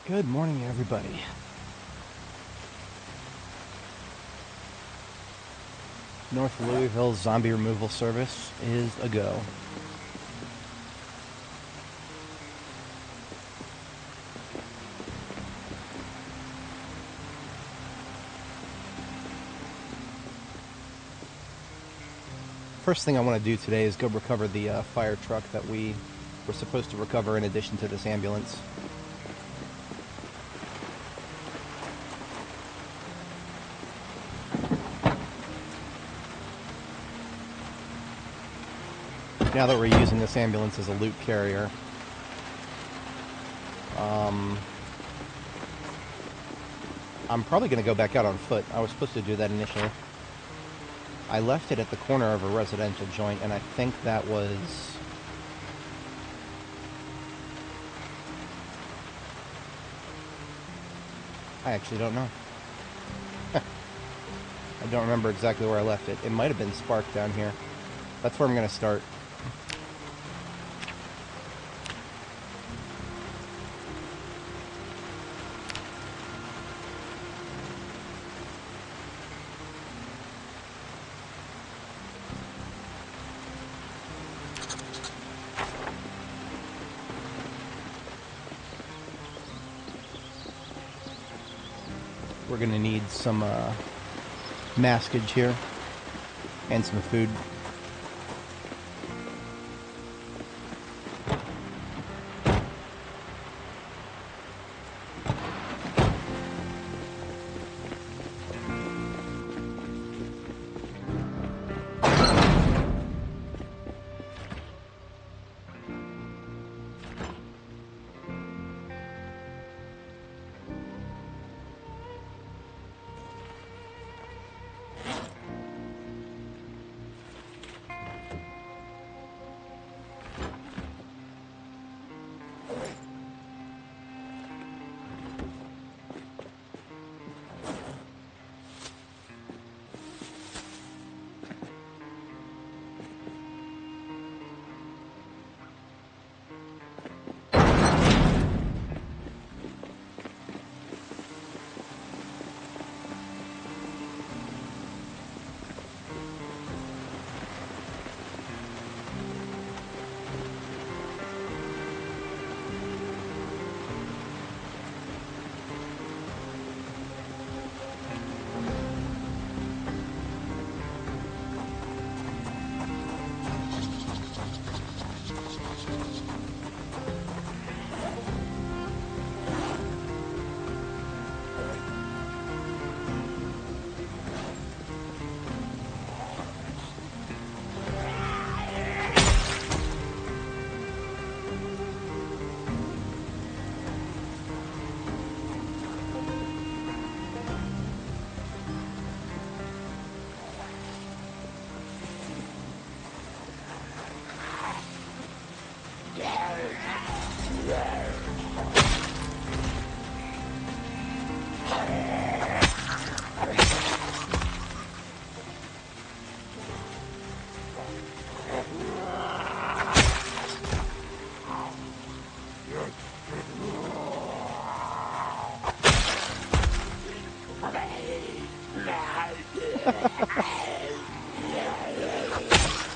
Good morning, everybody. North Louisville zombie removal service is a go. First thing I want to do today is go recover the fire truck that we were supposed to recover in addition to this ambulance. Now that we're using this ambulance as a loot carrier, I'm probably going to go back out on foot. I was supposed to do that initially. I left it at the corner of a residential joint, and I think that was... I actually don't know. I don't remember exactly where I left it. It might have been Spark down here. That's where I'm going to start. We're going to need some maskage here and some food.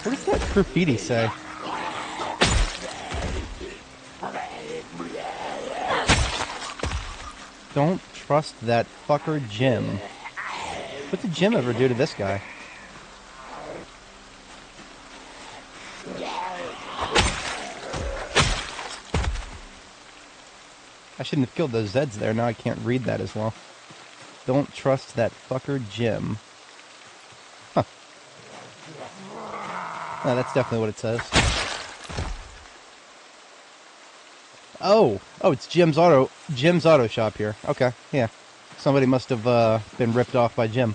What does that graffiti say? Don't trust that fucker Jim. What did Jim ever do to this guy? I shouldn't have killed those Zeds there. Now I can't read that as well. Don't trust that fucker Jim. Huh. No, that's definitely what it says. Oh, it's Jim's auto shop here. Okay, yeah. Somebody must have been ripped off by Jim.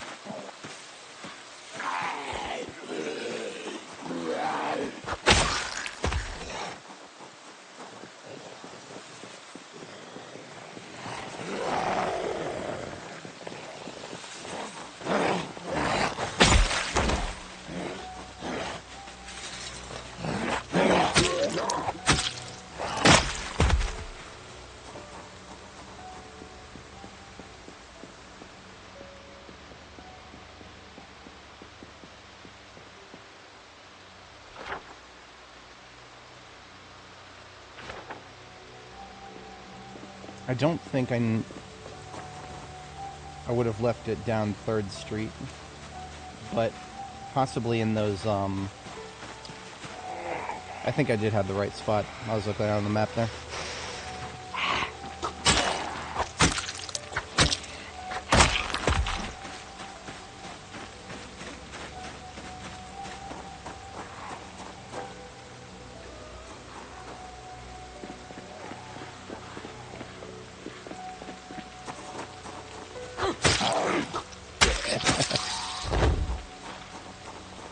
I don't think I would have left it down 3rd Street, but possibly in those, I think I did have the right spot. I was looking on the map there.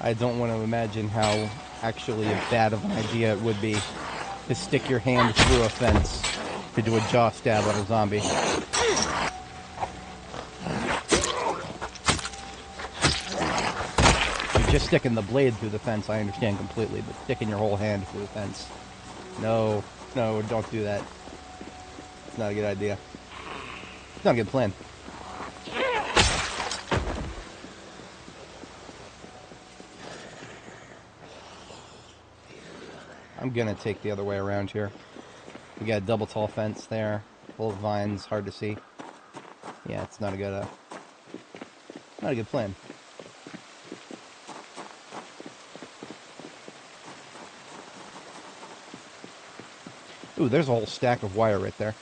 I don't want to imagine how actually bad of an idea it would be to stick your hand through a fence to do a jaw stab on a zombie. You're just sticking the blade through the fence, I understand completely, but sticking your whole hand through the fence. No, no, don't do that. It's not a good idea. It's not a good plan. I'm gonna take the other way around here. We got a double tall fence there, full of vines, hard to see. Yeah, it's not a good plan. Ooh, there's a whole stack of wire right there.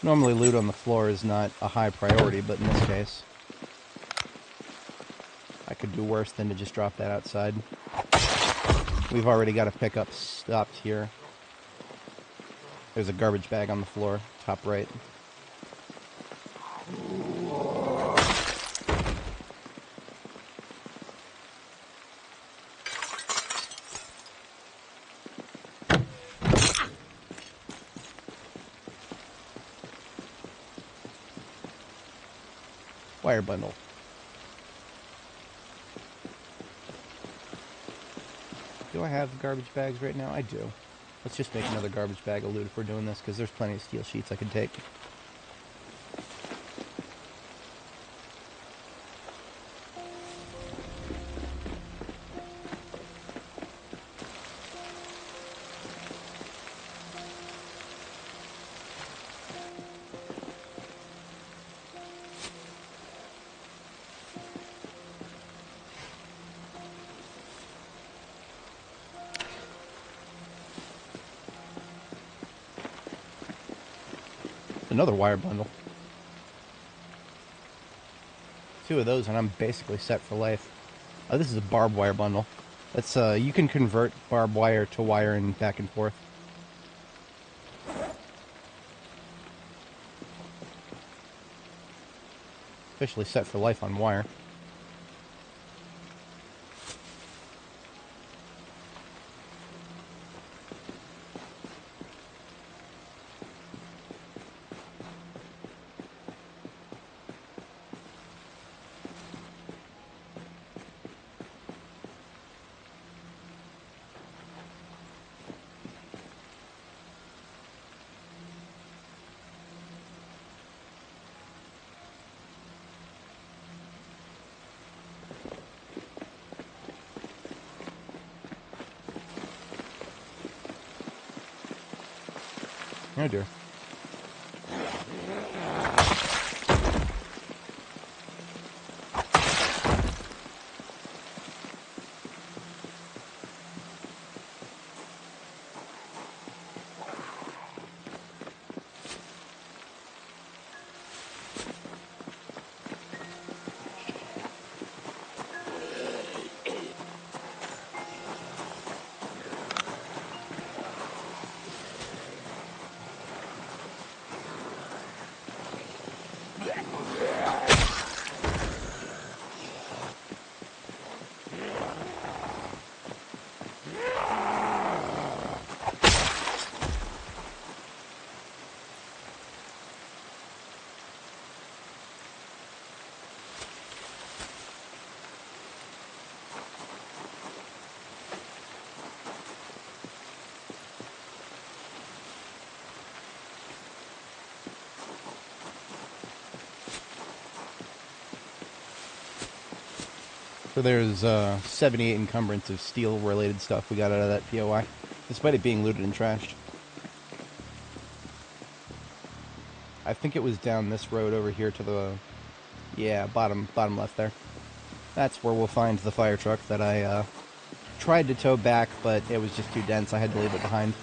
Normally loot on the floor is not a high priority, but in this case, I could do worse than to just drop that outside. We've already got a pickup stopped here. There's a garbage bag on the floor, top right. Wire bundle. Do I have garbage bags right now? I do. Let's just make another garbage bag of loot if we're doing this, because there's plenty of steel sheets I can take. Another wire bundle. 2 of those and I'm basically set for life. Oh, this is a barbed wire bundle. That's you can convert barbed wire to wire and back and forth. Officially set for life on wire. Oh dear. So there's 78 encumbrance of steel-related stuff we got out of that POI. despite it being looted and trashed. I think it was down this road over here to the, yeah, bottom left there. That's where we'll find the fire truck that I tried to tow back, but it was just too dense. I had to leave it behind.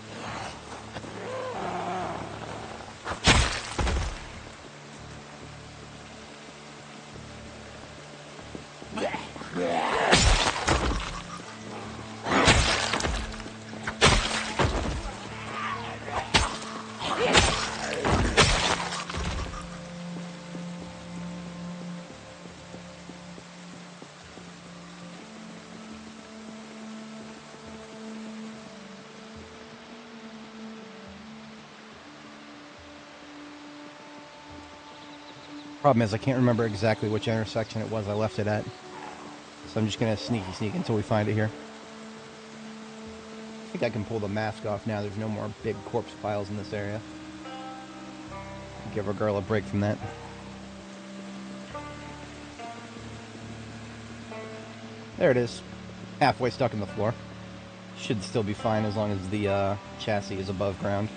Problem is, I can't remember exactly which intersection it was I left it at. So I'm just going to sneak until we find it here. I think I can pull the mask off now. There's no more big corpse piles in this area. Give our girl a break from that. There it is. Halfway stuck in the floor. Should still be fine as long as the chassis is above ground.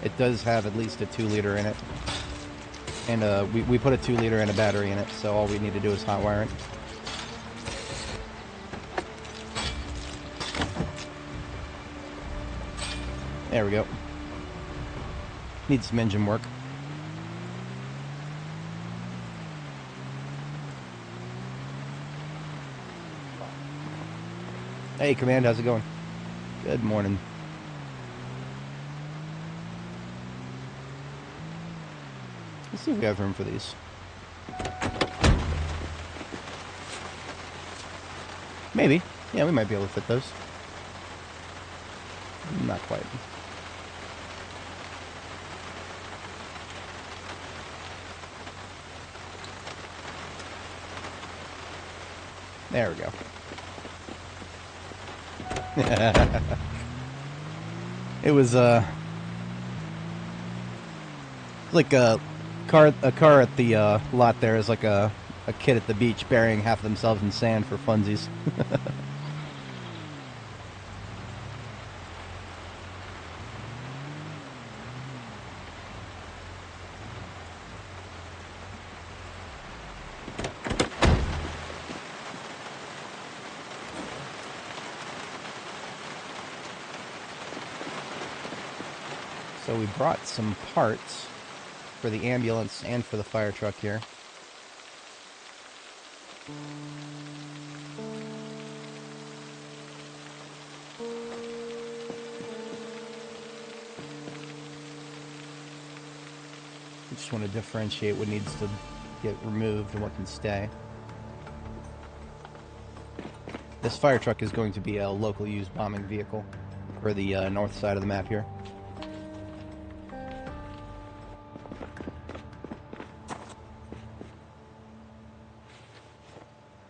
It does have at least a 2-liter in it. And we put a 2-liter and a battery in it, so all we need to do is hotwire it. There we go. Needs some engine work. Hey, Command, how's it going? Good morning. Let's see if we have room for these. Maybe. Yeah, we might be able to fit those. Not quite. There we go. It was like a car at the lot there is like a kid at the beach burying half of themselves in sand for funsies. So we brought some parts for the ambulance and for the fire truck here. I just want to differentiate what needs to get removed and what can stay. This fire truck is going to be a local use bombing vehicle for the north side of the map here.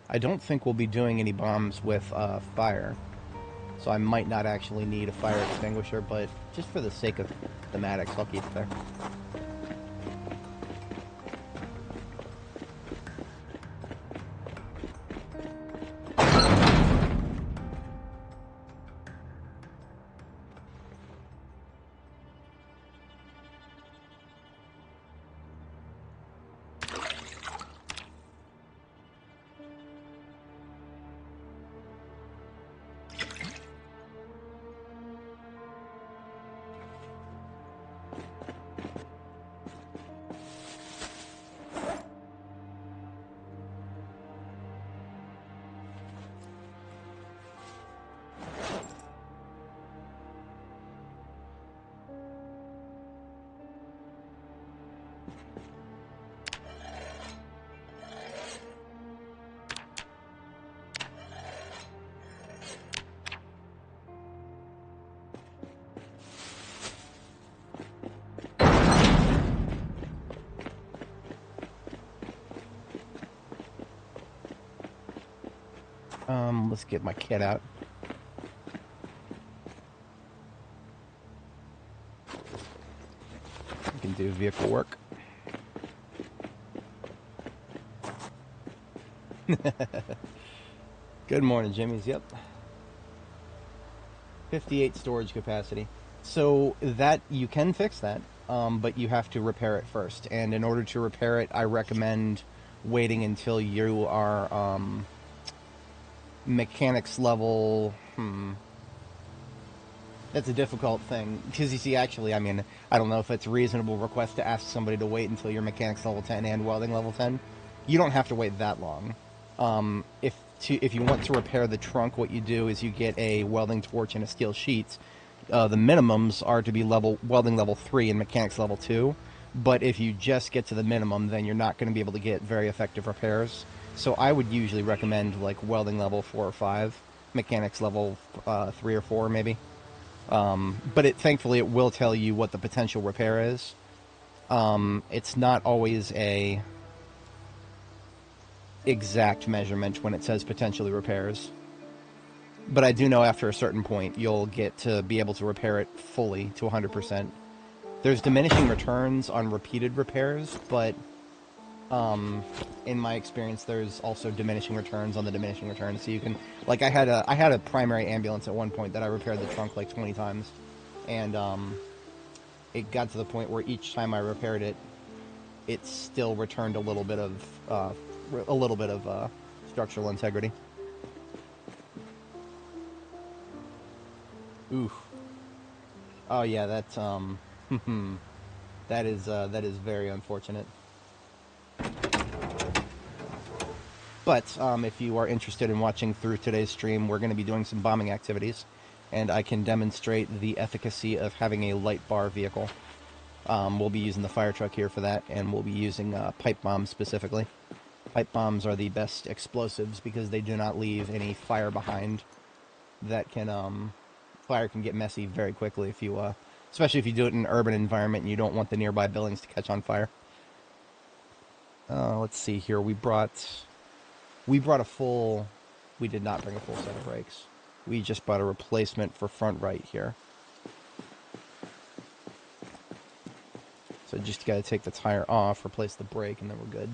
I don't think we'll be doing any bombs with fire, so I might not actually need a fire extinguisher, but just for the sake of thematics, I'll keep it there. Let's get my kit out. do vehicle work. Good morning, Jimmy's. Yep. 58 storage capacity. So that you can fix that, but you have to repair it first. And in order to repair it, I recommend waiting until you are mechanics level. That's a difficult thing because you see, actually, I mean, I don't know if it's a reasonable request to ask somebody to wait until you're mechanics level 10 and welding level 10. You don't have to wait that long. If you want to repair the trunk, what you do is you get a welding torch and a steel sheet. The minimums are to be welding level 3 and mechanics level 2. But if you just get to the minimum, then you're not going to be able to get very effective repairs. So I would usually recommend like welding level 4 or 5, mechanics level 3 or 4 maybe. But thankfully it will tell you what the potential repair is. It's not always a exact measurement when it says potentially repairs. But I do know after a certain point you'll get to be able to repair it fully to 100%. There's diminishing returns on repeated repairs, but in my experience there's also diminishing returns on the diminishing returns. So you can, like, I had a primary ambulance at one point that I repaired the trunk like 20 times, and it got to the point where each time I repaired it, it still returned a little bit of structural integrity. Oof. Oh yeah, that's that is very unfortunate. But if you are interested in watching through today's stream, we're going to be doing some bombing activities, and I can demonstrate the efficacy of having a light bar vehicle. We'll be using the fire truck here for that, and we'll be using pipe bombs specifically. Pipe bombs are the best explosives because they do not leave any fire behind. That can fire can get messy very quickly if you especially if you do it in an urban environment and you don't want the nearby buildings to catch on fire. Let's see here. We brought a full. We did not bring a full set of brakes. We just bought a replacement for front right here. So just got to take the tire off, replace the brake, and then we're good.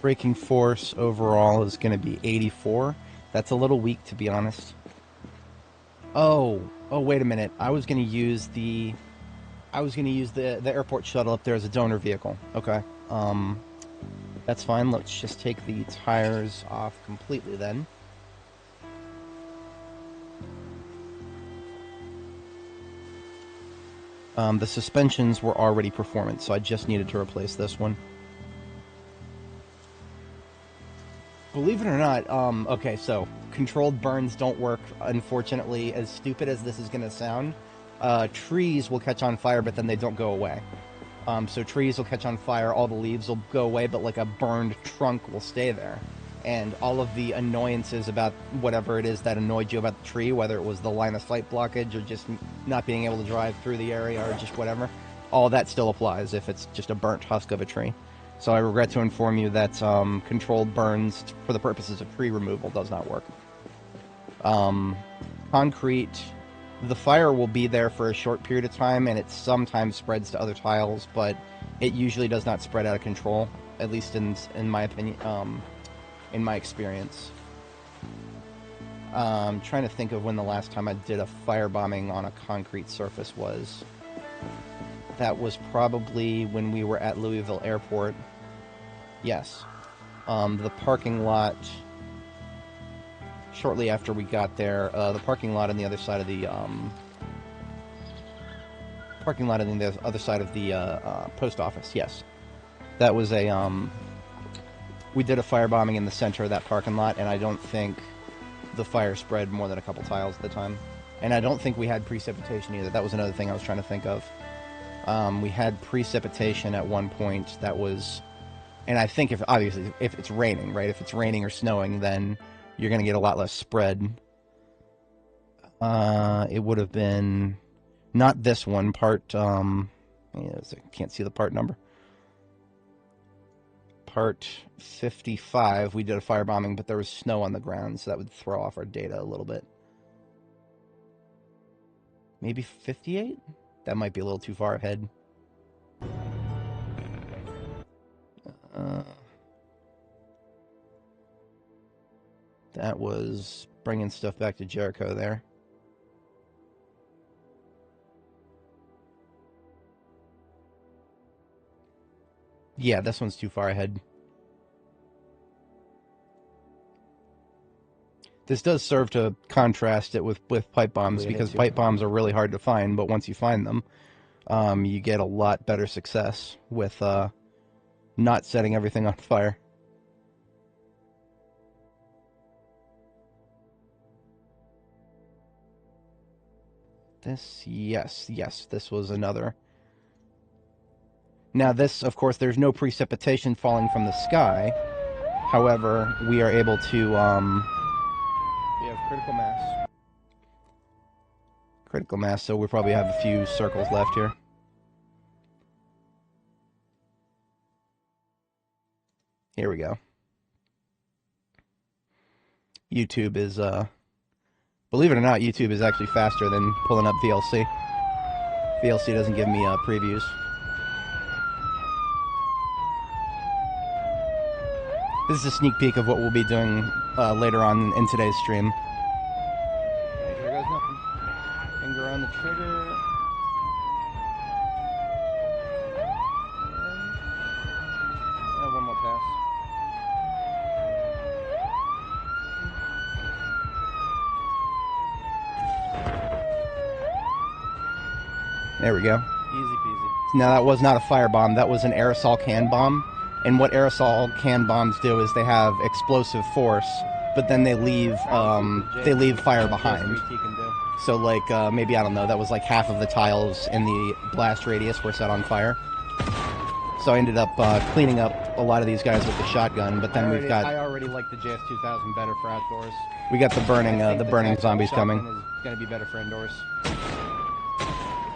Braking force overall is going to be 84. That's a little weak, to be honest. Oh, wait a minute. I was going to use the airport shuttle up there as a donor vehicle. Okay. That's fine. Let's just take the tires off completely then. The suspensions were already performance, so I just needed to replace this one. Believe it or not, okay, so controlled burns don't work, unfortunately. As stupid as this is going to sound, trees will catch on fire, but then they don't go away. So trees will catch on fire, all the leaves will go away, but like a burned trunk will stay there. And all of the annoyances about whatever it is that annoyed you about the tree, whether it was the line of sight blockage or just not being able to drive through the area or just whatever, all that still applies if it's just a burnt husk of a tree. So I regret to inform you that controlled burns for the purposes of tree removal does not work. Concrete, the fire will be there for a short period of time, and it sometimes spreads to other tiles, but it usually does not spread out of control, at least in my opinion, in my experience. I'm trying to think of when the last time I did a firebombing on a concrete surface was. That was probably when we were at Louisville Airport. Yes. The parking lot, shortly after we got there, the parking lot on the other side of the, post office, yes. That was we did a firebombing in the center of that parking lot, and I don't think the fire spread more than a couple tiles at the time. And I don't think we had precipitation either. That was another thing I was trying to think of. We had precipitation at one point that was, and I think obviously if it's raining, right? If it's raining or snowing, then you're going to get a lot less spread. It would have been not this one part. I can't see the part number. Part 55, we did a firebombing, but there was snow on the ground, so that would throw off our data a little bit. Maybe 58? That might be a little too far ahead. That was bringing stuff back to Jericho there. Yeah, this one's too far ahead. This does serve to contrast it with pipe bombs, because pipe bombs are really hard to find, but once you find them, you get a lot better success with not setting everything on fire. Yes, this was another. Now this, of course, there's no precipitation falling from the sky. However, we are able to, we have critical mass. Critical mass, so we probably have a few circles left here. Here we go. YouTube is, believe it or not, YouTube is actually faster than pulling up VLC. VLC doesn't give me previews. This is a sneak peek of what we'll be doing later on in today's stream. Okay, here goes nothing. Finger on the trigger. And one more pass. There we go. Easy peasy. Now that was not a firebomb, that was an aerosol can bomb. And what aerosol can bombs do is they have explosive force, but then they leave fire behind. So like maybe, I don't know, that was like half of the tiles in the blast radius were set on fire. So I ended up cleaning up a lot of these guys with the shotgun, but then we've got... I already like the JS2000 better for outdoors. We got the burning zombies coming. Is going to be better for indoors.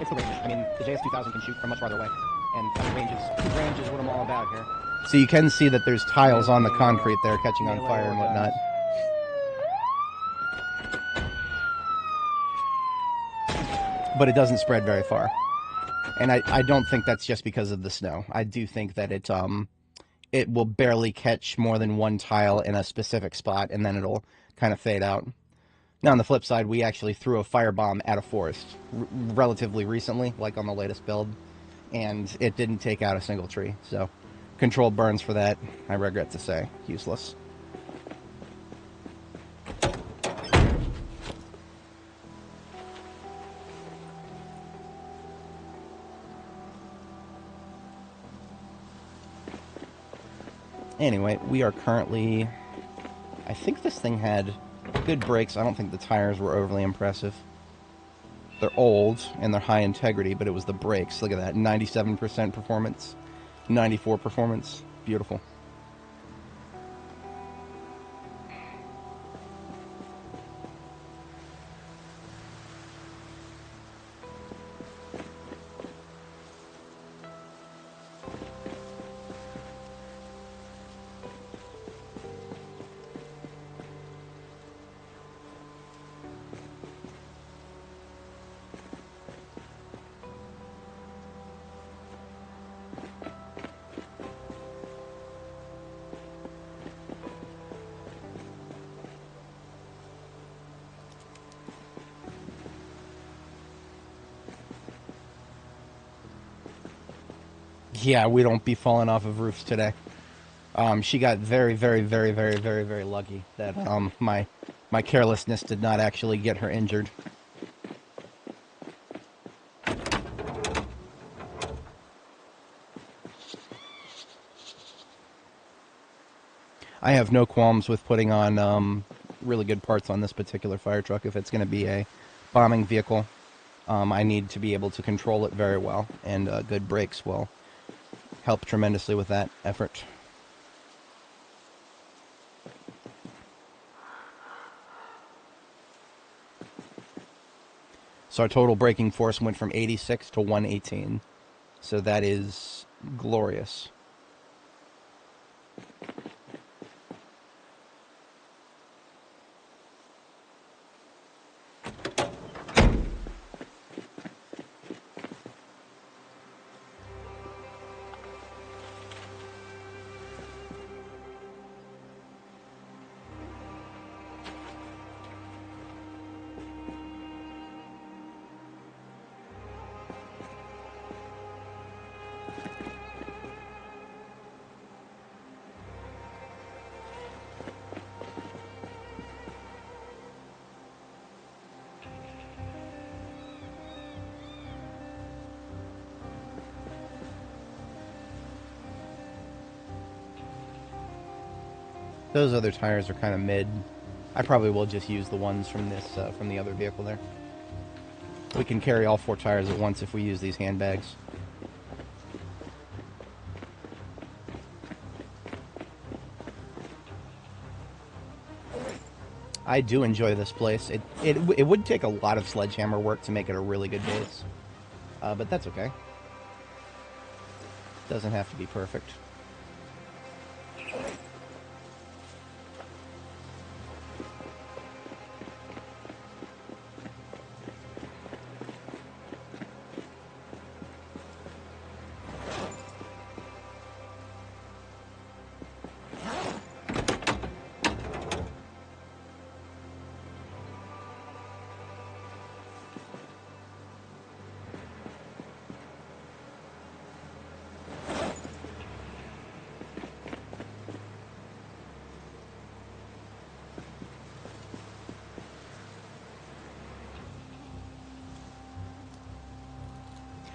It's the range. I mean, the JS2000 can shoot from much farther away, and range is what I'm all about here. So you can see that there's tiles on the concrete there catching on fire and whatnot. But it doesn't spread very far. And I don't think that's just because of the snow. I do think that it will barely catch more than one tile in a specific spot, and then it'll kind of fade out. Now, on the flip side, we actually threw a firebomb at a forest relatively recently, like on the latest build, and it didn't take out a single tree. So, controlled burns for that, I regret to say, useless. Anyway, we are currently... I think this thing had good brakes. I don't think the tires were overly impressive. They're old, and they're high integrity, but it was the brakes. Look at that, 97% performance, 94 performance. Beautiful. Yeah, we don't be falling off of roofs today. She got very, very, very, very, very, very lucky that my carelessness did not actually get her injured. I have no qualms with putting on really good parts on this particular fire truck if it's going to be a bombing vehicle. I need to be able to control it very well, and good brakes will help tremendously with that effort. So our total braking force went from 86 to 118. So that is glorious. Those other tires are kind of mid. I probably will just use the ones from this from the other vehicle there. We can carry all 4 tires at once if we use these handbags. I do enjoy this place. It would take a lot of sledgehammer work to make it a really good base. But that's okay. Doesn't have to be perfect.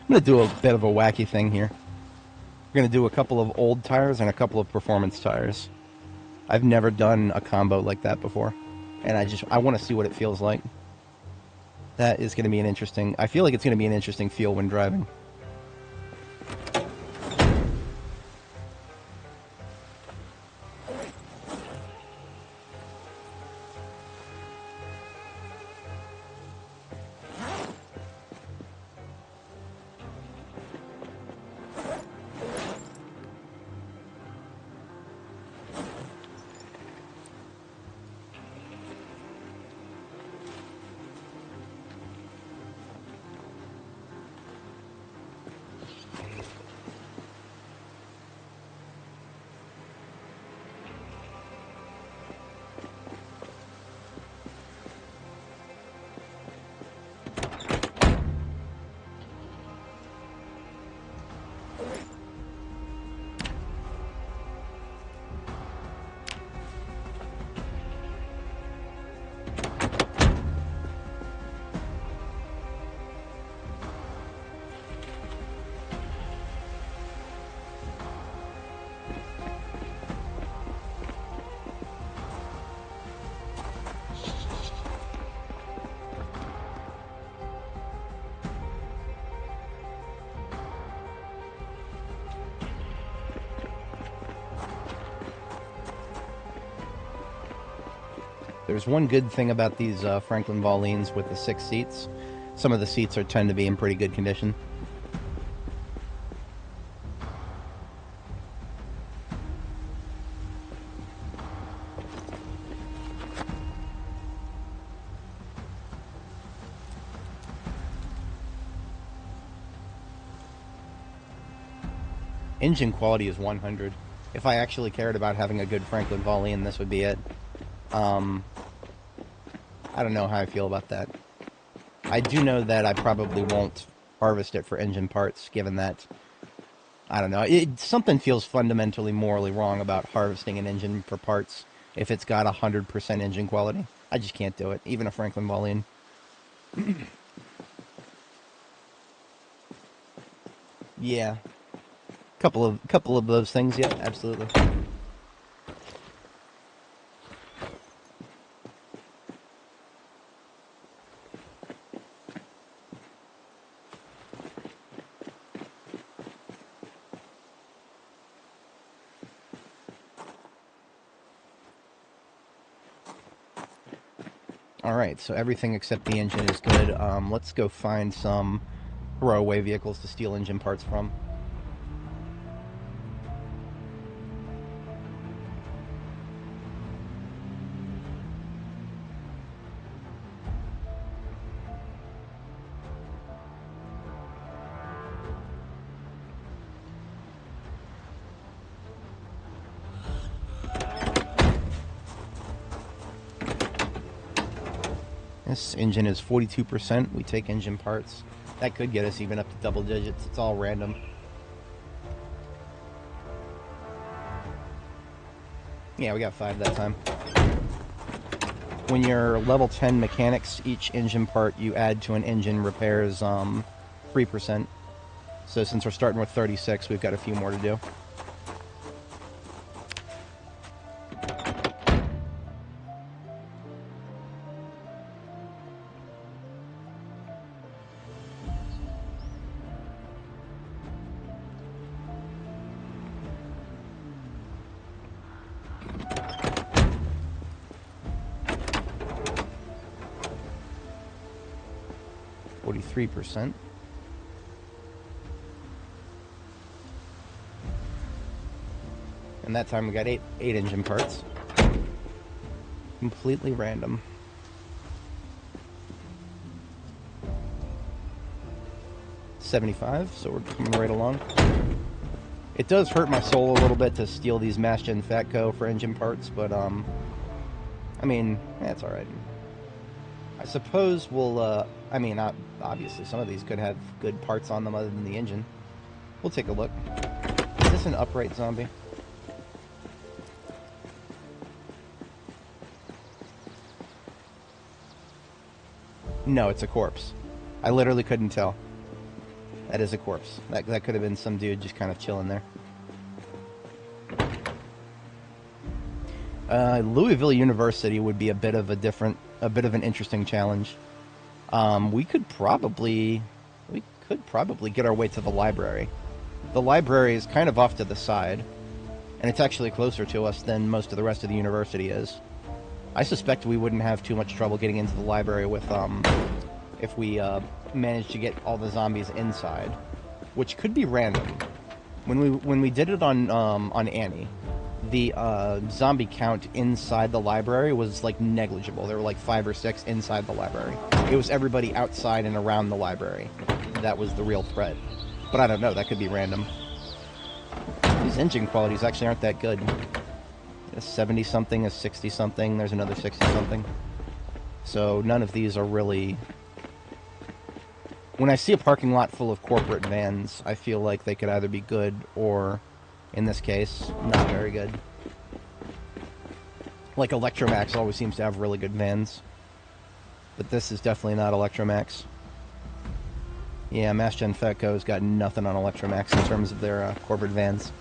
I'm going to do a bit of a wacky thing here. We're going to do a couple of old tires and a couple of performance tires. I've never done a combo like that before, and I want to see what it feels like. That is going to be an interesting... I feel like it's going to be an interesting feel when driving. There's one good thing about these Franklin Volines with the 6 seats. Some of the seats tend to be in pretty good condition. Engine quality is 100. If I actually cared about having a good Franklin Voline, this would be it. I don't know how I feel about that. I do know that I probably won't harvest it for engine parts, given that, I don't know, something feels fundamentally morally wrong about harvesting an engine for parts if it's got 100% engine quality. I just can't do it, even a Franklin Voline. Yeah. Couple of those things, yeah, absolutely. Alright, so everything except the engine is good. Let's go find some throwaway vehicles to steal engine parts from. This engine is 42%. We take engine parts. That could get us even up to double digits. It's all random. Yeah, we got 5 that time. When you're level 10 mechanics, each engine part you add to an engine repairs 3%. So since we're starting with 36, we've got a few more to do. %. And that time we got 8 engine parts. Completely random. $75, so we're coming right along. It does hurt my soul a little bit to steal these Mass Gen Fatco for engine parts, but I mean, that's alright. I suppose we'll, I mean, obviously some of these could have good parts on them other than the engine. We'll take a look. Is this an upright zombie? No, it's a corpse. I literally couldn't tell. That is a corpse. That could have been some dude just kind of chilling there. Louisville University would be a bit of an interesting challenge. We could probably get our way to the library. The library is kind of off to the side, and it's actually closer to us than most of the rest of the university is. I suspect we wouldn't have too much trouble getting into the library with if we managed to get all the zombies inside, which could be random. When we did it on Annie, the zombie count inside the library was like negligible. There were like 5 or 6 inside the library. It was everybody outside and around the library that was the real threat. But I don't know, that could be random. These engine qualities actually aren't that good. A 70 something, a 60 something, there's another 60 something. So none of these are really... When I see a parking lot full of corporate vans, I feel like they could either be good or, in this case, not very good. Like Electromax always seems to have really good vans. But this is definitely not Electromax. Yeah, Mass Gen Fatco's got nothing on Electromax in terms of their corporate vans.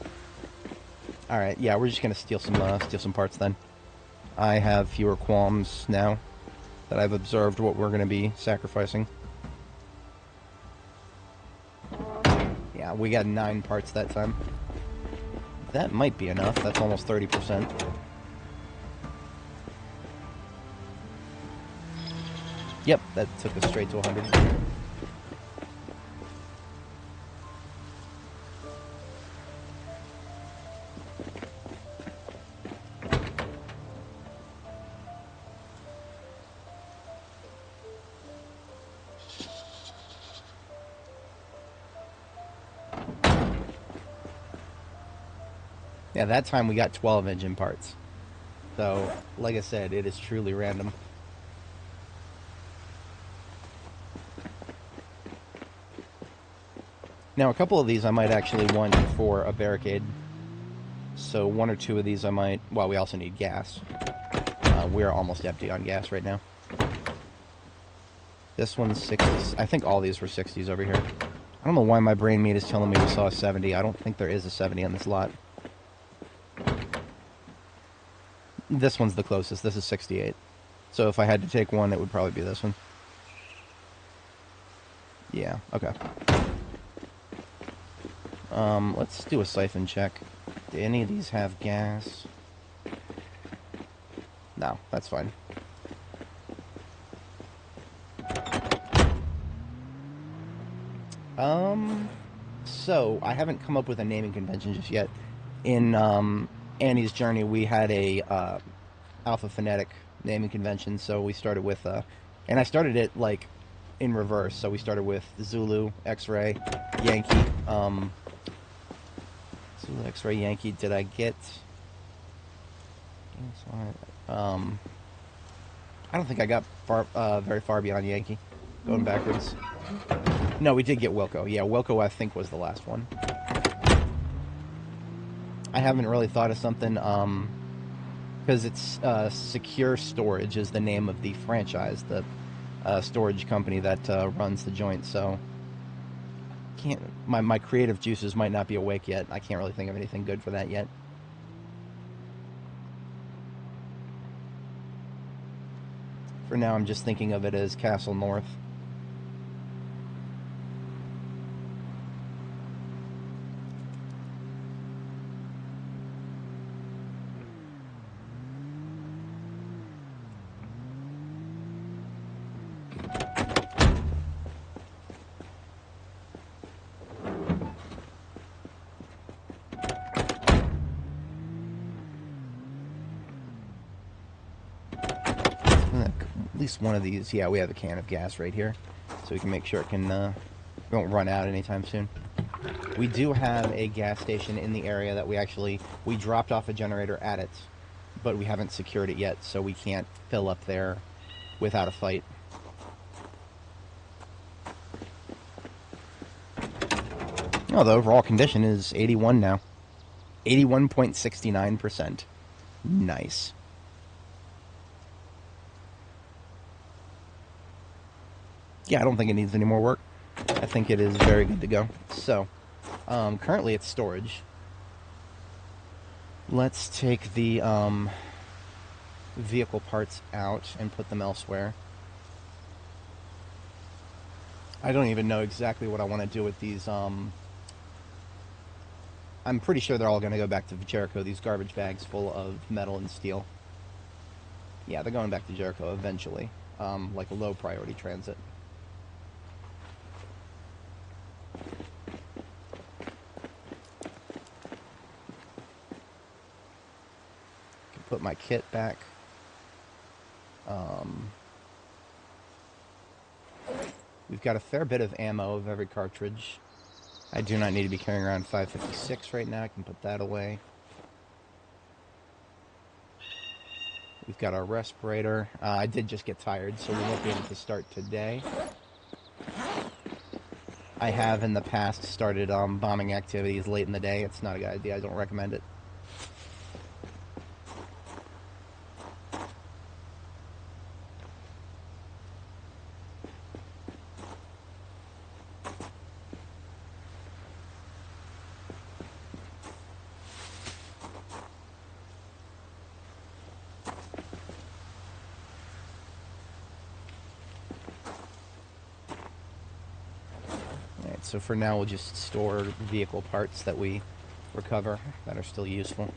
Alright, yeah, we're just gonna steal some parts then. I have fewer qualms now that I've observed what we're gonna be sacrificing. Yeah, we got 9 parts that time. That might be enough. That's almost 30%. Yep, that took us straight to 100. Yeah, that time we got 12 engine parts. So, like I said, it is truly random. Now, a couple of these I might actually want for a barricade. So 1 or 2 of these I might... Well, we also need gas. We're almost empty on gas right now. This one's 60s. I think all these were 60s over here. I don't know why my brain meat is telling me we saw a 70. I don't think there is a 70 on this lot. This one's the closest. This is 68. So if I had to take one, it would probably be this one. Yeah, okay. Let's do a siphon check. Do any of these have gas? No, that's fine. So I haven't come up with a naming convention just yet. In Annie's journey, we had a alpha-phonetic naming convention, so we started with and I started it like in reverse. So we started with Zulu, X-ray, Yankee. Zulu, X-ray, Yankee. Did I get? I don't think I got very far beyond Yankee. Going backwards. No, we did get Wilco. Yeah, Wilco I think was the last one. I haven't really thought of something, because it's Secure Storage is the name of the franchise, the storage company that runs the joint. So can't my creative juices might not be awake yet. I can't really think of anything good for that yet. For now, I'm just thinking of it as Castle North. At least one of these. Yeah, we have a can of gas right here, so we can make sure it can won't run out anytime soon. We do have a gas station in the area that we dropped off a generator at it, but we haven't secured it yet, so we can't fill up there without a fight. Oh, the overall condition is 81 now. 81.69%. Nice. Yeah, I don't think it needs any more work. I think it is very good to go. So, currently it's storage. Let's take the vehicle parts out and put them elsewhere. I don't even know exactly what I want to do with these. I'm pretty sure they're all going to go back to Jericho, these garbage bags full of metal and steel. Yeah, they're going back to Jericho eventually, like a low priority transit. Put my kit back. We've got a fair bit of ammo of every cartridge. I do not need to be carrying around 5.56 right now. I can put that away. We've got our respirator. I did just get tired, so we won't be able to start today. I have in the past started bombing activities late in the day. It's not a good idea. I don't recommend it. So for now, we'll just store vehicle parts that we recover that are still useful.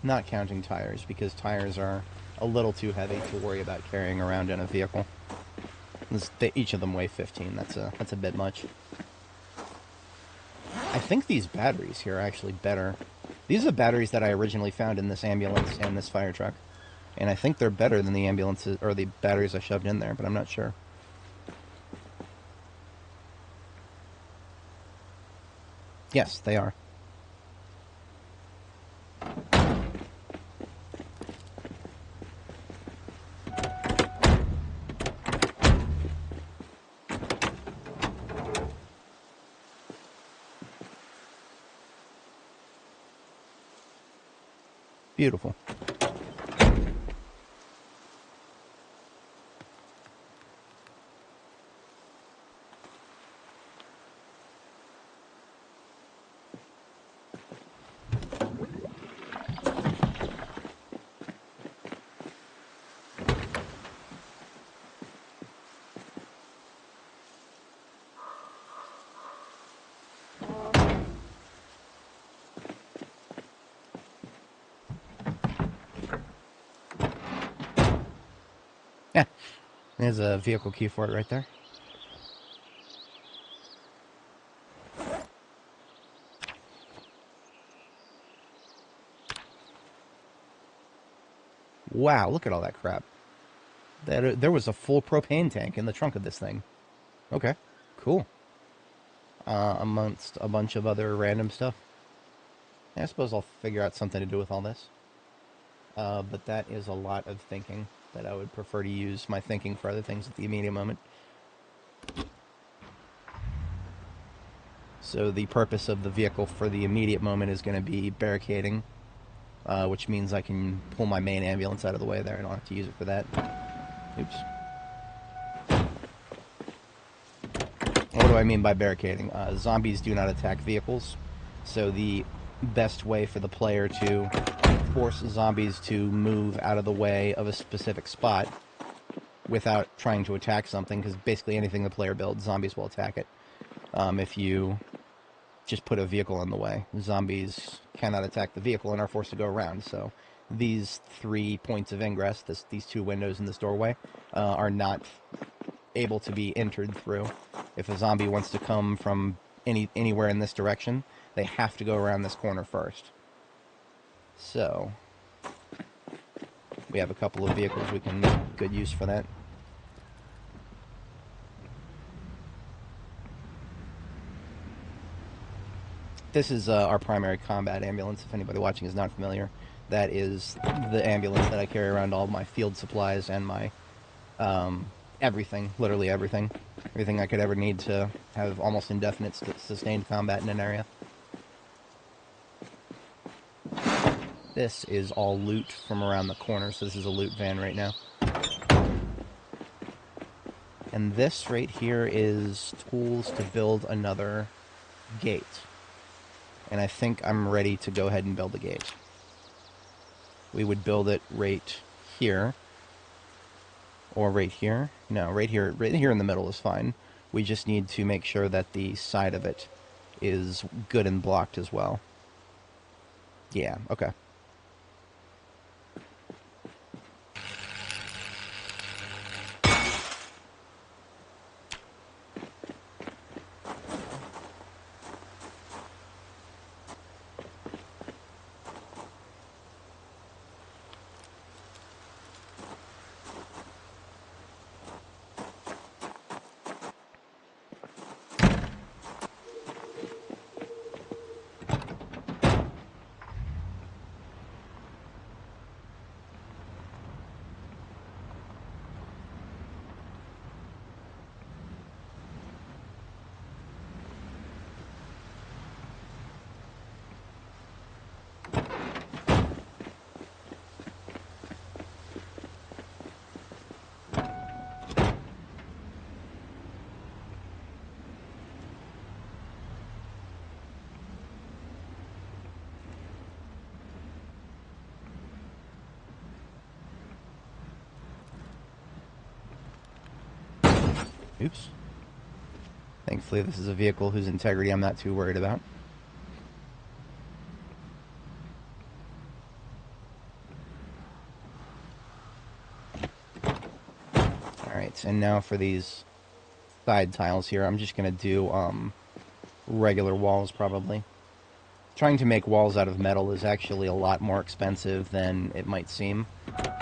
Not counting tires, because tires are a little too heavy to worry about carrying around in a vehicle. Each of them weigh 15. That's a bit much. I think these batteries here are actually better. These are the batteries that I originally found in this ambulance and this fire truck. And I think they're better than the ambulances, or the batteries I shoved in there, but I'm not sure. Yes, they are. Beautiful. Yeah, there's a vehicle key for it right there. Wow, look at all that crap. There was a full propane tank in the trunk of this thing. Okay, cool. Amongst a bunch of other random stuff. Yeah, I suppose I'll figure out something to do with all this. But that is a lot of thinking that I would prefer to use my thinking for other things at the immediate moment. So the purpose of the vehicle for the immediate moment is going to be barricading, which means I can pull my main ambulance out of the way there. I don't have to use it for that. Oops. What do I mean by barricading? Zombies do not attack vehicles, so the best way for the player to force zombies to move out of the way of a specific spot without trying to attack something, because basically anything the player builds, zombies will attack it. If you just put a vehicle in the way, zombies cannot attack the vehicle and are forced to go around. So these 3 points of ingress, these 2 windows in this doorway, are not able to be entered through. If a zombie wants to come from anywhere in this direction, they have to go around this corner first. So we have a couple of vehicles we can make good use for that. This is our primary combat ambulance, if anybody watching is not familiar. That is the ambulance that I carry around all my field supplies and my everything, literally everything. Everything I could ever need to have almost indefinite sustained combat in an area. This is all loot from around the corner, so this is a loot van right now. And this right here is tools to build another gate. And I think I'm ready to go ahead and build the gate. We would build it right here. Or right here. No, right here in the middle is fine. We just need to make sure that the side of it is good and blocked as well. Yeah, okay. Oops. Thankfully, this is a vehicle whose integrity I'm not too worried about. Alright, and now for these side tiles here, I'm just going to do regular walls, probably. Trying to make walls out of metal is actually a lot more expensive than it might seem.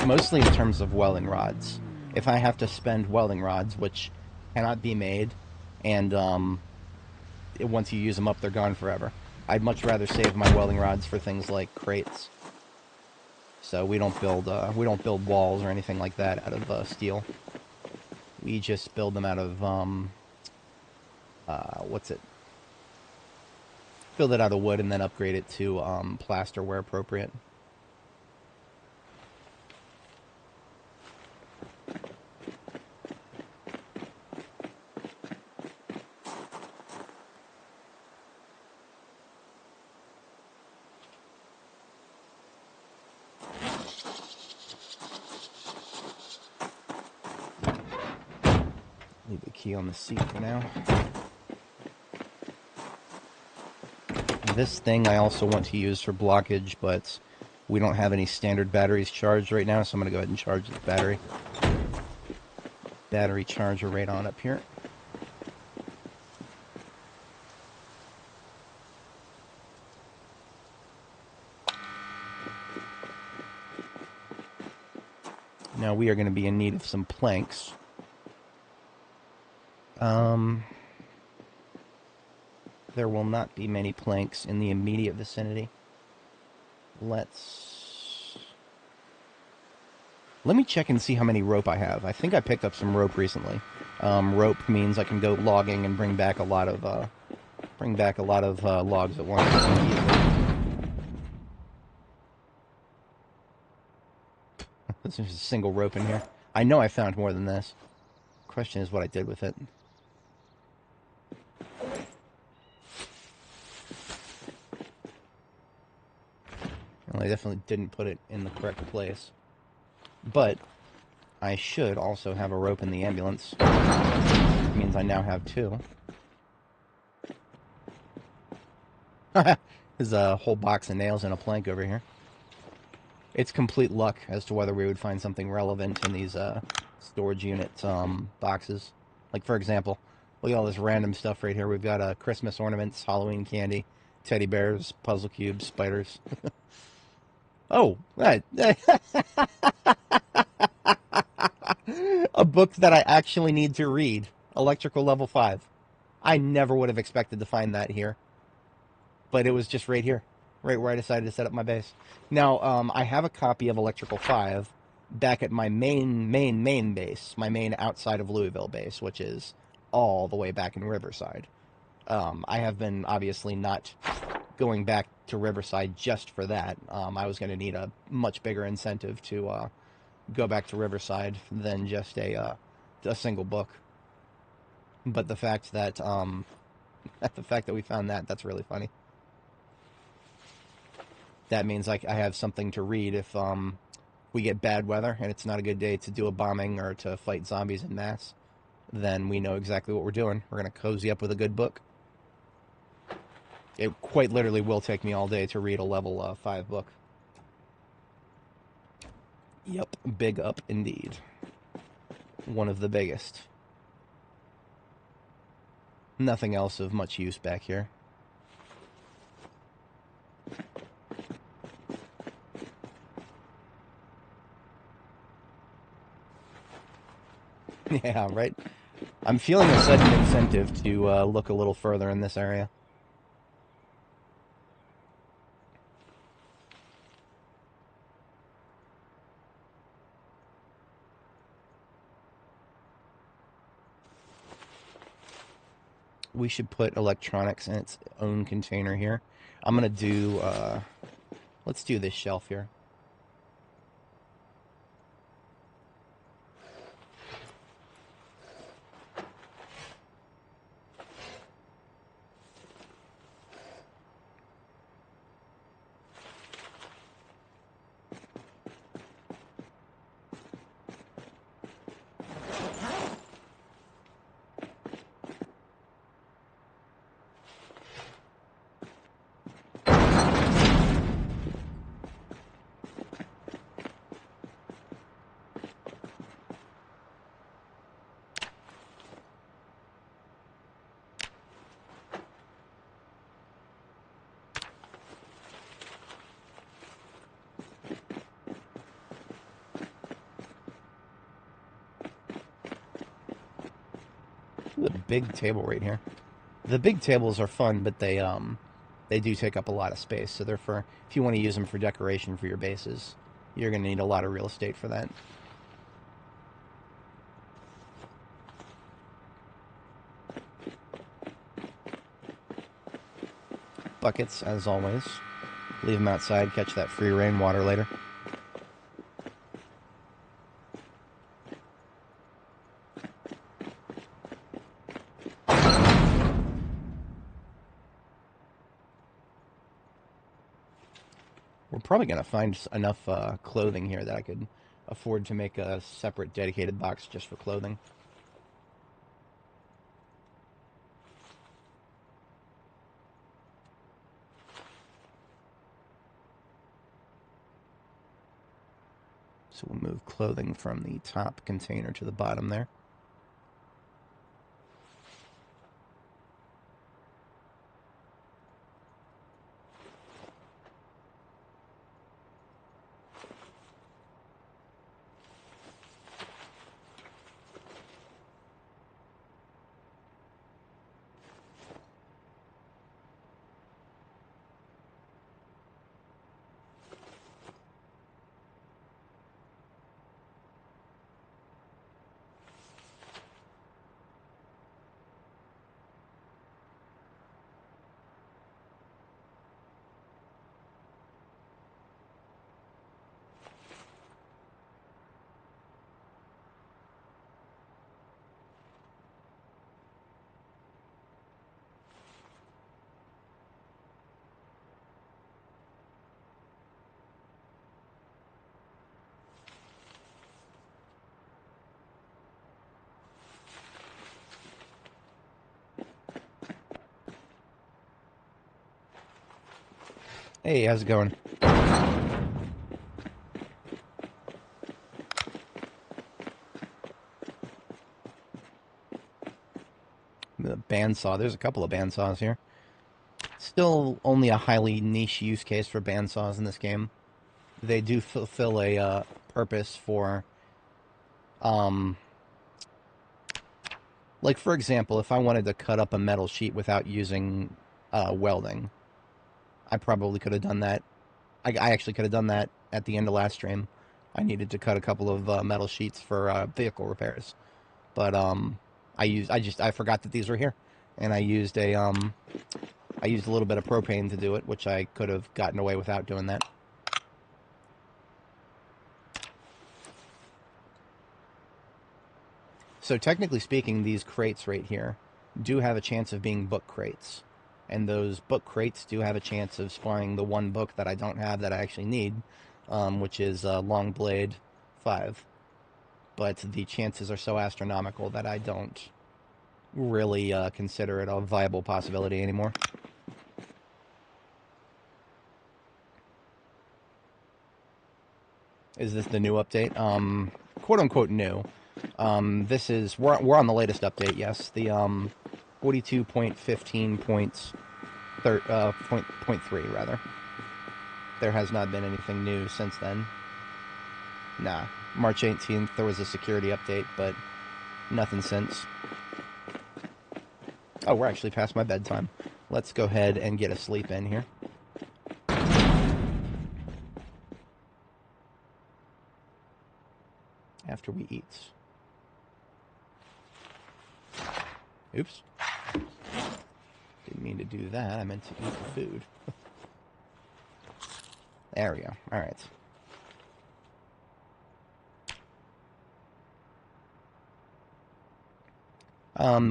Mostly in terms of welding rods. If I have to spend welding rods, which cannot be made, and once you use them up, they're gone forever. I'd much rather save my welding rods for things like crates. So we don't build walls or anything like that out of steel. We just build them out of build it out of wood and then upgrade it to plaster where appropriate. Leave the key on the seat for now. This thing I also want to use for blockage, but we don't have any standard batteries charged right now, so I'm going to go ahead and charge the battery. battery charger right on up here. Now we are going to be in need of some planks. There will not be many planks in the immediate vicinity. Let me check and see how many rope I have. I think I picked up some rope recently. Rope means I can go logging and bring back a lot of logs at once. There's just a single rope in here. I know I found more than this. Question is what I did with it. Well, I definitely didn't put it in the correct place. But I should also have a rope in the ambulance. It means I now have 2. There's a whole box of nails and a plank over here. It's complete luck as to whether we would find something relevant in these storage unit boxes. Like, for example, look at all this random stuff right here. We've got Christmas ornaments, Halloween candy, teddy bears, puzzle cubes, spiders. Oh, right. A book that I actually need to read. Electrical Level 5. I never would have expected to find that here. But it was just right here. Right where I decided to set up my base. Now, I have a copy of Electrical 5 back at my main base. My main outside of Louisville base, which is all the way back in Riverside. I have been obviously not going back to Riverside just for that. I was going to need a much bigger incentive to go back to Riverside than just a single book. But the fact that we found that's really funny. That means I have something to read if we get bad weather and it's not a good day to do a bombing or to fight zombies en masse. Then we know exactly what we're doing. We're going to cozy up with a good book. It quite literally will take me all day to read a level 5 book. Yep, big up indeed. One of the biggest. Nothing else of much use back here. Yeah, right? I'm feeling a sudden incentive to look a little further in this area. We should put electronics in its own container here. I'm going to do, let's do this shelf here. The big table right here. The big tables are fun, but they do take up a lot of space. So therefore, if you want to use them for decoration for your bases, you're going to need a lot of real estate for that. Buckets, as always. Leave them outside, catch that free rainwater later. We're probably going to find enough clothing here that I could afford to make a separate dedicated box just for clothing. So we'll move clothing from the top container to the bottom there. Hey, how's it going? The bandsaw. There's a couple of bandsaws here. Still only a highly niche use case for bandsaws in this game. They do fulfill a purpose for, um, like for example, if I wanted to cut up a metal sheet without using welding, I probably could have done that. I actually could have done that at the end of last stream. I needed to cut a couple of metal sheets for vehicle repairs, but I forgot that these were here, and I used a little bit of propane to do it, which I could have gotten away without doing that. So technically speaking, these crates right here do have a chance of being book crates. And those book crates do have a chance of spawning the one book that I don't have that I actually need, which is Longplay 5. But the chances are so astronomical that I don't really consider it a viable possibility anymore. Is this the new update? Quote unquote new. This is we're on the latest update. Yes, the 42.15.3 rather. There has not been anything new since then. Nah, March 18th there was a security update, but nothing since. Oh, we're actually past my bedtime. Let's go ahead and get a sleep in here. After we eat. Oops. Didn't mean to do that. I meant to eat the food. There we go. Alright.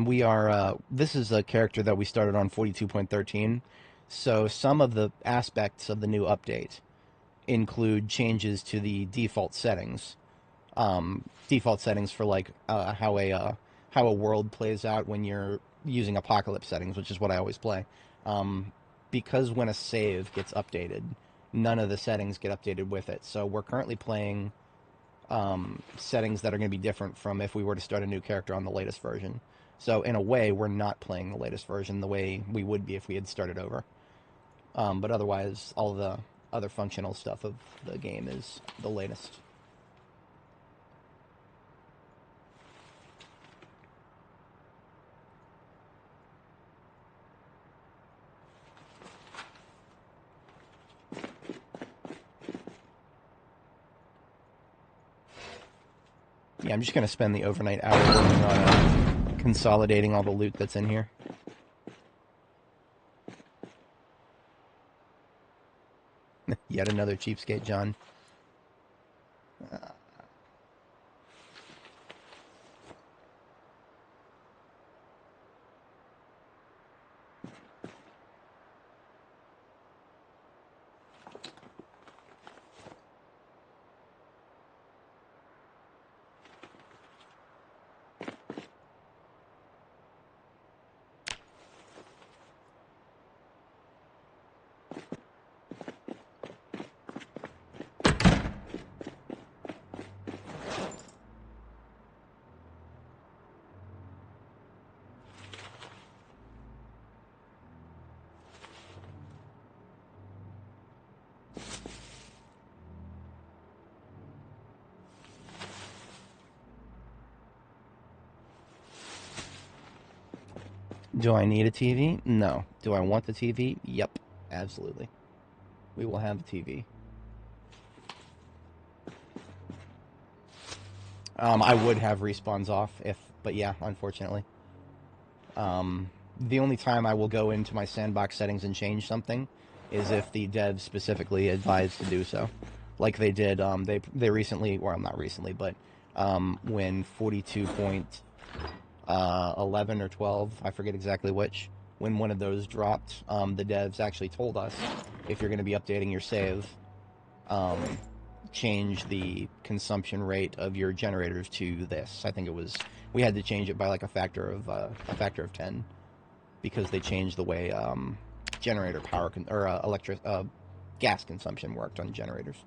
We are, this is a character that we started on 42.13. So some of the aspects of the new update include changes to the default settings. Default settings for like how a world plays out when you're using apocalypse settings, which is what I always play. Because when a save gets updated, none of the settings get updated with it. So we're currently playing settings that are going to be different from if we were to start a new character on the latest version. So in a way, we're not playing the latest version the way we would be if we had started over. But otherwise, all the other functional stuff of the game is the latest. Yeah, I'm just going to spend the overnight hour working on consolidating all the loot that's in here. Yet another cheapskate, John. Do I need a TV? No. Do I want the TV? Yep, absolutely. We will have the TV. I would have respawns off but yeah, unfortunately. The only time I will go into my sandbox settings and change something is if the devs specifically advise to do so. Like they did, they recently, well, not recently, but when 42.11 or 12, I forget exactly which, when one of those dropped, the devs actually told us, if you're going to be updating your save, change the consumption rate of your generators to this. I think it was, we had to change it by like a factor of 10, because they changed the way generator power gas consumption worked on generators.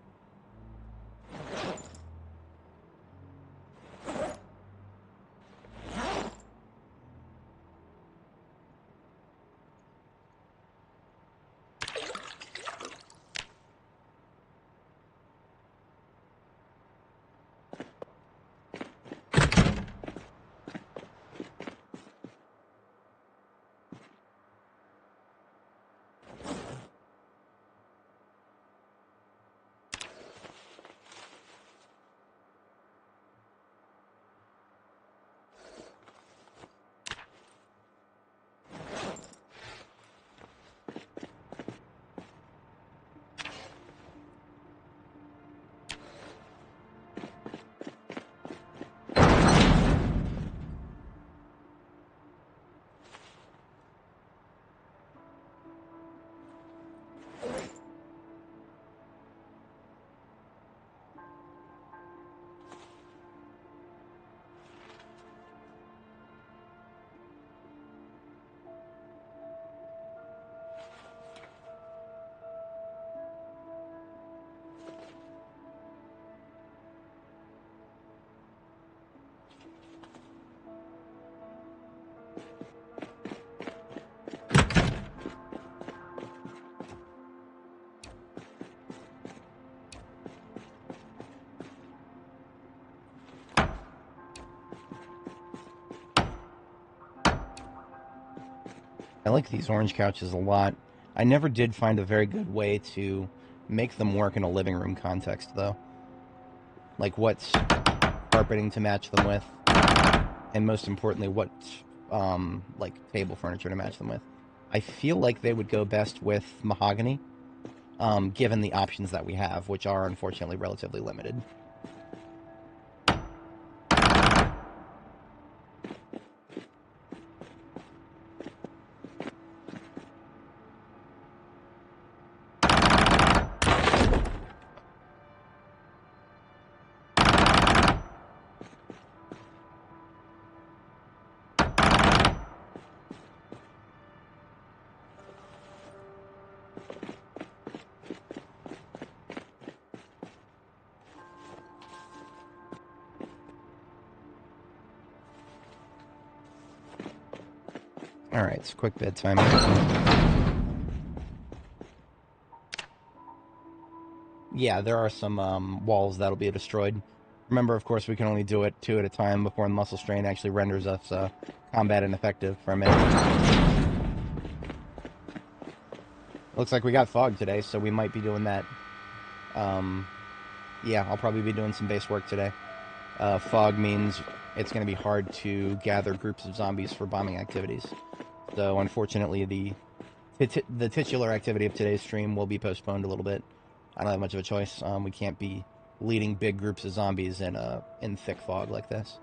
I like these orange couches a lot. I never did find a very good way to make them work in a living room context, though. Like, what carpeting to match them with, and most importantly, what, like, table furniture to match them with. I feel like they would go best with mahogany, given the options that we have, which are, unfortunately, relatively limited. Alright, it's quick bedtime. Yeah, there are some walls that'll be destroyed. Remember, of course, we can only do it 2 at a time before the muscle strain actually renders us combat ineffective for a minute. Looks like we got fog today, so we might be doing that. Yeah, I'll probably be doing some base work today. Fog means it's going to be hard to gather groups of zombies for bombing activities. So, unfortunately, the titular activity of today's stream will be postponed a little bit. I don't have much of a choice. We can't be leading big groups of zombies in thick fog like this.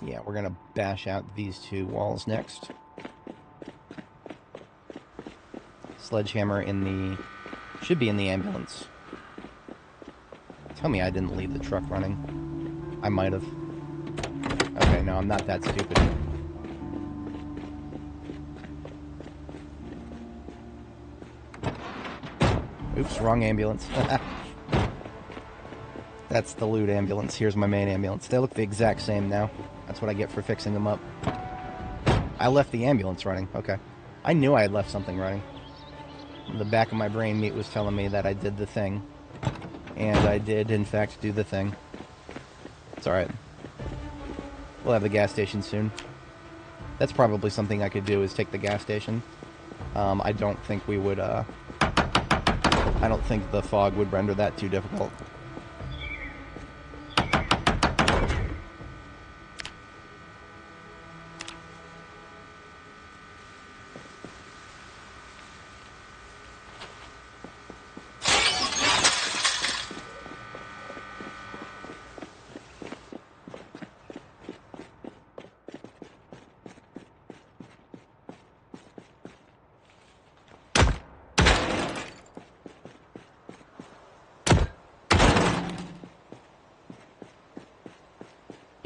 Yeah, we're gonna bash out these 2 walls next. Sledgehammer should be in the ambulance. Tell me I didn't leave the truck running. I might have. Okay, no, I'm not that stupid. Oops, wrong ambulance. That's the loot ambulance. Here's my main ambulance. They look the exact same now. That's what I get for fixing them up. I left the ambulance running. Okay. I knew I had left something running. The back of my brain meat was telling me that I did the thing. And I did, in fact, do the thing. It's alright. We'll have the gas station soon. That's probably something I could do, is take the gas station. I don't think we would, I don't think the fog would render that too difficult.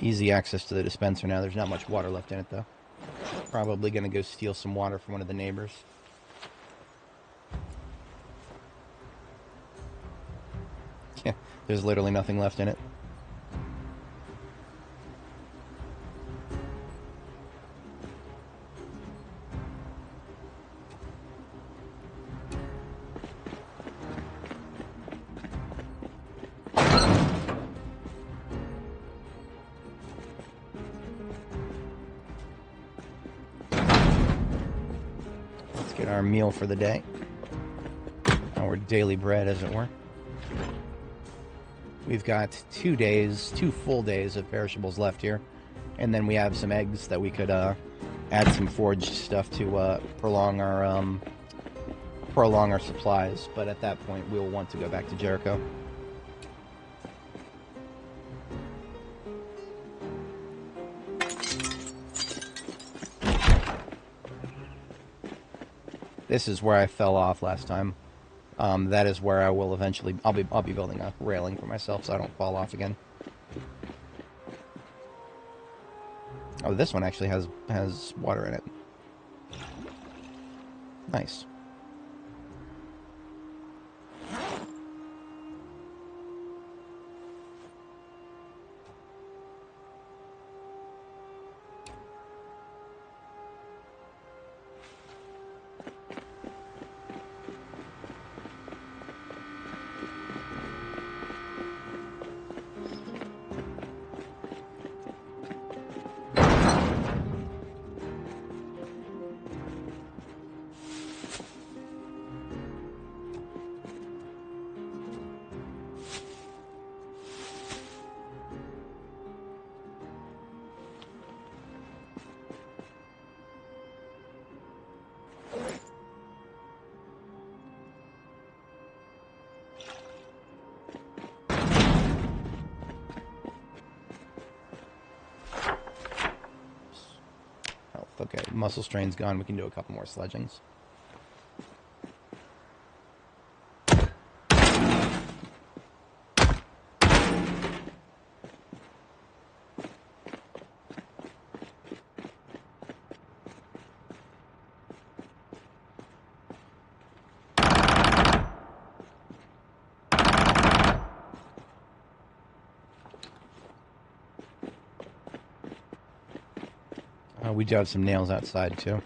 Easy access to the dispenser now. There's not much water left in it, though. Probably going to go steal some water from one of the neighbors. Yeah, there's literally nothing left in it. Get our meal for the day. Our daily bread, as it were. We've got 2 days, 2 full days of perishables left here. And then we have some eggs that we could add some foraged stuff to prolong our supplies. But at that point, we'll want to go back to Jericho. This is where I fell off last time. That is where I will eventually... I'll be building a railing for myself so I don't fall off again. Oh, this one actually has water in it. Nice. Okay, muscle strain's gone. We can do a couple more sledgings. We do have some nails outside, too.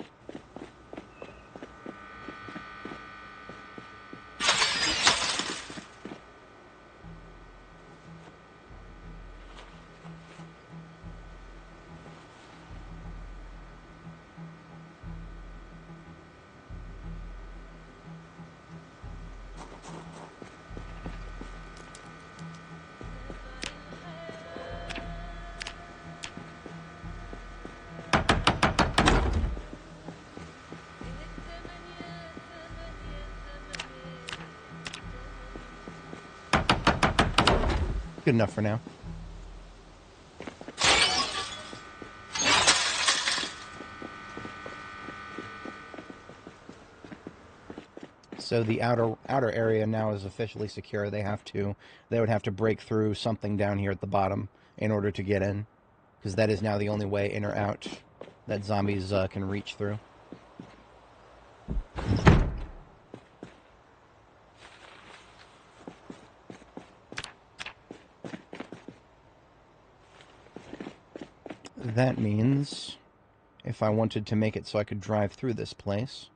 Good enough for now. So the outer area now is officially secure. They would have to break through something down here at the bottom in order to get in, because that is now the only way in or out that zombies can reach through. That means if I wanted to make it so I could drive through this place,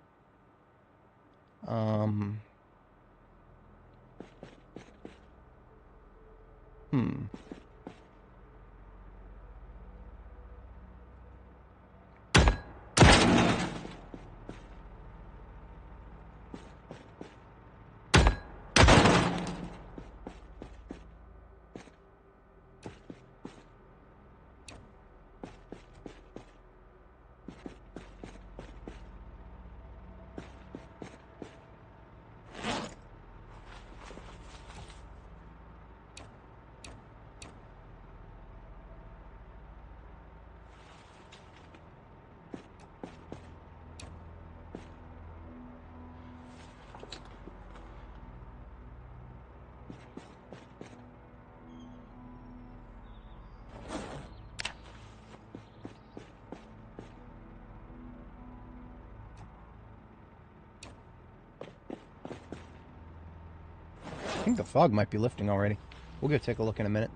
I think the fog might be lifting already. We'll go take a look in a minute.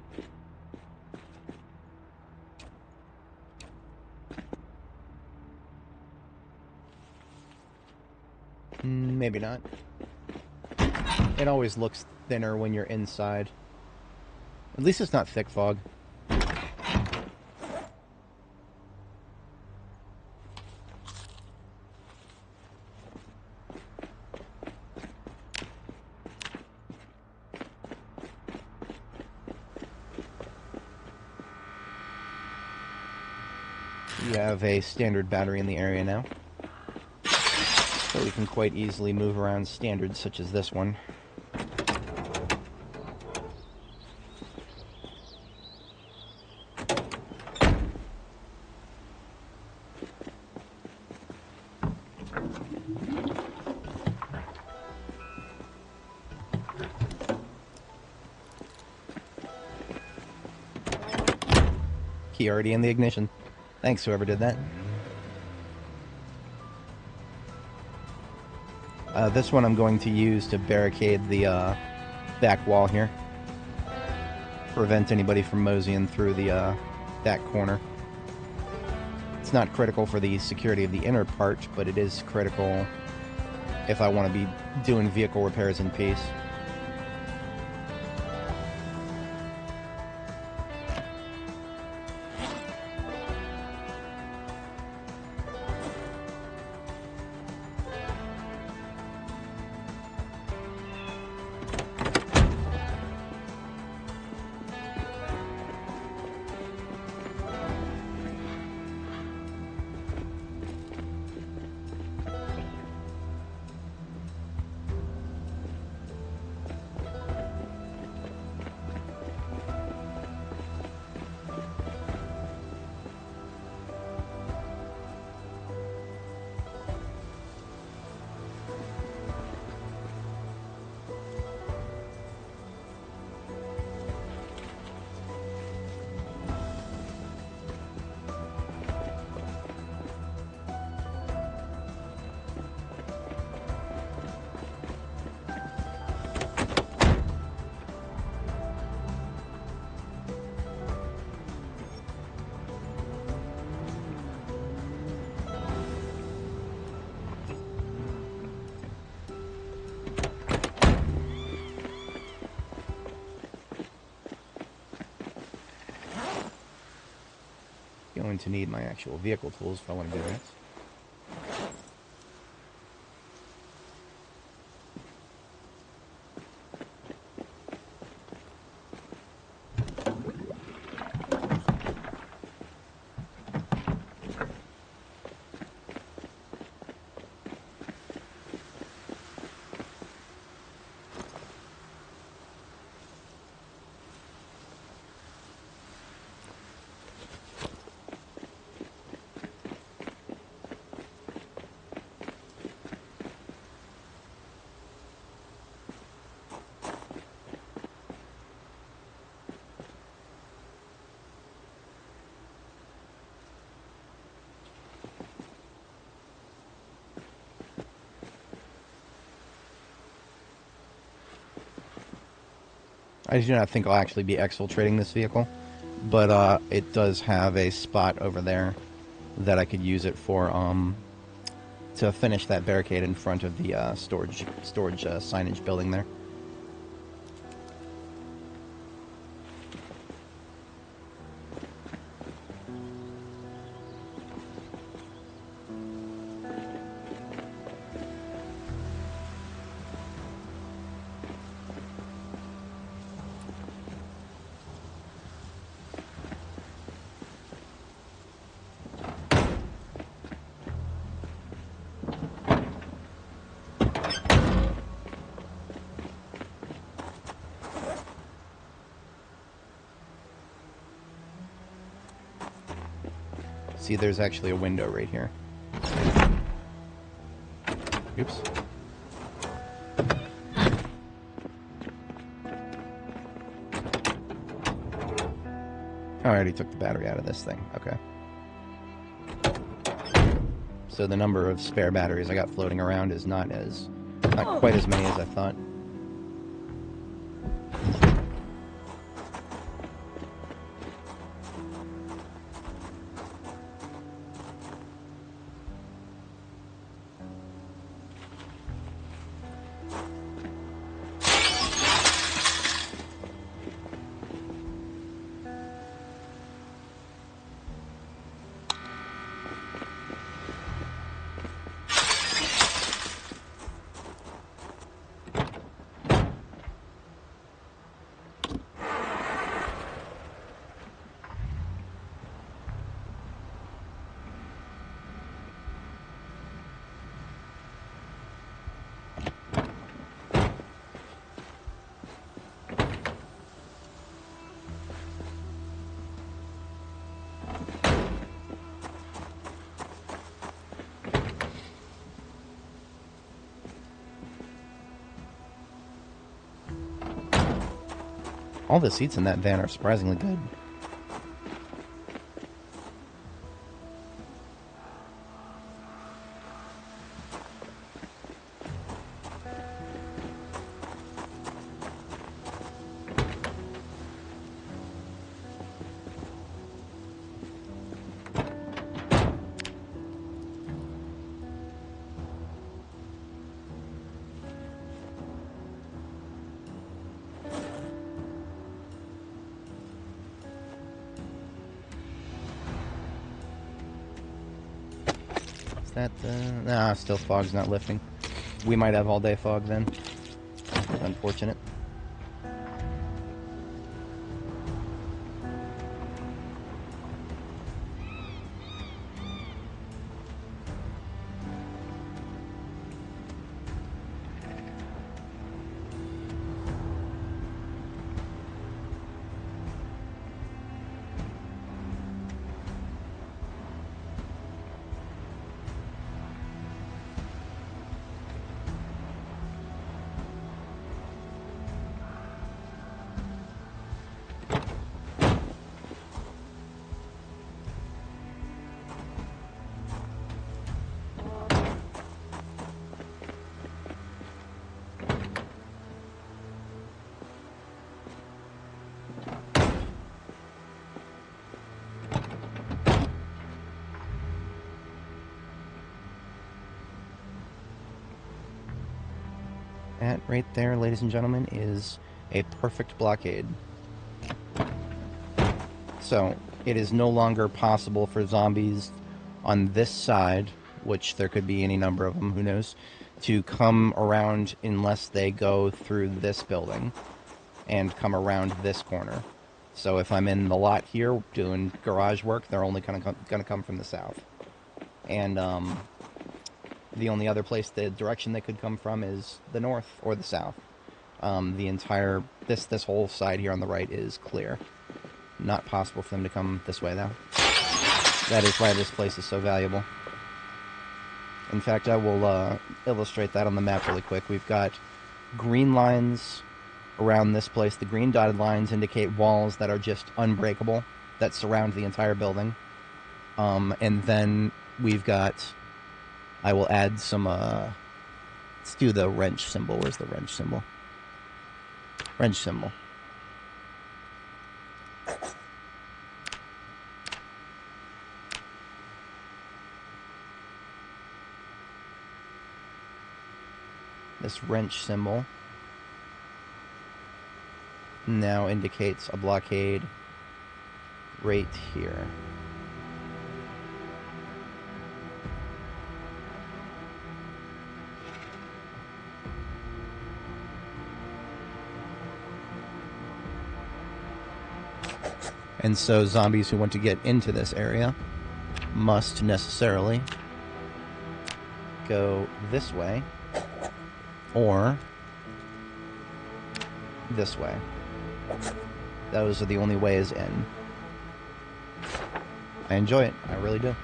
Maybe not. It always looks thinner when you're inside. At least it's not thick fog. We have a standard battery in the area now, so we can quite easily move around standards such as this one. Key already in the ignition. Thanks, whoever did that. This one I'm going to use to barricade the back wall here. Prevent anybody from moseying through the back corner. It's not critical for the security of the inner part, but it is critical if I want to be doing vehicle repairs in peace. Going to need my actual vehicle tools if I want to do this. I do not think I'll actually be exfiltrating this vehicle, but it does have a spot over there that I could use it for to finish that barricade in front of the storage signage building there. See, there's actually a window right here. Oops. Oh, I already took the battery out of this thing. Okay. So the number of spare batteries I got floating around is not quite as many as I thought. All the seats in that van are surprisingly good. That, nah, still fog's not lifting. We might have all day fog then. Unfortunate. That right there, ladies and gentlemen, is a perfect blockade. So, it is no longer possible for zombies on this side, which there could be any number of them, who knows, to come around unless they go through this building and come around this corner. So if I'm in the lot here doing garage work, they're only going to come from the south. And the only other place, the direction they could come from is the north or the south. The entire, this whole side here on the right is clear. Not possible for them to come this way, though. That is why this place is so valuable. In fact, I will illustrate that on the map really quick. We've got green lines around this place. The green dotted lines indicate walls that are just unbreakable, that surround the entire building. And then we've got... I will add some... let's do the wrench symbol. Where's the wrench symbol? Wrench symbol. This wrench symbol now indicates a blockade right here. And so zombies who want to get into this area must necessarily go this way or this way. Those are the only ways in. I enjoy it. I really do.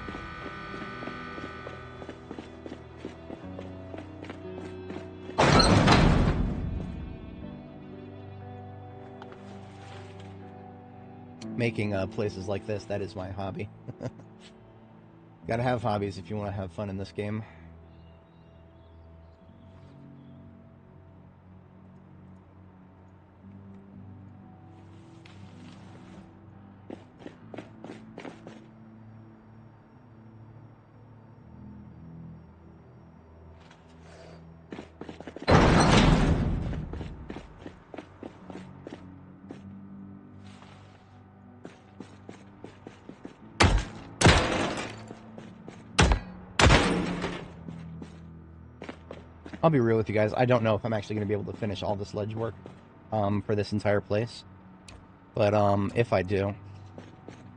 Making places like this, that is my hobby. Gotta have hobbies if you want to have fun in this game. I'll be real with you guys. I don't know if I'm actually going to be able to finish all the sledge work for this entire place. But if I do,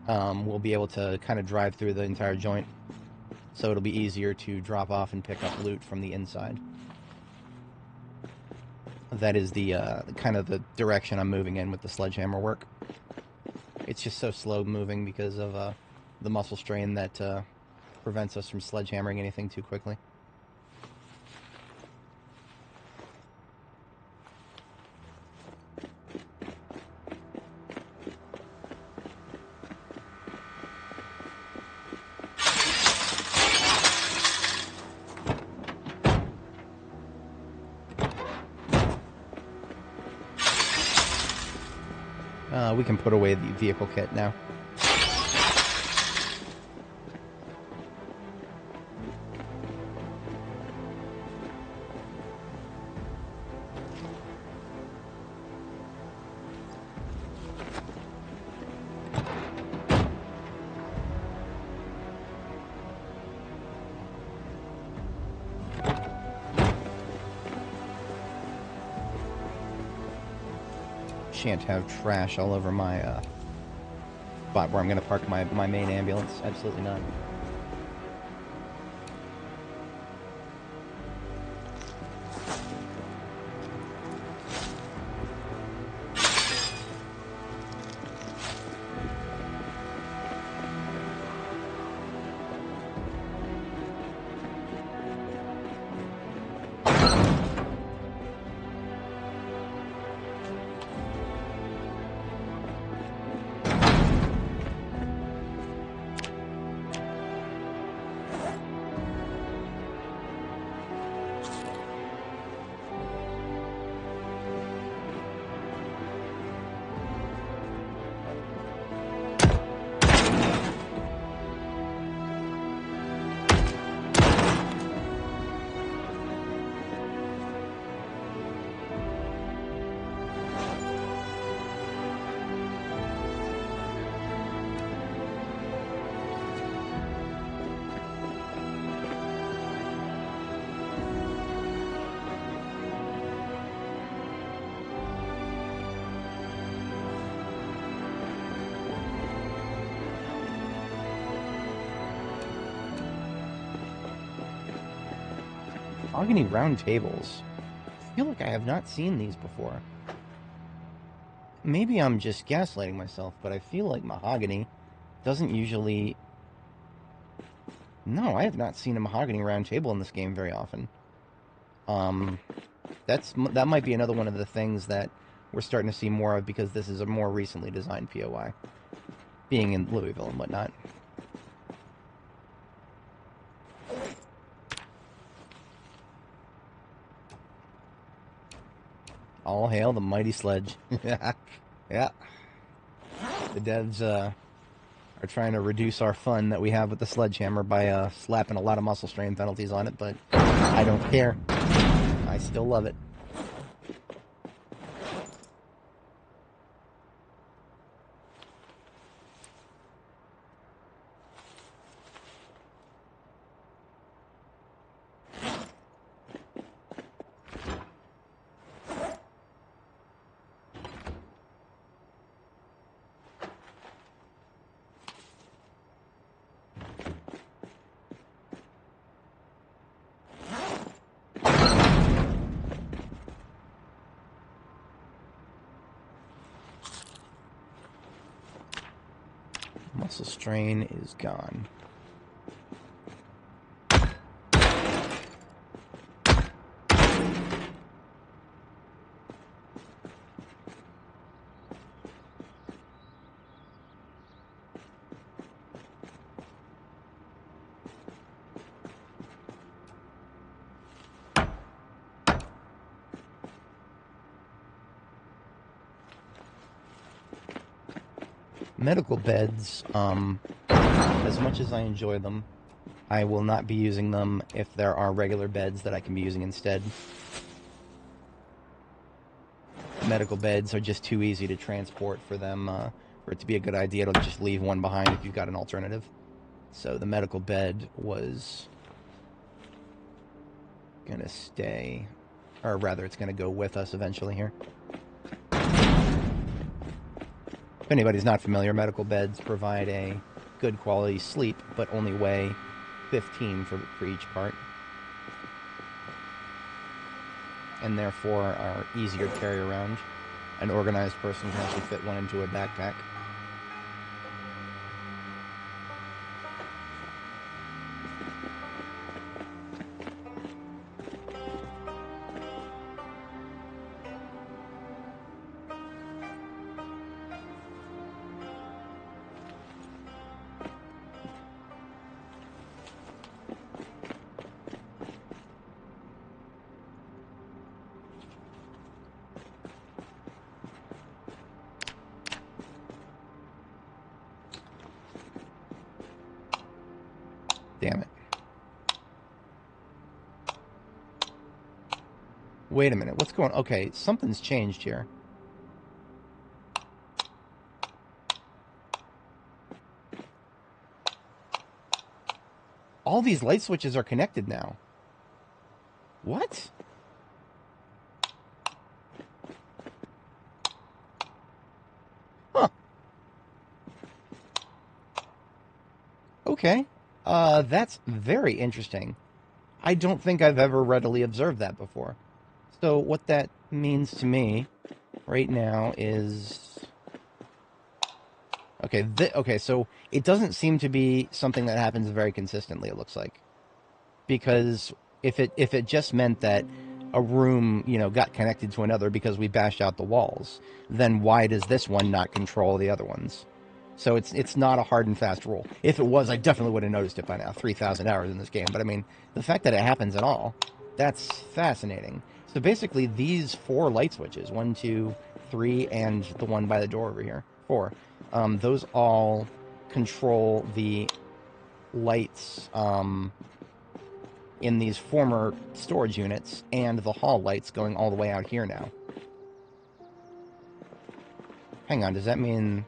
we'll be able to kind of drive through the entire joint. So it'll be easier to drop off and pick up loot from the inside. That is the kind of the direction I'm moving in with the sledgehammer work. It's just so slow moving because of the muscle strain that prevents us from sledgehammering anything too quickly. We can put away the vehicle kit now. Shan't have trash all over my spot where I'm going to park my main ambulance. Absolutely not. Mahogany round tables. I feel like I have not seen these before. Maybe I'm just gaslighting myself, but I feel like mahogany doesn't usually... No, I have not seen a mahogany round table in this game very often. That might be another one of the things that we're starting to see more of because this is a more recently designed POI. Being in Louisville and whatnot. All hail the mighty sledge. Yeah. The devs are trying to reduce our fun that we have with the sledgehammer by slapping a lot of muscle strain penalties on it, but I don't care. I still love it. Muscle strain is gone. Medical beds, as much as I enjoy them, I will not be using them if there are regular beds that I can be using instead. Medical beds are just too easy to transport for them, for it to be a good idea to just leave one behind if you've got an alternative. So the medical bed was gonna stay, or rather it's gonna go with us eventually here. If anybody's not familiar, medical beds provide a good quality sleep, but only weigh 15 for each part. And therefore are easier to carry around. An organized person can actually fit one into a backpack. Damn it. Wait a minute, what's going on? Okay, something's changed here. All these light switches are connected now. What? Huh. Okay. That's very interesting. I don't think I've ever readily observed that before. So what that means to me right now is... Okay, okay, so it doesn't seem to be something that happens very consistently, it looks like. Because if it just meant that a room, you know, got connected to another because we bashed out the walls, then why does this one not control the other ones? So it's not a hard and fast rule. If it was, I definitely would have noticed it by now. 3,000 hours in this game. But I mean, the fact that it happens at all, that's fascinating. So basically, these 4 light switches, 1, 2, 3, and the one by the door over here, 4, those all control the lights in these former storage units and the hall lights going all the way out here now. Hang on, does that mean...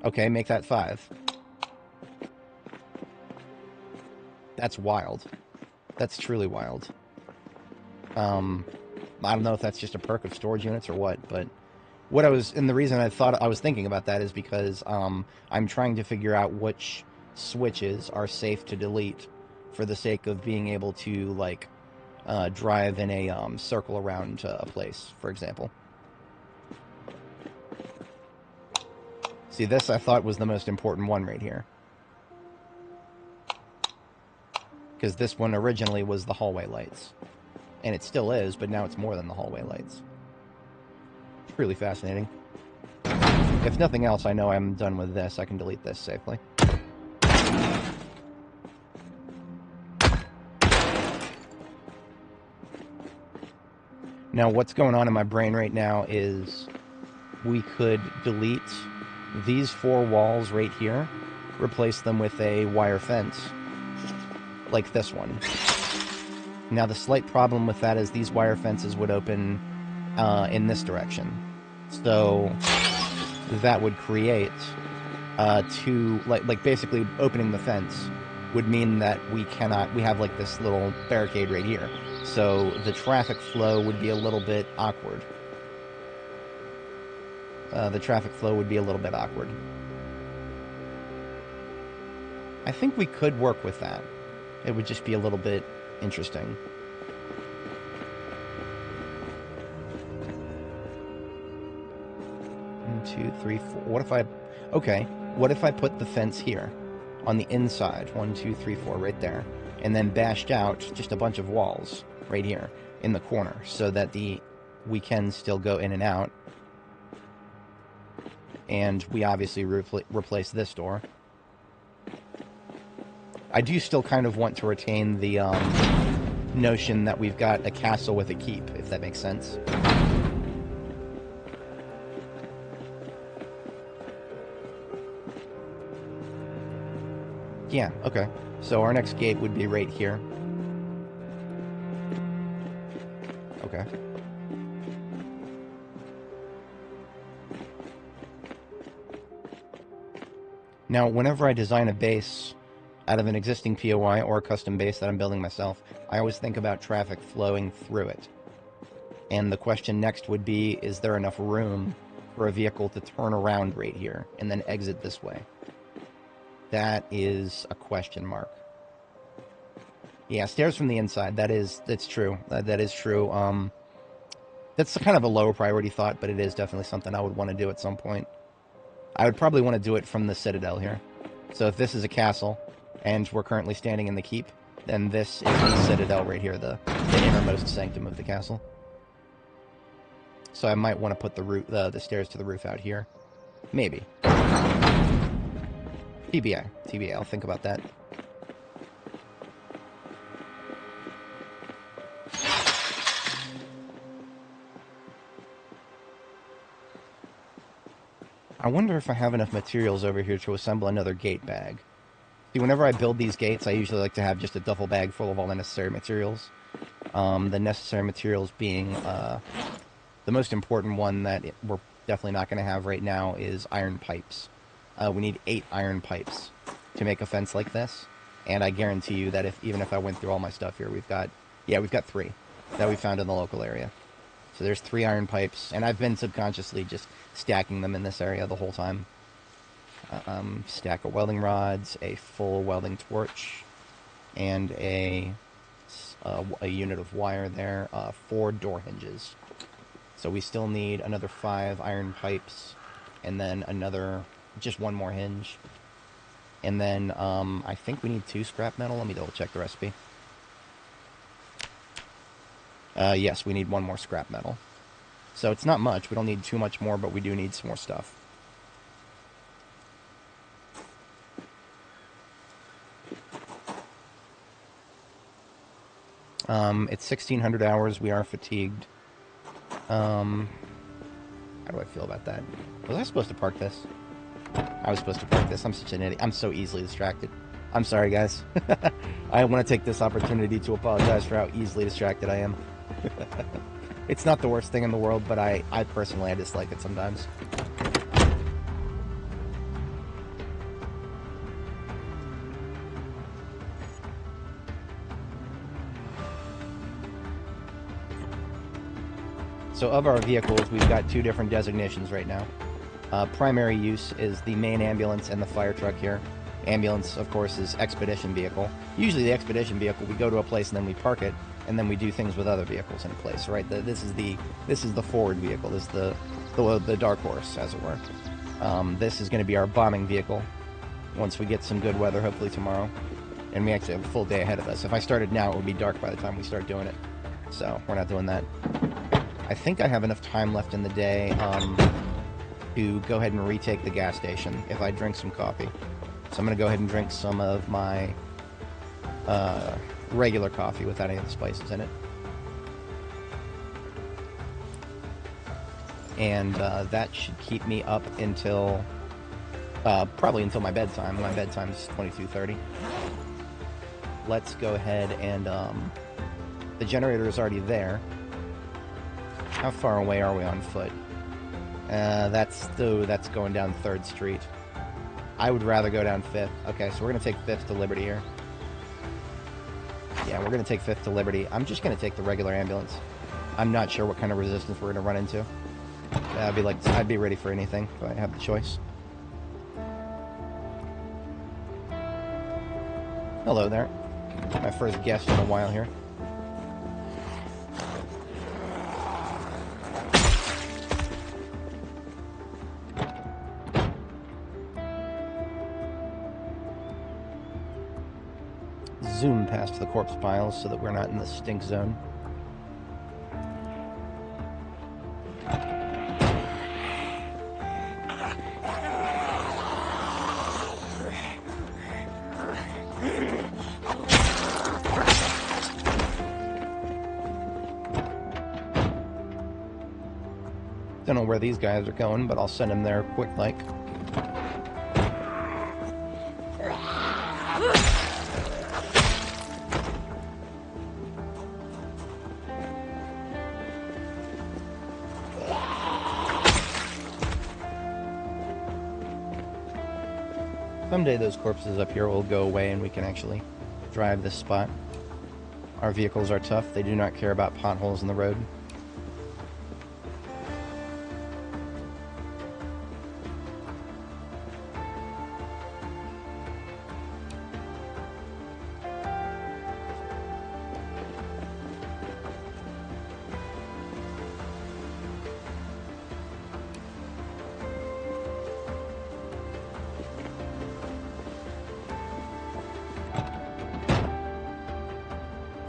Okay, make that 5. That's wild. That's truly wild. I don't know if that's just a perk of storage units or what, but what I was... And the reason I was thinking about that is because I'm trying to figure out which switches are safe to delete for the sake of being able to, like, drive in a circle around a place, for example. See, this I thought was the most important one right here. Because this one originally was the hallway lights. And it still is, but now it's more than the hallway lights. It's really fascinating. If nothing else, I know I'm done with this. I can delete this safely. Now, what's going on in my brain right now is we could delete these 4 walls right here, replace them with a wire fence, like this one. Now, the slight problem with that is these wire fences would open in this direction. So that would create 2, like basically opening the fence would mean that we have like this little barricade right here. So the traffic flow would be a little bit awkward. The traffic flow would be a little bit awkward. I think we could work with that. It would just be a little bit interesting. One, 2, 3, 4. What if I... Okay, what if I put the fence here? On the inside. 1, 2, 3, 4, right there. And then bashed out just a bunch of walls right here in the corner so that we can still go in and out. And we obviously replace this door. I do still kind of want to retain the notion that we've got a castle with a keep, if that makes sense. Yeah, okay. So our next gate would be right here. Okay. Now, whenever I design a base, out of an existing POI or custom base that I'm building myself, I always think about traffic flowing through it. And the question next would be, is there enough room for a vehicle to turn around right here and then exit this way? That is a question mark. Yeah, stairs from the inside. That's true. That is true. That's kind of a low priority thought, but it is definitely something I would want to do at some point. I would probably want to do it from the Citadel here. So if this is a castle, and we're currently standing in the keep, then this is the Citadel right here, the innermost sanctum of the castle. So I might want to put the stairs to the roof out here. Maybe. TBI, I'll think about that. I wonder if I have enough materials over here to assemble another gate bag. See, whenever I build these gates, I usually like to have just a duffel bag full of all the necessary materials. The necessary materials being the most important one that we're definitely not going to have right now is iron pipes. We need 8 iron pipes to make a fence like this. And I guarantee you that even if I went through all my stuff here, we've got 3 that we found in the local area. So there's 3 iron pipes, and I've been subconsciously just stacking them in this area the whole time. Stack of welding rods, a full welding torch, and a unit of wire there, 4 door hinges. So we still need another 5 iron pipes, and then just 1 more hinge. And then I think we need 2 scrap metal. Let me double check the recipe. Yes, we need 1 more scrap metal. So it's not much. We don't need too much more, but we do need some more stuff. It's 1600 hours. We are fatigued. How do I feel about that? Was I supposed to park this? I was supposed to park this. I'm such an idiot. I'm so easily distracted. I'm sorry, guys. I want to take this opportunity to apologize for how easily distracted I am. It's not the worst thing in the world, but I personally dislike it sometimes. So of our vehicles, we've got 2 different designations right now. Primary use is the main ambulance and the fire truck here. Ambulance, of course, is expedition vehicle. Usually the expedition vehicle, we go to a place and then we park it, and then we do things with other vehicles in a place, right? This is the forward vehicle. This is the dark horse, as it were. This is going to be our bombing vehicle once we get some good weather, hopefully tomorrow. And we actually have a full day ahead of us. If I started now, it would be dark by the time we start doing it. So we're not doing that. I think I have enough time left in the day to go ahead and retake the gas station if I drink some coffee. So I'm going to go ahead and drink some of my regular coffee without any of the spices in it. And that should keep me up until probably until my bedtime. My bedtime is 22:30. Let's go ahead and the generator is already there. How far away are we on foot? That's going down 3rd Street. I would rather go down 5th. Okay, so we're going to take 5th to Liberty here. Yeah, we're going to take 5th to Liberty. I'm just going to take the regular ambulance. I'm not sure what kind of resistance we're going to run into. I'd be ready for anything if I have the choice. Hello there. My first guest in a while here. Zoom past the corpse piles so that we're not in the stink zone. Don't know where these guys are going, but I'll send them there quick like. Someday those corpses up here will go away and we can actually drive this spot. Our vehicles are tough. They do not care about potholes in the road.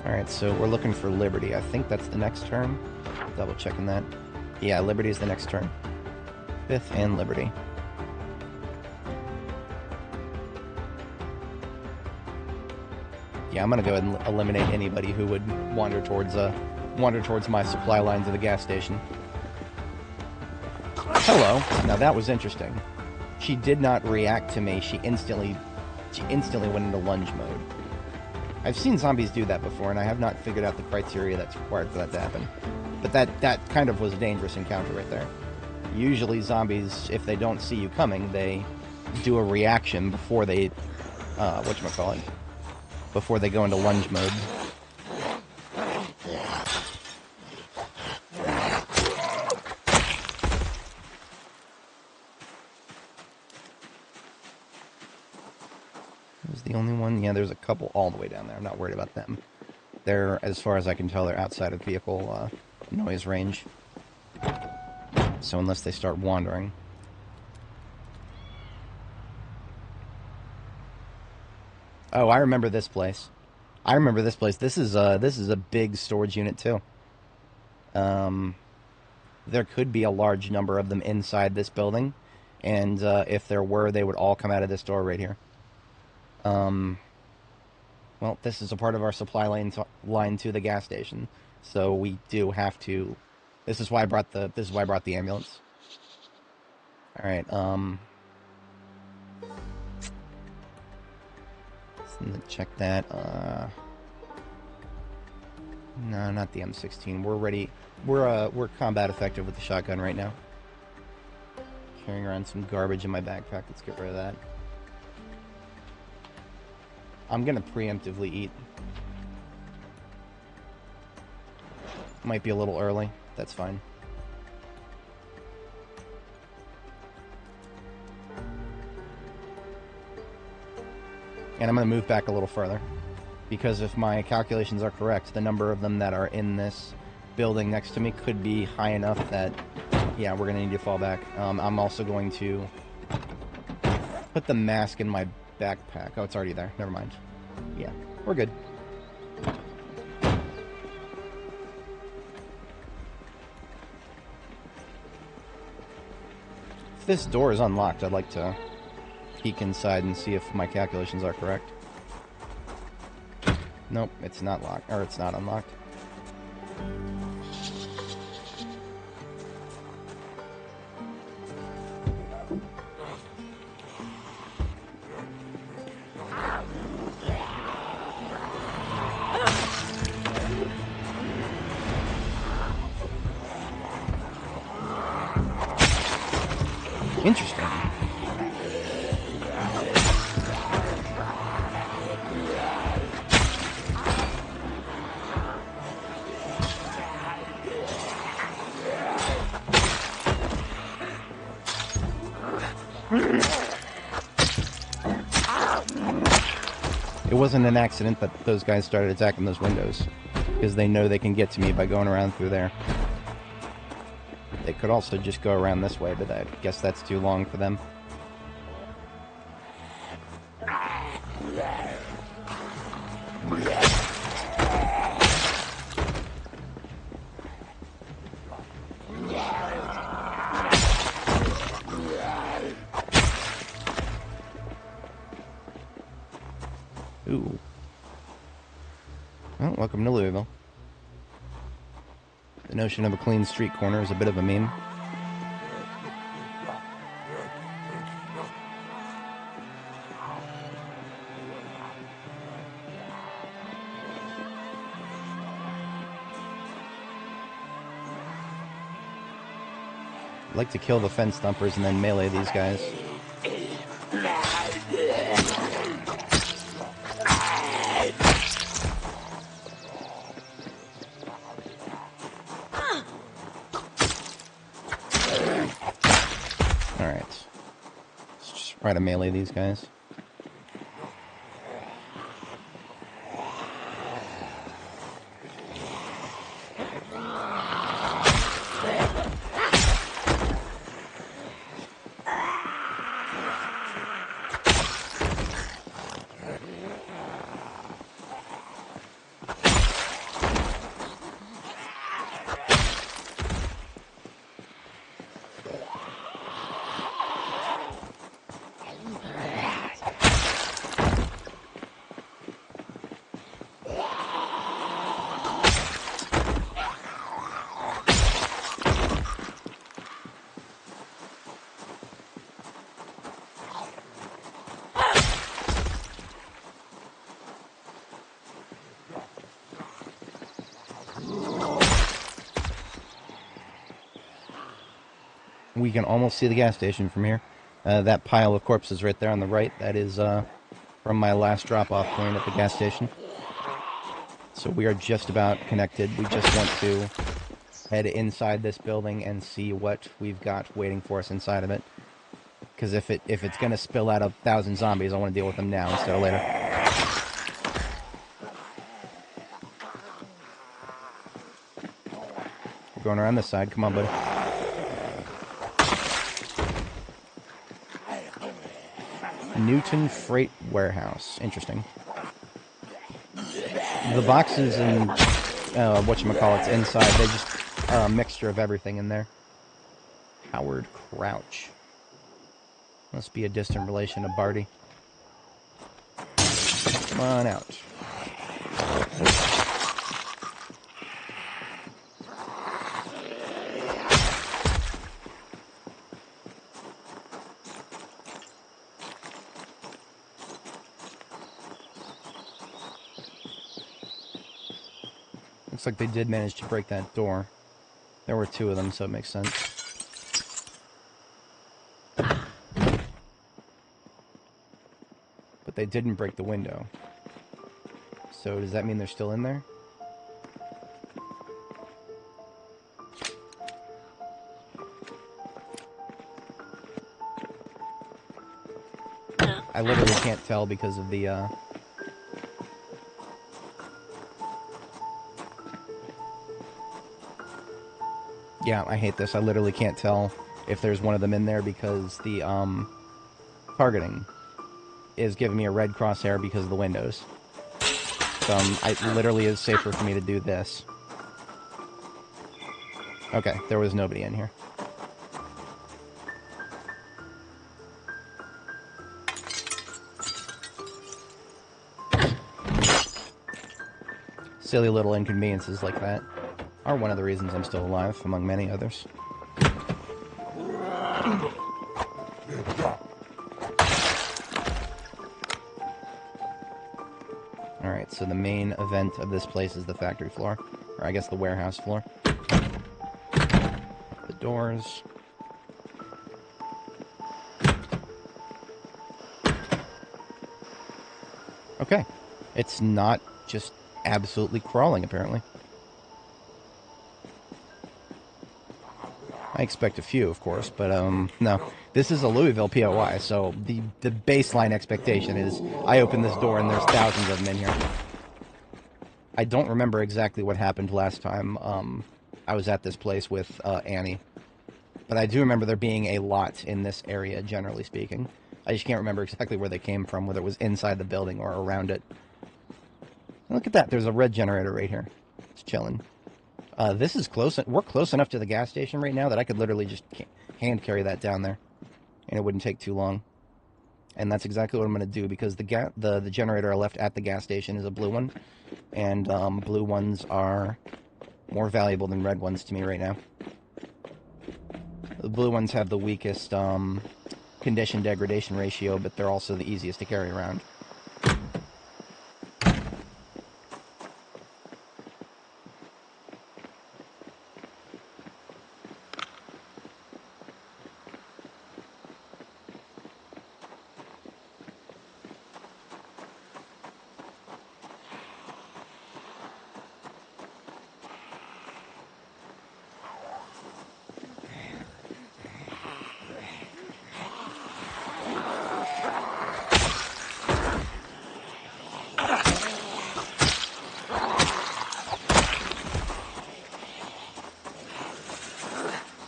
Alright, so we're looking for Liberty. I think that's the next turn. Double checking that. Yeah, Liberty is the next turn. 5th and Liberty. Yeah, I'm gonna go ahead and eliminate anybody who would wander towards my supply line to the gas station. Hello. Now that was interesting. She did not react to me. She instantly went into lunge mode. I've seen zombies do that before, and I have not figured out the criteria that's required for that to happen. But that kind of was a dangerous encounter right there. Usually zombies, if they don't see you coming, they do a reaction before they, whatchamacallit, before they go into lunge mode. The only one? Yeah, there's a couple all the way down there. I'm not worried about them. They're, as far as I can tell, they're outside of vehicle noise range. So unless they start wandering. Oh, I remember this place. This is a big storage unit too. There could be a large number of them inside this building, and if there were, they would all come out of this door right here. Well, this is a part of our supply line to the gas station, so we do have to. This is why I brought the ambulance. All right. Let's check that. No, not the M16. We're ready. We're combat effective with the shotgun right now. Carrying around some garbage in my backpack. Let's get rid of that. I'm gonna preemptively eat. Might be a little early. That's fine. And I'm gonna move back a little further, because if my calculations are correct, the number of them that are in this building next to me could be high enough that, yeah, we're gonna need to fall back. I'm also going to put the mask in my backpack. Oh, it's already there. Never mind. Yeah, we're good. If this door is unlocked, I'd like to peek inside and see if my calculations are correct. Nope, it's not locked, or it's not unlocked. Interesting. It wasn't an accident that those guys started attacking those windows, because they know they can get to me by going around through there. They could also just go around this way, but I guess that's too long for them. Ooh. Well, welcome to Louisville. The notion of a clean street corner is a bit of a meme. I'd like to kill the fence thumpers and then melee these guys. Alright. Let's just try to melee these guys. We can almost see the gas station from here. That pile of corpses right there on the right, that is from my last drop-off point at the gas station. So we are just about connected. We just want to head inside this building and see what we've got waiting for us inside of it. Because if it's going to spill out 1,000 zombies, I want to deal with them now instead of later. We're going around this side. Come on, buddy. Newton Freight Warehouse. Interesting. The boxes and whatchamacallits inside, they just are a mixture of everything in there. Howard Crouch. Must be a distant relation of Barty. Come on out. Looks like they did manage to break that door. There were 2 of them, so it makes sense. But they didn't break the window. So does that mean they're still in there? I literally can't tell because of the, Yeah, I hate this. I literally can't tell if there's one of them in there because the, targeting is giving me a red crosshair because of the windows. So, it literally is safer for me to do this. Okay, there was nobody in here. Silly little inconveniences like that are one of the reasons I'm still alive, among many others. Alright, so the main event of this place is the factory floor. Or I guess the warehouse floor. The doors. Okay. It's not just absolutely crawling, apparently. I expect a few, of course, but, no. This is a Louisville POI, so the baseline expectation is I open this door and there's thousands of them in here. I don't remember exactly what happened last time, I was at this place with, Annie. But I do remember there being a lot in this area, generally speaking. I just can't remember exactly where they came from, whether it was inside the building or around it. Look at that, there's a red generator right here. It's chilling. This is close. We're close enough to the gas station right now that I could literally just hand carry that down there, and it wouldn't take too long. And that's exactly what I'm going to do because the generator I left at the gas station is a blue one, and blue ones are more valuable than red ones to me right now. The blue ones have the weakest condition degradation ratio, but they're also the easiest to carry around.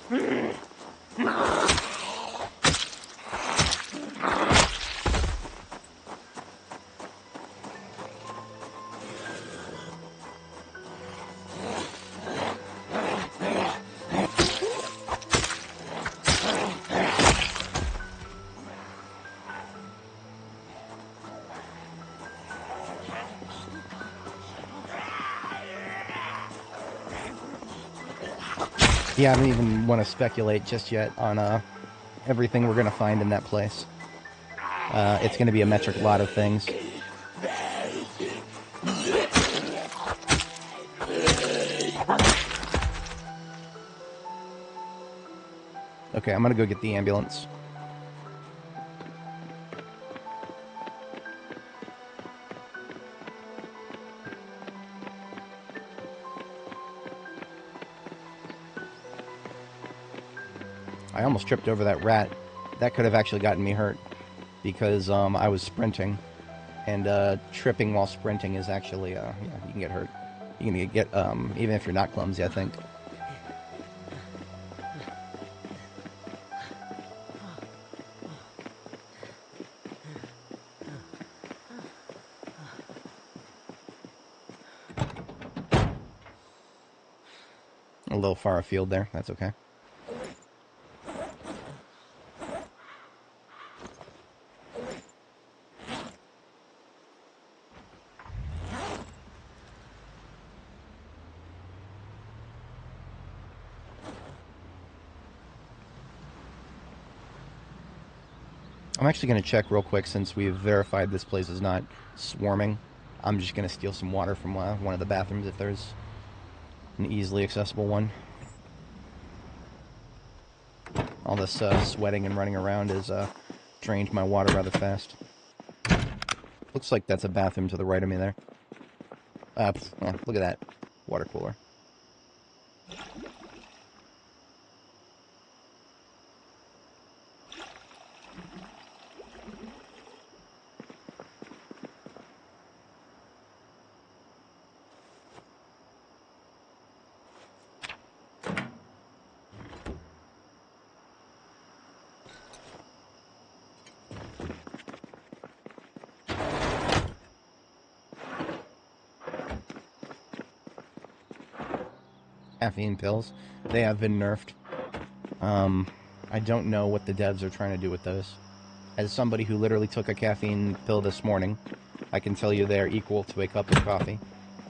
Yeah, I don't even want to speculate just yet on everything we're going to find in that place. It's going to be a metric lot of things. Okay, I'm going to go get the ambulance. I almost tripped over that rat. That could have actually gotten me hurt because I was sprinting, and tripping while sprinting is actually yeah, you can get hurt. You can get even if you're not clumsy, I think. A little far afield there. That's okay. I'm actually going to check real quick since we've verified this place is not swarming. I'm just going to steal some water from one of the bathrooms if there's an easily accessible one. All this sweating and running around has drained my water rather fast. Looks like that's a bathroom to the right of me there. Oh, look at that. Water cooler. Caffeine pills. They have been nerfed. I don't know what the devs are trying to do with those. As somebody who literally took a caffeine pill this morning, I can tell you they are equal to a cup of coffee.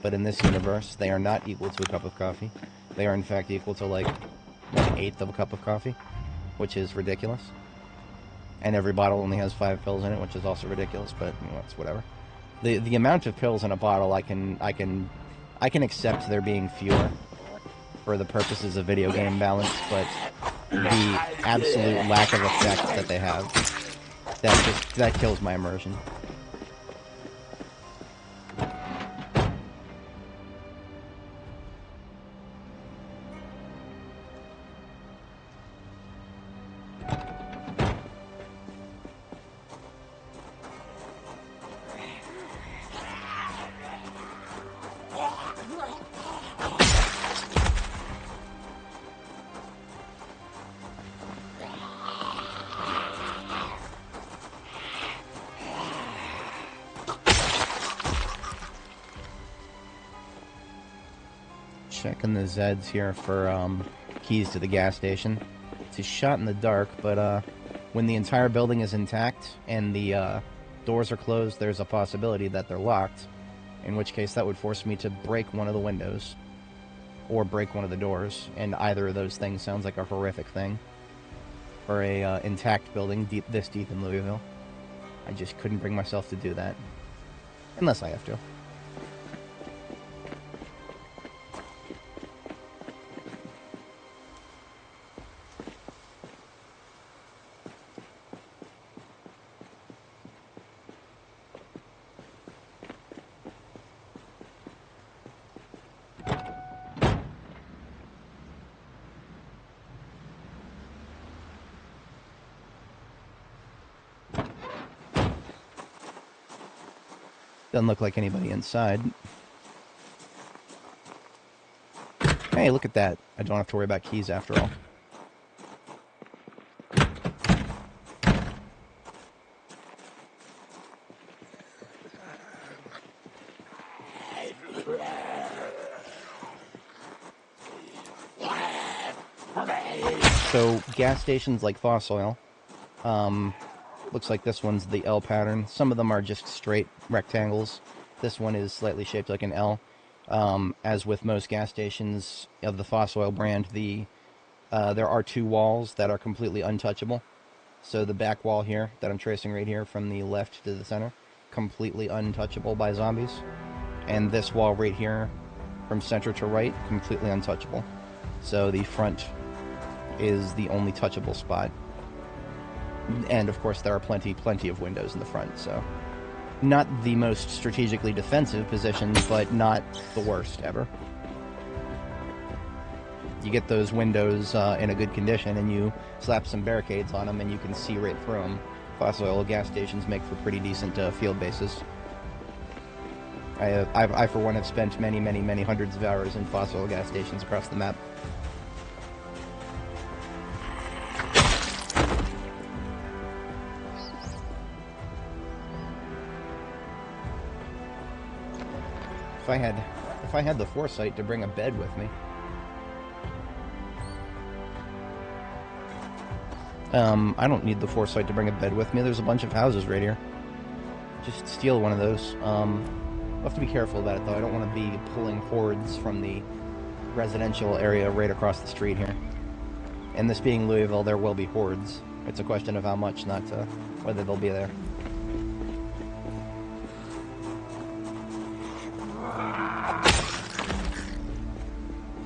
But in this universe, they are not equal to a cup of coffee. They are in fact equal to like 1/8 of a cup of coffee, which is ridiculous. And every bottle only has 5 pills in it, which is also ridiculous, but you know, it's whatever. The amount of pills in a bottle, I can accept there being fewer for the purposes of video game balance, but the absolute lack of effect that they have, that kills my immersion. Checking the Zeds here for keys to the gas station. It's a shot in the dark, but when the entire building is intact and the doors are closed, there's a possibility that they're locked, in which case that would force me to break one of the windows or break one of the doors, and either of those things sounds like a horrific thing for a intact building this deep in Louisville. I just couldn't bring myself to do that, unless I have to. Doesn't look like anybody inside. Hey, look at that. I don't have to worry about keys after all. So gas stations like Fossil, looks like this one's the L pattern. Some of them are just straight rectangles. This one is slightly shaped like an L. As with most gas stations of the Fossil brand, there are two walls that are completely untouchable. So the back wall here, that I'm tracing right here from the left to the center, completely untouchable by zombies. And this wall right here, from center to right, completely untouchable. So the front is the only touchable spot. And of course there are plenty of windows in the front, so not the most strategically defensive positions, but not the worst ever. You get those windows in a good condition and you slap some barricades on them and you can see right through them. Fossil oil gas stations make for pretty decent field bases. I for one have spent many hundreds of hours in fossil oil gas stations across the map. If I had the foresight to bring a bed with me. I don't need the foresight to bring a bed with me. There's a bunch of houses right here. Just steal one of those. I'll have to be careful about it, though. I don't want to be pulling hordes from the residential area right across the street here. And this being Louisville, there will be hordes. It's a question of how much, not whether they'll be there.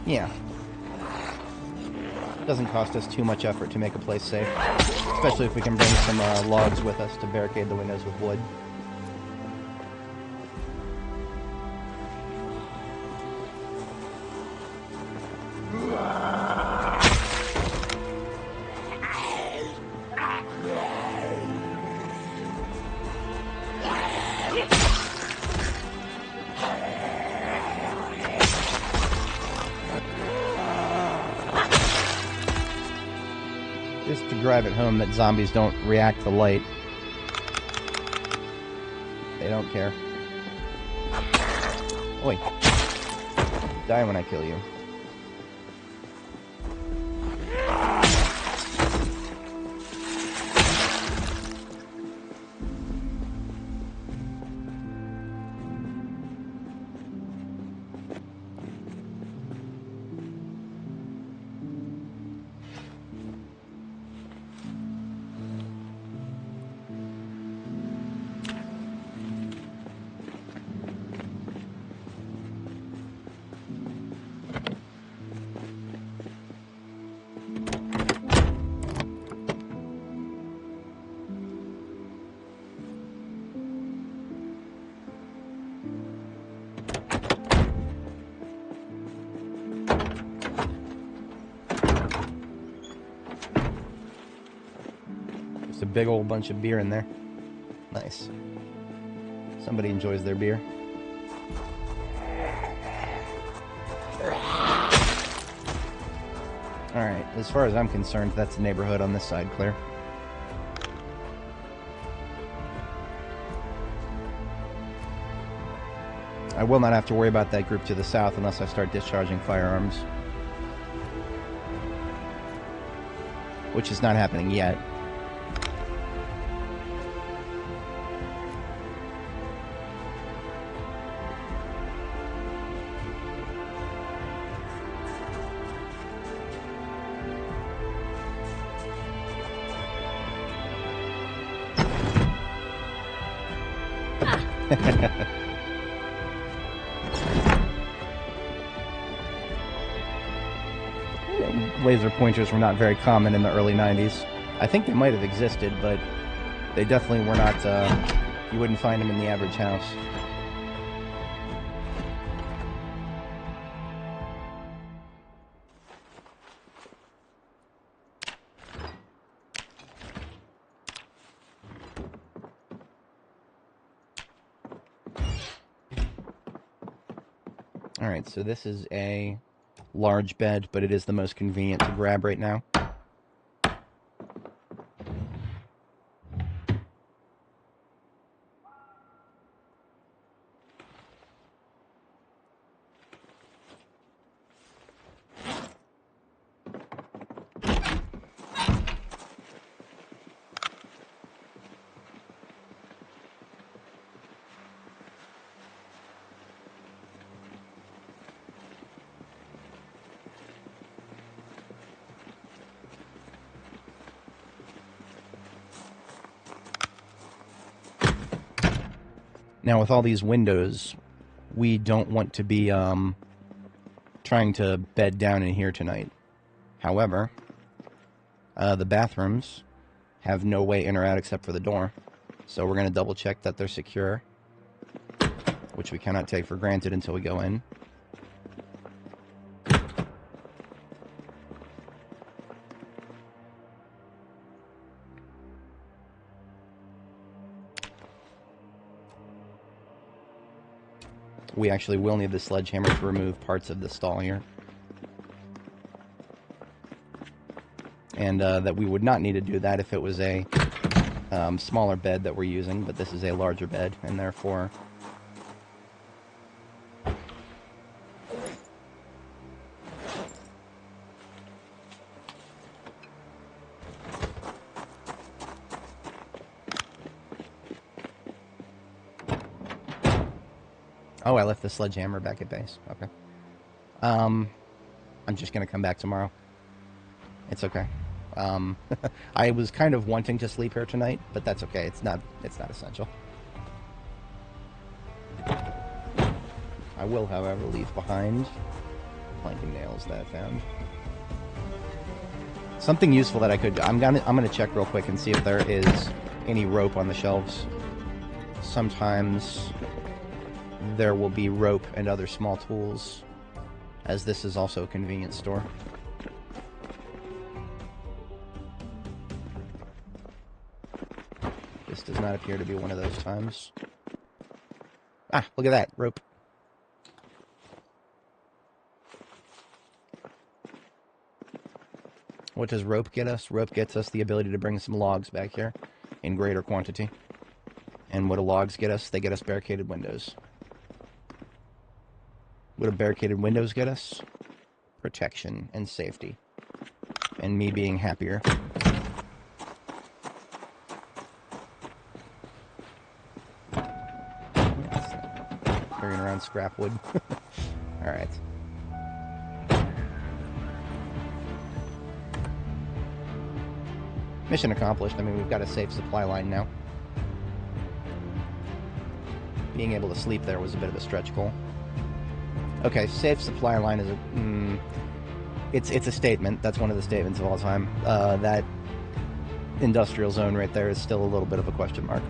Yeah. It doesn't cost us too much effort to make a place safe. Especially if we can bring some logs with us to barricade the windows with wood. Just to drive it home that zombies don't react to light. They don't care. Oi. Die when I kill you. A big old bunch of beer in there. Nice. Somebody enjoys their beer. Alright, as far as I'm concerned, that's the neighborhood on this side clear. I will not have to worry about that group to the south unless I start discharging firearms. Which is not happening yet. Laser pointers were not very common in the early 90s. I think they might have existed, but they definitely were not, you wouldn't find them in the average house. Alright, so this is a large bed, but it is the most convenient to grab right now. Now, with all these windows, we don't want to be trying to bed down in here tonight. However, the bathrooms have no way in or out except for the door. So we're going to double check that they're secure, which we cannot take for granted until we go in. We actually will need the sledgehammer to remove parts of the stall here. And that we would not need to do that if it was a smaller bed that we're using, but this is a larger bed, and therefore... Oh, I left the sledgehammer back at base. Okay. I'm just going to come back tomorrow. It's okay. I was kind of wanting to sleep here tonight, but that's okay. It's not essential. I will, however, leave behind planking nails that I found. Something useful that I could... I'm gonna check real quick and see if there is any rope on the shelves. Sometimes there will be rope and other small tools, as this is also a convenience store. This does not appear to be one of those times. Ah, look at that, rope. What does rope get us? Rope gets us the ability to bring some logs back here in greater quantity. And what do logs get us? They get us barricaded windows. What do barricaded windows get us? Protection and safety. And me being happier. Carrying around scrap wood. Alright. Mission accomplished. I mean, we've got a safe supply line now. Being able to sleep there was a bit of a stretch goal. Okay, safe supply line is a... it's a statement. That's one of the statements of all time. That industrial zone right there is still a little bit of a question mark.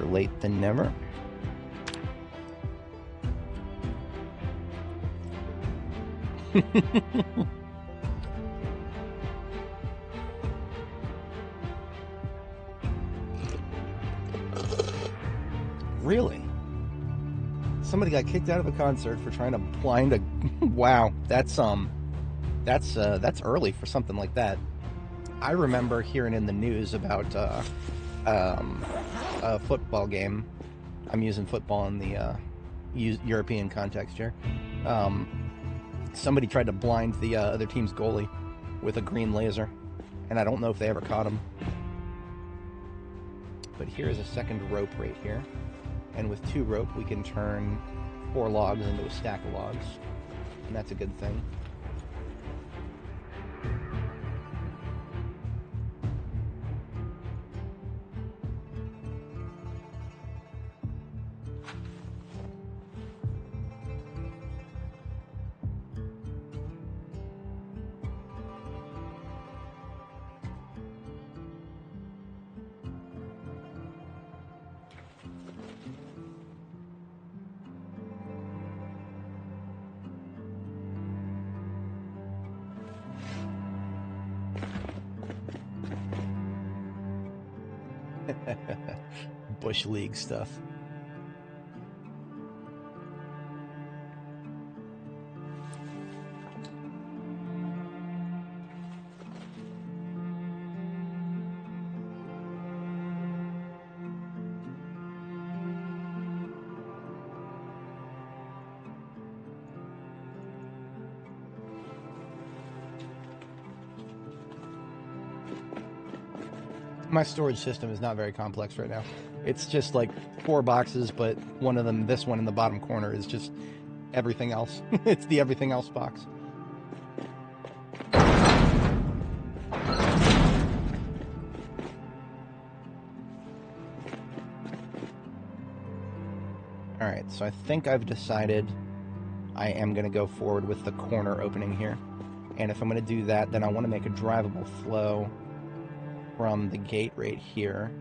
Late than never. Really? Somebody got kicked out of a concert for trying to blind a... Wow, that's early for something like that. I remember hearing in the news about a football game. I'm using football in the European context here. Somebody tried to blind the other team's goalie with a green laser, and I don't know if they ever caught him. But here is a second rope right here, and with 2 rope we can turn 4 logs into a stack of logs, and that's a good thing. Bush League stuff. My storage system is not very complex right now. It's just like 4 boxes, but one of them, this one in the bottom corner, is just everything else. It's the everything else box. Alright, so I think I've decided I am going to go forward with the corner opening here. And if I'm going to do that, then I want to make a drivable flow from the gate right here.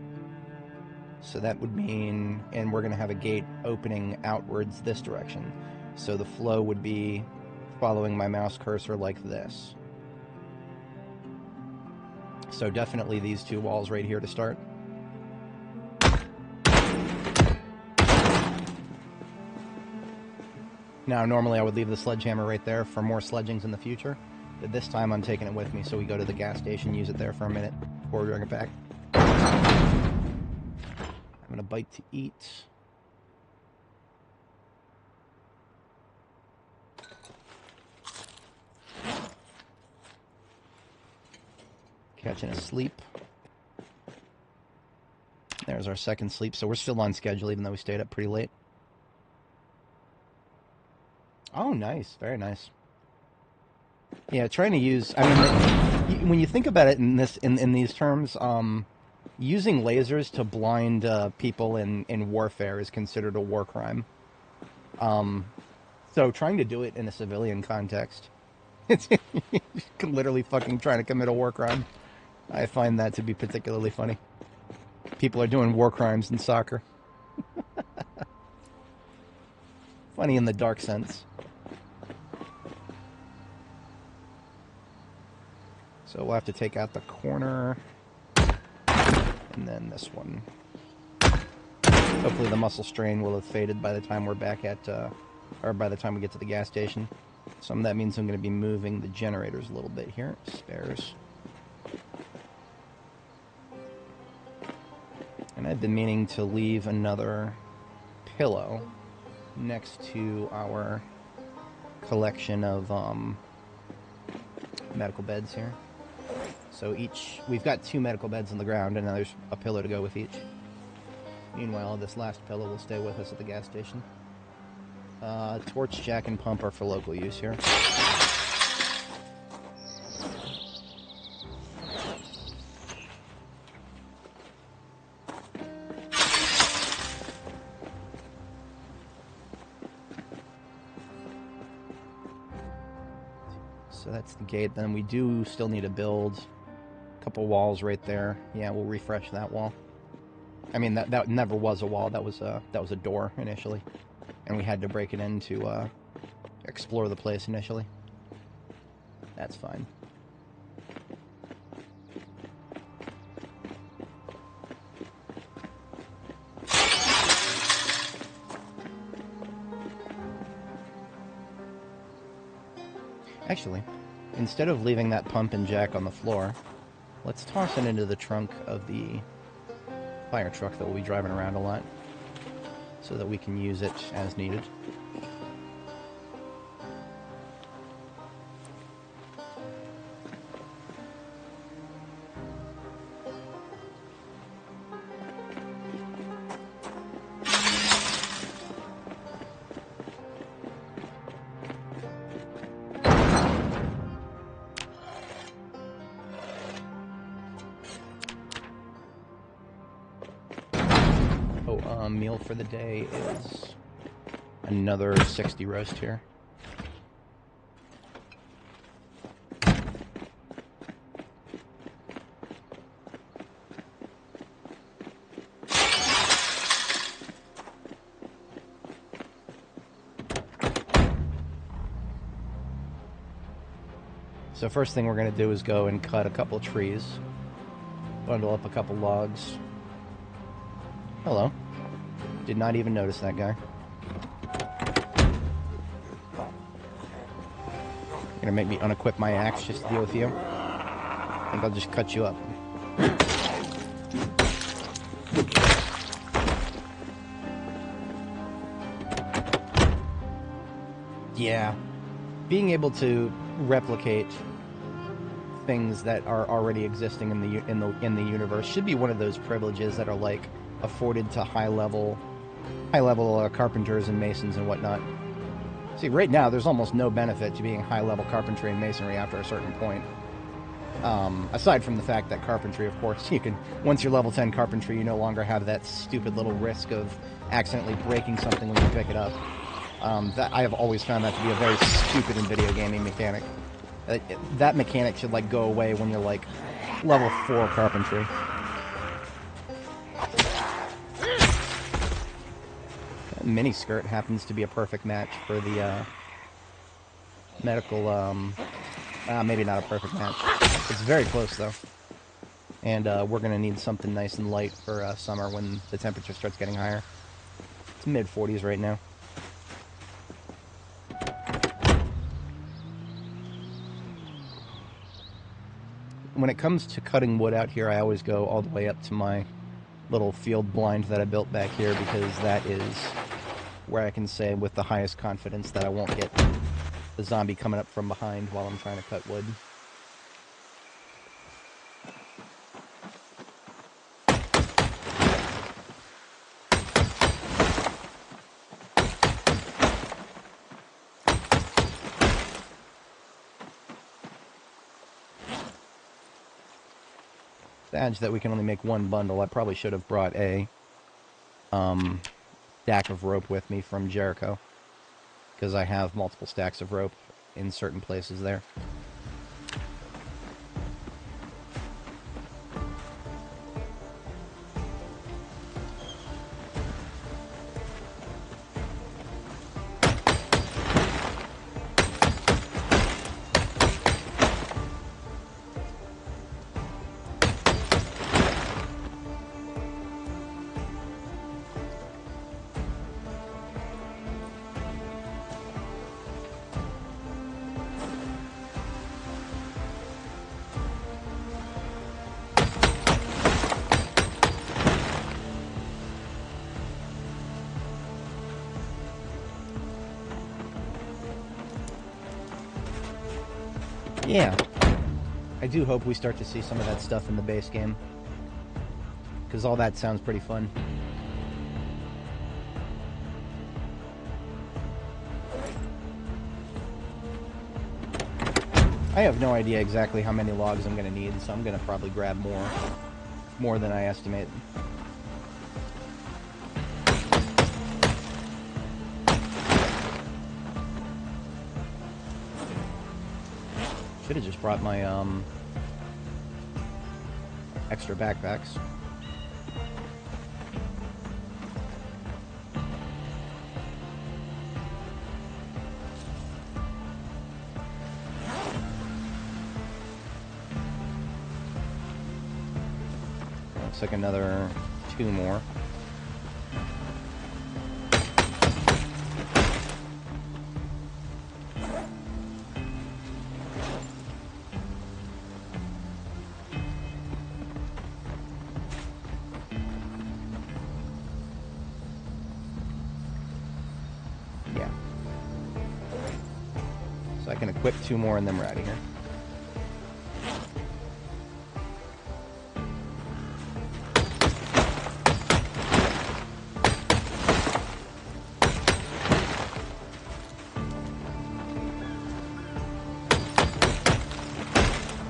So that would mean, and we're going to have a gate opening outwards this direction. So the flow would be following my mouse cursor like this. So definitely these 2 walls right here to start. Now, normally I would leave the sledgehammer right there for more sledgings in the future, but this time I'm taking it with me, so we go to the gas station, use it there for a minute before we bring it back. Having a bite to eat. Catching a sleep. There's our second sleep, so we're still on schedule even though we stayed up pretty late. Oh, nice. Very nice. Yeah, trying to use... I mean, when you think about it in these terms, using lasers to blind people in warfare is considered a war crime. So trying to do it in a civilian context, it's literally fucking trying to commit a war crime. I find that to be particularly funny. People are doing war crimes in soccer. Funny in the dark sense. So we'll have to take out the corner, and then this one. Hopefully the muscle strain will have faded by the time we're back at, or by the time we get to the gas station. So that means I'm going to be moving the generators a little bit here. Spares. And I've been meaning to leave another pillow next to our collection of medical beds here. So we've got 2 medical beds on the ground, and now there's a pillow to go with each. Meanwhile, this last pillow will stay with us at the gas station. Torch, jack, and pump are for local use here. So that's the gate. Then we do still need to build a couple walls right there. Yeah, we'll refresh that wall. I mean, that never was a wall. That was a door initially, and we had to break it in to explore the place initially. That's fine. Actually, instead of leaving that pump and jack on the floor, let's toss it into the trunk of the fire truck that we'll be driving around a lot, so that we can use it as needed. Meal for the day is another 60 roast here. So first thing we're going to do is go and cut a couple trees, bundle up a couple logs. Hello. Did not even notice that guy. You're gonna make me unequip my axe just to deal with you? I think I'll just cut you up. Yeah. Being able to replicate things that are already existing in the universe should be one of those privileges that are like afforded to high level carpenters and masons and whatnot. See, right now there's almost no benefit to being high level carpentry and masonry after a certain point. Aside from the fact that carpentry, of course, you can, once you're level 10 carpentry, you no longer have that stupid little risk of accidentally breaking something when you pick it up. That I have always found that to be a very stupid in video gaming mechanic. That mechanic should, like, go away when you're, like, level 4 carpentry. That miniskirt happens to be a perfect match for the, medical, maybe not a perfect match. It's very close, though. And, we're gonna need something nice and light for, summer when the temperature starts getting higher. It's mid-40s right now. When it comes to cutting wood out here, I always go all the way up to my little field blind that I built back here, because that is where I can say with the highest confidence that I won't get the zombie coming up from behind while I'm trying to cut wood. Adds that we can only make one bundle. I probably should have brought a stack of rope with me from Jericho, because I have multiple stacks of rope in certain places there. Yeah, I do hope we start to see some of that stuff in the base game, because all that sounds pretty fun. I have no idea exactly how many logs I'm going to need, so I'm going to probably grab more than I estimate. Should have just brought my extra backpacks. Looks like another 2 more. I can equip 2 more and then we're out of here.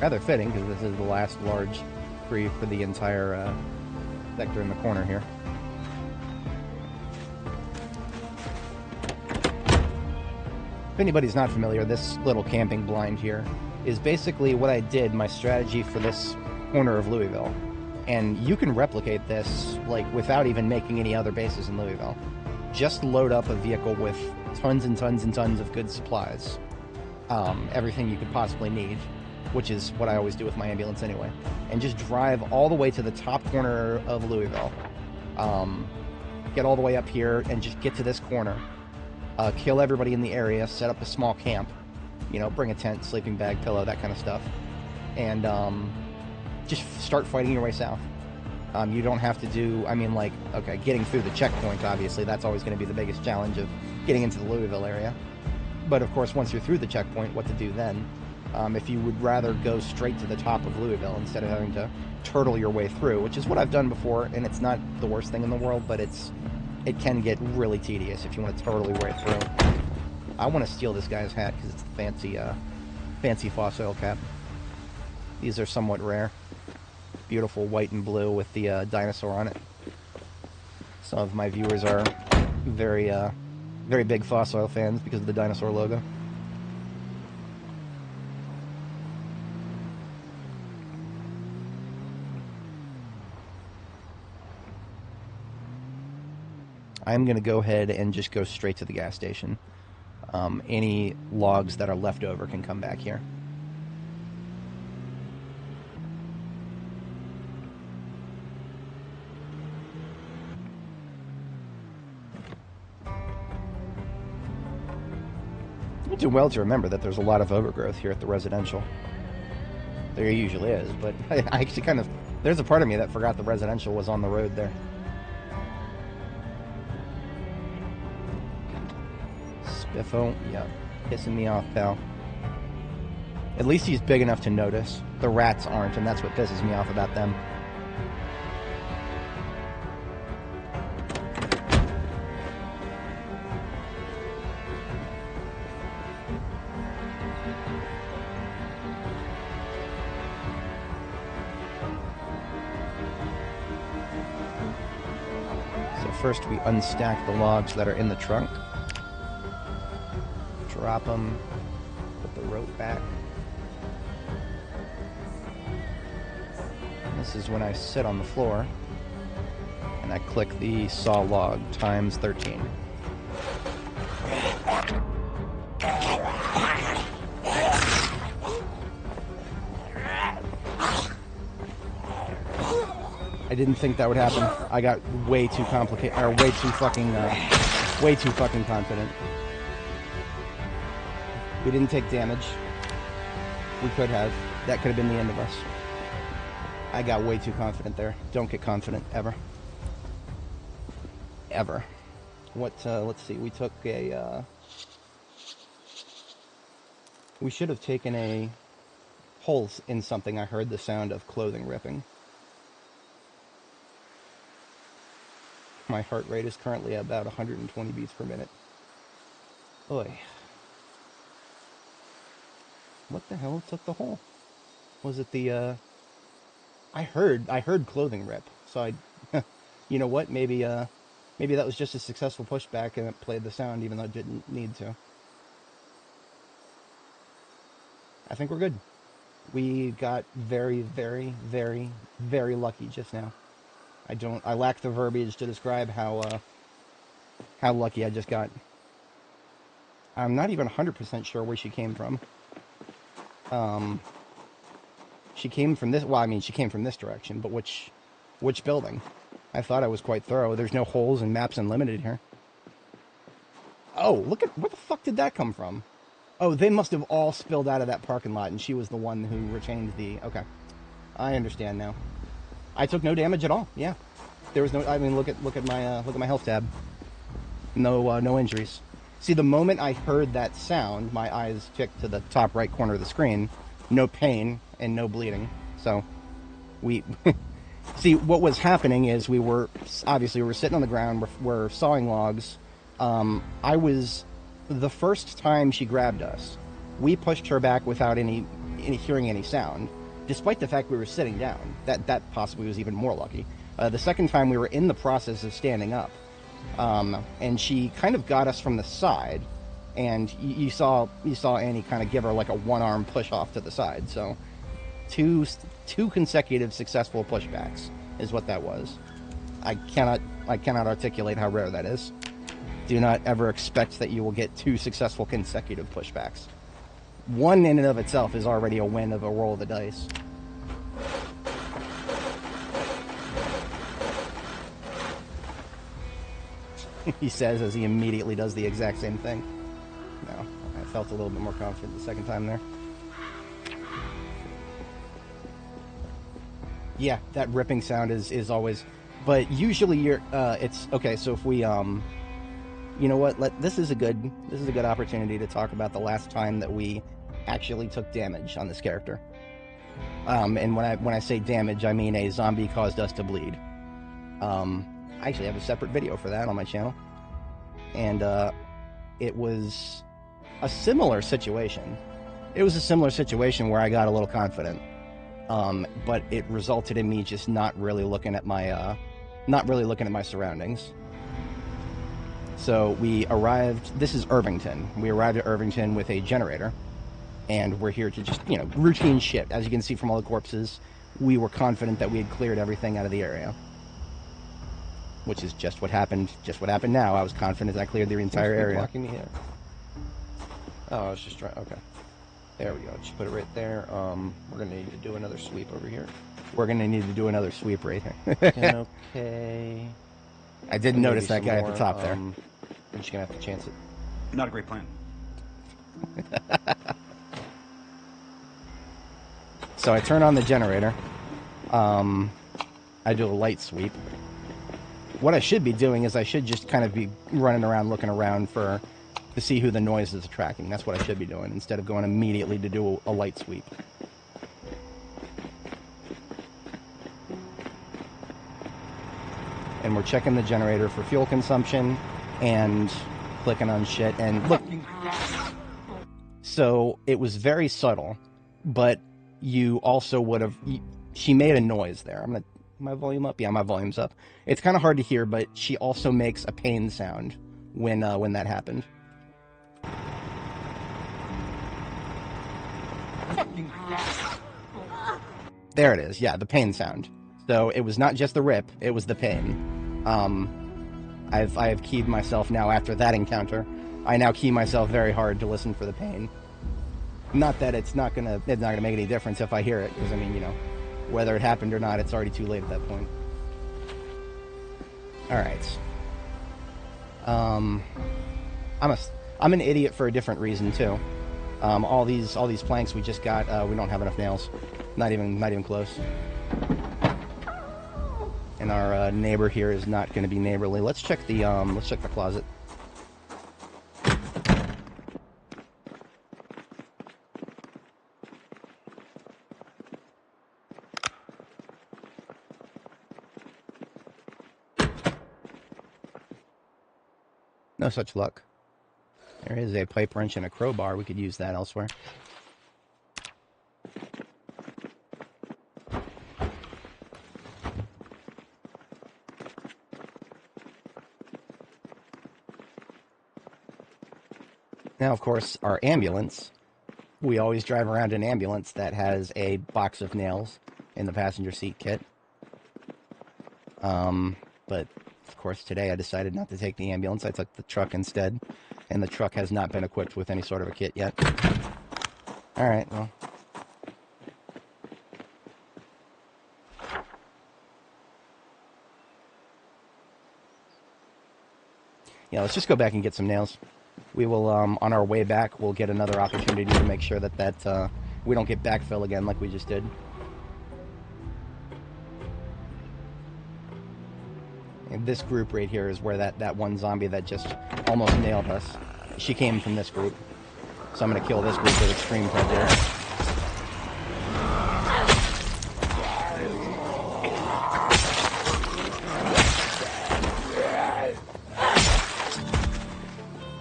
Rather fitting, because this is the last large tree for the entire sector in the corner here. If anybody's not familiar, this little camping blind here is basically what I did, my strategy for this corner of Louisville. And you can replicate this, like, without even making any other bases in Louisville. Just load up a vehicle with tons and tons and tons of good supplies. Everything you could possibly need, which is what I always do with my ambulance anyway. And just drive all the way to the top corner of Louisville. Get all the way up here and just get to this corner. Kill everybody in the area, set up a small camp, you know, bring a tent, sleeping bag, pillow, that kind of stuff, and just start fighting your way south. You don't have to do, I mean, like, okay, getting through the checkpoint, obviously, that's always going to be the biggest challenge of getting into the Louisville area. But, of course, once you're through the checkpoint, what to do then? if you would rather go straight to the top of Louisville instead of having to turtle your way through, which is what I've done before, and it's not the worst thing in the world, but it can get really tedious if you want to turtle your way through. I want to steal this guy's hat because it's a fancy fossil cap. These are somewhat rare. Beautiful white and blue with the dinosaur on it. Some of my viewers are very big fossil fans because of the dinosaur logo. I'm going to go ahead and just go straight to the gas station. Any logs that are left over can come back here. You do well to remember that there's a lot of overgrowth here at the residential. There usually is, but I actually kind of... There's a part of me that forgot the residential was on the road there. Spiffo, yeah, pissing me off, pal. At least he's big enough to notice. The rats aren't, and that's what pisses me off about them. So first we unstack the logs that are in the trunk. Drop them, put the rope back. This is when I sit on the floor and I click the saw log times 13. I didn't think that would happen. I got way too complicated, or way too fucking confident. We didn't take damage. We could have. That could have been the end of us. I got way too confident there. Don't get confident, ever. Ever. What, let's see, we took a, we should have taken a hole in something. I heard the sound of clothing ripping. My heart rate is currently about 120 beats per minute. Oy. What the hell took the hole? Was it the, I heard clothing rip, so I, you know what, maybe that was just a successful pushback and it played the sound even though it didn't need to. I think we're good. We got very, very, very, very lucky just now. I lack the verbiage to describe how lucky I just got. I'm not even 100% sure where she came from. She came from this, well, I mean, she came from this direction, but which building? I thought I was quite thorough. There's no holes in Maps Unlimited here. Oh, look at, where the fuck did that come from? Oh, they must have all spilled out of that parking lot, and she was the one who retained the, okay. I understand now. I took no damage at all, yeah. There was no, I mean, look at my health tab. No injuries. See, the moment I heard that sound, my eyes ticked to the top right corner of the screen. No pain and no bleeding. So, we... See, what was happening is we were sitting on the ground, we're sawing logs. I was... The first time she grabbed us, we pushed her back without hearing any sound, despite the fact we were sitting down. That possibly was even more lucky. The second time we were in the process of standing up. And she kind of got us from the side, and you saw Annie kind of give her like a one-arm push off to the side. So, two consecutive successful pushbacks is what that was. I cannot articulate how rare that is. Do not ever expect that you will get 2 successful consecutive pushbacks. One in and of itself is already a win of a roll of the dice. He says as he immediately does the exact same thing. No, I felt a little bit more confident the second time there. Yeah, that ripping sound is always... But usually you're... it's... Okay, so if we... You know what? This is a good opportunity to talk about the last time that we actually took damage on this character. And when I say damage, I mean a zombie caused us to bleed. I actually have a separate video for that on my channel. And it was a similar situation. It was a similar situation where I got a little confident. But it resulted in me just not really looking at my surroundings. So we arrived, this is Irvington. We arrived at Irvington with a generator, and we're here to just, you know, routine shit. As you can see from all the corpses, we were confident that we had cleared everything out of the area. Which is just what happened now. I was confident I cleared the entire area. Blocking me here. Oh, I was just trying, okay. There we go, just put it right there. We're gonna need to do another sweep over here. We're gonna need to do another sweep right here. Okay. I didn't notice that guy at the top there. I'm just gonna have to chance it. Not a great plan. So I turn on the generator. I do a light sweep. What I should be doing is I should just kind of be running around looking around to see who the noise is attracting. That's what I should be doing, instead of going immediately to do a light sweep. And we're checking the generator for fuel consumption and clicking on shit, and look. So it was very subtle, but you also would have, she made a noise there. I'm gonna, my volume up? Yeah, my volume's up. It's kind of hard to hear, but she also makes a pain sound when that happened. There it is. Yeah, the pain sound. So it was not just the rip, it was the pain. I have keyed myself now after that encounter. I now key myself very hard to listen for the pain. Not that it's not gonna make any difference if I hear it, because I mean, you know, whether it happened or not, it's already too late at that point. All right. I'm an idiot for a different reason too. All these planks we just got, we don't have enough nails. Not even close. And our neighbor here is not going to be neighborly. Let's check the closet. No such luck. There is a pipe wrench and a crowbar. We could use that elsewhere. Now, of course, our ambulance. We always drive around an ambulance that has a box of nails in the passenger seat kit. But, of course, today I decided not to take the ambulance. I took the truck instead. And the truck has not been equipped with any sort of a kit yet. Alright, well. Yeah, let's just go back and get some nails. We will, on our way back, we'll get another opportunity to make sure that we don't get backfill again like we just did. And this group right here is where that one zombie that just almost nailed us, she came from this group. So I'm going to kill this group with extreme prejudice.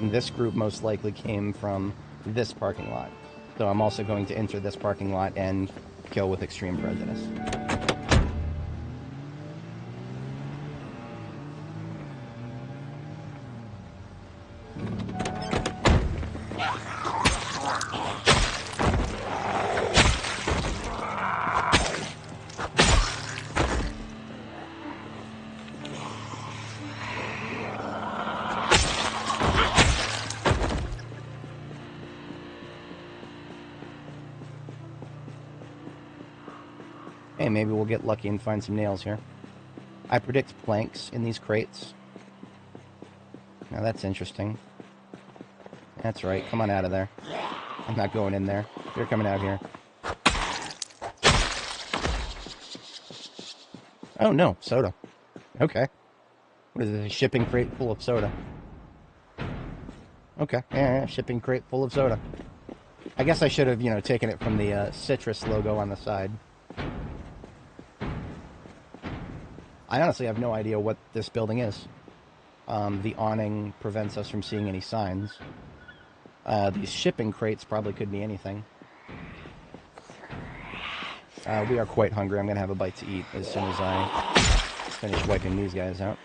And this group most likely came from this parking lot. So I'm also going to enter this parking lot and kill with extreme prejudice. Hey, maybe we'll get lucky and find some nails here. I predict planks in these crates. Now that's interesting. That's right, come on out of there. I'm not going in there. You're coming out here. Oh no, soda. Okay. What is this, a shipping crate full of soda? Okay, yeah, shipping crate full of soda. I guess I should have, you know, taken it from the citrus logo on the side. I honestly have no idea what this building is. The awning prevents us from seeing any signs. These shipping crates probably could be anything. We are quite hungry. I'm going to have a bite to eat as soon as I finish wiping these guys out.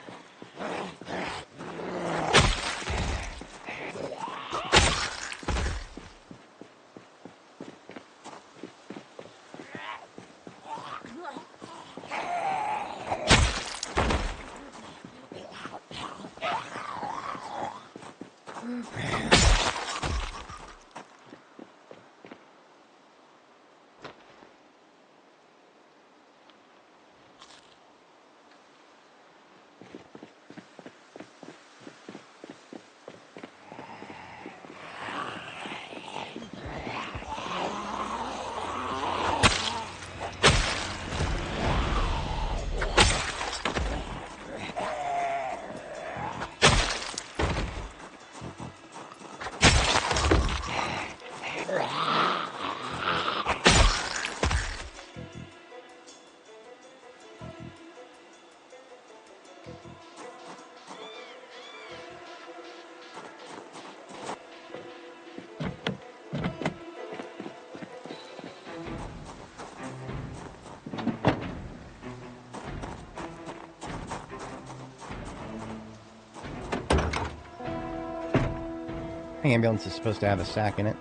The ambulance is supposed to have a sack in it.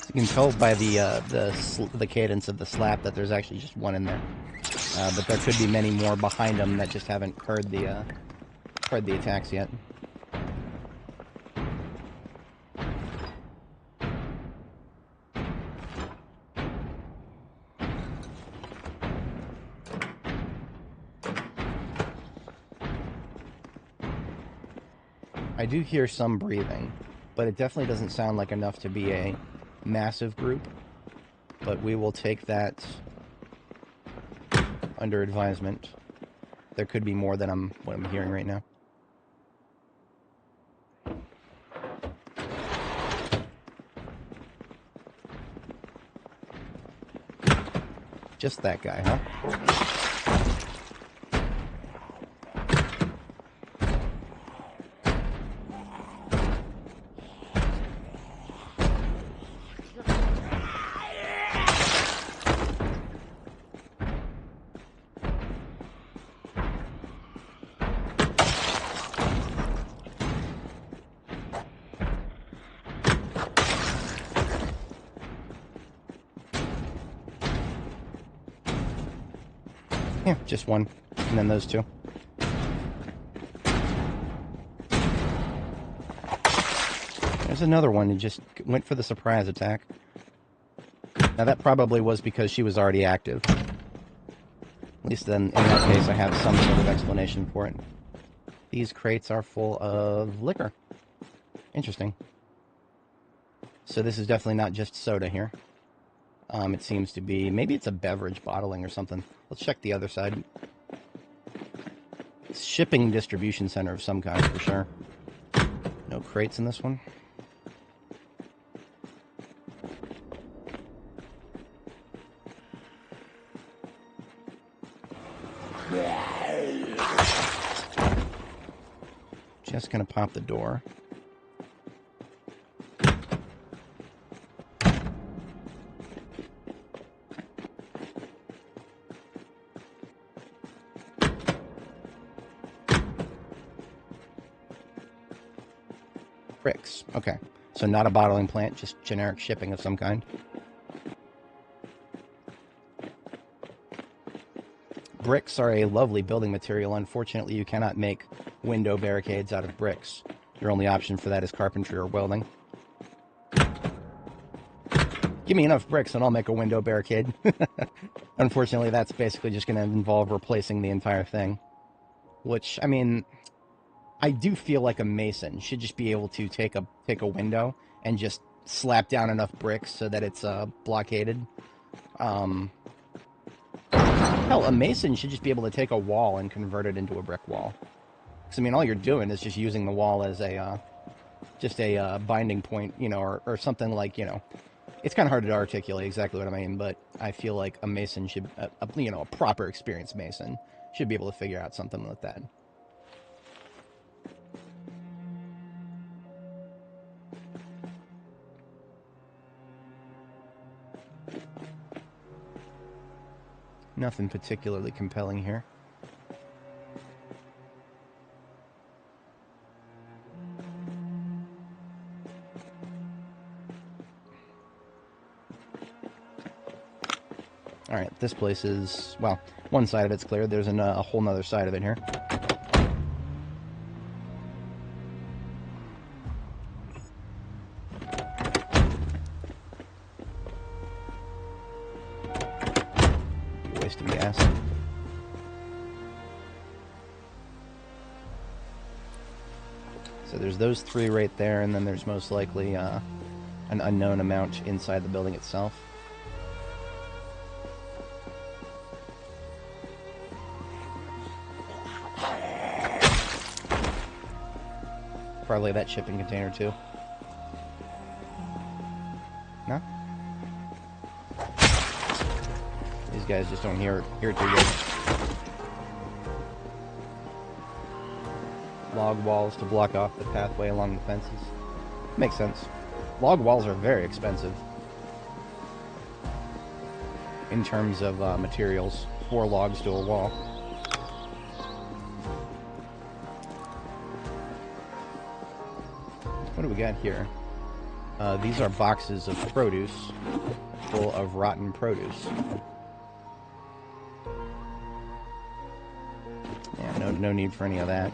You can tell by the cadence of the slap that there's actually just one in there, but there could be many more behind them that just haven't heard the attacks yet. I do hear some breathing, but it definitely doesn't sound like enough to be a massive group. But we will take that under advisement. There could be more than what I'm hearing right now. Just that guy, huh? Yeah, just one. And then those two. There's another one who just went for the surprise attack. Now that probably was because she was already active. At least then, in that case, I have some sort of explanation for it. These crates are full of liquor. Interesting. So this is definitely not just soda here. It seems to be... Maybe it's a beverage bottling or something. Let's check the other side. Shipping distribution center of some kind, for sure. No crates in this one. Just gonna pop the door. Bricks. Okay. So not a bottling plant, just generic shipping of some kind. Bricks are a lovely building material. Unfortunately, you cannot make window barricades out of bricks. Your only option for that is carpentry or welding. Give me enough bricks and I'll make a window barricade. Unfortunately, that's basically just going to involve replacing the entire thing. Which, I mean... I do feel like a mason should just be able to take a window and just slap down enough bricks so that it's blockaded. Hell, a mason should just be able to take a wall and convert it into a brick wall. Because, I mean, all you're doing is just using the wall as a, just a binding point, you know, or something like, you know, it's kind of hard to articulate exactly what I mean, but I feel like a mason should, you know, a proper experienced mason should be able to figure out something like that. Nothing particularly compelling here. Alright, this place is, well, one side of it's clear. There's a whole nother side of it here. Wasting gas. So there's those three right there, and then there's most likely an unknown amount inside the building itself. Probably that shipping container too. No? These guys just don't hear it too good. Log walls to block off the pathway along the fences. Makes sense. Log walls are very expensive in terms of materials. 4 logs to a wall. What do we got here? These are boxes of produce full of rotten produce. Yeah, no need for any of that.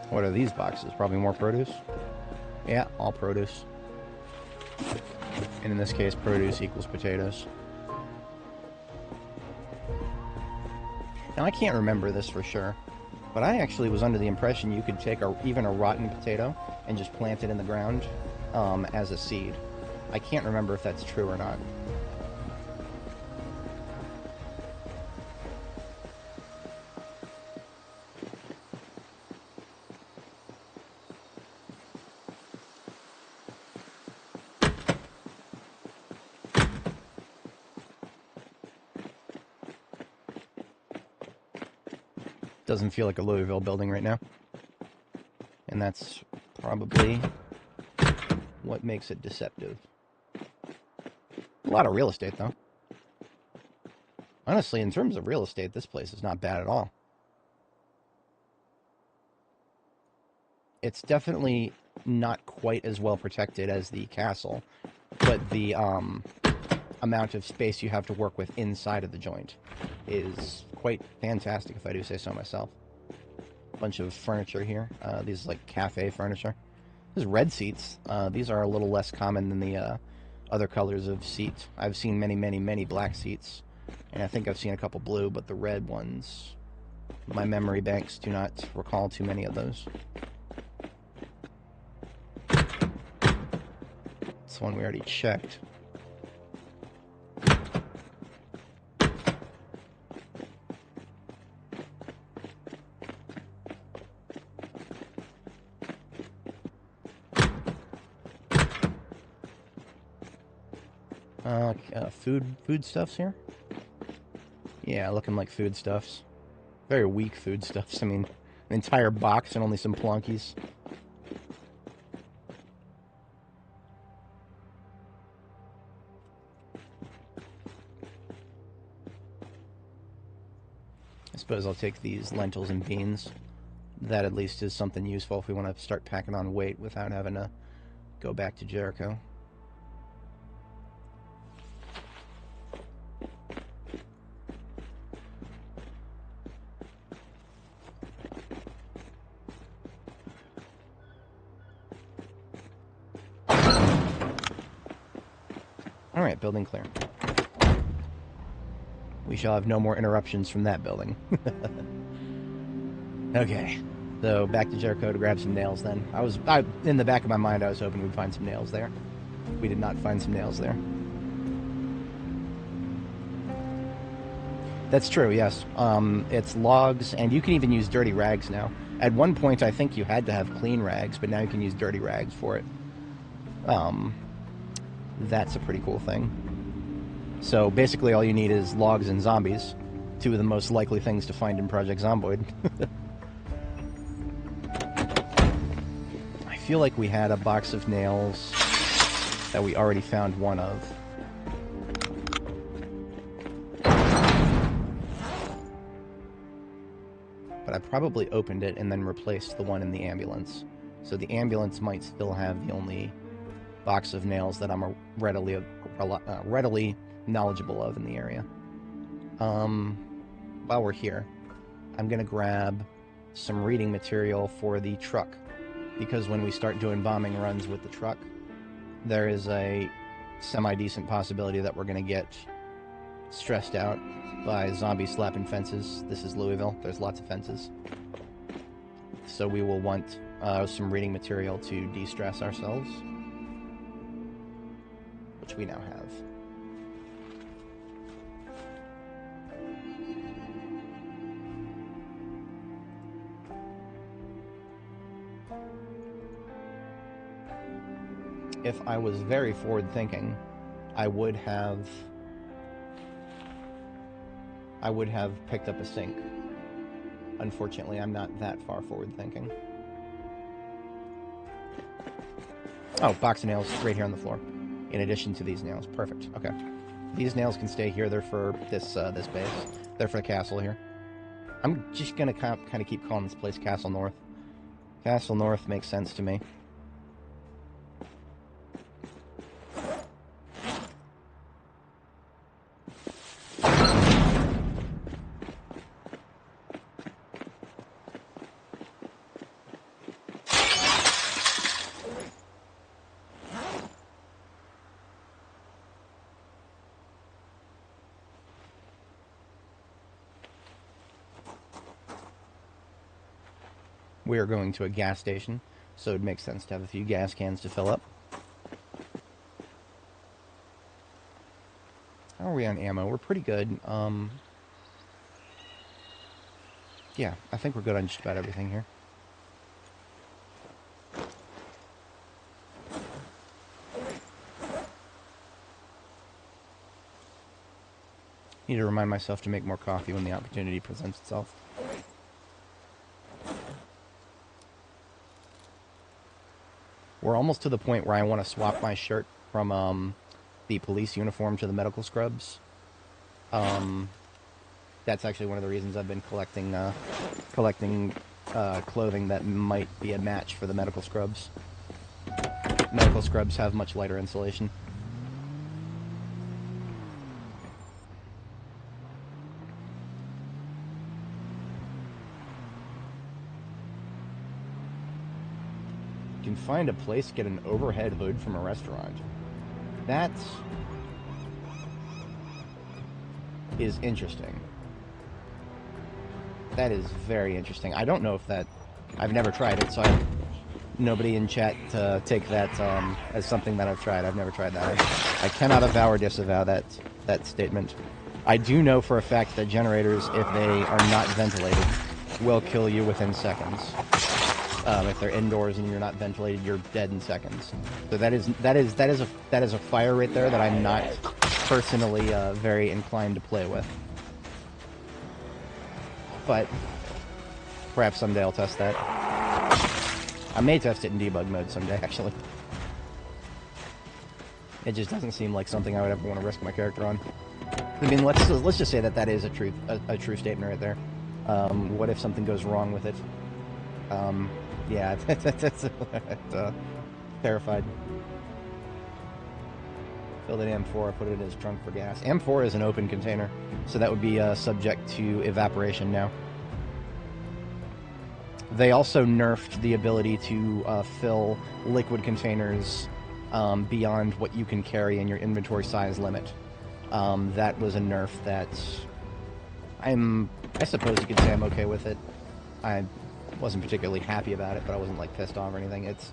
What are these boxes? Probably more produce? Yeah, all produce. And in this case, produce equals potatoes. Now, I can't remember this for sure, but I actually was under the impression you could take even a rotten potato and just plant it in the ground as a seed. I can't remember if that's true or not. Doesn't feel like a Louisville building right now. And that's probably what makes it deceptive. A lot of real estate, though. Honestly, in terms of real estate, this place is not bad at all. It's definitely not quite as well protected as the castle, but the amount of space you have to work with inside of the joint is quite fantastic, if I do say so myself. Bunch of furniture here. These are like cafe furniture. There's red seats. These are a little less common than the other colors of seat. I've seen many black seats, and I think I've seen a couple blue, but the red ones, my memory banks do not recall too many of those. This one we already checked. Foodstuffs here? Yeah, looking like foodstuffs. Very weak foodstuffs. I mean, an entire box and only some plonkies. I suppose I'll take these lentils and beans. That at least is something useful if we want to start packing on weight without having to go back to Jericho. Alright, building clear. We shall have no more interruptions from that building. Okay. So back to Jericho to grab some nails then. In the back of my mind, I was hoping we'd find some nails there. We did not find some nails there. That's true, yes. It's logs, and you can even use dirty rags now. At one point, I think you had to have clean rags, but now you can use dirty rags for it. That's a pretty cool thing. So basically all you need is logs and zombies, two of the most likely things to find in Project Zomboid. I feel like we had a box of nails that we already found one of. But I probably opened it and then replaced the one in the ambulance. So the ambulance might still have the only box of nails that I'm readily knowledgeable of in the area. While we're here, I'm going to grab some reading material for the truck. Because when we start doing bombing runs with the truck, there is a semi-decent possibility that we're going to get stressed out by zombies slapping fences. This is Louisville. There's lots of fences. So we will want some reading material to de-stress ourselves, which we now have. If I was very forward-thinking, I would have picked up a sink. Unfortunately, I'm not that far forward-thinking. Oh, box of nails right here on the floor. In addition to these nails. Perfect. Okay. These nails can stay here. They're for this base. They're for the castle here. I'm just going to kind of keep calling this place Castle North. Castle North makes sense to me. We are going to a gas station, so it makes sense to have a few gas cans to fill up. How are we on ammo? We're pretty good. Yeah, I think we're good on just about everything here. Need to remind myself to make more coffee when the opportunity presents itself. We're almost to the point where I want to swap my shirt from the police uniform to the medical scrubs. That's actually one of the reasons I've been collecting clothing that might be a match for the medical scrubs. Medical scrubs have much lighter insulation. Can find a place to get an overhead hood from a restaurant. That is interesting. That is very interesting. I don't know if that... I've never tried it, so nobody in chat take that as something that I've tried. I've never tried that. I cannot avow or disavow that statement. I do know for a fact that generators, if they are not ventilated, will kill you within seconds. If they're indoors and you're not ventilated, you're dead in seconds. So that is a fire right there that I'm not personally very inclined to play with. But perhaps someday I'll test that. I may test it in debug mode someday, actually. It just doesn't seem like something I would ever want to risk my character on. I mean, let's just say that is a true statement right there. What if something goes wrong with it? Yeah, that's terrified. Filled in M4, I put it in his trunk for gas. M4 is an open container, so that would be subject to evaporation now. They also nerfed the ability to fill liquid containers beyond what you can carry in your inventory size limit. That was a nerf that I suppose you could say I'm okay with it. Wasn't particularly happy about it, but I wasn't like pissed off or anything. It's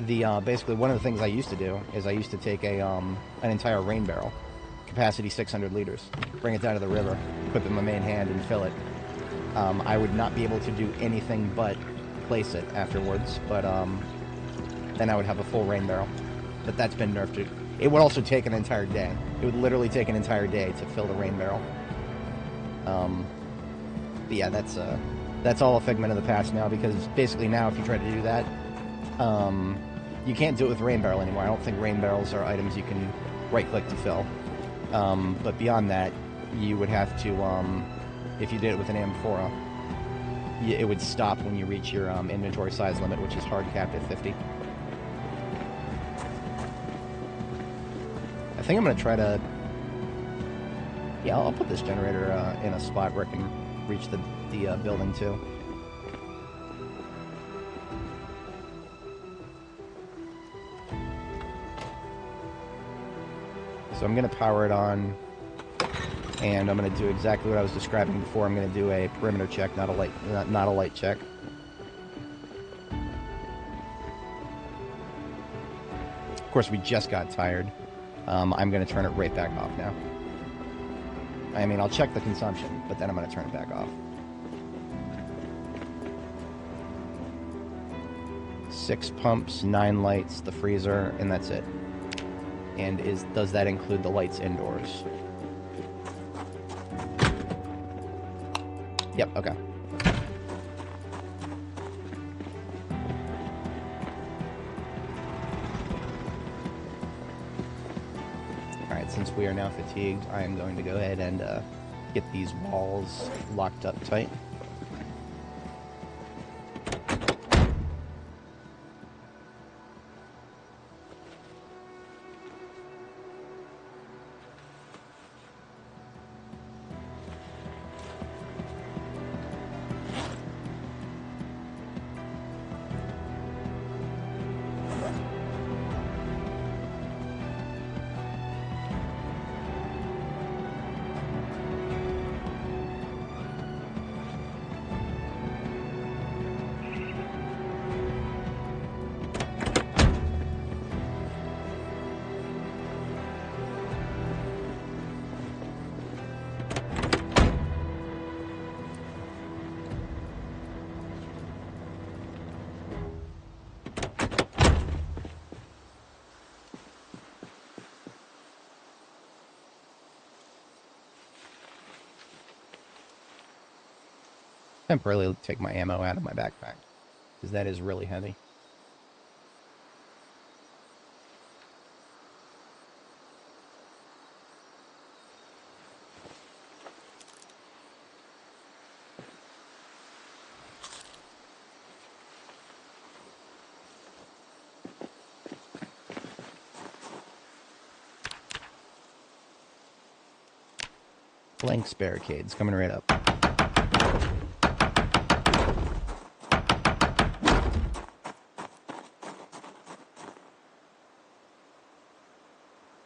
the basically one of the things I used to do is I used to take an entire rain barrel, capacity 600 liters, bring it down to the river, equip it in my main hand, and fill it. I would not be able to do anything but place it afterwards, but then I would have a full rain barrel. But that's been nerfed. It would also take an entire day. It would literally take an entire day to fill the rain barrel. But yeah, that's all a figment of the past now, because basically now if you try to do that, you can't do it with rain barrel anymore. I don't think rain barrels are items you can right-click to fill. But beyond that, you would have to, if you did it with an amphora, it would stop when you reach your inventory size limit, which is hard capped at 50. I think I'm going to try to... Yeah, I'll put this generator in a spot where I can reach the building too. So I'm going to power it on, and I'm going to do exactly what I was describing before. I'm going to do a perimeter check, not a light check. Of course, we just got tired. I'm going to turn it right back off now. I mean, I'll check the consumption, but then I'm going to turn it back off. 6 pumps, 9 lights, the freezer, and that's it. And does that include the lights indoors? Yep, okay. Alright, since we are now fatigued, I am going to go ahead and get these walls locked up tight. Temporarily take my ammo out of my backpack, because that is really heavy. Blanks barricades coming right up.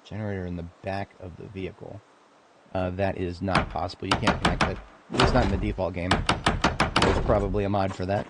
Generator in the back of the vehicle. That is not possible. You can't connect it. At least not in the default game. There's probably a mod for that.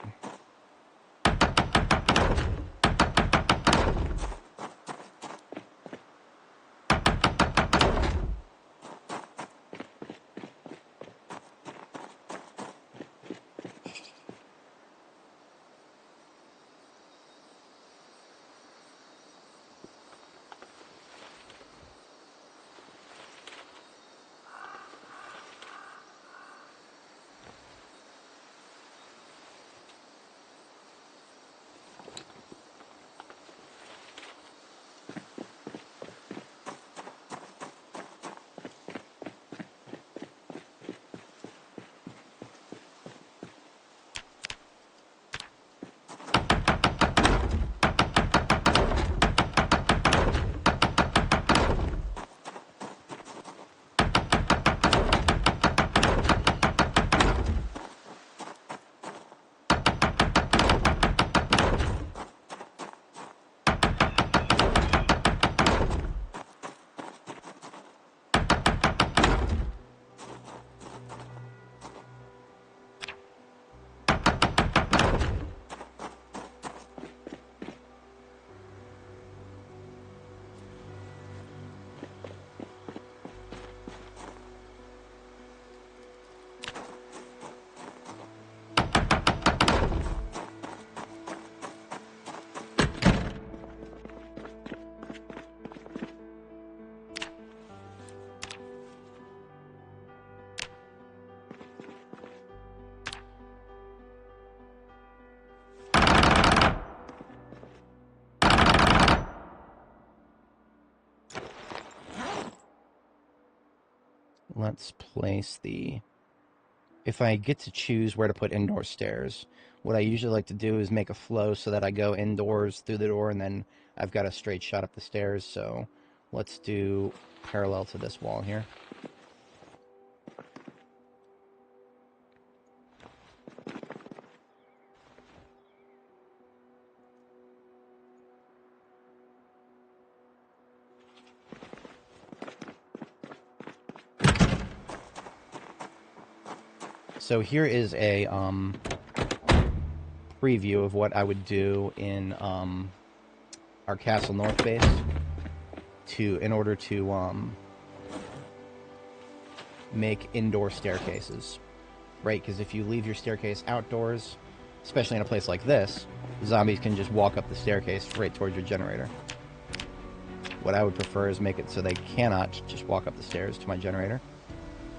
let's place the... If I get to choose where to put indoor stairs, what I usually like to do is make a flow so that I go indoors through the door and then I've got a straight shot up the stairs. So let's do parallel to this wall here. So here is a preview of what I would do in our Castle North base in order to make indoor staircases, right? Because if you leave your staircase outdoors, especially in a place like this, zombies can just walk up the staircase right towards your generator. What I would prefer is make it so they cannot just walk up the stairs to my generator.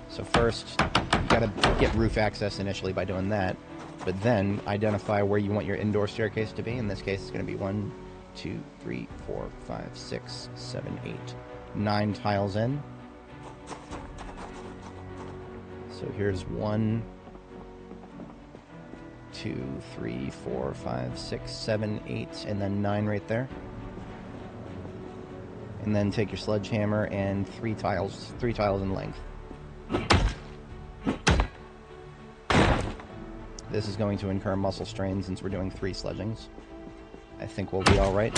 So first, you gotta get roof access initially by doing that, but then identify where you want your indoor staircase to be. In this case, it's gonna be 1, 2, 3, 4, 5, 6, 7, 8, 9 tiles in. So here's 1, 2, 3, 4, 5, 6, 7, 8, and then 9 right there. And then take your sledgehammer and 3 tiles in length. This is going to incur muscle strain since we're doing 3 sledgings. I think we'll be alright.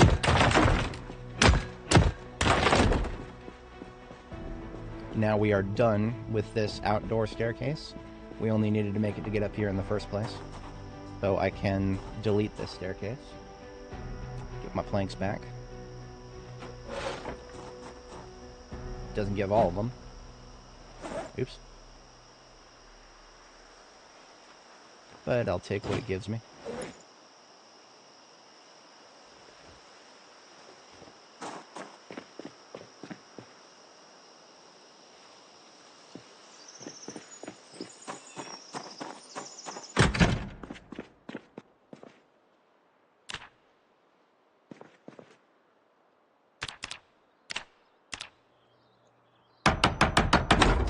Now we are done with this outdoor staircase. We only needed to make it to get up here in the first place. So I can delete this staircase. Get my planks back. Doesn't give all of them. Oops. But I'll take what it gives me.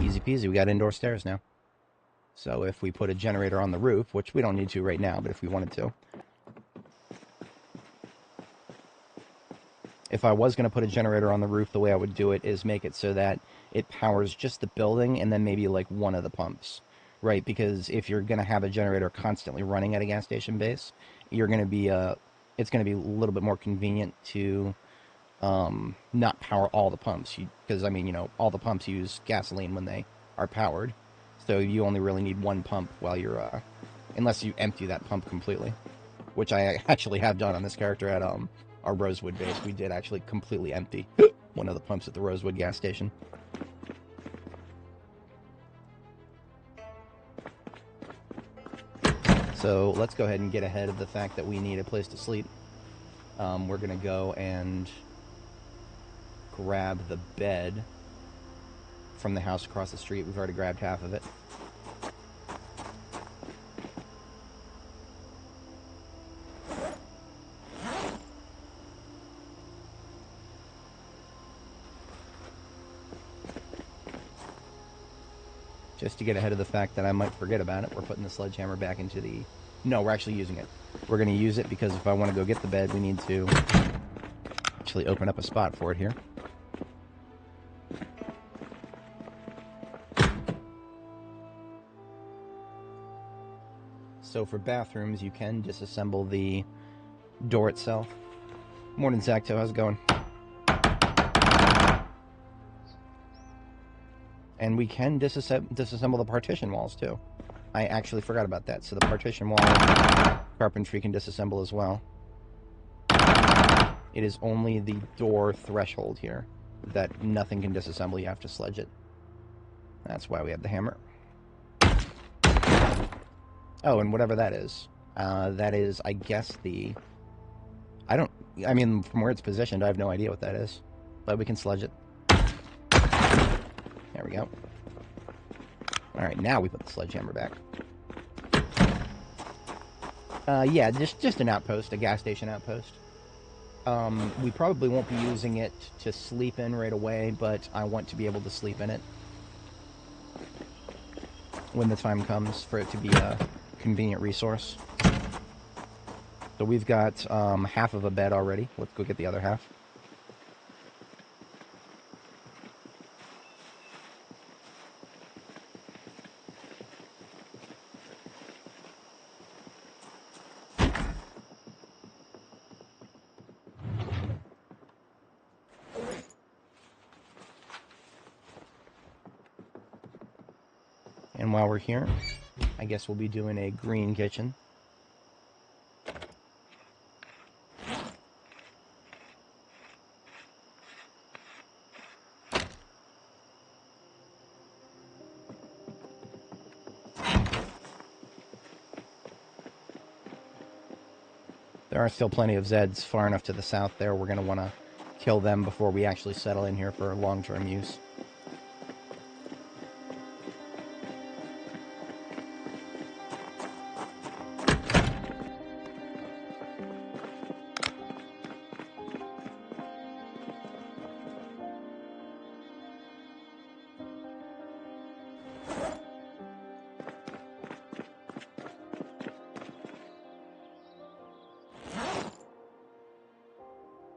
Easy peasy, we got indoor stairs now. So if we put a generator on the roof, which we don't need to right now, but if we wanted to. If I was going to put a generator on the roof, the way I would do it is make it so that it powers just the building and then maybe like one of the pumps, right? Because if you're going to have a generator constantly running at a gas station base, you're going to be, it's going to be a little bit more convenient to not power all the pumps. Because, I mean, you know, all the pumps use gasoline when they are powered. So you only really need one pump while you're, unless you empty that pump completely, which I actually have done on this character at our Rosewood base. We did actually completely empty one of the pumps at the Rosewood gas station. So let's go ahead and get ahead of the fact that we need a place to sleep. We're going to go and grab the bed from the house across the street. We've already grabbed half of it. Just to get ahead of the fact that I might forget about it, we're putting the sledgehammer back into the... No, we're actually using it. We're going to use it because if I want to go get the bed, we need to actually open up a spot for it here. So for bathrooms, you can disassemble the door itself. Morning, Zacto. How's it going? And we can disassemble the partition walls, too. I actually forgot about that. So the partition wall carpentry can disassemble as well. It is only the door threshold here that nothing can disassemble. You have to sledge it. That's why we have the hammer. Oh, and whatever that is, I guess, the... I mean, from where it's positioned, I have no idea what that is. But we can sledge it. There we go. Alright, now we put the sledgehammer back. Yeah, just an outpost, a gas station outpost. We probably won't be using it to sleep in right away, but I want to be able to sleep in it. when the time comes for it to be a convenient resource. So we've got half of a bed already. Let's go get the other half. And while we're here, I guess we'll be doing a green kitchen. There are still plenty of Zeds far enough to the south there. We're going to want to kill them before we actually settle in here for long-term use.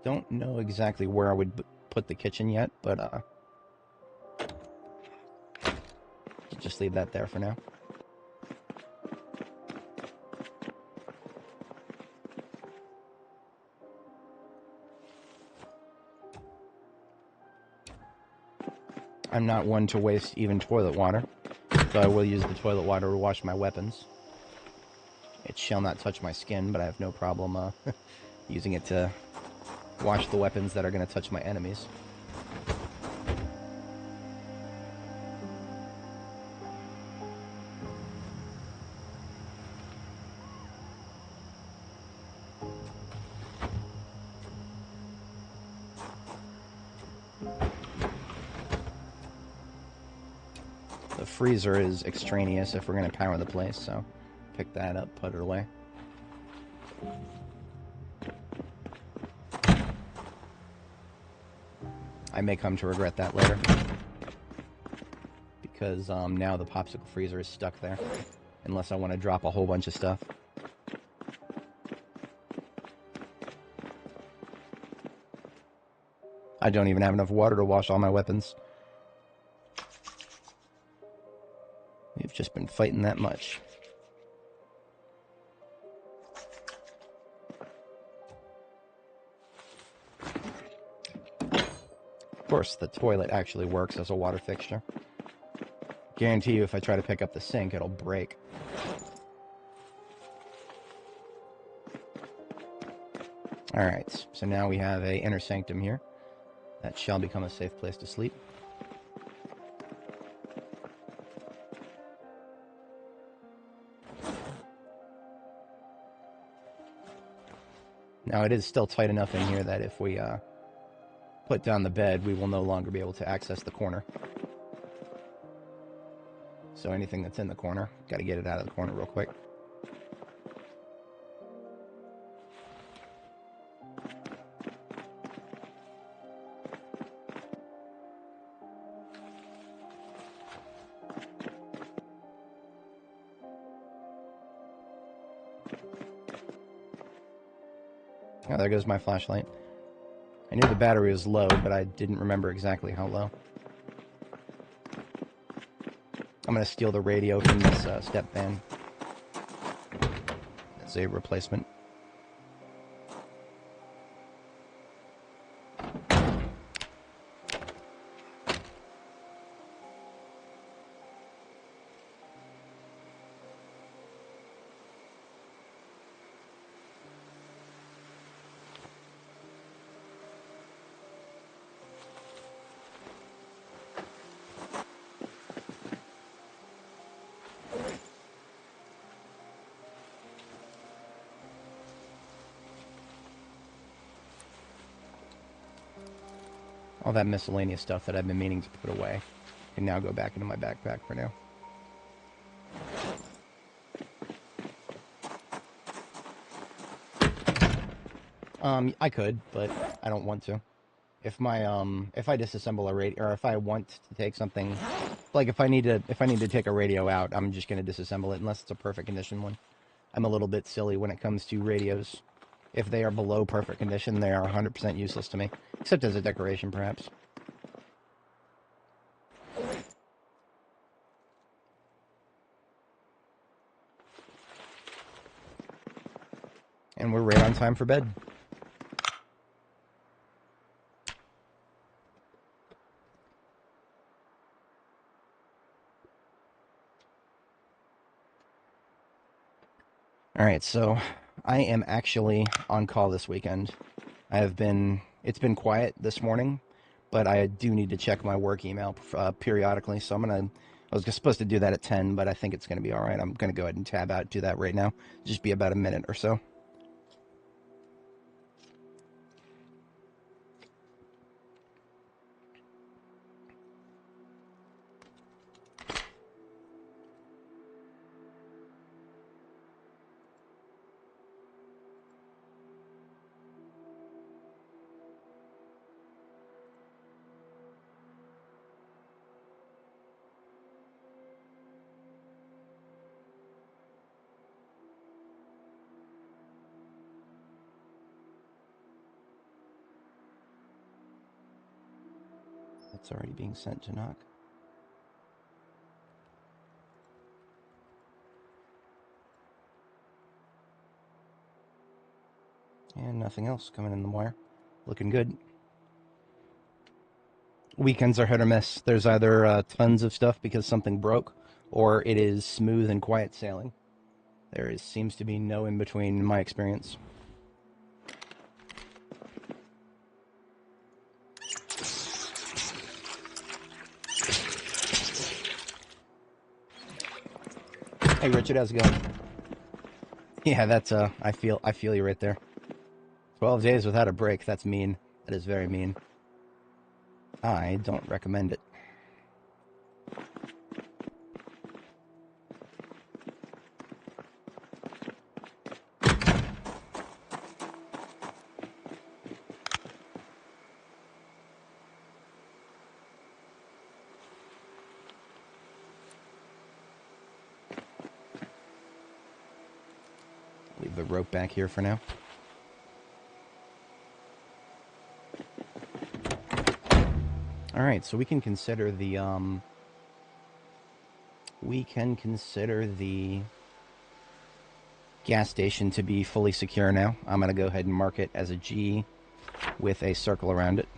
Don't know exactly where I would put the kitchen yet, but just leave that there for now. I'm not one to waste even toilet water, so I will use the toilet water to wash my weapons. It shall not touch my skin, but I have no problem using it to wash the weapons that are going to touch my enemies. The freezer is extraneous if we're going to power the place, so pick that up, put it away. I may come to regret that later, because now the popsicle freezer is stuck there, unless I want to drop a whole bunch of stuff. I don't even have enough water to wash all my weapons. We've just been fighting that much. Of course, the toilet actually works as a water fixture. Guarantee you, if I try to pick up the sink, it'll break. Alright, so now we have a inner sanctum here. That shall become a safe place to sleep. Now, it is still tight enough in here that if we put down the bed, we will no longer be able to access the corner. So anything that's in the corner, got to get it out of the corner real quick. Oh, there goes my flashlight. I knew the battery was low, but I didn't remember exactly how low. I'm going to steal the radio from this step van. It's a replacement. All that miscellaneous stuff that I've been meaning to put away can now go back into my backpack for now. I could, but I don't want to. if my if I disassemble a radio, or if I want to take something, like if I need to take a radio out, I'm just gonna disassemble it unless it's a perfect condition one. I'm a little bit silly when it comes to radios. If they are below perfect condition, they are 100% useless to me, except as a decoration, perhaps. And we're right on time for bed. Alright, so I am actually on call this weekend. It's been quiet this morning, but I do need to check my work email periodically, so I was supposed to do that at 10, but I think it's going to be alright. I'm going to go ahead and tab out, do that right now. Just be about a minute or so. It's already being sent to knock. And nothing else coming in the wire. Looking good. Weekends are hit or miss. There's either tons of stuff because something broke, or it is smooth and quiet sailing. Seems to be no in between in my experience. Hey Richard, how's it going? Yeah, that's I feel you right there. 12 days without a break, that's mean. That is very mean. I don't recommend it. Leave the rope back here for now. Alright, so we can consider the gas station to be fully secure now. I'm going to go ahead and mark it as a G with a circle around it.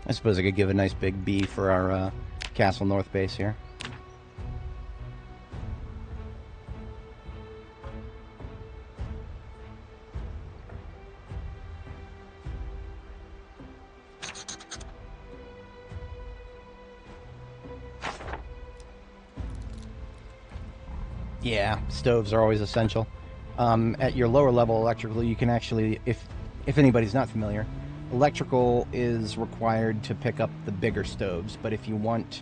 I suppose I could give a nice big B for our Castle North base here. Yeah, stoves are always essential. At your lower level electrical, you can actually, if anybody's not familiar, electrical is required to pick up the bigger stoves, but if you want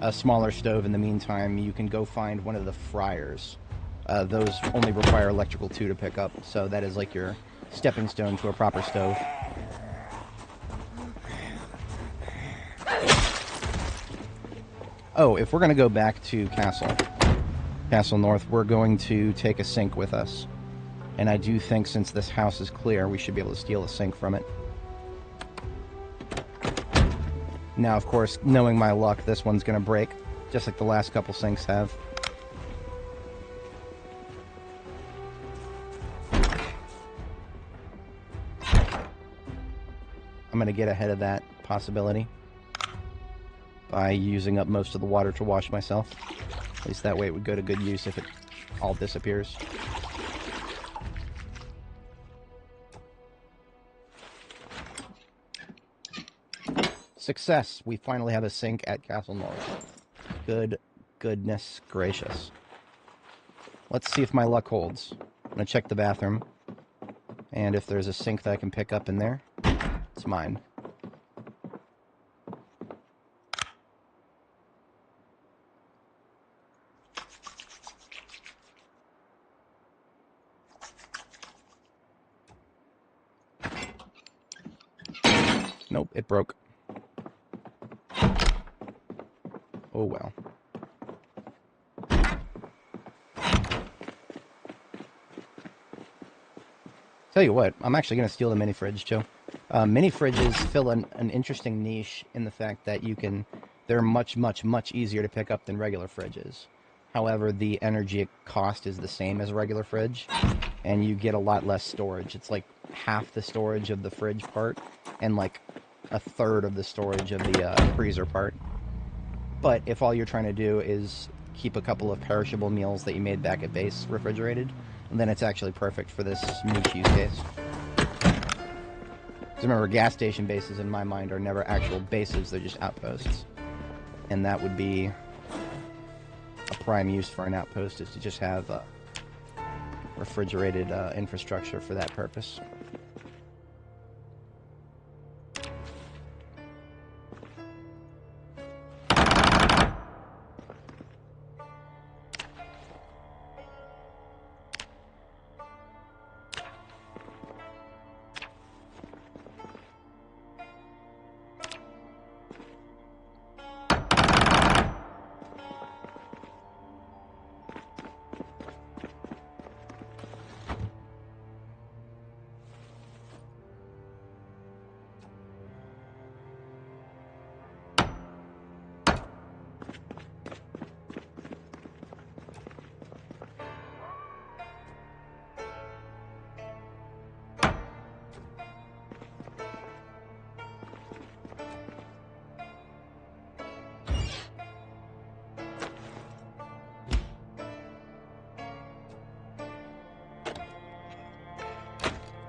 a smaller stove in the meantime, you can go find one of the fryers. Those only require electrical 2 to pick up, so that is like your stepping stone to a proper stove. Oh, if we're going to go back to Castle North, we're going to take a sink with us. And I do think since this house is clear, we should be able to steal a sink from it. Now, of course, knowing my luck, this one's going to break, just like the last couple sinks have. I'm going to get ahead of that possibility by using up most of the water to wash myself. At least that way it would go to good use if it all disappears. Success! We finally have a sink at Castle North. Good goodness gracious. Let's see if my luck holds. I'm gonna check the bathroom. And if there's a sink that I can pick up in there, it's mine. Nope, it broke. Oh well. Tell you what, I'm actually going to steal the mini fridge, Joe. Mini fridges fill an interesting niche in the fact that they're much, much, much easier to pick up than regular fridges. However, the energy cost is the same as a regular fridge, and you get a lot less storage. It's like half the storage of the fridge part, and like a third of the storage of the freezer part. But if all you're trying to do is keep a couple of perishable meals that you made back at base refrigerated, then it's actually perfect for this niche use case. Because remember, gas station bases in my mind are never actual bases, they're just outposts. And that would be a prime use for an outpost, is to just have refrigerated infrastructure for that purpose.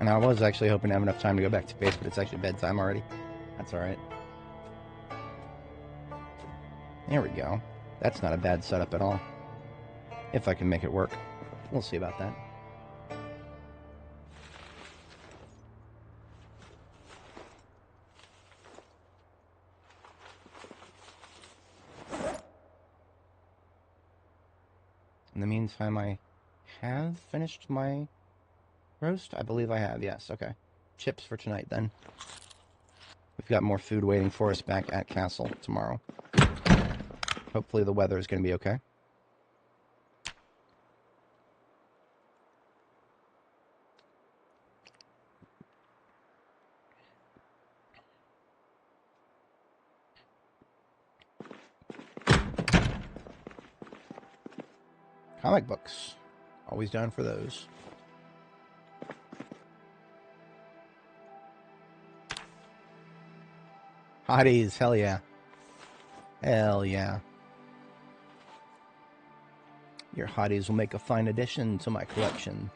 And I was actually hoping to have enough time to go back to base, but it's actually bedtime already. That's alright. There we go. That's not a bad setup at all. If I can make it work. We'll see about that. In the meantime, I have finished my roast? I believe I have, yes. Okay. Chips for tonight, then. We've got more food waiting for us back at Castle tomorrow. Hopefully the weather is going to be okay. Comic books. Always down for those. Hotties, hell yeah. Hell yeah. Your hotties will make a fine addition to my collection.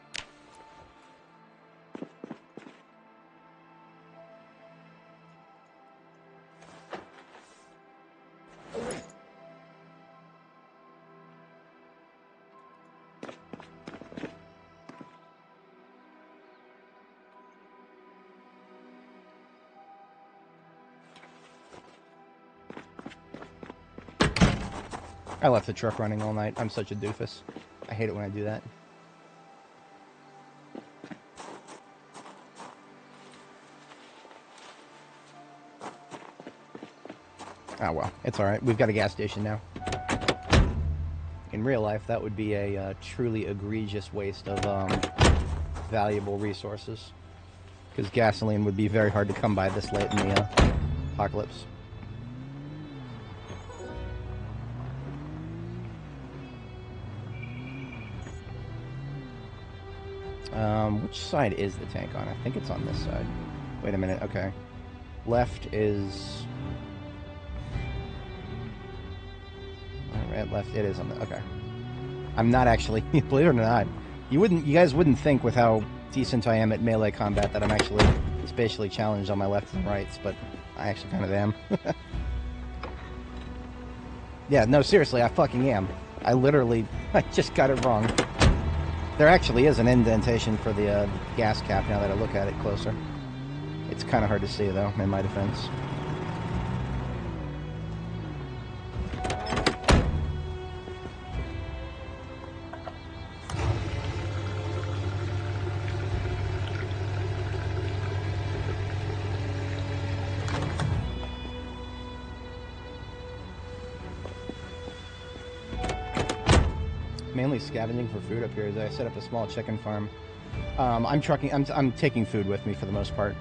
I left the truck running all night. I'm such a doofus. I hate it when I do that. Oh well, it's alright. We've got a gas station now. In real life, that would be a truly egregious waste of valuable resources. Because gasoline would be very hard to come by this late in the apocalypse. Which side is the tank on? I think it's on this side. Wait a minute, okay. Left is... Alright, left, it is on the... Okay. I'm not actually... Believe it or not, you guys wouldn't think with how decent I am at melee combat that I'm actually spatially challenged on my lefts and rights, but I actually kind of am. Yeah, no, seriously, I fucking am. I literally, I just got it wrong. There actually is an indentation for the gas cap now that I look at it closer. It's kind of hard to see, though, in my defense. Mainly scavenging for food up here. As I set up a small chicken farm. I'm taking food with me for the most part.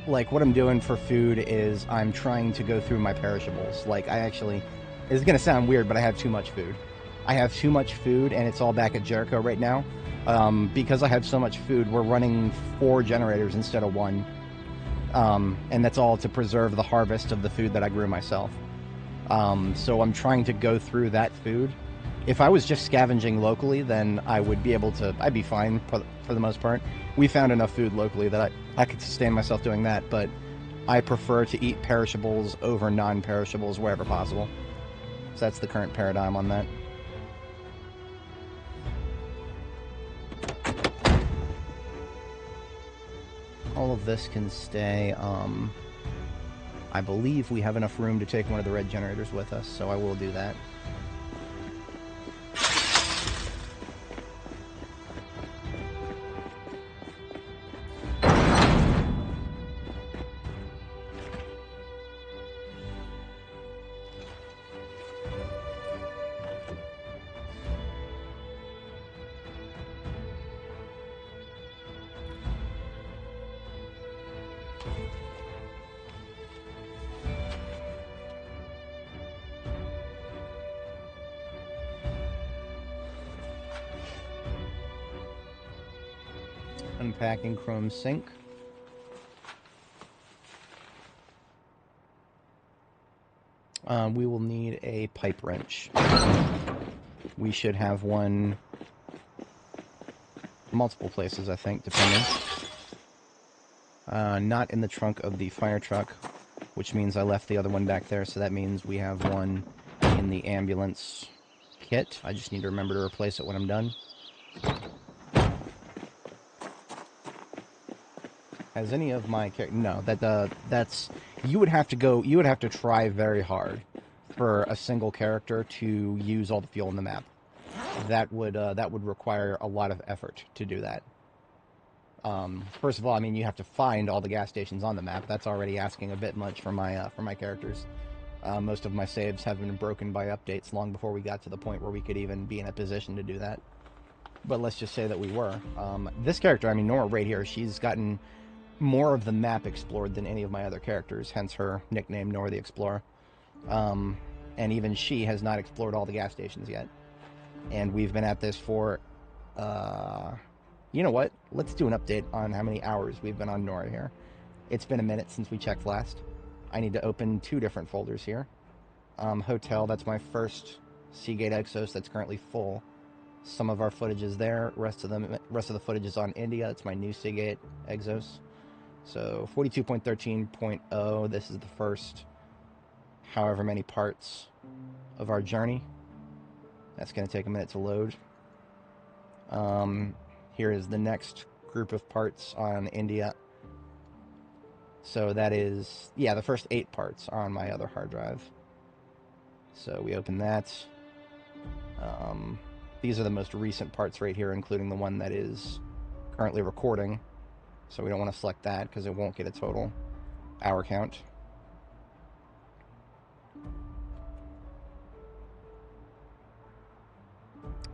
Like what I'm doing for food is I'm trying to go through my perishables. Like it's gonna sound weird, but I have too much food. I have too much food, and it's all back at Jericho right now. Because I have so much food, we're running 4 generators instead of 1. And that's all to preserve the harvest of the food that I grew myself. So I'm trying to go through that food. If I was just scavenging locally, then I would be able to, I'd be fine for the most part. We found enough food locally that I could sustain myself doing that, but I prefer to eat perishables over non-perishables wherever possible. So that's the current paradigm on that. All of this can stay. I believe we have enough room to take one of the red generators with us, so I will do that. Unpacking chrome sink. We will need a pipe wrench. We should have one multiple places, I think, depending. Not in the trunk of the fire truck, which means I left the other one back there, so that means we have one in the ambulance kit. I just need to remember to replace it when I'm done. Has any of my no, that's you would have to try very hard for a single character to use all the fuel in the map. That would require a lot of effort to do that. First of all, I mean, you have to find all the gas stations on the map. That's already asking a bit much for my characters. Most of my saves have been broken by updates long before we got to the point where we could even be in a position to do that. But let's just say that we were. This character, I mean, Nora right here, she's gotten more of the map explored than any of my other characters, hence her nickname, Nora the Explora. And even she has not explored all the gas stations yet. And we've been at this for, you know what? Let's do an update on how many hours we've been on Nora here. It's been a minute since we checked last. I need to open 2 different folders here. Hotel, that's my first Seagate Exos that's currently full. Some of our footage is there. Rest of the footage is on India. It's my new Seagate Exos. So 42.13.0, this is the first however many parts of our journey. That's going to take a minute to load. Here is the next group of parts on India. So that is, yeah, the first 8 parts are on my other hard drive. So we open that. These are the most recent parts right here, including the one that is currently recording. So we don't want to select that because it won't get a total hour count.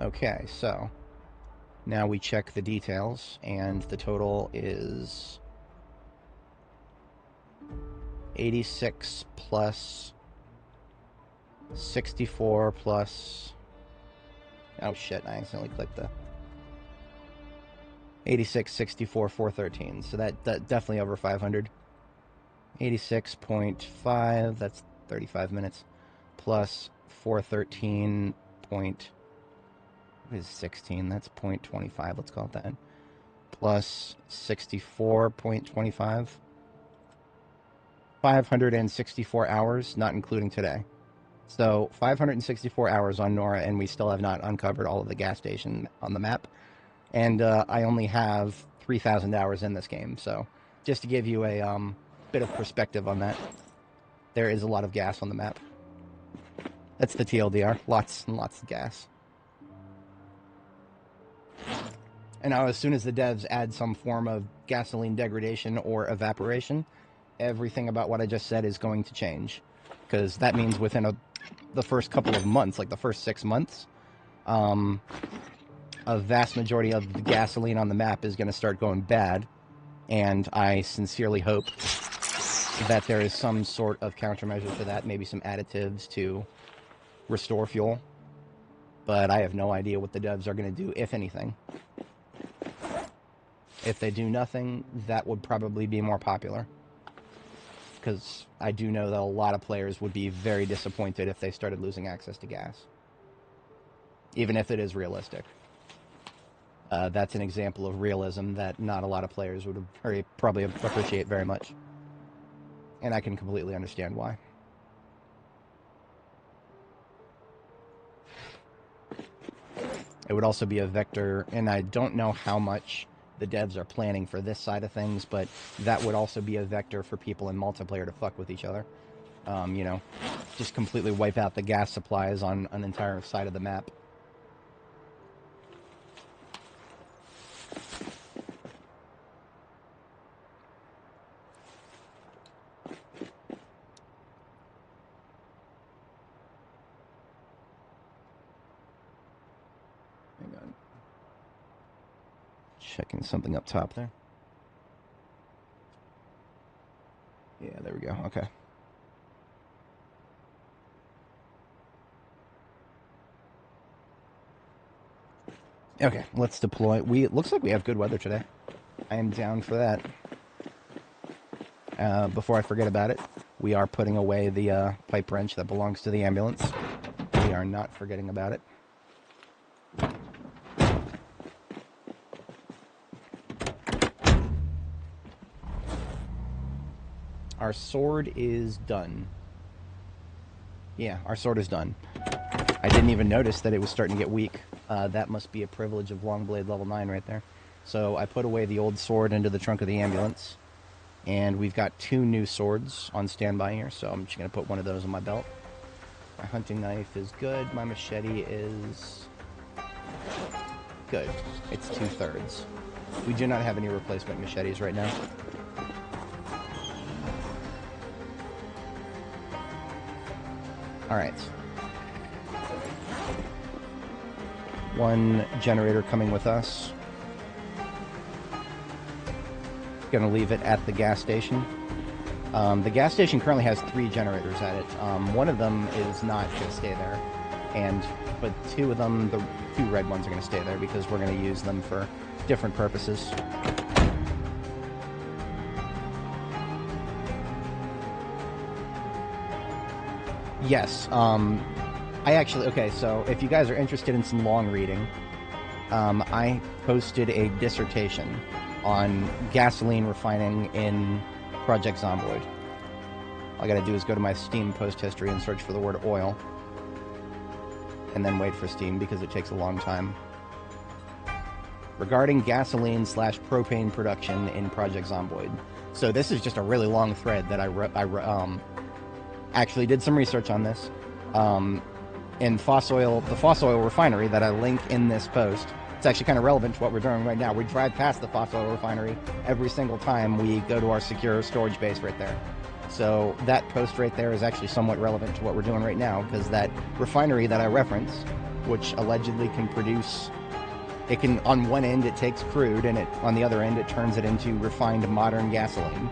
Okay, so now we check the details, and the total is 86 plus 64 plus... Oh shit, I accidentally clicked the... 86, 64, 413. So that definitely over 500. 86.5, that's 35 minutes. Plus 413 point... What is 16? That's 0.25, let's call it that. Plus 64.25. 564 hours, not including today. So 564 hours on Nora, and we still have not uncovered all of the gas station on the map. And I only have 3,000 hours in this game, so just to give you a bit of perspective on that, there is a lot of gas on the map. That's the TLDR. Lots and lots of gas. And now, as soon as the devs add some form of gasoline degradation or evaporation, everything about what I just said is going to change. Because that means within the first couple of months, like the first 6 months, a vast majority of the gasoline on the map is going to start going bad. And I sincerely hope that there is some sort of countermeasure for that, maybe some additives to restore fuel. But I have no idea what the devs are going to do, if anything. If they do nothing, that would probably be more popular. Because I do know that a lot of players would be very disappointed if they started losing access to gas. Even if it is realistic. That's an example of realism that not a lot of players would probably appreciate very much. And I can completely understand why. It would also be a vector, and I don't know how much the devs are planning for this side of things, but that would also be a vector for people in multiplayer to fuck with each other. You know, just completely wipe out the gas supplies on an entire side of the map. Hang on. Checking something up top there. Yeah, there we go. Okay. Okay, let's deploy. It looks like we have good weather today. I am down for that. Before I forget about it, we are putting away the pipe wrench that belongs to the ambulance. We are not forgetting about it. Our sword is done. Yeah, our sword is done. I didn't even notice that it was starting to get weak. That must be a privilege of Longblade level 9 right there. So I put away the old sword into the trunk of the ambulance. And we've got 2 new swords on standby here, so I'm just going to put one of those on my belt. My hunting knife is good. My machete is good. It's 2/3. We do not have any replacement machetes right now. Alright. 1 generator coming with us. Gonna leave it at the gas station. The gas station currently has 3 generators at it. One of them is not gonna stay there, but 2 of them, the 2 red ones, are gonna stay there because we're gonna use them for different purposes. Yes. Okay, so if you guys are interested in some long reading, I posted a dissertation on gasoline refining in Project Zomboid. All I gotta do is go to my Steam post history and search for the word oil. And then wait for Steam because it takes a long time. Regarding gasoline/propane production in Project Zomboid. So this is just a really long thread that I actually did some research on this. In the Foss Oil refinery that I link in this post, it's actually kind of relevant to what we're doing right now. We drive past the Foss Oil refinery every single time we go to our secure storage base right there. So that post right there is actually somewhat relevant to what we're doing right now, because that refinery that I reference, which allegedly can produce, it can, on one end it takes crude, and on the other end it turns it into refined modern gasoline.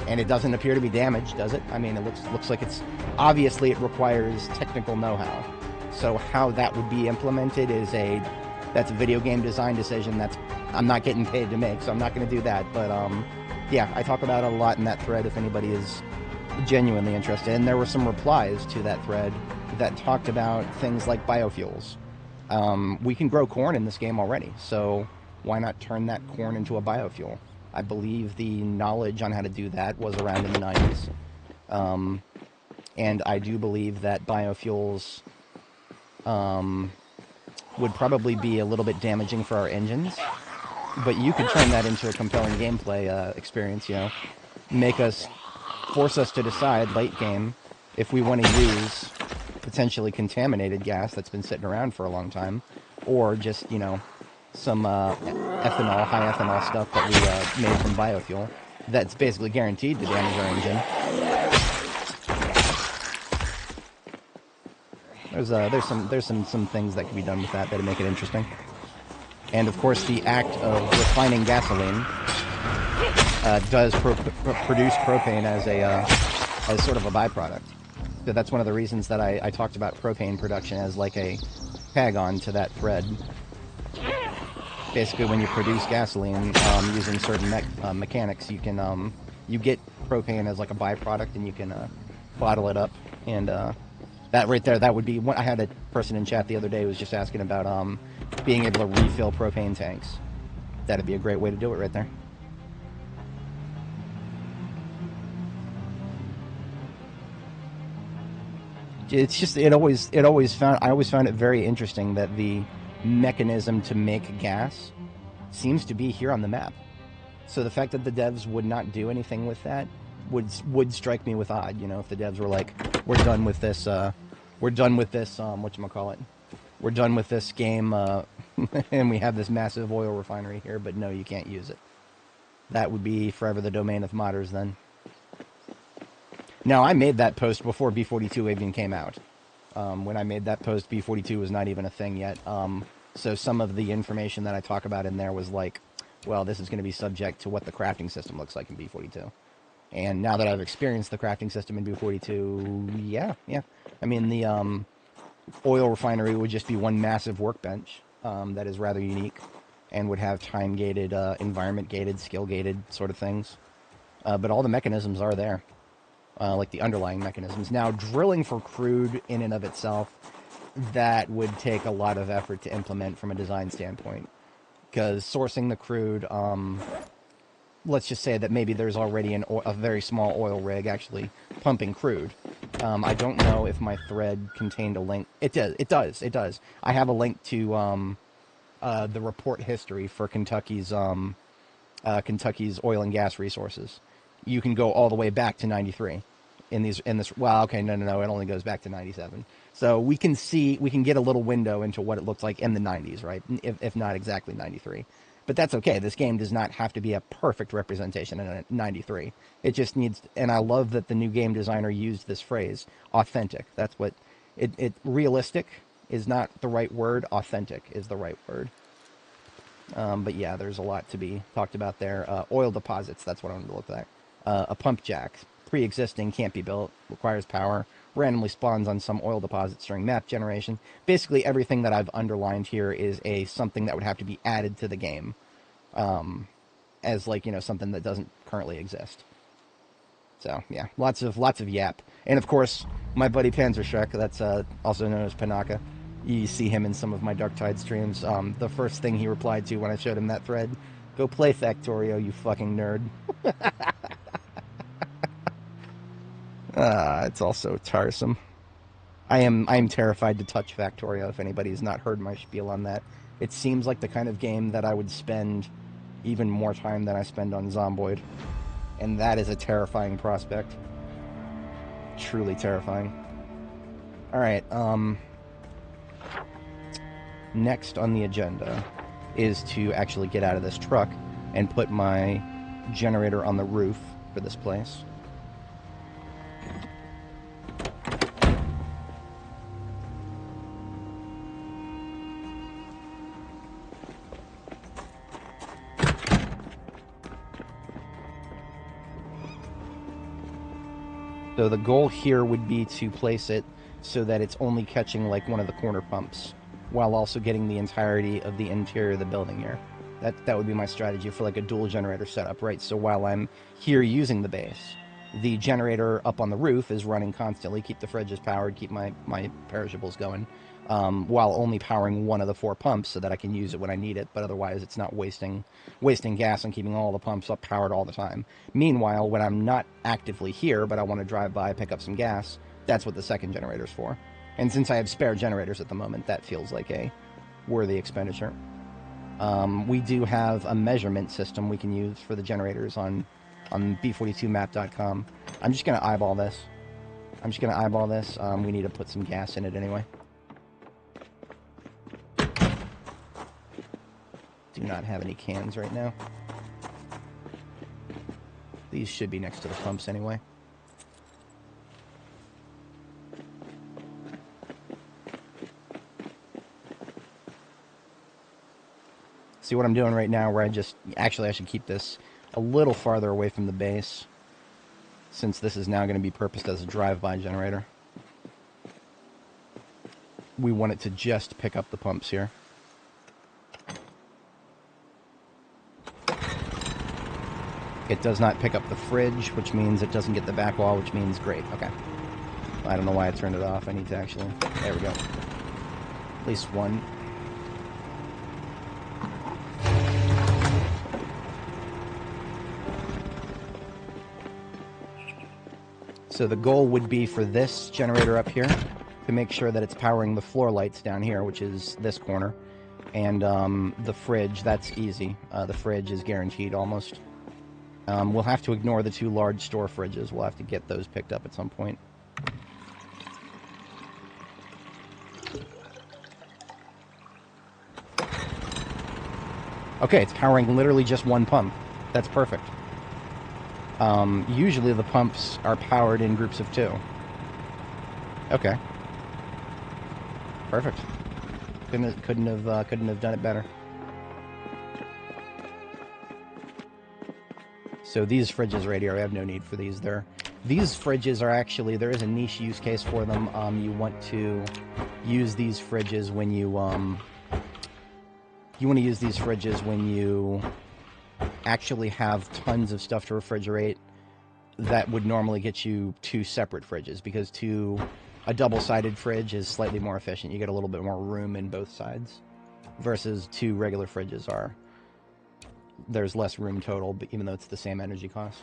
And it doesn't appear to be damaged, does it? I mean, it looks like it's, obviously it requires technical know-how. So how that would be implemented that's a video game design decision I'm not getting paid to make, so I'm not going to do that. But yeah, I talk about it a lot in that thread if anybody is genuinely interested. And there were some replies to that thread that talked about things like biofuels. We can grow corn in this game already, so why not turn that corn into a biofuel? I believe the knowledge on how to do that was around in the 90s. and I do believe that biofuels would probably be a little bit damaging for our engines. But you could turn that into a compelling gameplay experience, you know. Force us to decide late game if we want to use potentially contaminated gas that's been sitting around for a long time, or just, you know, some ethanol, high ethanol stuff that we made from biofuel that's basically guaranteed to damage our engine. There's some things that can be done with that that'd make it interesting. And of course, the act of refining gasoline does produce propane as sort of a byproduct. So that's one of the reasons that I talked about propane production as like a tag-on to that thread. Basically, when you produce gasoline using certain mechanics, you can you get propane as like a byproduct, and you can bottle it up. And that right there, that would be. I had a person in chat the other day who was just asking about being able to refill propane tanks. That'd be a great way to do it right there. It's just I always found it very interesting that the mechanism to make gas seems to be here on the map. So the fact that the devs would not do anything with that would strike me with odd. You know, if the devs were like, we're done with this whatchamacallit, we're done with this game and we have this massive oil refinery here, but no, you can't use it. That would be forever the domain of modders then. Now, I made that post before B42 even came out. When I made that post, B42 was not even a thing yet. So some of the information that I talk about in there was like, well, this is going to be subject to what the crafting system looks like in B42. And now that I've experienced the crafting system in B42, yeah. I mean, the oil refinery would just be one massive workbench that is rather unique and would have time-gated, environment-gated, skill-gated sort of things. But all the mechanisms are there. Like the underlying mechanisms. Now, drilling for crude in and of itself, that would take a lot of effort to implement from a design standpoint. Because sourcing the crude, let's just say that maybe there's already a very small oil rig actually pumping crude. I don't know if my thread contained a link. It does. I have a link to the report history for Kentucky's oil and gas resources. You can go all the way back to 93 in this. Well, okay, no, it only goes back to 97. So we can get a little window into what it looked like in the 90s, right? If not exactly 93. But that's okay. This game does not have to be a perfect representation in 93. It just needs, and I love that the new game designer used this phrase, authentic. That's what, realistic is not the right word, authentic is the right word. But yeah, there's a lot to be talked about there. Oil deposits, that's what I wanted to look at. A pump jack, pre-existing, can't be built, requires power, randomly spawns on some oil deposits during map generation. Basically, everything that I've underlined here is something that would have to be added to the game, as like, you know, something that doesn't currently exist. So yeah, lots of yap, and of course my buddy Panzerschreck, that's also known as Panaka. You see him in some of my Darktide streams. The first thing he replied to when I showed him that thread, "Go play Factorio, you fucking nerd." It's also tiresome. I'm terrified to touch Factorio, if anybody's not heard my spiel on that. It seems like the kind of game that I would spend even more time than I spend on Zomboid. And that is a terrifying prospect. Truly terrifying. Alright, next on the agenda is to actually get out of this truck and put my generator on the roof for this place. So the goal here would be to place it so that it's only catching like one of the corner pumps, while also getting the entirety of the interior of the building here. That would be my strategy for like a dual generator setup, right? So while I'm here using the base, the generator up on the roof is running constantly, keep the fridges powered, keep my perishables going, while only powering one of the 4 pumps so that I can use it when I need it, but otherwise it's not wasting gas and keeping all the pumps up powered all the time. Meanwhile, when I'm not actively here, but I want to drive by, pick up some gas, That's what the second generator's for. And since I have spare generators at the moment, that feels like a worthy expenditure. We do have a measurement system we can use for the generators on b42map.com. I'm just going to eyeball this. We need to put some gas in it anyway. Do not have any cans right now. These should be next to the pumps anyway. See what I'm doing right now, where I should keep this a little farther away from the base, since this is now going to be purposed as a drive-by generator. We want it to just pick up the pumps here. It does not pick up the fridge, which means it doesn't get the back wall, which means great. Okay. I don't know why I turned it off. I need to actually... There we go. At least one. So the goal would be for this generator up here to make sure that it's powering the floor lights down here, which is this corner. And the fridge, that's easy. The fridge is guaranteed almost. We'll have to ignore the two large store fridges. We'll have to get those picked up at some point. Okay, it's powering literally just one pump. That's perfect. Usually the pumps are powered in groups of 2. Okay. Perfect. Couldn't have done it better. So these fridges right here, I have no need for these. These fridges are actually, there is a niche use case for them. You want to use these fridges when you actually have tons of stuff to refrigerate. That would normally get you 2 separate fridges, because a double-sided fridge is slightly more efficient. You get a little bit more room in both sides, versus 2 regular fridges are... There's less room total, but even though it's the same energy cost.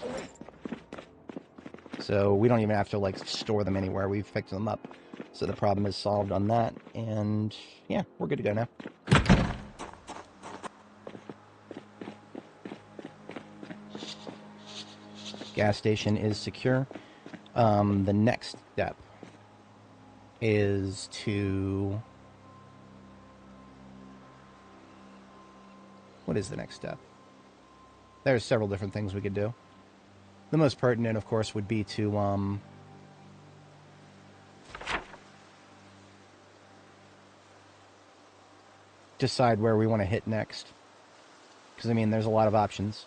So we don't even have to, like, store them anywhere. We've picked them up. So the problem is solved on that, and yeah, we're good to go now. Gas station is secure. The next step is to... What is the next step? There's several different things we could do. The most pertinent, of course, would be to decide where we want to hit next. Because, I mean, there's a lot of options.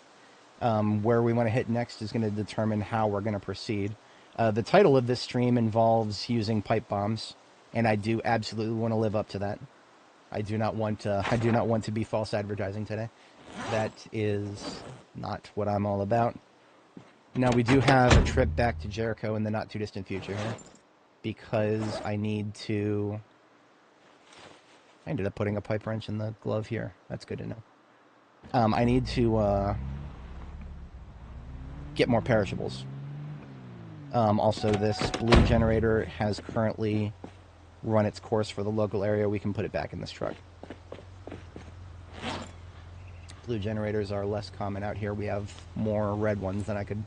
Where we want to hit next is going to determine how we're going to proceed. The title of this stream involves using pipe bombs, and I do absolutely want to live up to that. I do not want to be false advertising today. That is not what I'm all about. Now, we do have a trip back to Jericho in the not-too-distant future here, because I need to... I ended up putting a pipe wrench in the glove here. That's good to know. I need to get more perishables. Also, this blue generator has currently run its course for the local area. We can put it back in this truck. Blue generators are less common out here. We have more red ones than I could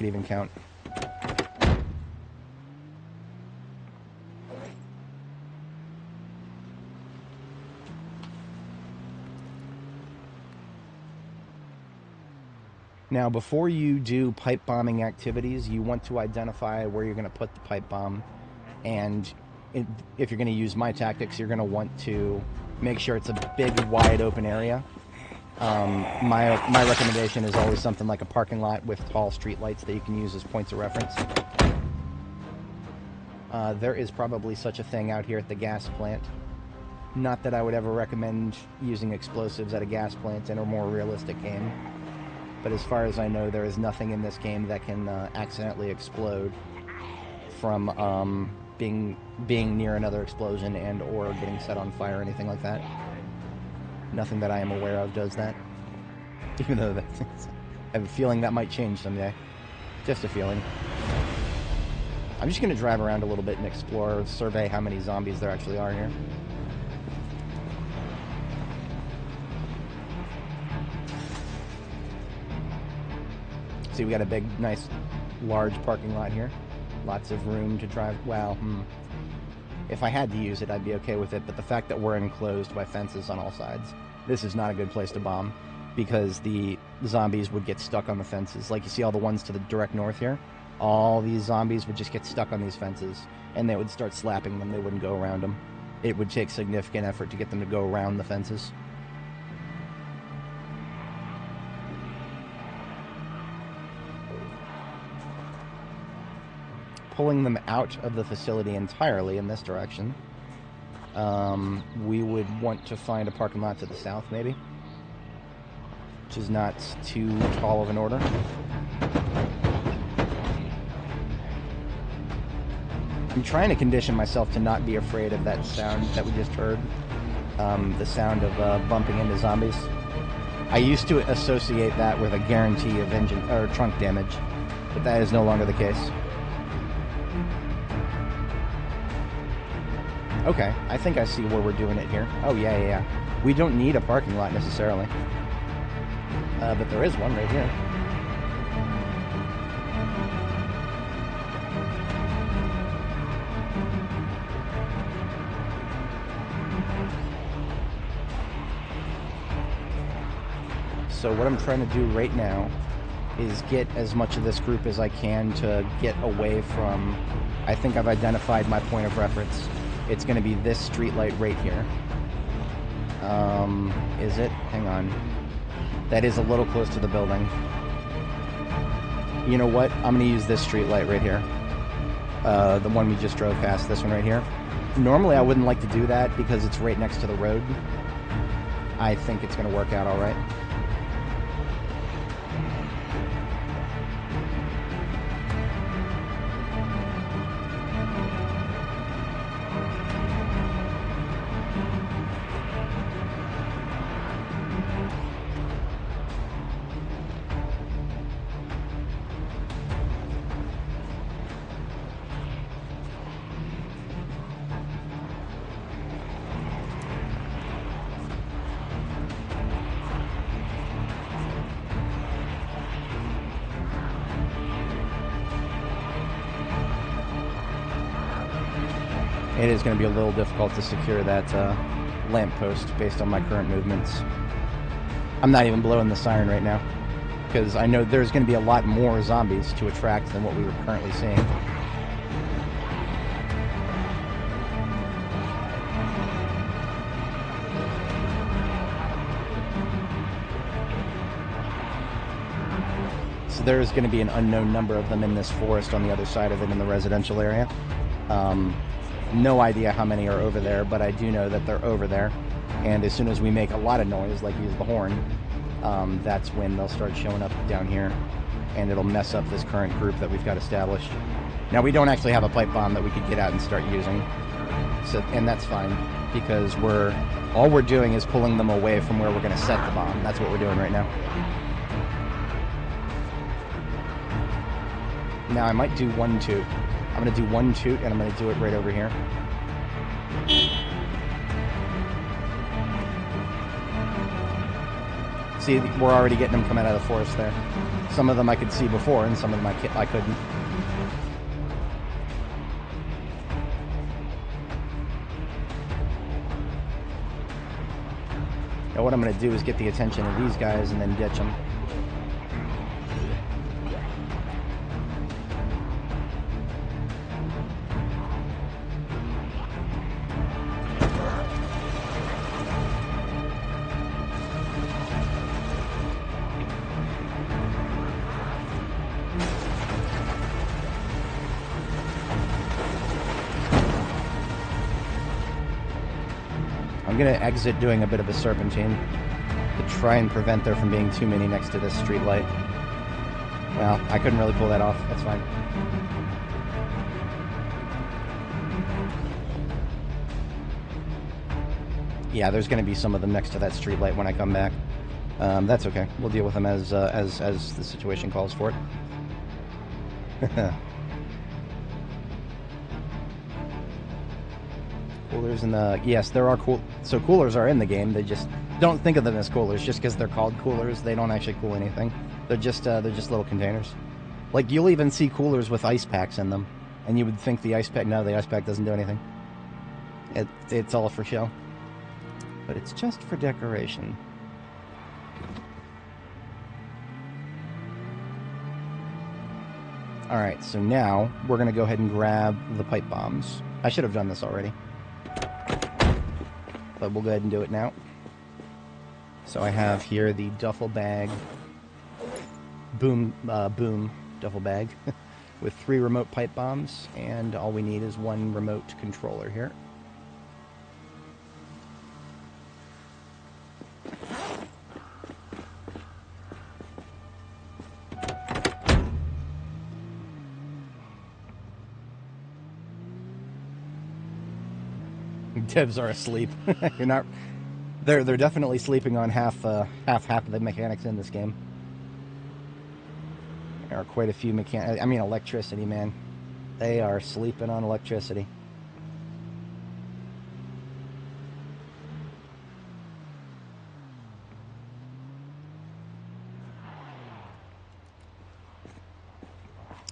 even count. Now, before you do pipe bombing activities, you want to identify where you're going to put the pipe bomb, and if you're going to use my tactics, you're going to want to make sure it's a big, wide open area. My recommendation is always something like a parking lot with tall street lights that you can use as points of reference. There is probably such a thing out here at the gas plant. Not that I would ever recommend using explosives at a gas plant in a more realistic game. But as far as I know, there is nothing in this game that can accidentally explode from being near another explosion and or getting set on fire or anything like that. Nothing that I am aware of does that. Even though I have a feeling that might change someday. Just a feeling. I'm just going to drive around a little bit and explore, survey how many zombies there actually are here. See, we got a big, nice, large parking lot here. Lots of room to drive. Well, if I had to use it, I'd be okay with it. But the fact that we're enclosed by fences on all sides, this is not a good place to bomb, because the zombies would get stuck on the fences. Like, you see all the ones to the direct north here? All these zombies would just get stuck on these fences, and they would start slapping them. They wouldn't go around them. It would take significant effort to get them to go around the fences. Pulling them out of the facility entirely in this direction, we would want to find a parking lot to the south, maybe, which is not too tall of an order. I'm trying to condition myself to not be afraid of that sound that we just heard, the sound of bumping into zombies. I used to associate that with a guarantee of engine or trunk damage, but that is no longer the case. Okay, I think I see where we're doing it here. Oh, yeah. We don't need a parking lot necessarily. But there is one right here. So what I'm trying to do right now is get as much of this group as I can to get away from... I think I've identified my point of reference. It's going to be this street light right here. Is it? Hang on. That is a little close to the building. You know what? I'm going to use this street light right here. The one we just drove past, this one right here. Normally I wouldn't like to do that because it's right next to the road. I think it's going to work out all right. It is going to be a little difficult to secure that lamppost based on my current movements. I'm not even blowing the siren right now, because I know there's going to be a lot more zombies to attract than what we were currently seeing. So there's going to be an unknown number of them in this forest on the other side of it in the residential area. No idea how many are over there, but I do know that they're over there. And as soon as we make a lot of noise, like use the horn, that's when they'll start showing up down here, and it'll mess up this current group that we've got established. Now, we don't actually have a pipe bomb that we could get out and start using, so, and that's fine, because all we're doing is pulling them away from where we're going to set the bomb. That's what we're doing right now. Now, I might do one toot. I'm going to do one toot, and I'm going to do it right over here. See, we're already getting them coming out of the forest there. Some of them I could see before, and some of them I couldn't. Now what I'm going to do is get the attention of these guys and then ditch them. I'm going to exit doing a bit of a serpentine to try and prevent there from being too many next to this street light. Well, I couldn't really pull that off. That's fine. Yeah, there's going to be some of them next to that street light when I come back. That's okay. We'll deal with them as the situation calls for it. Coolers in the... Yes, there are cool... So coolers are in the game. They just don't think of them as coolers. Just because they're called coolers, they don't actually cool anything. They're just little containers. Like, you'll even see coolers with ice packs in them. And you would think the ice pack... No, the ice pack doesn't do anything. It's all for show. But it's just for decoration. Alright, so now we're going to go ahead and grab the pipe bombs. I should have done this already. But we'll go ahead and do it now. So I have here the duffel bag, boom duffel bag, with 3 remote pipe bombs, and all we need is 1 remote controller here. Devs are asleep. You're not. They're definitely sleeping on half of the mechanics in this game. There are quite a few electricity, man. They are sleeping on electricity.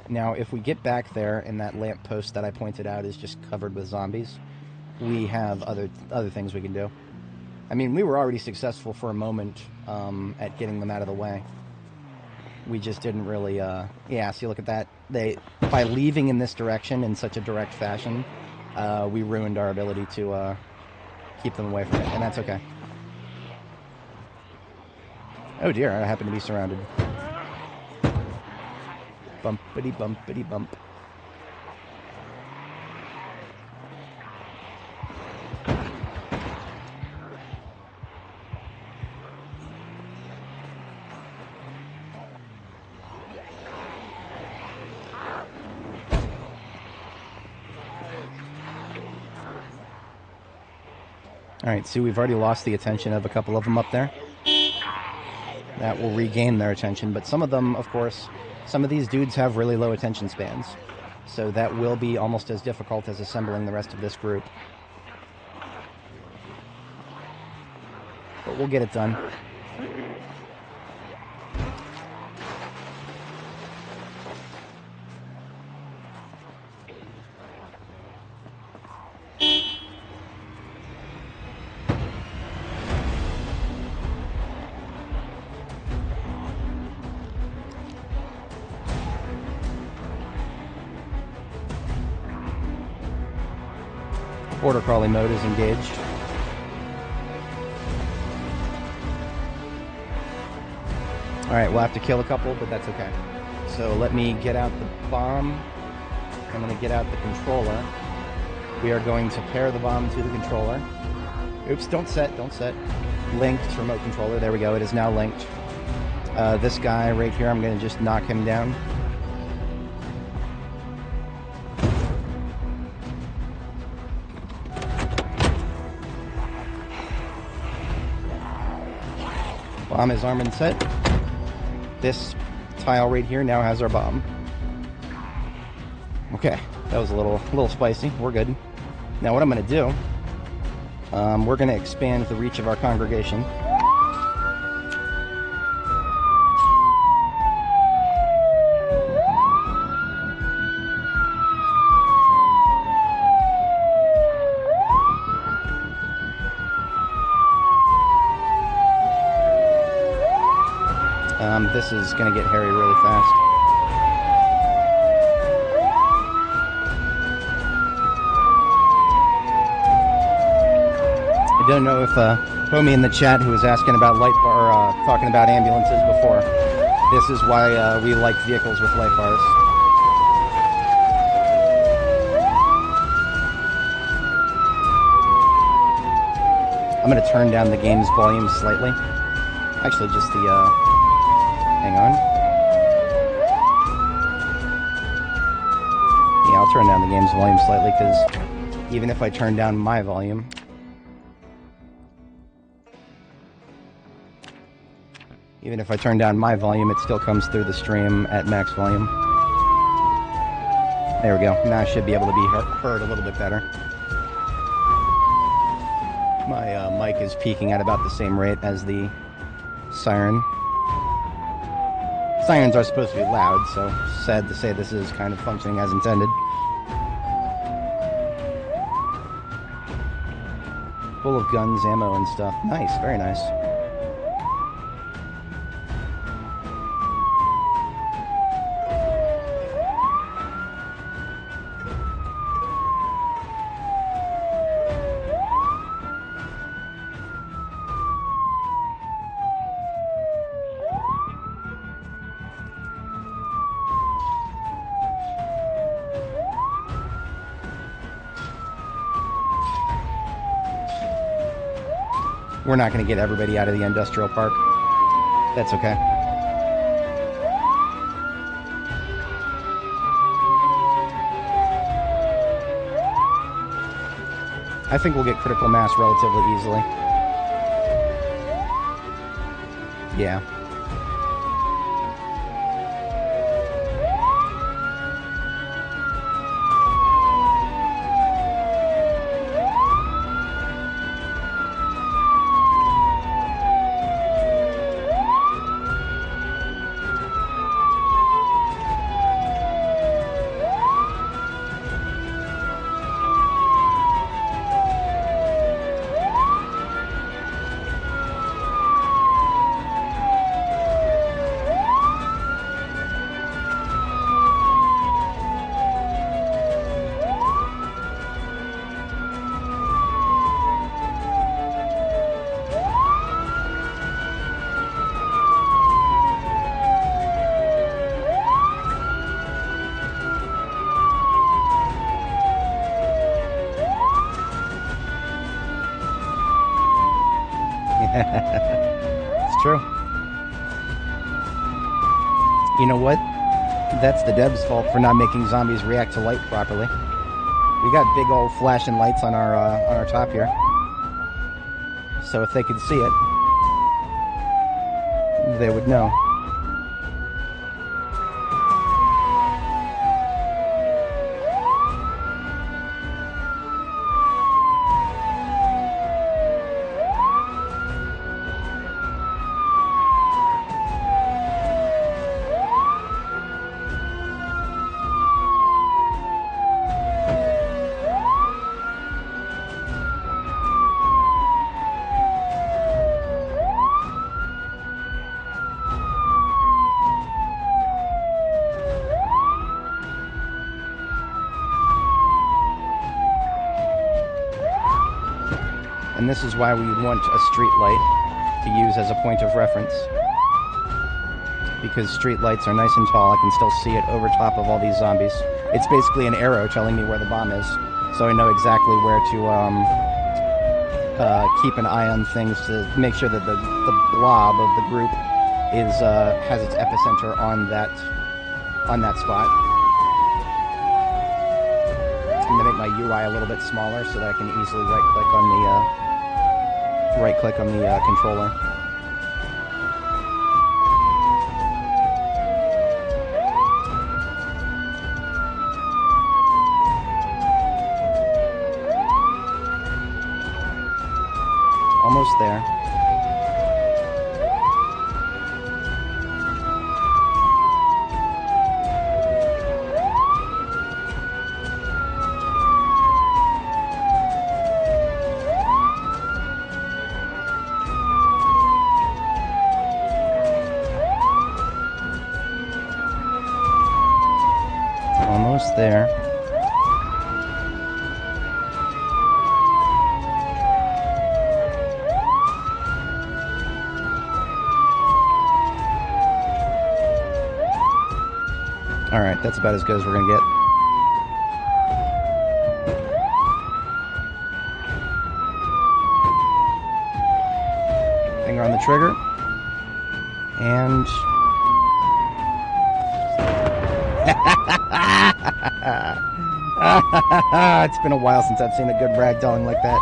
Now, if we get back there and that lamp post that I pointed out is just covered with zombies, we have other things we can do. I mean, we were already successful for a moment at getting them out of the way. We just didn't really, yeah, see, look at that. By leaving in this direction in such a direct fashion, we ruined our ability to keep them away from it, and that's okay. Oh dear, I happen to be surrounded. Bumpity bumpity bump. Alright, see, we've already lost the attention of a couple of them up there. That will regain their attention, but some of them, of course, some of these dudes have really low attention spans. So that will be almost as difficult as assembling the rest of this group. But we'll get it done. Border crawling mode is engaged. Alright, we'll have to kill a couple, but that's okay. So let me get out the bomb. I'm going to get out the controller. We are going to pair the bomb to the controller. Oops, don't set. Linked remote controller. There we go, it is now linked. This guy right here, I'm going to just knock him down. Bomb is armed and set. This tile right here now has our bomb. Okay, that was a little spicy. We're good. Now what I'm going to do, we're going to expand the reach of our congregation. This is going to get hairy really fast. I don't know if homie in the chat who was asking about talking about ambulances before. This is why we like vehicles with light bars. I'm going to turn down the game's volume slightly. Actually, just the hang on. Yeah, I'll turn down the game's volume slightly, because even if I turn down my volume... Even if I turn down my volume, it still comes through the stream at max volume. There we go. Now I should be able to be heard a little bit better. My mic is peaking at about the same rate as the siren. Sirens are supposed to be loud, so sad to say this is kind of functioning as intended. Full of guns, ammo, and stuff. Nice, very nice. We're not going to get everybody out of the industrial park. That's okay. I think we'll get critical mass relatively easily. Yeah. It's true. You know what? That's the devs' fault for not making zombies react to light properly. We got big old flashing lights on our top here. So if they could see it, they would know. And this is why we want a street light to use as a point of reference. Because street lights are nice and tall, I can still see it over top of all these zombies. It's basically an arrow telling me where the bomb is, so I know exactly where to keep an eye on things to make sure that the blob of the group is has its epicenter on that spot. I'm gonna make my UI a little bit smaller so that I can easily right-click on the controller. Almost there. Almost there. Alright, that's about as good as we're gonna get. Finger on the trigger. And... it's been a while since I've seen a good ragdolling like that.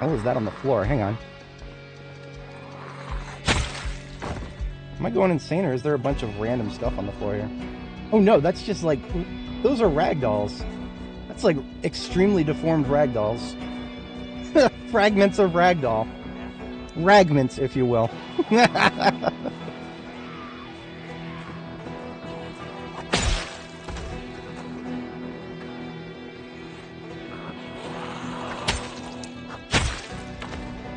hell is that on the floor? Hang on. Am I going insane, or is there a bunch of random stuff on the floor here? Oh no, that's just like... Those are ragdolls. That's like extremely deformed ragdolls. Fragments of ragdoll. Ragments, if you will.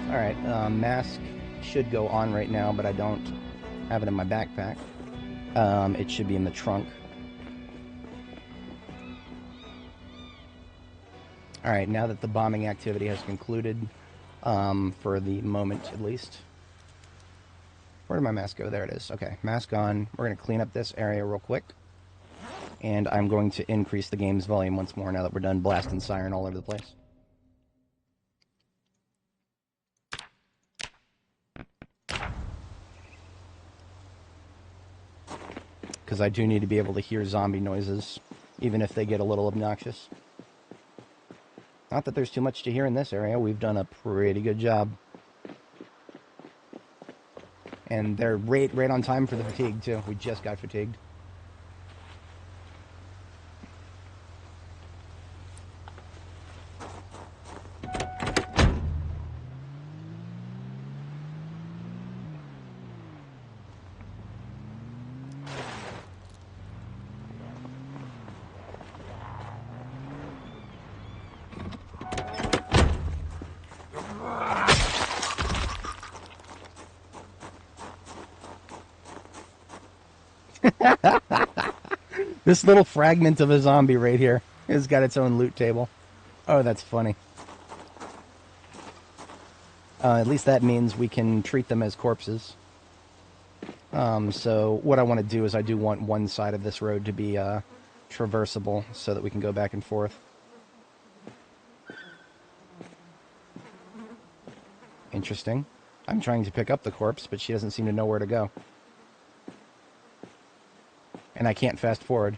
Alright, mask should go on right now, but I don't have it in my backpack. It should be in the trunk. Alright, now that the bombing activity has concluded, for the moment at least. Where did my mask go? There it is. Okay, mask on. We're going to clean up this area real quick. And I'm going to increase the game's volume once more now that we're done blasting siren all over the place. Because I do need to be able to hear zombie noises, even if they get a little obnoxious. Not that there's too much to hear in this area. We've done a pretty good job. And they're right on time for the fatigue, too. We just got fatigued. This little fragment of a zombie right here has got its own loot table. Oh, that's funny. At least that means we can treat them as corpses. So what I want to do is I do want one side of this road to be traversable so that we can go back and forth. Interesting. I'm trying to pick up the corpse, but she doesn't seem to know where to go. And I can't fast forward.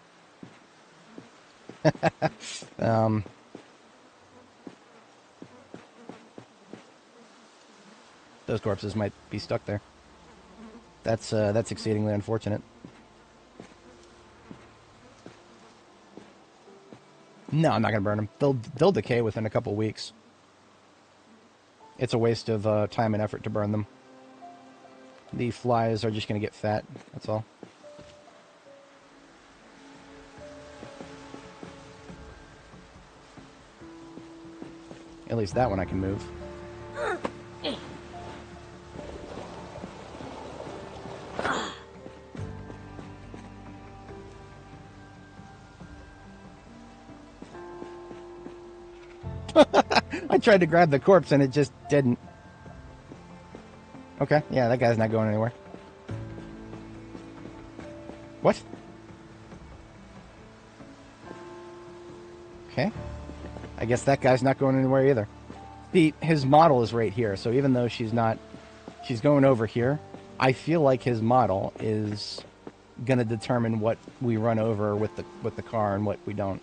Those corpses might be stuck there. That's exceedingly unfortunate. No, I'm not gonna burn them. They'll decay within a couple weeks. It's a waste of time and effort to burn them. The flies are just gonna get fat. That's all. At least that one I can move. I tried to grab the corpse and it just didn't. Okay, yeah, that guy's not going anywhere. What? Okay. I guess that guy's not going anywhere either. His model is right here, so even though she's going over here, I feel like his model is gonna determine what we run over with the car and what we don't.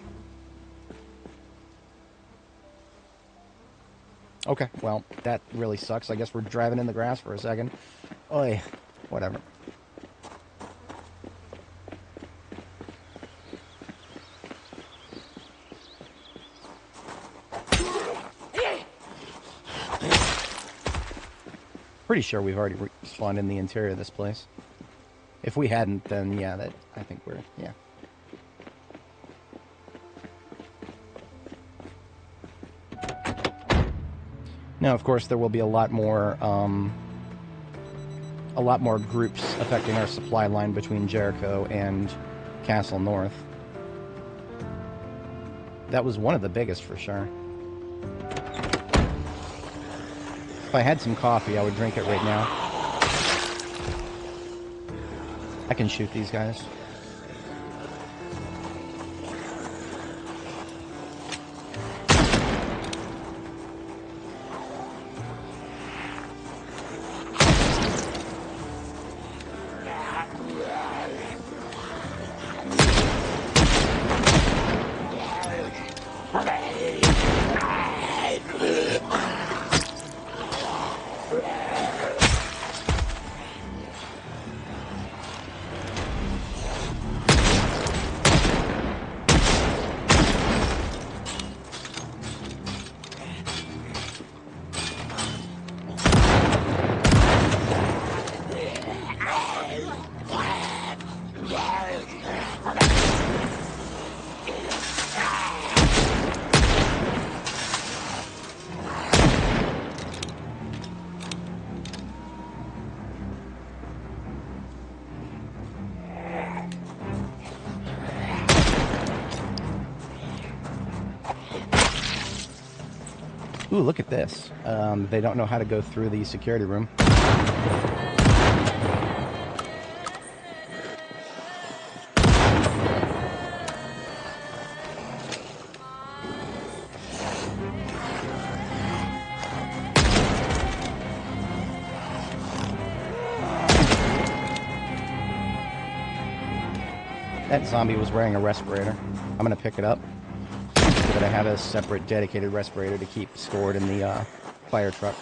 Okay, well, that really sucks. I guess we're driving in the grass for a second. Oy, whatever. Pretty sure we've already spawned in the interior of this place. If we hadn't, then yeah, I think we're, yeah. Now, of course, there will be a lot more groups affecting our supply line between Jericho and Castle North. That was one of the biggest for sure. If I had some coffee, I would drink it right now. I can shoot these guys. Ooh, look at this. They don't know how to go through the security room. That zombie was wearing a respirator. I'm gonna pick it up so that I have a separate dedicated respirator to keep stored in the fire truck.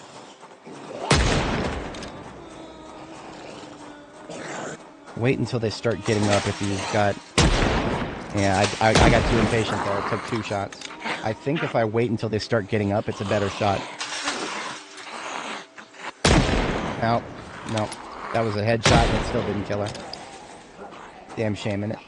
Wait until they start getting up if you've got... Yeah, I got too impatient there. It took 2 shots. I think if I wait until they start getting up, it's a better shot. No, no. That was a headshot and it still didn't kill her. Damn shame in it.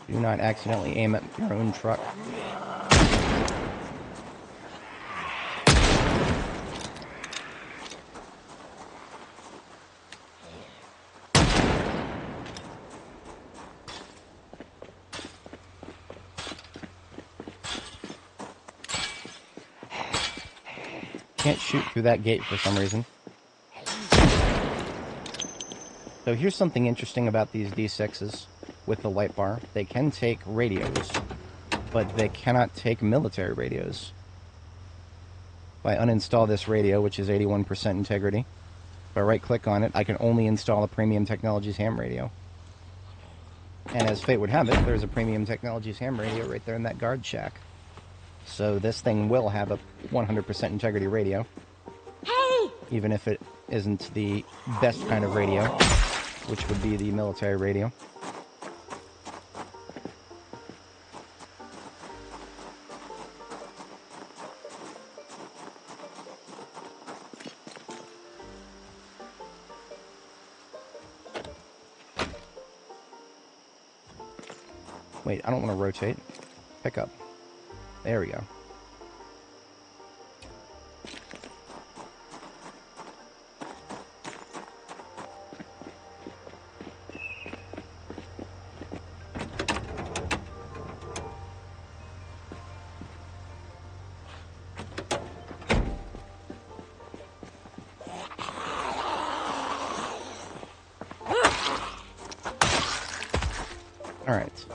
Do not accidentally aim at your own truck. Can't shoot through that gate for some reason. So here's something interesting about these D6s with the light bar. They can take radios, but they cannot take military radios. If I uninstall this radio, which is 81% integrity, if I right-click on it, I can only install a Premium Technologies ham radio. And as fate would have it, there's a Premium Technologies ham radio right there in that guard shack. So this thing will have a 100% integrity radio, even if it isn't the best kind of radio, which would be the military radio. Wait, I don't want to rotate. Pick up. There we go. Alright.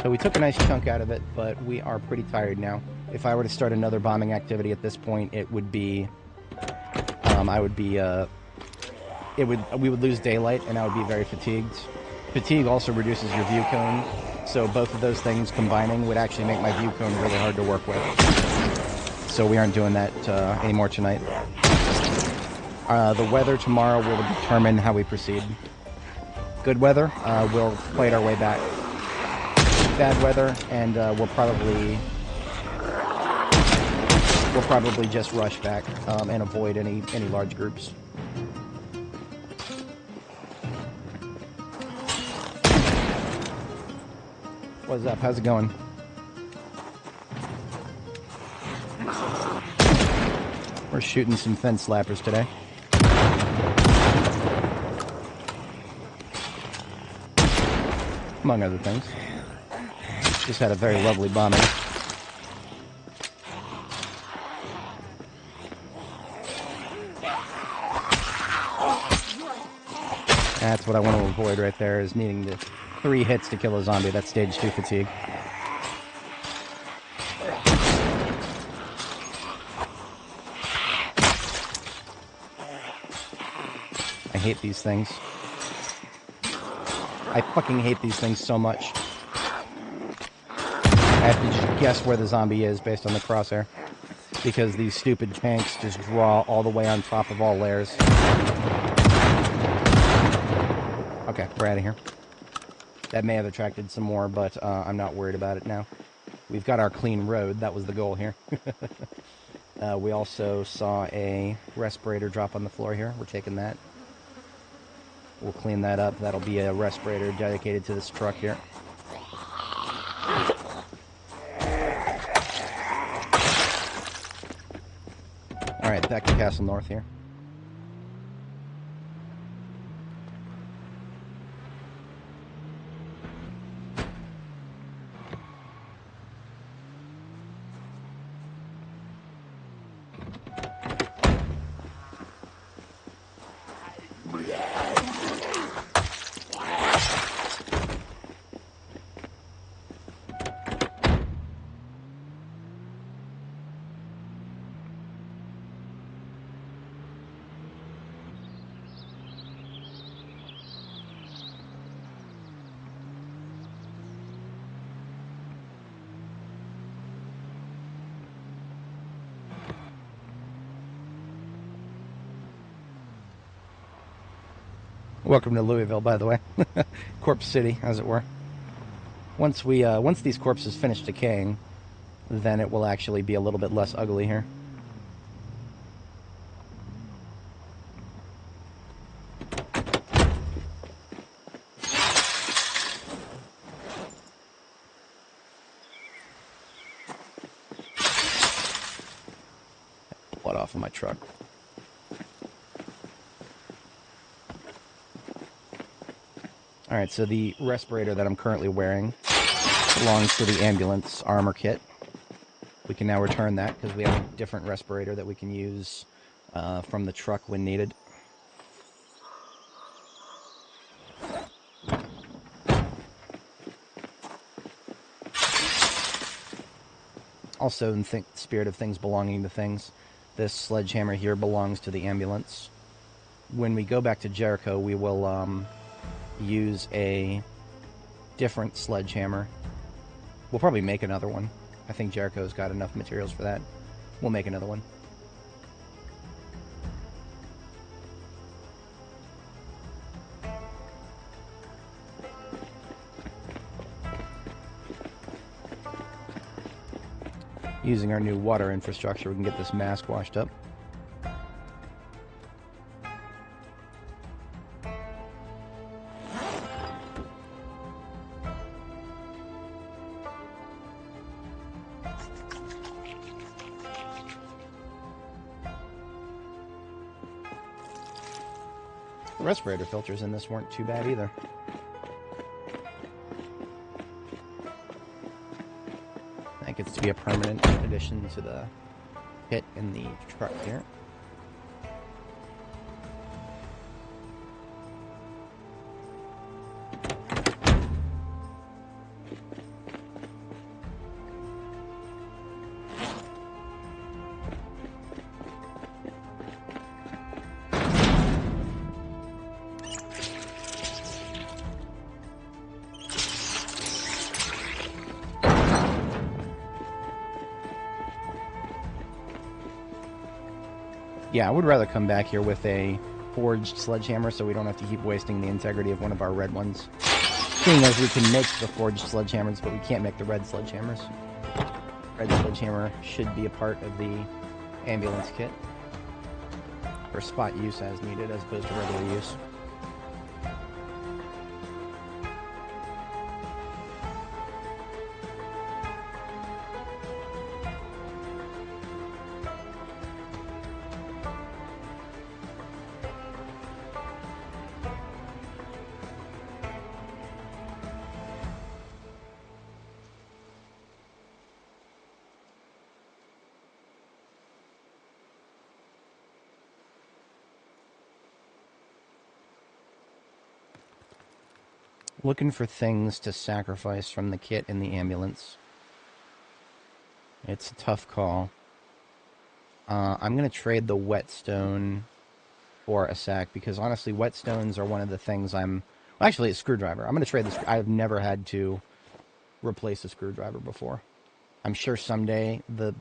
So we took a nice chunk out of it, but we are pretty tired now. If I were to start another bombing activity at this point, it would be... we would lose daylight, and I would be very fatigued. Fatigue also reduces your view cone, so both of those things combining would actually make my view cone really hard to work with. So we aren't doing that anymore tonight. The weather tomorrow will determine how we proceed. Good weather, we'll fight our way back. Bad weather, and we'll probably just rush back and avoid any large groups. What's up? How's it going? We're shooting some fence slappers today. Among other things. Just had a very lovely bombing. That's what I want to avoid right there, is needing the 3 hits to kill a zombie. That's stage 2 fatigue. I hate these things. I fucking hate these things so much. I have to just guess where the zombie is based on the crosshair, because these stupid tanks just draw all the way on top of all layers. Okay, we're out of here. That may have attracted some more, but I'm not worried about it now. We've got our clean road. That was the goal here. We also saw a respirator drop on the floor here. We're taking that. We'll clean that up. That'll be a respirator dedicated to this truck here. Alright, back to Castle North here. Welcome to Louisville, by the way. Corpse City, as it were. Once these corpses finish decaying, then it will actually be a little bit less ugly here. Blood off of my truck. Alright, so the respirator that I'm currently wearing belongs to the ambulance armor kit. We can now return that because we have a different respirator that we can use from the truck when needed. Also, in the spirit of things belonging to things, this sledgehammer here belongs to the ambulance. When we go back to Jericho, we will use a different sledgehammer. We'll probably make another one. I think Jericho's got enough materials for that. We'll make another one. Using our new water infrastructure, we can get this mask washed up. The respirator filters in this weren't too bad either. That gets to be a permanent addition to the kit in the truck here. Yeah, I would rather come back here with a forged sledgehammer so we don't have to keep wasting the integrity of one of our red ones. Seeing as we can make the forged sledgehammers, but we can't make the red sledgehammers. Red sledgehammer should be a part of the ambulance kit. For spot use as needed, as opposed to regular use. looking for things to sacrifice from the kit in the ambulance. It's a tough call. I'm going to trade the whetstone for a sack, because honestly, whetstones are one of the things well, actually, a screwdriver. I'm going to trade this. I've never had to replace a screwdriver before. I'm sure someday the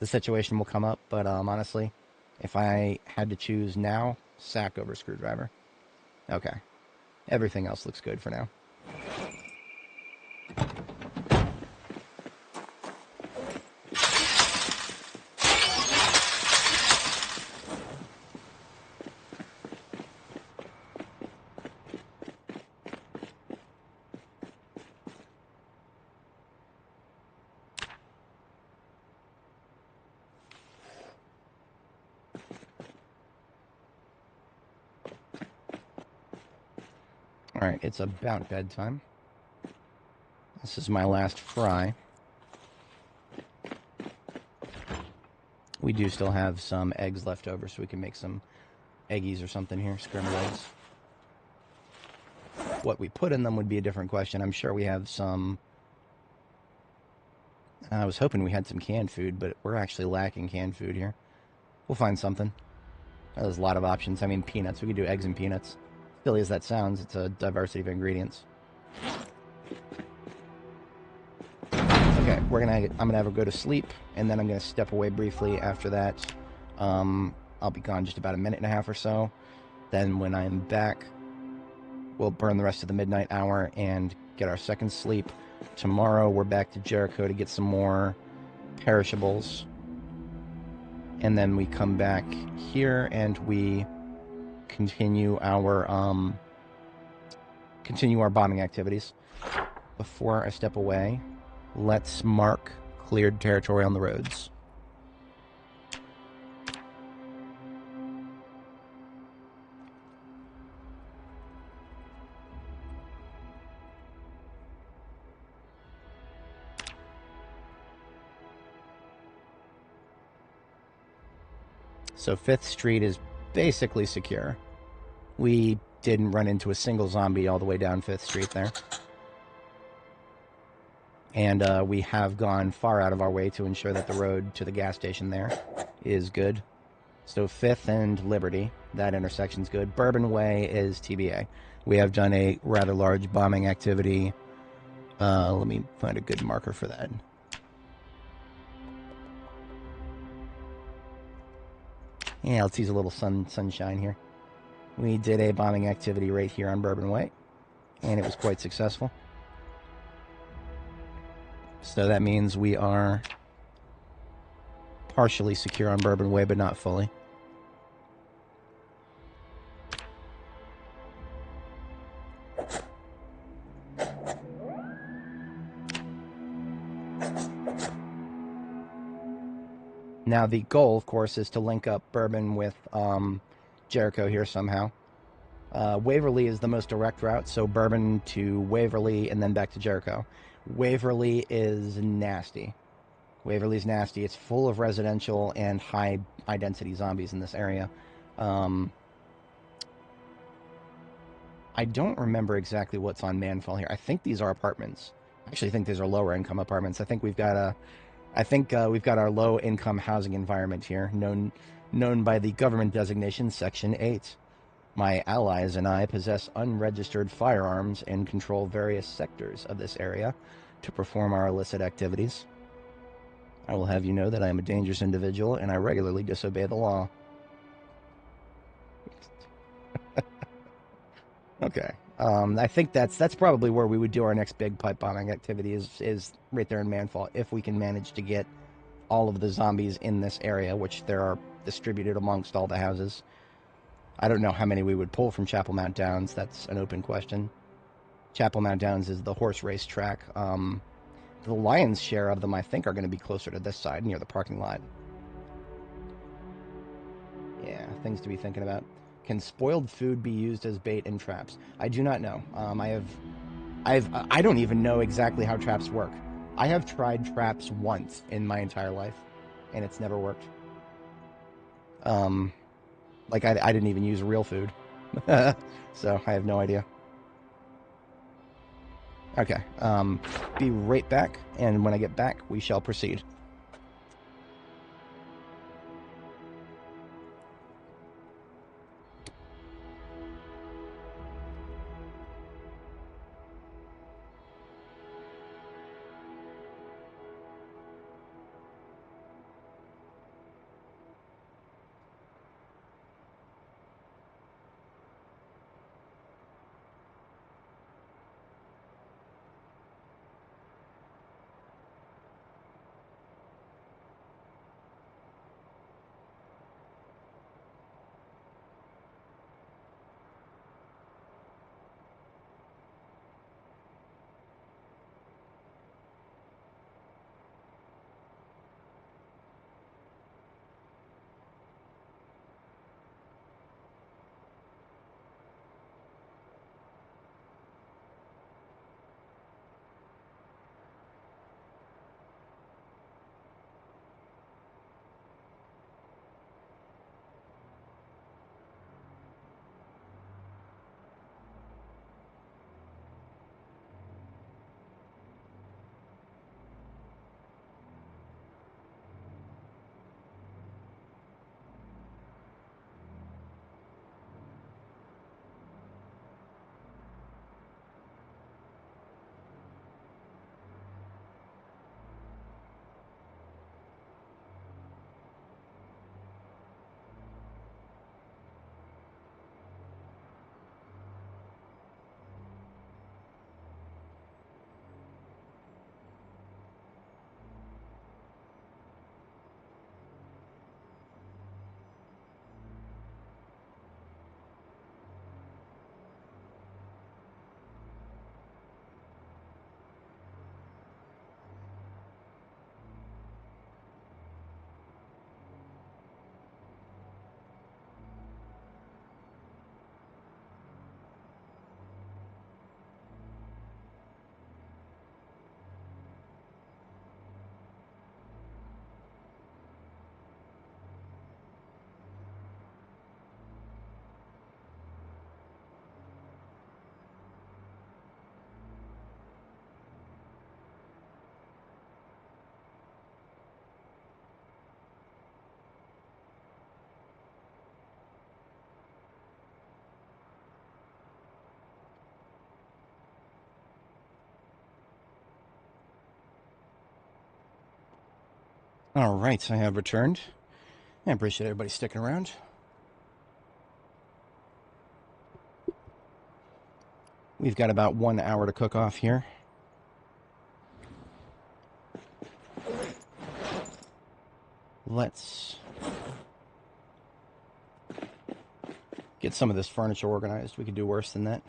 situation will come up, but honestly, if I had to choose now, sack over screwdriver. Okay. Everything else looks good for now. Alright, it's about bedtime. This is my last fry. We do still have some eggs left over, so we can make some eggies or something here, scrambled eggs. What we put in them would be a different question. I'm sure we have some... I was hoping we had some canned food, but we're actually lacking canned food here. We'll find something. There's a lot of options. I mean, peanuts. We could do eggs and peanuts. Silly as that sounds, it's a diversity of ingredients. Okay, I'm gonna have her go to sleep, and then I'm gonna step away briefly after that. I'll be gone just about a minute and a half or so. Then when I'm back, we'll burn the rest of the midnight hour and get our second sleep. Tomorrow we're back to Jericho to get some more perishables. And then we come back here and we continue our bombing activities. Before I step away, let's mark cleared territory on the roads. So 5th Street is basically secure. We didn't run into a single zombie all the way down 5th Street there. And we have gone far out of our way to ensure that the road to the gas station there is good. So 5th and Liberty, that intersection's good. Bourbon Way is TBA. We have done a rather large bombing activity. Let me find a good marker for that. Yeah, let's use a little sunshine here. We did a bombing activity right here on Bourbon Way, and it was quite successful. So that means we are partially secure on Bourbon Way, but not fully. Now, the goal, of course, is to link up Bourbon with Jericho here somehow. Waverly is the most direct route, so Bourbon to Waverly and then back to Jericho. Waverly is nasty. Waverly's nasty. It's full of residential and high-density zombies in this area. I don't remember exactly what's on Manfall here. I think these are apartments. I actually think these are lower-income apartments. I think we've got our low-income housing environment here, known by the government designation Section 8. My allies and I possess unregistered firearms and control various sectors of this area to perform our illicit activities. I will have you know that I am a dangerous individual and I regularly disobey the law. Okay. I think that's probably where we would do our next big pipe bombing activity is right there in Manfall, if we can manage to get all of the zombies in this area, which there are distributed amongst all the houses. I don't know how many we would pull from Chapel Mount Downs. That's an open question. Chapel Mount Downs is the horse race track. The lion's share of them, I think, are going to be closer to this side, near the parking lot. Yeah, things to be thinking about. Can spoiled food be used as bait in traps? I do not know. I don't even know exactly how traps work. I have tried traps once in my entire life, and it's never worked. Like, I didn't even use real food. So, I have no idea. Okay, be right back, and when I get back, we shall proceed. Alright, I have returned. I appreciate everybody sticking around. We've got about 1 hour to cook off here. Let's get some of this furniture organized. We could do worse than that.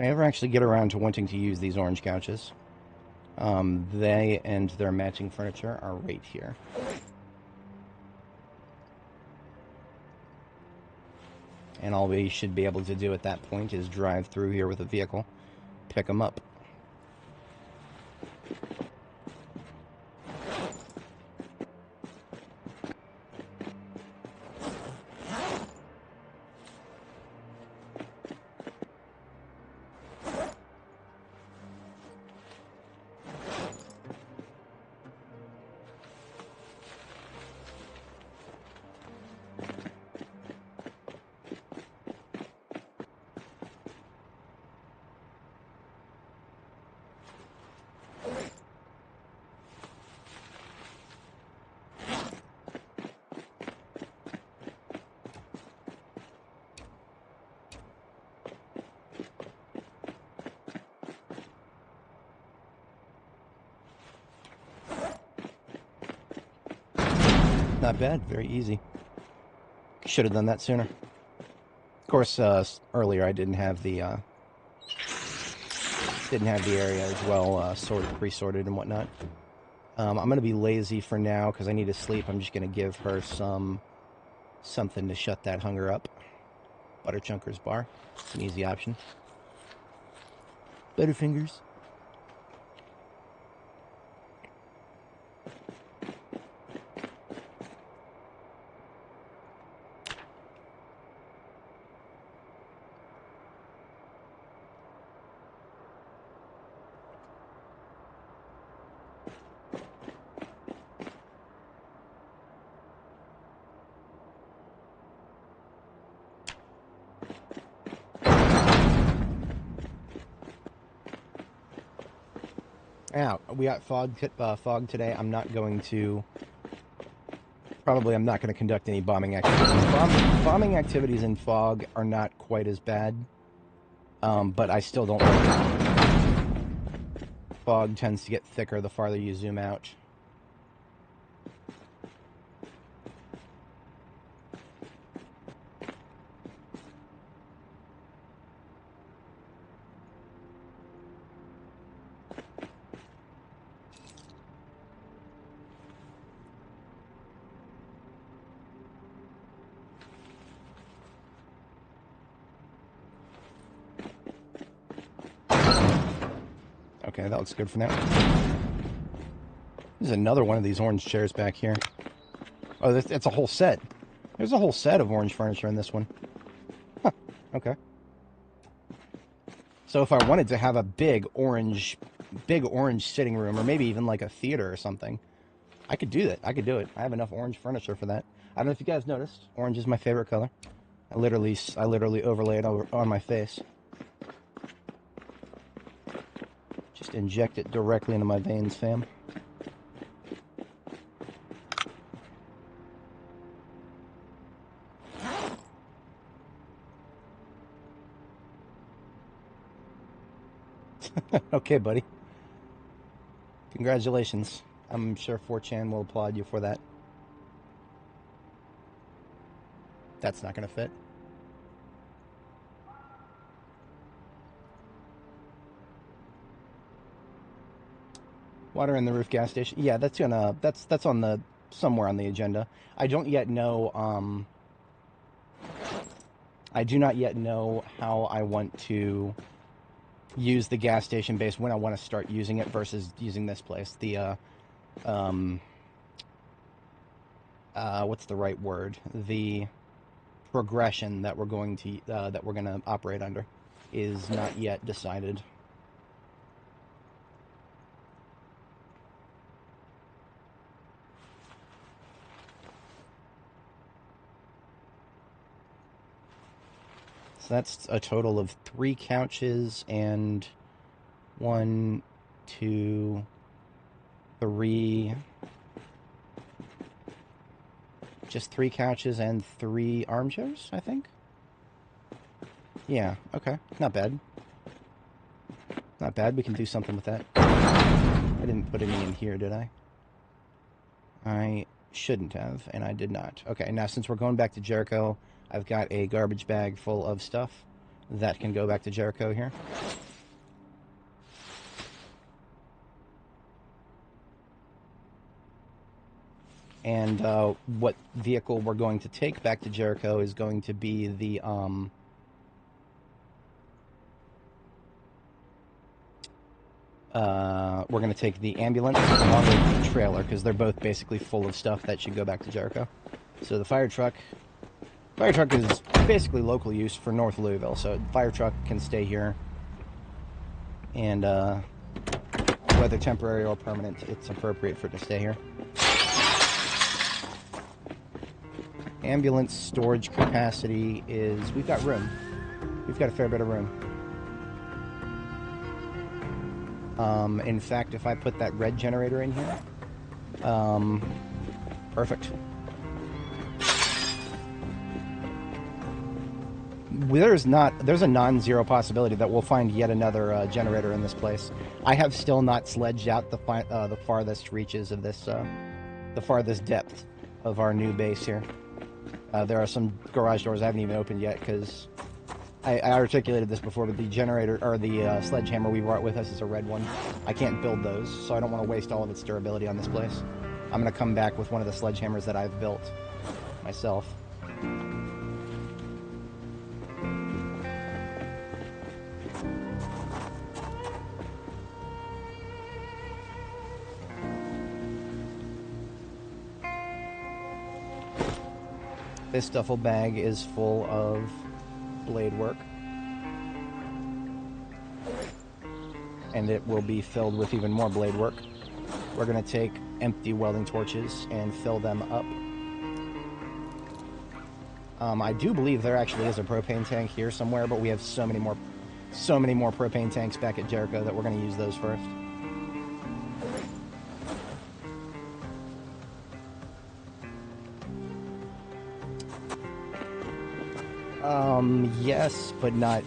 If I ever actually get around to wanting to use these orange couches, they and their matching furniture are right here. And all we should be able to do at that point is drive through here with a vehicle, pick them up. Not bad. Very easy. Should have done that sooner. Of course, earlier I didn't have the area as well sorted, pre-sorted and whatnot. I'm gonna be lazy for now because I need to sleep. I'm just gonna give her something to shut that hunger up. Butterchunkers bar. It's an easy option. Butterfingers. Now, we got fog today. I'm not going to conduct any bombing activities. Bombing activities in fog are not quite as bad, but I still don't like it. Fog tends to get thicker the farther you zoom out. Okay, that looks good for now. There's another one of these orange chairs back here. Oh, it's a whole set. There's a whole set of orange furniture in this one. Huh, okay. So if I wanted to have a big orange sitting room, or maybe even like a theater or something, I could do that. I could do it. I have enough orange furniture for that. I don't know if you guys noticed. Orange is my favorite color. I literally overlay it on my face. Just inject it directly into my veins, fam. Okay, buddy. Congratulations. I'm sure 4chan will applaud you for that. That's not going to fit. Water in the roof gas station. Yeah, that's on the somewhere on the agenda. I don't yet know. I do not yet know how I want to use the gas station base, when I want to start using it versus using this place. The what's the right word? The progression that we're going to operate under is not yet decided. So that's a total of 3 couches and 1, 2, 3. Just 3 couches and 3 armchairs, I think. Yeah, okay. Not bad. Not bad. We can do something with that. I didn't put any in here, did I? I shouldn't have, and I did not. Okay, now since we're going back to Jericho, I've got a garbage bag full of stuff that can go back to Jericho here. And what vehicle we're going to take back to Jericho is going to be the we're going to take the ambulance along with the trailer, because they're both basically full of stuff that should go back to Jericho. So the fire truck is basically local use for North Louisville, so the fire truck can stay here, and whether temporary or permanent, it's appropriate for it to stay here. Ambulance storage capacity is, we've got room. We've got a fair bit of room. In fact, if I put that red generator in here, perfect. There's a non-zero possibility that we'll find yet another generator in this place. I have still not sledged out the farthest reaches of this, the farthest depth of our new base here. There are some garage doors I haven't even opened yet because I articulated this before, but the generator, or the sledgehammer we brought with us is a red one. I can't build those, so I don't want to waste all of its durability on this place. I'm going to come back with one of the sledgehammers that I've built myself. This duffel bag is full of blade work, and it will be filled with even more blade work. We're going to take empty welding torches and fill them up. I do believe there actually is a propane tank here somewhere, but we have so many more propane tanks back at Jericho that we're going to use those first. Yes, but not.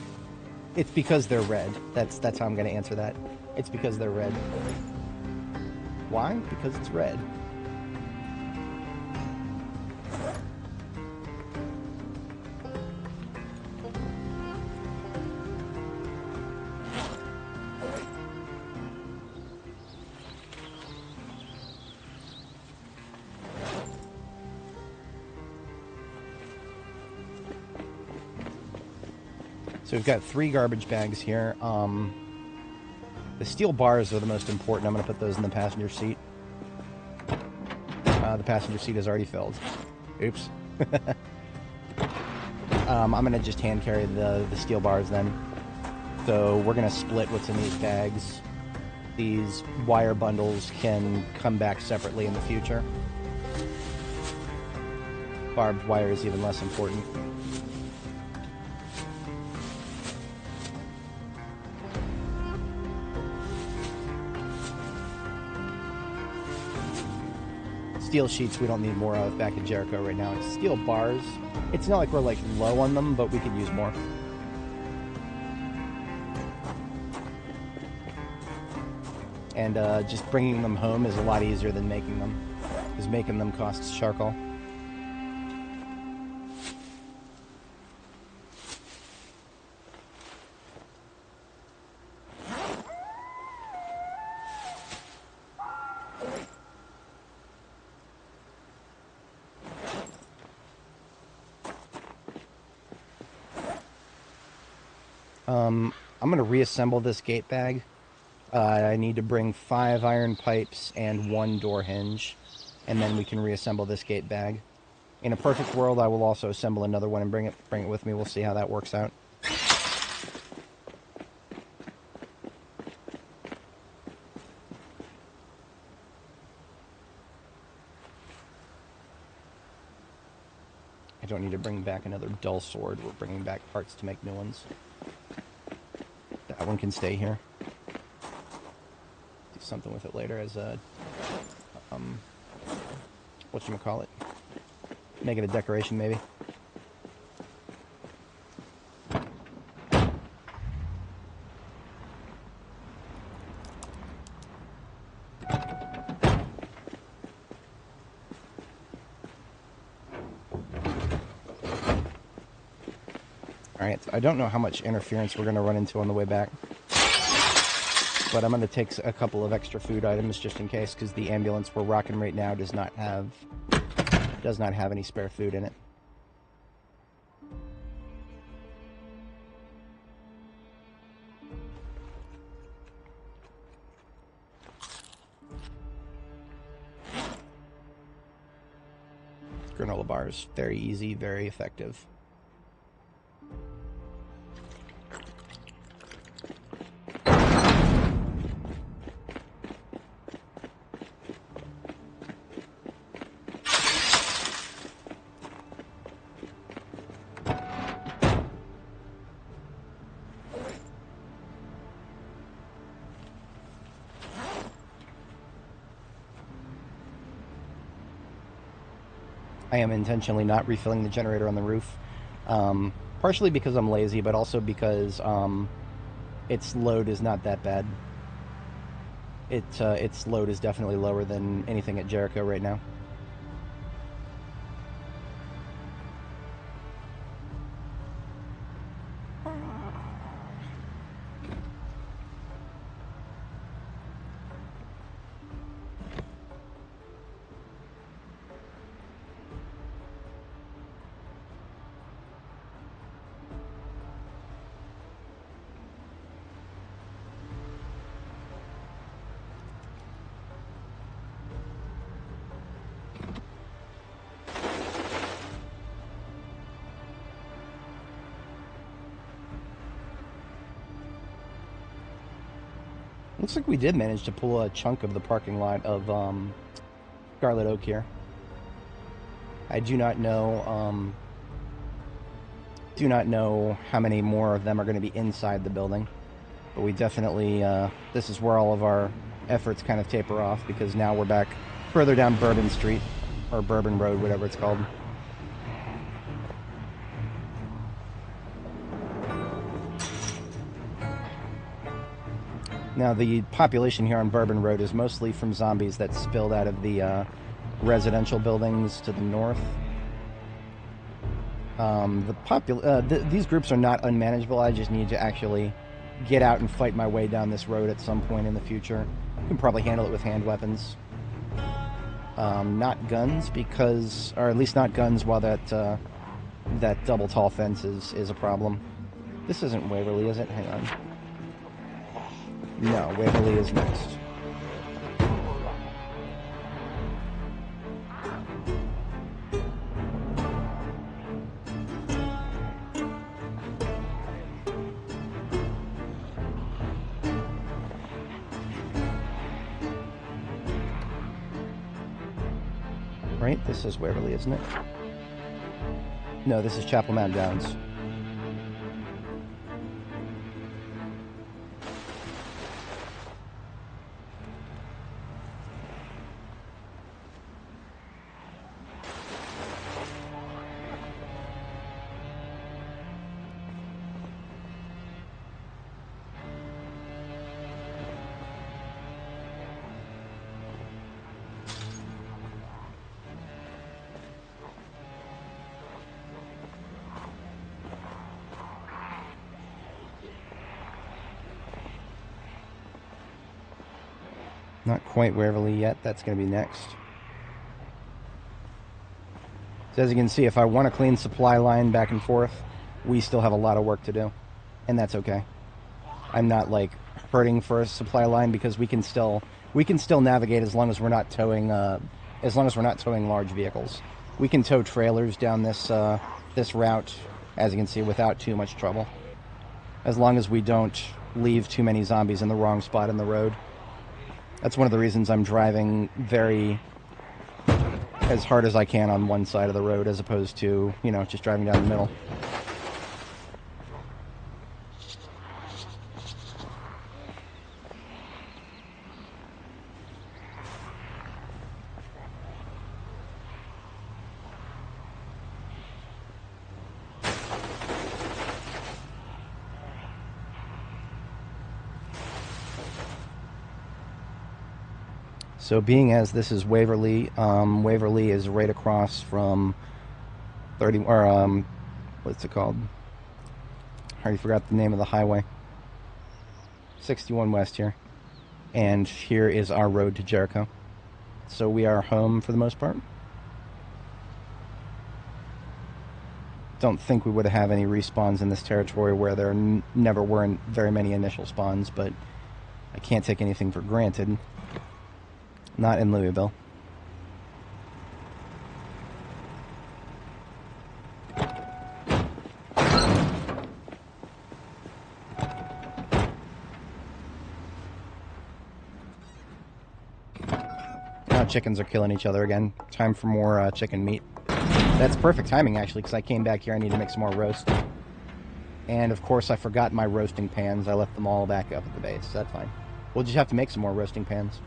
It's because they're red. That's how I'm going to answer that. It's because they're red. Why? Because it's red. So we've got 3 garbage bags here. The steel bars are the most important. I'm going to put those in the passenger seat. The passenger seat is already filled. Oops. I'm going to just hand carry the steel bars then. So we're going to split what's in these bags. These wire bundles can come back separately in the future. Barbed wire is even less important. Steel sheets we don't need more of back in Jericho right now. It's steel bars. It's not like we're like low on them, but we could use more. And just bringing them home is a lot easier than making them, because making them costs charcoal. I'm going to reassemble this gate bag. I need to bring 5 iron pipes and 1 door hinge, and then we can reassemble this gate bag. In a perfect world, I will also assemble another one and bring it with me. We'll see how that works out. I don't need to bring back another dull sword. We're bringing back parts to make new ones. That one can stay here. Do something with it later as a, whatchamacallit? Make it a decoration, maybe. Alright, I don't know how much interference we're going to run into on the way back. But I'm going to take a couple of extra food items just in case, because the ambulance we're rocking right now does not have any spare food in it. Granola bars, very easy, very effective. I am intentionally not refilling the generator on the roof, partially because I'm lazy, but also because its load is not that bad. Its load is definitely lower than anything at Jericho right now. Looks like we did manage to pull a chunk of the parking lot of Scarlet Oak here. I do not know how many more of them are going to be inside the building, but we definitely this is where all of our efforts kind of taper off, because now we're back further down Bourbon Street, or Bourbon Road, whatever it's called. Now, the population here on Bourbon Road is mostly from zombies that spilled out of the residential buildings to the north. These groups are not unmanageable. I just need to actually get out and fight my way down this road at some point in the future. I can probably handle it with hand weapons. Not guns, because... or at least not guns while that double tall fence is a problem. This isn't Waverly, is it? Hang on. No, Waverly is next. Right? This is Waverly, isn't it? No, this is Chapel Mountain Downs. Not quite Waverly yet. That's going to be next. So as you can see, if I want to clean supply line back and forth, we still have a lot of work to do. And that's okay. I'm not, like, hurting for a supply line, because we can still navigate as long as we're not towing large vehicles. We can tow trailers down this route, as you can see, without too much trouble. As long as we don't leave too many zombies in the wrong spot in the road. That's one of the reasons I'm driving as hard as I can on one side of the road, as opposed to, you know, just driving down the middle. So being as this is Waverly, Waverly is right across from 30, or what's it called? I already forgot the name of the highway. 61 West here. And here is our road to Jericho. So we are home for the most part. Don't think we would have any respawns in this territory where there never were very many initial spawns, but I can't take anything for granted. Not in Louisville. Now chickens are killing each other again. Time for more chicken meat. That's perfect timing, actually, because I came back here. I need to make some more roast. And, of course, I forgot my roasting pans. I left them all back up at the base. That's fine. We'll just have to make some more roasting pans.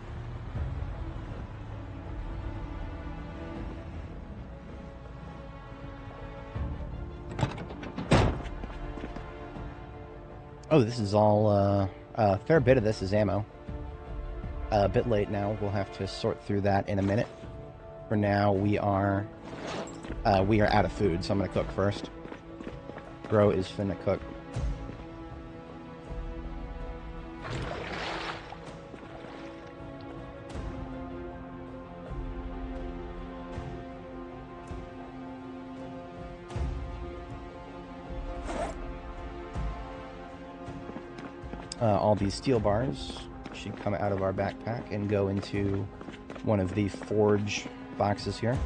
Oh, this is all, a fair bit of this is ammo. A bit late now. We'll have to sort through that in a minute. For now, we are out of food, so I'm going to cook first. Bro is finna cook. All these steel bars should come out of our backpack and go into one of the forge boxes here.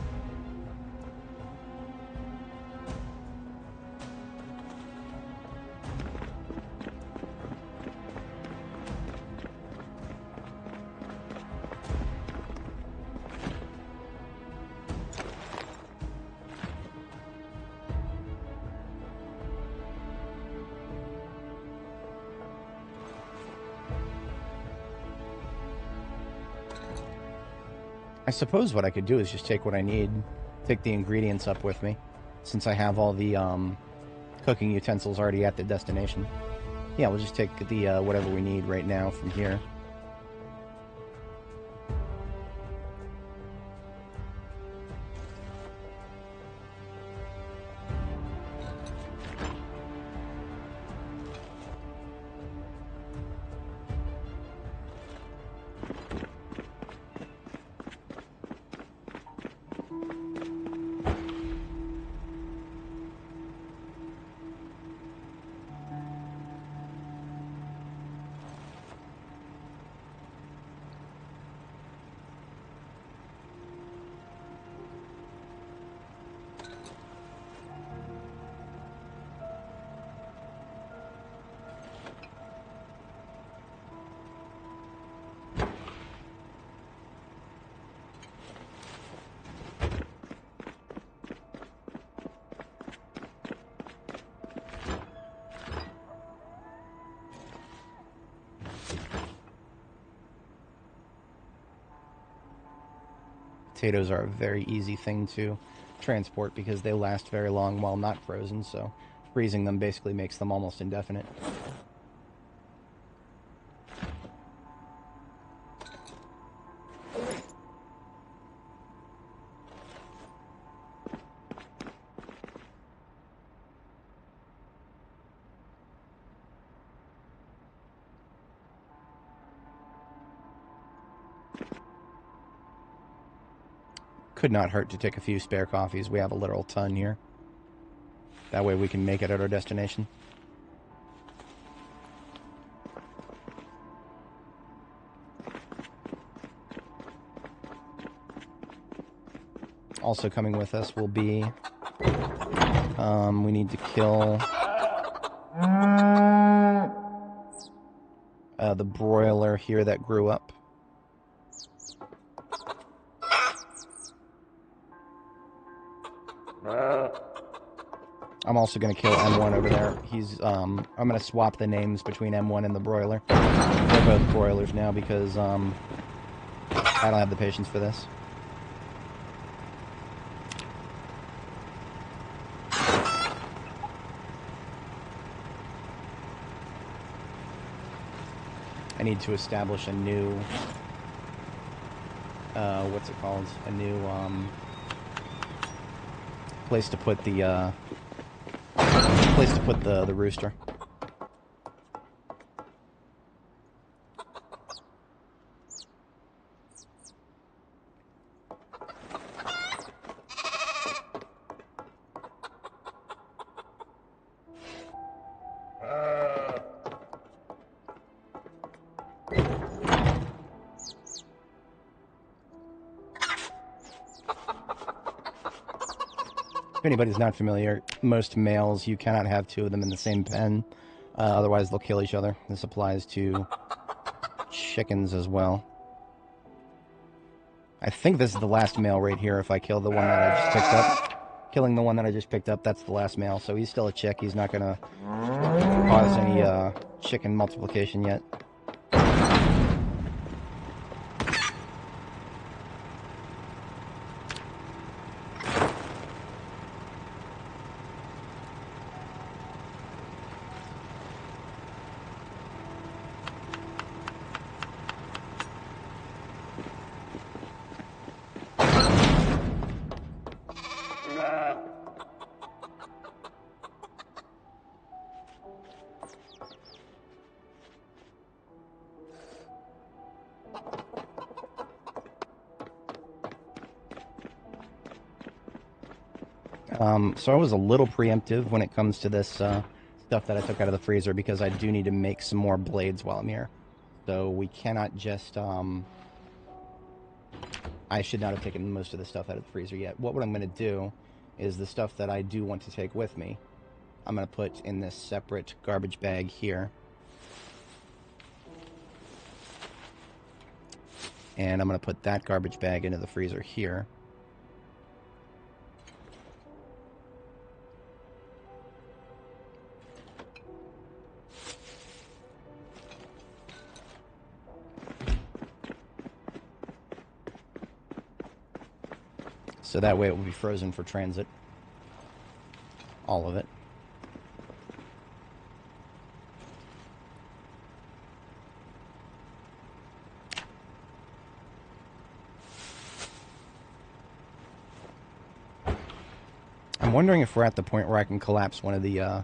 I suppose what I could do is just take what I need, take the ingredients up with me, since I have all the cooking utensils already at the destination. Yeah, we'll just take the whatever we need right now from here. Potatoes are a very easy thing to transport because they last very long while not frozen, so freezing them basically makes them almost indefinite. Could not hurt to take a few spare coffees. We have a literal ton here. That way we can make it at our destination. Also coming with us will be... we need to kill... the broiler here that grew up. I'm also going to kill M1 over there. He's, I'm going to swap the names between M1 and the broiler. They're both broilers now because, I don't have the patience for this. I need to establish a new, what's it called? A new, place to put the, the rooster. If anybody's not familiar, most males, you cannot have two of them in the same pen, otherwise they'll kill each other. This applies to chickens as well. I think this is the last male right here if I kill the one that I just picked up. Killing the one that I just picked up, that's the last male, so he's still a chick. He's not going to cause any chicken multiplication yet. So I was a little preemptive when it comes to this stuff that I took out of the freezer because I do need to make some more blades while I'm here. So we cannot just, I should not have taken most of the stuff out of the freezer yet. What I'm going to do is the stuff that I do want to take with me, I'm going to put in this separate garbage bag here. And I'm going to put that garbage bag into the freezer here. So that way it will be frozen for transit. All of it. I'm wondering if we're at the point where I can collapse one of the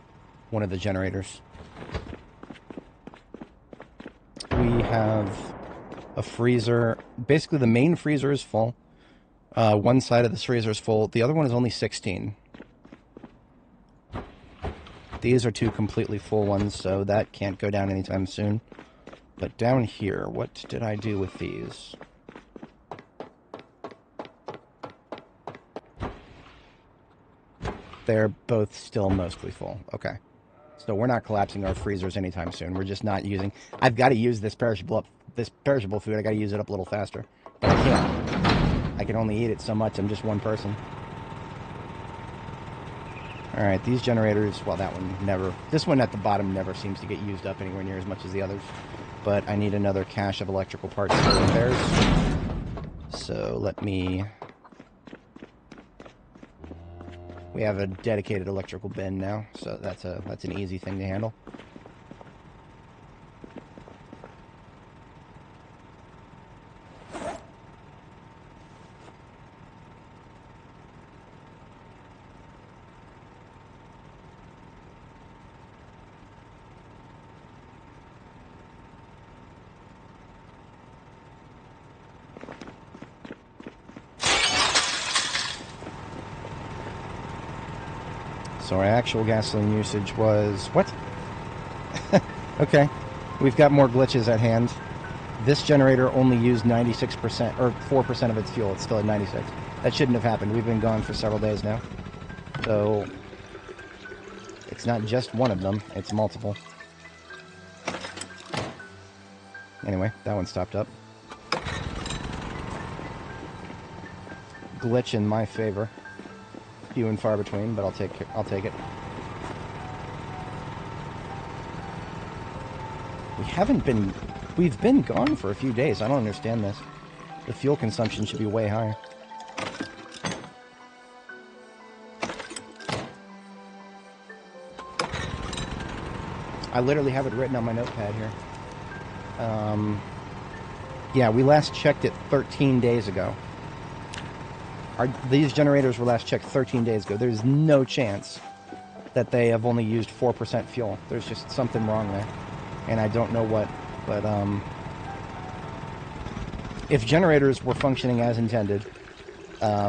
generators. We have a freezer. Basically, the main freezer is full. One side of this freezer is full. The other one is only 16. These are two completely full ones, so that can't go down anytime soon. But down here, what did I do with these? They're both still mostly full. Okay. So we're not collapsing our freezers anytime soon. We're just not using... I've got to use this perishable food. I got to use it up a little faster. But I can't. I can only eat it so much. I'm just one person. Alright, these generators... Well, that one never... This one at the bottom never seems to get used up anywhere near as much as the others. But I need another cache of electrical parts for repairs. So let me... We have a dedicated electrical bin now, so that's an easy thing to handle. So our actual gasoline usage was... What? Okay. We've got more glitches at hand. This generator only used 96%, or 4% of its fuel. It's still at 96. That shouldn't have happened. We've been gone for several days now. So... It's not just one of them. It's multiple. Anyway, that one stopped up. Glitch in my favor. Few and far between, but I'll take it. We've been gone for a few days. I don't understand this. The fuel consumption should be way higher. I literally have it written on my notepad here. Yeah, we last checked it 13 days ago. These generators were last checked 13 days ago. There's no chance that they have only used 4% fuel. There's just something wrong there. And I don't know what, but if generators were functioning as intended,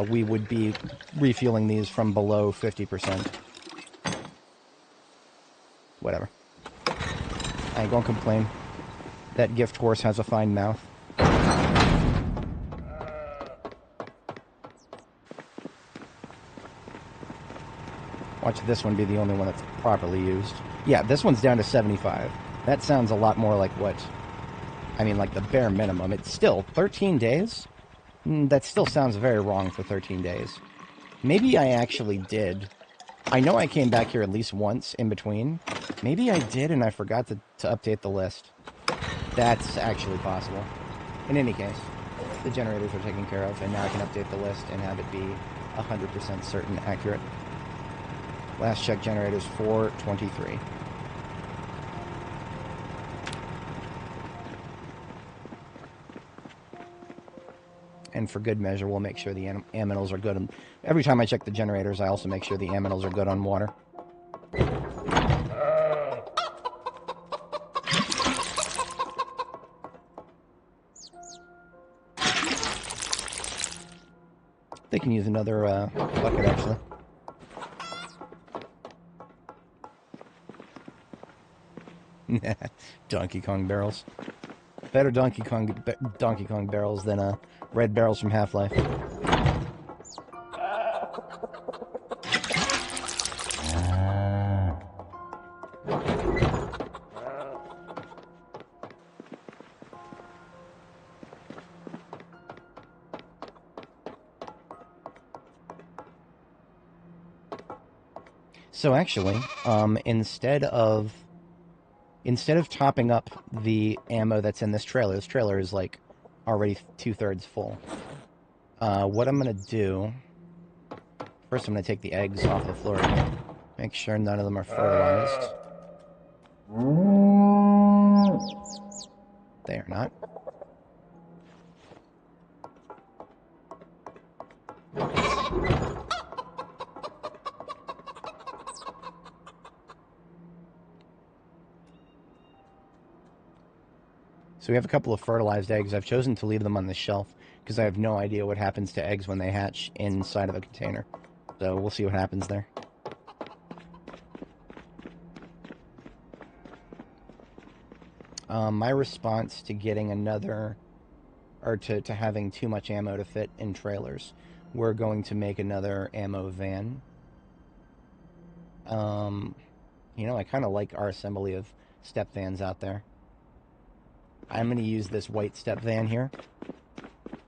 we would be refueling these from below 50%. Whatever. I ain't gonna complain. That gift horse has a fine mouth. Watch this one be the only one that's properly used. Yeah, this one's down to 75. That sounds a lot more like what... I mean, like the bare minimum. It's still 13 days? That still sounds very wrong for 13 days. Maybe I actually did. I know I came back here at least once in between. Maybe I did and I forgot to update the list. That's actually possible. In any case, the generators are taken care of, and now I can update the list and have it be 100% certain accurate. Last check generators 423. And for good measure, we'll make sure the aminals are good. And every time I check the generators, I also make sure the aminals are good on water. They can use another bucket, actually. Donkey Kong barrels. Better Donkey Kong barrels than red barrels from Half-Life. So actually, instead of topping up the ammo that's in this trailer is like already 2/3 full. What I'm gonna do First, I'm going to take the eggs off the floor again. Make sure none of them are fertilized. They are not. So we have a couple of fertilized eggs. I've chosen to leave them on the shelf because I have no idea what happens to eggs when they hatch inside of a container. So we'll see what happens there. My response to getting another, or to having too much ammo to fit in trailers, we're going to make another ammo van. You know, I kind of like our assembly of step vans out there. I'm going to use this white step van here.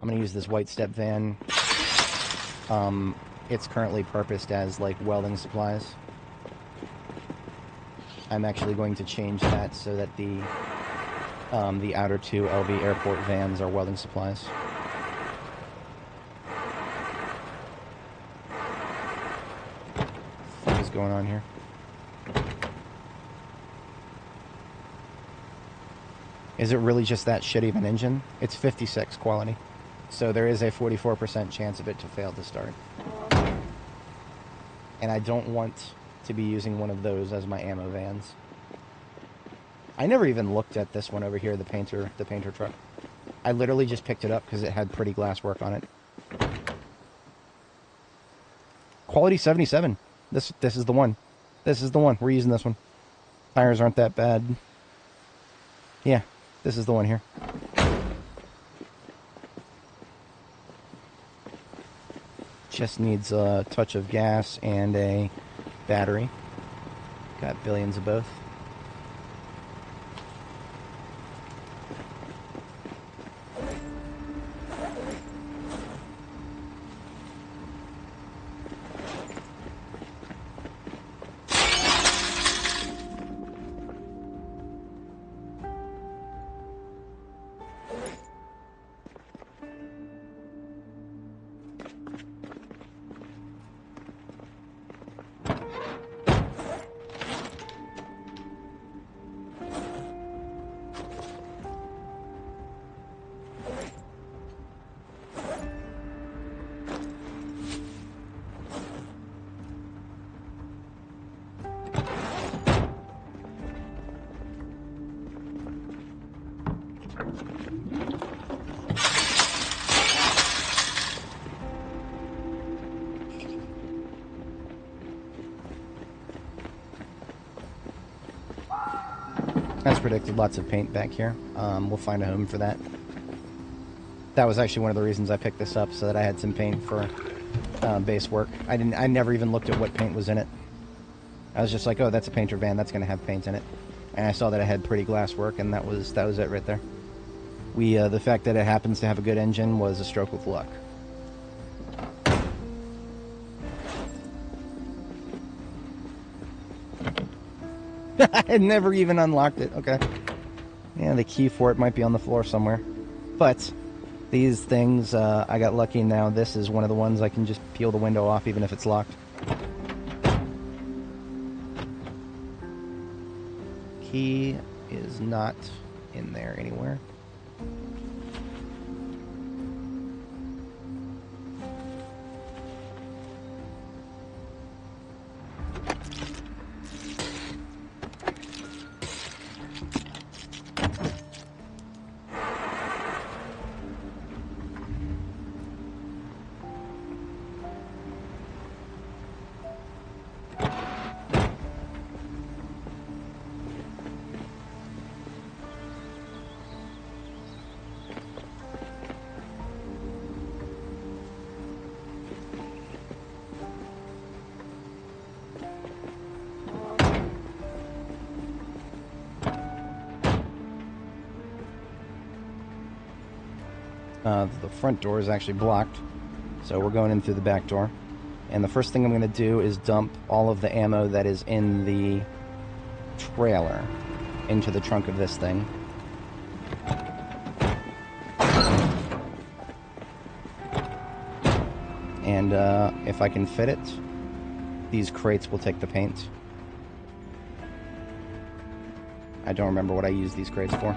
I'm going to use this white step van. It's currently purposed as, like, welding supplies. I'm actually going to change that so that the outer two LV airport vans are welding supplies. What is going on here? Is it really just that shitty of an engine? It's 56 quality. So there is a 44% chance of it to fail to start. And I don't want to be using one of those as my ammo vans. I never even looked at this one over here, the painter truck. I literally just picked it up because it had pretty glass work on it. Quality 77. This is the one. This is the one. We're using this one. Tires aren't that bad. Yeah, this is the one here. Just needs a touch of gas and a battery. Got billions of both. As predicted, lots of paint back here. We'll find a home for that. That was actually one of the reasons I picked this up, so that I had some paint for base work. I never even looked at what paint was in it. I was just like, oh, that's a painter van, that's going to have paint in it. And I saw that it had pretty glass work, and that was it right there. The fact that it happens to have a good engine was a stroke of luck. I never even unlocked it. Okay. Yeah, the key for it might be on the floor somewhere. But these things, I got lucky now. This is one of the ones I can just peel the window off even if it's locked. Key is not in there anywhere. The front door is actually blocked, so we're going in through the back door. And the first thing I'm going to do is dump all of the ammo that is in the trailer into the trunk of this thing. And if I can fit it, these crates will take the paint. I don't remember what I use these crates for.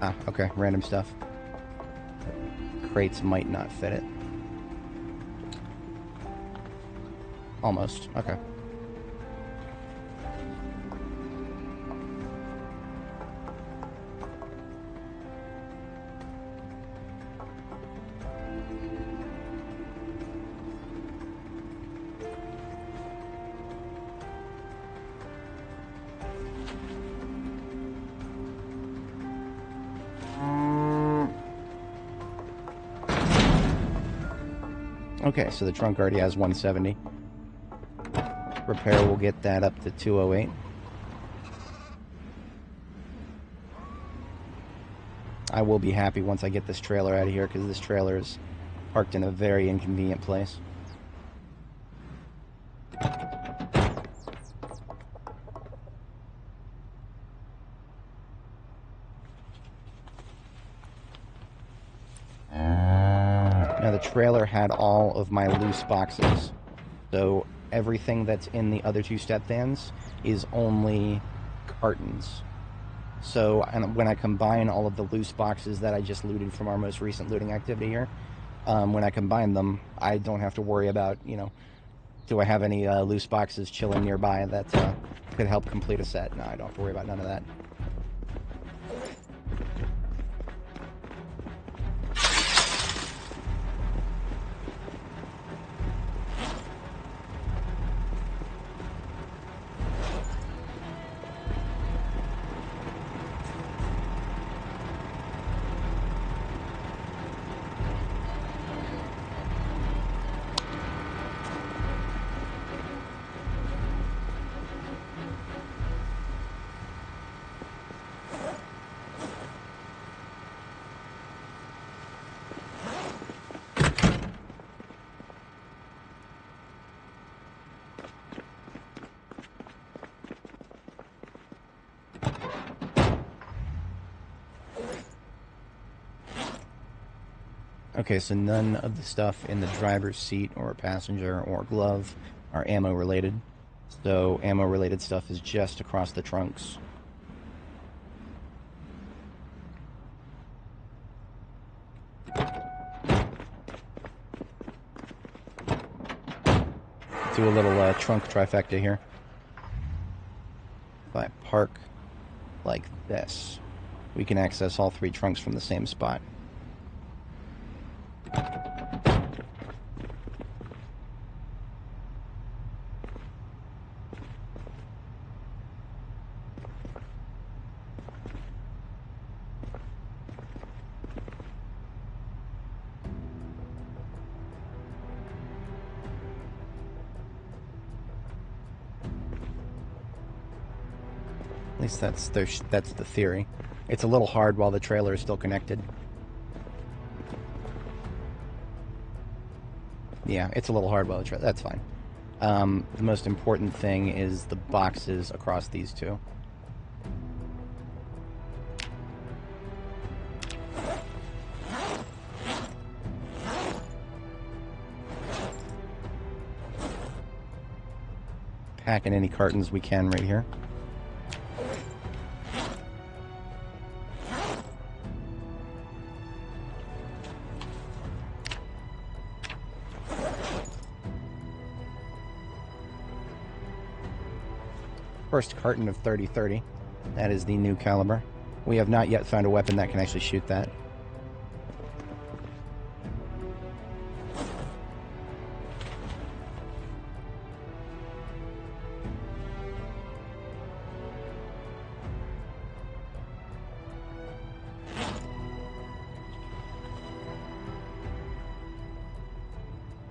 Ah, okay, random stuff. Crates might not fit it. Almost, okay. Okay, so the trunk already has 170. Repair will get that up to 208. I will be happy once I get this trailer out of here, because this trailer is parked in a very inconvenient place. Now, the trailer had all of my loose boxes, so everything that's in the other two step vans is only cartons. So when I combine all of the loose boxes that I just looted from our most recent looting activity here, when I combine them, I don't have to worry about, you know, do I have any loose boxes chilling nearby that could help complete a set? No, I don't have to worry about none of that. Okay, so none of the stuff in the driver's seat or passenger or glove are ammo related. So ammo related stuff is just across the trunks. Do a little trunk trifecta here. If I park like this, we can access all three trunks from the same spot. At least that's the theory. It's a little hard while the trailer is still connected. Yeah, it's a little hard while the trailer... That's fine. The most important thing is the boxes across these two. Packing any cartons we can right here. First carton of 30-30. That is the new caliber. We have not yet found a weapon that can actually shoot that.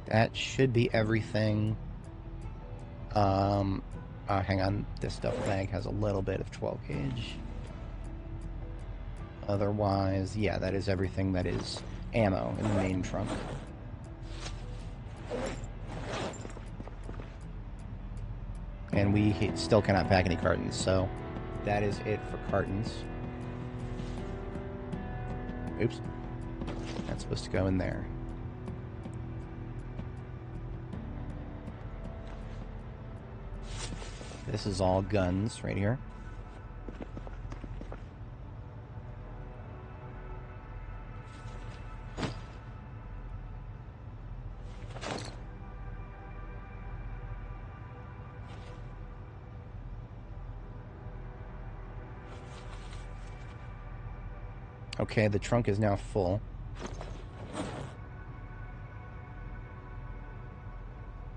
That should be everything. Hang on, this duffel bag has a little bit of 12 gauge. Otherwise, yeah, that is everything that is ammo in the main trunk. And we still cannot pack any cartons, so that is it for cartons. Oops. That's supposed to go in there. This is all guns right here. Okay, the trunk is now full.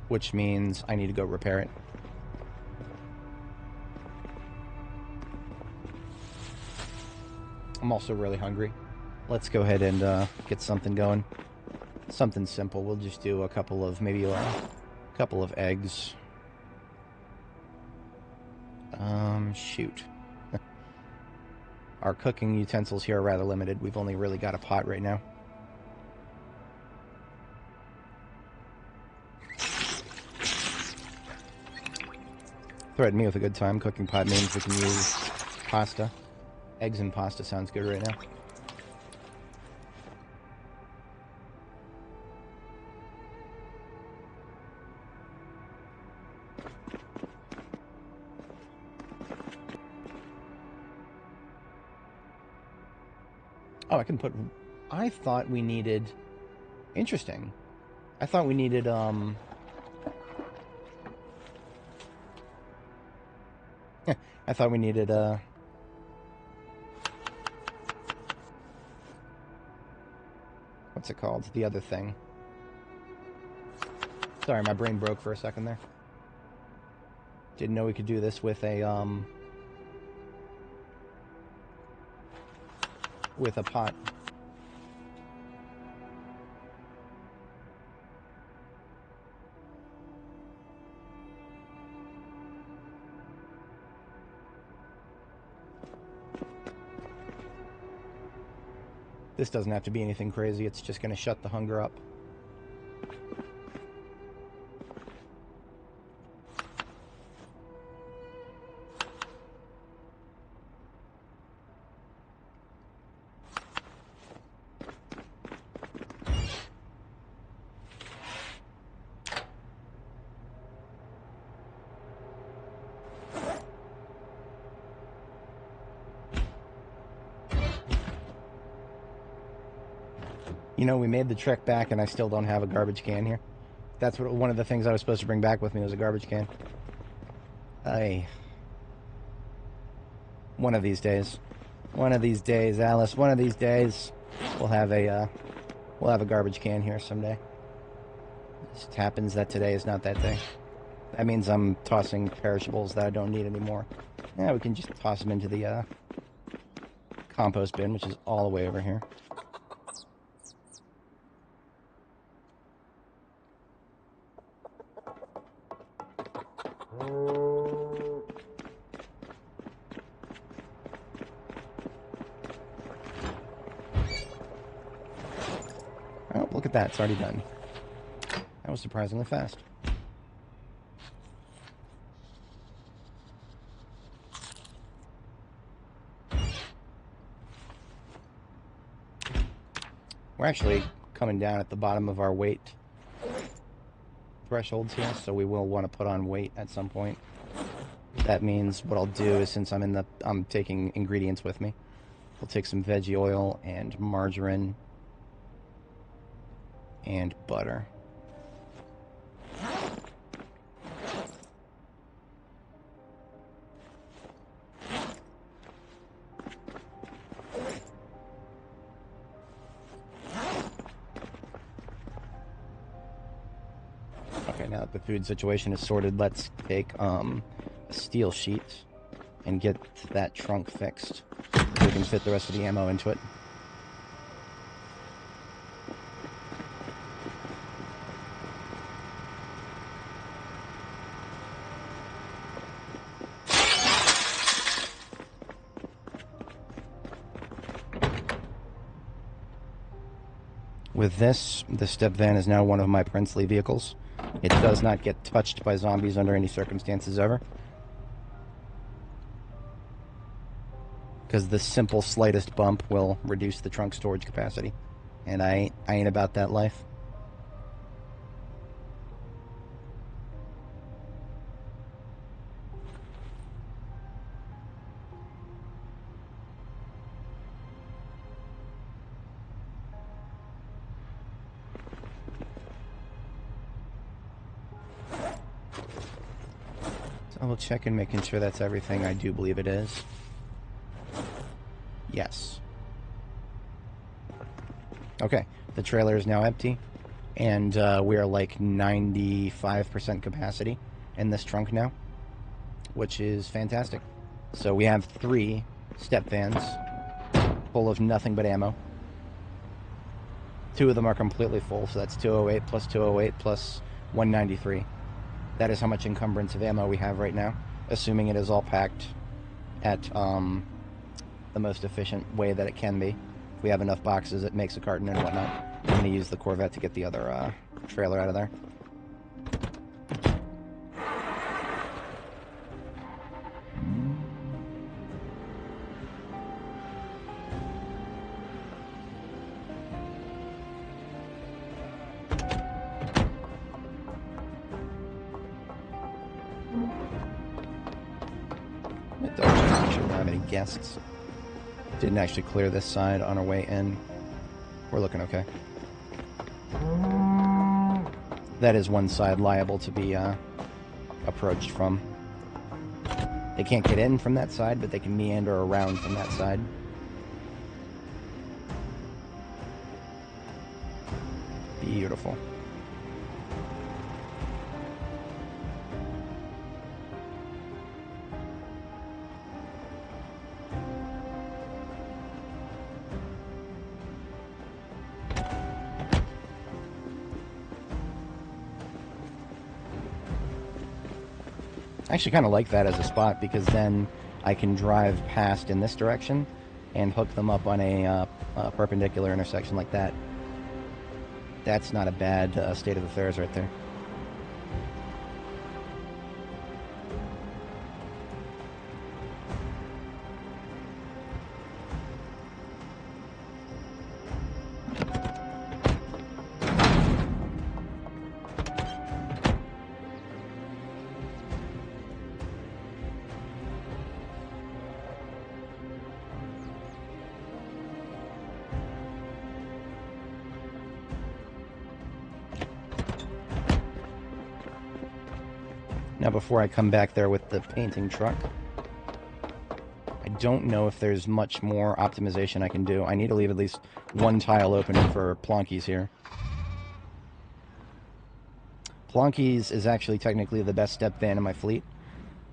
Which means I need to go repair it. I'm also really hungry. Let's go ahead and get something going. Something simple. We'll just do a couple of, maybe a couple of eggs. Shoot. Our cooking utensils here are rather limited. We've only really got a pot right now. Threaten me with a good time. Cooking pot means we can use pasta. Eggs and pasta sounds good right now. Oh, I can put... I thought we needed... Interesting. I thought we needed, I thought we needed, what's it called? The other thing. Sorry, my brain broke for a second there. Didn't know we could do this with a, with a pot. This doesn't have to be anything crazy, it's just going to shut the hunger up. You know, we made the trek back and I still don't have a garbage can here. That's what one of the things I was supposed to bring back with me was a garbage can. One of these days. One of these days, Alice, one of these days we'll have a garbage can here someday. It just happens that today is not that day. That means I'm tossing perishables that I don't need anymore. Yeah, we can just toss them into the compost bin, which is all the way over here. Oh, look at that. It's already done. That was surprisingly fast. We're actually coming down at the bottom of our weight thresholds here, so we will want to put on weight at some point. That means what I'll do is, since I'm taking ingredients with me, we'll take some veggie oil and margarine and butter. Okay, now that the food situation is sorted, let's take a steel sheet and get that trunk fixed so we can fit the rest of the ammo into it. With this, the step van is now one of my princely vehicles. It does not get touched by zombies under any circumstances ever. Because the simple slightest bump will reduce the trunk storage capacity. and I ain't about that life. Double checking, making sure that's everything. I do believe it is. Yes. Okay, the trailer is now empty, and we are like 95% capacity in this trunk now, which is fantastic. So we have 3 step vans full of nothing but ammo. 2 of them are completely full, so that's 208 plus 208 plus 193. That is how much encumbrance of ammo we have right now, assuming it is all packed at the most efficient way that it can be. If we have enough boxes, it makes a carton and whatnot. I'm going to use the Corvette to get the other trailer out of there. Guests. Didn't actually clear this side on our way in. We're looking okay. That is one side liable to be approached from. They can't get in from that side, but they can meander around from that side. Beautiful. I actually kind of like that as a spot, because then I can drive past in this direction and hook them up on a perpendicular intersection like that. That's not a bad state of affairs right there. Now, before I come back there with the painting truck, I don't know if there's much more optimization I can do. I need to leave at least one tile open for Plonkies here. Plonkies is actually technically the best step van in my fleet.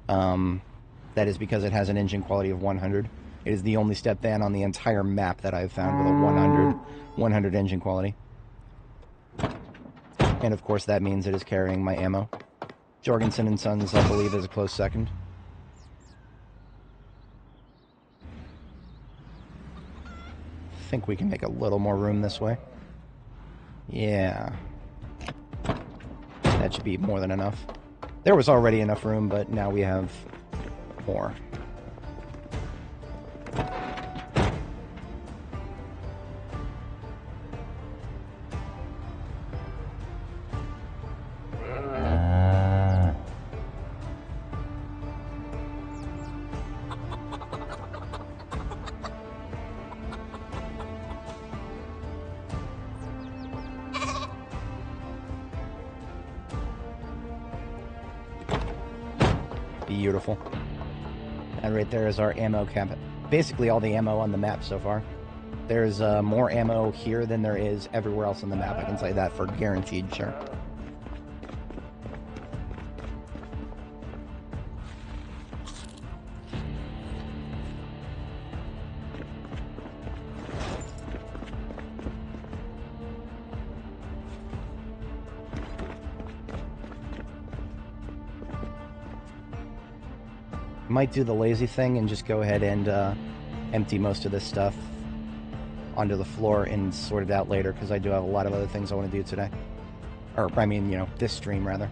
That is because it has an engine quality of 100. It is the only step van on the entire map that I've found with a 100 engine quality. And of course that means it is carrying my ammo. Jorgensen and Sons, I believe, is a close second. I think we can make a little more room this way. Yeah. That should be more than enough. There was already enough room, but now we have more. Beautiful. And right there is our ammo cap. Basically all the ammo on the map so far. There's more ammo here than there is everywhere else on the map. I can say that for guaranteed sure. Might do the lazy thing and just go ahead and empty most of this stuff onto the floor and sort it out later, because I do have a lot of other things I want to do today. Or, I mean, you know, this stream, rather.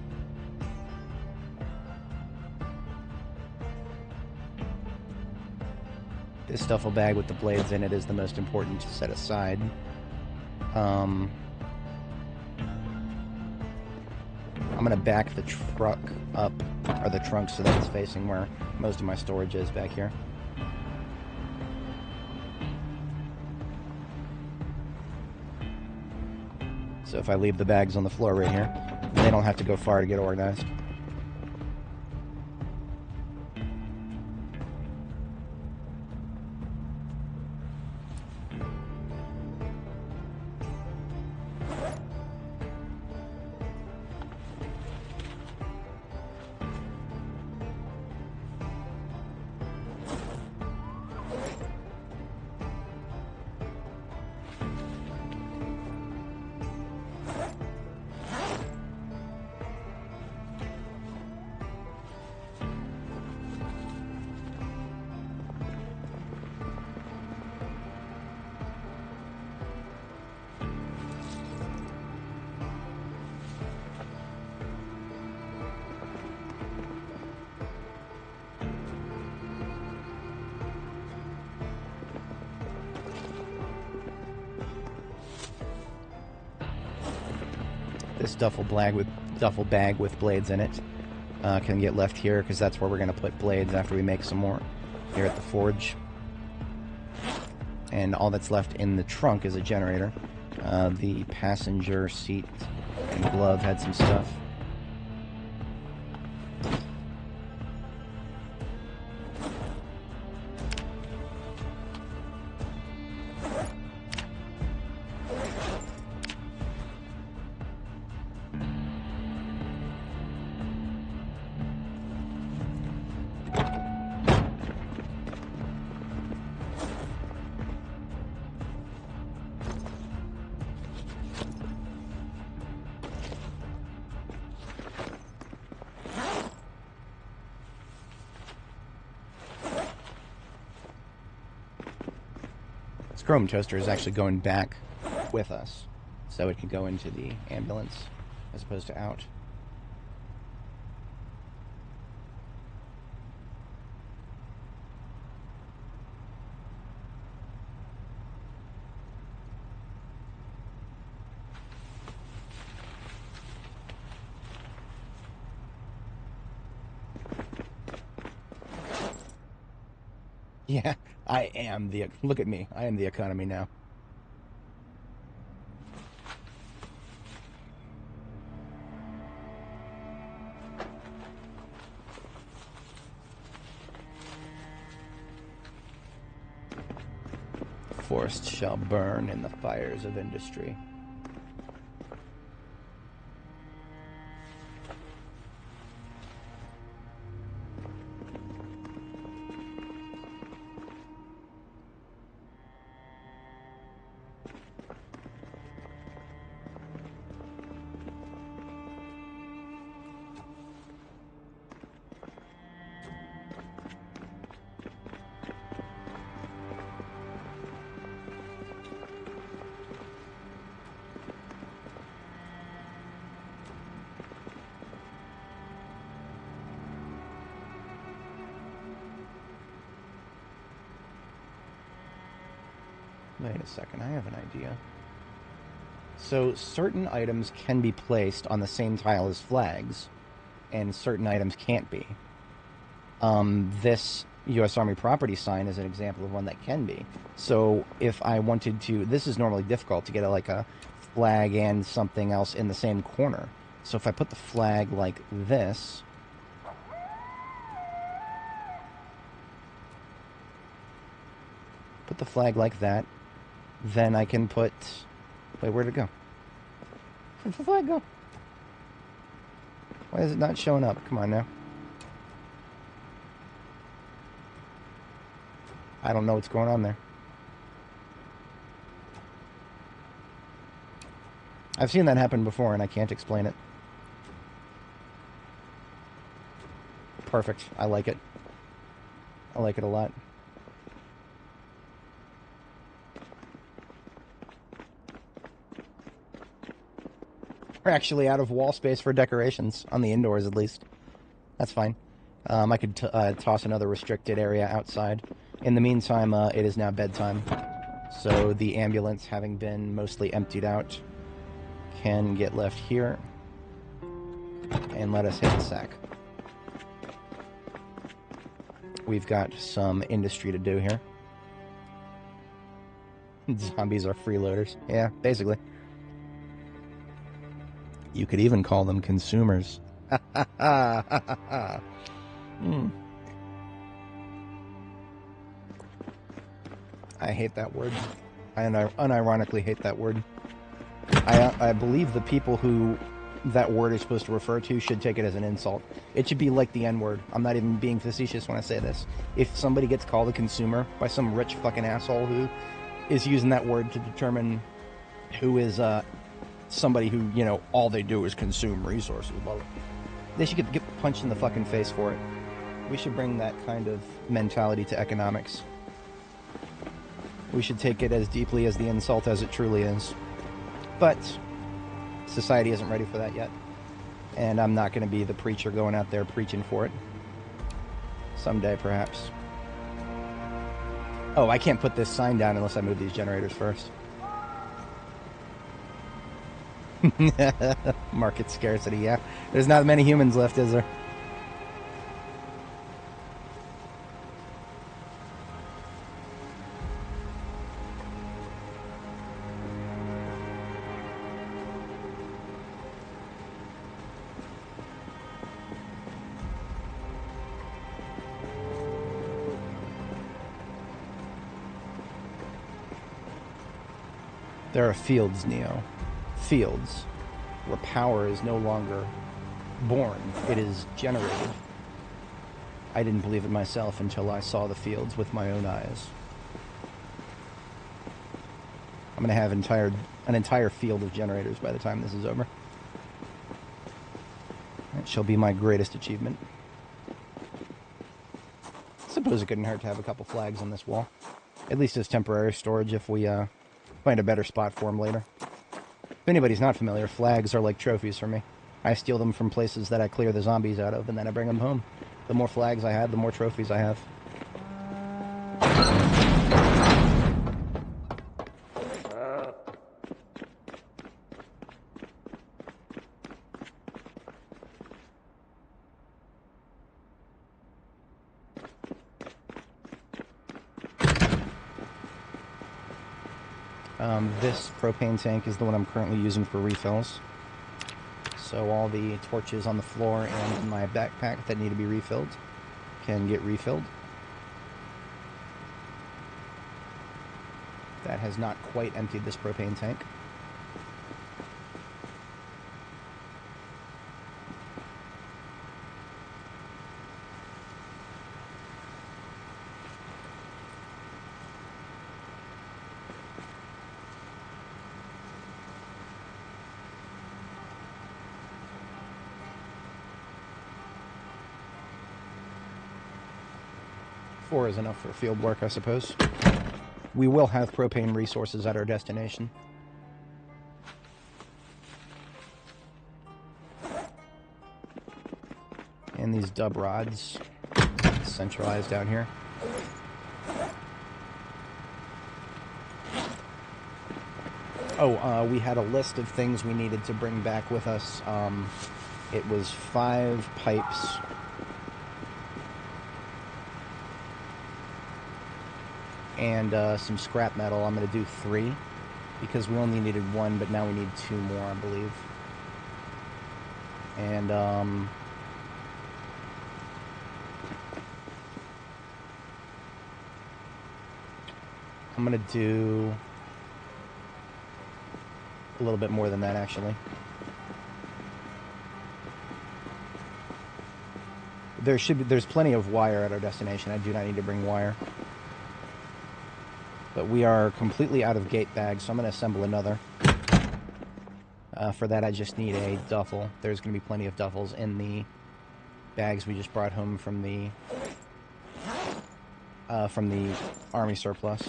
This duffel bag with the blades in it is the most important to set aside. I'm gonna back the truck up, or the trunk, so that it's facing where most of my storage is back here. So if I leave the bags on the floor right here, they don't have to go far to get organized. This duffel bag with blades in it can get left here, because that's where we're going to put blades after we make some more here at the forge. And all that's left in the trunk is a generator. The passenger seat and glove had some stuff. Chrome toaster is actually going back with us, so it can go into the ambulance as opposed to out. Yeah, I am the... Look at me. I am the economy now. Forest shall burn in the fires of industry. Wait a second, I have an idea. So certain items can be placed on the same tile as flags, and certain items can't be. This U.S. Army property sign is an example of one that can be. So if I wanted to... This is normally difficult to get like a flag and something else in the same corner. So if I put the flag like this... Put the flag like that, then I can put... Wait, where'd it go? Where'd the flag go? Why is it not showing up? Come on now. I don't know what's going on there. I've seen that happen before and I can't explain it. Perfect. I like it. I like it a lot. We're actually out of wall space for decorations, on the indoors at least. That's fine. I could toss another restricted area outside. In the meantime, it is now bedtime. So the ambulance, having been mostly emptied out, can get left here and let us hit the sack. We've got some industry to do here. Zombies are freeloaders. Yeah, basically. You could even call them consumers. I hate that word. I unironically hate that word. I believe the people who that word is supposed to refer to should take it as an insult. It should be like the N-word. I'm not even being facetious when I say this. If somebody gets called a consumer by some rich fucking asshole who is using that word to determine who is somebody who, you know, all they do is consume resources, well, they should get punched in the fucking face for it. We should bring that kind of mentality to economics. We should take it as deeply as the insult as it truly is. But society isn't ready for that yet. And I'm not going to be the preacher going out there preaching for it. Someday, perhaps. Oh, I can't put this sign down unless I move these generators first. Market scarcity, yeah. There's not many humans left, is there? There are fields, Neo. Fields. Where power is no longer born. It is generated. I didn't believe it myself until I saw the fields with my own eyes. I'm going to have an entire field of generators by the time this is over. It shall be my greatest achievement. I suppose it couldn't hurt to have a couple flags on this wall. At least as temporary storage if we find a better spot for them later. If anybody's not familiar, flags are like trophies for me. I steal them from places that I clear the zombies out of, and then I bring them home. The more flags I have, the more trophies I have. This propane tank is the one I'm currently using for refills. So all the torches on the floor and in my backpack that need to be refilled can get refilled. That has not quite emptied this propane tank. Four is enough for field work, I suppose. We will have propane resources at our destination. And these dub rods centralized down here. Oh, we had a list of things we needed to bring back with us. It was 5 pipes. And some scrap metal. I'm going to do 3 because we only needed 1, but now we need 2 more, I believe. And I'm going to do a little bit more than that, actually. There's plenty of wire at our destination. I do not need to bring wire. But we are completely out of gate bags, so I'm going to assemble another. For that, I just need a duffel. There's going to be plenty of duffels in the bags we just brought home from the army surplus.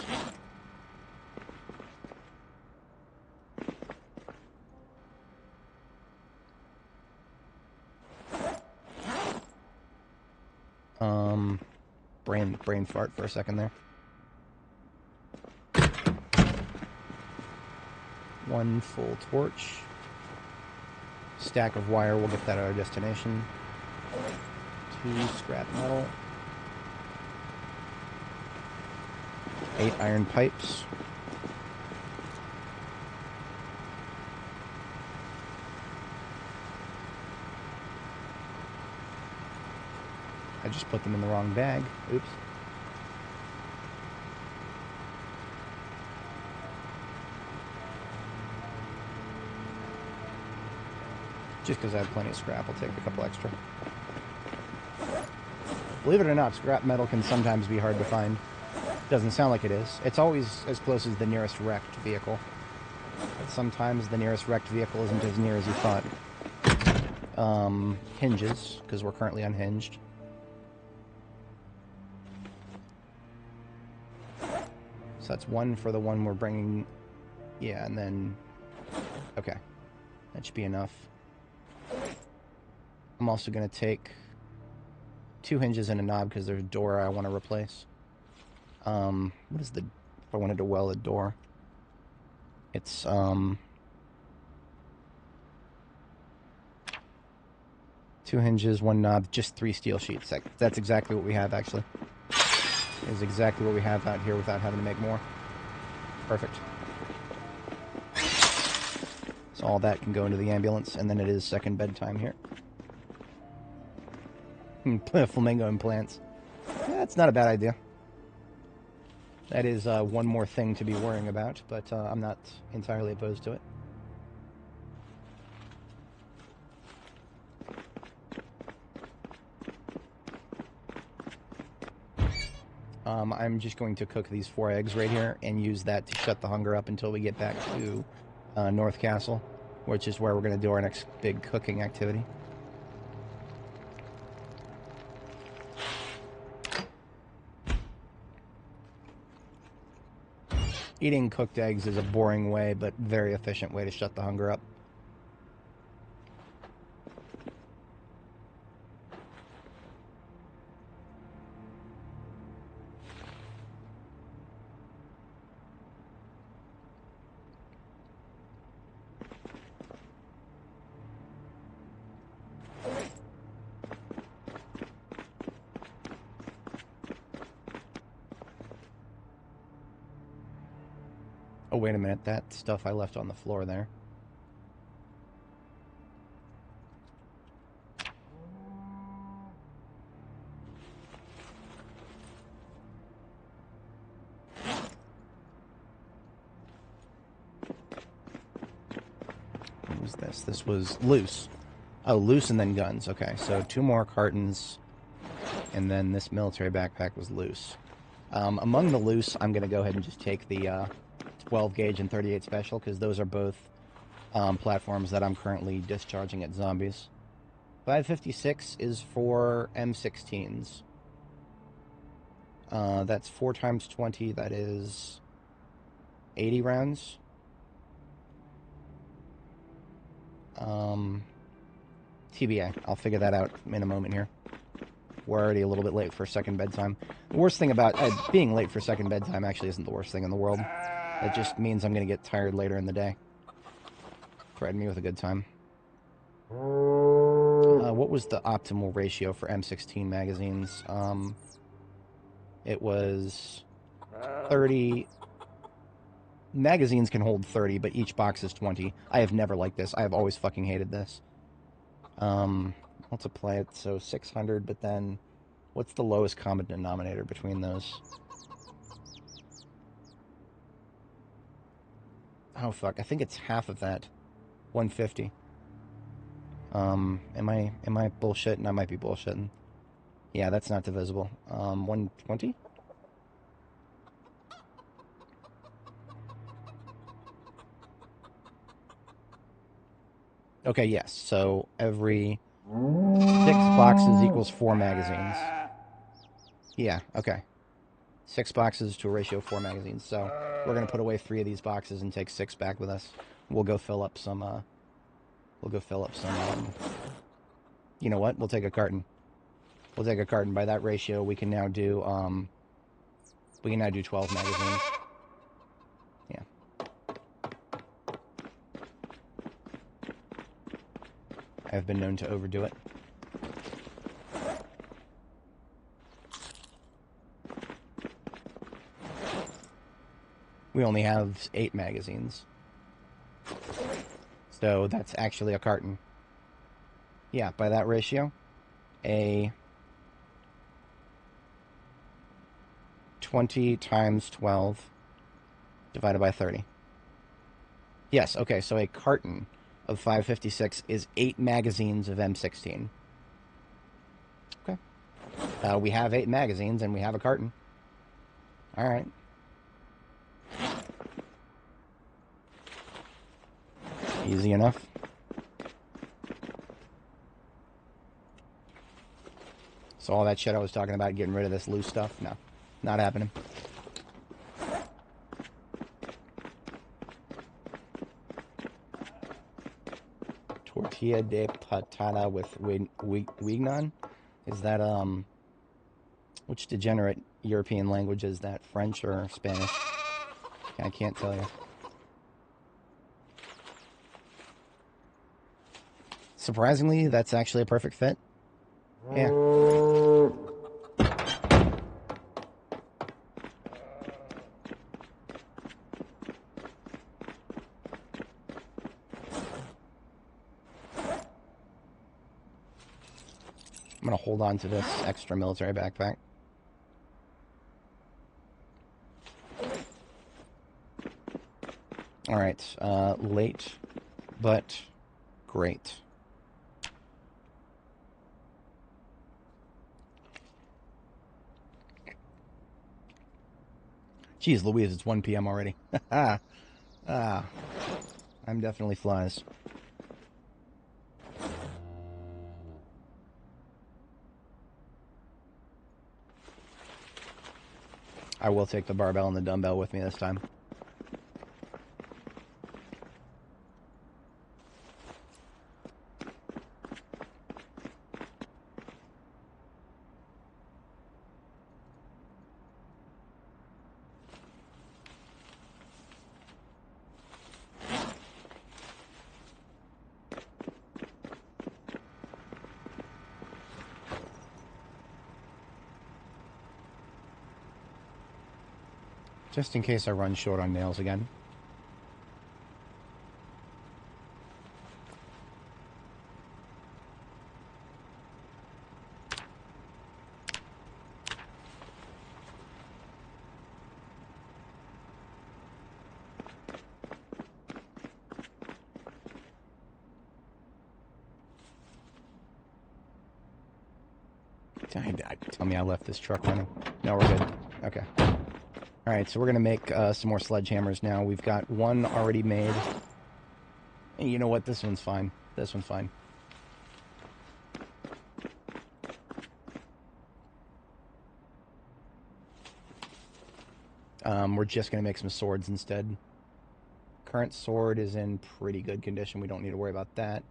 Brain fart for a second there. 1 full torch. Stack of wire, we'll get that at our destination. 2 scrap metal. 8 iron pipes. I just put them in the wrong bag. Oops. Just because I have plenty of scrap, I'll take a couple extra. Believe it or not, scrap metal can sometimes be hard to find. Doesn't sound like it is. It's always as close as the nearest wrecked vehicle. But sometimes the nearest wrecked vehicle isn't as near as you thought. Hinges, because we're currently unhinged. So that's 1 for the one we're bringing. Yeah, and then... Okay. That should be enough. I'm also going to take 2 hinges and a knob because there's a door I want to replace. What is the... If I wanted to weld a door. It's, 2 hinges, 1 knob, just 3 steel sheets. That's exactly what we have, actually. Is exactly what we have out here without having to make more. Perfect. So all that can go into the ambulance, and then it is second bedtime here. Flamingo implants. Yeah, that's not a bad idea. That is one more thing to be worrying about, but I'm not entirely opposed to it. I'm just going to cook these 4 eggs right here and use that to shut the hunger up until we get back to North Castle, which is where we're going to do our next big cooking activity. Eating cooked eggs is a boring way, but very efficient way to shut the hunger up. Oh, wait a minute. That stuff I left on the floor there. What was this? This was loose. Oh, loose and then guns. Okay, so 2 more cartons, and then this military backpack was loose. Among the loose, I'm going to go ahead and just take the 12 gauge and 38 special, because those are both platforms that I'm currently discharging at zombies. 556 is for M16s. That's 4 times 20, that is 80 rounds. TBA, I'll figure that out in a moment here. We're already a little bit late for second bedtime. The worst thing about being late for second bedtime actually isn't the worst thing in the world. It just means I'm going to get tired later in the day. Threaten me with a good time. What was the optimal ratio for M16 magazines? It was 30... Magazines can hold 30, but each box is 20. I have never liked this. I have always fucking hated this. Multiply it, so 600, but then what's the lowest common denominator between those? Oh, fuck. I think it's half of that. 150. Am I bullshitting? I might be bullshitting. Yeah, that's not divisible. 120? Okay, yes. So every 6 boxes equals 4 magazines. Yeah, okay. 6 boxes to a ratio of 4 magazines. So we're going to put away 3 of these boxes and take 6 back with us. We'll go fill up some, you know what? We'll take a carton. We'll take a carton. By that ratio, we can now do, 12 magazines. Yeah. I've been known to overdo it. We only have 8 magazines. So that's actually a carton. Yeah, by that ratio, a 20 times 12 divided by 30. Yes, okay, so a carton of 556 is 8 magazines of M16. Okay. We have 8 magazines and we have a carton. Alright. Easy enough. So all that shit I was talking about, getting rid of this loose stuff, no, not happening. Tortilla de patata with wignon? Is that, which degenerate European language is that? French or Spanish? I can't tell you. Surprisingly, that's actually a perfect fit. Yeah. I'm going to hold on to this extra military backpack. Alright, late, but great. Jeez Louise, it's 1 p.m. already. I'm definitely flies. I will take the barbell and the dumbbell with me this time. Just in case I run short on nails again. Tell me I left this truck running. No, we're good. Okay. Alright, so we're going to make some more sledgehammers now. We've got one already made. And you know what? This one's fine. This one's fine. We're just going to make some swords instead. Current sword is in pretty good condition. We don't need to worry about that.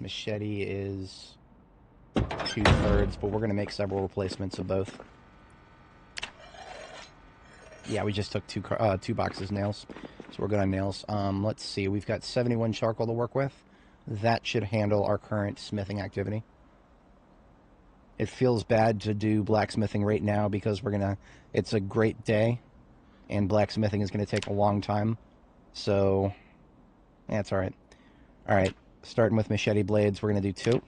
Machete is 2/3, but we're going to make several replacements of both. Yeah, we just took two boxes of nails, so we're good on nails. Let's see, we've got 71 charcoal to work with. That should handle our current smithing activity. It feels bad to do blacksmithing right now because it's a great day, and blacksmithing is going to take a long time. So, that's yeah, alright. Alright, starting with machete blades, we're going to do 2.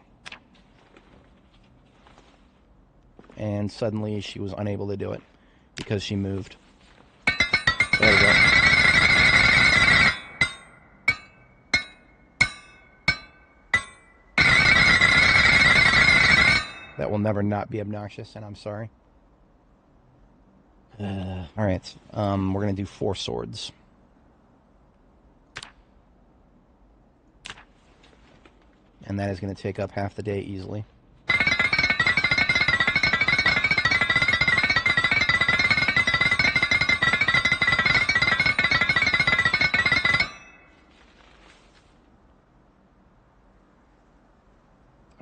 And suddenly she was unable to do it because she moved. There we go. That will never not be obnoxious, and I'm sorry. Alright, we're going to do 4 swords. And that is going to take up half the day easily.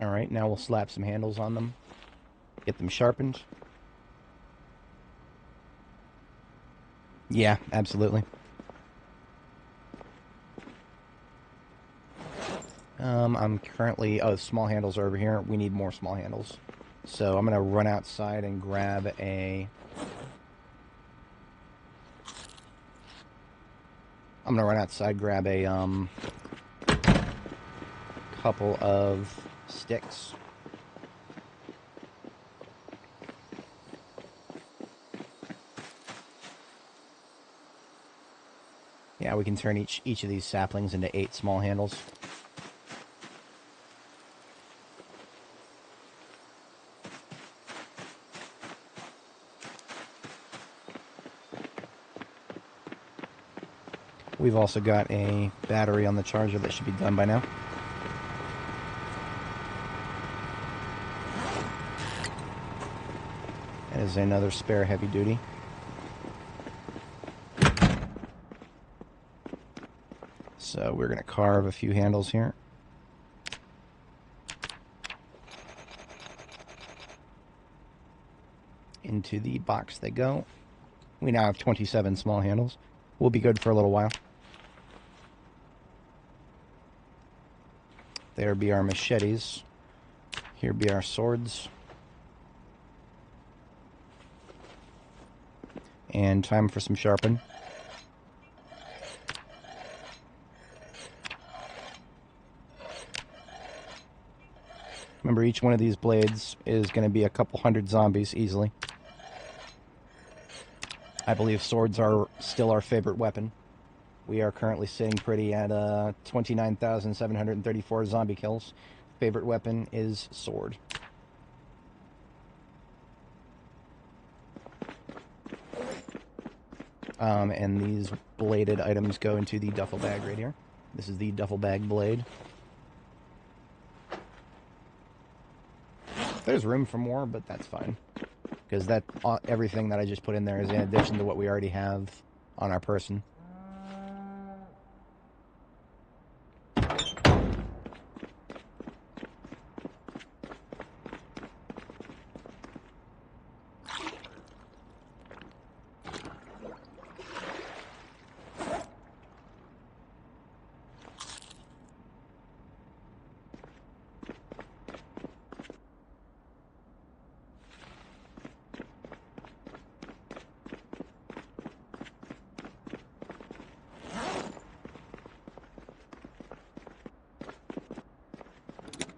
Alright, now we'll slap some handles on them. Get them sharpened. Yeah, absolutely. I'm currently... Oh, small handles are over here. We need more small handles. So I'm going to run outside and grab a... I'm going to run outside, grab a couple of sticks. Yeah, we can turn each of these saplings into 8 small handles. We've also got a battery on the charger that should be done by now. That is another spare heavy duty. So we're going to carve a few handles here. Into the box they go. We now have 27 small handles. We'll be good for a little while. There be our machetes. Here be our swords. And time for some sharpen. Remember, each one of these blades is going to be a couple hundred zombies easily. I believe swords are still our favorite weapon. We are currently sitting pretty at 29,734 zombie kills. Favorite weapon is sword. And these bladed items go into the duffel bag right here. This is the duffel bag blade. There's room for more, but that's fine. Because that everything that I just put in there is in addition to what we already have on our person.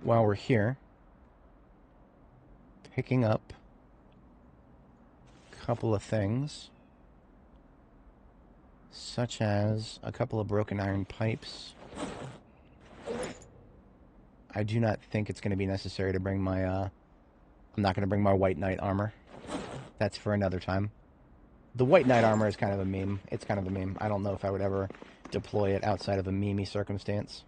While we're here, picking up a couple of things, such as a couple of broken iron pipes. I do not think it's going to be necessary to bring my, I'm not going to bring my White Knight armor. That's for another time. The White Knight armor is kind of a meme. It's kind of a meme. I don't know if I would ever deploy it outside of a meme-y circumstance.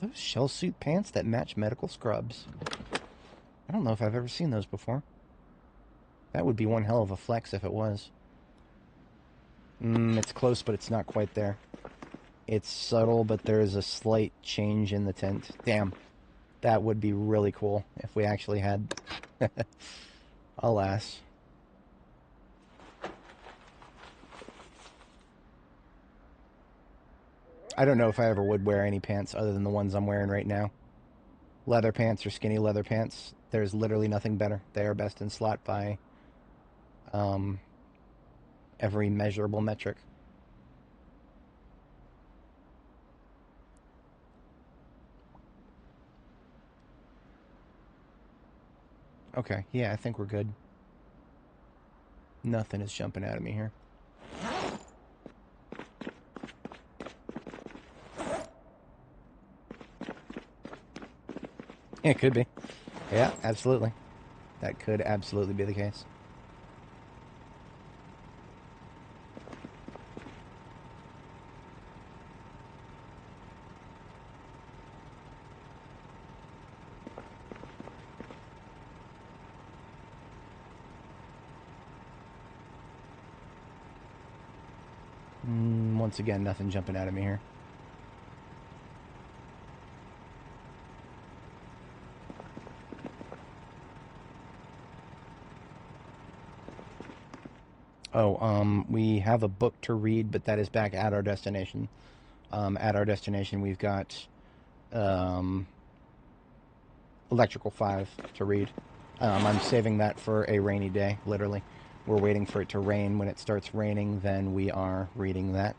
Those shell suit pants that match medical scrubs. I don't know if I've ever seen those before. That would be one hell of a flex if it was. It's close, but it's not quite there. It's subtle, but there is a slight change in the tint. Damn. That would be really cool if we actually had... Alas. I don't know if I ever would wear any pants other than the ones I'm wearing right now. Leather pants or skinny leather pants, there's literally nothing better. They are best in slot by every measurable metric. Okay, yeah, I think we're good. Nothing is jumping out at me here. It could be. Yeah, absolutely. That could absolutely be the case. once again, nothing jumping out at me here. Oh, we have a book to read, but that is back at our destination. At our destination, we've got Electrical 5 to read. I'm saving that for a rainy day, literally. We're waiting for it to rain. When it starts raining, then we are reading that.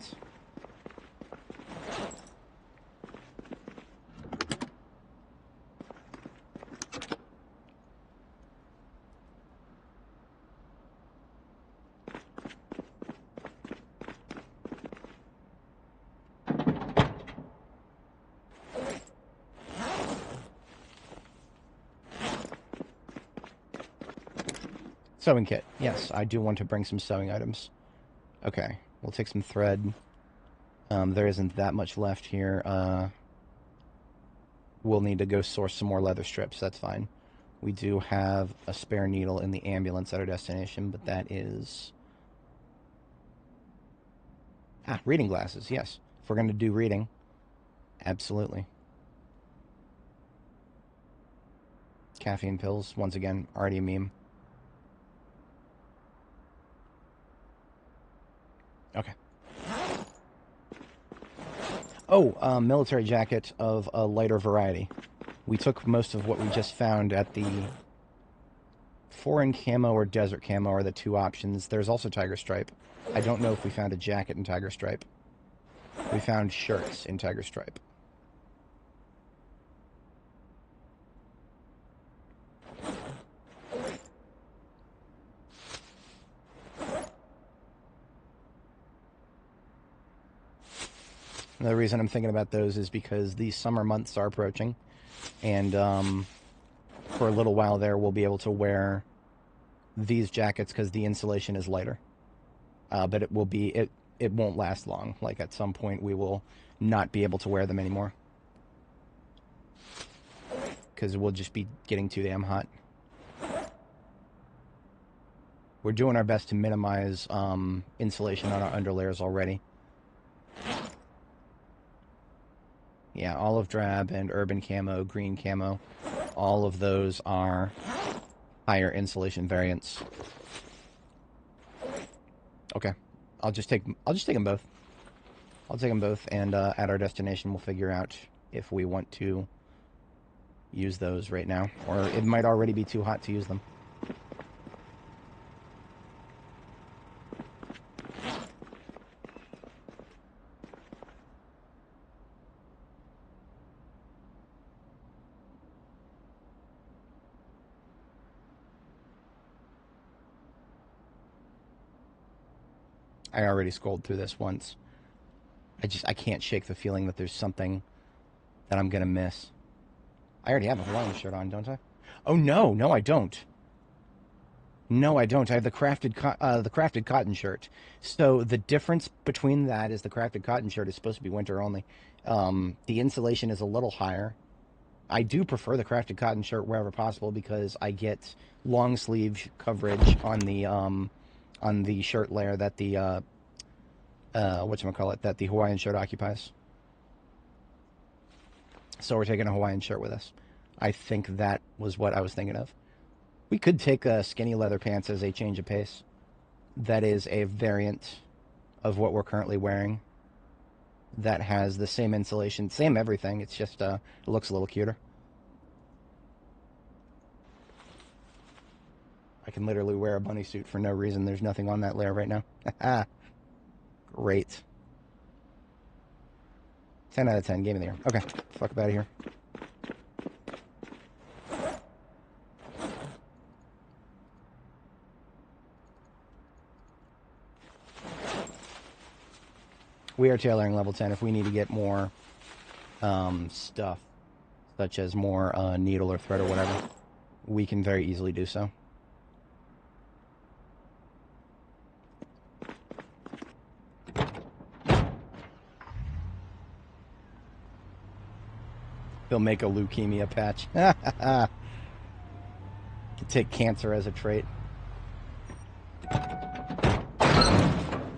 Sewing kit. Yes, I do want to bring some sewing items. Okay, we'll take some thread. There isn't that much left here. We'll need to go source some more leather strips. That's fine. We do have a spare needle in the ambulance at our destination, but that is... reading glasses, yes. If we're going to do reading, absolutely. Caffeine pills, once again, already a meme. Okay. Oh, military jacket of a lighter variety. We took most of what we just found at the foreign camo or desert camo are the two options. There's also tiger stripe. I don't know if we found a jacket in tiger stripe. We found shirts in tiger stripe. And the reason I'm thinking about those is because the summer months are approaching, and for a little while there, we'll be able to wear these jackets because the insulation is lighter. But it will be it won't last long. Like at some point, we will not be able to wear them anymore because we'll just be getting too damn hot. We're doing our best to minimize insulation on our underlayers already. Yeah, olive drab and urban camo, green camo, all of those are higher insulation variants. Okay, I'll just take them both. I'll take them both, and at our destination, we'll figure out if we want to use those right now, or it might already be too hot to use them. I already scrolled through this once. I can't shake the feeling that there's something that I'm gonna miss. I already have a Hawaiian shirt on, don't I? Oh no, no I don't. No, I don't. I have the crafted cotton shirt. So the difference between that is the crafted cotton shirt is supposed to be winter only. The insulation is a little higher. I do prefer the crafted cotton shirt wherever possible because I get long sleeve coverage on the shirt layer that the that the Hawaiian shirt occupies. So we're taking a Hawaiian shirt with us. I think that was what I was thinking of. We could take skinny leather pants as a change of pace. That is a variant of what we're currently wearing. That has the same insulation, same everything. It's just it looks a little cuter. I can literally wear a bunny suit for no reason. There's nothing on that layer right now. Great. 10 out of 10. Game of the year. Okay. Fuck about here. We are tailoring level 10 if we need to get more stuff, such as more needle or thread or whatever. We can very easily do so. He'll make a leukemia patch. Take cancer as a trait.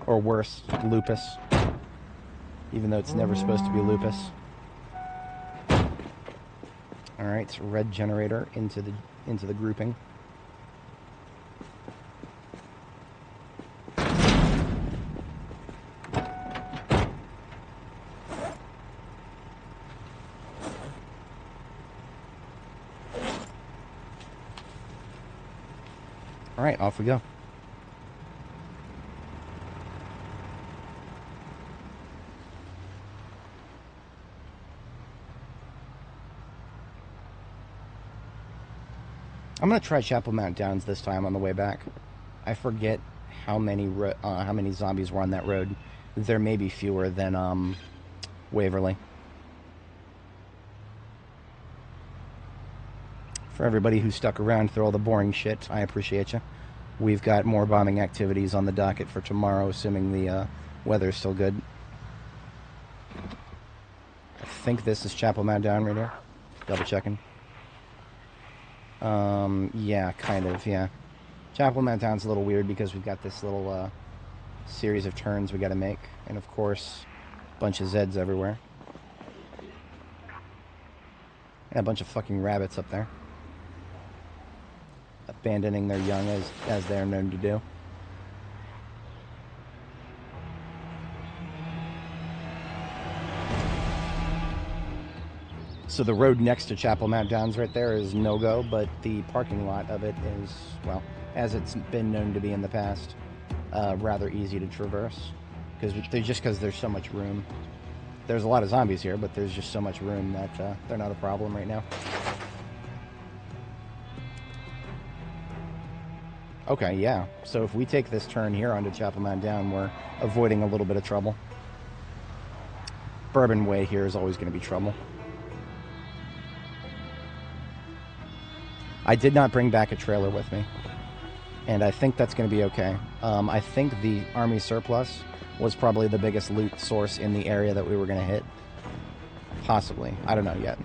Or worse, lupus. even though it's never supposed to be lupus. Alright, so red generator into the grouping. Alright, off we go. I'm gonna try Chapel Mount Downs this time on the way back. I forget how many zombies were on that road. There may be fewer than Waverly. For everybody who stuck around through all the boring shit, I appreciate you. We've got more bombing activities on the docket for tomorrow, assuming the weather's still good. I think this is Chapel Mount Down right here. Double checking. Yeah, kind of, yeah. Chapel Mount Down's a little weird because we've got this little series of turns we gotta make. And of course, a bunch of Zeds everywhere. And a bunch of fucking rabbits up there. Abandoning their young as they're known to do. So the road next to Chapel Mount Downs right there is no-go, but the parking lot of it is, well, as it's been known to be in the past, rather easy to traverse. Because there's so much room. There's a lot of zombies here, but there's just so much room that they're not a problem right now. Okay, yeah. So if we take this turn here onto Chapel Mount Down, we're avoiding a little bit of trouble. Bourbon Way here is always going to be trouble. I did not bring back a trailer with me, and I think that's going to be okay. I think the Army surplus was probably the biggest loot source in the area that we were going to hit. Possibly. I don't know yet.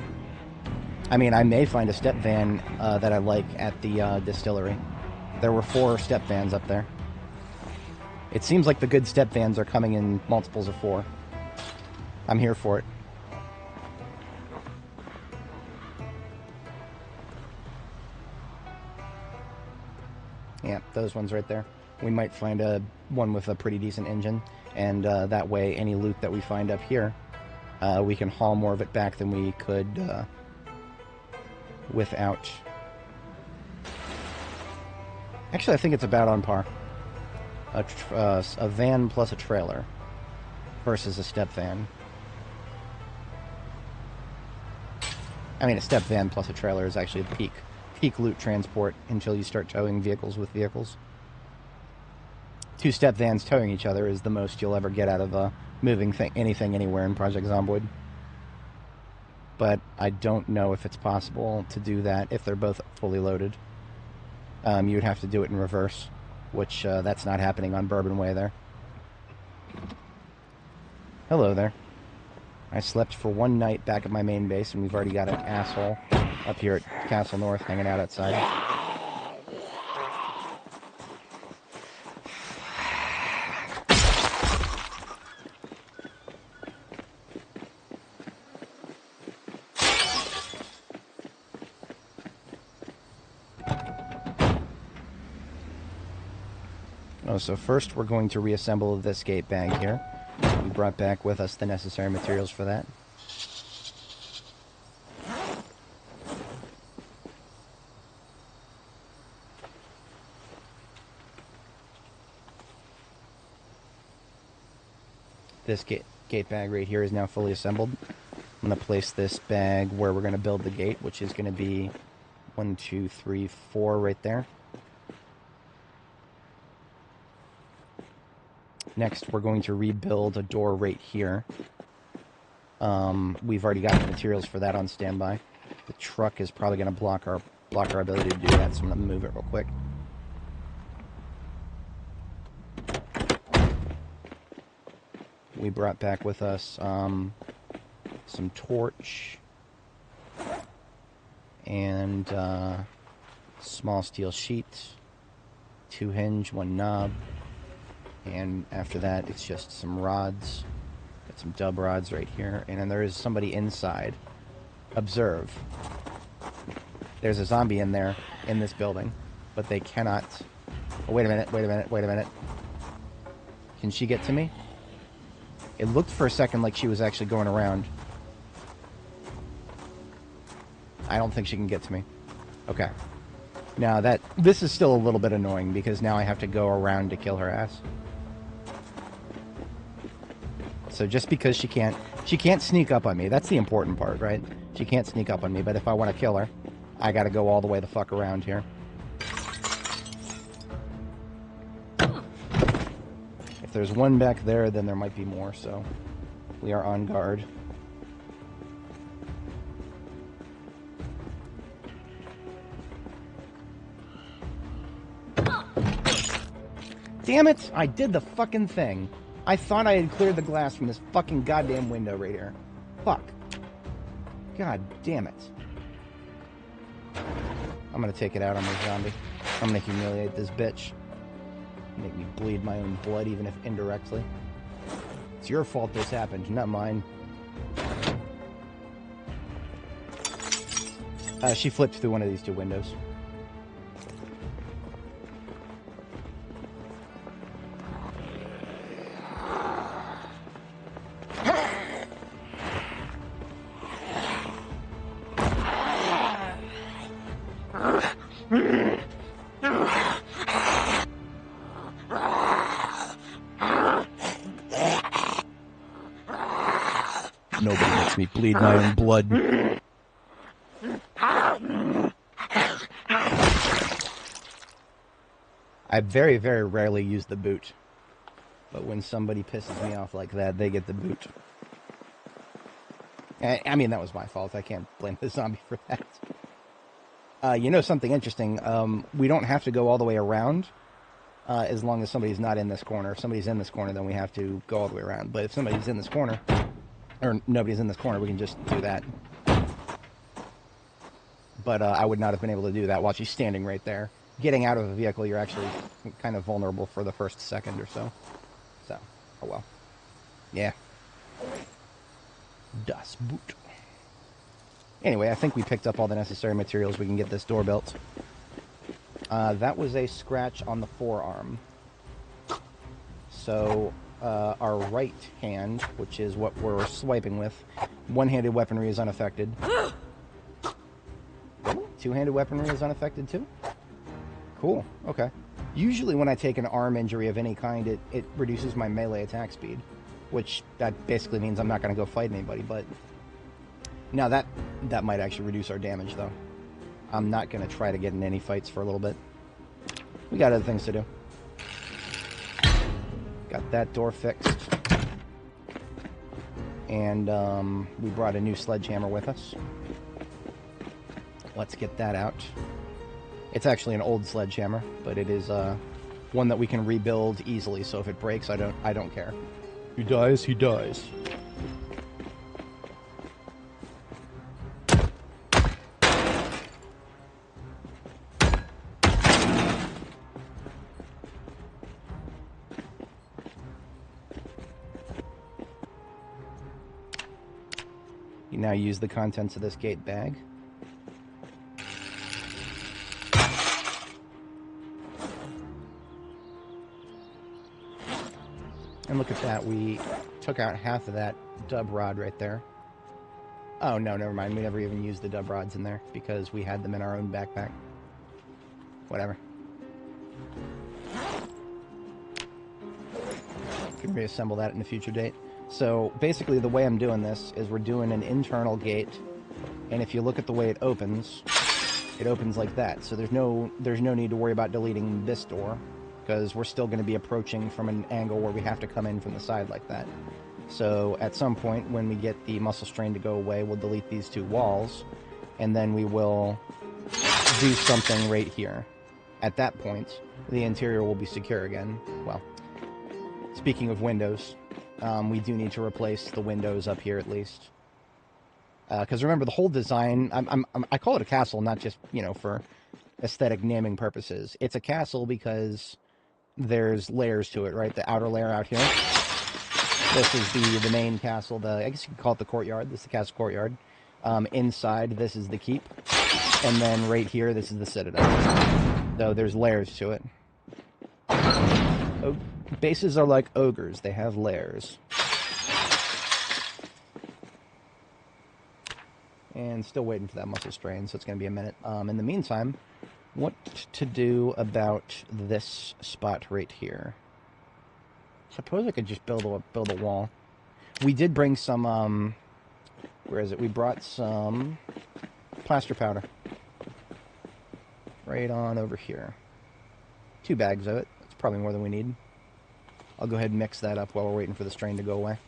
I mean, I may find a step van that I like at the distillery. There were 4 step vans up there. It seems like the good step vans are coming in multiples of 4. I'm here for it. Yeah, those ones right there. We might find one with a pretty decent engine, and that way any loot that we find up here, we can haul more of it back than we could without. Actually, I think it's about on par. A van plus a trailer versus a step van. I mean, a step van plus a trailer is actually the peak loot transport until you start towing vehicles with vehicles. 2 step vans towing each other is the most you'll ever get out of moving anything anywhere in Project Zomboid. But I don't know if it's possible to do that if they're both fully loaded. You would have to do it in reverse, which that's not happening on Bourbon Way there. Hello there. I slept for 1 night back at my main base, and we've already got an asshole up here at Castle North hanging out outside. So first we're going to reassemble this gate bag here. We brought back with us the necessary materials for that. This gate bag right here is now fully assembled. I'm going to place this bag where we're going to build the gate, which is going to be 1, 2, 3, 4 right there. Next, we're going to rebuild a door right here. We've already got the materials for that on standby. The truck is probably going to block our ability to do that, so I'm going to move it real quick. We brought back with us some torch and small steel sheet, 2 hinge, 1 knob. And after that, it's just some rods Got some dub rods right here, and then there is somebody inside. Observe. There's a zombie in there, in this building, but they cannot... Oh, wait a minute, wait a minute, wait a minute. Can she get to me? It looked for a second like she was actually going around. I don't think she can get to me. Okay. Now this is still a little bit annoying because now I have to go around to kill her ass. So just because she can't sneak up on me. That's the important part, right? She can't sneak up on me, but if I want to kill her, I gotta go all the way the fuck around here. If there's one back there, then there might be more, so we are on guard. Damn it! I did the fucking thing. I thought I had cleared the glass from this fucking goddamn window right here. Fuck. God damn it. I'm gonna take it out on my zombie. I'm gonna humiliate this bitch. Make me bleed my own blood, even if indirectly. It's your fault this happened, not mine. She flipped through one of these two windows. Nobody makes me bleed my own blood. I very, very rarely use the boot. But when somebody pisses me off like that, they get the boot. I mean, that was my fault. I can't blame the zombie for that. You know something interesting? We don't have to go all the way around as long as somebody's not in this corner. If somebody's in this corner, then we have to go all the way around. But if somebody's in this corner, or nobody's in this corner, we can just do that. But I would not have been able to do that while she's standing right there. Getting out of the vehicle, you're actually kind of vulnerable for the first second or so. So, oh well. Yeah. Das Boot. Anyway, I think we picked up all the necessary materials. We can get this door built. That was a scratch on the forearm. So, our right hand, which is what we're swiping with, one-handed weaponry is unaffected. Two-handed weaponry is unaffected too? Cool, okay. Usually when I take an arm injury of any kind, it reduces my melee attack speed, which that basically means I'm not going to go fight anybody, but... Now that might actually reduce our damage, though. I'm not going to try to get in any fights for a little bit. We got other things to do. Got that door fixed. And we brought a new sledgehammer with us. Let's get that out. It's actually an old sledgehammer, but it is one that we can rebuild easily, so if it breaks, I don't care. He dies, he dies. You now use the contents of this gate bag. And look at that, we took out half of that dub rod right there. Oh, no, never mind. We never even used the dub rods in there because we had them in our own backpack. Whatever. Can reassemble that in a future date. So, basically the way I'm doing this is we're doing an internal gate, and if you look at the way it opens like that. So there's no need to worry about deleting this door, because we're still going to be approaching from an angle where we have to come in from the side like that. So at some point, when we get the muscle strain to go away, we'll delete these two walls, and then we will do something right here. At that point, the interior will be secure again. Well, speaking of windows, we do need to replace the windows up here at least. Because remember, the whole design, I call it a castle, not just, for aesthetic naming purposes. It's a castle because... there's layers to it, right? The outer layer out here. This is the main castle. I guess you could call it the courtyard. This is the castle courtyard. Inside, this is the keep. And then right here, this is the citadel. So there's layers to it. Bases are like ogres. They have layers. And still waiting for that muscle strain, so it's going to be a minute. In the meantime, what to do about this spot right here? Suppose I could just build a wall. We did bring some, where is it? We brought some plaster powder. Right on over here. 2 bags of it. That's probably more than we need. I'll go ahead and mix that up while we're waiting for the strain to go away.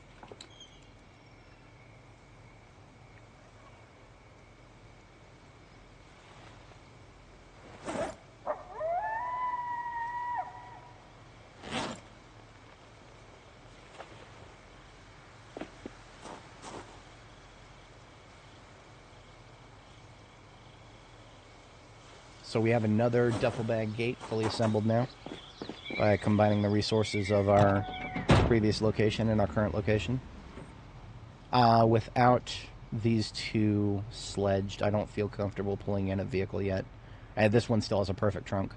So we have another duffel bag gate fully assembled now by combining the resources of our previous location and our current location. Without these 2 sledged, I don't feel comfortable pulling in a vehicle yet. This one still has a perfect trunk,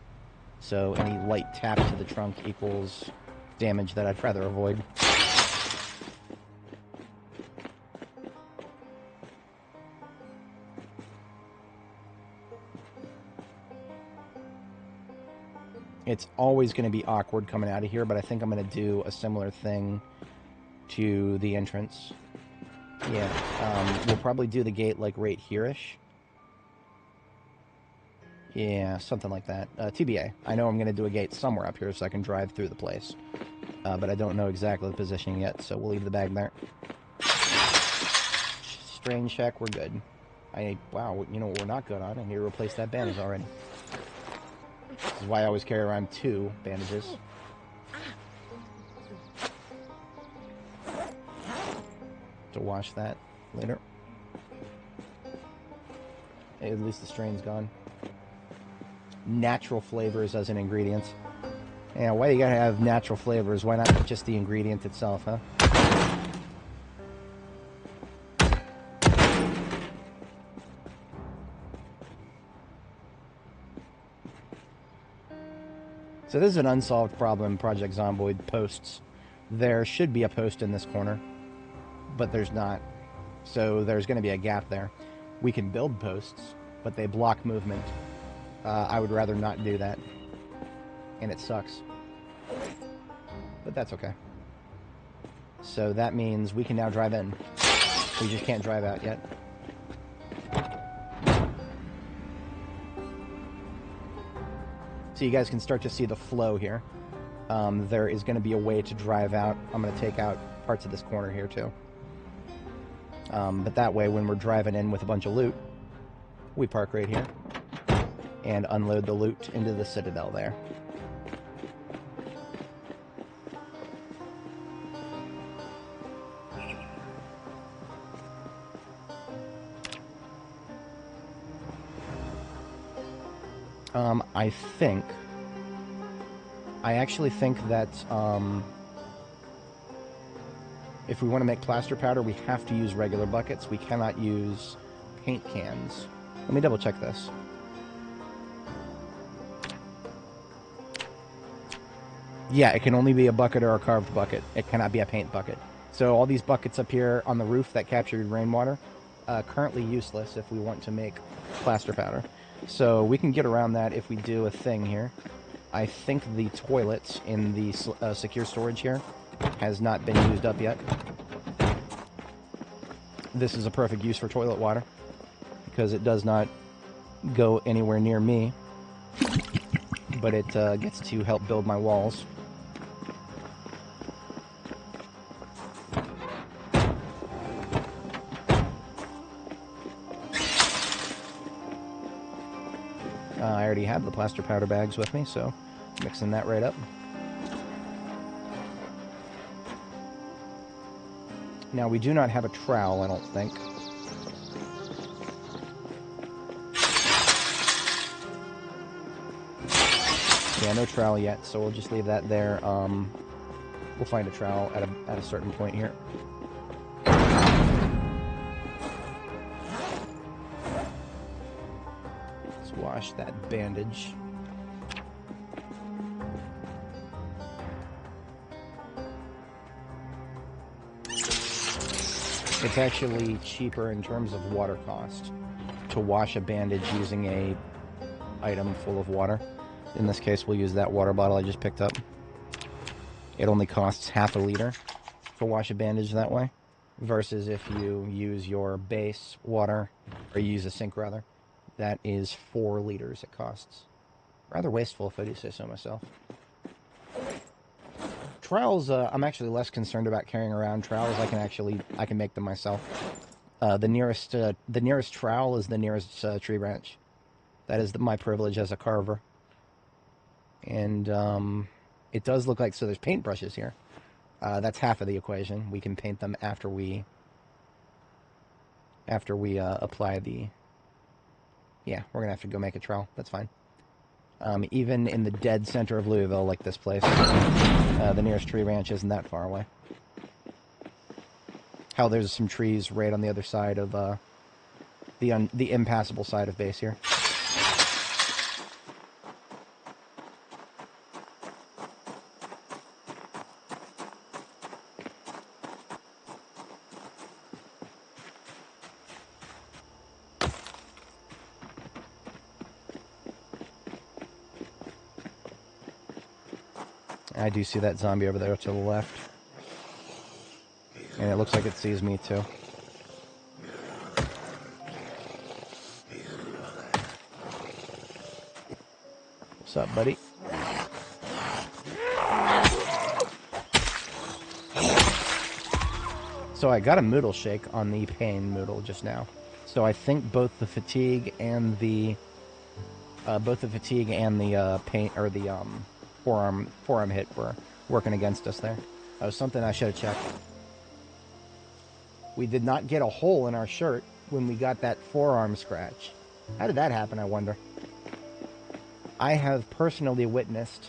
so any light tap to the trunk equals damage that I'd rather avoid. It's always going to be awkward coming out of here, but I think I'm going to do a similar thing to the entrance. Yeah, we'll probably do the gate like right here-ish. Yeah, something like that. TBA. I know I'm going to do a gate somewhere up here so I can drive through the place. But I don't know exactly the positioning yet, so we'll leave the bag there. Strain check, we're good. Wow, you know what we're not good on? I need to replace that bandage already. This is why I always carry around 2 bandages. To wash that later. Hey, at least the strain's gone. Natural flavors as an ingredient. Yeah, why do you gotta have natural flavors? Why not just the ingredient itself, huh? So this is an unsolved problem in Project Zomboid posts. There should be a post in this corner, but there's not. So there's going to be a gap there. We can build posts, but they block movement. I would rather not do that. And it sucks. But that's okay. So that means we can now drive in. We just can't drive out yet. So you guys can start to see the flow here. There is going to be a way to drive out. I'm going to take out parts of this corner here too. But that way, when we're driving in with a bunch of loot, we park right here and unload the loot into the citadel there. I actually think that if we want to make plaster powder, we have to use regular buckets. We cannot use paint cans. Let me double check this. Yeah, it can only be a bucket or a carved bucket. It cannot be a paint bucket. So all these buckets up here on the roof that captured rainwater, currently useless if we want to make plaster powder. So we can get around that if we do a thing here. I think the toilet in the secure storage here has not been used up yet. This is a perfect use for toilet water because it does not go anywhere near me, but it gets to help build my walls. I already have the plaster powder bags with me, so mixing that right up. Now, we do not have a trowel, I don't think. Yeah, no trowel yet, so we'll just leave that there. We'll find a trowel at a certain point here. Let's wash that bandage. It's actually cheaper in terms of water cost to wash a bandage using a item full of water. In this case, we'll use that water bottle I just picked up. It only costs half a liter to wash a bandage that way, versus if you use your base water, or you use a sink rather, that is 4 liters it costs. Rather wasteful if I do say so myself. Trowels, I'm actually less concerned about carrying around. Trowels, I can make them myself. The nearest trowel is the nearest tree branch. That is my privilege as a carver. And it does look like, so there's paintbrushes here. That's half of the equation. We can paint them after we apply the... Yeah, we're gonna have to go make a trowel. That's fine. Even in the dead center of Louisville, like this place, the nearest tree branch isn't that far away. Hell, there's some trees right on the other side of the impassable side of base here. I do see that zombie over there to the left. And it looks like it sees me too. What's up, buddy? So I got a Moodle shake on the pain Moodle just now. So I think both the fatigue and the pain, or the forearm hit were working against us there. That was something I should have checked. We did not get a hole in our shirt when we got that forearm scratch. How did that happen, I wonder? I have personally witnessed,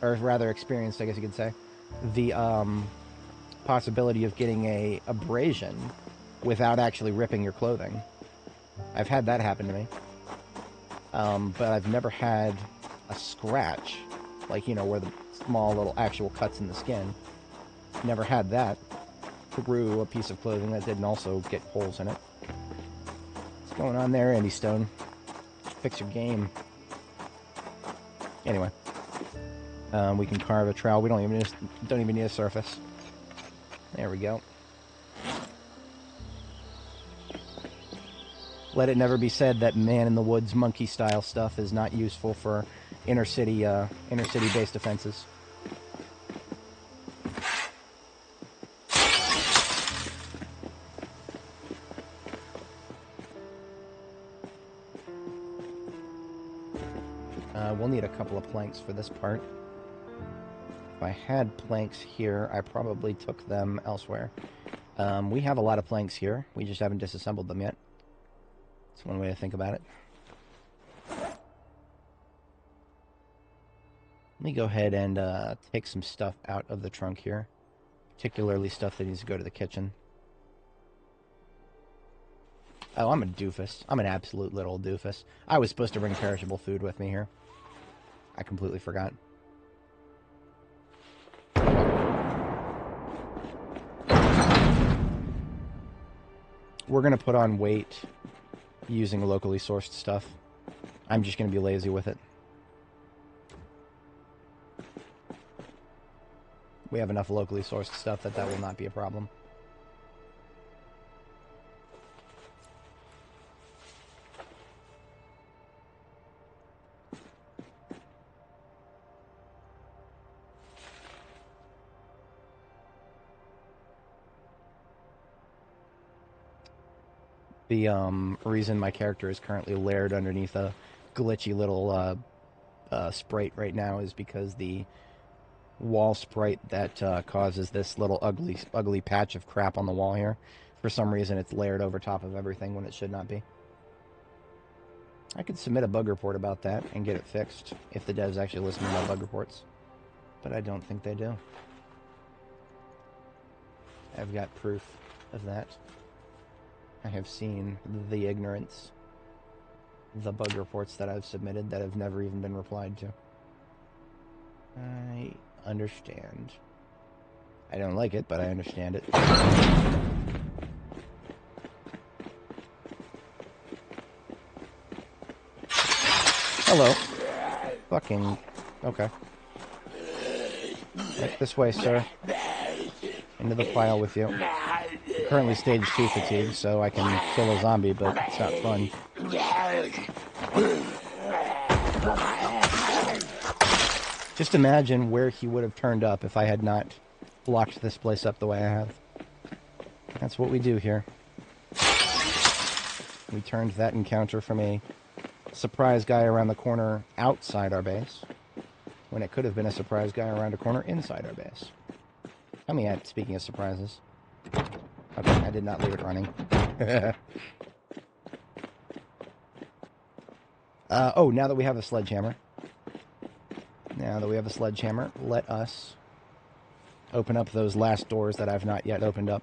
or rather experienced, I guess you could say, the possibility of getting a abrasion without actually ripping your clothing. I've had that happen to me. But I've never had a scratch, like, you know, where the small little actual cuts in the skin. Never had that through a piece of clothing that didn't also get holes in it. What's going on there, Andy Stone? Fix your game. Anyway, we can carve a trowel. We don't even need a surface. There we go. Let it never be said that man in the woods monkey style stuff is not useful for inner city based offenses. We'll need a couple of planks for this part. If I had planks here, I probably took them elsewhere. We have a lot of planks here. We just haven't disassembled them yet. That's one way to think about it. Let me go ahead and take some stuff out of the trunk here. Particularly stuff that needs to go to the kitchen. Oh, I'm a doofus. I'm an absolute little doofus. I was supposed to bring perishable food with me here. I completely forgot. We're going to put on weight using locally sourced stuff. I'm just going to be lazy with it. We have enough locally sourced stuff that will not be a problem. The reason my character is currently layered underneath a glitchy little sprite right now is because the wall sprite that causes this little ugly patch of crap on the wall here, for some reason it's layered over top of everything when it should not be. I could submit a bug report about that and get it fixed if the devs actually listen to my bug reports, but I don't think they do. I've got proof of that. I have seen the ignorance, the bug reports that I've submitted that have never even been replied to. I understand. I don't like it, but I understand it. Hello. Fucking... Okay. Right this way, sir. Into the pile with you. I'm currently stage 2 fatigue, so I can kill a zombie, but it's not fun. Just imagine where he would have turned up if I had not blocked this place up the way I have. That's what we do here. We turned that encounter from a surprise guy around the corner outside our base, when it could have been a surprise guy around a corner inside our base. Tell me, speaking of surprises. Okay, I did not leave it running. Oh, now that we have a sledgehammer. Let us open up those last doors that I've not yet opened up.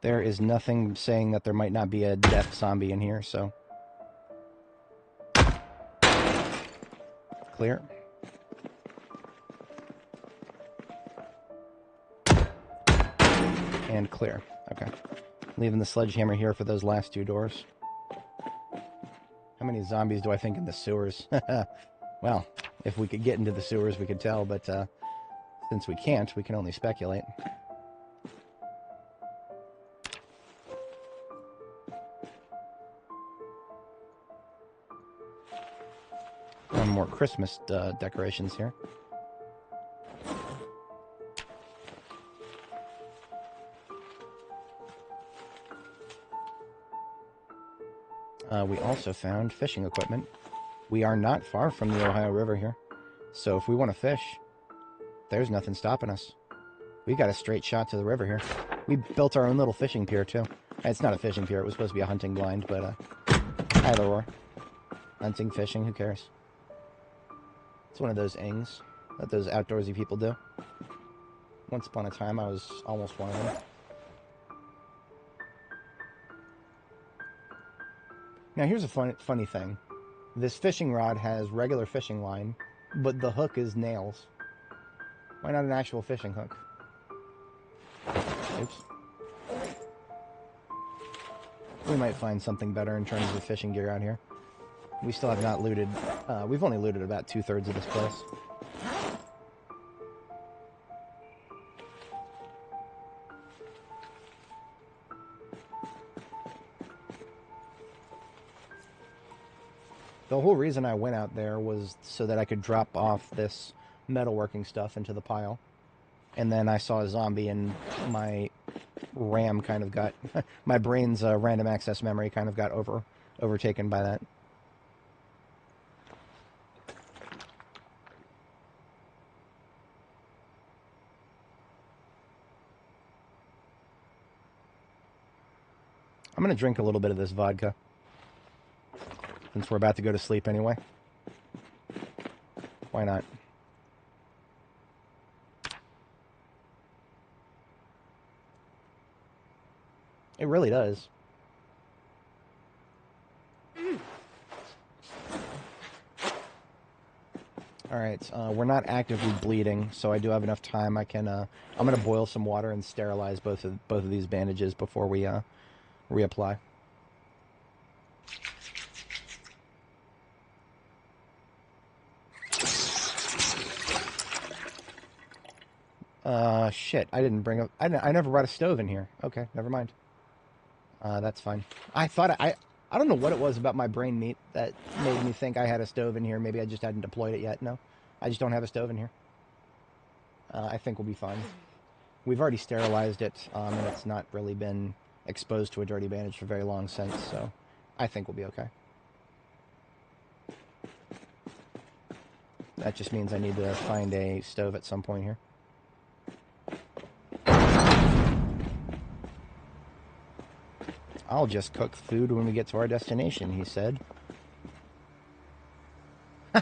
There is nothing saying that there might not be a death zombie in here, so... Clear. And clear. Okay. Leaving the sledgehammer here for those last two doors. How many zombies do I think in the sewers? Well, if we could get into the sewers, we could tell, but since we can't, we can only speculate. More Christmas decorations here. We also found fishing equipment. We are not far from the Ohio River here, so if we want to fish, there's nothing stopping us. We got a straight shot to the river here. We built our own little fishing pier too. It's not a fishing pier, it was supposed to be a hunting blind, but either or. Hunting, fishing, who cares? It's one of those things that those outdoorsy people do. Once upon a time, I was almost one of them. Now, here's a funny thing. This fishing rod has regular fishing line, but the hook is nails. Why not an actual fishing hook? Oops. We might find something better in terms of fishing gear out here. We still have not looted... we've only looted about 2/3 of this place. The whole reason I went out there was so that I could drop off this metalworking stuff into the pile. And then I saw a zombie and my RAM kind of got... my brain's random access memory kind of got overtaken by that. I'm going to drink a little bit of this vodka, since we're about to go to sleep anyway. Why not? It really does. Alright, we're not actively bleeding, so I do have enough time. I can, I'm going to boil some water and sterilize both of these bandages before we, reapply. Shit, I didn't bring up... I never brought a stove in here. Okay, never mind. That's fine. I thought I don't know what it was about my brain meat that made me think I had a stove in here. Maybe I just hadn't deployed it yet. No, I just don't have a stove in here. I think we'll be fine. We've already sterilized it, and it's not really been exposed to a dirty bandage for very long since, so I think we'll be okay. That just means I need to find a stove at some point here. I'll just cook food when we get to our destination, he said.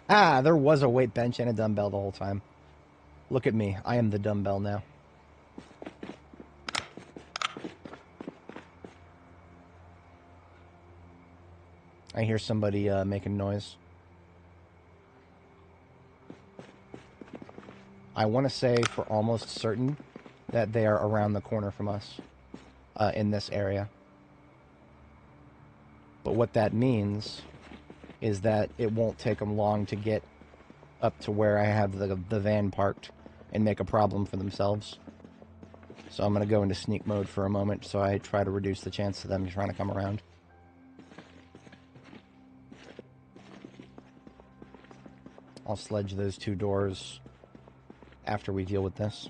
There was a weight bench and a dumbbell the whole time. Look at me. I am the dumbbell now. I hear somebody making noise. I want to say for almost certain that they are around the corner from us in this area. But what that means is that it won't take them long to get up to where I have the van parked and make a problem for themselves. So I'm going to go into sneak mode for a moment so I try to reduce the chance of them trying to come around. I'll sledge those 2 doors after we deal with this.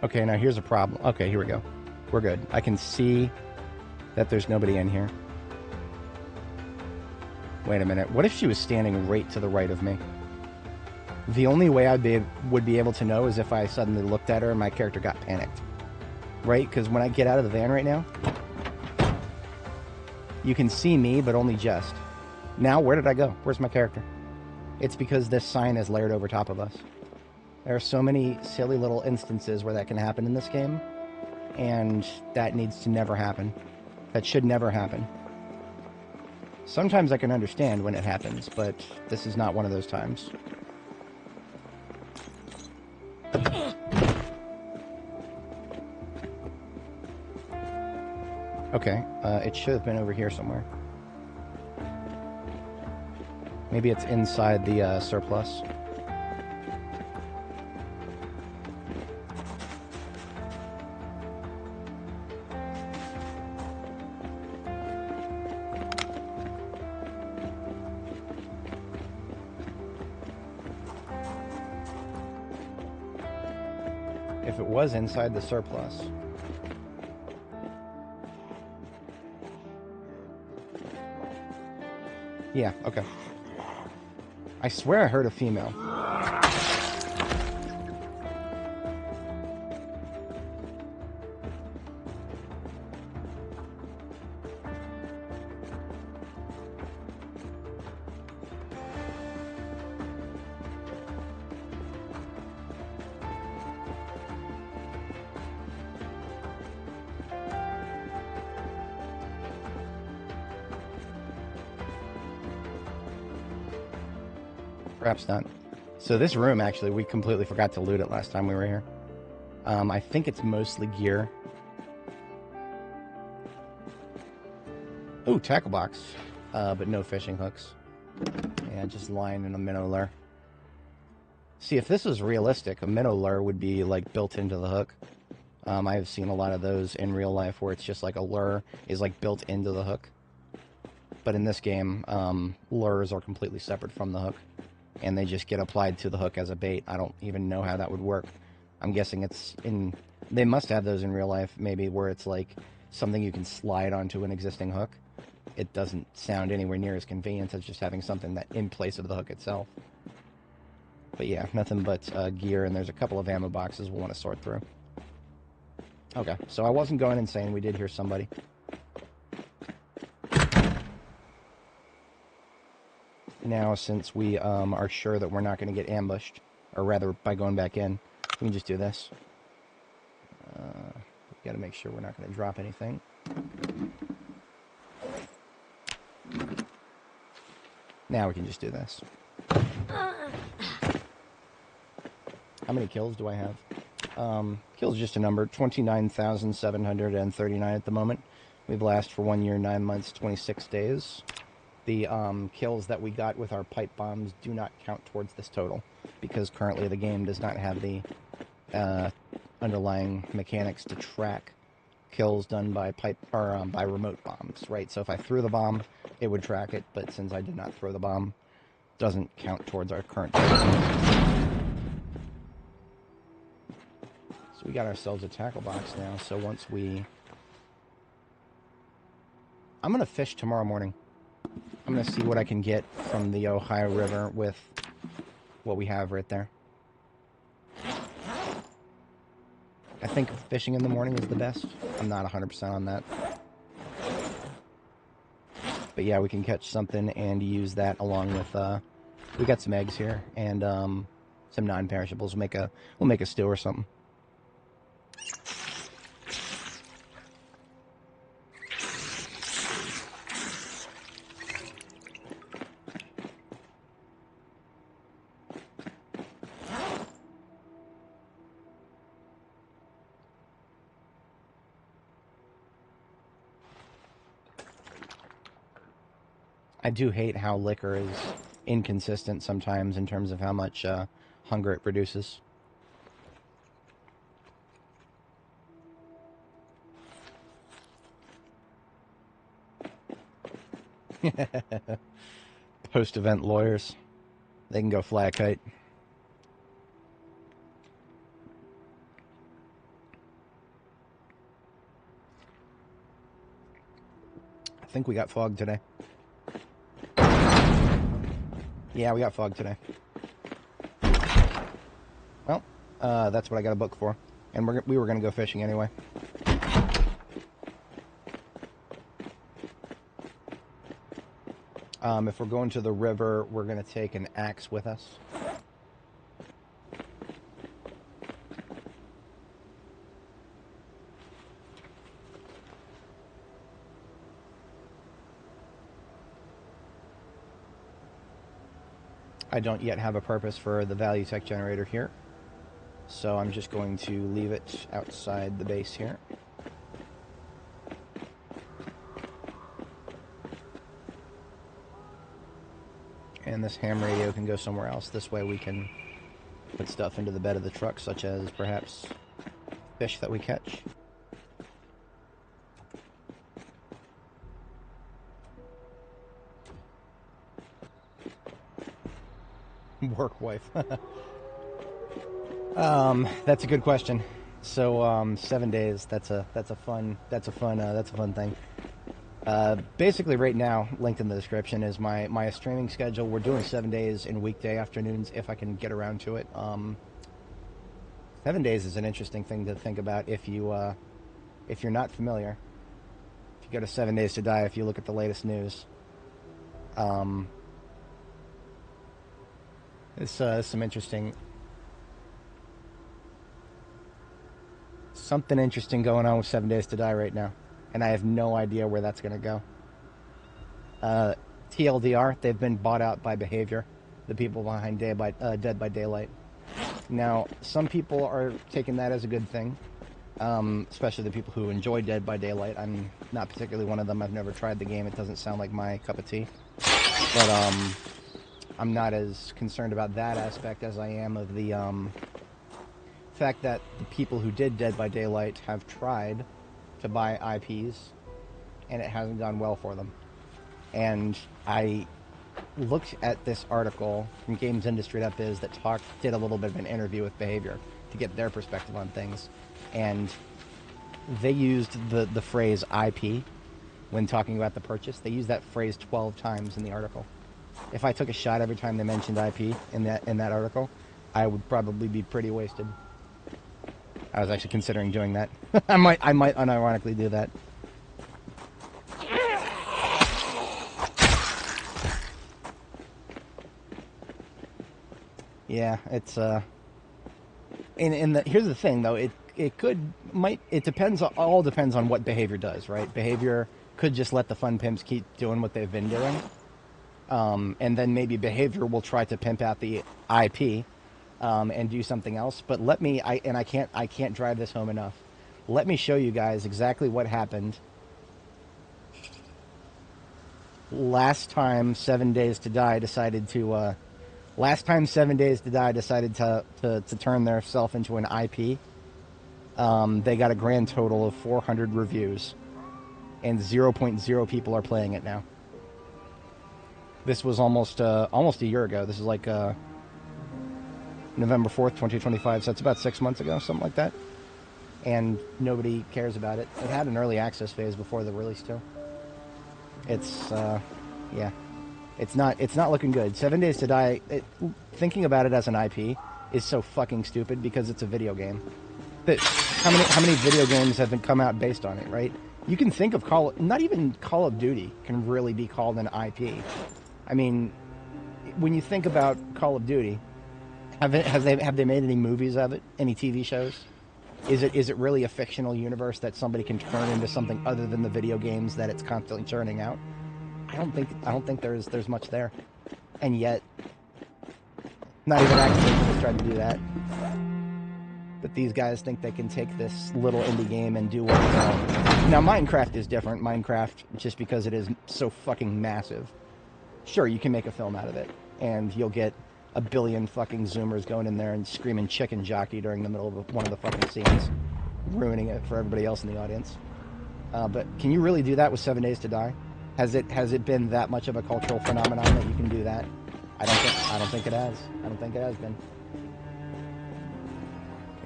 Okay, now here's a problem. Okay, here we go. We're good. I can see that there's nobody in here. Wait a minute. What if she was standing right to the right of me? The only way I would be able to know is if I suddenly looked at her and my character got panicked. Right? Because when I get out of the van right now, you can see me, but only just. Now, where did I go? Where's my character? It's because this sign is layered over top of us. There are so many silly little instances where that can happen in this game, and that needs to never happen. That should never happen. Sometimes I can understand when it happens, but this is not one of those times. Okay, it should have been over here somewhere. Maybe it's inside the surplus. If it was inside the surplus. Yeah, okay. I swear I heard a female. Perhaps not. So this room, actually, we completely forgot to loot it last time we were here. I think it's mostly gear. Ooh, tackle box. But no fishing hooks. Yeah, just line and a minnow lure. See, if this was realistic, a minnow lure would be, like, built into the hook. I have seen a lot of those in real life where it's just like a lure is, like, built into the hook. But in this game, lures are completely separate from the hook. And they just get applied to the hook as a bait. I don't even know how that would work. I'm guessing it's in... They must have those in real life, maybe, where it's like something you can slide onto an existing hook. It doesn't sound anywhere near as convenient as just having something that in place of the hook itself. But yeah, nothing but gear, and there's a couple of ammo boxes we'll want to sort through. Okay, so I wasn't going insane. We did hear somebody. Now, since we are sure that we're not going to get ambushed, or rather, by going back in, we can just do this. We've got to make sure we're not going to drop anything. Now we can just do this. How many kills do I have? Kills just a number, 29,739 at the moment. We've lasted for 1 year, 9 months, 26 days. The kills that we got with our pipe bombs do not count towards this total, because currently the game does not have the underlying mechanics to track kills done by pipe or by remote bombs, right? So if I threw the bomb, it would track it, but since I did not throw the bomb, it doesn't count towards our current total. we got ourselves a tackle box now, so once we... I'm going to fish tomorrow morning. I'm going to see what I can get from the Ohio River with what we have right there. I think fishing in the morning is the best. I'm not 100% on that. But yeah, we can catch something and use that along with, we got some eggs here and some non-perishables. We'll make a stew or something. I do hate how liquor is inconsistent sometimes in terms of how much hunger it produces. Post-event lawyers. They can go fly a kite. I think we got fog today. Yeah, we got fog today. Well, that's what I got a book for. And we were going to go fishing anyway. If we're going to the river, we're going to take an axe with us. I don't yet have a purpose for the value tech generator here, so I'm just going to leave it outside the base here. And this ham radio can go somewhere else. This way we can put stuff into the bed of the truck, such as perhaps fish that we catch. Work wife. That's a good question. So 7 days. That's a fun thing. Basically, right now, linked in the description is my streaming schedule. We're doing 7 days in weekday afternoons if I can get around to it. 7 days is an interesting thing to think about if you're not familiar. If you go to 7 Days to Die, if you look at the latest news, it's some something interesting going on with 7 Days to Die right now. And I have no idea where that's going to go. TLDR, they've been bought out by Behavior, the people behind Dead by Daylight. Now, some people are taking that as a good thing, especially the people who enjoy Dead by Daylight. I'm not particularly one of them. I've never tried the game. It doesn't sound like my cup of tea. But I'm not as concerned about that aspect as I am of the fact that the people who did Dead by Daylight have tried to buy IPs, and it hasn't gone well for them. And I looked at this article from GamesIndustry.biz that did a little bit of an interview with Behavior to get their perspective on things, and they used the phrase IP when talking about the purchase. They used that phrase 12 times in the article. If I took a shot every time they mentioned IP in that article, I would probably be pretty wasted. I was actually considering doing that. I might unironically do that. Yeah, it's here's the thing though, it depends, all depends on what Behavior does, right? Behavior could just let the fun pimps keep doing what they've been doing. And then maybe Behavior will try to pimp out the IP and do something else. But I can't drive this home enough. Let me show you guys exactly what happened last time 7 Days to Die decided to turn their self into an IP. They got a grand total of 400 reviews, and 0.0 people are playing it now. This was almost a year ago. This is like November 4th, 2025, so that's about 6 months ago, something like that. and nobody cares about it. It had an early access phase before the release too. It's yeah, it's not looking good. 7 Days to Die. Thinking about it as an IP is so fucking stupid because it's a video game. But how many video games have come out based on it, right? You can think of not even Call of Duty can really be called an IP. I mean, when you think about Call of Duty, have they made any movies of it? Any TV shows? Is it really a fictional universe that somebody can turn into something other than the video games that it's constantly churning out? I don't think there's much there, and yet not even Activision has tried to do that. But these guys think they can take this little indie game and do what they want. Now, Minecraft is different. Minecraft, just because it is so fucking massive. Sure, you can make a film out of it, and you'll get a billion fucking Zoomers going in there and screaming chicken jockey during the middle of one of the fucking scenes, ruining it for everybody else in the audience. But can you really do that with 7 Days to Die? Has it been that much of a cultural phenomenon that you can do that? I don't think it has. I don't think it has been.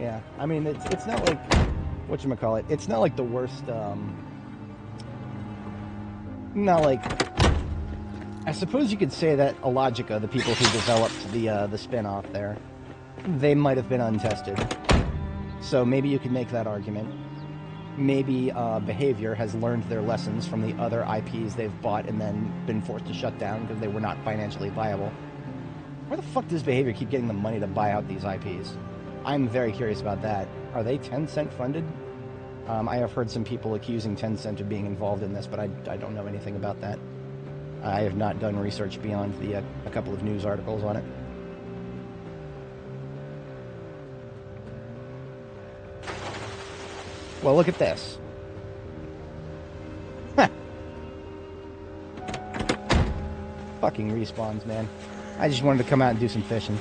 Yeah, I mean, it's not like, whatchamacallit, it's not like the worst, not like, I suppose you could say that Illogica, the people who developed the spin-off there, they might have been untested. So maybe you could make that argument. Maybe Behavior has learned their lessons from the other IPs they've bought and then been forced to shut down because they were not financially viable. Where the fuck does Behavior keep getting the money to buy out these IPs? I'm very curious about that. Are they Tencent funded? I have heard some people accusing Tencent of being involved in this, but I don't know anything about that. I have not done research beyond a couple of news articles on it. Well, look at this. Fucking respawns, man. I just wanted to come out and do some fishing.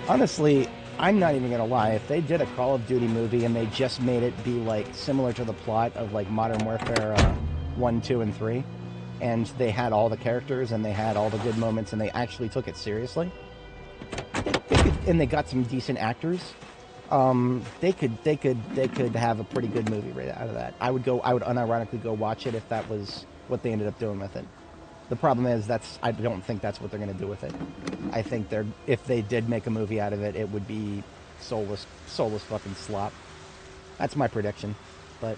Honestly, I'm not even gonna lie. If they did a Call of Duty movie and they just made it be like similar to the plot of like Modern Warfare 1, 2, and 3, and they had all the characters and they had all the good moments and they actually took it seriously, and they got some decent actors, they could have a pretty good movie right out of that. I would unironically go watch it if that was what they ended up doing with it. The problem is I don't think that's what they're going to do with it. I think if they did make a movie out of it, it would be soulless fucking slop. That's my prediction, but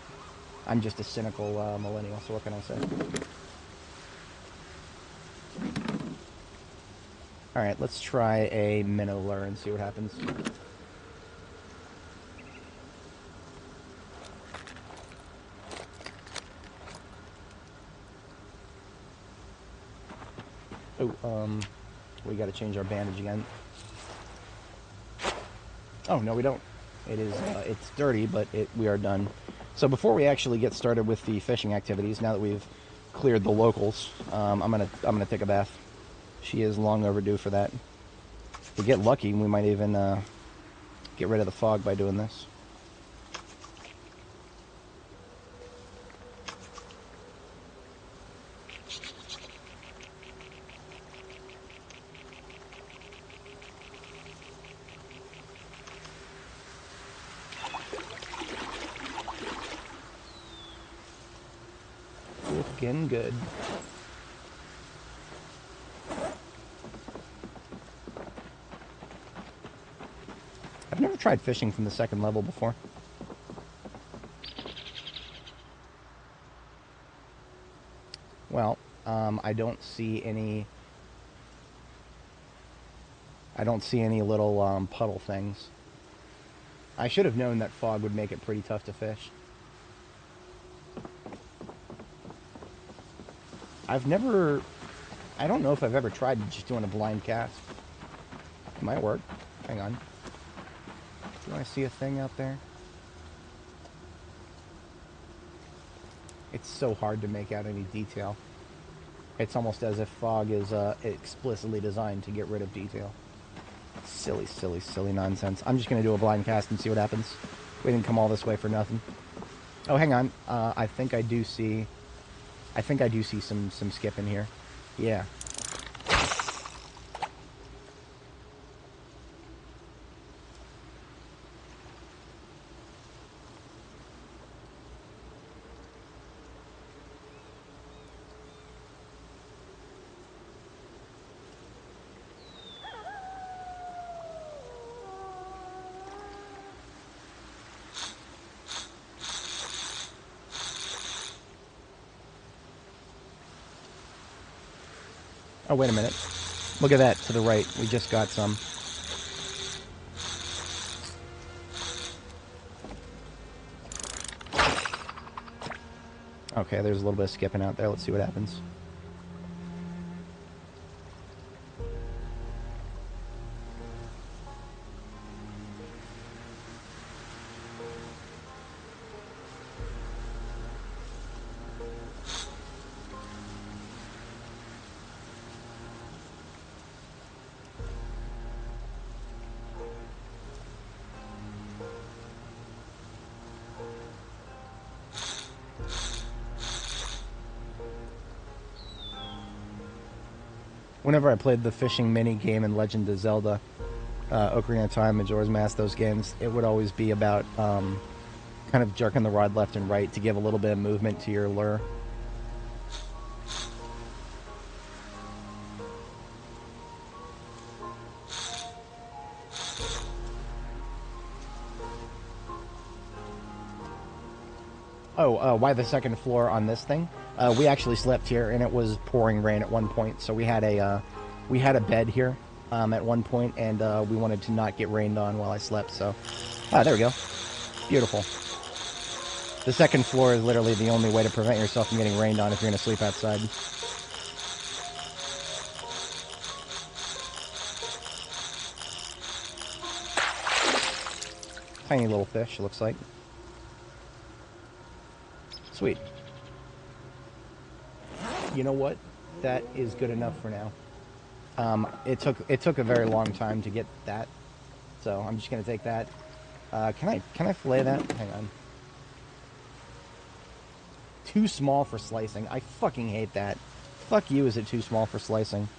I'm just a cynical millennial, so what can I say? Alright, let's try a minnow lure and see what happens. Oh, we gotta change our bandage again. Oh, no we don't. It's dirty, but we are done. So before we actually get started with the fishing activities, now that we've cleared the locals, I'm gonna take a bath. She is long overdue for that. If we get lucky, we might even get rid of the fog by doing this. Looking good. I've never tried fishing from the second level before. Well, I don't see any little puddle things. I should have known that fog would make it pretty tough to fish. I don't know if I've ever tried just doing a blind cast. It might work. Hang on. Do I see a thing out there? It's so hard to make out any detail. It's almost as if fog is explicitly designed to get rid of detail. Silly, silly, silly nonsense. I'm just going to do a blind cast and see what happens. We didn't come all this way for nothing. Oh, hang on. I think I do see some skip in here. Yeah. Oh, wait a minute. Look at that to the right. We just got some. Okay, there's a little bit of skipping out there. Let's see what happens. Whenever I played the fishing mini game in Legend of Zelda, Ocarina of Time, Majora's Mask, those games, it would always be about kind of jerking the rod left and right to give a little bit of movement to your lure. Oh, why the second floor on this thing? We actually slept here, and it was pouring rain at one point, so we had a bed here at one point, and we wanted to not get rained on while I slept, so... Ah, there we go. Beautiful. The second floor is literally the only way to prevent yourself from getting rained on if you're going to sleep outside. Tiny little fish, looks like. Sweet. You know what? That is good enough for now. It took a very long time to get that, so I'm just gonna take that. Can I fillet that? Hang on. Too small for slicing. I fucking hate that. Fuck you, is it too small for slicing?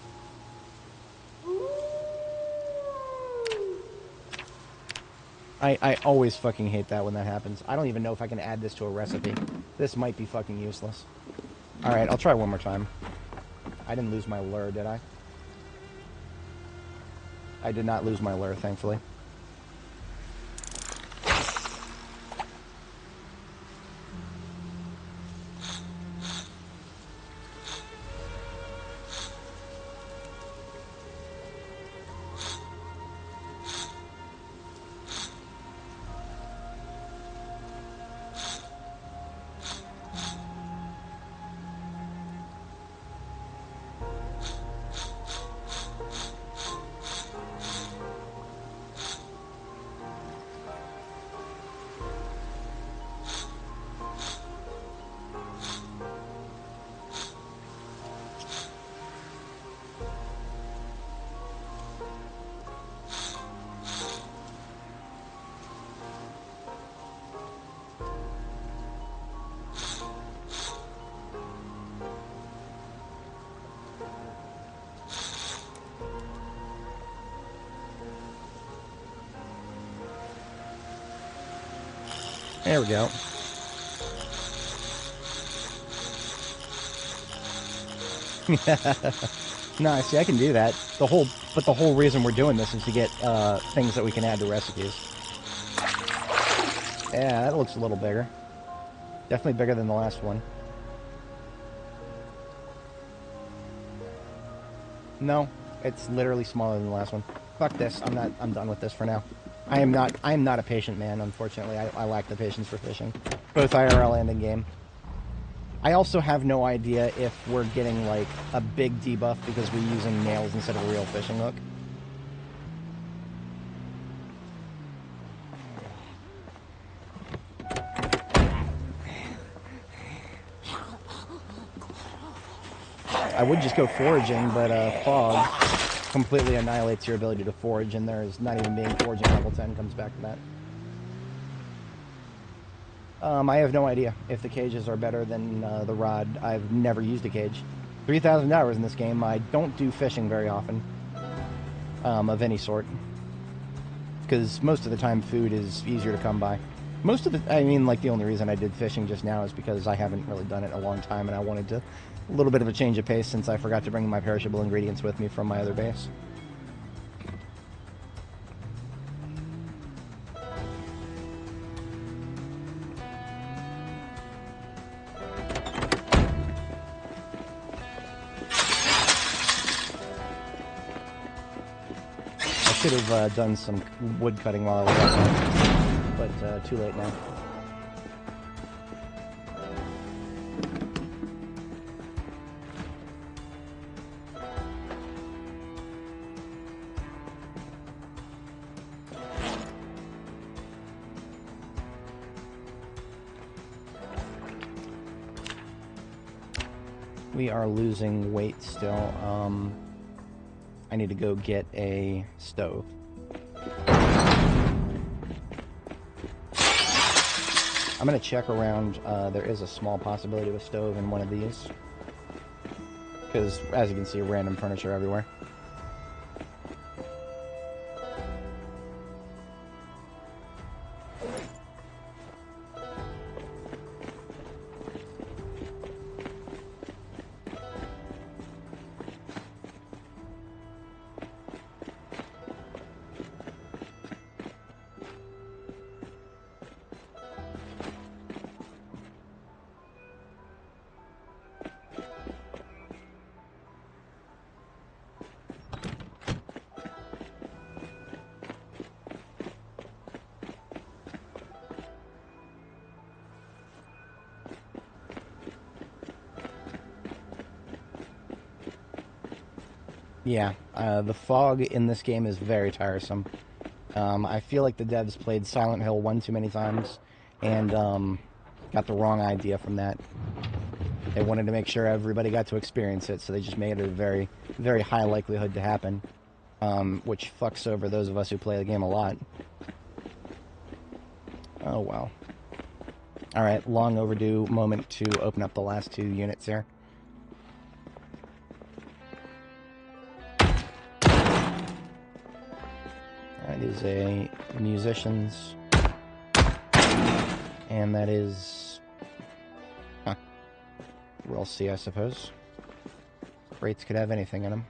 I always fucking hate that when that happens. I don't even know if I can add this to a recipe. This might be fucking useless. Alright, I'll try one more time. I didn't lose my lure, did I? I did not lose my lure, thankfully. There we go. Nice, see, I can do that. The whole reason we're doing this is to get things that we can add to recipes. Yeah, that looks a little bigger. Definitely bigger than the last one. No, it's literally smaller than the last one. Fuck this. I'm done with this for now. I am not a patient man, unfortunately. I lack the patience for fishing. Both IRL and in game. I also have no idea if we're getting like a big debuff because we're using nails instead of a real fishing hook. I would just go foraging, but fog. completely annihilates your ability to forage, and there's not even being forging level 10 comes back to that. I have no idea if the cages are better than the rod. I've never used a cage. 3,000 hours in this game. I don't do fishing very often, of any sort, because most of the time food is easier to come by. Most of the, I mean, like, the only reason I did fishing just now is because I haven't really done it in a long time, and I wanted a little bit of a change of pace since I forgot to bring my perishable ingredients with me from my other base. I should have done some wood cutting while I was outside, but too late now. We are losing weight still. I need to go get a stove. I'm going to check around. There is a small possibility of a stove in one of these, because, as you can see, random furniture everywhere. Yeah, the fog in this game is very tiresome. I feel like the devs played Silent Hill one too many times and got the wrong idea from that. They wanted to make sure everybody got to experience it, so they just made it a very, very high likelihood to happen, which fucks over those of us who play the game a lot. Oh, well. Alright, long overdue moment to open up the last 2 units here. That is a musician's, and that is, we'll see, I suppose. Crates could have anything in them.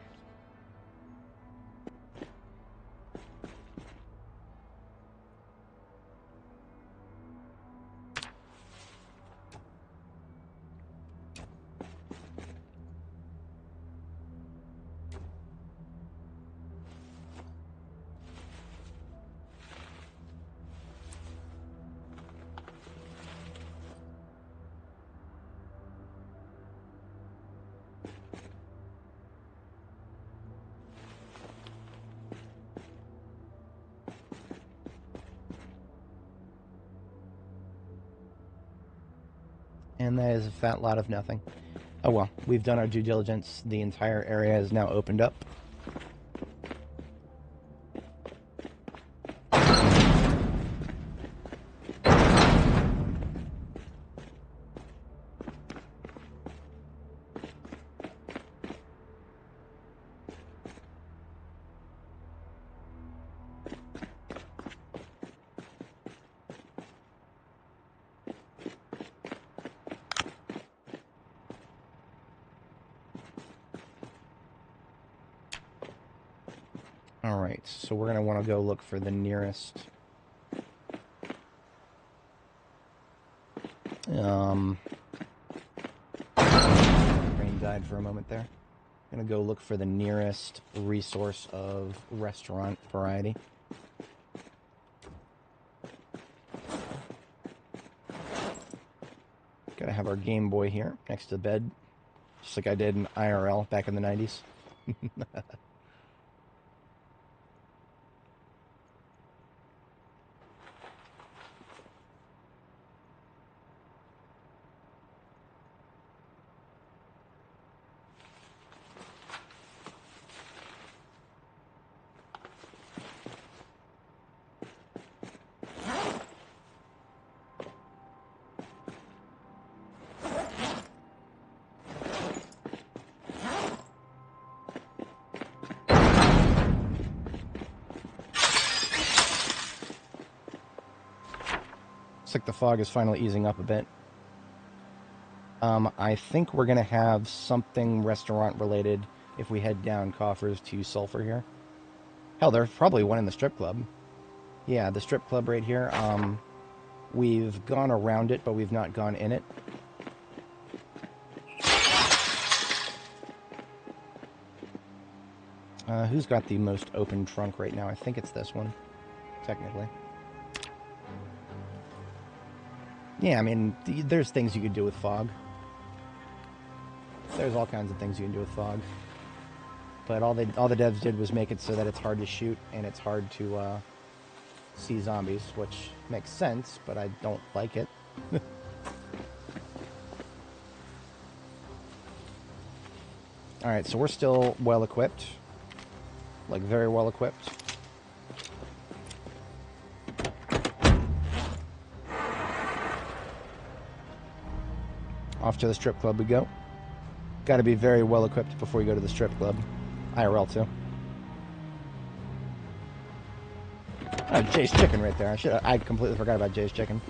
And that is a fat lot of nothing. Oh well, we've done our due diligence. The entire area is now opened up. Alright, so we're going to want to go look for the nearest... Brain died for a moment there. I'm going to go look for the nearest resource of restaurant variety. Gotta have our Game Boy here, next to the bed. Just like I did in IRL back in the 90s. Looks like the fog is finally easing up a bit. I think we're gonna have something restaurant-related if we head down Coffers to Sulphur here. Hell, there's probably one in the strip club. Yeah, the strip club right here. We've gone around it, but we've not gone in it. Who's got the most open trunk right now? I think it's this one, technically. Yeah, I mean, there's things you could do with fog. There's all kinds of things you can do with fog. But all the devs did was make it so that it's hard to shoot and it's hard to see zombies, which makes sense, but I don't like it. Alright, so we're still well equipped. Like, very well equipped. Off to the strip club we go. Gotta be very well equipped before you go to the strip club. IRL too. Oh, Jay's Chicken right there. I completely forgot about Jay's Chicken.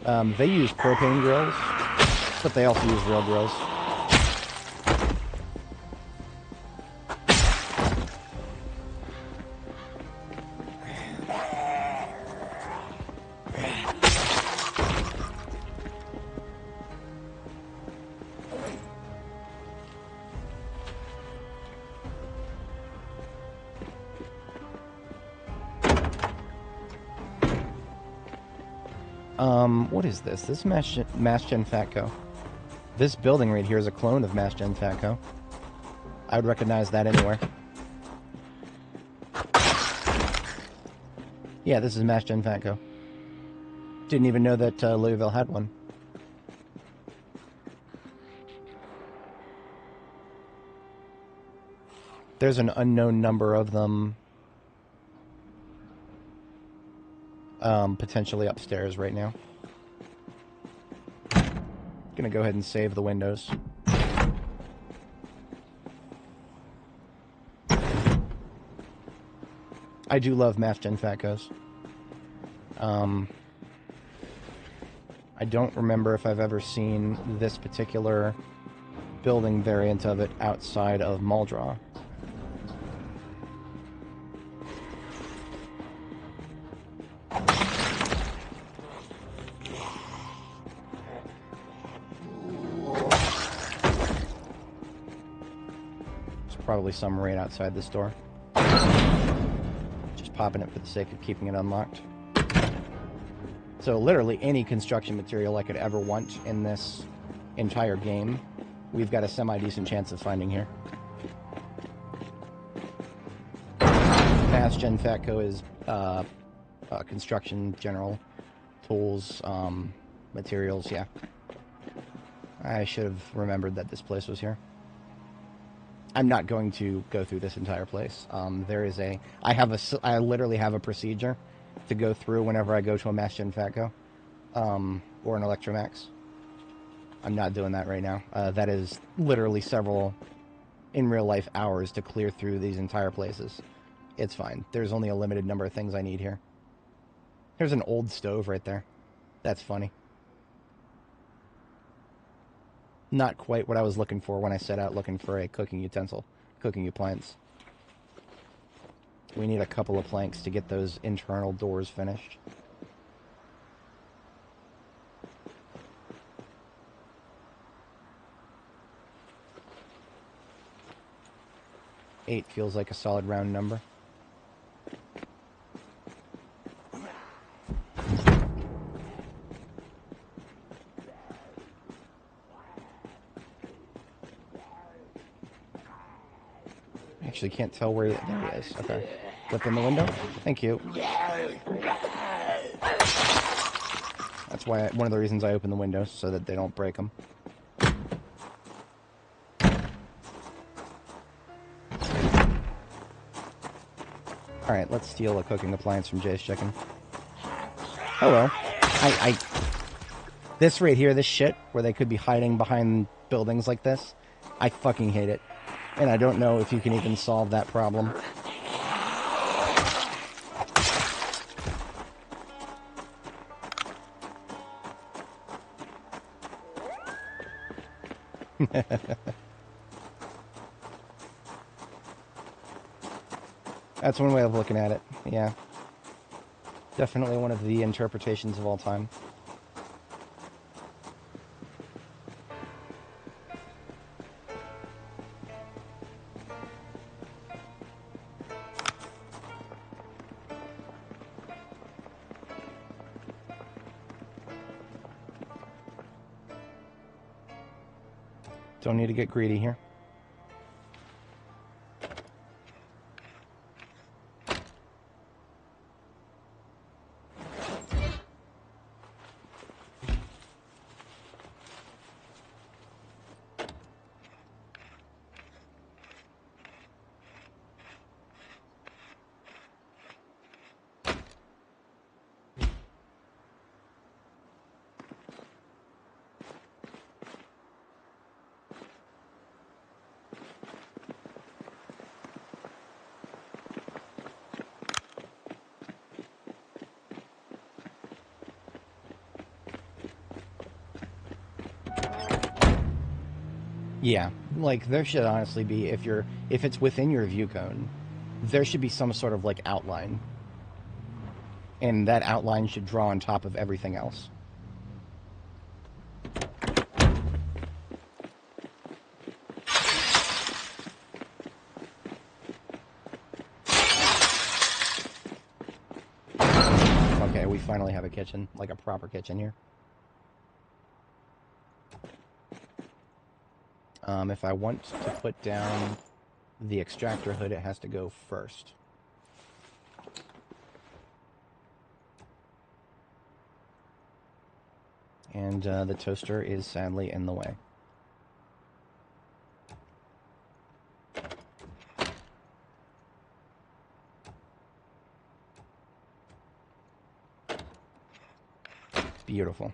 They use propane grills, but they also use real grills. What is this? This MassGen Fatco. This building right here is a clone of MassGen Fatco. I would recognize that anywhere. Yeah, this is MassGen Fatco. Didn't even know that Louisville had one. There's an unknown number of them potentially upstairs right now. Gonna go ahead and save the windows. I do love MassGen Fatcos. I don't remember if I've ever seen this particular building variant of it outside of Muldraw. Probably some right outside this door. Just popping it for the sake of keeping it unlocked. So literally any construction material I could ever want in this entire game, we've got a semi-decent chance of finding here. MassGen Fatco is construction, general tools, materials, yeah. I should have remembered that this place was here. I'm not going to go through this entire place. I literally have a procedure to go through whenever I go to a MassGen Fatco, or an Electromax. I'm not doing that right now. That is literally several, in real life, hours to clear through these entire places. It's fine. There's only a limited number of things I need here. There's an old stove right there. That's funny. Not quite what I was looking for when I set out looking for a cooking utensil, cooking appliance. We need a couple of planks to get those internal doors finished. Eight feels like a solid round number. Actually can't tell where there he is. Okay. Flip in the window. Thank you. That's why one of the reasons I open the windows, so that they don't break them. Alright, let's steal a cooking appliance from Jay's Chicken. Hello. This right here, this shit, where they could be hiding behind buildings like this, I fucking hate it. And I don't know if you can even solve that problem. That's one way of looking at it, yeah. Definitely one of the interpretations of all time. Don't need to get greedy here. Yeah, like there should honestly be, if it's within your view cone, there should be some sort of like outline. And that outline should draw on top of everything else. Okay, we finally have a kitchen, like a proper kitchen here. If I want to put down the extractor hood, it has to go first. And the toaster is sadly in the way. Beautiful.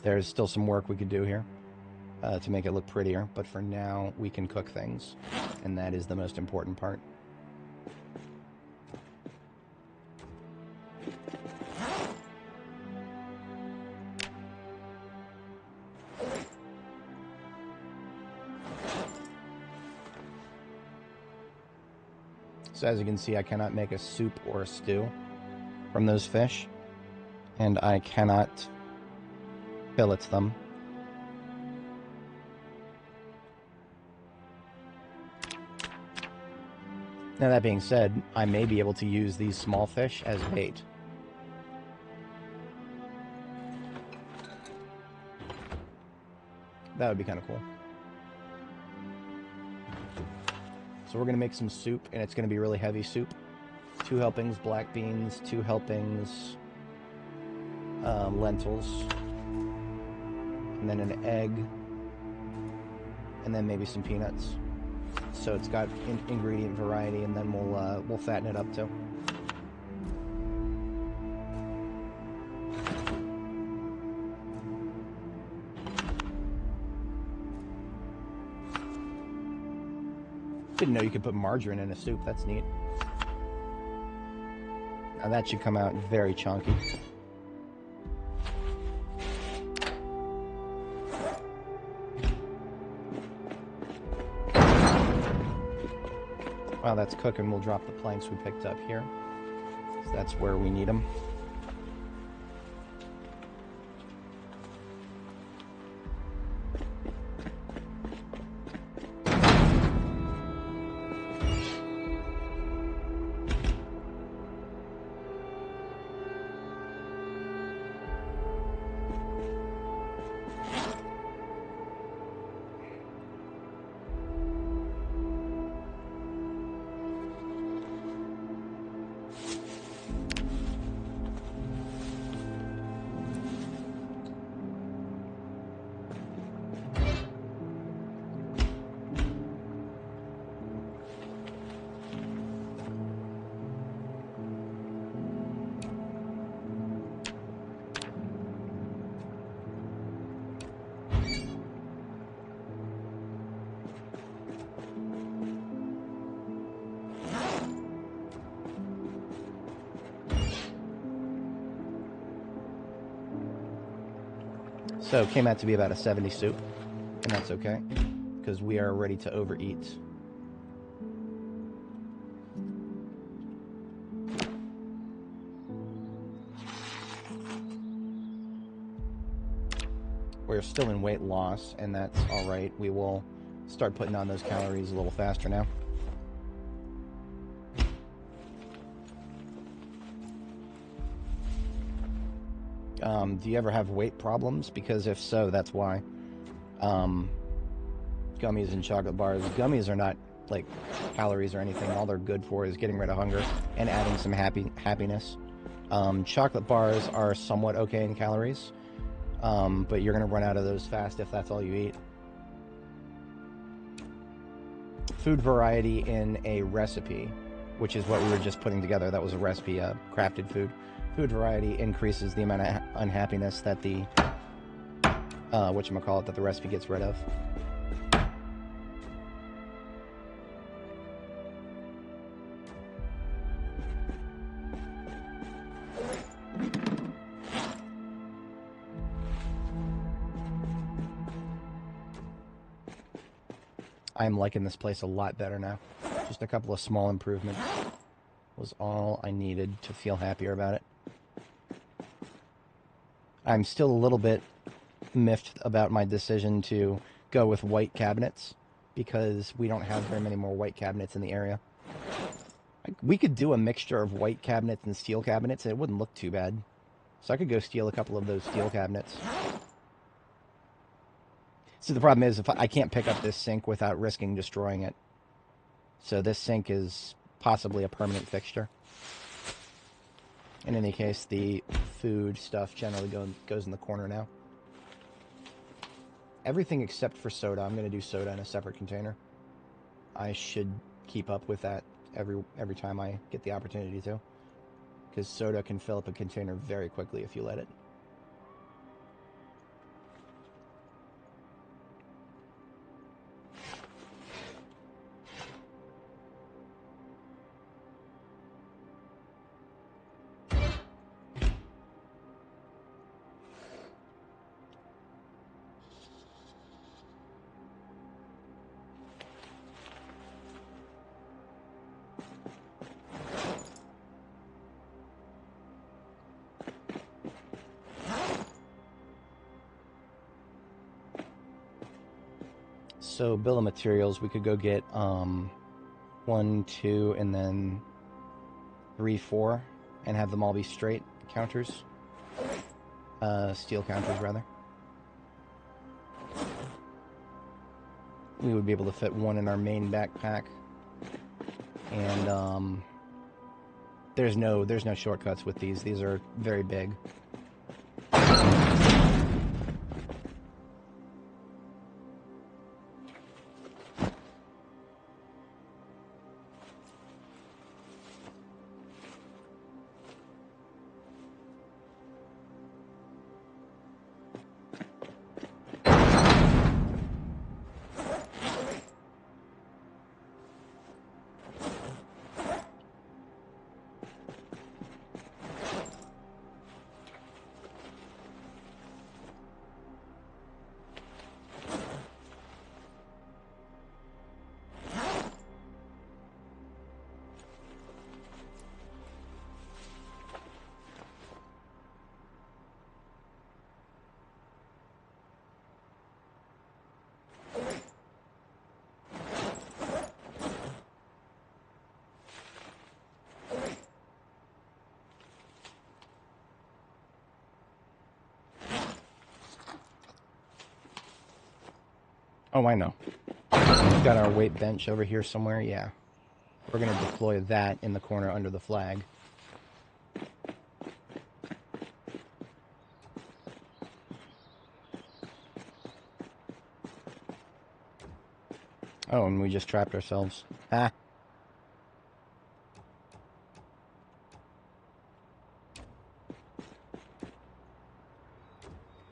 There's still some work we could do here to make it look prettier, but for now we can cook things, and that is the most important part. So as you can see, I cannot make a soup or a stew from those fish, and I cannot fillet them. Now that being said, I may be able to use these small fish as bait. That would be kind of cool. So we're going to make some soup, and it's going to be really heavy soup. 2 helpings black beans, 2 helpings lentils, and then an egg, and then maybe some peanuts. So it's got ingredient variety, and then we'll fatten it up too. Didn't know you could put margarine in a soup. That's neat. Now that should come out very chunky. While that's cooking, we'll drop the planks we picked up here. So that's where we need them. So it came out to be about a 70 soup. And that's okay, because we are ready to overeat. We're still in weight loss, and that's alright. We will start putting on those calories a little faster now. Do you ever have weight problems? Because if so, that's why. Gummies and chocolate bars. Gummies are not like calories or anything. All they're good for is getting rid of hunger and adding some happiness. Chocolate bars are somewhat okay in calories, but you're going to run out of those fast if that's all you eat. Food variety in a recipe, which is what we were just putting together. That was a recipe, crafted food. Food variety increases the amount of unhappiness that the whatchamacallit, that the recipe gets rid of. I'm liking this place a lot better now. Just a couple of small improvements was all I needed to feel happier about it. I'm still a little bit miffed about my decision to go with white cabinets, because we don't have very many more white cabinets in the area. We could do a mixture of white cabinets and steel cabinets, and it wouldn't look too bad. So I could go steal a couple of those steel cabinets. So the problem is, if I can't pick up this sink without risking destroying it. So this sink is possibly a permanent fixture. In any case, the food stuff generally goes in the corner now. Everything except for soda. I'm going to do soda in a separate container. I should keep up with that every time I get the opportunity to, because soda can fill up a container very quickly if you let it. So bill of materials, we could go get 1, 2, and then 3, 4, and have them all be straight counters. Steel counters, rather. We would be able to fit one in our main backpack. And there's no shortcuts with these. These are very big. Oh, I know. We've got our weight bench over here somewhere, yeah. We're going to deploy that in the corner under the flag. Oh, and we just trapped ourselves. Ha!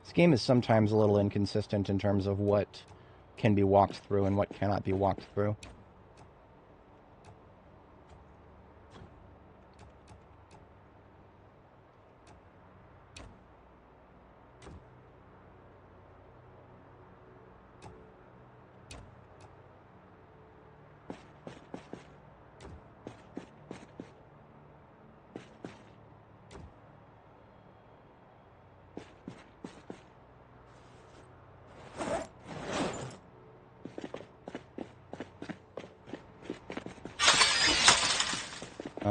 This game is sometimes a little inconsistent in terms of what can be walked through and what cannot be walked through.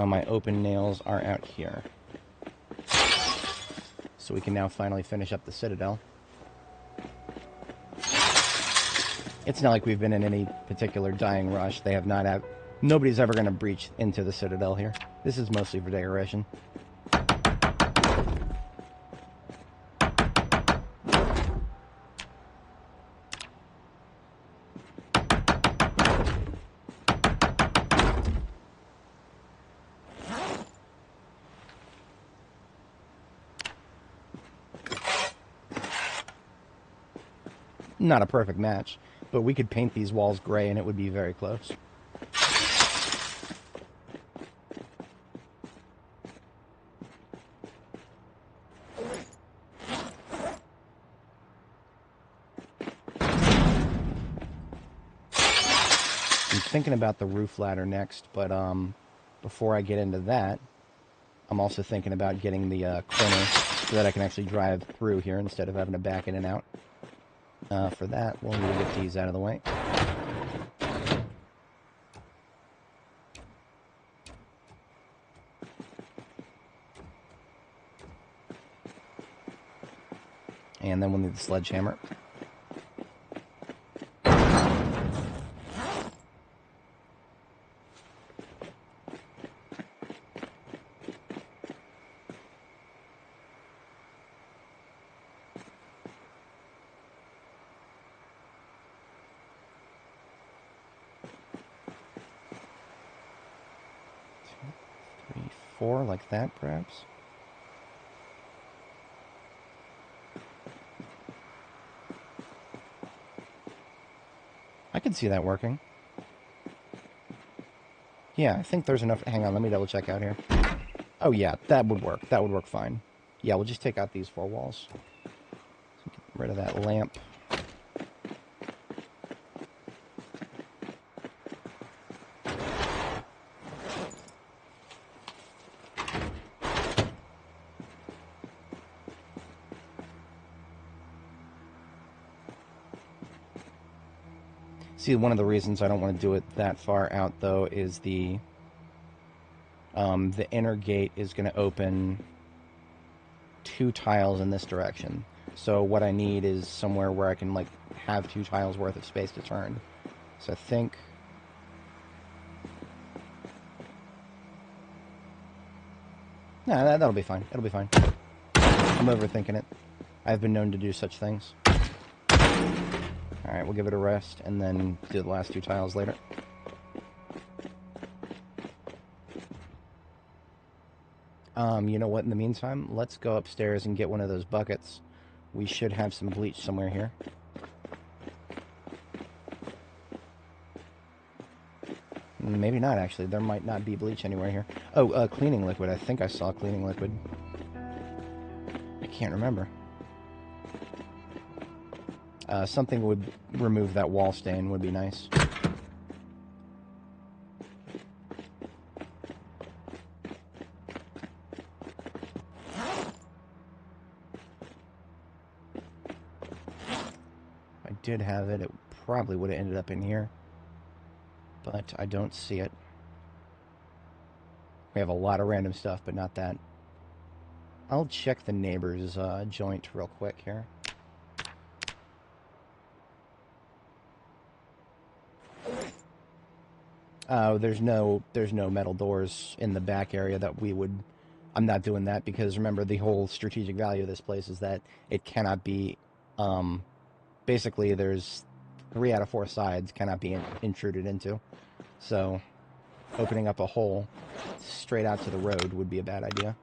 My open nails are out here. So we can now finally finish up the Citadel. It's not like we've been in any particular dying rush. They have not had... Nobody's ever going to breach into the Citadel here. This is mostly for decoration. Not a perfect match, but we could paint these walls gray and it would be very close. I'm thinking about the roof ladder next, but before I get into that, I'm also thinking about getting the corner so that I can actually drive through here instead of having to back in and out. For that, we'll need to get these out of the way. And then we'll need the sledgehammer. Four, like that, perhaps? I can see that working. Yeah, I think there's enough... Hang on, let me double check out here. Oh, yeah, that would work. That would work fine. Yeah, we'll just take out these four walls. Get rid of that lamp. See, one of the reasons I don't want to do it that far out, though, is the inner gate is going to open 2 tiles in this direction. So what I need is somewhere where I can, like, have 2 tiles worth of space to turn. So I think... Nah, that'll be fine. It'll be fine. I'm overthinking it. I've been known to do such things. Alright, we'll give it a rest, and then do the last 2 tiles later. You know what, in the meantime, let's go upstairs and get one of those buckets. We should have some bleach somewhere here. Maybe not, actually. There might not be bleach anywhere here. Oh, cleaning liquid. I think I saw cleaning liquid. I can't remember. Something would remove that wall stain would be nice. If I did have it, it probably would have ended up in here. But I don't see it. We have a lot of random stuff, but not that. I'll check the neighbor's joint real quick here. There's no metal doors in the back area that we would... I'm not doing that because, remember, the whole strategic value of this place is that it cannot be... basically, there's 3 out of 4 sides cannot be intruded into. So, opening up a hole straight out to the road would be a bad idea.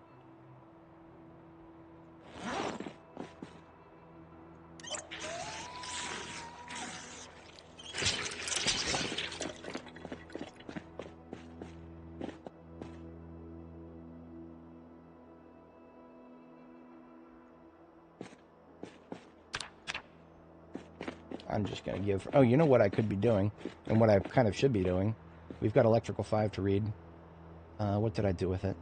I'm just going to give... Oh, you know what I could be doing, and what I kind of should be doing? We've got Electrical 5 to read. What did I do with it?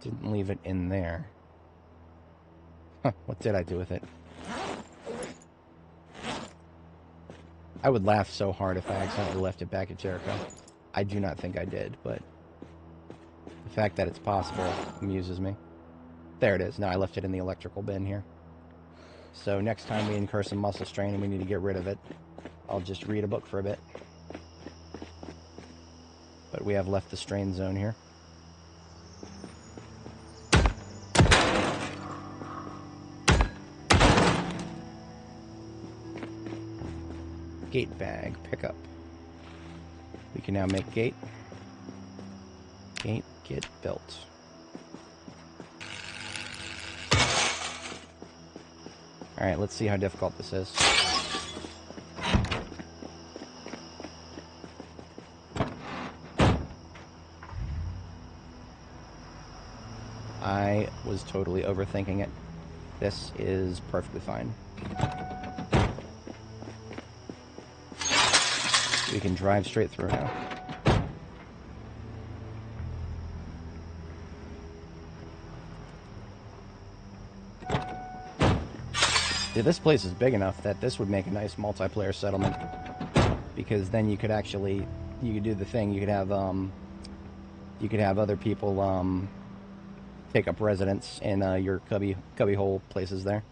Didn't leave it in there. Huh, what did I do with it? I would laugh so hard if I accidentally left it back at Jericho. I do not think I did, but the fact that it's possible amuses me. There it is. Now I left it in the electrical bin here. So next time we incur some muscle strain and we need to get rid of it, I'll just read a book for a bit. But we have left the strain zone here. Gate bag pickup. We can now make gate. Gate get built. Alright, let's see how difficult this is. I was totally overthinking it. This is perfectly fine. We can drive straight through now. Dude, this place is big enough that this would make a nice multiplayer settlement. Because then you could actually, you could do the thing, you could have other people, take up residence in your cubbyhole places there.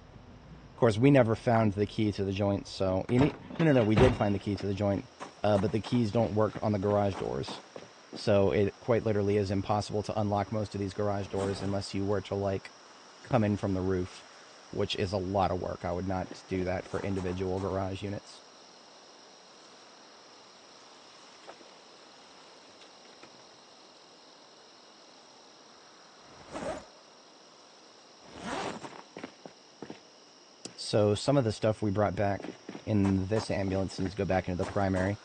Of course, we never found the key to the joint, so... No, we did find the key to the joint, but the keys don't work on the garage doors. So it quite literally is impossible to unlock most of these garage doors unless you were to, like, come in from the roof, which is a lot of work. I would not do that for individual garage units. So some of the stuff we brought back in this ambulance needs to go back into the primary.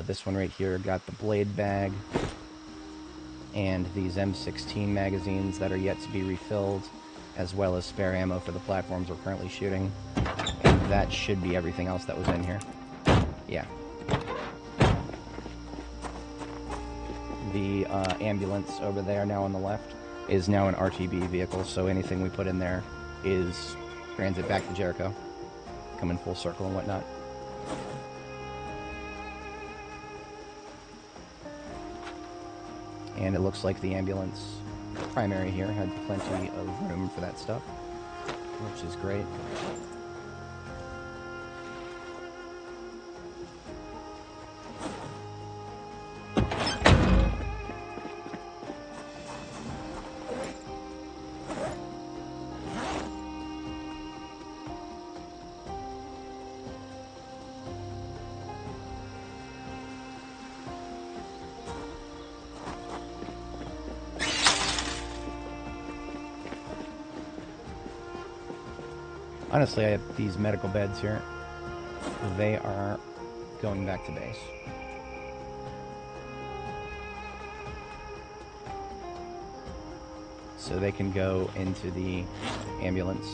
This one right here got the blade bag and these M16 magazines that are yet to be refilled, as well as spare ammo for the platforms we're currently shooting. And that should be everything else that was in here. Yeah. The ambulance over there now on the left is now an RTB vehicle, so anything we put in there is transit back to Jericho, come in full circle and whatnot. And it looks like the ambulance primary here had plenty of room for that stuff, which is great. Honestly, I have these medical beds here. They are going back to base. So they can go into the ambulance.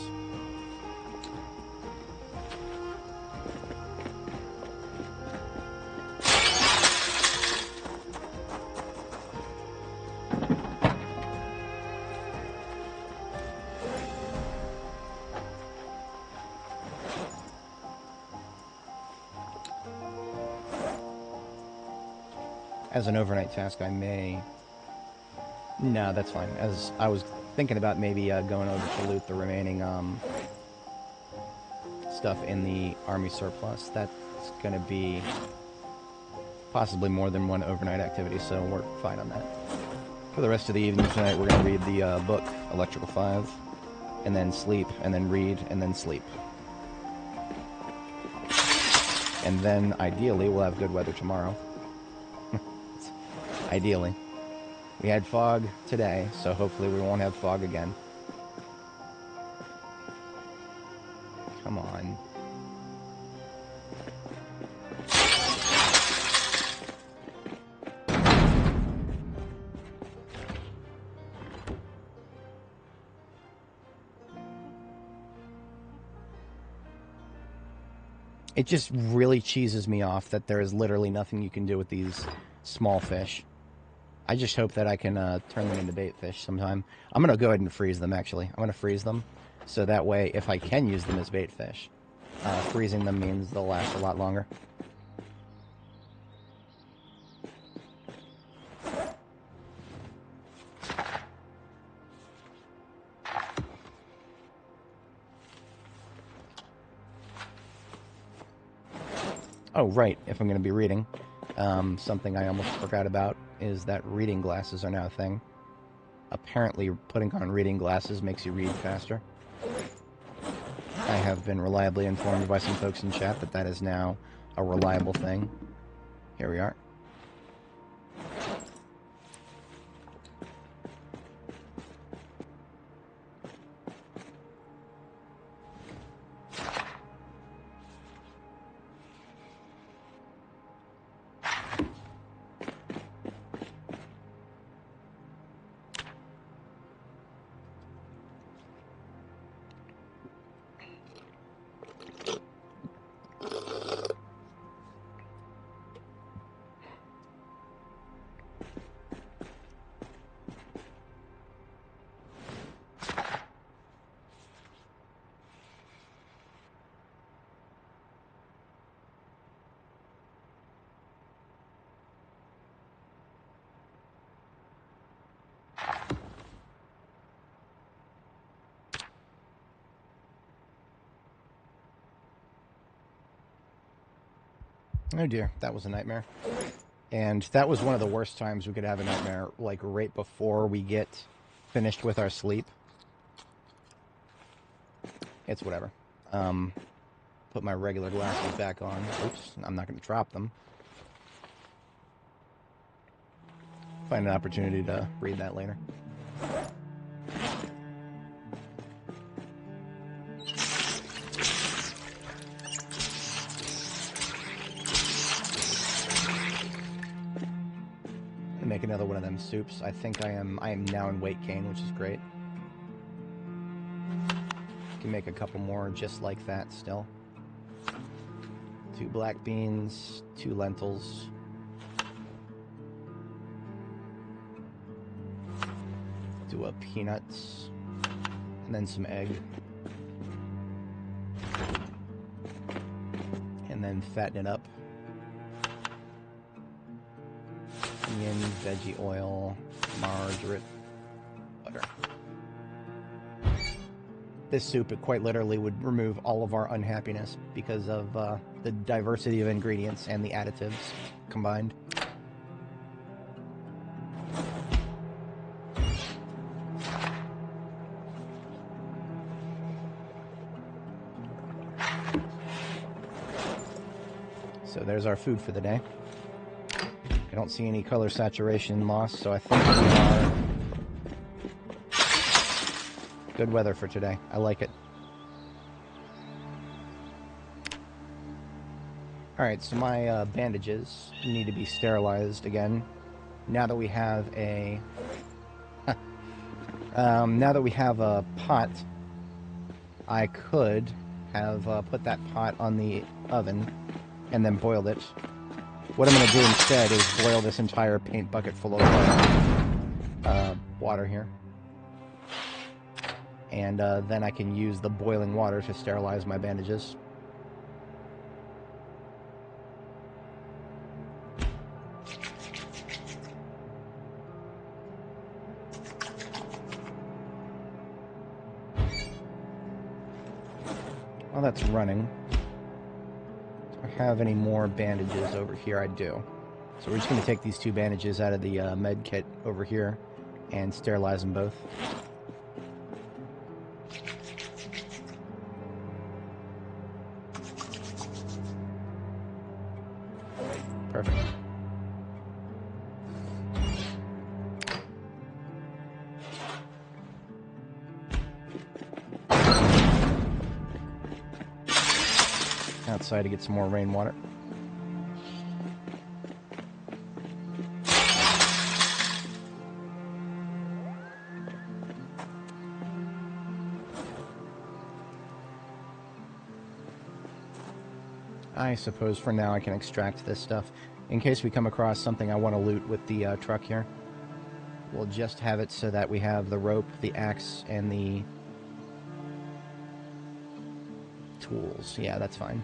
As an overnight task, I may... No, that's fine. As I was thinking about maybe going over to loot the remaining stuff in the army surplus. That's going to be possibly more than one overnight activity, so we're fine on that. For the rest of the evening tonight, we're going to read the book, Electrical 5, and then sleep, and then read, and then sleep. And then, ideally, we'll have good weather tomorrow. Ideally. We had fog today, so hopefully we won't have fog again. Come on. It just really cheeses me off that there is literally nothing you can do with these small fish. I just hope that I can turn them into bait fish sometime. I'm going to go ahead and freeze them, actually. I'm going to freeze them, so that way, if I can use them as bait fish, Freezing them means they'll last a lot longer. Oh, right, if I'm going to be reading. Something I almost forgot about is that reading glasses are now a thing. Apparently, putting on reading glasses makes you read faster. I have been reliably informed by some folks in chat that that is now a reliable thing. Here we are. Oh dear, that was a nightmare. And that was one of the worst times we could have a nightmare, like right before we get finished with our sleep. It's whatever. Put my regular glasses back on. Oops, I'm not going to drop them. Find an opportunity to read that later. Make another one of them soups. I think I am now in weight gain, which is great. Can make a couple more just like that still. 2 black beans, 2 lentils. Do a peanuts and then some egg. And then fatten it up. Onion, veggie oil, margarine, butter. This soup, it quite literally would remove all of our unhappiness because of the diversity of ingredients and the additives combined. So there's our food for the day. I don't see any color saturation loss, so I think we are good weather for today. I like it. Alright, so my bandages need to be sterilized again. Now that we have a... now that we have a pot, I could have put that pot on the oven and then boiled it. What I'm going to do instead is boil this entire paint bucket full of water here. And then I can use the boiling water to sterilize my bandages. While that's running, have any more bandages over here? I do. So we're just going to take these 2 bandages out of the med kit over here and sterilize them both. Perfect. Outside to get some more rainwater. I suppose for now I can extract this stuff. In case we come across something I want to loot with the truck here, we'll just have it so that we have the rope, the axe, and the tools. Yeah, that's fine.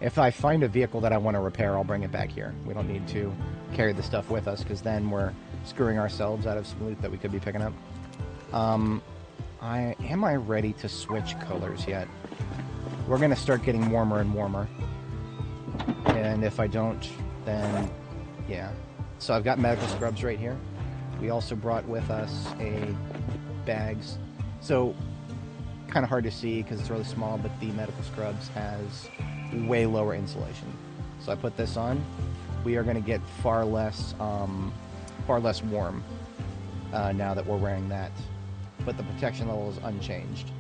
If I find a vehicle that I want to repair, I'll bring it back here. We don't need to carry the stuff with us, because then we're screwing ourselves out of some loot that we could be picking up. Am I ready to switch colors yet? We're going to start getting warmer and warmer. And if I don't, then yeah. So I've got medical scrubs right here. We also brought with us a bags. So kind of hard to see because it's really small, but the medical scrubs has way lower insulation. So I put this on. We are going to get far less warm now that we're wearing that. But the protection level is unchanged.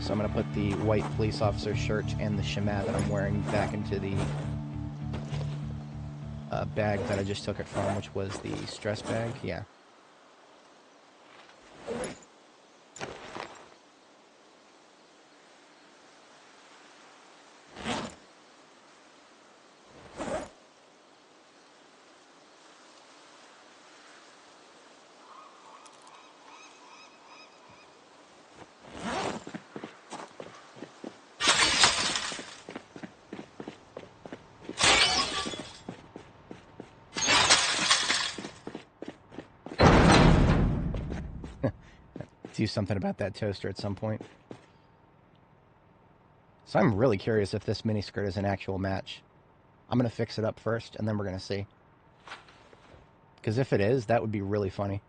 So I'm going to put the white police officer shirt and the shemagh that I'm wearing back into the bag that I just took it from, which was the stress bag. Yeah. Do something about that toaster at some point. So I'm really curious if this miniskirt is an actual match. I'm going to fix it up first, and then we're going to see. Because if it is, that would be really funny.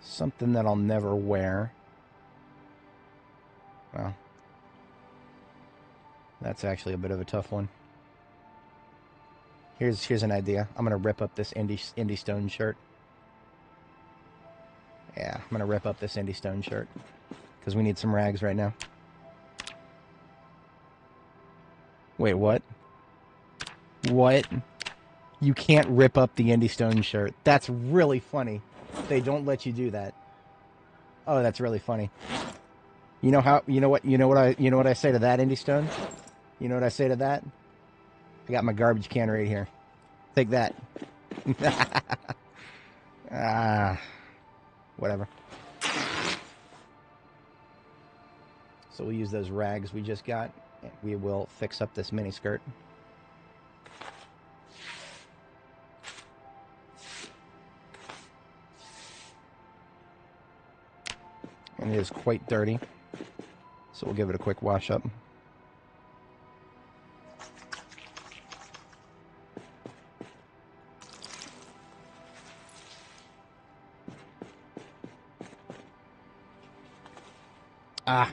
Something that I'll never wear. Well, that's actually a bit of a tough one. Here's an idea. I'm gonna rip up this Indie Stone shirt. Yeah, I'm gonna rip up this Indie Stone shirt because we need some rags right now. Wait, what? What? You can't rip up the Indie Stone shirt. That's really funny. They don't let you do that. Oh, that's really funny. You know how? You know what I say to that, Indie Stone? You know what I say to that? I got my garbage can right here. Take that. Whatever. So we'll use those rags we just got, and we will fix up this mini skirt. And it is quite dirty, so we'll give it a quick wash up.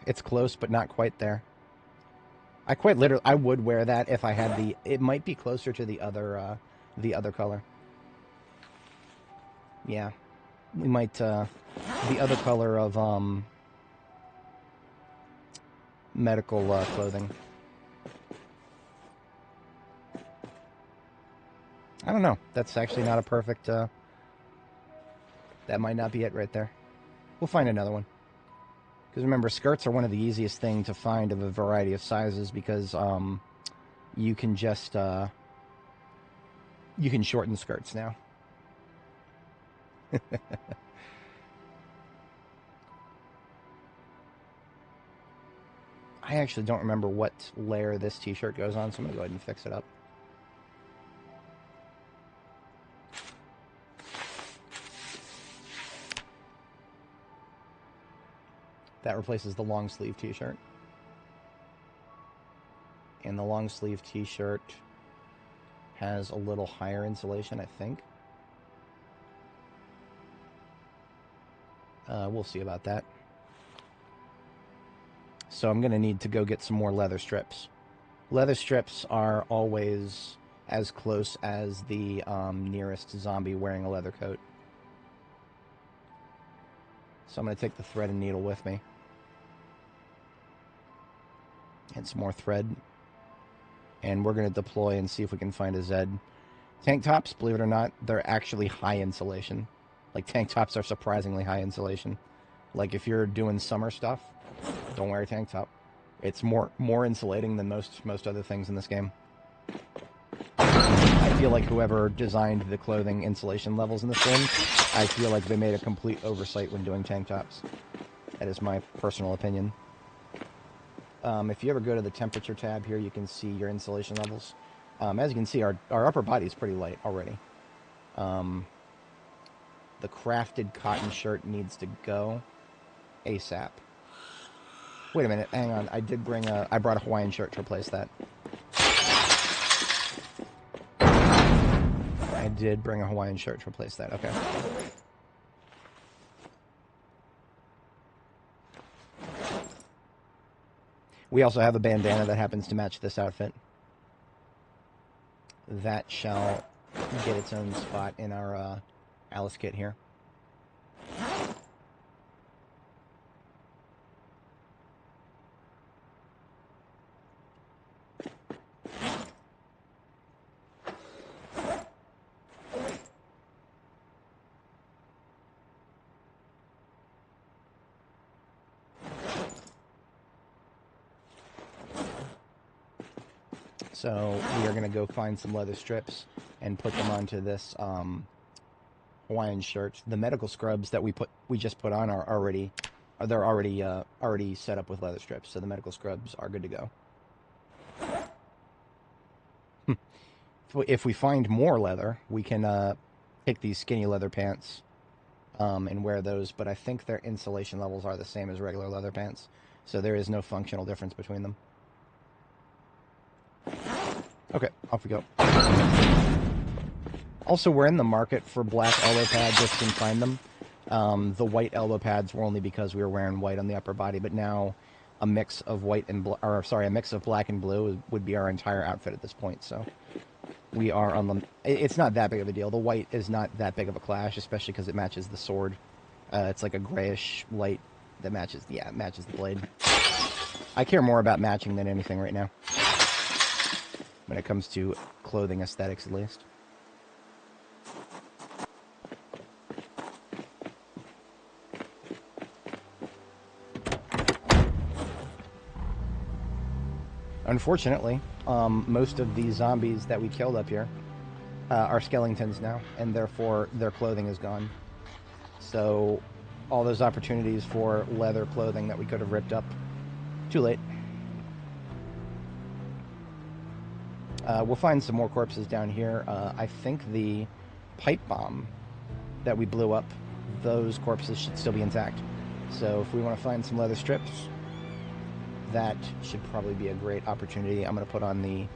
It's close, but not quite there. I would wear that if I had the. It might be closer to the other color. Yeah, we might. The other color of medical clothing. I don't know. That's actually not a perfect. That might not be it right there. We'll find another one. Because remember, skirts are one of the easiest things to find of a variety of sizes because you can just you can shorten skirts now. I actually don't remember what layer this t-shirt goes on, so I'm going to go ahead and fix it up. That replaces the long sleeve t-shirt. And the long sleeve t-shirt has a little higher insulation, I think. We'll see about that. So I'm going to need to go get some more leather strips. Leather strips are always as close as the nearest zombie wearing a leather coat. So I'm going to take the thread and needle with me. And some more thread. And we're going to deploy and see if we can find a Zed. Tank tops, believe it or not, they're actually high insulation. Like, tank tops are surprisingly high insulation. Like, if you're doing summer stuff, don't wear a tank top. It's more insulating than most other things in this game. feel like whoever designed the clothing insulation levels in this game, I feel like they made a complete oversight when doing tank tops. That is my personal opinion. If you ever go to the temperature tab here, you can see your insulation levels. As you can see, our upper body is pretty light already. The crafted cotton shirt needs to go ASAP. Wait a minute, hang on. I brought a Hawaiian shirt to replace that. I did bring a Hawaiian shirt to replace that, okay. We also have a bandana that happens to match this outfit. That shall get its own spot in our Alice kit here. So we are going to go find some leather strips and put them onto this Hawaiian shirt. The medical scrubs that we just put on are already set up with leather strips. So the medical scrubs are good to go. If we find more leather, we can take these skinny leather pants and wear those. But I think their insulation levels are the same as regular leather pants, so there is no functional difference between them. Okay, off we go. Also, we're in the market for black elbow pads if we can find them. The white elbow pads were only because we were wearing white on the upper body, but now a mix of white and a mix of black and blue would be our entire outfit at this point. So we are on the. It's not that big of a deal. The white is not that big of a clash, especially because it matches the sword. It's like a grayish light that matches the blade. I care more about matching than anything right now, when it comes to clothing aesthetics, at least. Unfortunately, most of these zombies that we killed up here are skeletons now, and therefore their clothing is gone. So all those opportunities for leather clothing that we could have ripped up, too late. We'll find some more corpses down here. I think the pipe bomb that we blew up, those corpses should still be intact. So if we want to find some leather strips, that should probably be a great opportunity. I'm going to put on the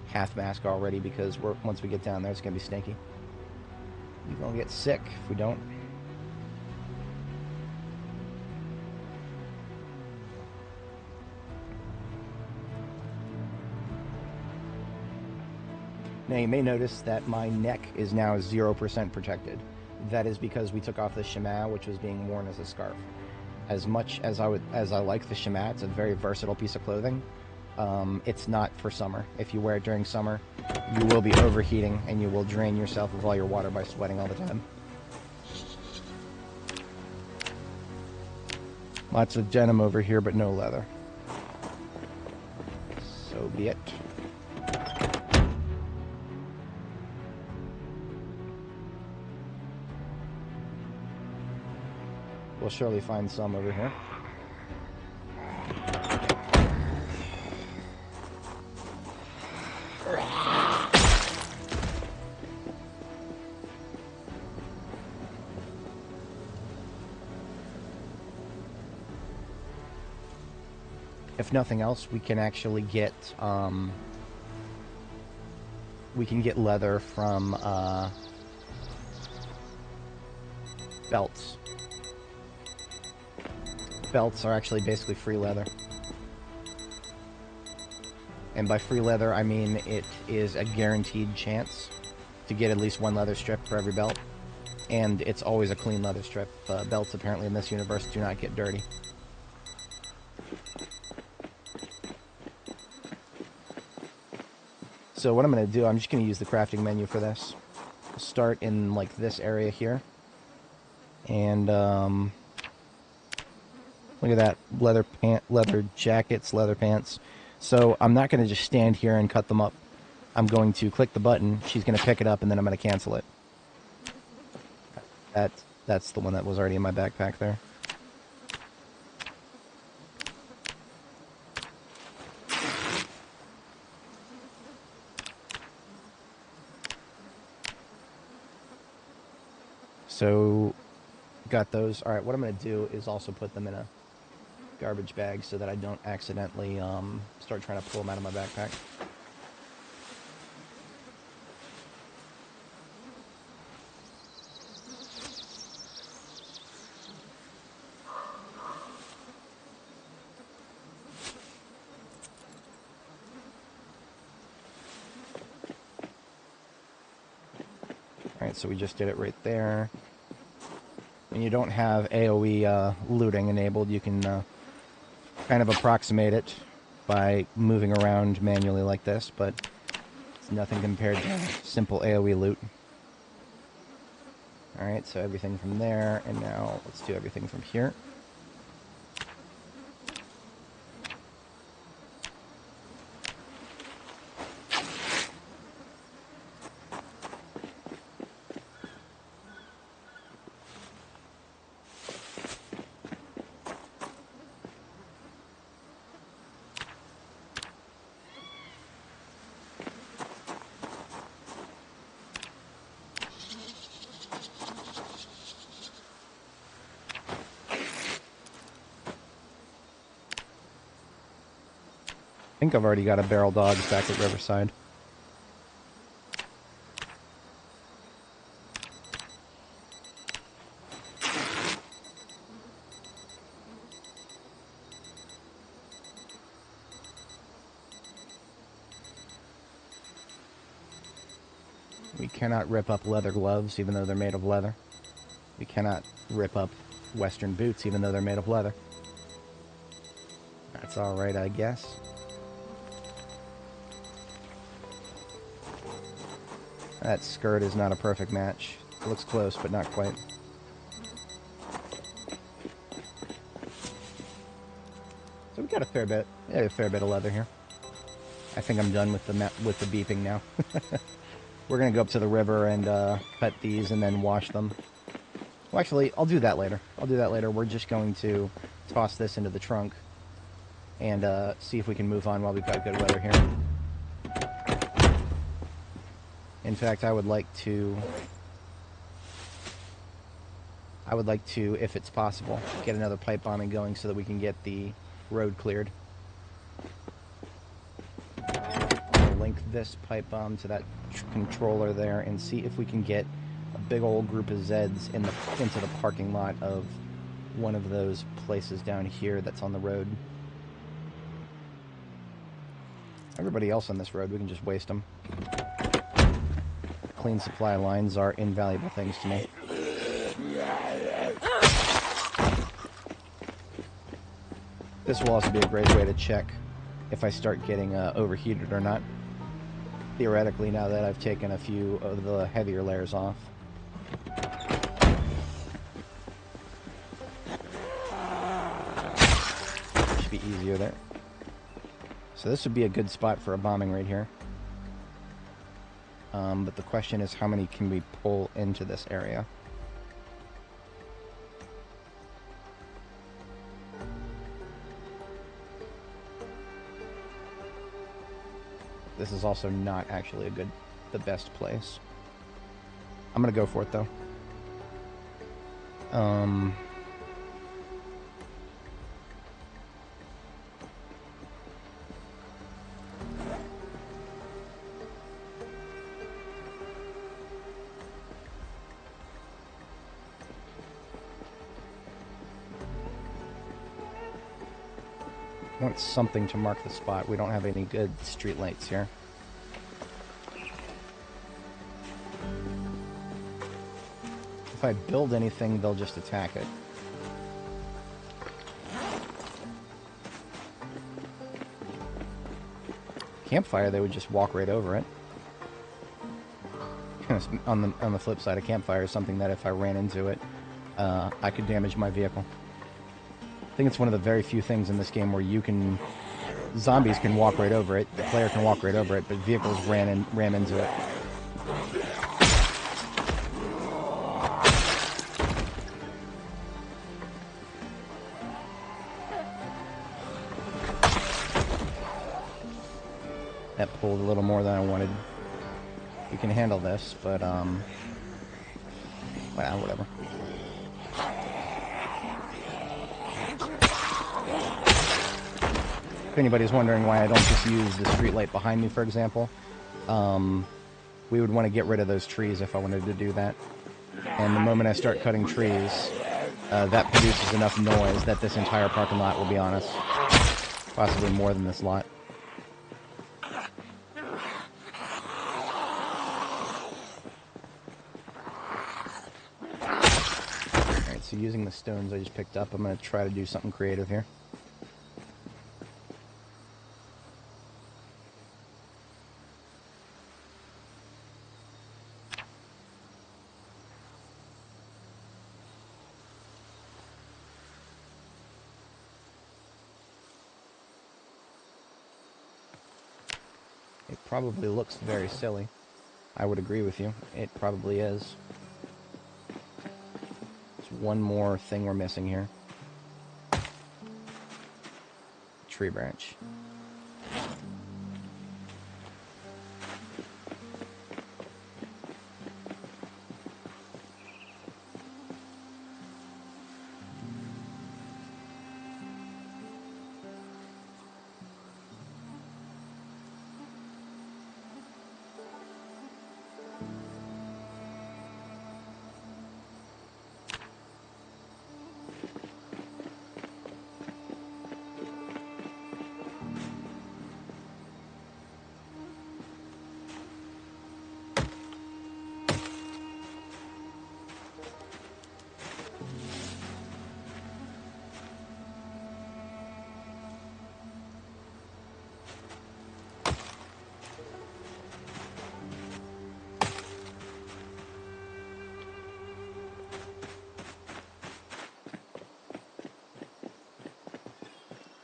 half mask already because once we get down there, it's going to be stinky. We're going to get sick if we don't. Now you may notice that my neck is now 0% protected. That is because we took off the chemin, which was being worn as a scarf. As much as I like the chemin, it's a very versatile piece of clothing. It's not for summer. If you wear it during summer, you will be overheating and you will drain yourself of all your water by sweating all the time. Lots of denim over here, but no leather. So be it. We'll surely find some over here. If nothing else, we can actually get leather from belts. Belts are actually basically free leather. And by free leather, I mean it is a guaranteed chance to get at least one leather strip for every belt. And it's always a clean leather strip. Belts apparently in this universe do not get dirty. So what I'm going to do, I'm just going to use the crafting menu for this. Start in like this area here. And look at that, leather jackets, leather pants. So I'm not going to just stand here and cut them up. I'm going to click the button, she's going to pick it up, and then I'm going to cancel it. That's the one that was already in my backpack there. So, got those. Alright, what I'm going to do is also put them in a garbage bag so that I don't accidentally start trying to pull them out of my backpack. Alright, so we just did it right there. When you don't have AoE looting enabled, you can kind of approximate it by moving around manually like this, but it's nothing compared to simple AoE loot. Alright, so everything from there, and now let's do everything from here. I think I've already got a barrel dogs back at Riverside. We cannot rip up leather gloves even though they're made of leather. We cannot rip up Western boots even though they're made of leather. That's alright, I guess. That skirt is not a perfect match. It looks close, but not quite. So we got a fair bit of leather here. I think I'm done with the beeping now. We're gonna go up to the river and cut these and then wash them. Well, actually, I'll do that later. We're just going to toss this into the trunk and see if we can move on while we've got good weather here. In fact, I would like to, if it's possible, get another pipe bombing going so that we can get the road cleared. I'll link this pipe bomb to that controller there and see if we can get a big old group of Zeds into the parking lot of one of those places down here that's on the road. Everybody else on this road, we can just waste them. Clean supply lines are invaluable things to me. This will also be a great way to check if I start getting overheated or not. Theoretically, now that I've taken a few of the heavier layers off. Should be easier there. So this would be a good spot for a bombing right here. But the question is, how many can we pull into this area? This is also not actually the best place. I'm gonna go for it though. I want something to mark the spot. We don't have any good street lights here. If I build anything, they'll just attack it. Campfire, they would just walk right over it. On the flip side, a campfire is something that if I ran into it, I could damage my vehicle. I think it's one of the very few things in this game where you can zombies can walk right over it. The player can walk right over it, but vehicles ram into it. That pulled a little more than I wanted. We can handle this, but, well, whatever. If anybody's wondering why I don't just use the street light behind me, for example, we would want to get rid of those trees if I wanted to do that. And the moment I start cutting trees, that produces enough noise that this entire parking lot will be on us. Possibly more than this lot. So using the stones I just picked up, I'm going to try to do something creative here. It probably looks very silly. I would agree with you. It probably is. One more thing we're missing here. Tree branch.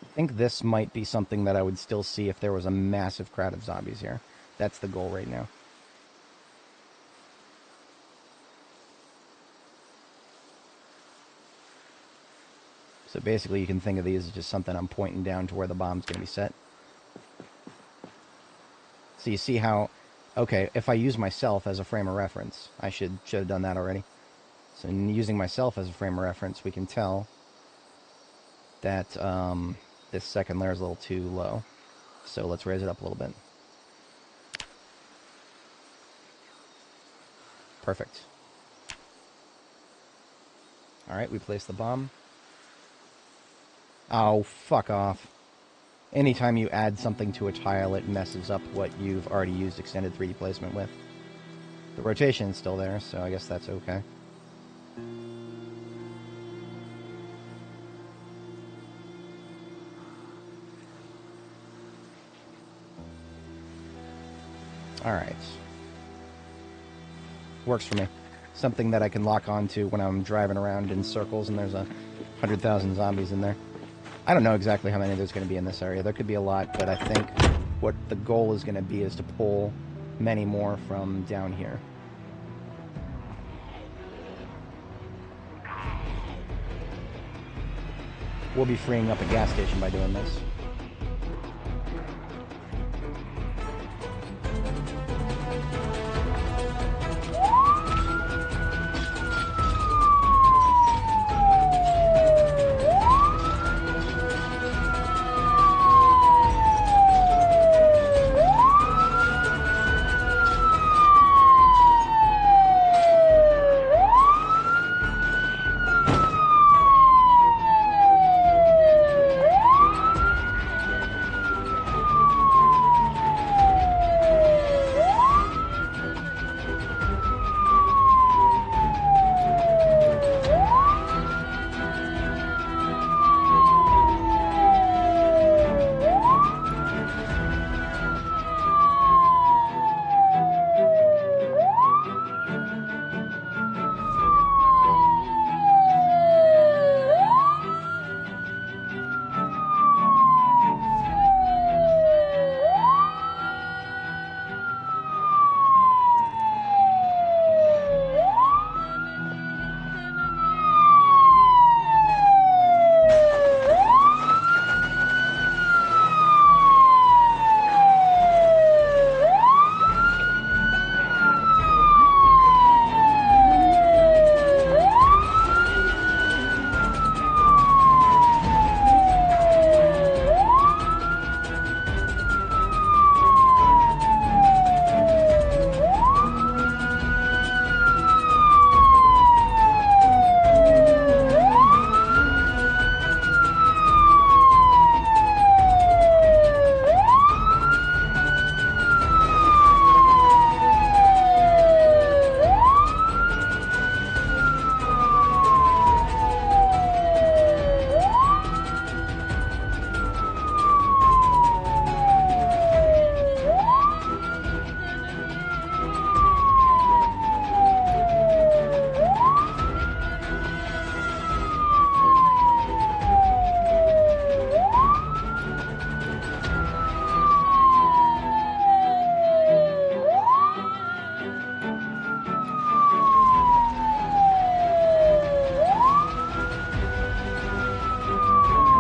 I think this might be something that I would still see if there was a massive crowd of zombies here. That's the goal right now. So basically you can think of these as just something I'm pointing down to where the bomb's going to be set. So you see how, okay, if I use myself as a frame of reference, I should have done that already. So in using myself as a frame of reference, we can tell that this second layer is a little too low. So let's raise it up a little bit. Perfect. Alright, we place the bomb. Oh, fuck off. Anytime you add something to a tile, it messes up what you've already used extended 3D placement with. The rotation is still there, so I guess that's okay. Alright. Works for me. Something that I can lock onto when I'm driving around in circles and there's 100,000 zombies in there. I don't know exactly how many there's going to be in this area. There could be a lot, but I think what the goal is going to be is to pull many more from down here. We'll be freeing up a gas station by doing this.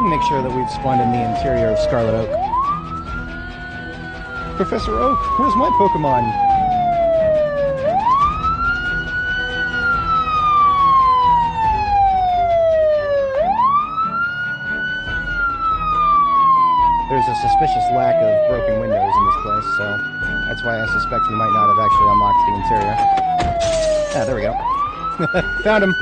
Make sure that we've spawned in the interior of Scarlet Oak. Professor Oak, where's my Pokemon? There's a suspicious lack of broken windows in this place, so that's why I suspect we might not have actually unlocked the interior. Ah, there we go. Found him!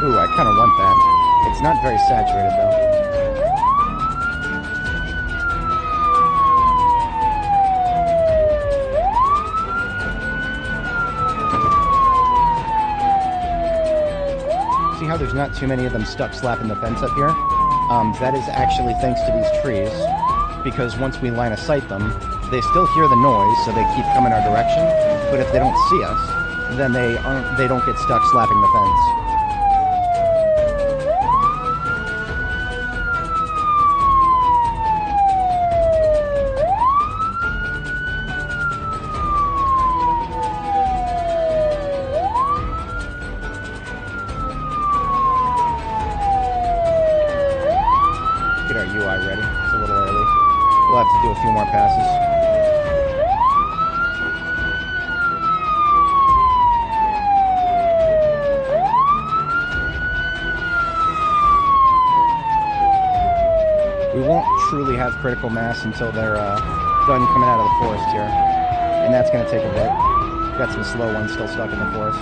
Ooh, I kind of want that. It's not very saturated, though. See how there's not too many of them stuck slapping the fence up here? That is actually thanks to these trees, because once we line of sight them, they still hear the noise, so they keep coming our direction, but if they don't see us, then they don't get stuck slapping the fence. Do a few more passes. We won't truly have critical mass until they're done coming out of the forest here, and that's going to take a bit. Got some slow ones still stuck in the forest.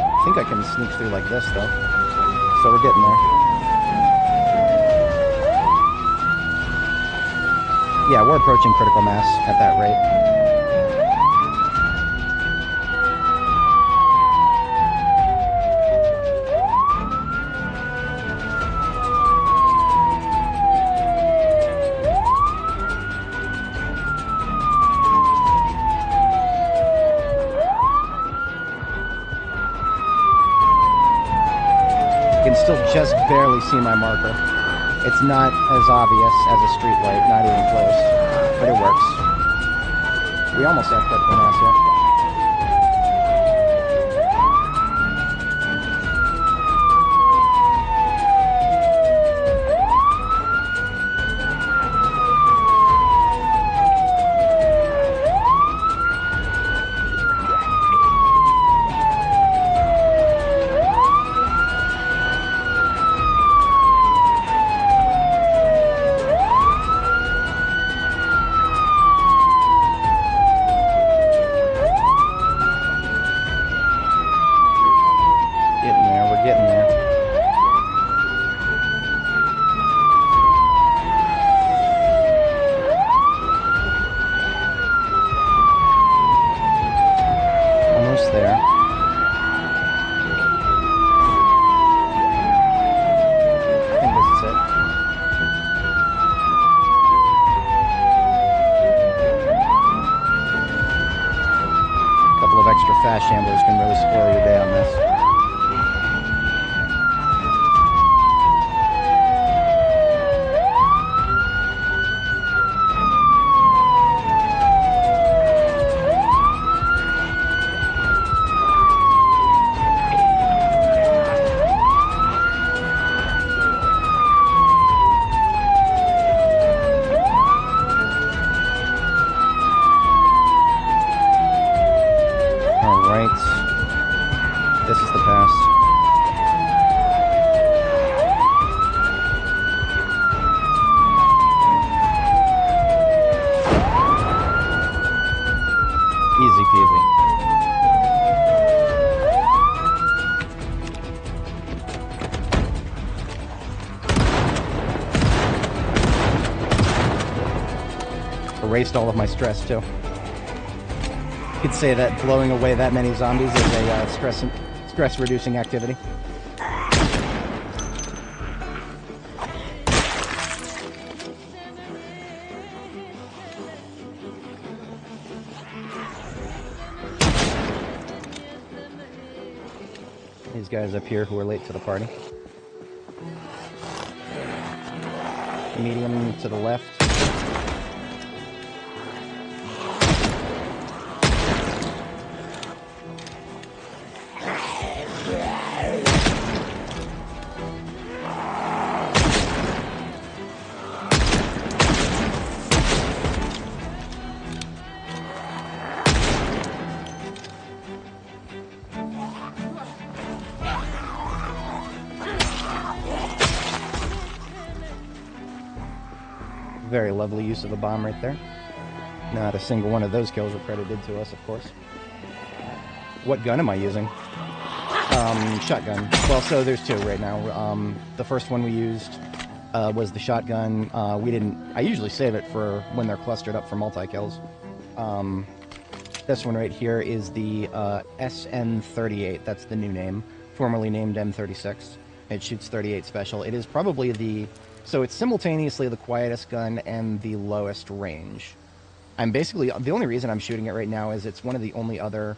I think I can sneak through like this though, so we're getting there. Yeah, we're approaching critical mass at that rate. can still just barely see my marker. It's not as obvious as a street light, not even close, but it works. We almost have critical mass here. Fast shamblers can really spoil your day on this. This is the pass. Easy peasy. Erased all of my stress too. You could say that blowing away that many zombies is a stress-reducing activity. These guys up here who are late to the party. Medium to the left. Very lovely use of the bomb right there. Not a single one of those kills were credited to us, of course. What gun am I using? Shotgun. Well, so there's two right now. The first one we used was the shotgun. I usually save it for when they're clustered up for multi-kills. This one right here is the SN38. That's the new name, formerly named M36. It shoots 38 special. It is probably so it's simultaneously the quietest gun and the lowest range. The only reason I'm shooting it right now is it's one of the only other,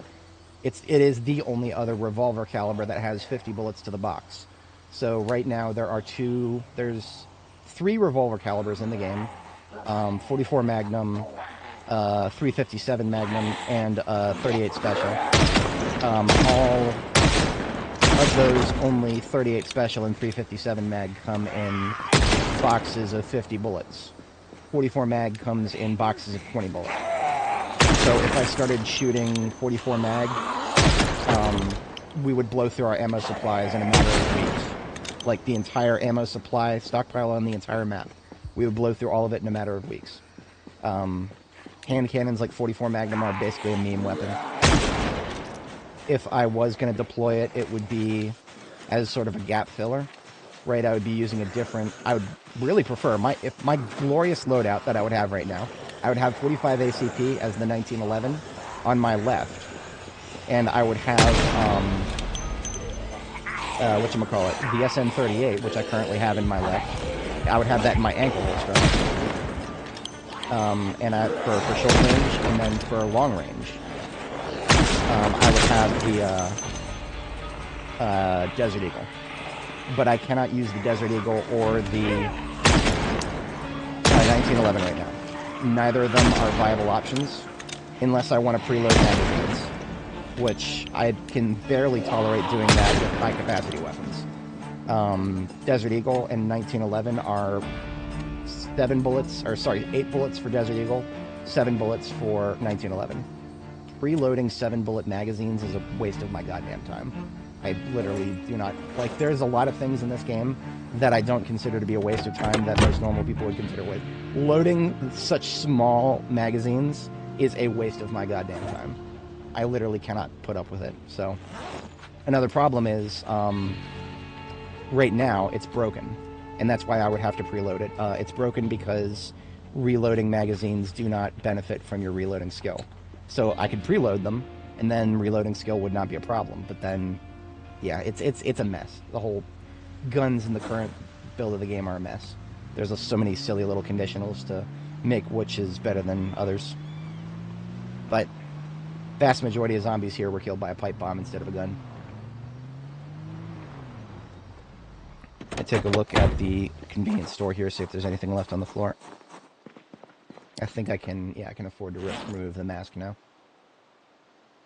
it is the only other revolver caliber that has 50 bullets to the box. So right now there's 3 revolver calibers in the game, 44 Magnum, 357 Magnum, and 38 Special. All of those, only 38 Special and 357 Mag come in boxes of 50 bullets. 44 Mag comes in boxes of 20 bullets. So if I started shooting 44 Mag, we would blow through our ammo supplies in a matter of weeks. Like the entire ammo supply stockpile on the entire map. We would blow through all of it in a matter of weeks. Hand cannons like 44 Magnum are basically a meme weapon. If I was going to deploy it, it would be as sort of a gap filler. Right, I would be using I would really prefer, if my glorious loadout that I would have right now, I would have 45 ACP as the 1911 on my left, and I would have, the SN38, which I currently have in my left. I would have that in my ankle holster. And for short range, and then for long range, I would have the Desert Eagle. but I cannot use the Desert Eagle or the 1911 right now. Neither of them are viable options unless I want to preload magazines, which I can barely tolerate doing that with high-capacity weapons. Desert Eagle and 1911 are 8 bullets for Desert Eagle, 7 bullets for 1911. Preloading 7-bullet magazines is a waste of my goddamn time. I literally do not... Like, there's a lot of things in this game that I don't consider to be a waste of time that most normal people would consider waste. Loading such small magazines is a waste of my goddamn time. I literally cannot put up with it. So, another problem is, right now, it's broken. And that's why I would have to preload it. It's broken because reloading magazines do not benefit from your reloading skill. So I could preload them, and then reloading skill would not be a problem. But then, yeah, it's a mess. The whole guns in the current build of the game are a mess. There's so many silly little conditionals to make which is better than others. But vast majority of zombies here were killed by a pipe bomb instead of a gun. I take a look at the convenience store here, see if there's anything left on the floor. I think I can, yeah, I can afford to remove the mask now.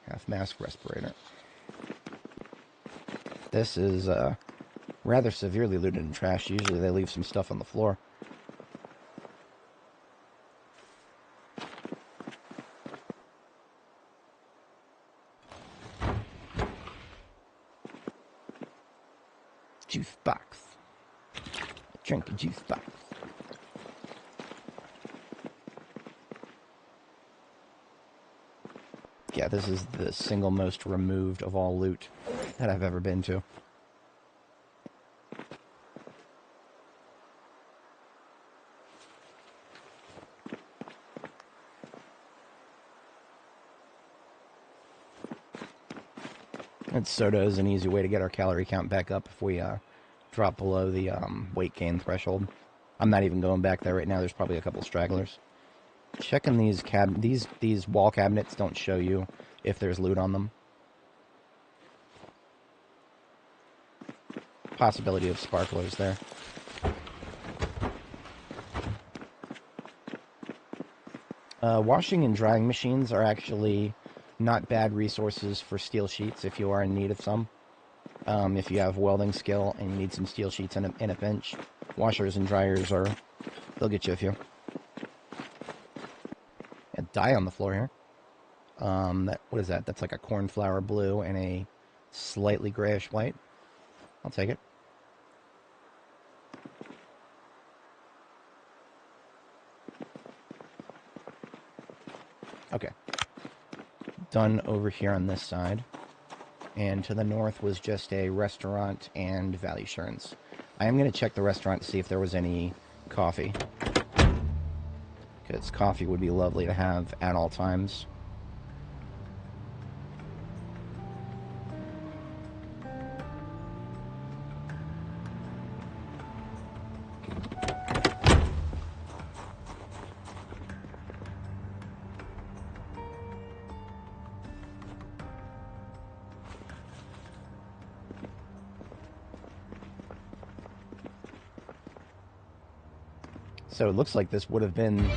Half mask respirator. This is rather severely looted and trashed. Usually they leave some stuff on the floor. Juice box. Drink a juice box. Yeah, this is the single most removed of all loot that I've ever been to. And soda is an easy way to get our calorie count back up if we drop below the weight gain threshold. I'm not even going back there right now. There's probably a couple stragglers. Checking these these wall cabinets don't show you if there's loot on them. Possibility of sparklers there. Washing and drying machines are actually not bad resources for steel sheets if you are in need of some. If you have welding skill and you need some steel sheets in a pinch, washers and dryers they'll get you a few. A dye on the floor here. What is that? That's like a cornflower blue and a slightly grayish white. I'll take it. Okay. Done over here on this side. And to the north was just a restaurant and Valley Assurance. I am going to check the restaurant to see if there was any coffee. Because coffee would be lovely to have at all times. So it looks like this would have been,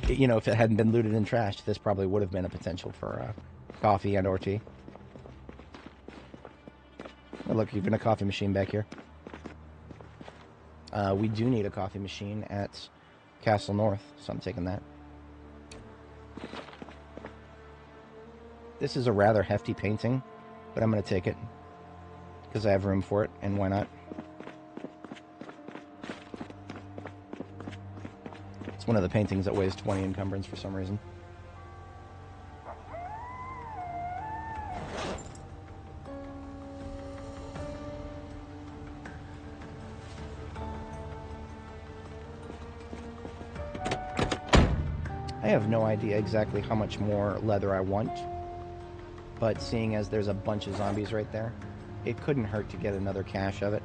you know, if it hadn't been looted and trashed, this probably would have been a potential for coffee and or tea. Oh, look, even a coffee machine back here. We do need a coffee machine at Castle North, so I'm taking that. This is a rather hefty painting, but I'm going to take it because I have room for it, and why not? One of the paintings that weighs 20 encumbrance for some reason. I have no idea exactly how much more leather I want, but seeing as there's a bunch of zombies right there, it couldn't hurt to get another cache of it.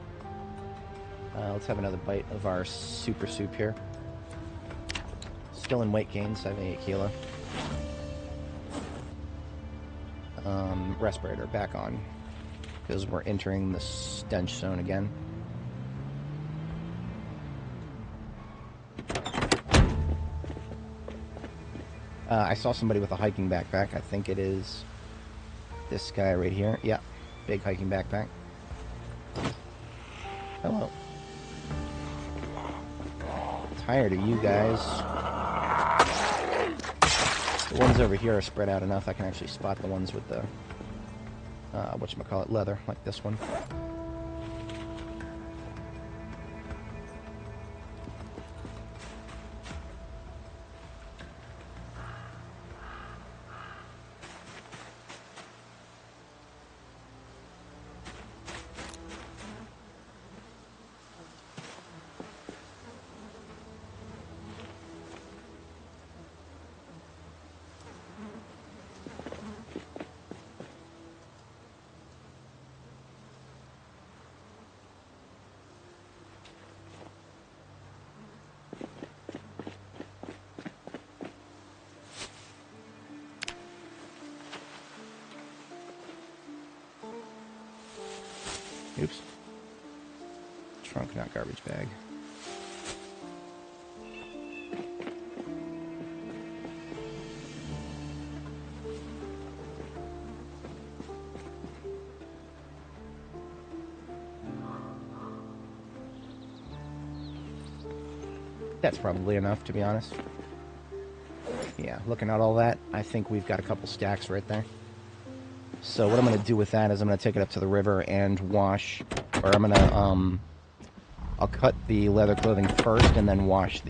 Let's have another bite of our super soup here. Still in weight gain, 78 kilo. Respirator back on, because we're entering the stench zone again. I saw somebody with a hiking backpack. I think it is this guy right here. Yeah, big hiking backpack. Hello. Tired of you guys. The ones over here are spread out enough. I can actually spot the ones with the, whatchamacallit, leather, like this one. Oops. Trunk, not garbage bag. That's probably enough, to be honest. Yeah, looking at all that, I think we've got a couple stacks right there. So what I'm going to do with that is I'm going to take it up to the river and wash, or I'm going to, I'll cut the leather clothing first and then wash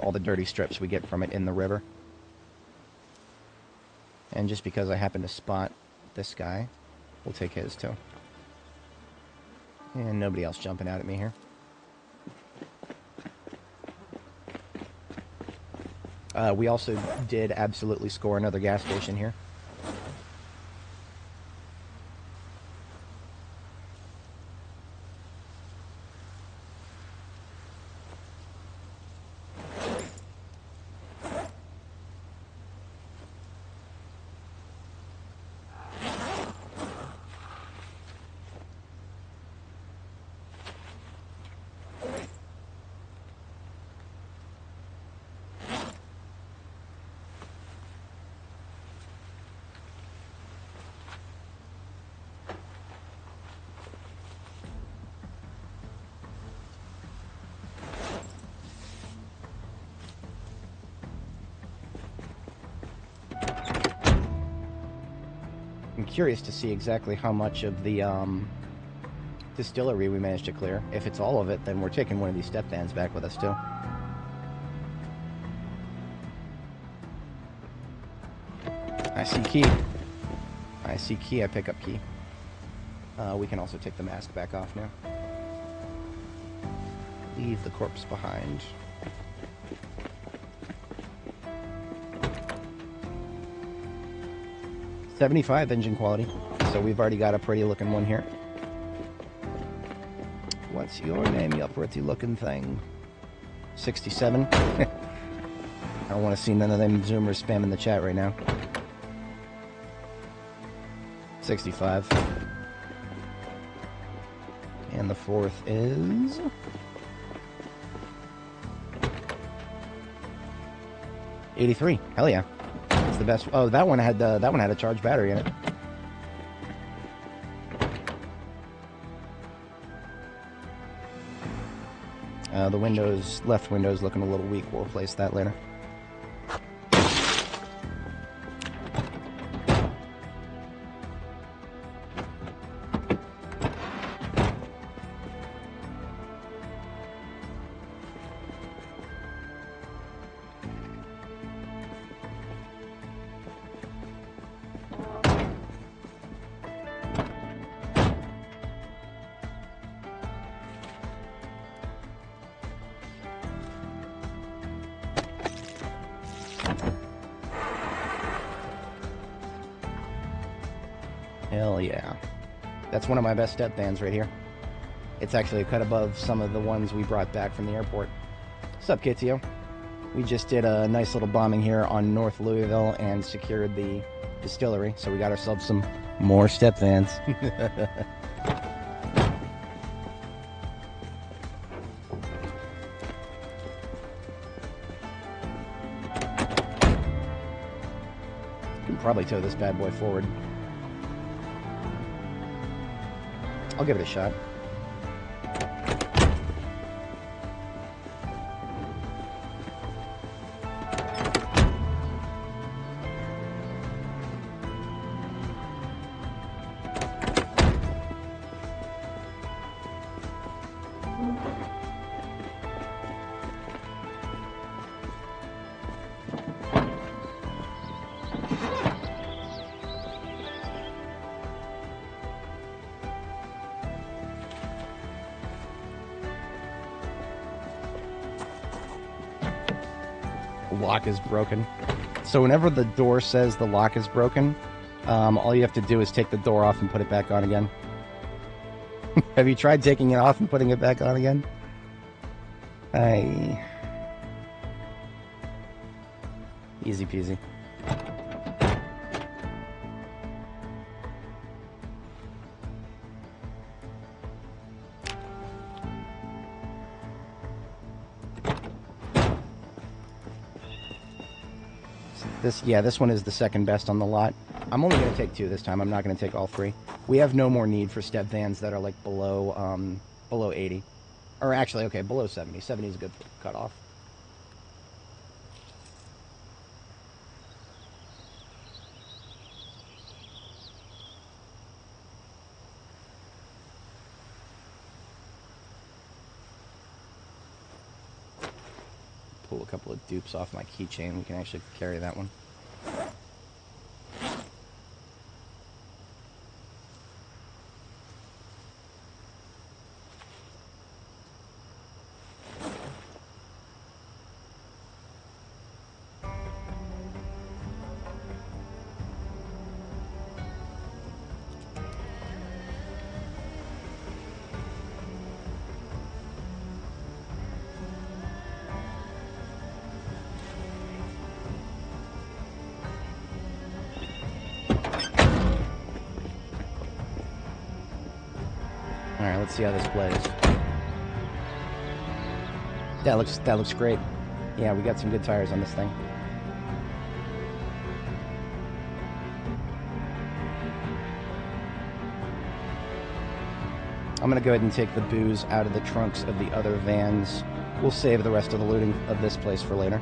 all the dirty strips we get from it in the river. And just because I happen to spot this guy, we'll take his too. And nobody else jumping out at me here. We also did absolutely score another gas station here. I'm curious to see exactly how much of the distillery we managed to clear. If it's all of it, then we're taking one of these step vans back with us too. I see key. I see key. I pick up key. We can also take the mask back off now. Leave the corpse behind. .75 engine quality, so we've already got a pretty looking one here. What's your name, you pretty looking thing? 67. I don't want to see none of them Zoomers spamming the chat right now. 65. And the fourth is... .83. Hell yeah. It's the best. Oh, that one had a charged battery in it. The windows, left window's looking a little weak. We'll replace that later. Hell yeah. That's one of my best step vans right here. It's actually a cut above some of the ones we brought back from the airport. What's up, Kitio? We just did a nice little bombing here on North Louisville and secured the distillery, so we got ourselves some more step vans. probably tow this bad boy forward. I'll give it a shot. Lock is broken. So whenever the door says the lock is broken, all you have to do is take the door off and put it back on again. Have you tried taking it off and putting it back on again? Easy peasy. This one is the second best on the lot. I'm only going to take 2 this time. I'm not going to take all 3. We have no more need for step vans that are like below 80. Or actually, okay, below 70. 70 is a good cutoff. Pull a couple of dupes off my keychain. We can actually carry that one. Alright, let's see how this plays. That looks great. Yeah, we got some good tires on this thing. I'm gonna go ahead and take the booze out of the trunks of the other vans. We'll save the rest of the looting of this place for later.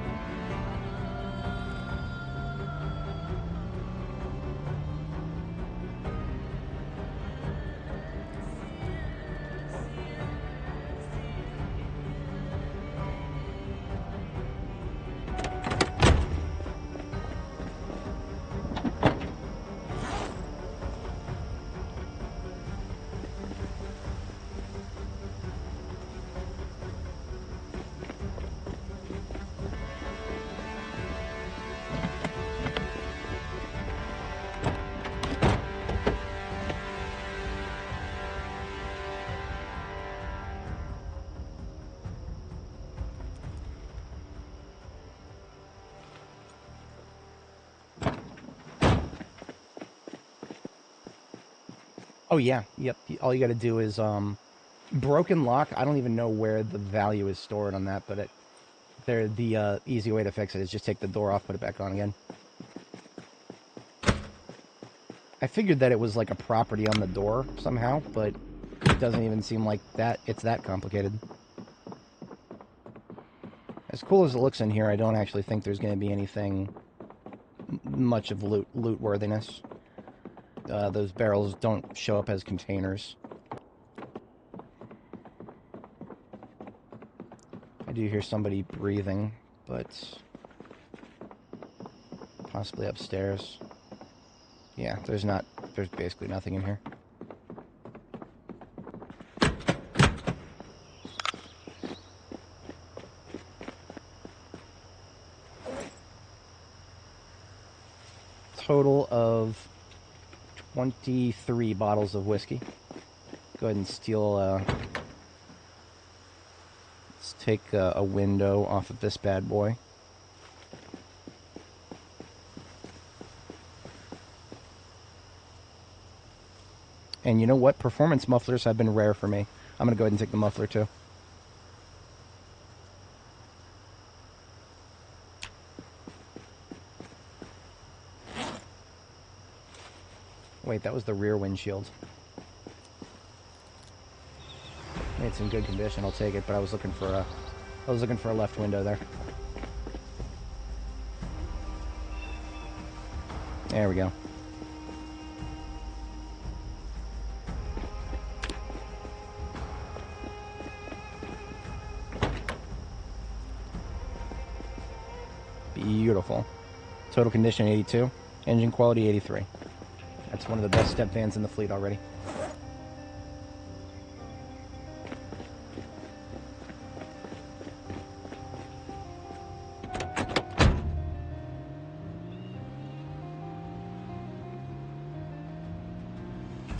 Oh yeah, yep. All you got to do is broken lock. I don't even know where the value is stored on that, but the easy way to fix it is just take the door off, put it back on again. I figured that it was like a property on the door somehow, but it doesn't even seem like that. It's that complicated. As cool as it looks in here, I don't actually think there's going to be anything much of loot worthiness. Those barrels don't show up as containers. I do hear somebody breathing, but possibly upstairs. Yeah, there's basically nothing in here. Total of 23 bottles of whiskey. Go ahead and steal, let's take a window off of this bad boy. And you know what? Performance mufflers have been rare for me. I'm going to go ahead and take the muffler too. Wait, that was the rear windshield. It's in good condition, I'll take it, but I was looking for a left window there. There we go. Beautiful. Total condition 82. Engine quality 83. That's one of the best step vans in the fleet already.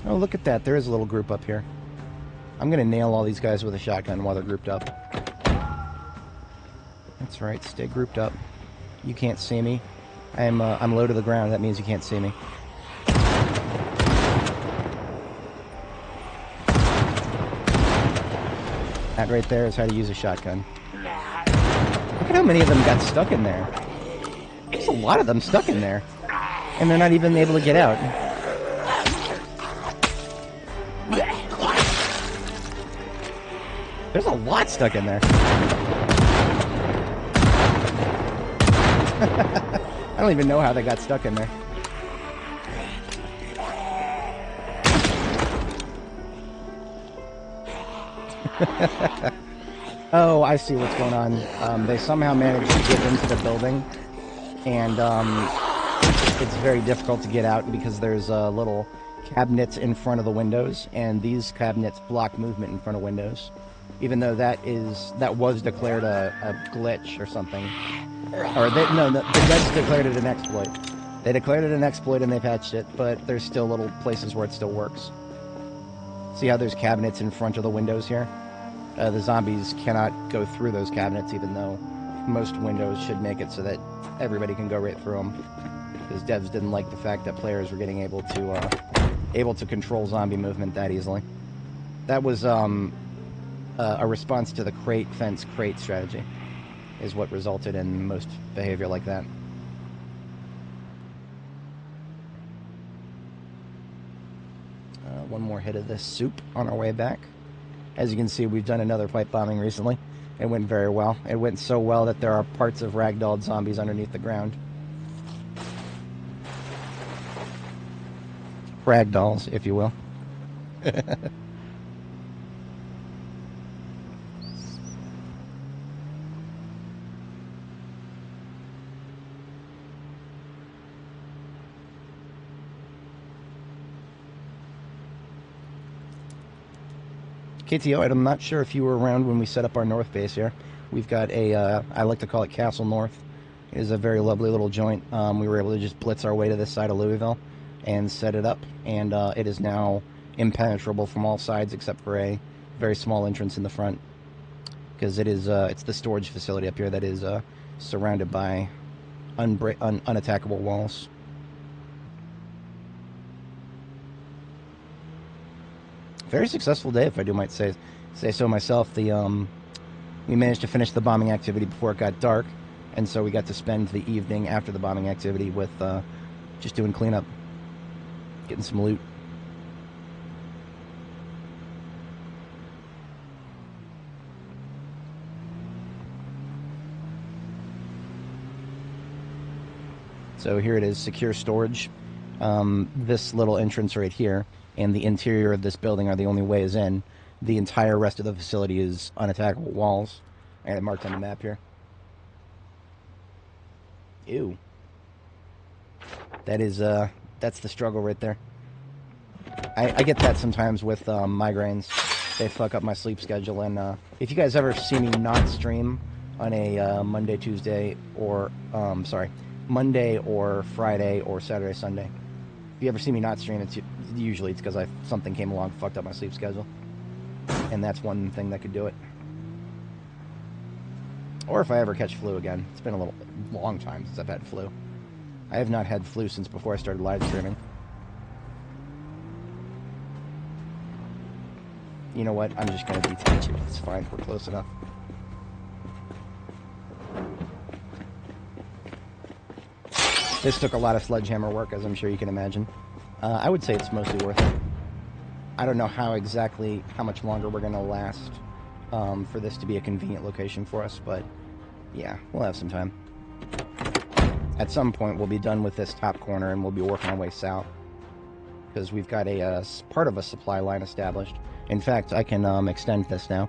Oh, look at that. There is a little group up here. I'm going to nail all these guys with a shotgun while they're grouped up. That's right. Stay grouped up. You can't see me. I'm low to the ground. That means you can't see me. That right there is how to use a shotgun. Look at how many of them got stuck in there. There's a lot of them stuck in there. And they're not even able to get out. There's a lot stuck in there. I don't even know how they got stuck in there. Oh, I see what's going on. They somehow managed to get into the building, and it's very difficult to get out because there's little cabinets in front of the windows, and these cabinets block movement in front of windows. Even though that was declared a glitch or something. Or the Weds declared it an exploit. They declared it an exploit and they patched it, but there's still little places where it still works. See how there's cabinets in front of the windows here? The zombies cannot go through those cabinets, even though most windows should make it so that everybody can go right through them. Because devs didn't like the fact that players were getting able to control zombie movement that easily. That was a response to the crate fence crate strategy, is what resulted in most behavior like that. One more hit of this soup on our way back. As you can see, we've done another pipe bombing recently. It went very well. It went so well that there are parts of ragdolled zombies underneath the ground. Ragdolls, if you will. KTO, I'm not sure if you were around when we set up our north base here. We've got a, I like to call it Castle North. It is a very lovely little joint. We were able to just blitz our way to this side of Louisville and set it up, and it is now impenetrable from all sides except for a very small entrance in the front, because it is it's the storage facility up here that is surrounded by unattackable walls. Very successful day, if I do might say so myself. We managed to finish the bombing activity before it got dark, and so we got to spend the evening after the bombing activity with just doing cleanup, getting some loot. So here it is, secure storage. This little entrance right here and the interior of this building are the only ways in. The entire rest of the facility is unattackable walls. I got it marked on the map here. Ew. That is, that's the struggle right there. I get that sometimes with migraines. They fuck up my sleep schedule, and if you guys ever see me not stream on a Monday, Tuesday, or, Monday or Friday or Saturday, Sunday, if you ever see me not stream, it's usually because something came along, fucked up my sleep schedule, and that's one thing that could do it. Or if I ever catch flu again. It's been a long time since I've had flu. I have not had flu since before I started live streaming. You know what? I'm just going to detach it. It's fine. We're close enough. This took a lot of sledgehammer work, as I'm sure you can imagine. I would say it's mostly worth it. I don't know how much longer we're going to last for this to be a convenient location for us, but yeah, we'll have some time. At some point, we'll be done with this top corner, and we'll be working our way south, because we've got a part of a supply line established. In fact, I can extend this now.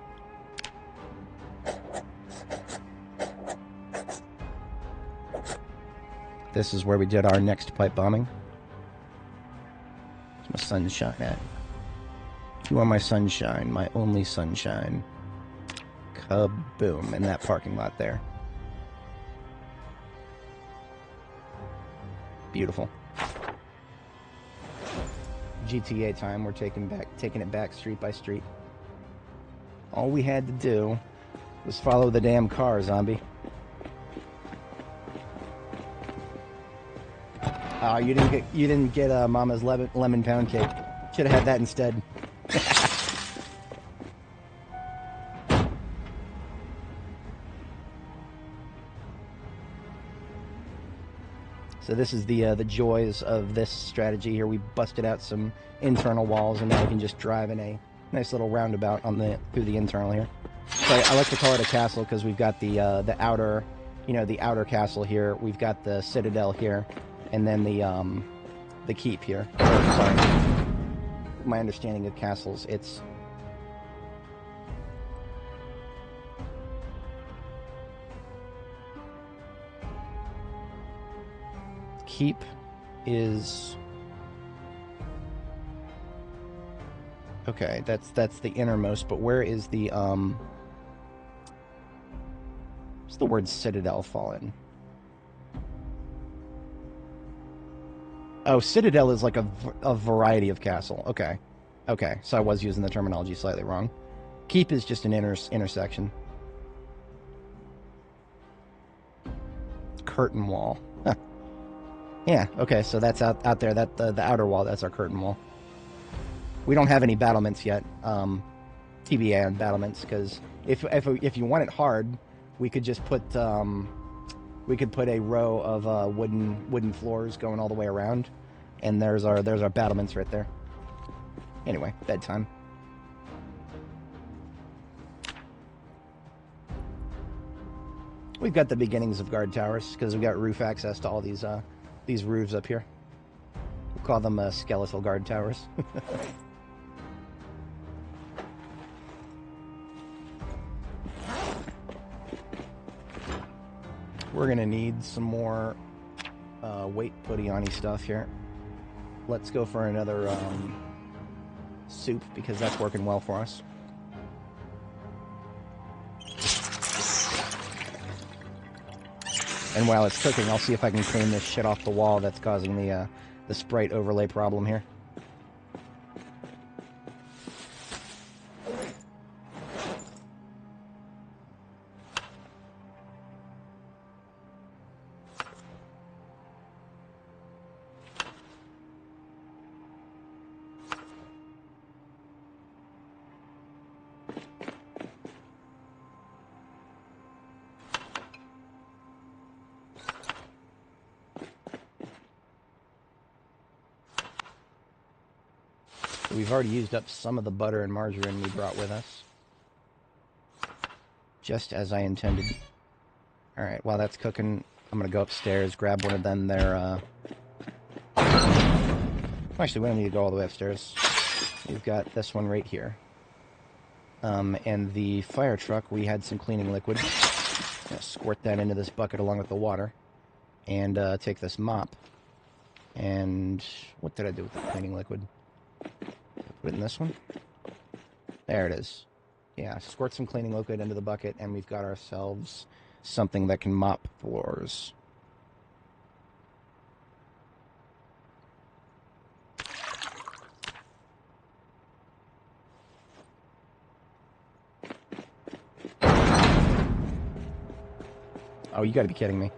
This is where we did our next pipe bombing. Where's my sunshine at? You are my sunshine, my only sunshine. Kaboom, in that parking lot there. Beautiful. GTA time, we're taking it back street by street. All we had to do was follow the damn car, zombie. Oh, you didn't get Mama's lemon pound cake. Should have had that instead. So this is the joys of this strategy here. We busted out some internal walls, and now we can just drive in a nice little roundabout through the internal here. So I like to call it a castle because we've got the outer, the outer castle here. We've got the citadel here, and then the keep here. Sorry, my understanding of castles, it's keep is okay. That's the innermost, but where is the what's the word citadel fall in? Oh, citadel is like a variety of castle. Okay, so I was using the terminology slightly wrong. Keep is just an intersection. Curtain wall. Yeah, okay, so that's out there. That the outer wall, that's our curtain wall. We don't have any battlements yet. TBA on battlements, because if you want it hard, we could just put a row of wooden floors going all the way around, and there's our battlements right there. Anyway, bedtime. We've got the beginnings of guard towers because we've got roof access to all these roofs up here. We'll call them skeletal guard towers. We're gonna need some more weight putty-on-y stuff here. Let's go for another soup because that's working well for us. And while it's cooking, I'll see if I can clean this shit off the wall that's causing the sprite overlay problem here. We've already used up some of the butter and margarine we brought with us. Just as I intended. Alright, while that's cooking, I'm gonna go upstairs, grab one of them. Actually, we don't need to go all the way upstairs. We've got this one right here. And the fire truck, we had some cleaning liquid. Gonna squirt that into this bucket along with the water. And take this mop. And what did I do with the cleaning liquid? Put it in this one. There it is. Yeah, squirt some cleaning liquid into the bucket, and we've got ourselves something that can mop floors. Oh, you gotta be kidding me.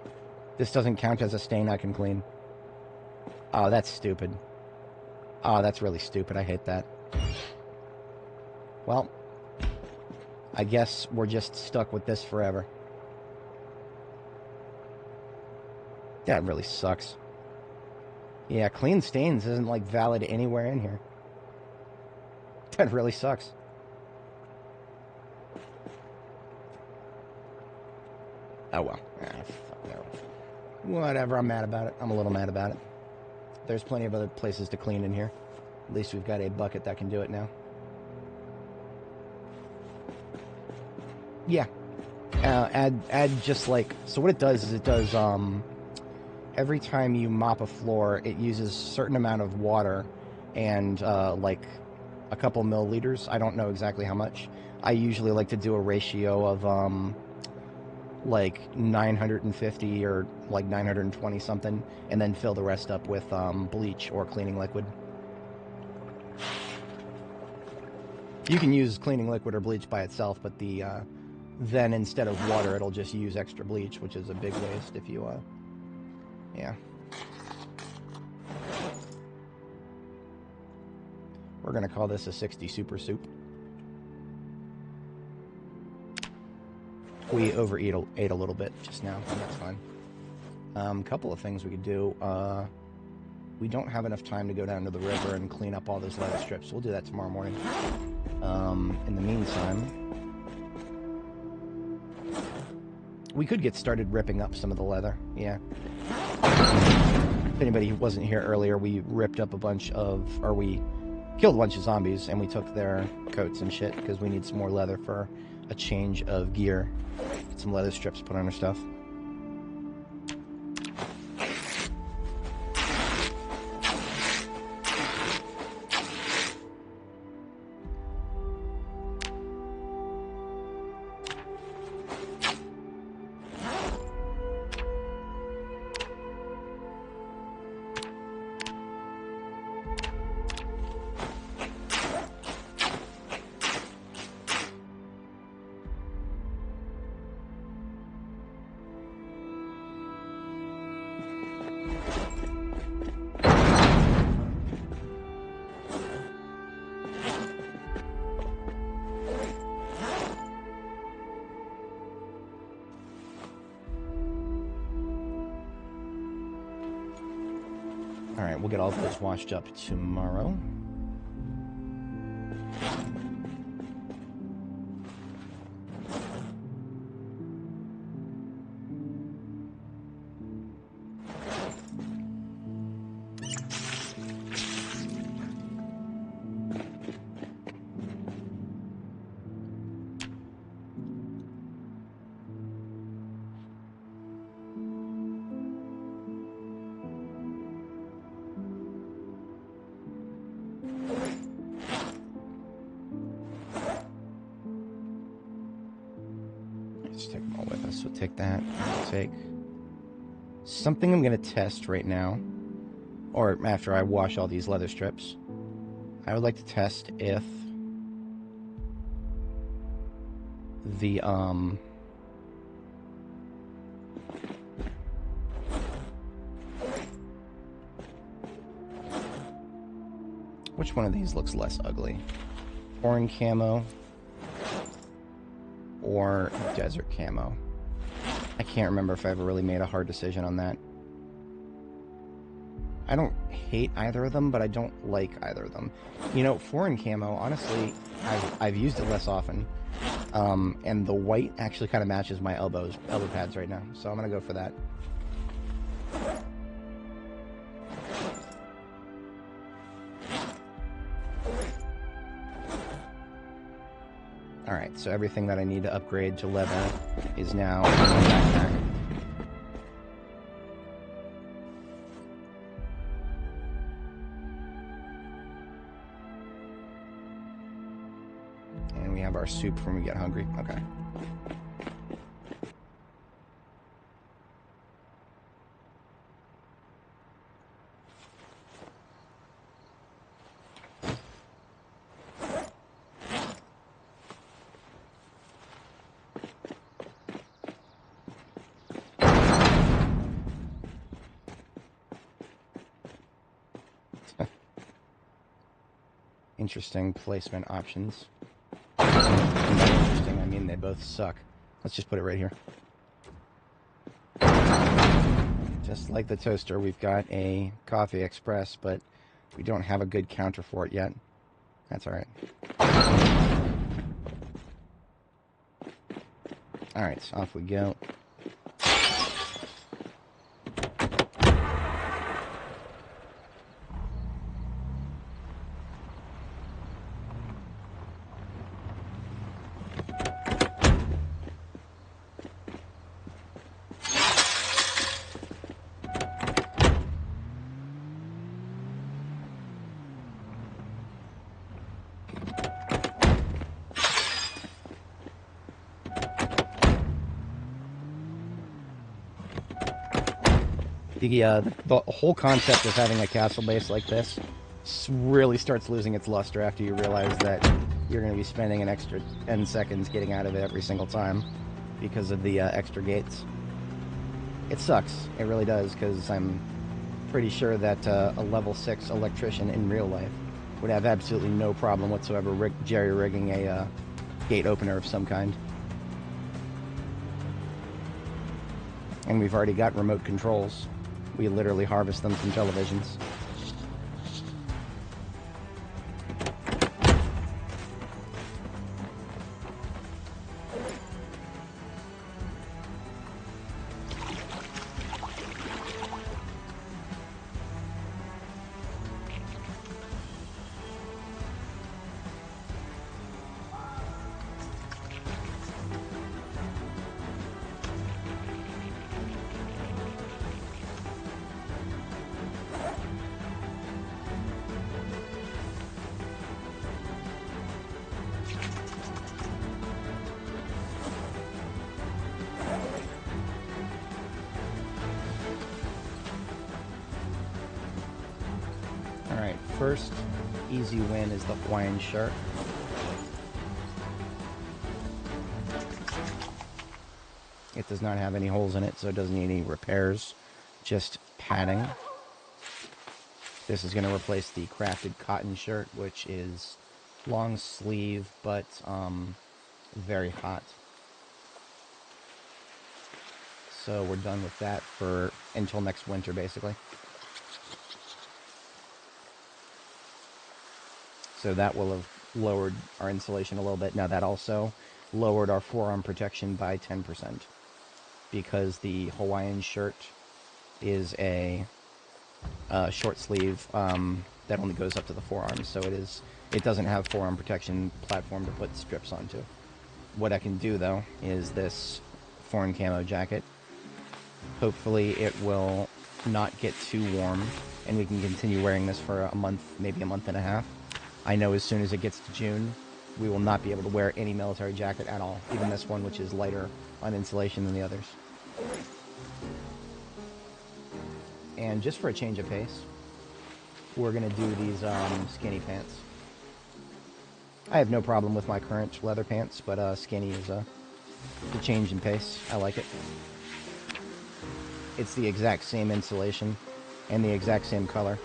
This doesn't count as a stain I can clean. Oh, that's stupid. Oh, that's really stupid. I hate that. Well, I guess we're just stuck with this forever. That really sucks. Yeah, clean stains isn't, like, valid anywhere in here. That really sucks. Oh, well. Fuck no. Whatever, I'm mad about it. I'm a little mad about it. There's plenty of other places to clean in here. At least we've got a bucket that can do it now. Yeah. Add just like... So what it does is it does... every time you mop a floor, it uses a certain amount of water and, like, a couple milliliters. I don't know exactly how much. I usually like to do a ratio of, like, 950 or, like, 920 something, and then fill the rest up with, bleach or cleaning liquid. You can use cleaning liquid or bleach by itself, but then instead of water, it'll just use extra bleach, which is a big waste if you, yeah. We're going to call this a 60 super soup. We ate a little bit just now, and that's fine. Couple of things we could do. We don't have enough time to go down to the river and clean up all those leather strips. We'll do that tomorrow morning. In the meantime, we could get started ripping up some of the leather. Yeah. If anybody wasn't here earlier, we ripped up a bunch of... Or we killed a bunch of zombies, and we took their coats and shit, because we need some more leather for a change of gear. Get some leather strips put on our stuff. Alright, we'll get all of those washed up tomorrow. Just take them all with us. We'll take that. We'll take something I'm going to test right now, or after I wash all these leather strips. I would like to test if the which one of these looks less ugly? Foreign camo or desert camo? I can't remember if I ever really made a hard decision on that. I don't hate either of them, but I don't like either of them. You know, foreign camo, honestly, I've used it less often. And the white actually kind of matches my elbow pads right now, so I'm gonna go for that. Alright, so everything that I need to upgrade to leather is now in my backpack. And we have our soup when we get hungry. Okay. Interesting placement options. Interesting, I mean they both suck. Let's just put it right here. Just like the toaster, we've got a coffee express, but we don't have a good counter for it yet. That's alright. Alright, so off we go. The whole concept of having a castle base like this really starts losing its luster after you realize that you're going to be spending an extra 10 seconds getting out of it every single time because of the extra gates. It sucks. It really does, because I'm pretty sure that a level 6 electrician in real life would have absolutely no problem whatsoever jerry-rigging a gate opener of some kind. And we've already got remote controls. We literally harvest them from televisions. Alright, first easy win is the Hawaiian shirt. It does not have any holes in it, so it doesn't need any repairs, just padding. This is going to replace the crafted cotton shirt, which is long sleeve, but very hot. So we're done with that for until next winter, basically. So that will have lowered our insulation a little bit. Now that also lowered our forearm protection by 10%, because the Hawaiian shirt is a short sleeve that only goes up to the forearm, so it doesn't have forearm protection platform to put strips onto. What I can do though is this foreign camo jacket. Hopefully it will not get too warm and we can continue wearing this for a month, maybe a month and a half. I know as soon as it gets to June, we will not be able to wear any military jacket at all, even this one, which is lighter on insulation than the others. And just for a change of pace, we're going to do these skinny pants. I have no problem with my current leather pants, but skinny is the change in pace. I like it. It's the exact same insulation and the exact same color,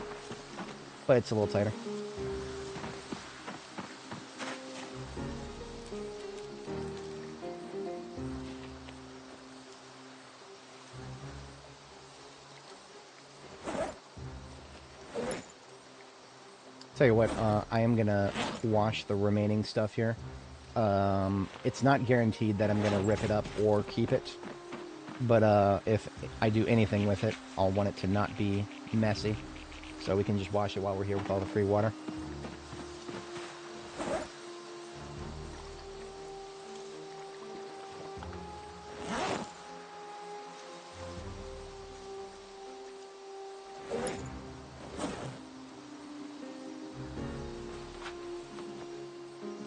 but it's a little tighter. Tell you what, I am gonna wash the remaining stuff here. It's not guaranteed that I'm gonna rip it up or keep it, but if I do anything with it, I'll want it to not be messy, so we can just wash it while we're here with all the free water.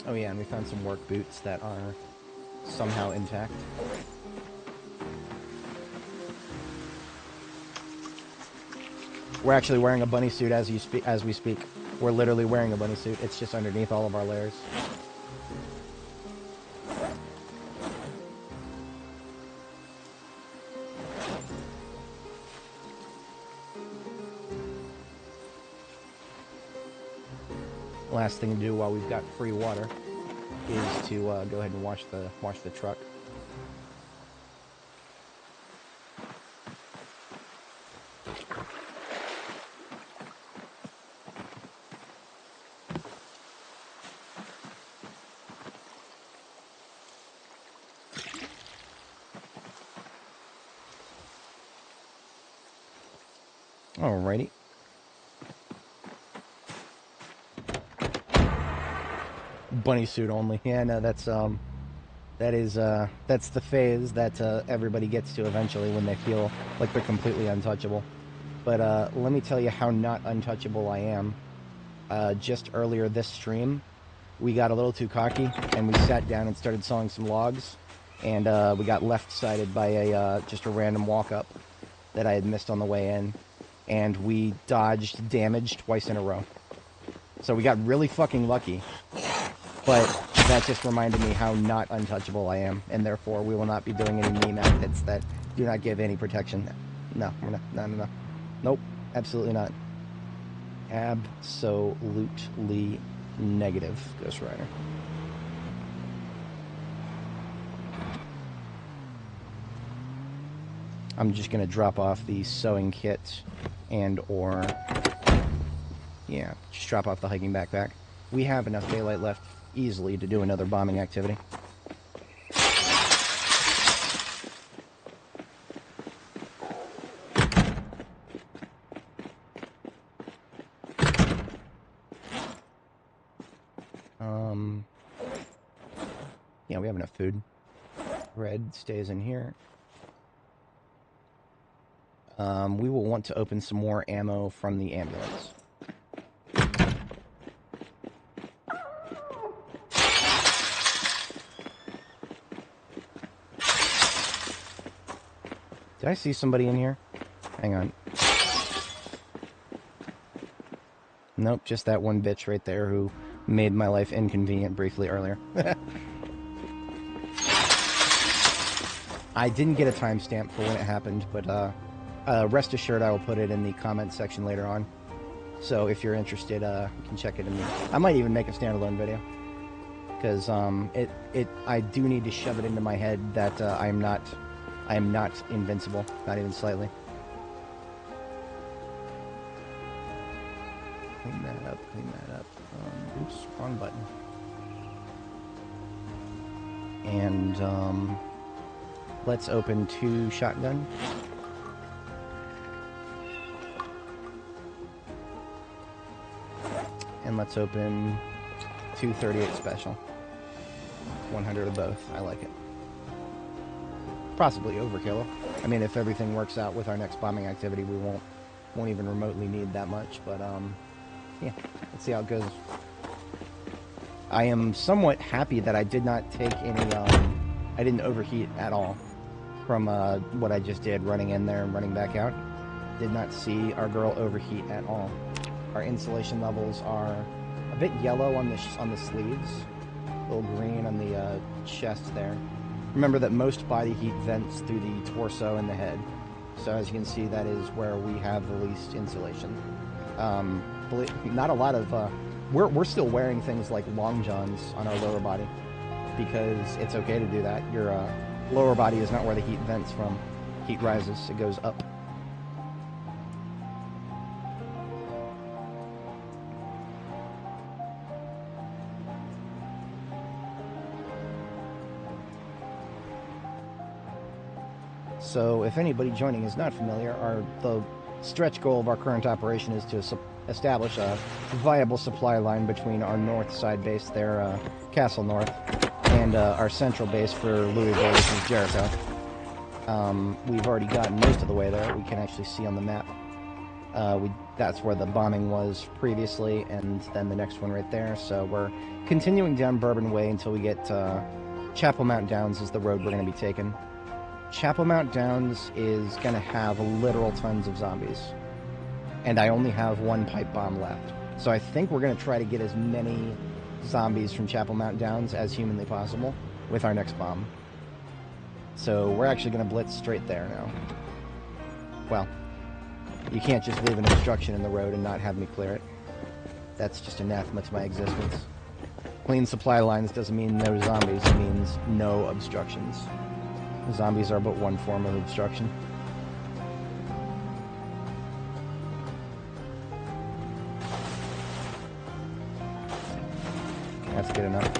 Oh yeah, and we found some work boots that are somehow intact. We're actually wearing a bunny suit as we speak. We're literally wearing a bunny suit. It's just underneath all of our layers. Last thing to do while we've got free water is to go ahead and wash the truck. Alrighty. Bunny suit only. Yeah, no, that's the phase that everybody gets to eventually when they feel like they're completely untouchable. But let me tell you how not untouchable I am. Just earlier this stream, we got a little too cocky and we sat down and started sawing some logs, and we got left-sided by just a random walk-up that I had missed on the way in, and we dodged damage twice in a row. So we got really fucking lucky, but that just reminded me how not untouchable I am, and therefore we will not be doing any meme outfits that do not give any protection. No, we're not. No. Nope, absolutely not. Absolutely negative, Ghost Rider. I'm just going to drop off the sewing kit and/or, yeah, just drop off the hiking backpack. We have enough daylight left easily to do another bombing activity. Yeah, we have enough food. Red stays in here. We will want to open some more ammo from the ambulance. Did I see somebody in here? Hang on. Nope, just that one bitch right there who made my life inconvenient briefly earlier. I didn't get a timestamp for when it happened, but rest assured I will put it in the comments section later on. So if you're interested, you can check it in there. I might even make a standalone video. Because I do need to shove it into my head that I am not invincible, not even slightly. Clean that up, clean that up. Oops, wrong button. And let's open 2 shotgun. And let's open 2 38 special. 100 of both. I like it. Possibly overkill. I mean, if everything works out with our next bombing activity, we won't even remotely need that much. But yeah, let's see how it goes. I am somewhat happy that I did not take any. I didn't overheat at all from what I just did, running in there and running back out. Did not see our girl overheat at all. Our insulation levels are a bit yellow on the sleeves, a little green on the chest there. Remember that most body heat vents through the torso and the head, so as you can see, that is where we have the least insulation. Not a lot of we're still wearing things like long johns on our lower body because it's okay to do that. Your lower body is not where the heat vents from. Heat rises, it goes up. So if anybody joining is not familiar, the stretch goal of our current operation is to establish a viable supply line between our north side base there, Castle North, and our central base for Louisville, which is Jericho. We've already gotten most of the way there. We can actually see on the map. That's where the bombing was previously, and then the next one right there. So we're continuing down Bourbon Way until we get Chapel Mount Downs is the road we're going to be taking. Chapel Mount Downs is going to have literal tons of zombies. And I only have 1 pipe bomb left. So I think we're going to try to get as many zombies from Chapel Mount Downs as humanly possible with our next bomb. So we're actually going to blitz straight there now. Well, you can't just leave an obstruction in the road and not have me clear it. That's just anathema to my existence. Clean supply lines doesn't mean no zombies, it means no obstructions. Zombies are but one form of obstruction. That's good enough.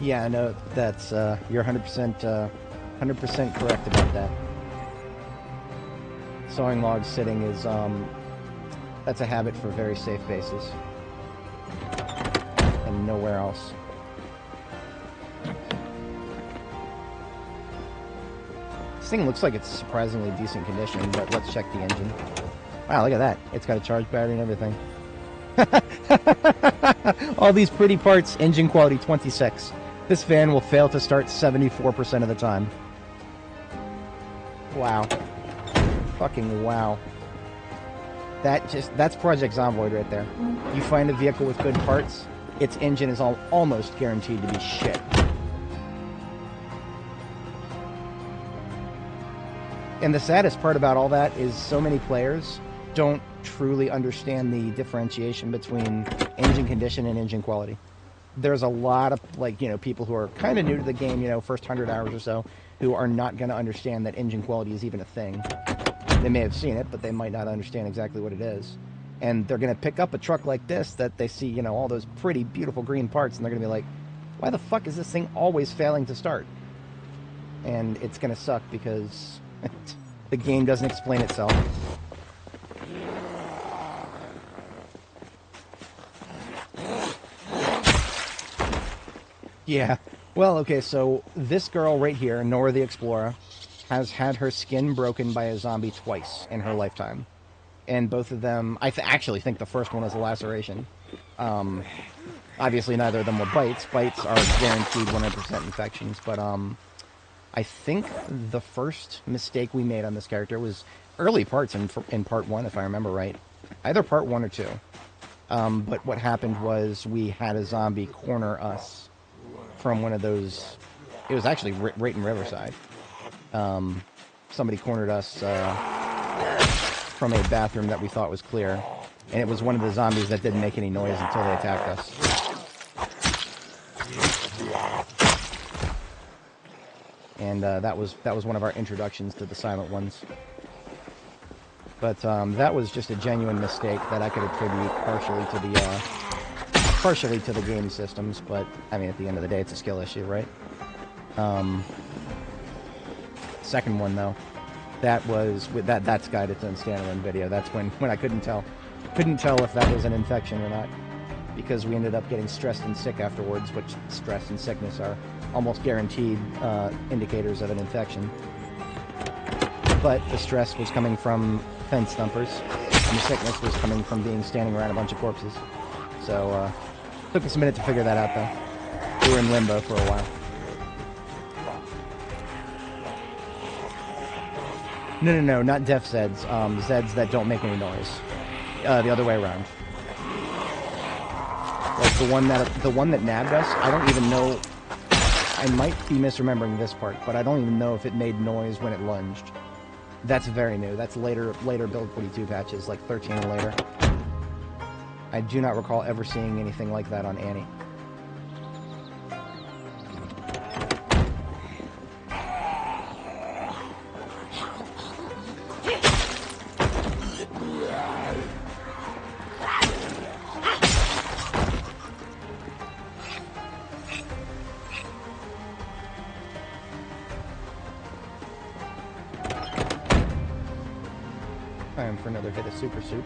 Yeah, no, that's, you're 100% correct about that. Sawing logs sitting is, that's a habit for very safe bases. And nowhere else. This thing looks like it's surprisingly decent condition, but let's check the engine. Wow, look at that. It's got a charged battery and everything. All these pretty parts, engine quality 26. This van will fail to start 74% of the time. Wow. Fucking wow. That's Project Zomboid right there. You find a vehicle with good parts, its engine is almost guaranteed to be shit. And the saddest part about all that is so many players don't truly understand the differentiation between engine condition and engine quality. There's a lot of, like, you know, people who are kind of new to the game, you know, first 100 hours or so, who are not going to understand that engine quality is even a thing. They may have seen it, but they might not understand exactly what it is. And they're going to pick up a truck like this that they see, you know, all those pretty, beautiful green parts, and they're going to be like, why the fuck is this thing always failing to start? And it's going to suck because the game doesn't explain itself. Yeah. Well, okay, so this girl right here, Nora the Explora, has had her skin broken by a zombie twice in her lifetime. And both of them, I actually think the first one was a laceration. Obviously, neither of them were bites. Bites are guaranteed 100% infections, but I think the first mistake we made on this character was early parts in part 1, if I remember right. Either part 1 or 2. But what happened was we had a zombie corner us from one of those. It was actually right in Riverside. Somebody cornered us from a bathroom that we thought was clear, and it was one of the zombies that didn't make any noise until they attacked us. And that was one of our introductions to the silent ones. But that was just a genuine mistake that I could attribute partially to the game systems, but I mean, at the end of the day, it's a skill issue, right? Second one though, that was that's guided to standalone video. That's when I couldn't tell if that was an infection or not, because we ended up getting stressed and sick afterwards, which stress and sickness are almost guaranteed indicators of an infection. But the stress was coming from fence thumpers, and the sickness was coming from being standing around a bunch of corpses. So took us a minute to figure that out, though. We were in limbo for a while. No, not deaf Zeds. Zeds that don't make any noise. The other way around. Like the one that nabbed us, I don't even know. I might be misremembering this part, but I don't even know if it made noise when it lunged. That's very new. That's later build 42 patches, like 13 and later. I do not recall ever seeing anything like that on Annie. Time for another hit of Super Soup.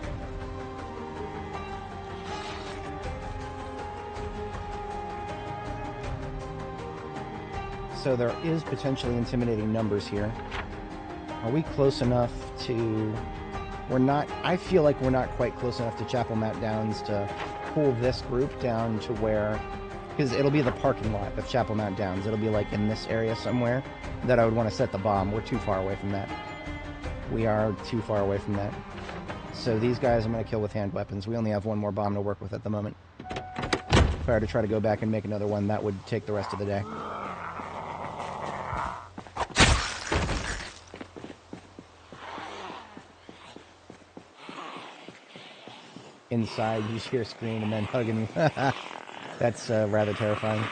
So there is potentially intimidating numbers here. Are we close enough to... We're not... I feel like we're not quite close enough to Chapel Mount Downs to pull this group down to where... Because it'll be the parking lot of Chapel Mount Downs. It'll be like in this area somewhere that I would want to set the bomb. We're too far away from that. We are too far away from that. So these guys I'm going to kill with hand weapons. We only have one more bomb to work with at the moment. If I were to try to go back and make another one, that would take the rest of the day. Inside, you just hear scream and then hugging me. That's rather terrifying.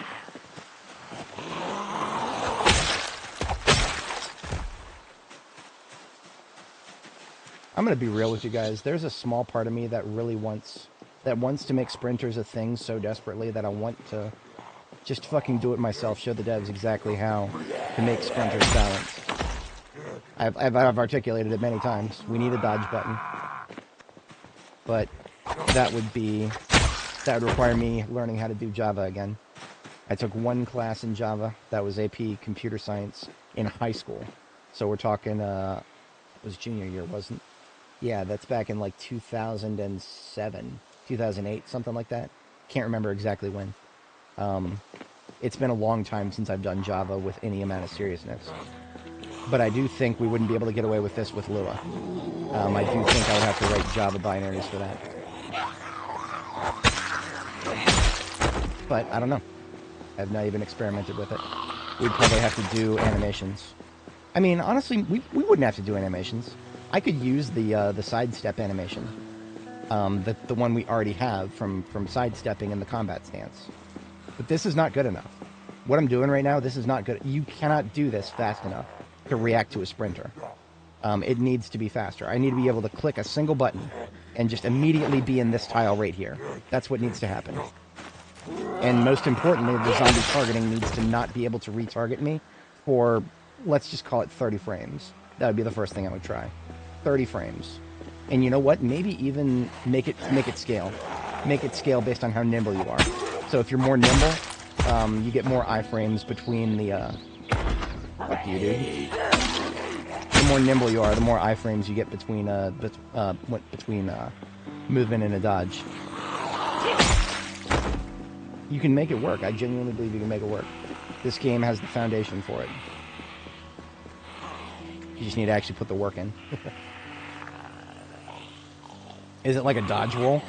I'm gonna be real with you guys. There's a small part of me that really wants to make sprinters a thing so desperately that I want to Just fucking do it myself. Show the devs exactly how to make sprinters balance. I've articulated it many times. We need a dodge button. But that would require me learning how to do Java again. I took one class in Java. That was AP Computer Science in high school. So we're talking, it was junior year, wasn't it? Yeah, that's back in like 2007, 2008, something like that. Can't remember exactly when. It's been a long time since I've done Java with any amount of seriousness. But I do think we wouldn't be able to get away with this with Lua. I do think I would have to write Java binaries for that. But I don't know. I've not even experimented with it. We'd probably have to do animations. I mean, honestly, we wouldn't have to do animations. I could use the sidestep animation. The one we already have from sidestepping in the combat stance. But this is not good enough. What I'm doing right now, this is not good. You cannot do this fast enough to react to a sprinter. It needs to be faster. I need to be able to click a single button and just immediately be in this tile right here. That's what needs to happen. And most importantly, the zombie targeting needs to not be able to retarget me for, let's just call it 30 frames. That would be the first thing I would try. 30 frames. And you know what? Maybe even make it scale. Make it scale based on how nimble you are. So if you're more nimble, you get more iframes between the, fuck you, dude. The more nimble you are, the more iframes you get between movement and a dodge. You can make it work. I genuinely believe you can make it work. This game has the foundation for it. You just need to actually put the work in. Is it like a dodge roll?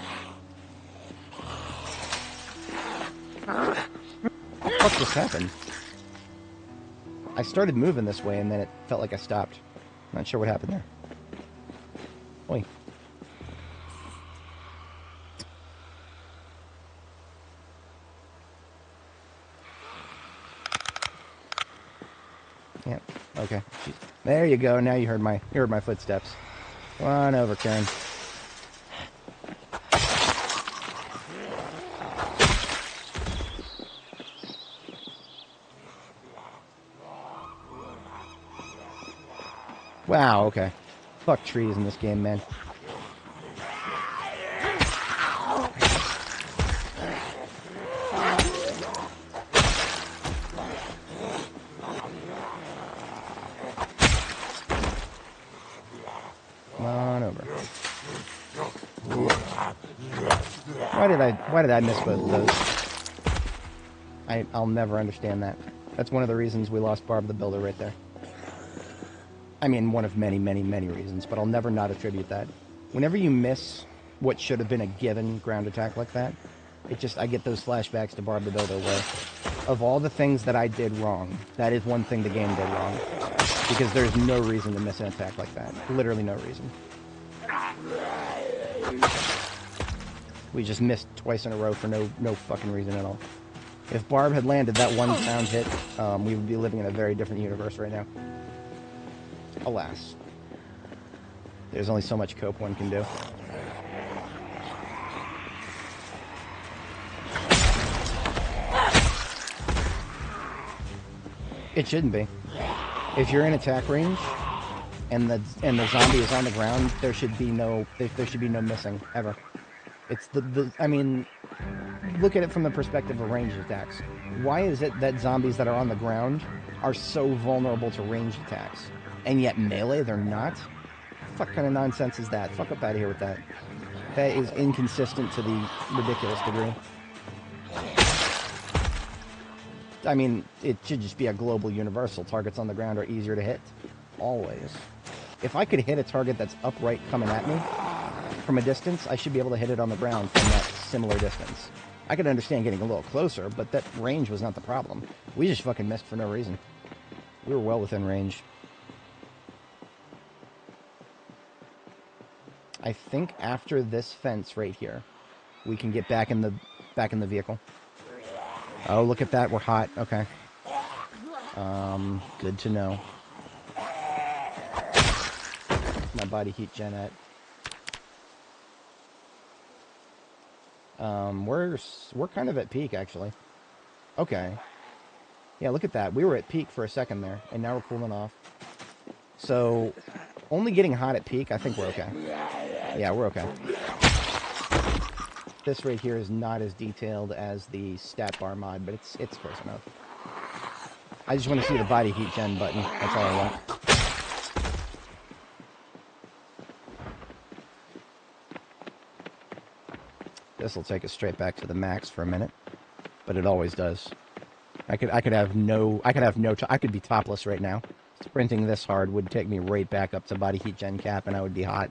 What just happened? I started moving this way and then it felt like I stopped. Not sure what happened there. Oi. Yeah. Okay. Jeez. There you go. Now you heard my footsteps. Come on over, Karen. Wow, okay. Fuck trees in this game, man. Come on over. Why did I miss both of those? I'll never understand that. That's one of the reasons we lost Barb the Builder right there. I mean, one of many, many, many reasons, but I'll never not attribute that. Whenever you miss what should have been a given ground attack like that, I get those flashbacks to Barb the Builder where, of all the things that I did wrong, that is one thing the game did wrong. Because there's no reason to miss an attack like that. Literally no reason. We just missed twice in a row for no fucking reason at all. If Barb had landed that one sound hit, we would be living in a very different universe right now. Alas. There's only so much cope one can do. It shouldn't be. If you're in attack range and the zombie is on the ground, there should be no missing ever. It's I mean, look at it from the perspective of ranged attacks. Why is it that zombies that are on the ground are so vulnerable to ranged attacks? And yet melee, they're not? What kind of nonsense is that? Fuck up out of here with that. That is inconsistent to the ridiculous degree. I mean, it should just be a global universal. Targets on the ground are easier to hit. Always. If I could hit a target that's upright coming at me from a distance, I should be able to hit it on the ground from that similar distance. I could understand getting a little closer, but that range was not the problem. We just fucking missed for no reason. We were well within range. I think after this fence right here, we can get back in the vehicle. Oh, look at that. We're hot. Okay. Good to know. My body heat gen at. We're kind of at peak, actually. Okay. Yeah, look at that. We were at peak for a second there, and now we're cooling off. So, only getting hot at peak, I think we're okay. Yeah, we're okay. This right here is not as detailed as the stat bar mod, but it's close enough. I just want to see the body heat gen button. That's all I want. This will take us straight back to the max for a minute, but it always does. I could be topless right now. Sprinting this hard would take me right back up to body heat gen cap, and I would be hot.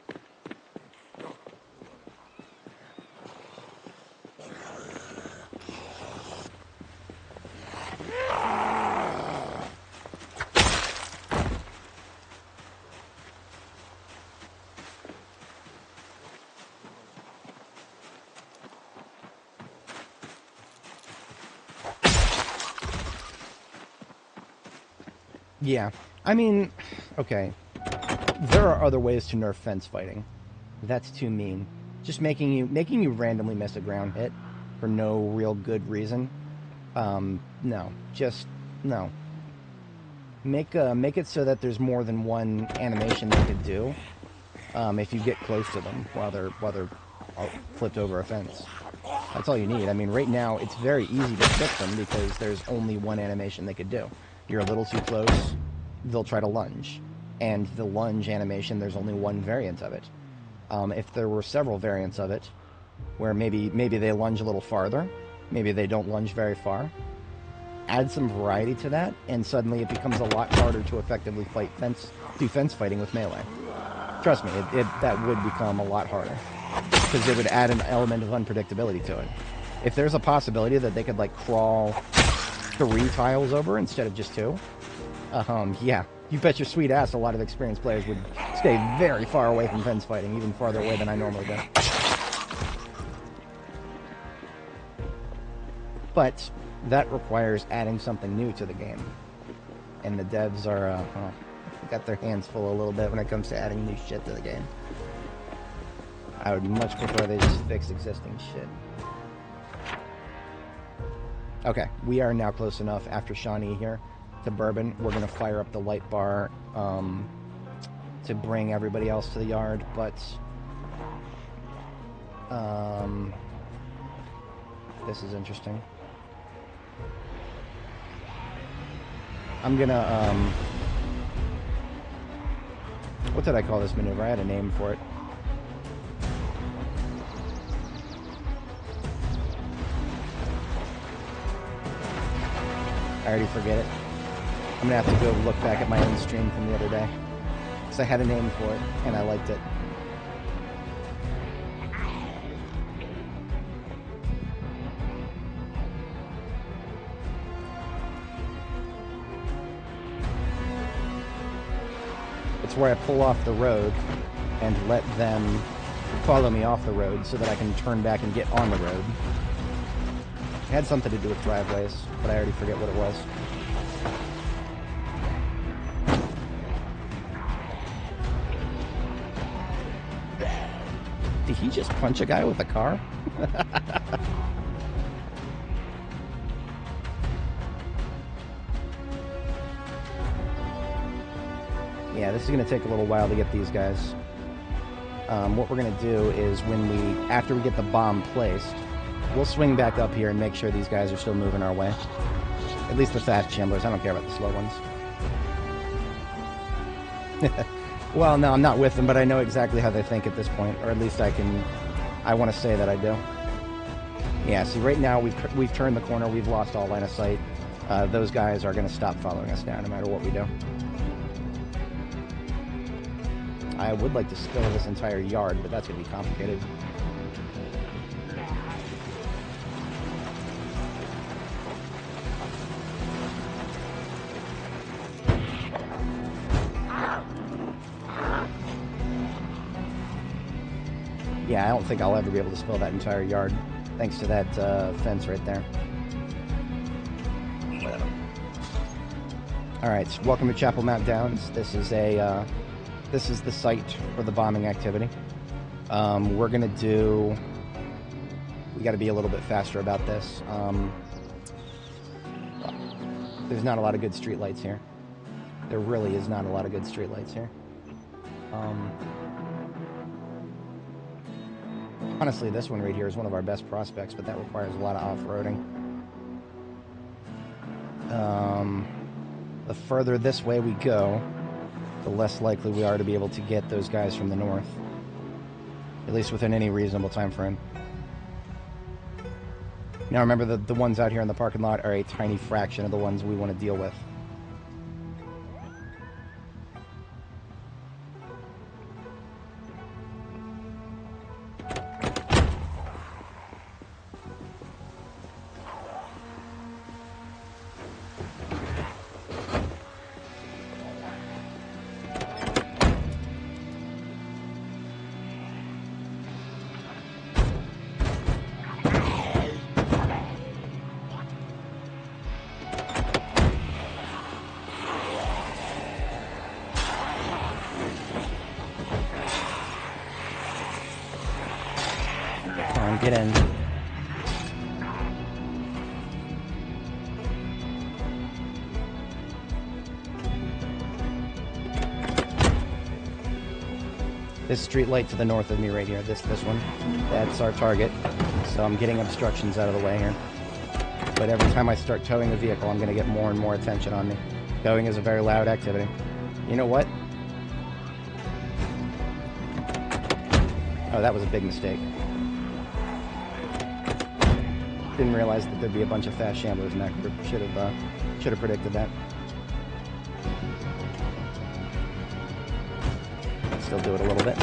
Yeah, I mean, okay. There are other ways to nerf fence fighting. That's too mean. Just making you randomly miss a ground hit for no real good reason. No, just no. Make it so that there's more than one animation they could do. If you get close to them while they're flipped over a fence. That's all you need. I mean, right now it's very easy to fix them because there's only one animation they could do. You're a little too close, they'll try to lunge. And the lunge animation, there's only one variant of it. If there were several variants of it, where maybe they lunge a little farther, maybe they don't lunge very far, add some variety to that, and suddenly it becomes a lot harder to effectively do fence fighting with melee. Trust me, that would become a lot harder, because it would add an element of unpredictability to it. If there's a possibility that they could, like, crawl 3 tiles over instead of just 2, yeah, you bet your sweet ass a lot of experienced players would stay very far away from fence fighting, even farther away than I normally do. But that requires adding something new to the game, and the devs are got their hands full a little bit when it comes to adding new shit to the game. I would much prefer they just fix existing shit. Okay, we are now close enough after Shawnee here to Bourbon. We're going to fire up the light bar to bring everybody else to the yard, but this is interesting. I'm going to, what did I call this maneuver? I had a name for it. I already forget it. I'm gonna have to go look back at my own stream from the other day, because I had a name for it and I liked it. It's where I pull off the road and let them follow me off the road so that I can turn back and get on the road. It had something to do with driveways, but I already forget what it was. Did he just punch a guy with a car? Yeah, this is going to take a little while to get these guys. What we're going to do is after we get the bomb placed, we'll swing back up here and make sure these guys are still moving our way. At least the fast chamblers. I don't care about the slow ones. Well, no, I'm not with them, but I know exactly how they think at this point, or at least I want to say that I do. Yeah, see, right now we've turned the corner. We've lost all line of sight. Those guys are going to stop following us now, no matter what we do. I would like to spill this entire yard, but that's going to be complicated. Yeah, I don't think I'll ever be able to spill that entire yard, thanks to that fence right there. Alright, so welcome to Chapel Mount Downs. This is the site for the bombing activity. We gotta be a little bit faster about this. there's not a lot of good streetlights here. There really is not a lot of good streetlights here. Honestly, this one right here is one of our best prospects, but that requires a lot of off-roading. The further this way we go, the less likely we are to be able to get those guys from the north. At least within any reasonable time frame. Now remember, the ones out here in the parking lot are a tiny fraction of the ones we want to deal with. Get in. This street light to the north of me right here, this one, that's our target. So I'm getting obstructions out of the way here. But every time I start towing the vehicle, I'm going to get more and more attention on me. Towing is a very loud activity. You know what? Oh, that was a big mistake. Didn't realize that there'd be a bunch of fast shamblers in that group. Should have predicted that. Still do it a little bit.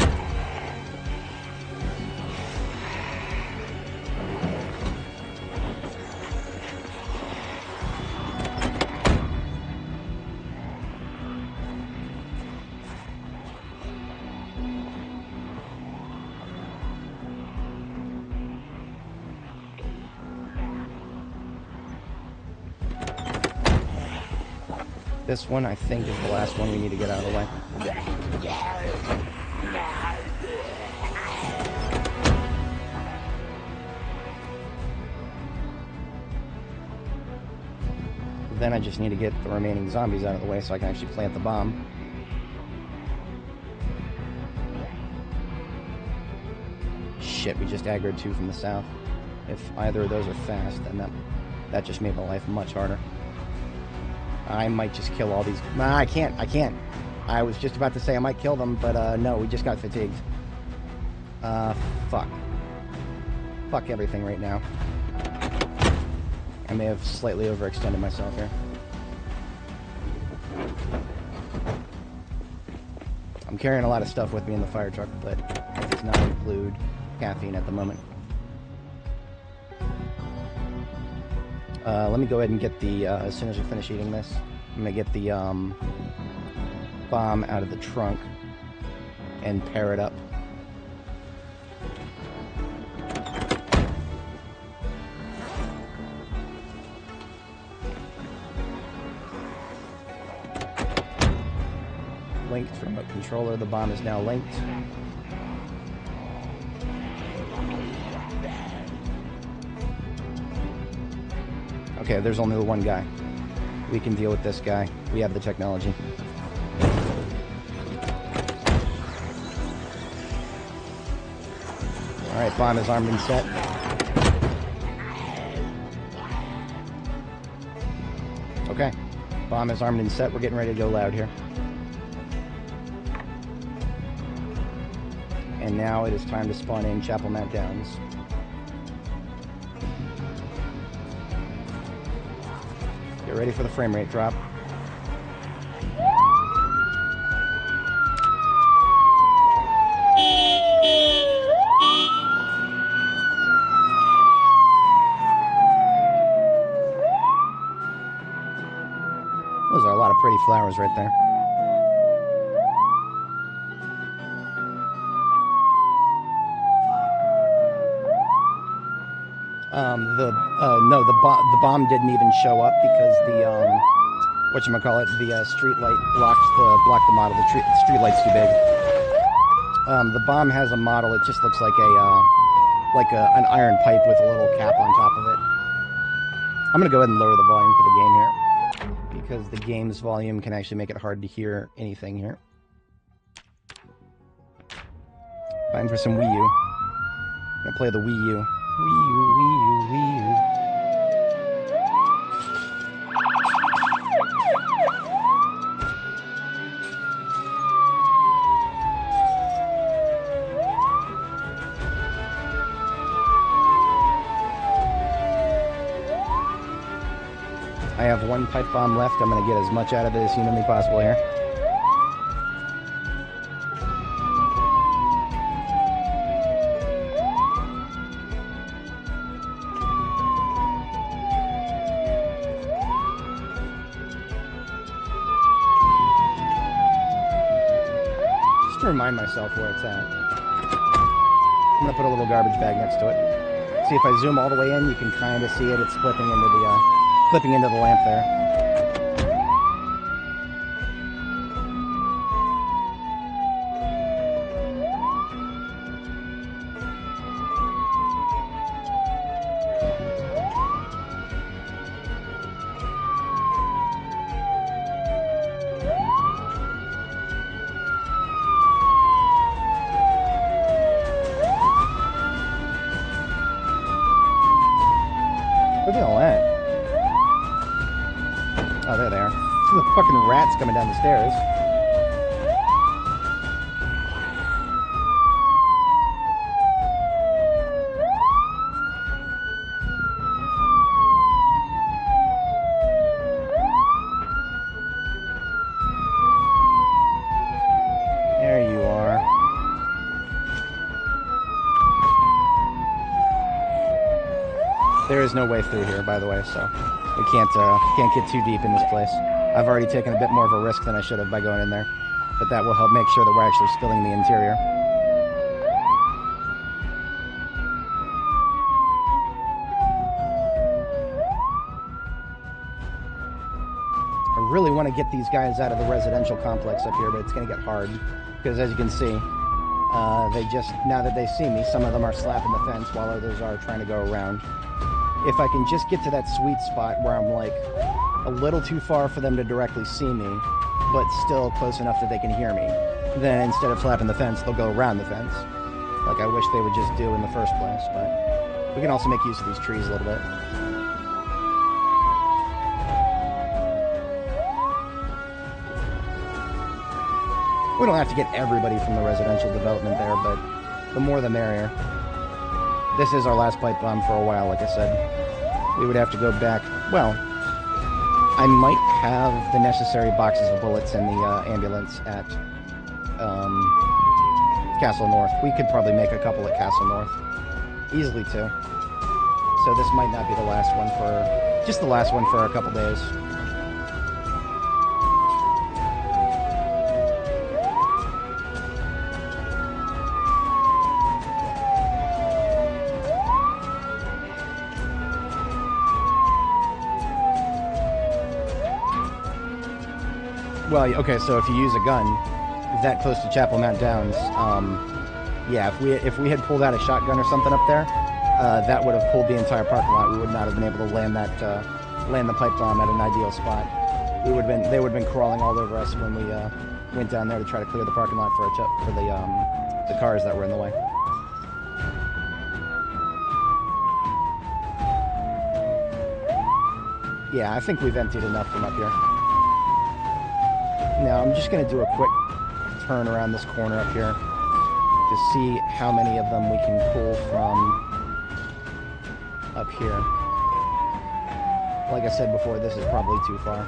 This one, I think, is the last one we need to get out of the way. Then I just need to get the remaining zombies out of the way so I can actually plant the bomb. Shit, we just aggroed two from the south. If either of those are fast, then that just made my life much harder. I might just kill all these. Nah, I can't. I was just about to say I might kill them, but no, we just got fatigued. Fuck. Fuck everything right now. I may have slightly overextended myself here. I'm carrying a lot of stuff with me in the fire truck, but it does not include caffeine at the moment. Let me go ahead and get the, as soon as I finish eating this, I'm going to get the bomb out of the trunk and pair it up. Linked remote controller, the bomb is now linked. Okay, there's only the one guy. We can deal with this guy. We have the technology. Alright, bomb is armed and set. Okay, bomb is armed and set. We're getting ready to go loud here. And now it is time to spawn in Chapel Mount Downs. Get ready for the frame rate drop. Those are a lot of pretty flowers right there. No, the bomb didn't even show up because the whatchamacallit, the street light blocked the model. The street light's too big. The bomb has a model. It just looks like an iron pipe with a little cap on top of it. I'm gonna go ahead and lower the volume for the game here. because the game's volume can actually make it hard to hear anything here. Time for some Wii U. I'm gonna play the Wii U. Wii U, Wii U, Wii U. I have one pipe bomb left. I'm going to get as much out of it as humanly possible here. Just to remind myself where it's at. I'm going to put a little garbage bag next to it. See, if I zoom all the way in, you can kind of see it. It's flipping into the lamp there. Where are they all at? Oh, there they are. See the fucking rats coming down the stairs. There you are. There is no way through here, by the way, so we can't get too deep in this place. I've already taken a bit more of a risk than I should have by going in there, but that will help make sure that we're actually spilling the interior. I really want to get these guys out of the residential complex up here, but it's going to get hard, because as you can see, now that they see me, some of them are slapping the fence while others are trying to go around. If I can just get to that sweet spot where I'm like a little too far for them to directly see me, but still close enough that they can hear me, then instead of slapping the fence, they'll go around the fence, like I wish they would just do in the first place. But we can also make use of these trees a little bit. We don't have to get everybody from the residential development there, but the more the merrier. This is our last pipe bomb for a while, like I said. We would have to go back. Well, I might have the necessary boxes of bullets in the ambulance at Castle North. We could probably make a couple at Castle North. Easily, too. So this might not be the last one for... just the last one for a couple days. Well, okay, so if you use a gun that close to Chapel Mount Downs, yeah, if we had pulled out a shotgun or something up there, that would have pulled the entire parking lot. We would not have been able to land the pipe bomb at an ideal spot. They would have been crawling all over us when we went down there to try to clear the parking lot for the cars that were in the way. Yeah, I think we've emptied enough from up here. Now, I'm just going to do a quick turn around this corner up here to see how many of them we can pull from up here. Like I said before, this is probably too far.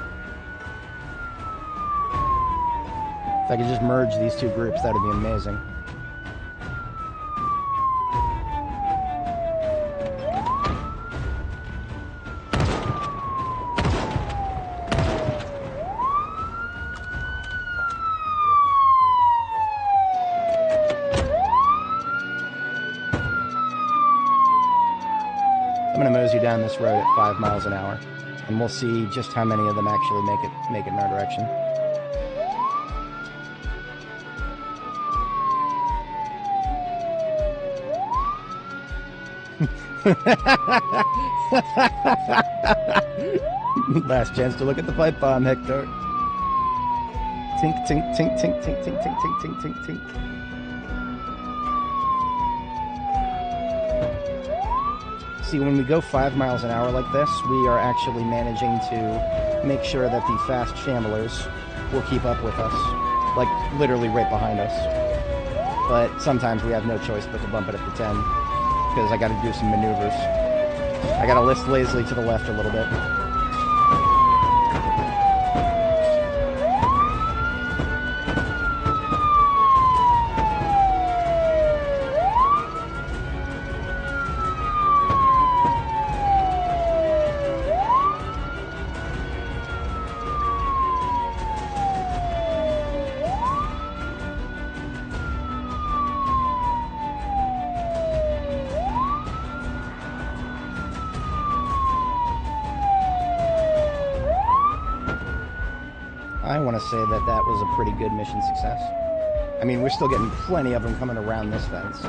If I could just merge these two groups, that would be amazing. I'm going to mosey down this road at 5 miles an hour, and we'll see just how many of them actually make it in our direction. Last chance to look at the pipe bomb, Hector. Tink, tink, tink, tink, tink, tink, tink, tink, tink, tink, tink. See, when we go 5 miles an hour like this, we are actually managing to make sure that the fast shamblers will keep up with us. Like, literally right behind us. But sometimes we have no choice but to bump it up to 10. Because I gotta do some maneuvers. I gotta lift lazily to the left a little bit. I want to say that that was a pretty good mission success. I mean, we're still getting plenty of them coming around this fence.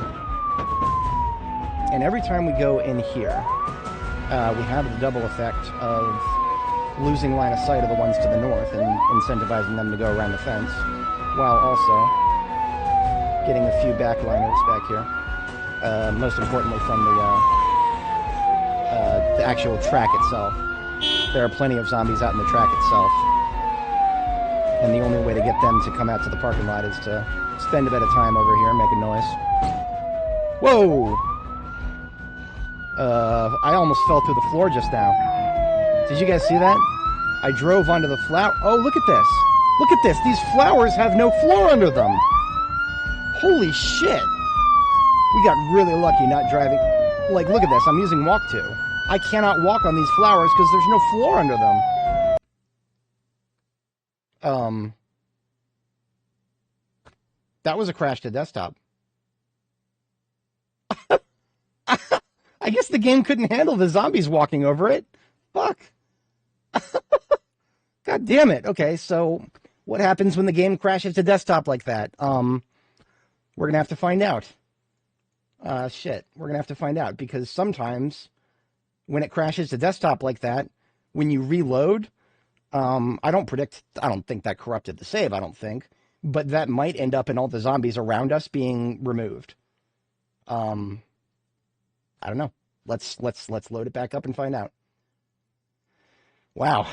And every time we go in here, we have the double effect of losing line of sight of the ones to the north and incentivizing them to go around the fence, while also getting a few backliners back here. Most importantly from the actual track itself. There are plenty of zombies out in the track itself. And the only way to get them to come out to the parking lot is to spend a bit of time over here making noise. Whoa! I almost fell through the floor just now. Did you guys see that? I drove onto the flower. Oh, look at this. Look at this. These flowers have no floor under them. Holy shit. We got really lucky not driving. Like, look at this. I'm using walk to. I cannot walk on these flowers because there's no floor under them. That was a crash to desktop. I guess the game couldn't handle the zombies walking over it. Fuck. God damn it. Okay, so what happens when the game crashes to desktop like that? We're gonna have to find out. Shit. We're gonna have to find out, because sometimes when it crashes to desktop like that, when you reload, I don't think that corrupted the save, I don't think. But that might end up in all the zombies around us being removed. I don't know. Let's load it back up and find out. Wow.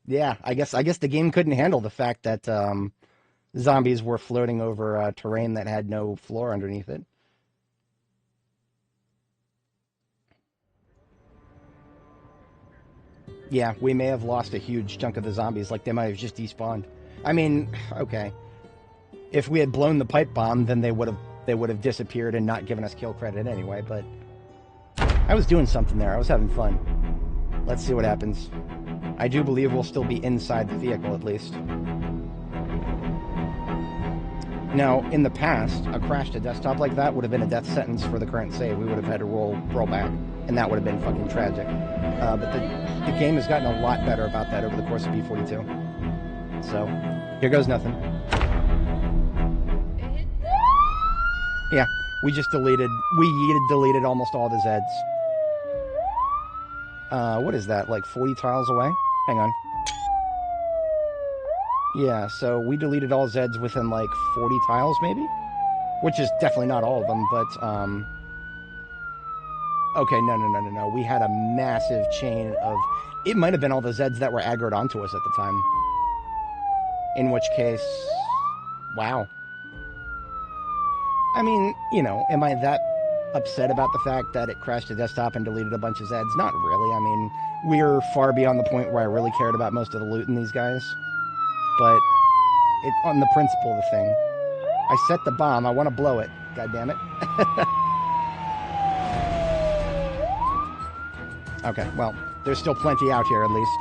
Yeah, I guess the game couldn't handle the fact that zombies were floating over terrain that had no floor underneath it. Yeah, we may have lost a huge chunk of the zombies, like they might have just despawned. I mean, okay. If we had blown the pipe bomb, then they would have disappeared and not given us kill credit anyway, but I was doing something there. I was having fun. Let's see what happens. I do believe we'll still be inside the vehicle, at least. Now, in the past, a crash to desktop like that would have been a death sentence for the current save. We would have had to roll back, and that would have been fucking tragic. But the game has gotten a lot better about that over the course of B42. So, here goes nothing. Yeah, we deleted almost all the Zeds. What is that, like 40 tiles away? Hang on. Yeah, so we deleted all Zeds within like 40 tiles, maybe? Which is definitely not all of them, but, okay, no. We had a massive chain of... It might have been all the Zeds that were aggroed onto us at the time. In which case... Wow. I mean, you know, am I that upset about the fact that it crashed to desktop and deleted a bunch of Zeds? Not really. I mean, we're far beyond the point where I really cared about most of the loot in these guys. But on the principle of the thing. I set the bomb. I want to blow it. God damn it. Okay, well, there's still plenty out here, at least.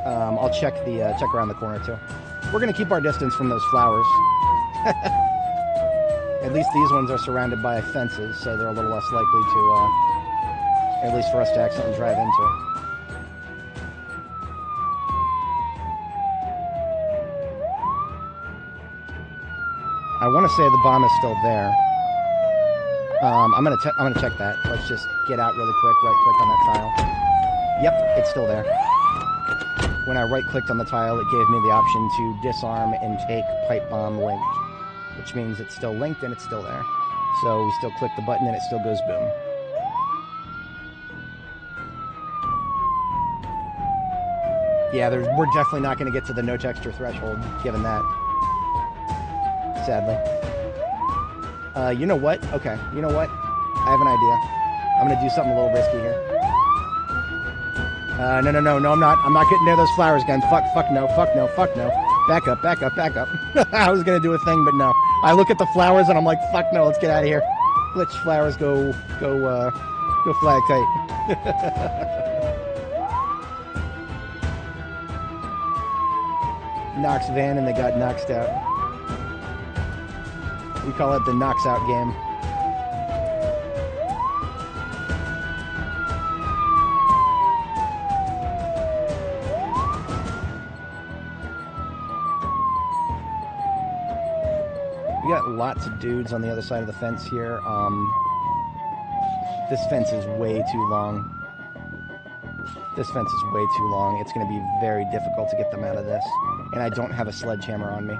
I'll check around the corner, too. We're going to keep our distance from those flowers. At least these ones are surrounded by fences, so they're a little less likely to, at least for us to accidentally drive into. I want to say the bomb is still there. I'm gonna check that. Let's just get out really quick. Right click on that tile. Yep, it's still there. When I right clicked on the tile, it gave me the option to disarm and take pipe bomb linked, which means it's still linked and it's still there. So we still click the button and it still goes boom. Yeah, we're definitely not going to get to the no texture threshold, given that. Sadly. You know what? Okay, you know what? I have an idea. I'm going to do something a little risky here. No, I'm not. I'm not getting near those flowers again. Fuck no. Back up. I was going to do a thing, but no. I look at the flowers and I'm like, fuck no, let's get out of here. Glitch flowers go flag tight. Knocks van and they got knocked out. We call it the knocks out game. We got lots of dudes on the other side of the fence here. This fence is way too long. This fence is way too long. It's going to be very difficult to get them out of this. And I don't have a sledgehammer on me.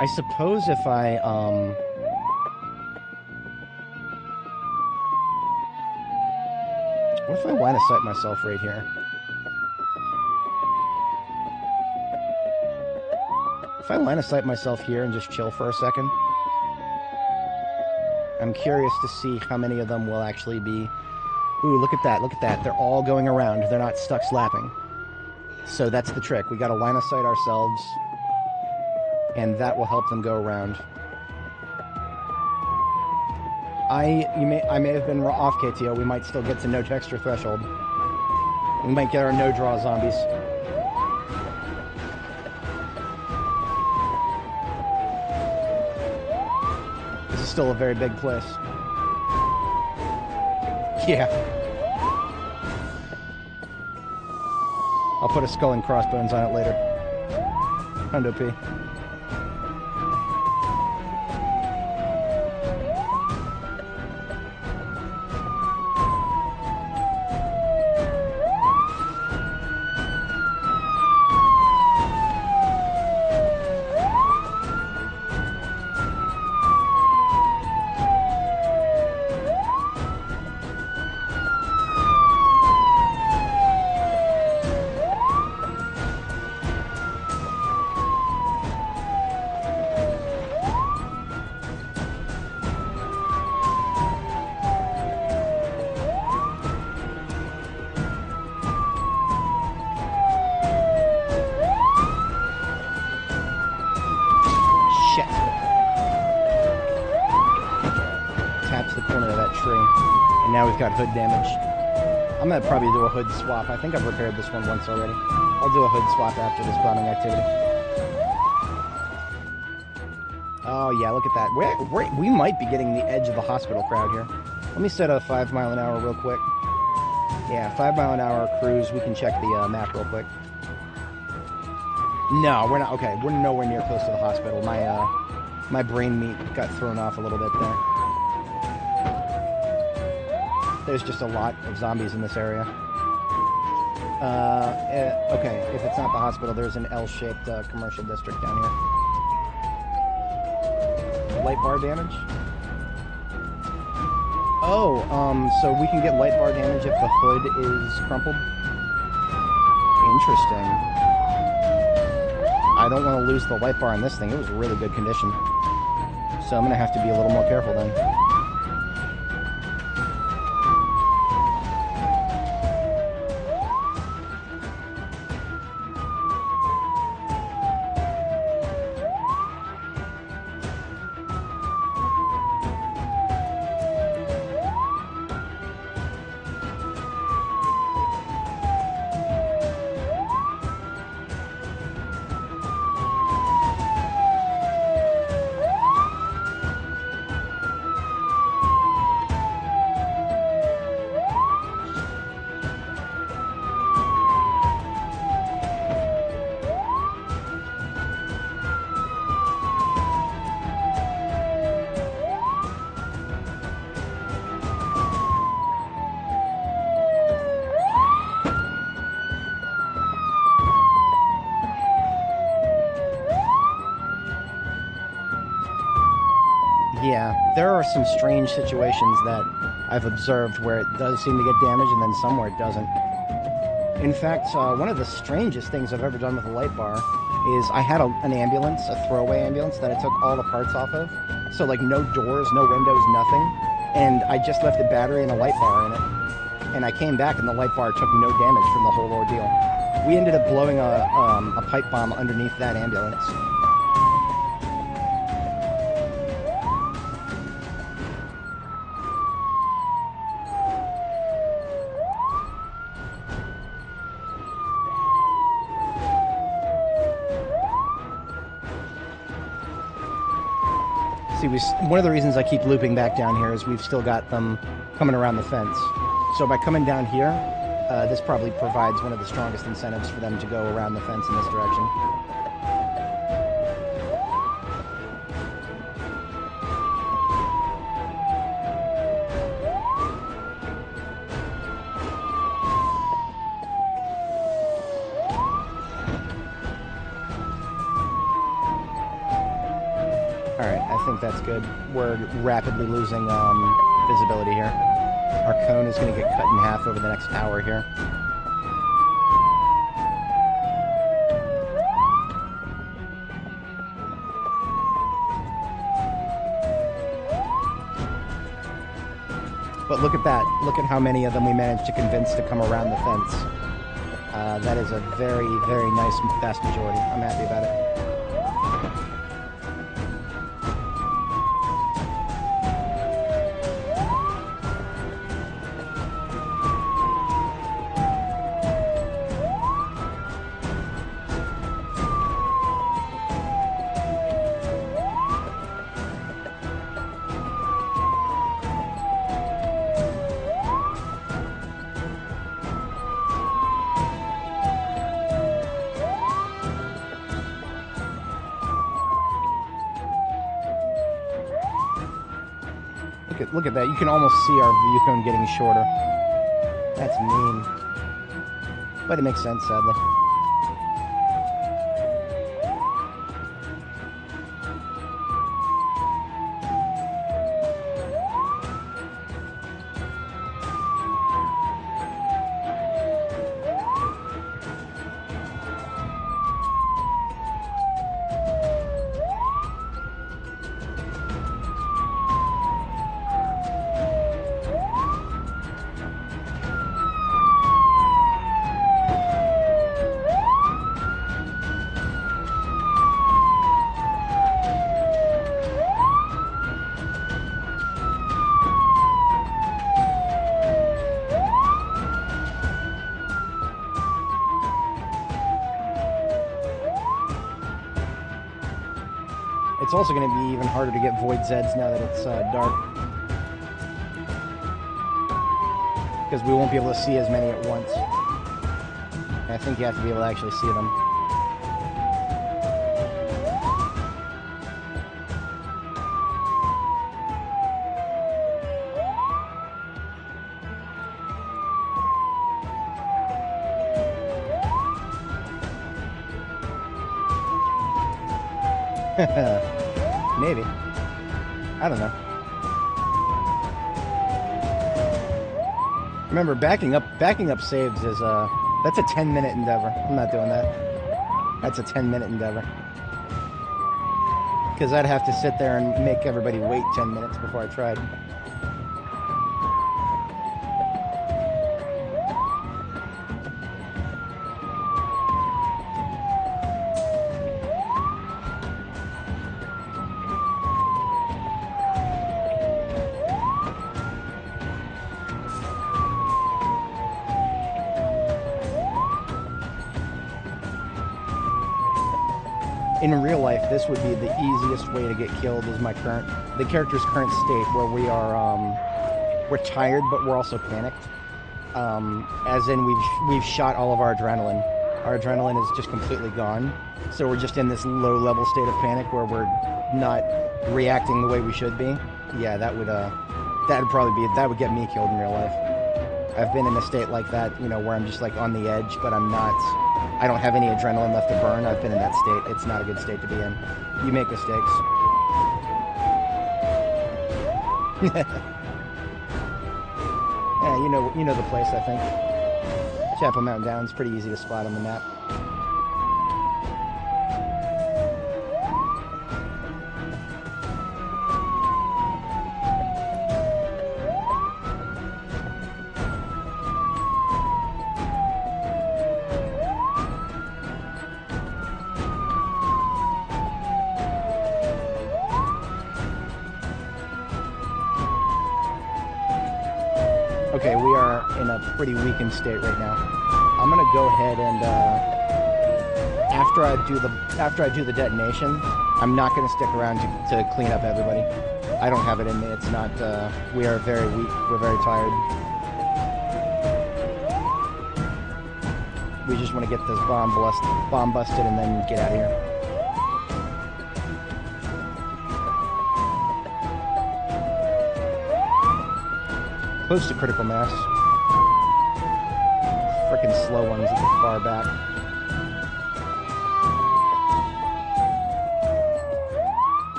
I suppose if I, what if I line of sight myself right here? If I line of sight myself here and just chill for a second, I'm curious to see how many of them will actually be... Ooh, look at that, look at that. They're all going around. They're not stuck slapping. So that's the trick. We got to line of sight ourselves, and that will help them go around. I may have been off, KTO. We might still get to no texture threshold. We might get our no draw zombies. This is still a very big place. Yeah. I'll put a skull and crossbones on it later. Hundo P. Now we've got hood damage. I'm gonna probably do a hood swap. I think I've repaired this one once already. I'll do a hood swap after this bombing activity. Oh yeah, look at that. We might be getting the edge of the hospital crowd here. Let me set a 5 mile an hour real quick. Yeah, 5 mile an hour cruise. We can check the map real quick. No, we're not. Okay, we're nowhere near close to the hospital. My brain meat got thrown off a little bit there. There's just a lot of zombies in this area. Okay, if it's not the hospital, there's an L-shaped commercial district down here. Light bar damage? Oh, so we can get light bar damage if the hood is crumpled? Interesting. I don't want to lose the light bar on this thing. It was really good condition. So I'm going to have to be a little more careful then. Yeah, there are some strange situations that I've observed where it does seem to get damaged and then somewhere it doesn't. In fact, one of the strangest things I've ever done with a light bar is I had an ambulance, a throwaway ambulance, that I took all the parts off of. So, like, no doors, no windows, nothing. And I just left a battery and a light bar in it. And I came back and the light bar took no damage from the whole ordeal. We ended up blowing a pipe bomb underneath that ambulance. See, one of the reasons I keep looping back down here is we've still got them coming around the fence. So by coming down here, this probably provides one of the strongest incentives for them to go around the fence in this direction. Alright, I think that's good. We're rapidly losing visibility here. Our cone is going to get cut in half over the next hour here. But look at that. Look at how many of them we managed to convince to come around the fence. That is a very, very nice vast majority. I'm happy about it. Look at that. You can almost see our view cone getting shorter. That's mean. But it makes sense, sadly. It's also going to be even harder to get void Zeds now that it's dark. Because we won't be able to see as many at once. I think you have to be able to actually see them. Maybe. I don't know. Remember, backing up saves is that's a 10-minute endeavor. I'm not doing that. That's a 10-minute endeavor. Because I'd have to sit there and make everybody wait 10 minutes before I tried. In real life, this would be the easiest way to get killed. Is the character's current state, where we are we're tired, but we're also panicked. As in, we've shot all of our adrenaline. Our adrenaline is just completely gone, so we're just in this low-level state of panic where we're not reacting the way we should be. Yeah, that would get me killed in real life. I've been in a state like that, you know, where I'm just like on the edge, but I don't have any adrenaline left to burn. I've been in that state. It's not a good state to be in. You make mistakes. Yeah, you know the place, I think. Chapel Mountain Down's pretty easy to spot on the map. Okay, we are in a pretty weakened state right now. I'm gonna go ahead and after I do the detonation, I'm not gonna stick around to clean up everybody. I don't have it in me. It's not. We are very weak. We're very tired. We just want to get this bomb busted and then get out of here. Close to critical mass. Frickin' slow ones at the far back.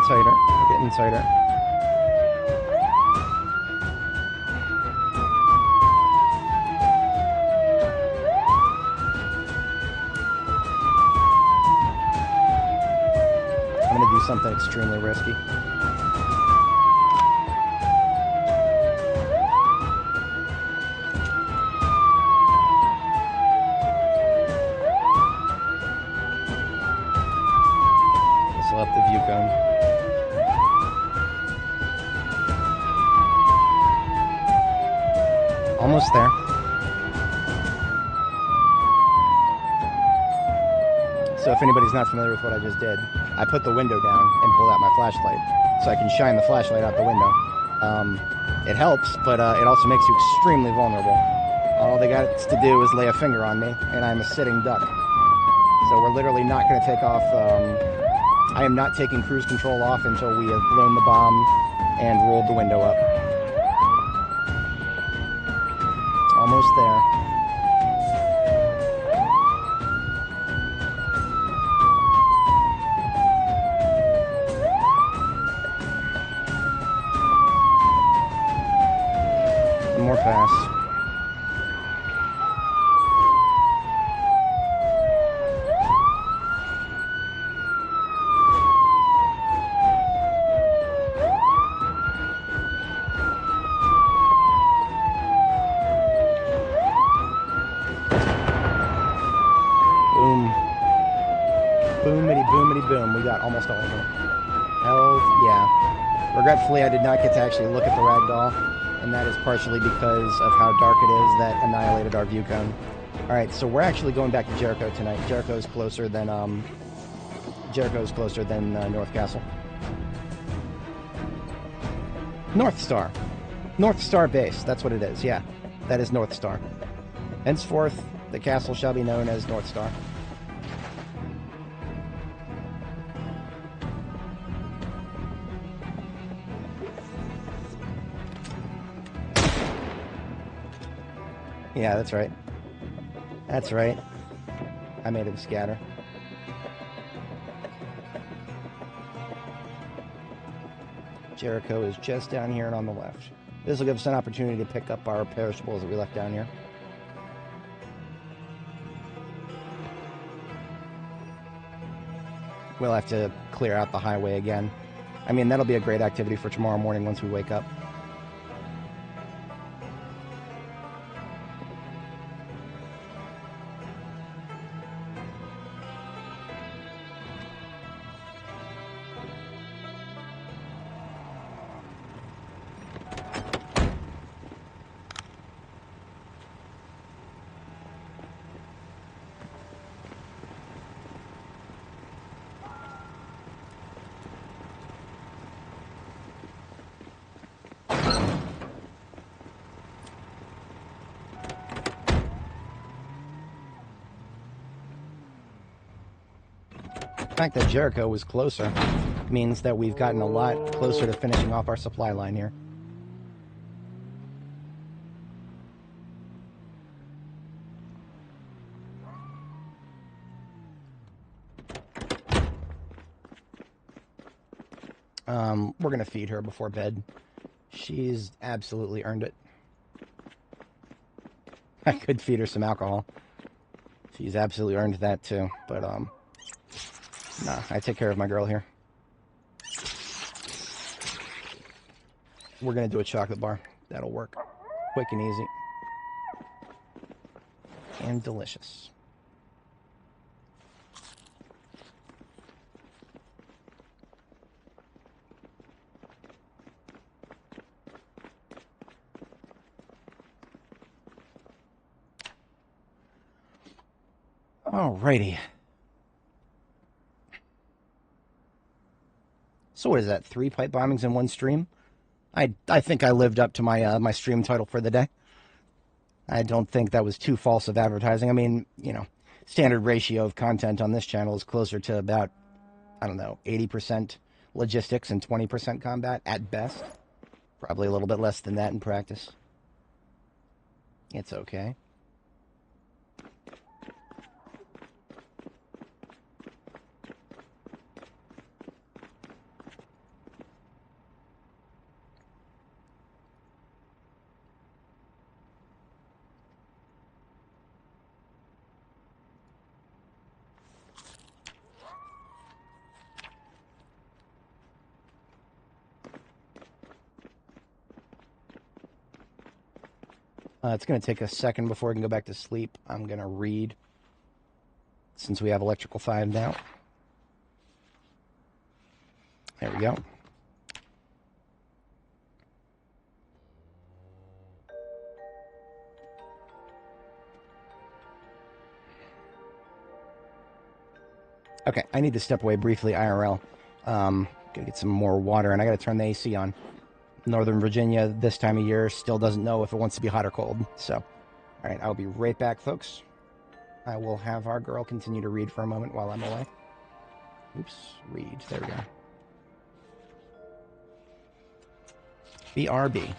Tighter. We're getting tighter. I'm gonna do something extremely risky. This'll up the view gun. Almost there. So if anybody's not familiar with what I just did, I put the window down and pulled out my flashlight so I can shine the flashlight out the window. It helps, but it also makes you extremely vulnerable. All they got to do is lay a finger on me, and I'm a sitting duck. So we're literally not going to take off. I am not taking cruise control off until we have blown the bomb and rolled the window up. Almost there. Some more fast. Boom, we got almost all of them. Hell yeah. Regretfully, I did not get to actually look at the ragdoll, and that is partially because of how dark it is that annihilated our view cone. Alright, so we're actually going back to Jericho tonight. Jericho's closer than North Castle. North Star. North Star Base, that's what it is, yeah. That is North Star. Henceforth, the castle shall be known as North Star. Yeah, that's right. That's right. I made him scatter. Jericho is just down here and on the left. This will give us an opportunity to pick up our perishables that we left down here. We'll have to clear out the highway again. I mean, that'll be a great activity for tomorrow morning once we wake up. The fact that Jericho was closer means that we've gotten a lot closer to finishing off our supply line here. We're going to feed her before bed. She's absolutely earned it. I could feed her some alcohol. She's absolutely earned that too. But, nah, I take care of my girl here. We're going to do a chocolate bar. That'll work. Quick and easy. And delicious. Alrighty. So what is that? 3 pipe bombings in one stream? I think I lived up to my my stream title for the day. I don't think that was too false of advertising. I mean, you know, standard ratio of content on this channel is closer to about, I don't know, 80% logistics and 20% combat at best. Probably a little bit less than that in practice. It's okay. It's going to take a second before I can go back to sleep. I'm going to read, since we have Electrical 5 now. There we go. Okay, I need to step away briefly, IRL. Gotta get some more water, and I gotta turn the AC on. Northern Virginia, this time of year, still doesn't know if it wants to be hot or cold. So, alright, I'll be right back, folks. I will have our girl continue to read for a moment while I'm away. Oops, read. There we go. BRB.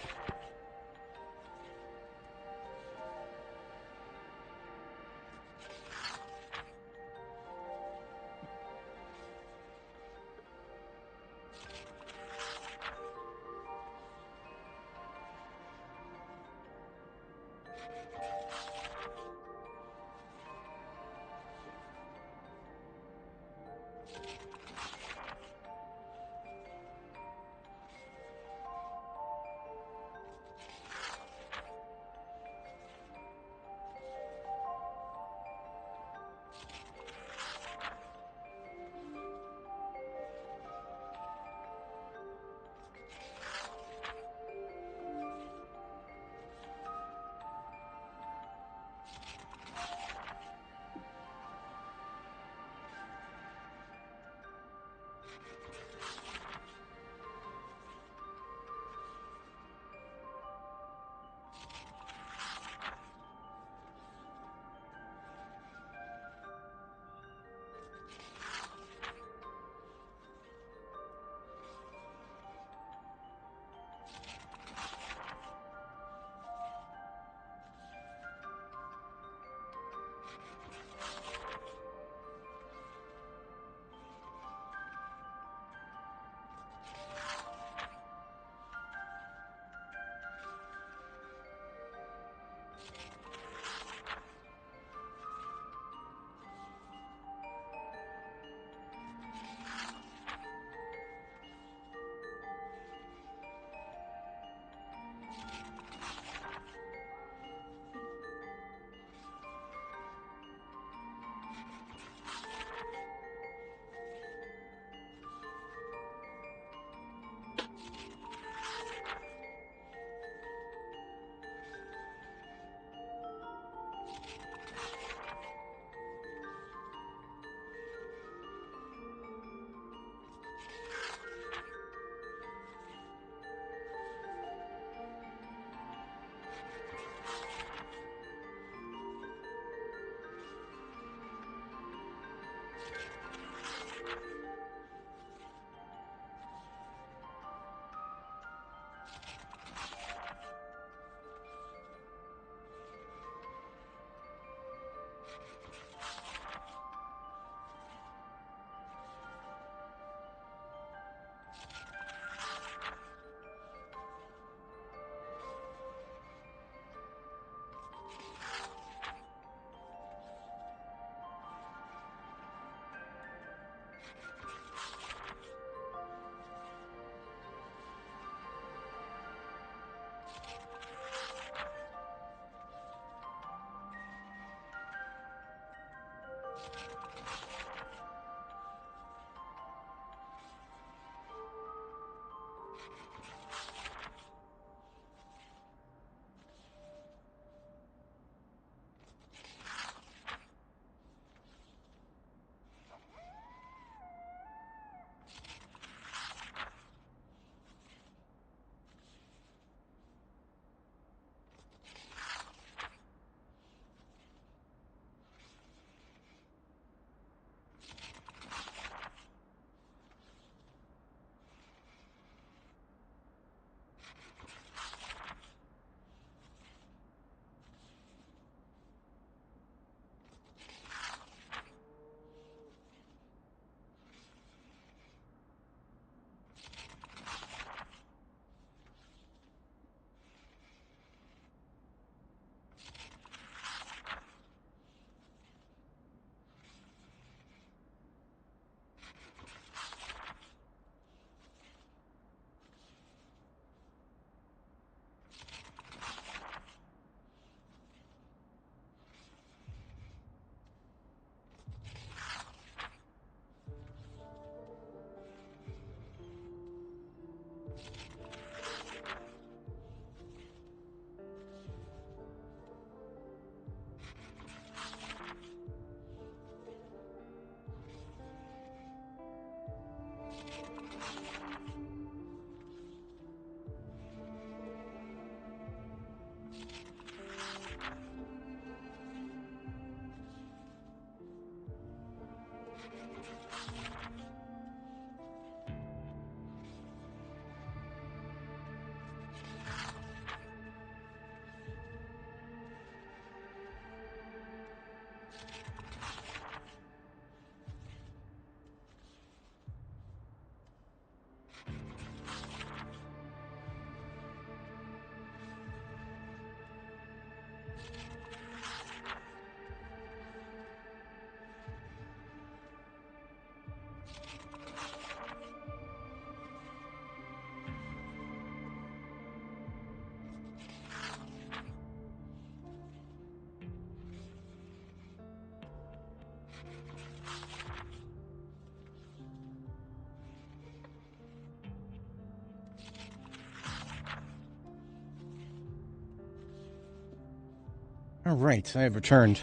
Alright, I have returned.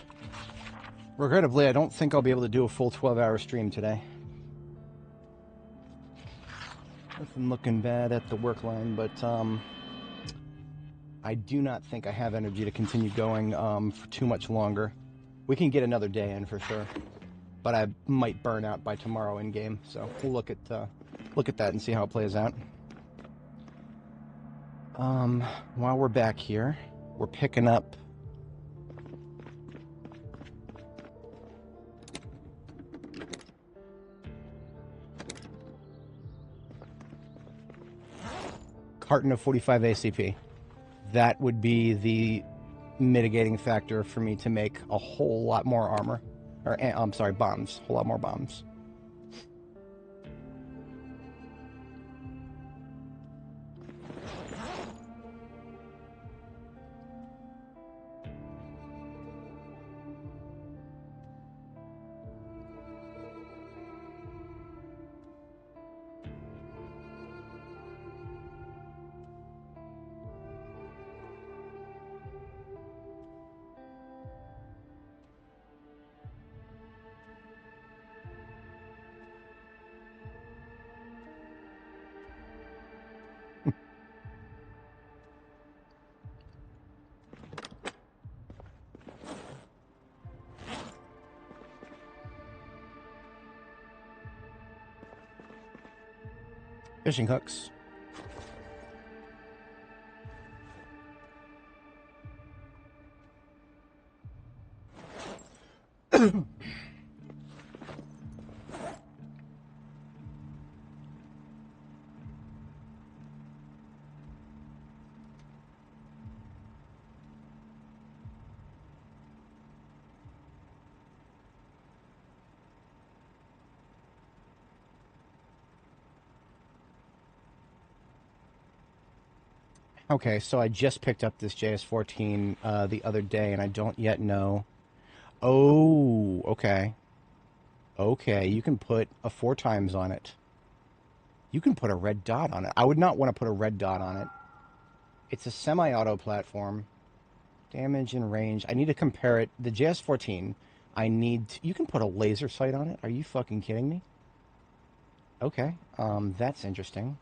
Regrettably, I don't think I'll be able to do a full 12-hour stream today. Nothing looking bad at the work line, but I do not think I have energy to continue going for too much longer. We can get another day in for sure, but I might burn out by tomorrow in game. So we'll look at that and see how it plays out. While we're back here, we're picking up. Carton of 45 ACP. That would be the mitigating factor for me to make a whole lot more armor. Or, I'm sorry, bombs. A whole lot more bombs. Fishing hooks. Okay, so I just picked up this JS14 the other day, and I don't yet know. Oh, okay. Okay, you can put a 4 times on it. You can put a red dot on it. I would not want to put a red dot on it. It's a semi-auto platform. Damage and range. I need to compare it. The JS14, I need to, you can put a laser sight on it? Are you fucking kidding me? Okay, that's interesting.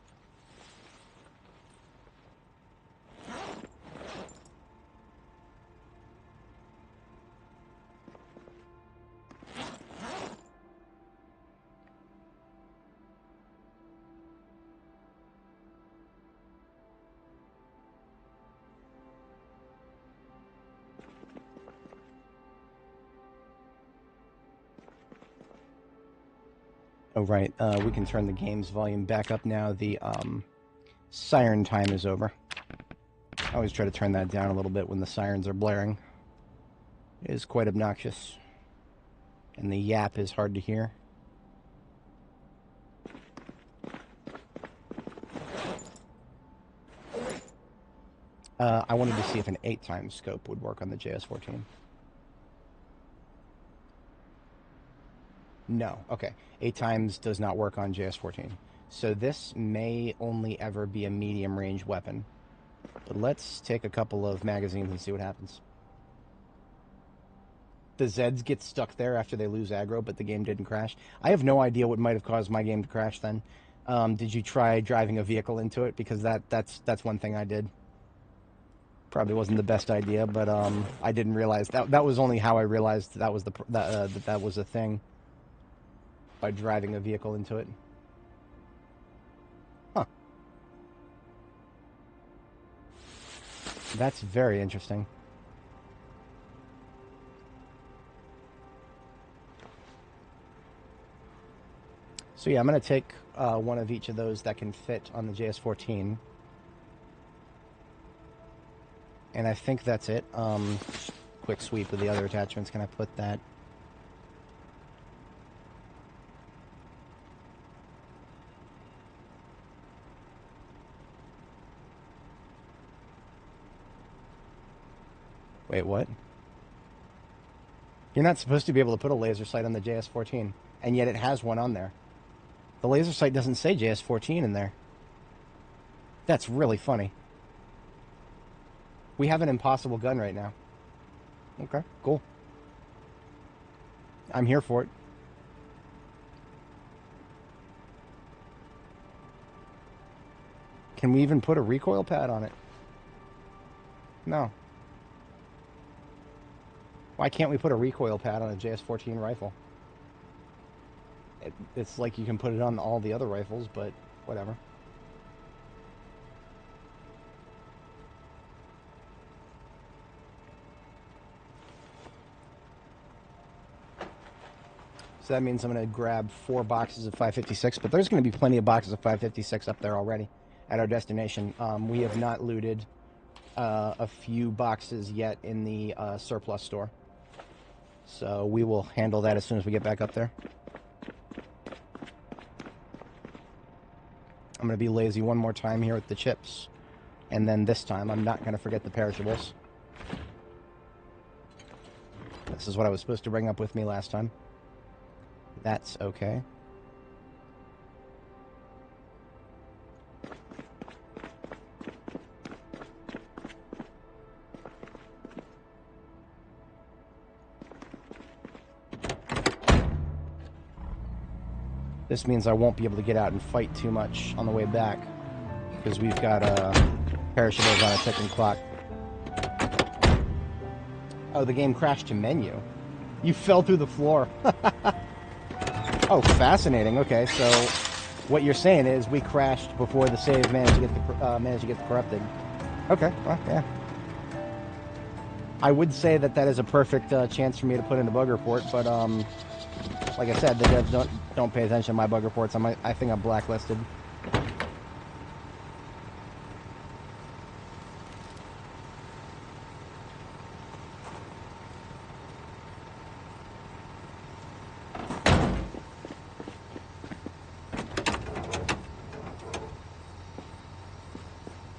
Oh, right. We can turn the game's volume back up now. The siren time is over. I always try to turn that down a little bit when the sirens are blaring. It is quite obnoxious. And the yap is hard to hear. I wanted to see if an 8 times scope would work on the JS14. No. Okay. 8 times does not work on JS14. So this may only ever be a medium range weapon. But let's take a couple of magazines and see what happens. The Zeds get stuck there after they lose aggro, but the game didn't crash. I have no idea what might have caused my game to crash then. Did you try driving a vehicle into it? Because that's one thing I did. Probably wasn't the best idea, but I didn't realize that was only how I realized that was that was a thing. By driving a vehicle into it. Huh. That's very interesting. So yeah, I'm going to take one of each of those that can fit on the JS14. And I think that's it. Quick sweep of the other attachments. Can I put that? Wait, what? You're not supposed to be able to put a laser sight on the JS14, and yet it has one on there. The laser sight doesn't say JS14 in there. That's really funny. We have an impossible gun right now. Okay, cool. I'm here for it. Can we even put a recoil pad on it? No. Why can't we put a recoil pad on a JS14 rifle? It's like you can put it on all the other rifles, but whatever. So that means I'm going to grab 4 boxes of 556, but there's going to be plenty of boxes of 556 up there already at our destination. We have not looted a few boxes yet in the surplus store. So we will handle that as soon as we get back up there. I'm going to be lazy one more time here with the chips. And then this time, I'm not going to forget the perishables. This is what I was supposed to bring up with me last time. That's okay. This means I won't be able to get out and fight too much on the way back, because we've got perishables on a ticking clock. Oh, the game crashed to menu. You fell through the floor. Oh, fascinating. Okay, so what you're saying is we crashed before the save managed to get corrupted. Okay, well, yeah. I would say that is a perfect chance for me to put in a bug report, but like I said, the devs don't pay attention to my bug reports. I think I'm blacklisted.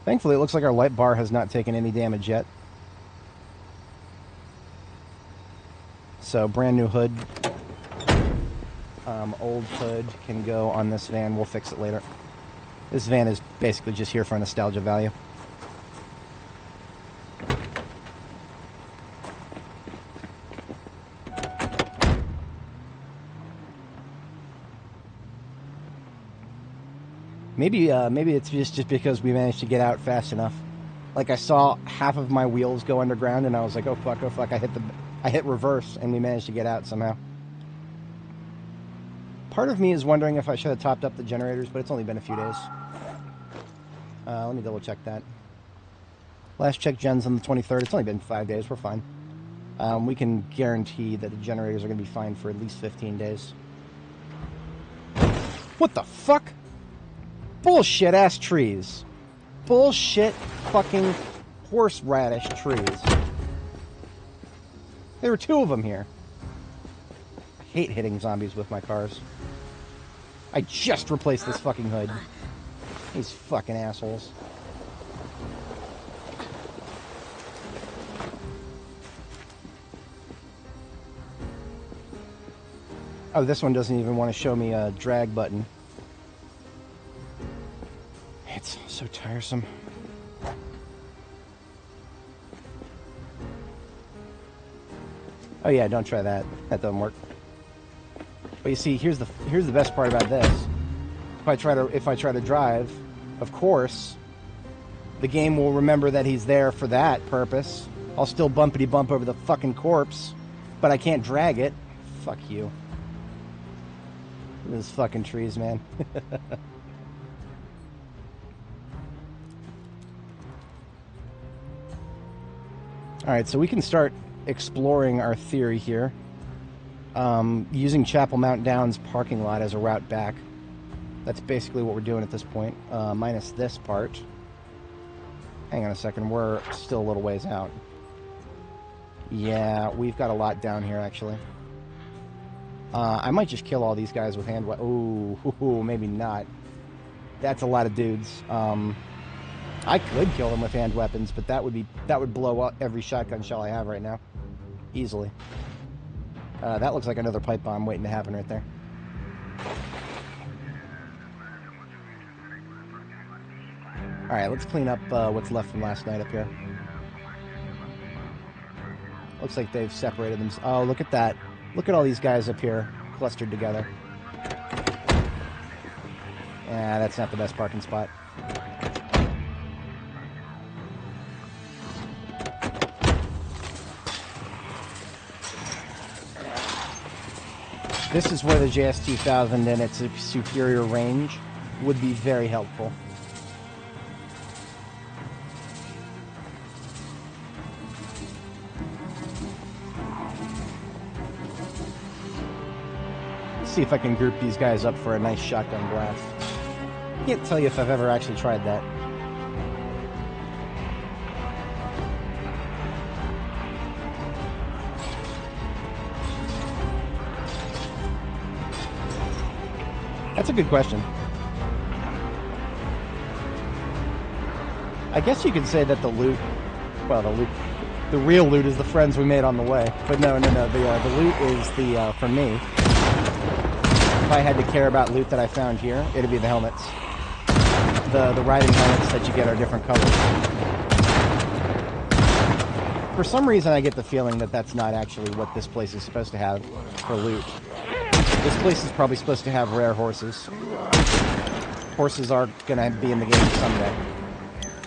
Thankfully, it looks like our light bar has not taken any damage yet. So, brand new hood. old hood can go on this van. We'll fix it later. This van is basically just here for nostalgia value. Maybe it's just because we managed to get out fast enough. Like, I saw half of my wheels go underground, and I was like, oh fuck, I hit reverse, and we managed to get out somehow. Part of me is wondering if I should have topped up the generators, but it's only been a few days. Let me double check that. Last check gens on the 23rd. It's only been 5 days. We're fine. We can guarantee that the generators are going to be fine for at least 15 days. What the fuck? Bullshit ass trees. Bullshit fucking horseradish trees. There were 2 of them here. I hate hitting zombies with my cars. I just replaced this fucking hood. These fucking assholes. Oh, this one doesn't even want to show me a drag button. It's so tiresome. Oh yeah, don't try that. That doesn't work. But you see, here's the best part about this. If I try to drive, of course, the game will remember that he's there for that purpose. I'll still bumpity bump over the fucking corpse, but I can't drag it. Fuck you. These fucking trees, man. Alright, so we can start exploring our theory here. Using Chapel Mount Downs parking lot as a route back. That's basically what we're doing at this point, minus this part. Hang on a second, we're still a little ways out. Yeah, we've got a lot down here, actually. I might just kill all these guys with hand weapons. Ooh, maybe not. That's a lot of dudes. I could kill them with hand weapons, but that would blow up every shotgun shell I have right now. Easily. That looks like another pipe bomb waiting to happen right there. Alright, let's clean up what's left from last night up here. Looks like they've separated them. Oh, look at that. Look at all these guys up here clustered together. Yeah, that's not the best parking spot. This is where the JS2000 and its superior range would be very helpful. Let's see if I can group these guys up for a nice shotgun blast. Can't tell you if I've ever actually tried that. That's a good question. I guess you could say that the loot, well, the real loot is the friends we made on the way. But no, the loot is for me. If I had to care about loot that I found here, it'd be the helmets. The riding helmets that you get are different colors. For some reason, I get the feeling that that's not actually what this place is supposed to have for loot. This place is probably supposed to have rare horses. Horses are going to be in the game someday.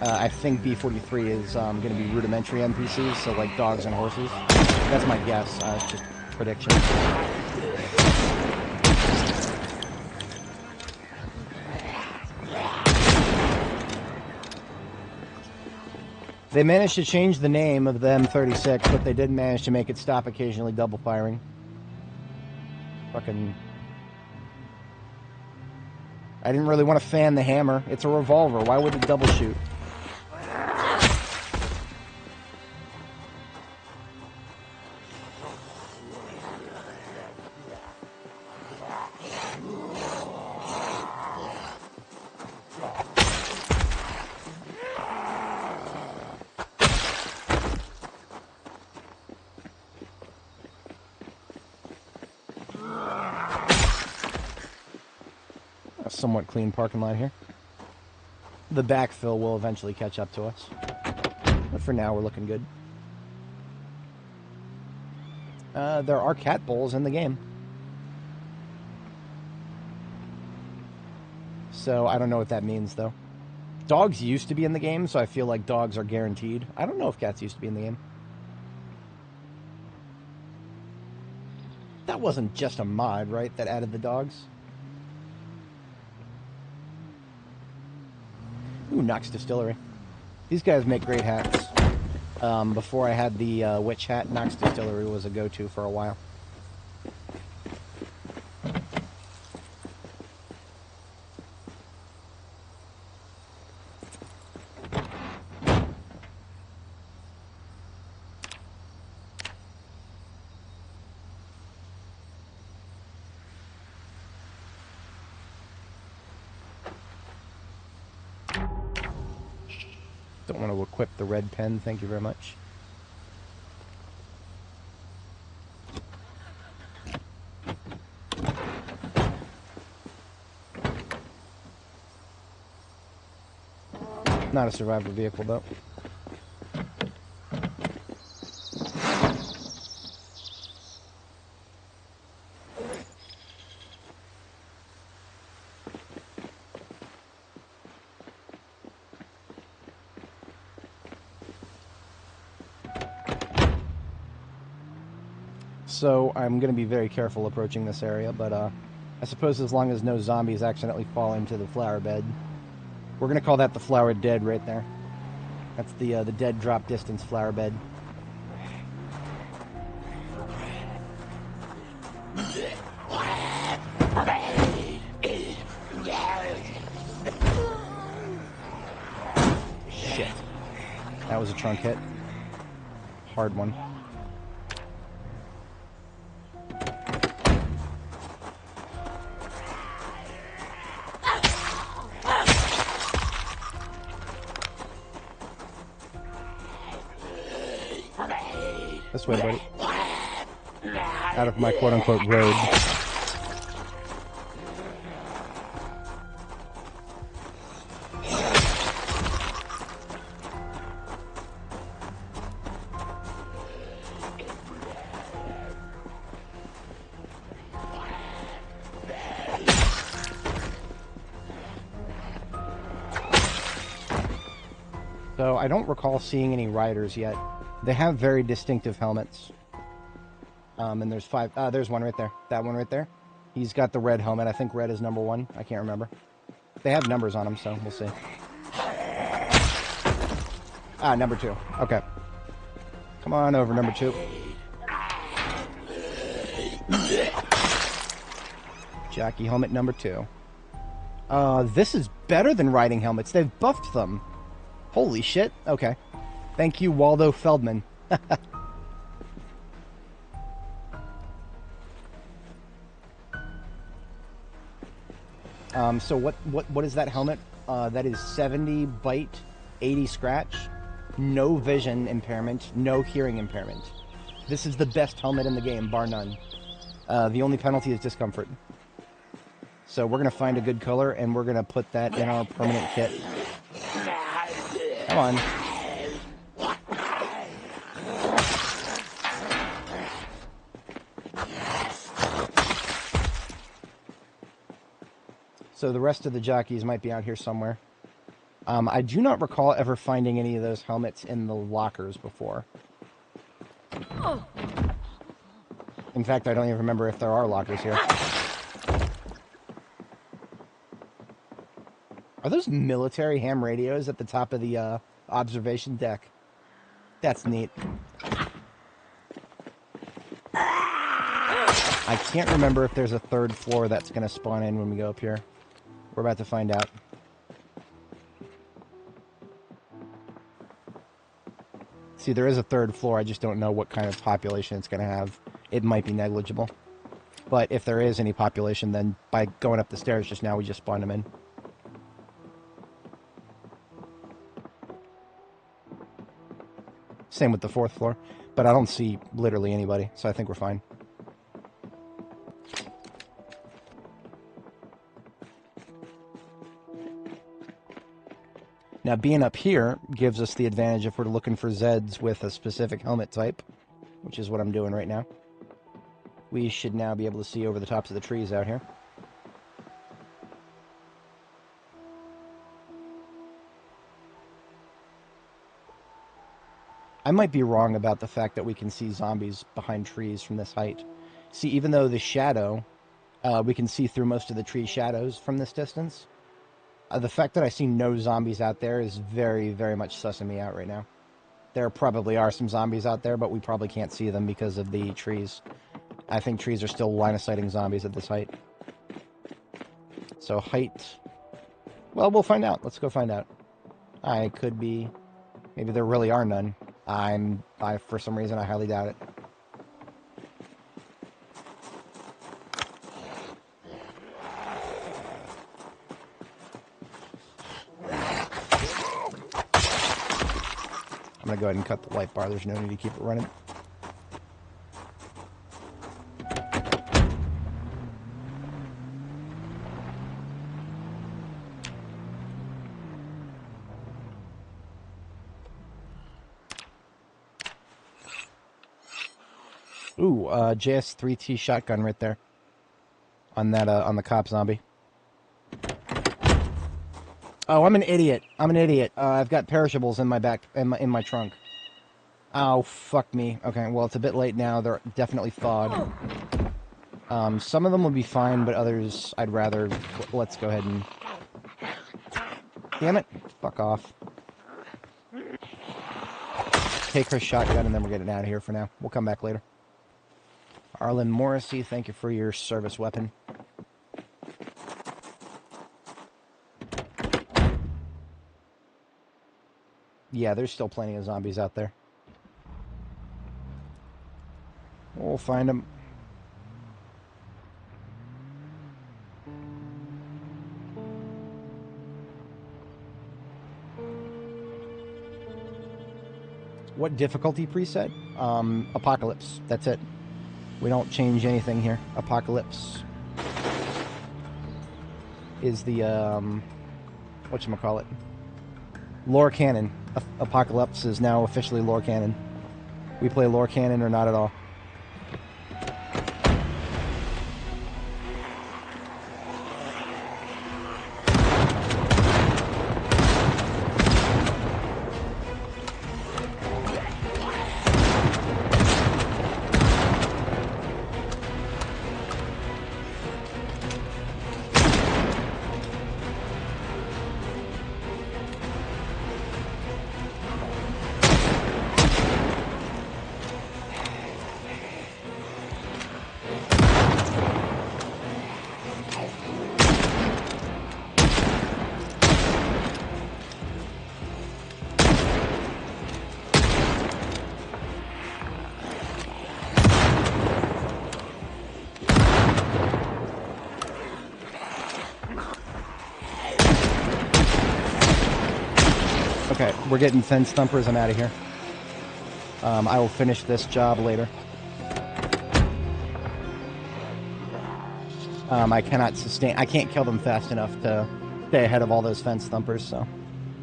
I think B43 is going to be rudimentary NPCs, so like dogs and horses. That's my guess. It's just prediction. They managed to change the name of the M36, but they did manage to make it stop occasionally double firing. Fucking... I didn't really want to fan the hammer. It's a revolver. Why would it double shoot? somewhat clean parking lot here. The backfill will eventually catch up to us. But for now, we're looking good. There are cat bowls in the game. So I don't know what that means, though. Dogs used to be in the game, so I feel like dogs are guaranteed. I don't know if cats used to be in the game. That wasn't just a mod, right, that added the dogs? Ooh, Knox Distillery. These guys make great hats. Before I had the witch hat, Knox Distillery was a go-to for a while. Don't want to equip the red pen, thank you very much. Not a survivor vehicle, though. So I'm going to be very careful approaching this area, but I suppose as long as no zombies accidentally fall into the flower bed. We're going to call that the flower dead right there. That's the dead drop distance flower bed. Shit. That was a trunk hit. Hard one. This way, buddy. Out of my quote-unquote road. So I don't recall seeing any riders yet. They have very distinctive helmets. And there's 5. There's one right there. That one right there. He's got the red helmet. I think red is number 1. I can't remember. They have numbers on them, so we'll see. Ah, number 2. Okay. Come on over, number 2. Jockey helmet number 2. This is better than riding helmets. They've buffed them. Holy shit. Okay. Thank you, Waldo Feldman. So what is that helmet? That is 70 bite, 80 scratch, no vision impairment, no hearing impairment. This is the best helmet in the game, bar none. The only penalty is discomfort. So we're gonna find a good color and we're gonna put that in our permanent kit. Come on. So the rest of the jockeys might be out here somewhere. I do not recall ever finding any of those helmets in the lockers before. In fact, I don't even remember if there are lockers here. Are those military ham radios at the top of the observation deck? That's neat. I can't remember if there's a 3rd floor that's going to spawn in when we go up here. We're about to find out. See, there is a 3rd floor. I just don't know what kind of population it's going to have. It might be negligible. But if there is any population, then by going up the stairs just now, we just spawned them in. Same with the 4th floor. But I don't see literally anybody, so I think we're fine. Now, being up here gives us the advantage if we're looking for Zeds with a specific helmet type, which is what I'm doing right now. We should now be able to see over the tops of the trees out here. I might be wrong about the fact that we can see zombies behind trees from this height. See, even though the shadow, we can see through most of the tree shadows from this distance. The fact that I see no zombies out there is very, very much sussing me out right now. There probably are some zombies out there, but we probably can't see them because of the trees. I think trees are still line-of-sighting zombies at this height. So height... Well, we'll find out. Let's go find out. I could be... Maybe there really are none. For some reason, I highly doubt it. I'm going to go ahead and cut the light bar. There's no need to keep it running. Ooh, JS3T shotgun right there. On that, on the cop zombie. Oh, I'm an idiot. I've got perishables in my in my trunk. Oh, fuck me. Okay, well, it's a bit late now. They're definitely thawed. Some of them will be fine, but others I'd rather... Let's go ahead and... Damn it. Fuck off. Take her shotgun, and then we're getting out of here for now. We'll come back later. Arlen Morrissey, thank you for your service weapon. Yeah, there's still plenty of zombies out there. We'll find them. What difficulty preset? Apocalypse. That's it. We don't change anything here. Apocalypse is the, whatchamacallit? Lore canon. Apocalypse is now officially lore canon. We play lore canon or not at all. Okay, we're getting fence thumpers. I'm out of here. I will finish this job later. I cannot sustain... I can't kill them fast enough to stay ahead of all those fence thumpers, so...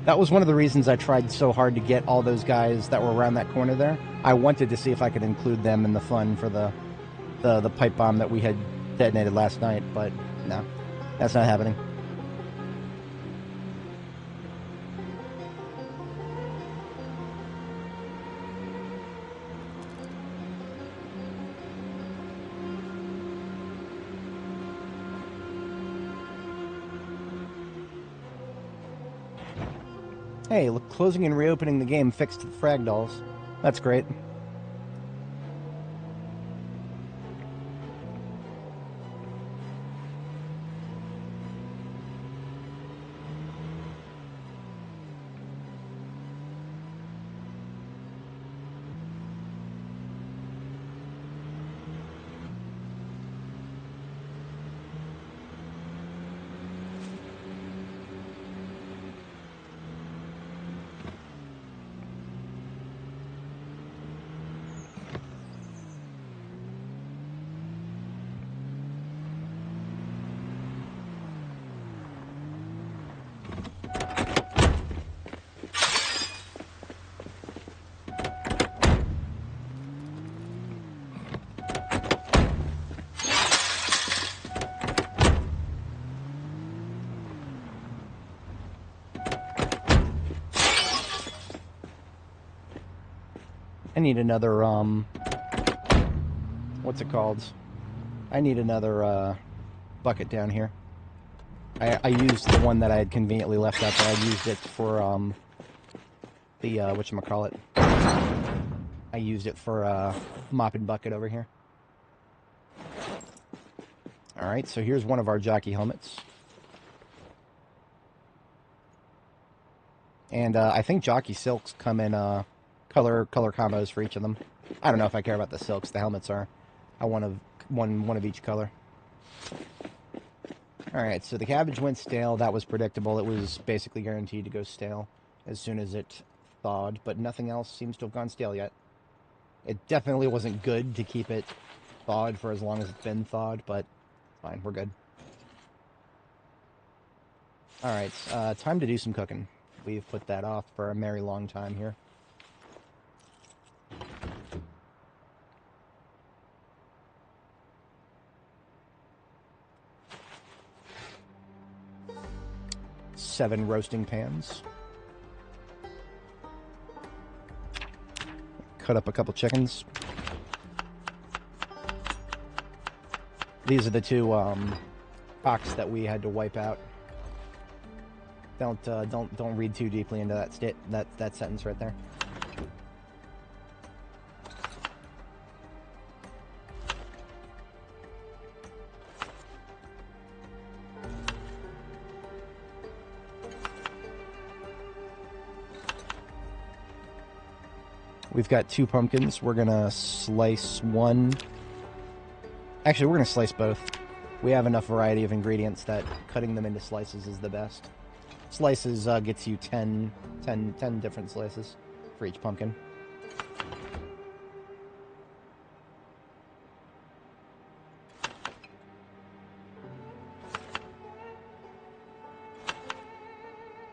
That was one of the reasons I tried so hard to get all those guys that were around that corner there. I wanted to see if I could include them in the fun for the pipe bomb that we had detonated last night, but no, that's not happening. Hey, look, closing and reopening the game fixed the frag dolls. That's great. I need another, what's it called? I need another, bucket down here. I used the one that I had conveniently left out there. I used it for, the, whatchamacallit. I used it for, mopping bucket over here. Alright, so here's one of our jockey helmets. And, I think jockey silks come in, color combos for each of them. I don't know if I care about the silks. The helmets are one of each color. Alright, so the cabbage went stale. That was predictable. It was basically guaranteed to go stale as soon as it thawed, but nothing else seems to have gone stale yet. It definitely wasn't good to keep it thawed for as long as it's been thawed, but fine, we're good. Alright, time to do some cooking. We've put that off for a merry long time here. Seven roasting pans. Cut up a couple chickens. These are the two cocks that we had to wipe out. Don't read too deeply into that sentence right there. We've got 2 pumpkins. We're gonna slice one. Actually, we're gonna slice both. We have enough variety of ingredients that cutting them into slices is the best. Slices gets you 10 different slices for each pumpkin.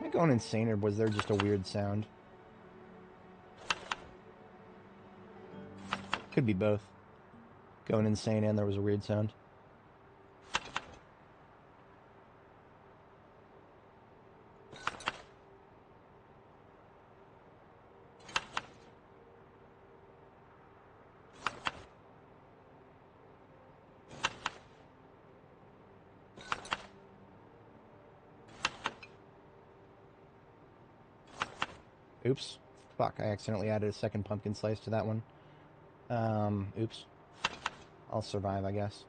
Am I going insane, or was there just a weird sound? Could be both. Going insane and there was a weird sound. Oops. Fuck, I accidentally added a second pumpkin slice to that one. Oops. I'll survive, I guess.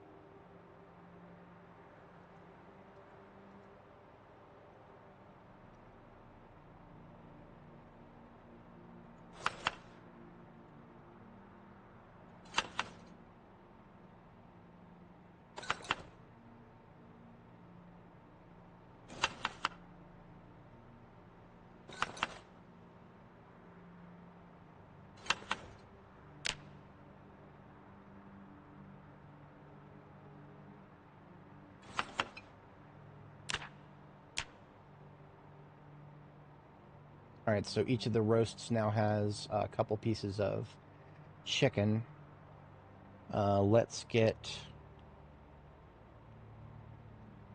Alright, so each of the roasts now has a couple pieces of chicken. Let's get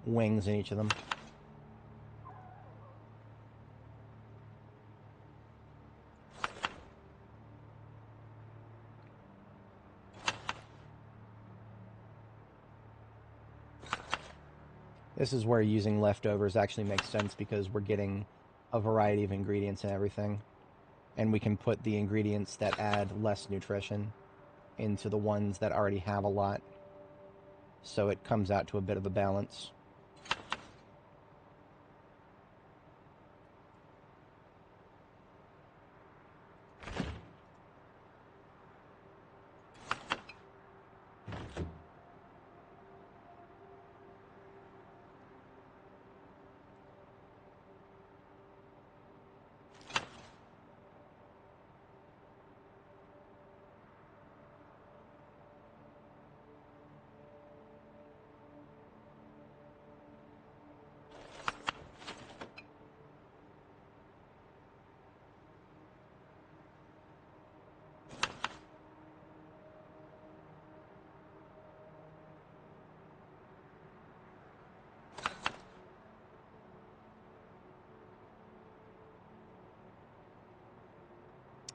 wings in each of them. This is where using leftovers actually makes sense because we're getting a variety of ingredients and everything. And we can put the ingredients that add less nutrition into the ones that already have a lot. So it comes out to a bit of a balance.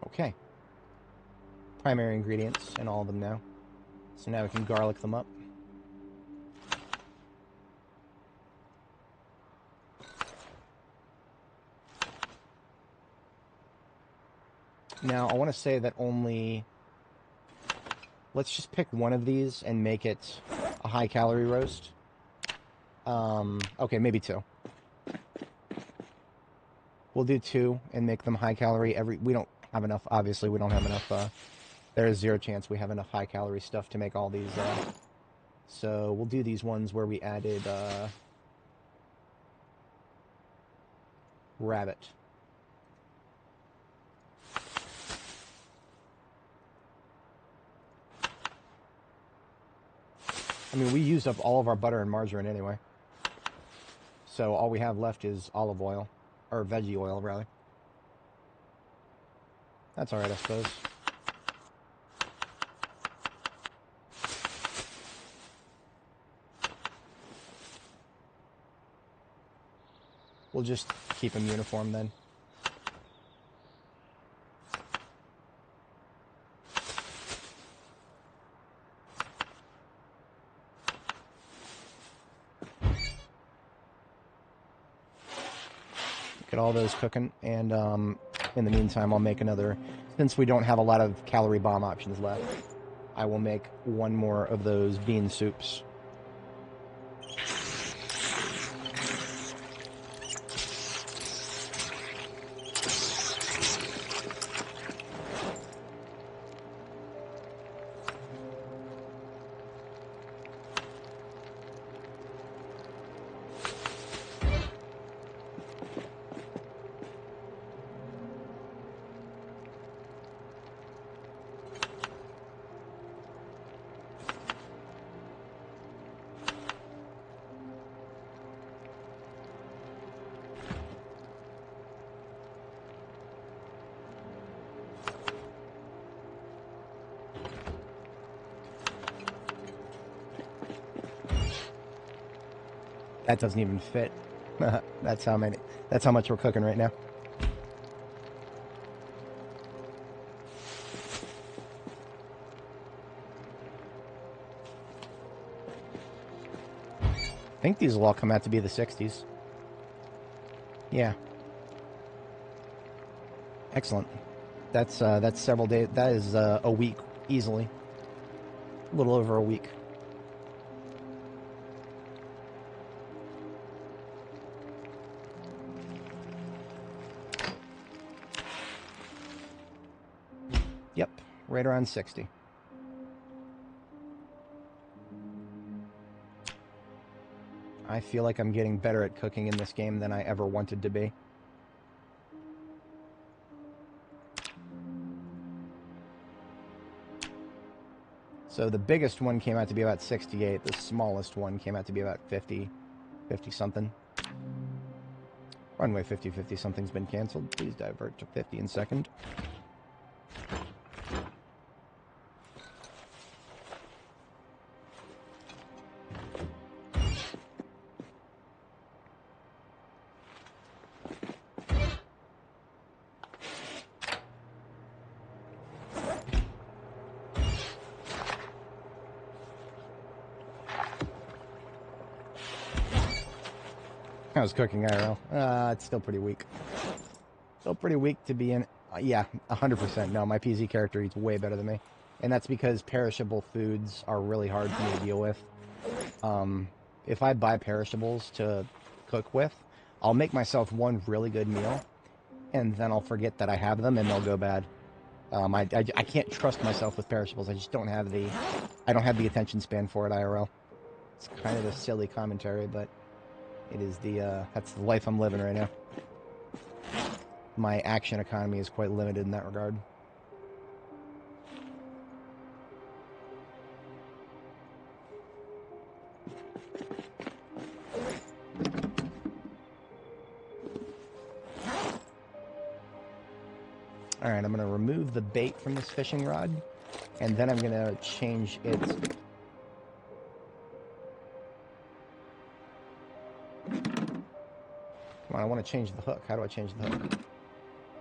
Okay. primary ingredients in all of them now. So now we can garlic them up. Now, I want to say that only... Let's just pick one of these and make it a high-calorie roast. Okay, maybe two. We'll do two and make them high-calorie. We don't have enough, obviously, we don't have enough... there is zero chance we have enough high-calorie stuff to make all these... So, we'll do these ones where we added... rabbit. I mean, we used up all of our butter and margarine anyway. So all we have left is olive oil. Or veggie oil, rather. That's alright, I suppose. We'll just keep them uniform then. Get all those cooking, and in the meantime I'll make another, since we don't have a lot of calorie bomb options left, I will make one more of those bean soups. That doesn't even fit. That's how much we're cooking right now. I think these will all come out to be the 60s. Yeah. Excellent. That's several days. That is a week easily. A little over a week. Yep, right around 60. I feel like I'm getting better at cooking in this game than I ever wanted to be. So the biggest one came out to be about 68. The smallest one came out to be about 50, 50-something. Runway 50-50 something's been canceled. Please divert to 50 in second. How's cooking IRL? It's still pretty weak. Still pretty weak to be in. Yeah, 100%. No, my PZ character eats way better than me. And that's because perishable foods are really hard for me to deal with. If I buy perishables to cook with, I'll make myself one really good meal, and then I'll forget that I have them, and they'll go bad. I can't trust myself with perishables. I just don't have the... I don't have the attention span for it, IRL. It's kind of a silly commentary, but... It is that's the life I'm living right now. My action economy is quite limited in that regard. Alright, I'm going to remove the bait from this fishing rod, and then I'm going to change its... Come on, I want to change the hook. How do I change the hook?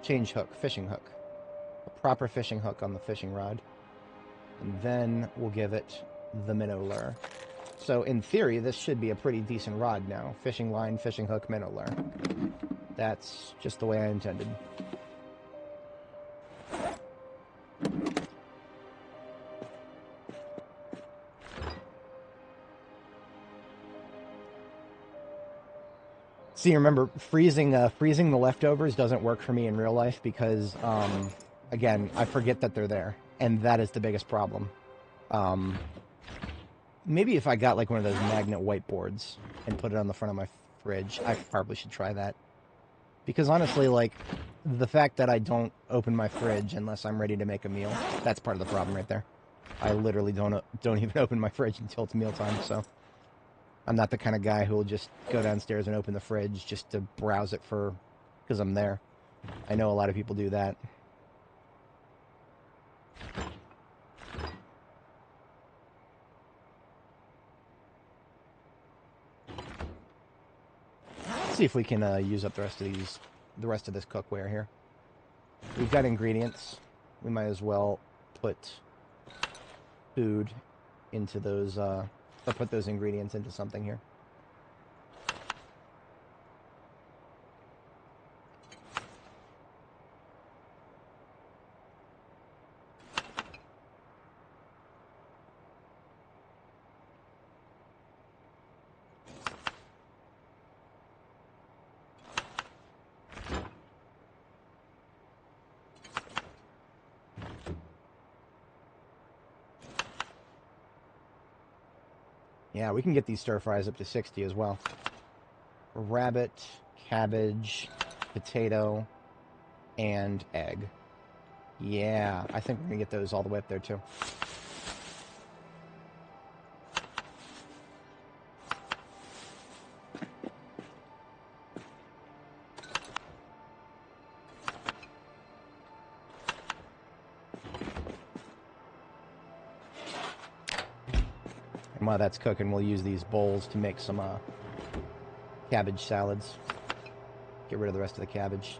Change hook. Fishing hook. proper fishing hook on the fishing rod. And then we'll give it the minnow lure. So in theory, this should be a pretty decent rod now. Fishing line, fishing hook, minnow lure. That's just the way I intended. See, remember, freezing the leftovers doesn't work for me in real life because, again, I forget that they're there. And that is the biggest problem. Maybe if I got, like, one of those magnet whiteboards and put it on the front of my fridge, I probably should try that. Because, honestly, like, the fact that I don't open my fridge unless I'm ready to make a meal, that's part of the problem right there. I literally don't even open my fridge until it's mealtime, so... I'm not the kind of guy who will just go downstairs and open the fridge just to browse it because I'm there. I know a lot of people do that. Let's see if we can use up the rest of this cookware here. We've got ingredients. We might as well put food into those, or put those ingredients into something here. Yeah, we can get these stir fries up to 60 as well. Rabbit, cabbage, potato, and egg. Yeah, I think we're going to get those all the way up there too. And while that's cooking, we'll use these bowls to make some cabbage salads. Get rid of the rest of the cabbage.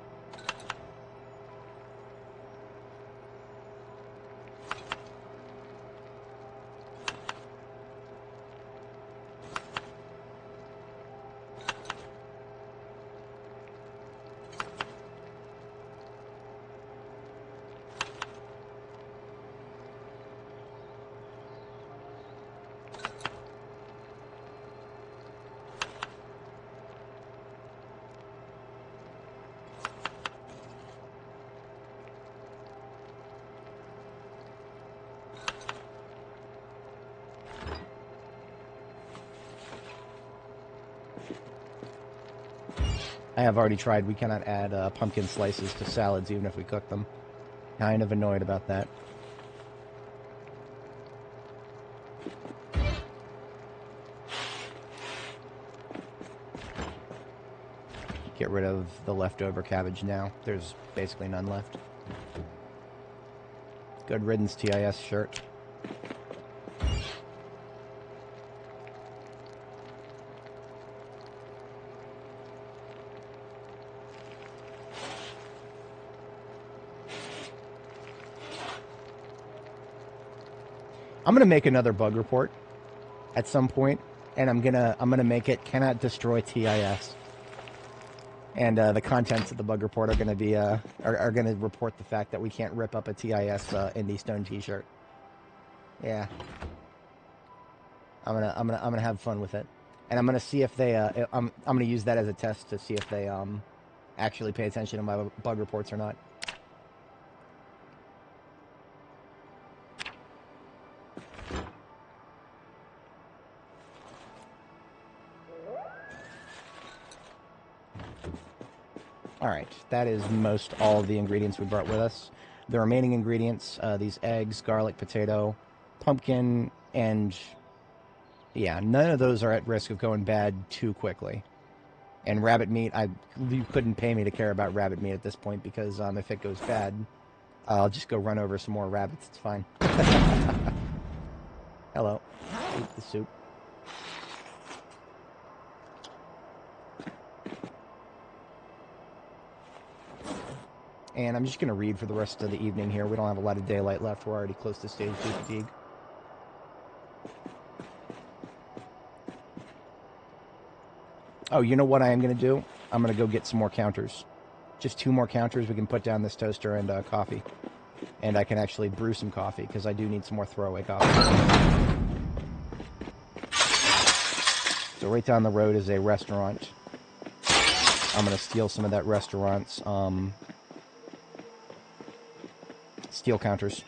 I have already tried. We cannot add pumpkin slices to salads even if we cook them. Kind of annoyed about that. Get rid of the leftover cabbage now. There's basically none left. Good riddance, TIS shirt. I'm gonna make another bug report at some point, and I'm gonna make it cannot destroy TIS. And the contents of the bug report are gonna be are gonna report the fact that we can't rip up a TIS Indie Stone T-shirt. Yeah, I'm gonna have fun with it, and I'm gonna see if they I'm gonna use that as a test to see if they actually pay attention to my bug reports or not. Alright, that is most all of the ingredients we brought with us. The remaining ingredients, these eggs, garlic, potato, pumpkin, and... yeah, none of those are at risk of going bad too quickly. And rabbit meat, you couldn't pay me to care about rabbit meat at this point, because if it goes bad, I'll just go run over some more rabbits. It's fine. Hello. Eat the soup. And I'm just going to read for the rest of the evening here. We don't have a lot of daylight left. We're already close to stage 2 fatigue. Oh, you know what I am going to do? I'm going to go get some more counters. Just 2 more counters. We can put down this toaster and coffee. And I can actually brew some coffee, because I do need some more throwaway coffee. So right down the road is a restaurant. I'm going to steal some of that restaurant's steel counters.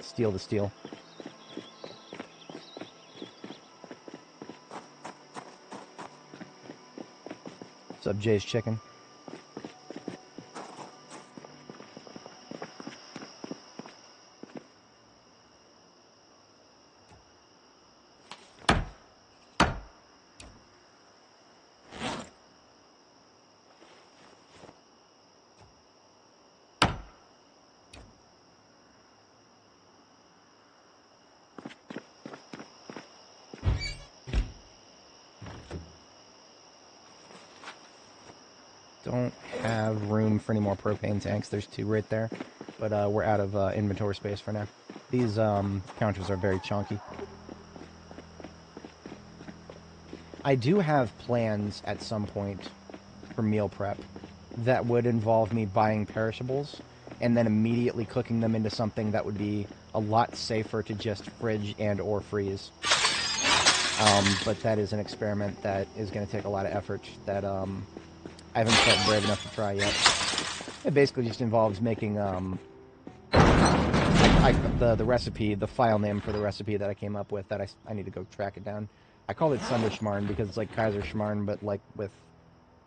Steal the steel. What's up, Jay's Chicken? Don't have room for any more propane tanks. There's 2 right there, but we're out of inventory space for now. These counters are very chunky. I do have plans at some point for meal prep that would involve me buying perishables and then immediately cooking them into something that would be a lot safer to just fridge and or freeze. But that is an experiment that is going to take a lot of effort that I haven't felt brave enough to try yet. It basically just involves making the recipe, the file name for the recipe that I came up with, that I need to go track it down. I call it Sunderschmarrn because it's like Kaiser Schmarrn, but like with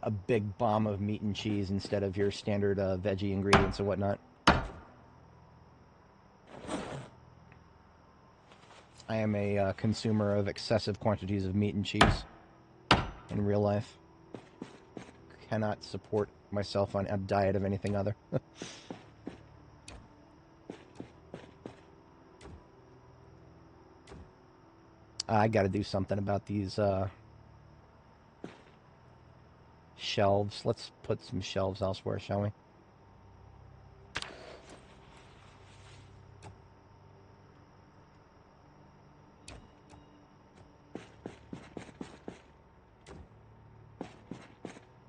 a big bomb of meat and cheese instead of your standard veggie ingredients and whatnot. I am a consumer of excessive quantities of meat and cheese in real life. Cannot support myself on a diet of anything other. I gotta do something about these shelves. Let's put some shelves elsewhere, shall we?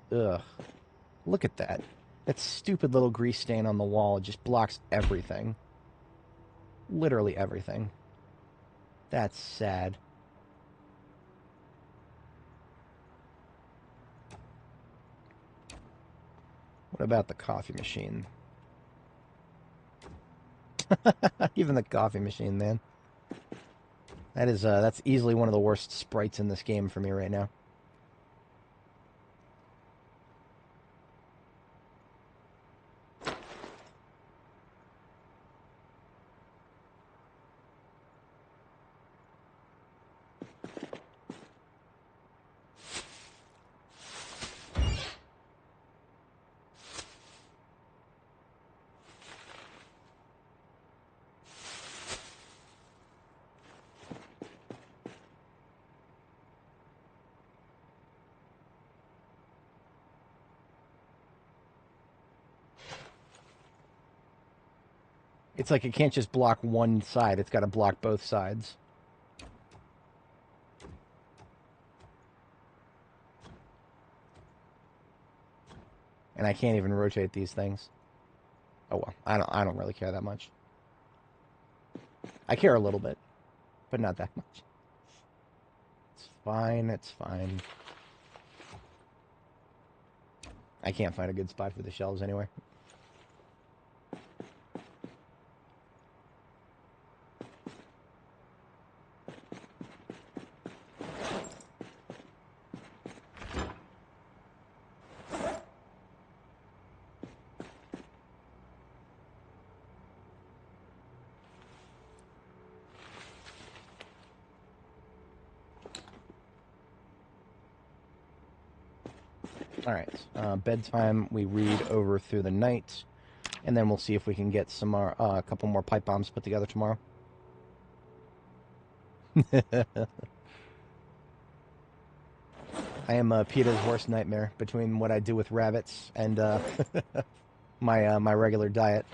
Ugh. Look at that. That stupid little grease stain on the wall just blocks everything. Literally everything. That's sad. What about the coffee machine? Even the coffee machine, man. That's easily one of the worst sprites in this game for me right now. It's like it can't just block one side. It's got to block both sides. And I can't even rotate these things. Oh well, I don't really care that much. I care a little bit, but not that much. It's fine, it's fine. I can't find a good spot for the shelves anyway. Alright, bedtime, we read over through the night, and then we'll see if we can get some more, a couple more pipe bombs put together tomorrow. I am Peter's worst nightmare between what I do with rabbits and my regular diet.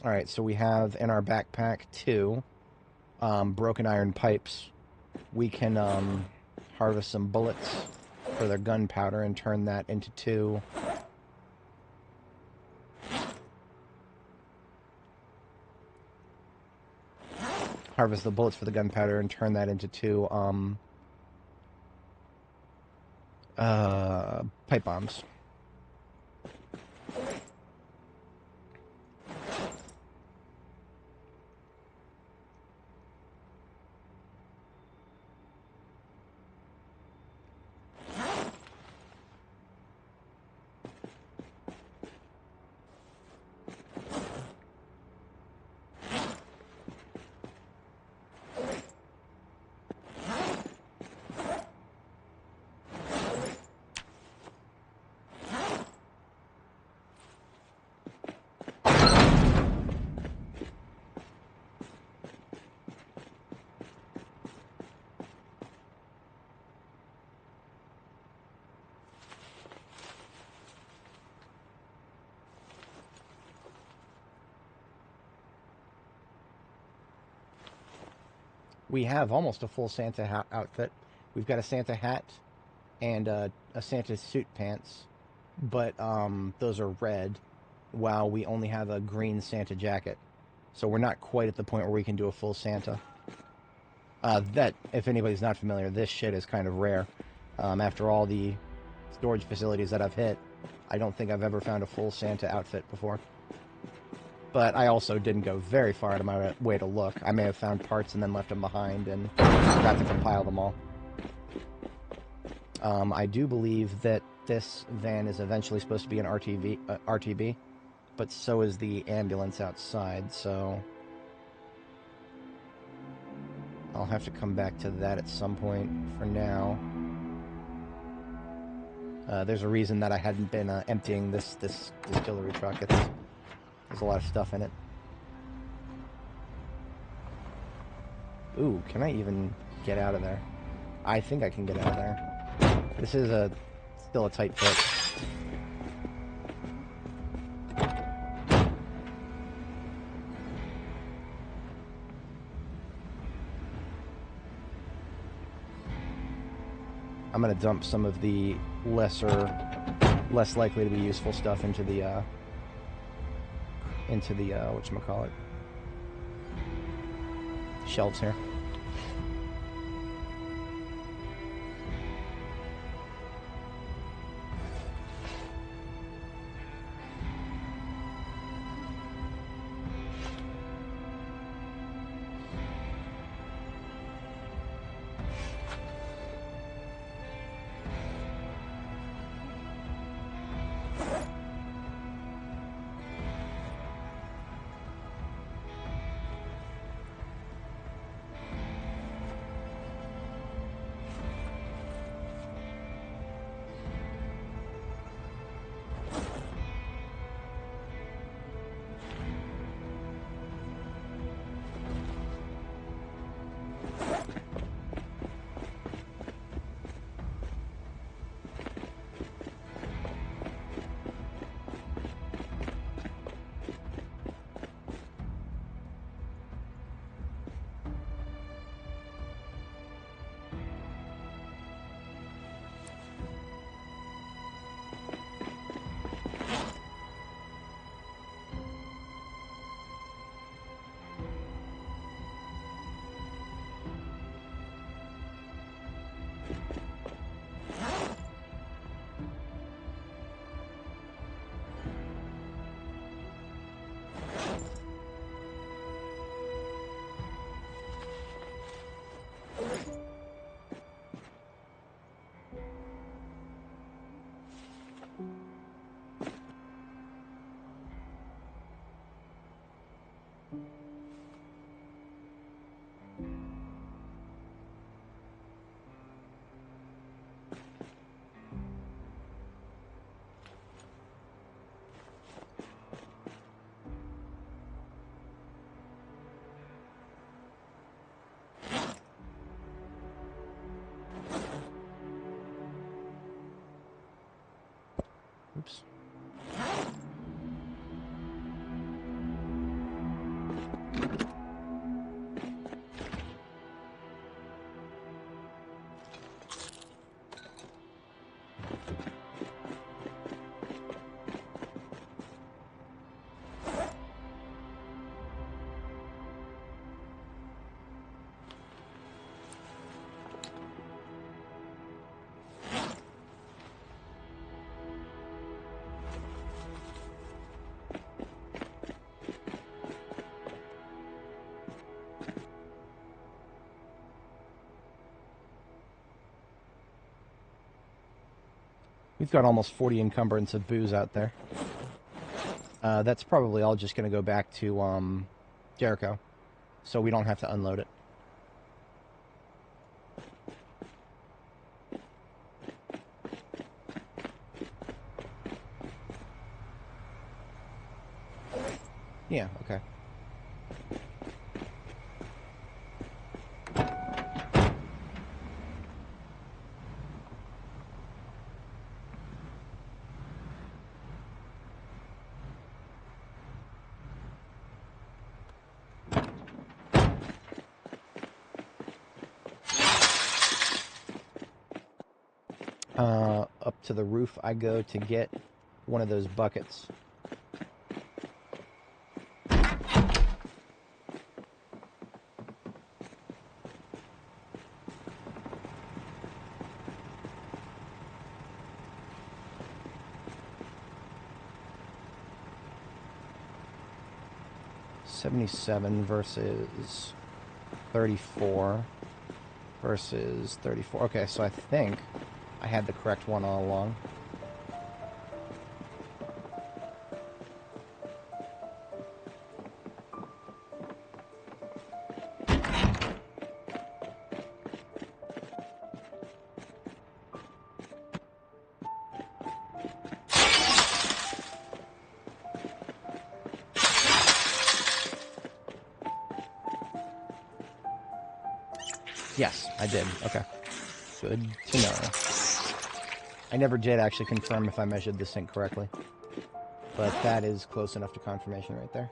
All right, so we have in our backpack 2 broken iron pipes. We can harvest some bullets for their gunpowder and turn that into 2. Harvest the bullets for the gunpowder and turn that into 2 pipe bombs. We have almost a full Santa outfit. We've got a Santa hat and a Santa suit pants, but those are red, while we only have a green Santa jacket. So we're not quite at the point where we can do a full Santa. That, if anybody's not familiar, this shit is kind of rare. After all the storage facilities that I've hit, I don't think I've ever found a full Santa outfit before. But I also didn't go very far out of my way to look. I may have found parts and then left them behind and forgot to compile them all. I do believe that this van is eventually supposed to be an RTB, but so is the ambulance outside, so I'll have to come back to that at some point. For now, there's a reason that I hadn't been emptying this distillery truck. There's a lot of stuff in it. Ooh, can I even get out of there? I think I can get out of there. This is still a tight fit. I'm gonna dump some of the less likely to be useful stuff into the whatchamacallit, shelves here. Oops. We've got almost 40 encumbrance of booze out there. That's probably all just going to go back to Jericho, so we don't have to unload it. Yeah, okay. Up to the roof I go to get one of those buckets. $77 versus 34 versus 34. Okay, so I think I had the correct one all along. Yes, I did. Okay. Good to know. I never did actually confirm if I measured the sink correctly, but that is close enough to confirmation right there.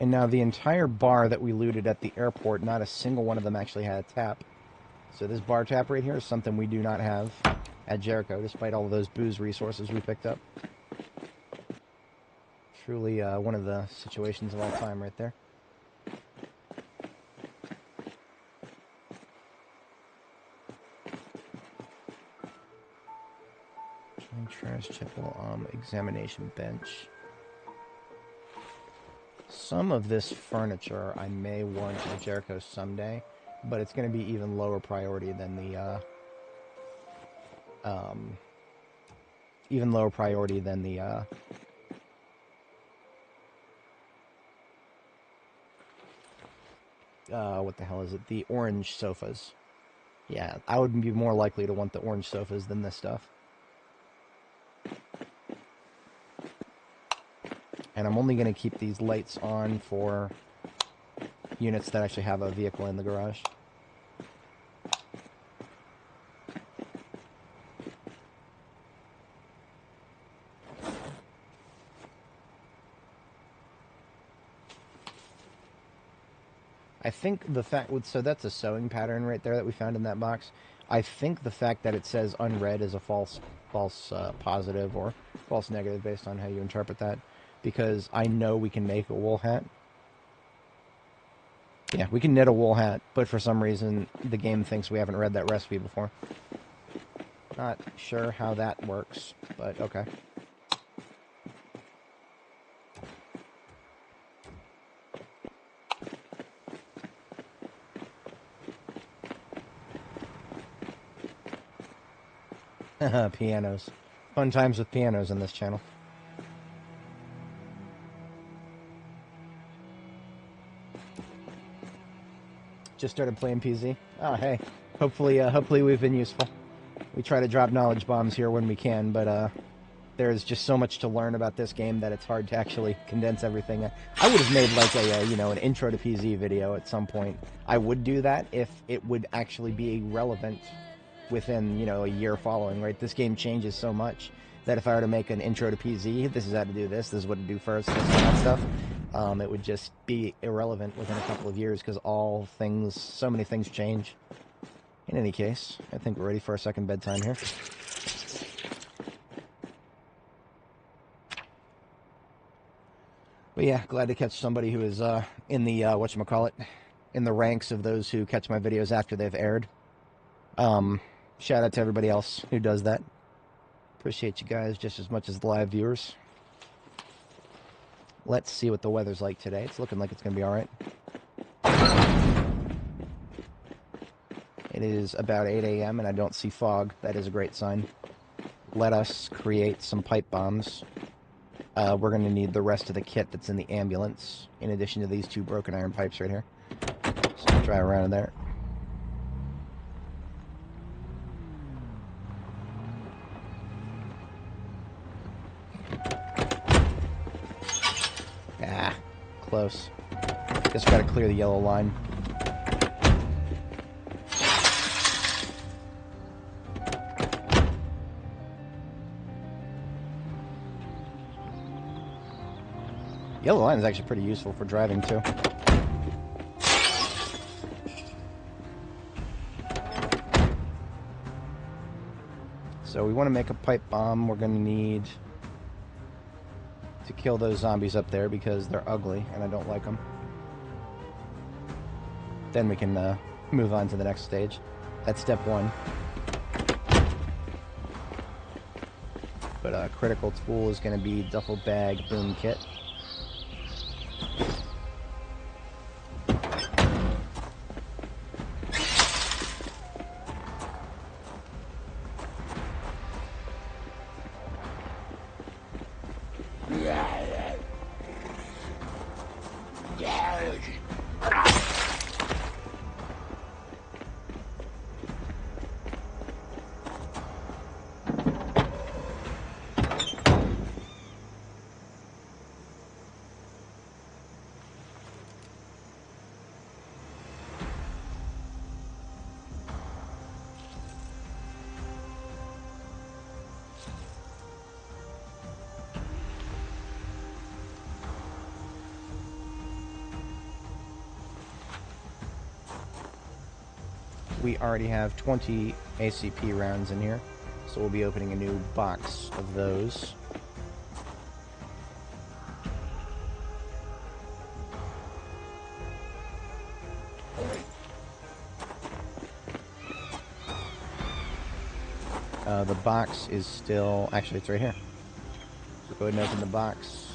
And now the entire bar that we looted at the airport, not a single one of them actually had a tap. So this bar tap right here is something we do not have at Jericho, despite all of those booze resources we picked up. Truly one of the situations of all time right there. Trash chipple, examination bench. Some of this furniture I may want at Jericho someday, but it's going to be even lower priority than the what the hell is it? The orange sofas. Yeah, I would be more likely to want the orange sofas than this stuff. And I'm only going to keep these lights on for units that actually have a vehicle in the garage. I think the fact, so that's a sewing pattern right there that we found in that box. I think the fact that it says unread is a false positive or false negative based on how you interpret that, because I know we can make a wool hat. Yeah, we can knit a wool hat, but for some reason the game thinks we haven't read that recipe before. Not sure how that works, but okay. Pianos. Fun times with pianos on this channel. Just started playing PZ. Oh, hey. Hopefully we've been useful. We try to drop knowledge bombs here when we can, but there's just so much to learn about this game that it's hard to actually condense everything. I would have made like an intro to PZ video at some point. I would do that if it would actually be relevant within, a year following, right? This game changes so much that if I were to make an intro to PZ, this is how to do this is what to do first, this and that stuff, it would just be irrelevant within a couple of years because so many things change. In any case, I think we're ready for our second bedtime here. But yeah, glad to catch somebody who is in the, in the ranks of those who catch my videos after they've aired. Shout out to everybody else who does that. Appreciate you guys just as much as the live viewers. Let's see what the weather's like today. It's looking like it's going to be alright. It is about 8 a.m. and I don't see fog. That is a great sign. Let us create some pipe bombs. We're going to need the rest of the kit that's in the ambulance, in addition to these 2 broken iron pipes right here. So drive around in there. Ah, close. Just got to clear the yellow line. Yellow line is actually pretty useful for driving too. So we want to make a pipe bomb. We're going to need to kill those zombies up there because they're ugly and I don't like them. Then we can move on to the next stage. That's step 1. But a critical tool is going to be duffel bag boom kit. We already have 20 ACP rounds in here, so we'll be opening a new box of those. The box is still... Actually, it's right here. So go ahead and open the box.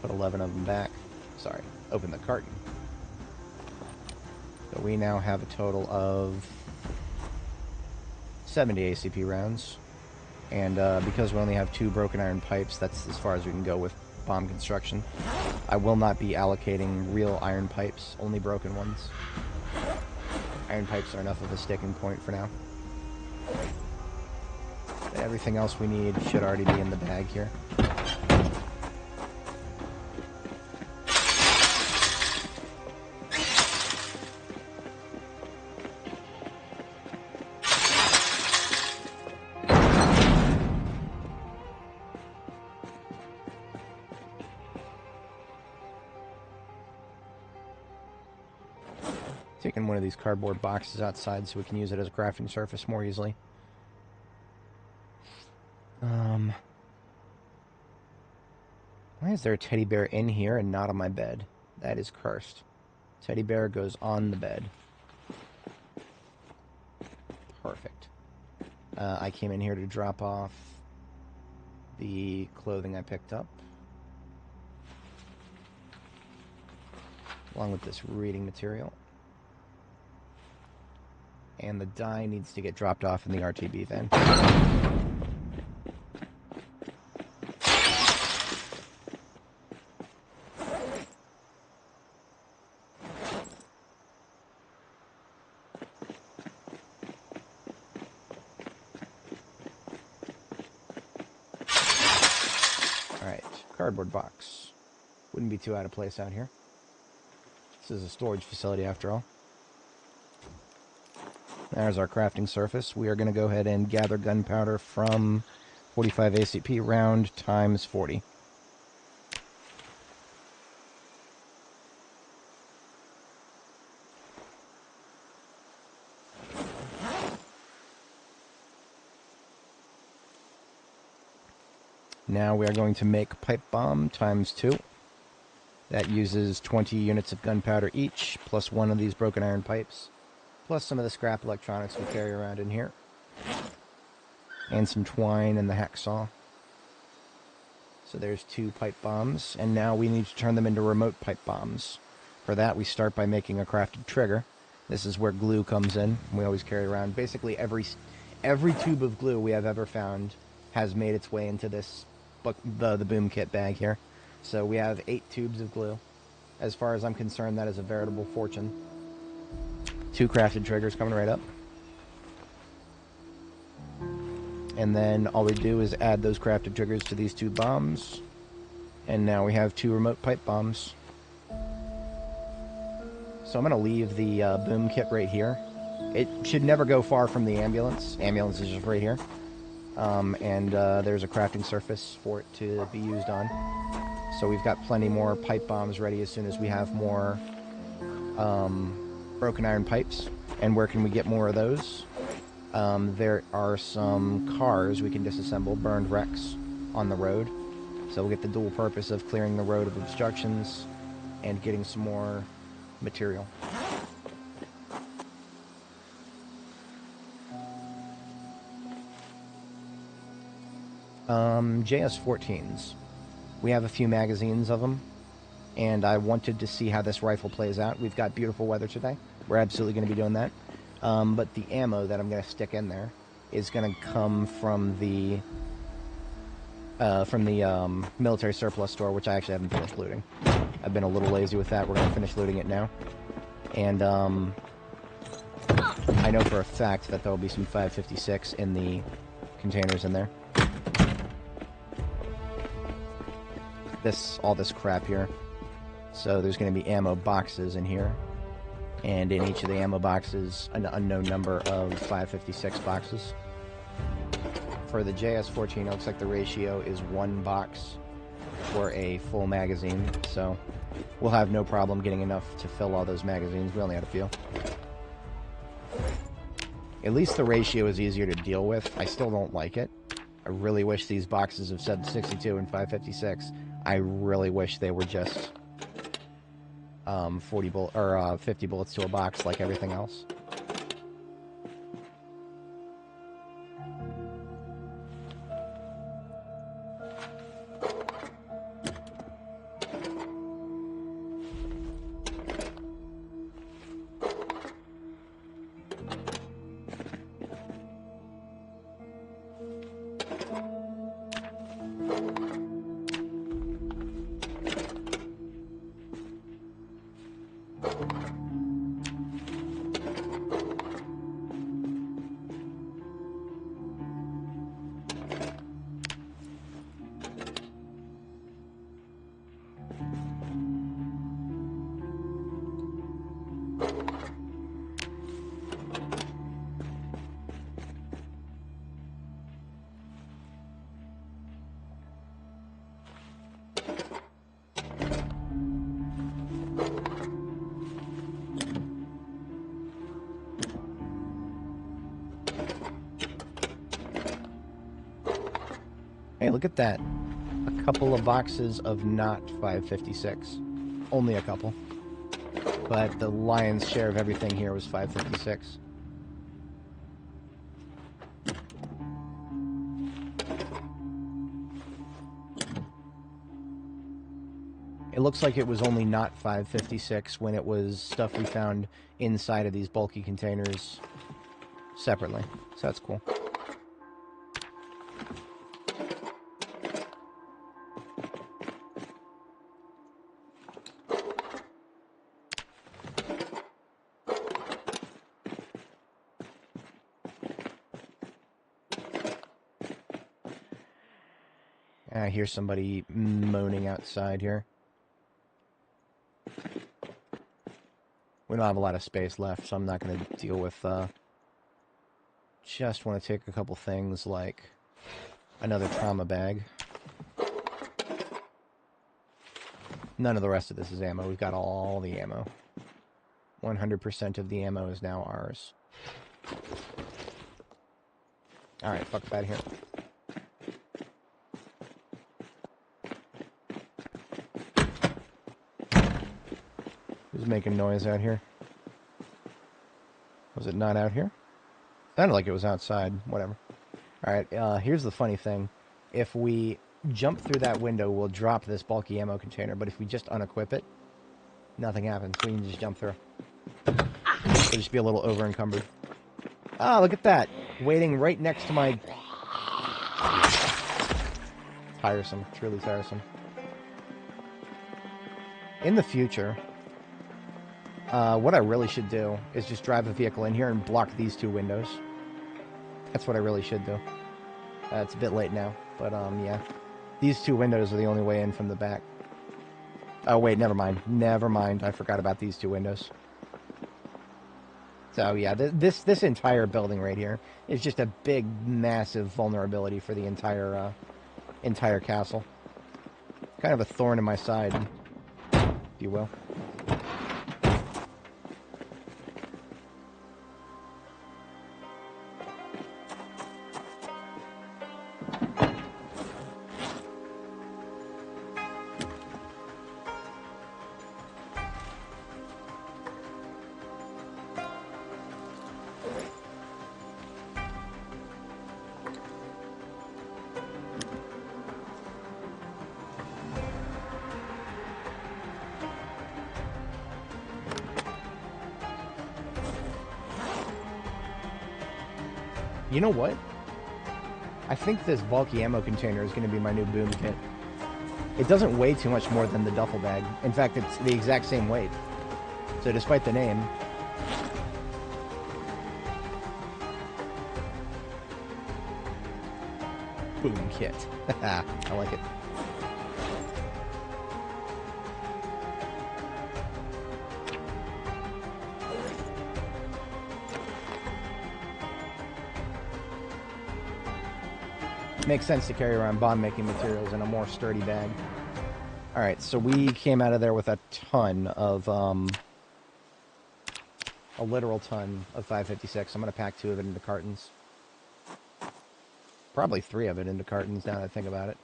Put 11 of them back. Sorry, open the carton. So we now have a total of 70 ACP rounds. And because we only have 2 broken iron pipes, that's as far as we can go with bomb construction. I will not be allocating real iron pipes, only broken ones. Iron pipes are enough of a sticking point for now. Everything else we need should already be in the bag here. Taking one of these cardboard boxes outside so we can use it as a crafting surface more easily. Why is there a teddy bear in here and not on my bed? That is cursed. Teddy bear goes on the bed. Perfect. I came in here to drop off the clothing I picked up, along with this reading material. And the dye needs to get dropped off in the RTB van. Alright, cardboard box. Wouldn't be too out of place out here. This is a storage facility after all. There's our crafting surface. We are going to go ahead and gather gunpowder from 45 ACP round times 40. Now we are going to make pipe bomb times 2. That uses 20 units of gunpowder each, plus one of these broken iron pipes, plus some of the scrap electronics we carry around in here, and some twine and the hacksaw. So there's 2 pipe bombs, and now we need to turn them into remote pipe bombs. For that, we start by making a crafted trigger. This is where glue comes in. We always carry around basically every tube of glue we have ever found has made its way into this the boom kit bag here. So we have 8 tubes of glue. As far as I'm concerned, that is a veritable fortune. 2 crafted triggers coming right up. And then all we do is add those crafted triggers to these 2 bombs. And now we have 2 remote pipe bombs. So I'm going to leave the boom kit right here. It should never go far from the ambulance. Ambulance is just right here. There's a crafting surface for it to be used on. So we've got plenty more pipe bombs ready as soon as we have more broken iron pipes. And where can we get more of those? There are some cars we can disassemble, burned wrecks on the road. So we'll get the dual purpose of clearing the road of obstructions and getting some more material. JS-14s. We have a few magazines of them, and I wanted to see how this rifle plays out. We've got beautiful weather today. We're absolutely going to be doing that. But the ammo that I'm going to stick in there is going to come from the military surplus store, which I actually haven't finished looting. I've been a little lazy with that. We're going to finish looting it now. And I know for a fact that there will be some 5.56 in the containers in there. All this crap here. So there's going to be ammo boxes in here. And in each of the ammo boxes, an unknown number of 5.56 boxes. For the JS-14, it looks like the ratio is 1 box for a full magazine. So we'll have no problem getting enough to fill all those magazines. We only had a few. At least the ratio is easier to deal with. I still don't like it. I really wish these boxes of 7.62 and 5.56, I really wish they were just 50 bullets to a box like everything else. Hey, look at that. A couple of boxes of not 556. Only a couple. But the lion's share of everything here was 556. It looks like it was only not 556 when it was stuff we found inside of these bulky containers separately. So that's cool. I hear somebody moaning outside here. We don't have a lot of space left, so I'm not going to deal with, just want to take a couple things like another trauma bag. None of the rest of this is ammo. We've got all the ammo. 100% of the ammo is now ours. Alright, fuck that here. Who's making noise out here? Was it not out here? Sounded like it was outside. Whatever. Alright, here's the funny thing. If we jump through that window, we'll drop this bulky ammo container, but if we just unequip it, nothing happens. We can just jump through. We'll just be a little over-encumbered. Ah, look at that. Waiting right next to my... Tiresome. Truly tiresome. In the future... what I really should do is just drive a vehicle in here and block these two windows. That's what I really should do. It's a bit late now, but yeah. These two windows are the only way in from the back. Oh wait, never mind. Never mind. I forgot about these two windows. So yeah, this entire building right here is just a big, massive vulnerability for the entire castle. Kind of a thorn in my side, if you will. You know what? I think this bulky ammo container is going to be my new boom kit. It doesn't weigh too much more than the duffel bag. In fact, it's the exact same weight. So despite the name... Boom kit. I like it. Makes sense to carry around bomb-making materials in a more sturdy bag. Alright, so we came out of there with a ton of, a literal ton of 556. I'm going to pack 2 of it into cartons. Probably 3 of it into cartons, now that I think about it.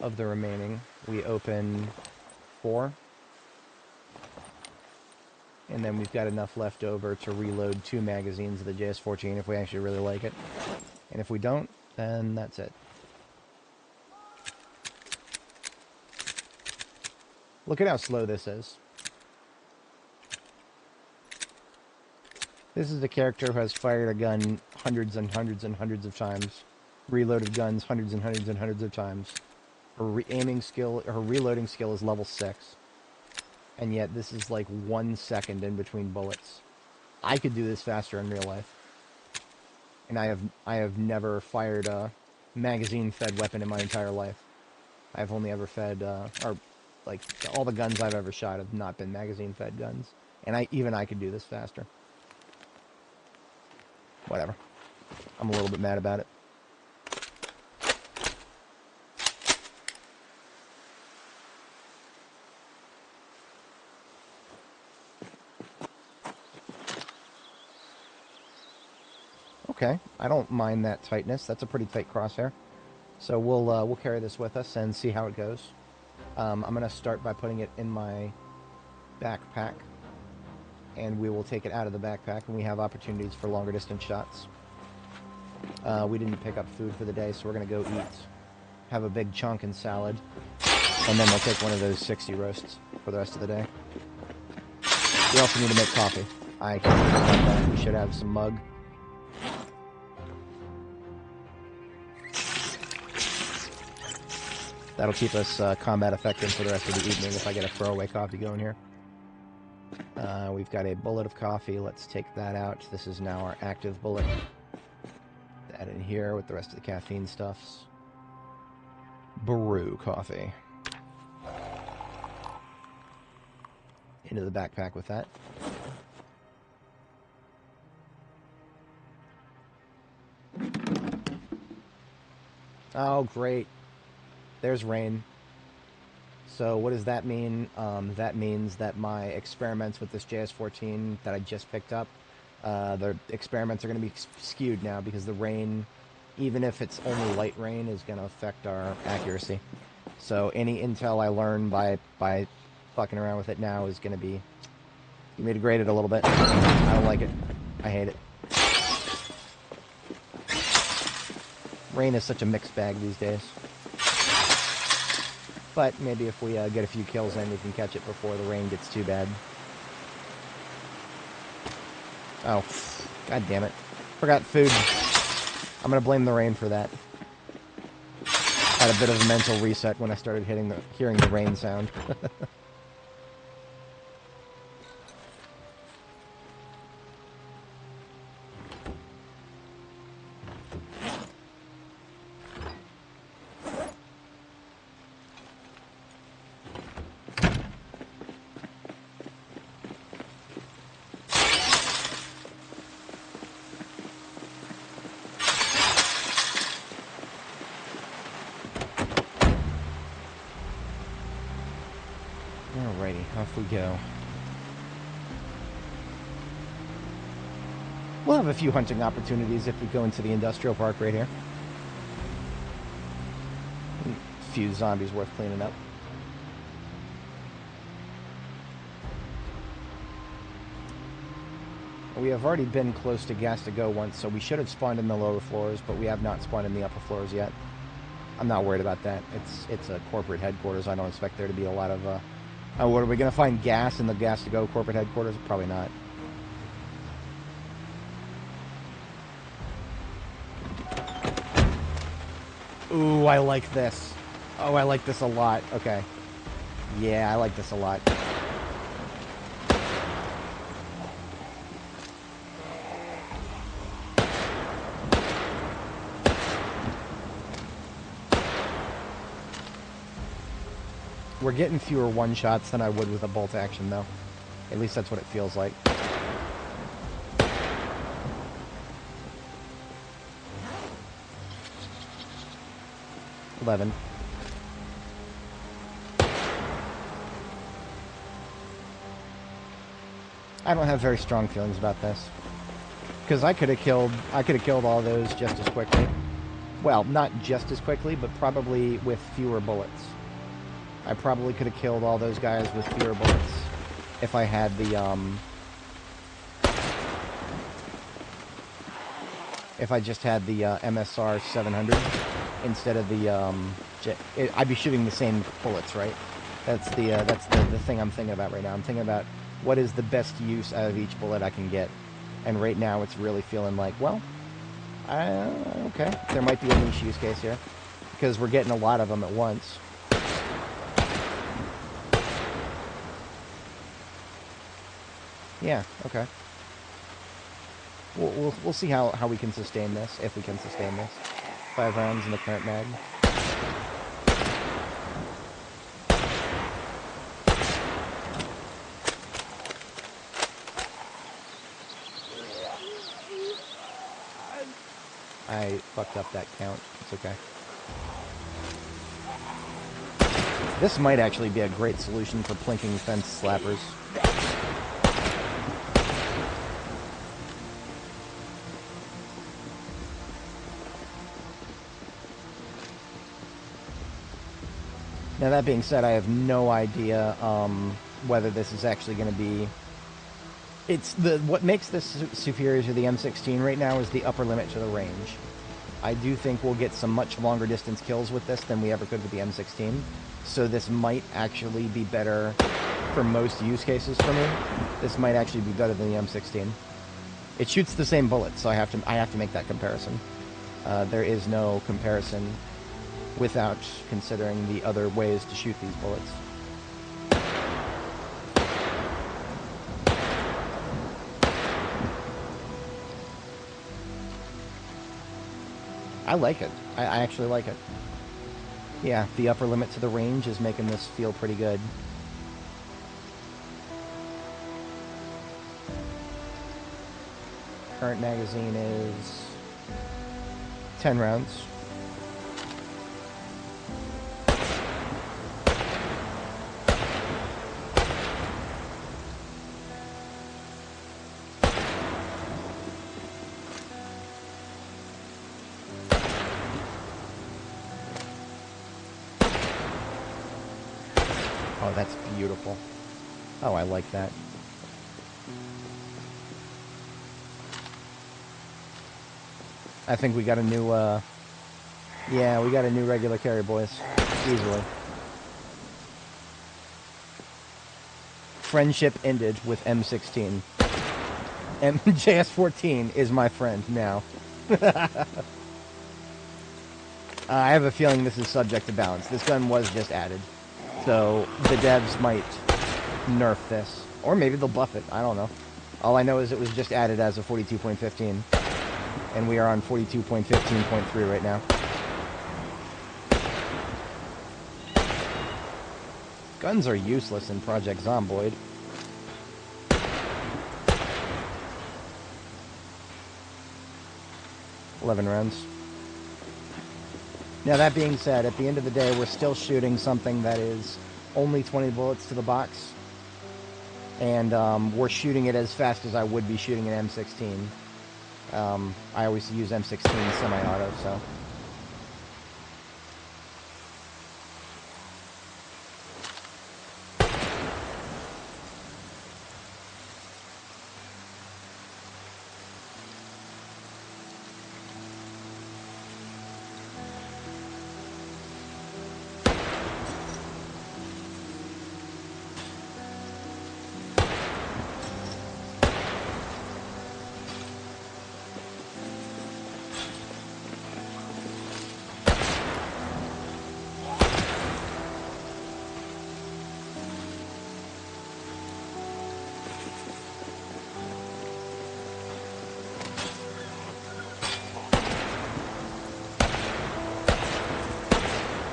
Of the remaining, we open 4. And then we've got enough left over to reload 2 magazines of the JS-14 if we actually really like it. And if we don't, then that's it. Look at how slow this is. This is the character who has fired a gun hundreds and hundreds and hundreds of times. Reloaded guns hundreds and hundreds and hundreds of times. Her aiming skill, her reloading skill is level 6. And yet this is like 1 second in between bullets. I could do this faster in real life. And I have never fired a magazine-fed weapon in my entire life. I've only ever fed, or like all the guns I've ever shot have not been magazine-fed guns. And even I could do this faster. Whatever. I'm a little bit mad about it. okay. I don't mind that tightness. That's a pretty tight crosshair. So we'll carry this with us and see how it goes. I'm going to start by putting it in my backpack, and we will take it out of the backpack when we have opportunities for longer distance shots. We didn't pick up food for the day, so we're going to go eat, have a big chunk and salad, and then we'll take one of those 60 roasts for the rest of the day. We also need to make coffee. I can't forget about that. We should have some mug. That'll keep us combat effective for the rest of the evening if I get a throwaway coffee going here. We've got a bullet of coffee. Let's take that out. This is now our active bullet. That in here with the rest of the caffeine stuffs. Brew coffee. Into the backpack with that. Oh, great. There's rain. So what does that mean? That means that my experiments with this JS14 that I just picked up, the experiments are going to be skewed now because the rain, even if it's only light rain, is going to affect our accuracy. So any intel I learn by fucking around with it now is going to be degraded a little bit. I don't like it. I hate it. Rain is such a mixed bag these days. But maybe if we get a few kills in, we can catch it before the rain gets too bad. Oh, god damn it. Forgot food. I'm gonna blame the rain for that. Had a bit of a mental reset when I started hearing the rain sound. Alrighty, off we go. We'll have a few hunting opportunities if we go into the industrial park right here. A few zombies worth cleaning up. We have already been close to Gas to Go once, so we should have spawned in the lower floors, but we have not spawned in the upper floors yet. I'm not worried about that. It's a corporate headquarters. I don't expect there to be a lot of... what, are we going to find gas in the Gas to Go corporate headquarters? Probably not. Ooh, I like this. Oh, I like this a lot. Okay. Yeah, I like this a lot. We're getting fewer one-shots than I would with a bolt action, though. At least that's what it feels like. $11. I don't have very strong feelings about this. Because I could have killed all those just as quickly. Well, not just as quickly, but probably with fewer bullets. I probably could have killed all those guys with fewer bullets if I had the, if I just had the MSR 700 instead of the, I'd be shooting the same bullets, right? That's the thing I'm thinking about right now. I'm thinking about what is the best use out of each bullet I can get. And right now it's really feeling like, well, okay, there might be a niche use case here. Because we're getting a lot of them at once. Yeah, okay. We'll see how we can sustain this, if we can sustain this. 5 rounds in the current mag. I fucked up that count. It's okay. This might actually be a great solution for plinking fence slappers. Now, that being said, I have no idea whether this is actually going to be... What makes this superior to the M16 right now is the upper limit to the range. I do think we'll get some much longer distance kills with this than we ever could with the M16. So this might actually be better for most use cases for me. This might actually be better than the M16. It shoots the same bullets, so I have to make that comparison. There is no comparison without considering the other ways to shoot these bullets. I like it. I actually like it. Yeah, the upper limit to the range is making this feel pretty good. Current magazine is 10 rounds. Oh, that's beautiful. Oh, I like that. I think we got a new, yeah, we got a new regular carry, boys. Easily. Friendship ended with M16. JS14 is my friend now. I have a feeling this is subject to balance. This gun was just added. So the devs might nerf this. Or maybe they'll buff it. I don't know. All I know is it was just added as of 42.15. And we are on 42.15.3 right now. Guns are useless in Project Zomboid. $11 rounds. Now, that being said, at the end of the day, we're still shooting something that is only 20 bullets to the box. And we're shooting it as fast as I would be shooting an M16. I always use M16 semi-auto, so...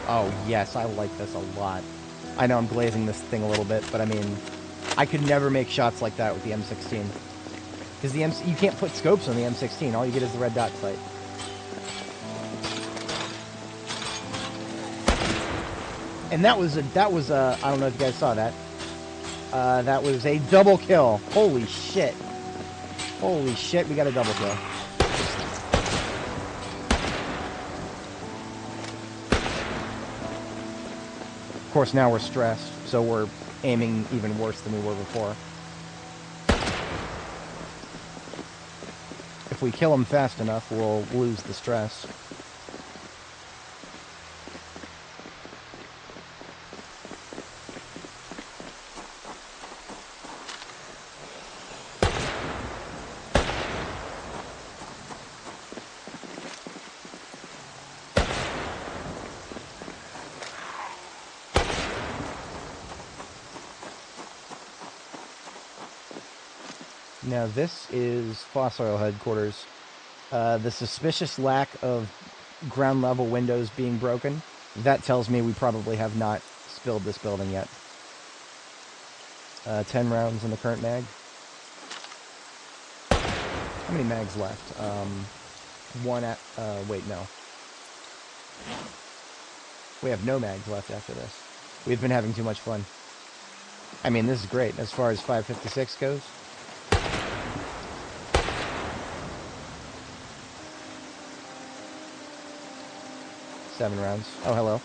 Oh, yes, I like this a lot. I know I'm glazing this thing a little bit, but I mean, I could never make shots like that with the M16. Because you can't put scopes on the M16, all you get is the red dot sight. And that was a, I don't know if you guys saw that. That was a double kill. Holy shit. Holy shit, we got a double kill. Of course, now we're stressed, so we're aiming even worse than we were before. If we kill them fast enough, we'll lose the stress. Now this is Fossil headquarters. The suspicious lack of ground level windows being broken, that tells me we probably have not spilled this building yet. 10 rounds in the current mag. How many mags left? One at, wait, no. We have no mags left after this. We've been having too much fun. I mean, this is great as far as 5.56 goes. $7 rounds. Oh, hello.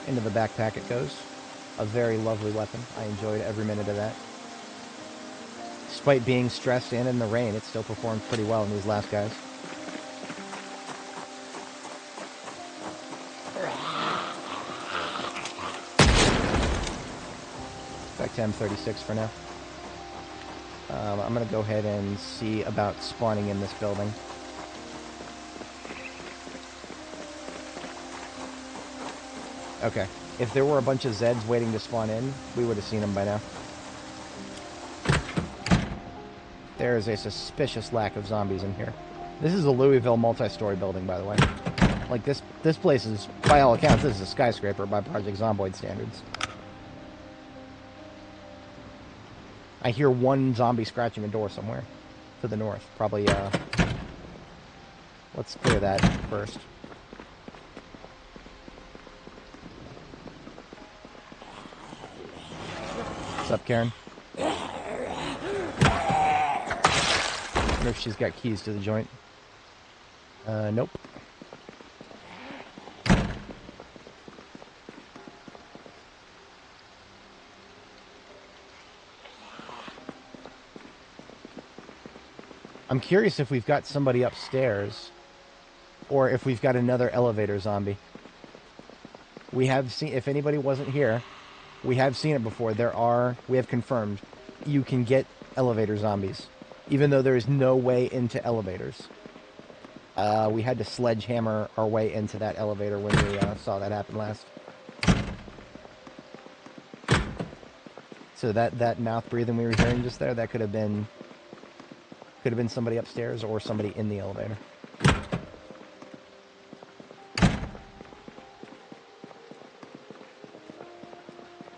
Into the backpack it goes. A very lovely weapon. I enjoyed every minute of that. Despite being stressed and in the rain, it still performed pretty well in these last guys. Back to M36 for now. I'm going to go ahead and see about spawning in this building. Okay. If there were a bunch of Zeds waiting to spawn in, we would have seen them by now. There is a suspicious lack of zombies in here. This is a Louisville multi-story building, by the way. Like, this place is, by all accounts, this is a skyscraper by Project Zomboid standards. I hear one zombie scratching a door somewhere to the north. Probably, let's clear that first. What's up, Karen? I wonder if she's got keys to the joint. Nope. I'm curious if we've got somebody upstairs, or if we've got another elevator zombie. We have seen, if anybody wasn't here, we have seen it before. We have confirmed, you can get elevator zombies, even though there is no way into elevators. We had to sledgehammer our way into that elevator when we saw that happen last. So that mouth breathing we were hearing just there, that could have been somebody upstairs or somebody in the elevator.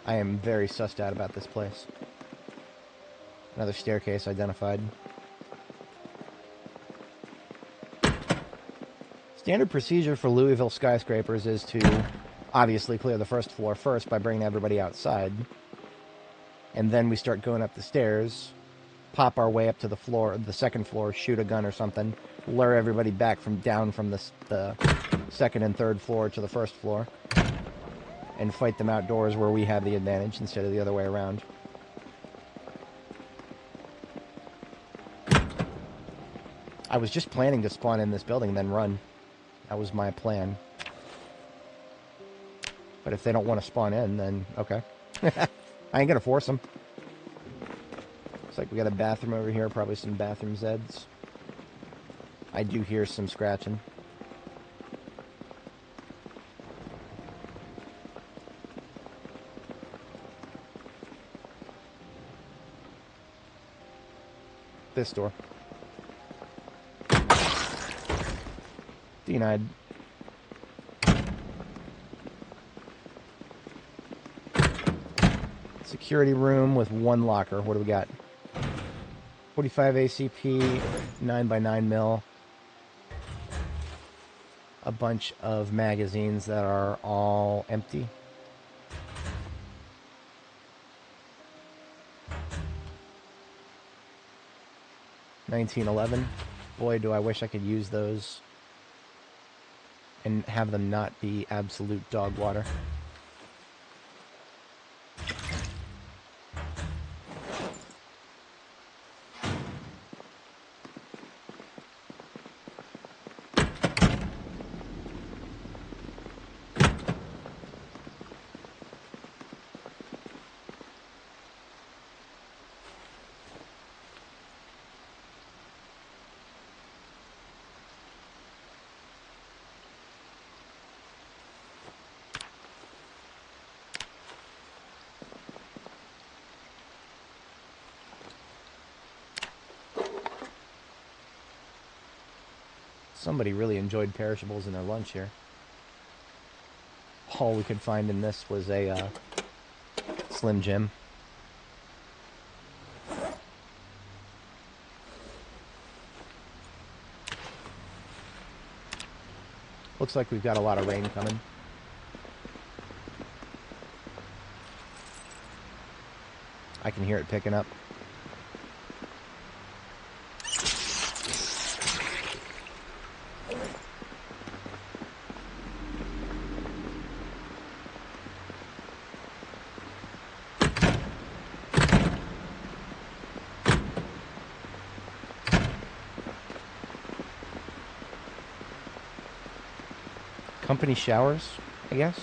I am very sussed out about this place. Another staircase identified. Standard procedure for Louisville skyscrapers is to obviously clear the first floor first by bringing everybody outside. And then we start going up the stairs, pop our way up to the second floor, shoot a gun or something, lure everybody back down from the second and third floor to the first floor, and fight them outdoors where we have the advantage instead of the other way around. I was just planning to spawn in this building and then run. That was my plan. But if they don't want to spawn in, then okay. I ain't gonna force them. Looks like we got a bathroom over here, probably some bathroom Zeds. I do hear some scratching. This door. Denied. Security room with one locker. What do we got? 45 ACP, 9x9 mil. A bunch of magazines that are all empty. $1911. Boy, do I wish I could use those and have them not be absolute dog water. Somebody really enjoyed perishables in their lunch here. All we could find in this was a Slim Jim. Looks like we've got a lot of rain coming. I can hear it picking up. Company showers, I guess.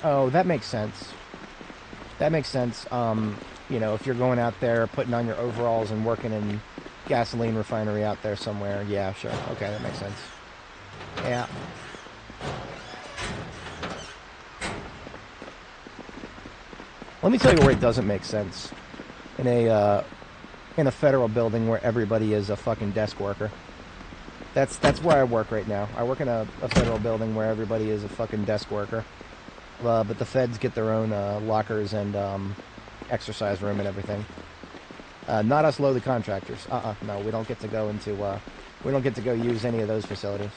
Oh, that makes sense. That makes sense. You know, if you're going out there, putting on your overalls and working in gasoline refinery out there somewhere. Yeah, sure. Okay, that makes sense. Yeah. Let me tell you where it doesn't make sense. In a federal building where everybody is a fucking desk worker. That's where I work right now. I work in a federal building where everybody is a fucking desk worker. But the feds get their own lockers and exercise room and everything. Not us lowly contractors. No, we don't get to go into. We don't get to go use any of those facilities.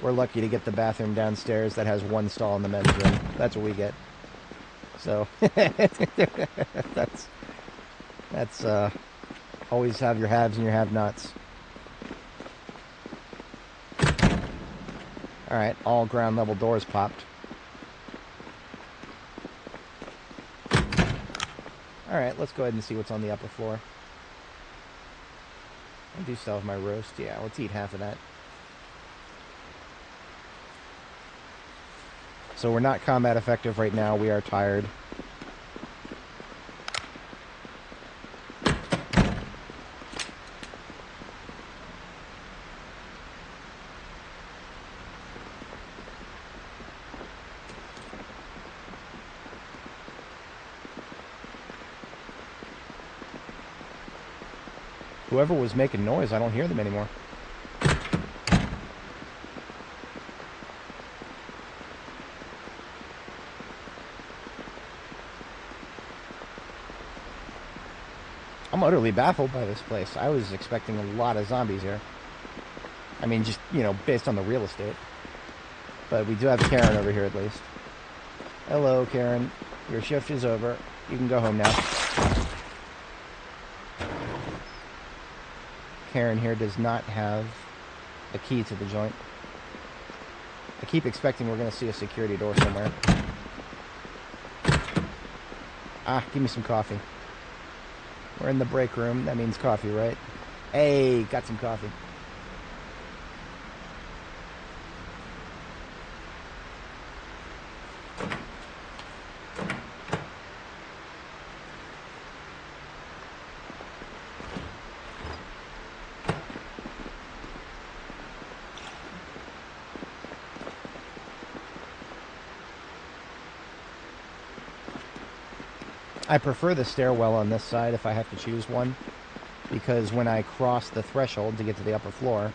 We're lucky to get the bathroom downstairs that has one stall in the men's room. That's what we get. So that's always have your haves and your have-nots. All right, all ground level doors popped. All right, let's go ahead and see what's on the upper floor. I do still have my roast. Yeah, let's eat half of that. So we're not combat effective right now. We are tired. Whoever was making noise, I don't hear them anymore. I'm utterly baffled by this place. I was expecting a lot of zombies here. I mean, just, you know, based on the real estate. But we do have Karen over here at least. Hello, Karen. Your shift is over. You can go home now. Karen here does not have a key to the joint. I keep expecting we're going to see a security door somewhere. Ah, give me some coffee. We're in the break room. That means coffee, right? Hey, got some coffee. I prefer the stairwell on this side if I have to choose one, because when I cross the threshold to get to the upper floor,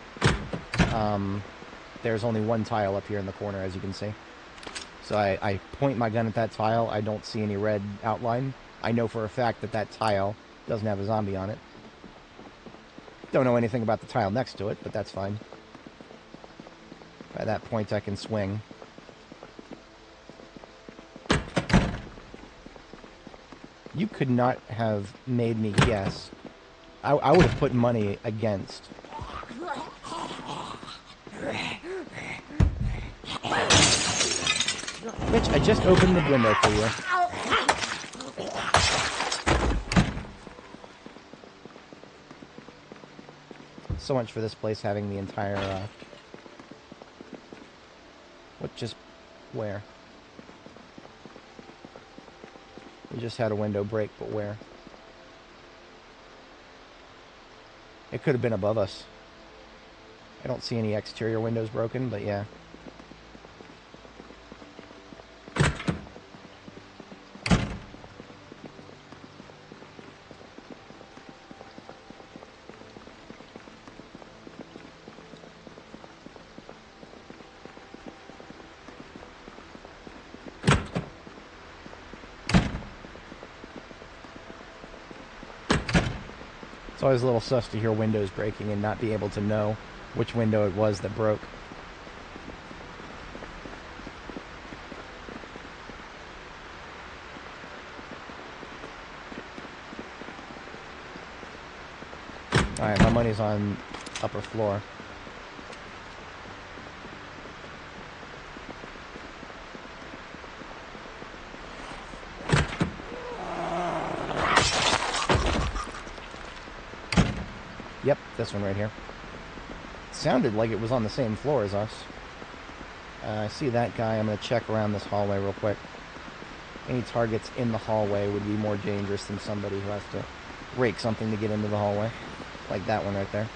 there's only one tile up here in the corner, as you can see. So I point my gun at that tile. I don't see any red outline. I know for a fact that that tile doesn't have a zombie on it. Don't know anything about the tile next to it, but that's fine. By that point, I can swing. You could not have made me guess. I would have put money against. Bitch, I just opened the window for you. So much for this place having the entire, What just... where? We just had a window break, but where? It could have been above us. I don't see any exterior windows broken, but yeah. It's always a little sus to hear windows breaking and not be able to know which window it was that broke. Alright, my money's on upper floor. Yep, this one right here. It sounded like it was on the same floor as us. I see that guy. I'm going to check around this hallway real quick. Any targets in the hallway would be more dangerous than somebody who has to rake something to get into the hallway. Like that one right there.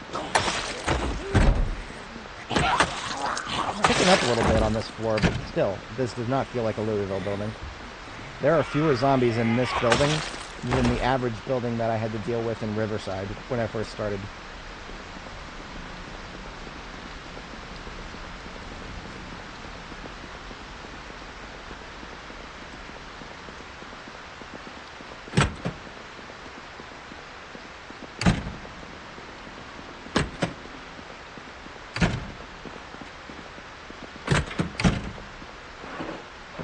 Picking up a little bit on this floor, but still, this does not feel like a Louisville building. There are fewer zombies in this building than the average building that I had to deal with in Riverside when I first started.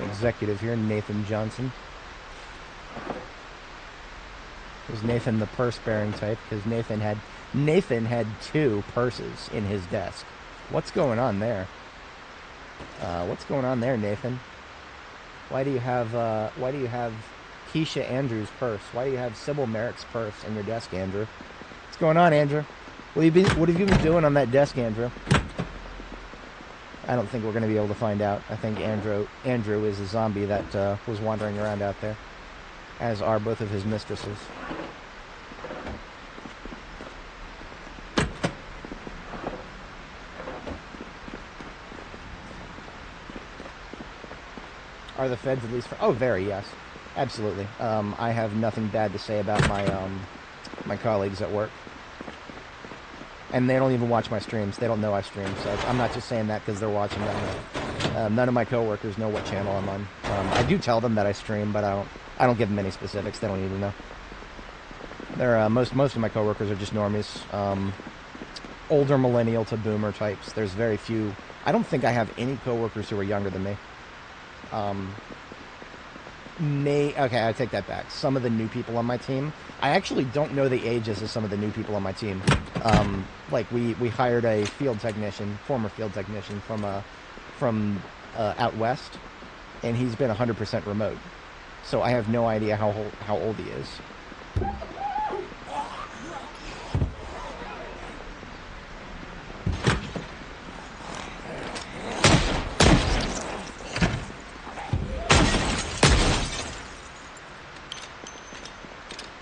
Executive here, Nathan Johnson. Was Nathan the purse-bearing type? Because Nathan had 2 purses in his desk. What's going on there? What's going on there, Nathan? Why do you have Keisha Andrews' purse? Why do you have Sybil Merrick's purse in your desk, Andrew? What's going on, Andrew? What have you been doing on that desk, Andrew? I don't think we're going to be able to find out. I think Andrew is a zombie that was wandering around out there, as are both of his mistresses. Are the feds at least... Oh, very, yes. Absolutely. I have nothing bad to say about my colleagues at work. And they don't even watch my streams. They don't know I stream, so I'm not just saying that because they're watching them. None of my coworkers know what channel I'm on. I do tell them that I stream, but I don't give them any specifics. They don't need to know. They're most of my coworkers are just normies, older millennial to boomer types. There's very few. I don't think I have any coworkers who are younger than me. Okay, I take that back. Some of the new people on my team, I actually don't know the ages of some of the new people on my team. Like we hired a field technician, former field technician from out west, and he's been 100% remote. So I have no idea how old he is.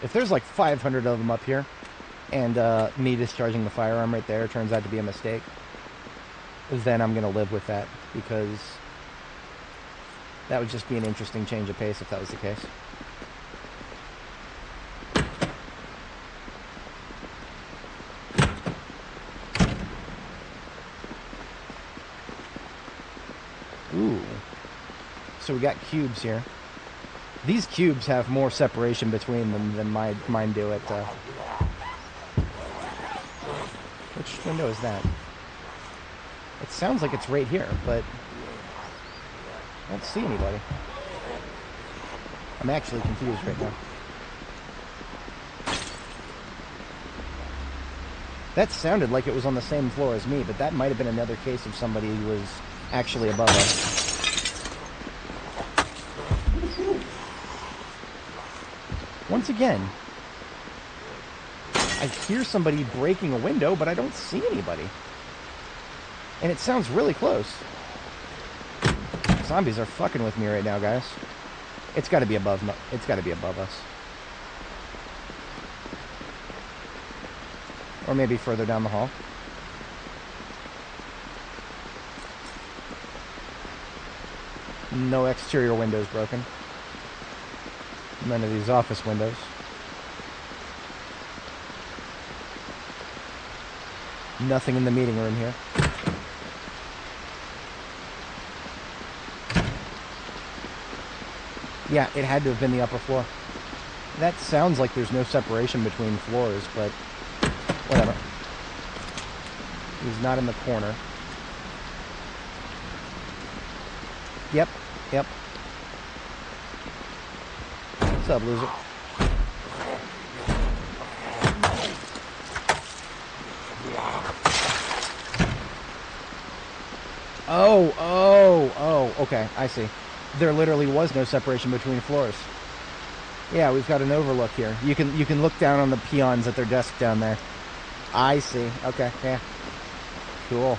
If there's like 500 of them up here, and me discharging the firearm right there turns out to be a mistake, then I'm going to live with that, because that would just be an interesting change of pace if that was the case. Ooh. So we got cubes here. These cubes have more separation between them than mine do at... Which window is that? It sounds like it's right here, but I don't see anybody. I'm actually confused right now. That sounded like it was on the same floor as me, but that might have been another case of somebody who was actually above us. Once again, I hear somebody breaking a window, but I don't see anybody. And it sounds really close. Zombies are fucking with me right now, guys. It's got to be above. It's got to be above us. Or maybe further down the hall. No exterior windows broken. None of these office windows. Nothing in the meeting room here. Yeah, it had to have been the upper floor. That sounds like there's no separation between floors, but whatever. He's not in the corner. Yep, yep. What's up, loser? Oh, okay, I see. There literally was no separation between floors. Yeah, we've got an overlook here. You can look down on the peons at their desk down there. I see. Okay, yeah. Cool.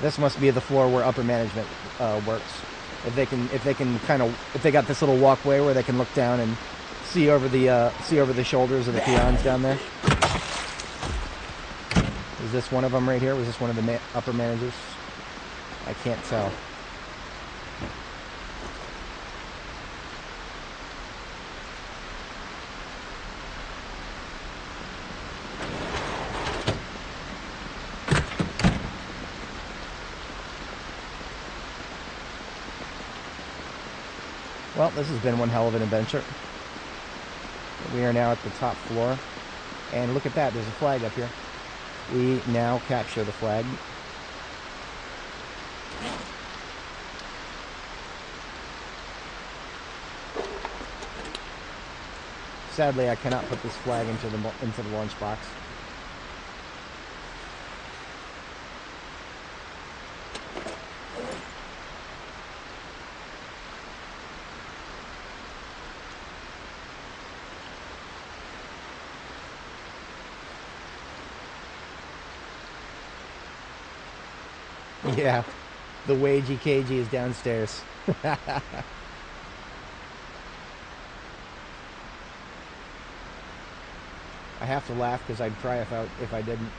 This must be the floor where upper management works. If they got this little walkway where they can look down and see over the shoulders of the peons down there. Is this one of them right here? Was this one of the upper managers? I can't tell. Well, this has been one hell of an adventure. We are now at the top floor. And look at that, there's a flag up here. We now capture the flag. Sadly, I cannot put this flag into the lunchbox. Yeah, the wagey cagey is downstairs. I have to laugh because I'd cry if I didn't.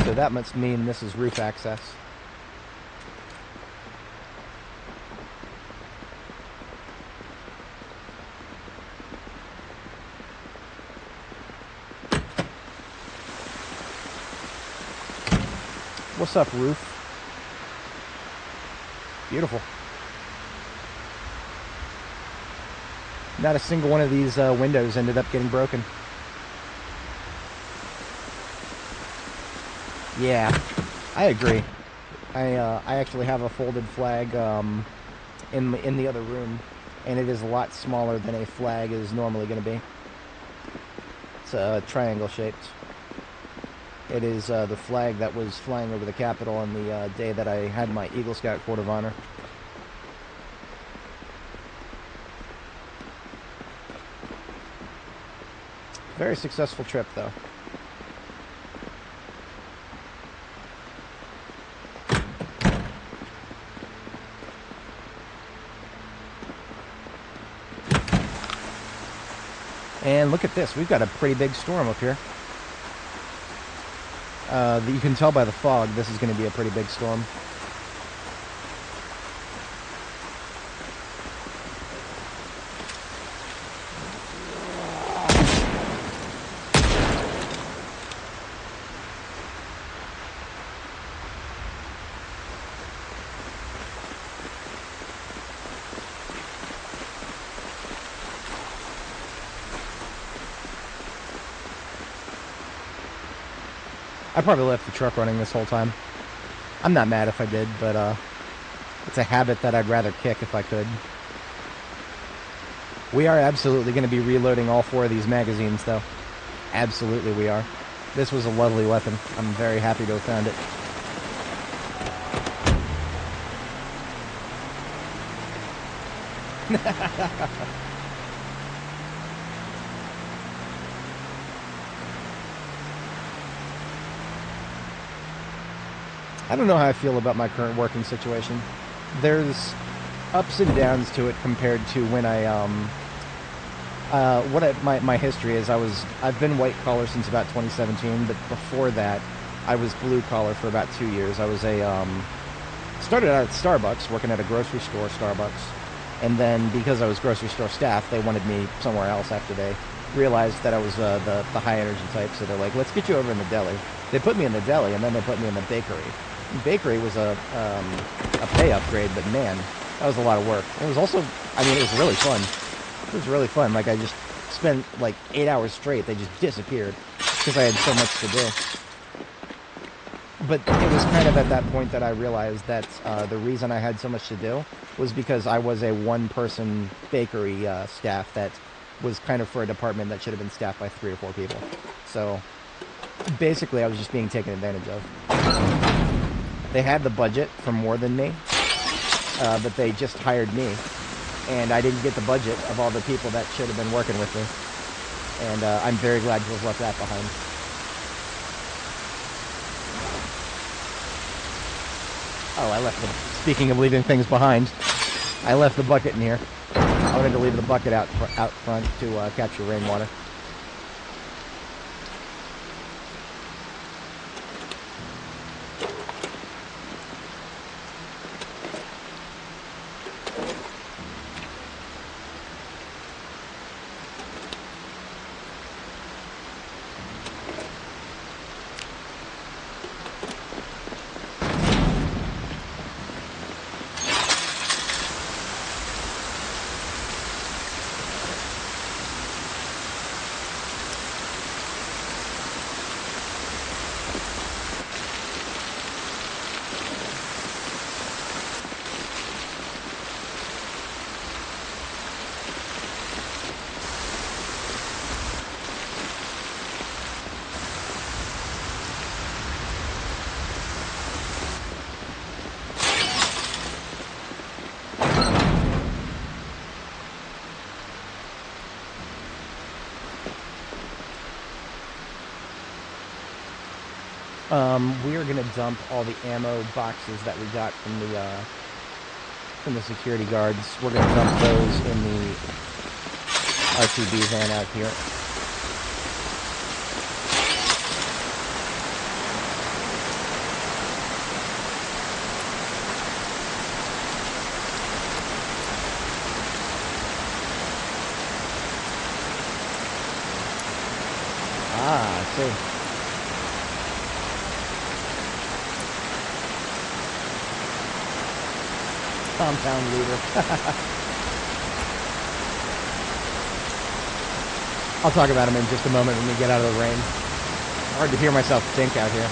So that must mean this is roof access. What's up, roof? Beautiful. Not a single one of these windows ended up getting broken. Yeah, I agree. I actually have a folded flag in the other room, and it is a lot smaller than a flag is normally going to be. It's triangle shaped. It is the flag that was flying over the Capitol on the day that I had my Eagle Scout Court of Honor. Very successful trip, though. And look at this, we've got a pretty big storm up here. You can tell by the fog, this is going to be a pretty big storm. I probably left the truck running this whole time. I'm not mad if I did, but it's a habit that I'd rather kick if I could. We are absolutely going to be reloading all 4 of these magazines, though. Absolutely we are. This was a lovely weapon. I'm very happy to have found it. I don't know how I feel about my current working situation. There's ups and downs to it compared to when my history is I've been white collar since about 2017, but before that I was blue collar for about 2 years. I was started out at Starbucks, working at a grocery store Starbucks, and then because I was grocery store staff, they wanted me somewhere else after they realized that I was the high energy type, so they're like, let's get you over in the deli. They put me in the deli, and then they put me in the bakery. Bakery was a pay upgrade, but man, that was a lot of work. It was also, I mean, it was really fun. It was really fun. Like, I just spent like 8 hours straight. They just disappeared because I had so much to do. But it was kind of at that point that I realized that the reason I had so much to do was because I was a one-person bakery staff that was kind of for a department that should have been staffed by 3 or 4 people. So basically I was just being taken advantage of. They had the budget for more than me, but they just hired me, and I didn't get the budget of all the people that should have been working with me. And I'm very glad to have left that behind. Oh, I left the... Speaking of leaving things behind, I left the bucket in here. I wanted to leave the bucket out front to capture rainwater. We are gonna dump all the ammo boxes that we got from the security guards. We're gonna dump those in the RTB van out here. Ah, I see. Compound leader. I'll talk about him in just a moment when we get out of the rain. Hard to hear myself think out here.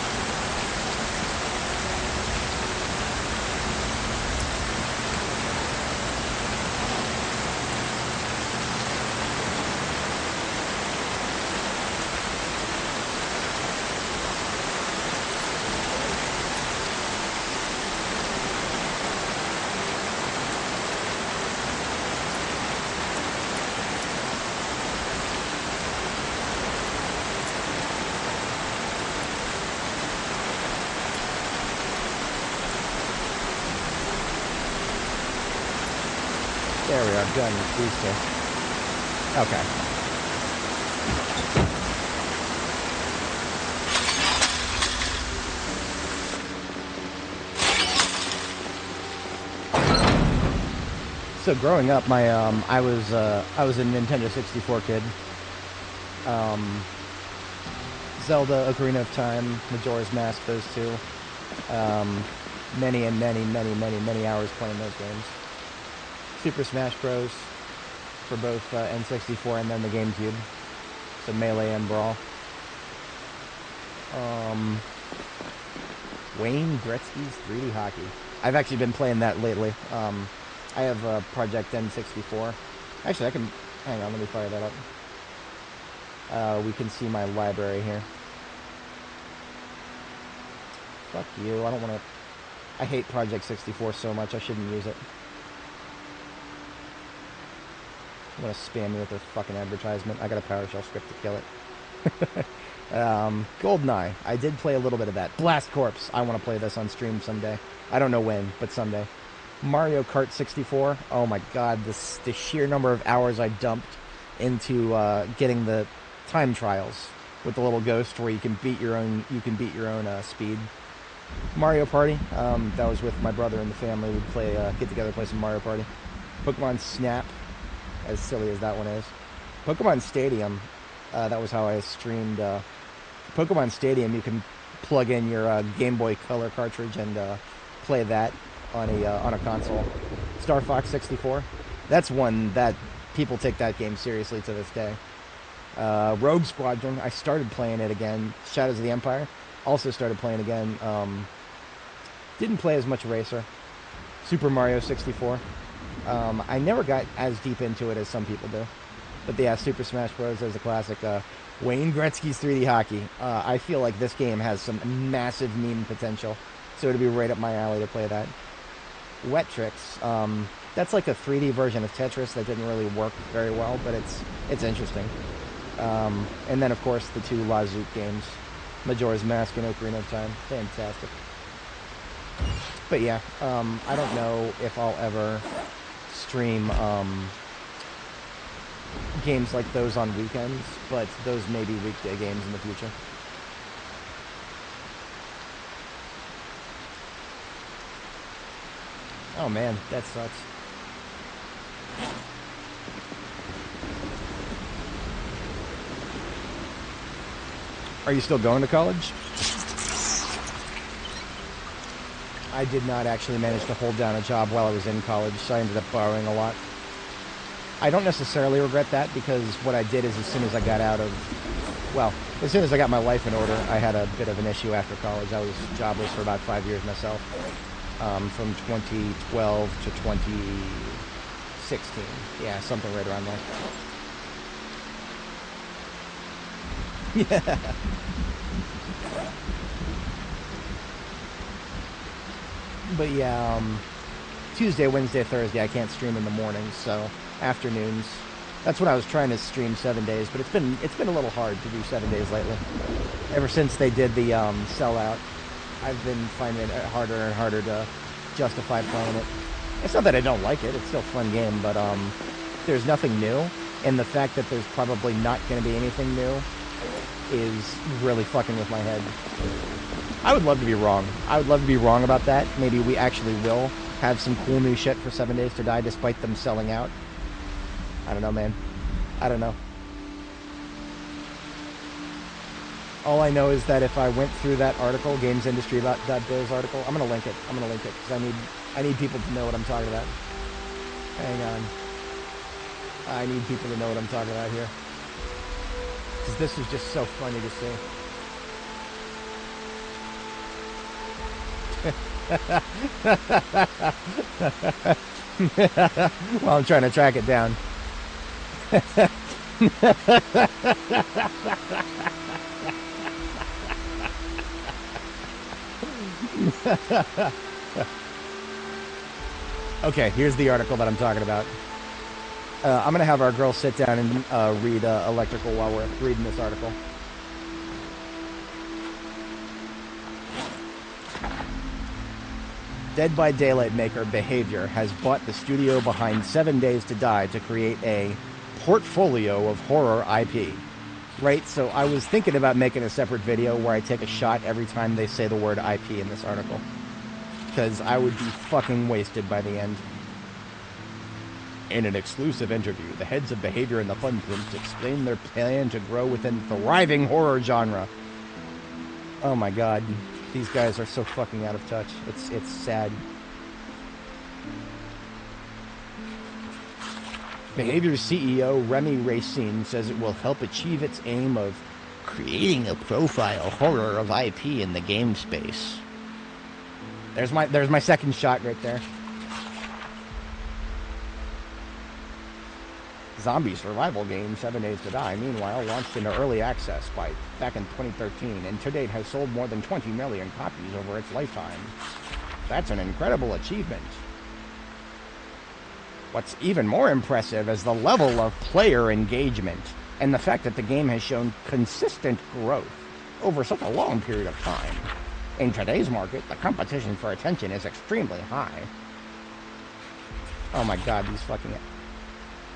There we are, done with these two. Okay. So growing up, my I was a Nintendo 64 kid. Zelda, Ocarina of Time, Majora's Mask, those two. Many hours playing those games. Super Smash Bros. For both N64 and then the GameCube. So Melee and Brawl. Wayne Gretzky's 3D Hockey. I've actually been playing that lately. I have Project N64. Actually, I can... Hang on, let me fire that up. We can see my library here. Fuck you, I don't want to... I hate Project 64 so much, I shouldn't use it. I'm gonna spam me with their fucking advertisement. I got a PowerShell script to kill it. GoldenEye. I did play a little bit of that. Blast Corps. I want to play this on stream someday. I don't know when, but someday. Mario Kart 64. Oh my god, the sheer number of hours I dumped into getting the time trials with the little ghost where you can beat your own speed. Mario Party. That was with my brother and the family. We'd play get together, play some Mario Party. Pokemon Snap. As silly as that one is. Pokemon Stadium, that was how I streamed. Pokemon Stadium, you can plug in your Game Boy Color cartridge and play that on a console. Star Fox 64, that's one that people take that game seriously to this day. Rogue Squadron, I started playing it again. Shadows of the Empire, also started playing again. Didn't play as much Racer. Super Mario 64. I never got as deep into it as some people do. But yeah, Super Smash Bros. Is a classic. Wayne Gretzky's 3D hockey. I feel like this game has some massive meme potential, so it'd be right up my alley to play that. Wet Tricks. That's like a 3D version of Tetris that didn't really work very well, but it's interesting. And then, of course, the two Lazoot games, Majora's Mask and Ocarina of Time. Fantastic. But yeah, I don't know if I'll ever stream games like those on weekends, but those may be weekday games in the future. Oh man, that sucks. Are you still going to college? I did not actually manage to hold down a job while I was in college, so I ended up borrowing a lot. I don't necessarily regret that, because what I did is as soon as I got out of, well, as soon as I got my life in order, I had a bit of an issue after college. I was jobless for about 5 years myself, from 2012 to 2016. Yeah, something right around there. Yeah. But yeah, Tuesday, Wednesday, Thursday, I can't stream in the mornings, so afternoons. That's when I was trying to stream 7 days, but it's been a little hard to do 7 days lately. Ever since they did the sellout, I've been finding it harder and harder to justify playing it. It's not that I don't like it; it's still a fun game, but there's nothing new, and the fact that there's probably not going to be anything new is really fucking with my head. I would love to be wrong. I would love to be wrong about that. Maybe we actually will have some cool new shit for 7 Days to Die despite them selling out. I don't know, man. I don't know. All I know is that if I went through that article, GamesIndustry.biz article, I'm going to link it. I'm going to link it because I need people to know what I'm talking about. Hang on. I need people to know what I'm talking about here. Because this is just so funny to see. Well, I'm trying to track it down. Okay, here's the article that I'm talking about. I'm going to have our girl sit down and read electrical while we're reading this article. Dead by Daylight maker Behavior has bought the studio behind 7 Days to Die to create a portfolio of horror IP. Right, so I was thinking about making a separate video where I take a shot every time they say the word IP in this article. Because I would be fucking wasted by the end. In an exclusive interview, the heads of Behavior and the Fun Prince explain their plan to grow within the thriving horror genre. Oh my god. These guys are so fucking out of touch. It's sad. Behavior's CEO Remy Racine says it will help achieve its aim of creating a profile horror of IP in the game space. There's my second shot right there. Zombie survival game 7 Days to Die, meanwhile, launched into early access back in 2013, and to date has sold more than 20 million copies over its lifetime. That's an incredible achievement. What's even more impressive is the level of player engagement, and the fact that the game has shown consistent growth over such a long period of time. In today's market, the competition for attention is extremely high. Oh my god, these fucking...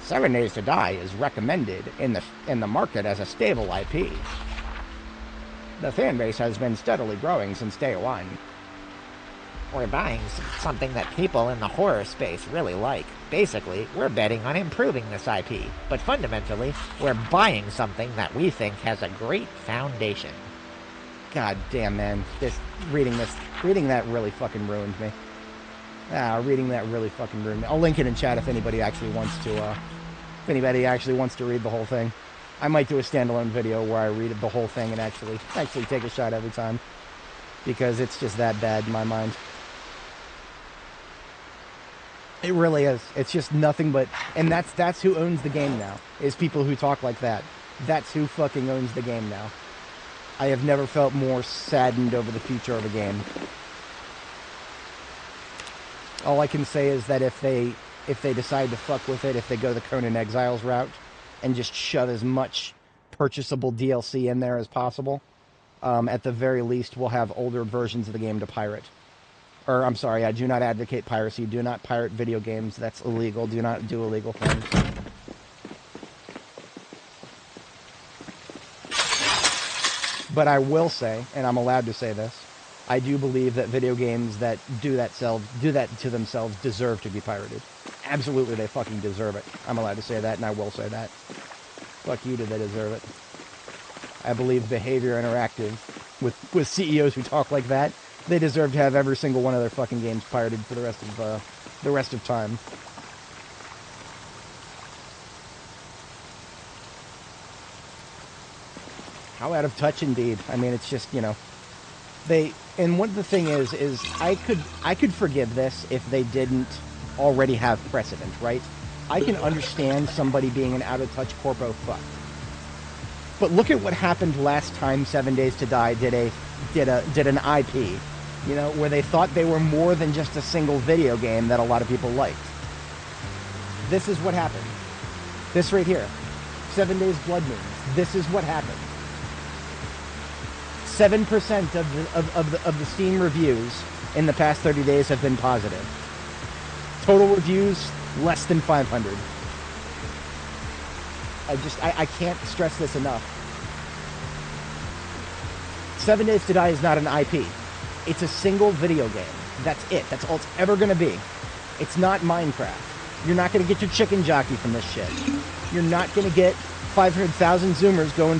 7 Days to Die is recommended in the market as a stable IP. The fan base has been steadily growing since day one. We're buying something that people in the horror space really like. Basically, we're betting on improving this IP, but fundamentally, we're buying something that we think has a great foundation. God damn, man. Reading that really fucking ruined me. Reading that really fucking ruined me. I'll link it in chat if anybody actually wants to, read the whole thing. I might do a standalone video where I read the whole thing and actually take a shot every time. Because it's just that bad in my mind. It really is. It's just nothing but, and that's who owns the game now, is people who talk like that. That's who fucking owns the game now. I have never felt more saddened over the future of a game. All I can say is that if they decide to fuck with it, if they go the Conan Exiles route and just shove as much purchasable DLC in there as possible, at the very least we'll have older versions of the game to pirate. Or, I'm sorry, I do not advocate piracy. Do not pirate video games. That's illegal. Do not do illegal things. But I will say, and I'm allowed to say this, I do believe that video games that do that to themselves deserve to be pirated. Absolutely, they fucking deserve it. I'm allowed to say that, and I will say that. Fuck you, do they deserve it. I believe Behavior Interactive, with CEOs who talk like that, they deserve to have every single one of their fucking games pirated for the rest of time. How out of touch, indeed. I mean, it's just, you know, and what the thing is I could forgive this if they didn't already have precedent, right? I can understand somebody being an out of touch corpo fuck. But look at what happened last time 7 Days to Die did an IP, you know, where they thought they were more than just a single video game that a lot of people liked. This is what happened. This right here. 7 Days Blood Moons. This is what happened. 7% of the Steam reviews in the past 30 days have been positive. Total reviews, less than 500. I can't stress this enough. 7 Days to Die is not an IP. It's a single video game. That's it. That's all it's ever going to be. It's not Minecraft. You're not going to get your chicken jockey from this shit. You're not going to get 500,000 Zoomers going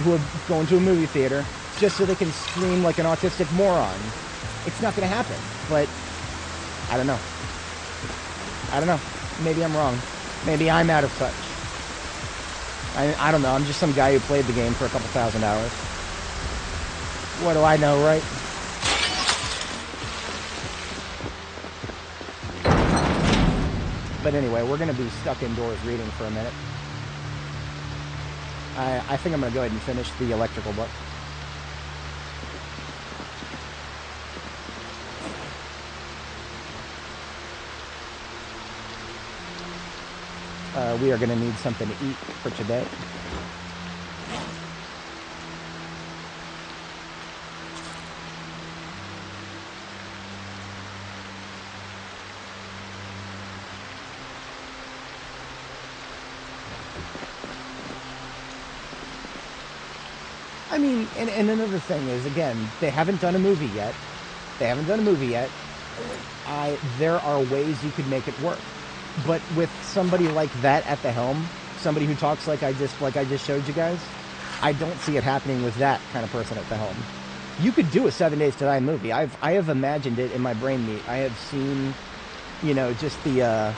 to a movie theater just so they can scream like an autistic moron. It's not going to happen. But I don't know. I don't know. Maybe I'm wrong. Maybe I'm out of touch. I don't know. I'm just some guy who played the game for a couple thousand hours. What do I know, right? But anyway, we're going to be stuck indoors reading for a minute. I think I'm going to go ahead and finish the electrical book. We are going to need something to eat for today. I mean, and another thing is, again, they haven't done a movie yet. There are ways you could make it work. But with somebody like that at the helm, somebody who talks like I just showed you guys, I don't see it happening with that kind of person at the helm. You could do a 7 Days to Die movie. I have imagined it in my brain meat. I have seen, you know, just the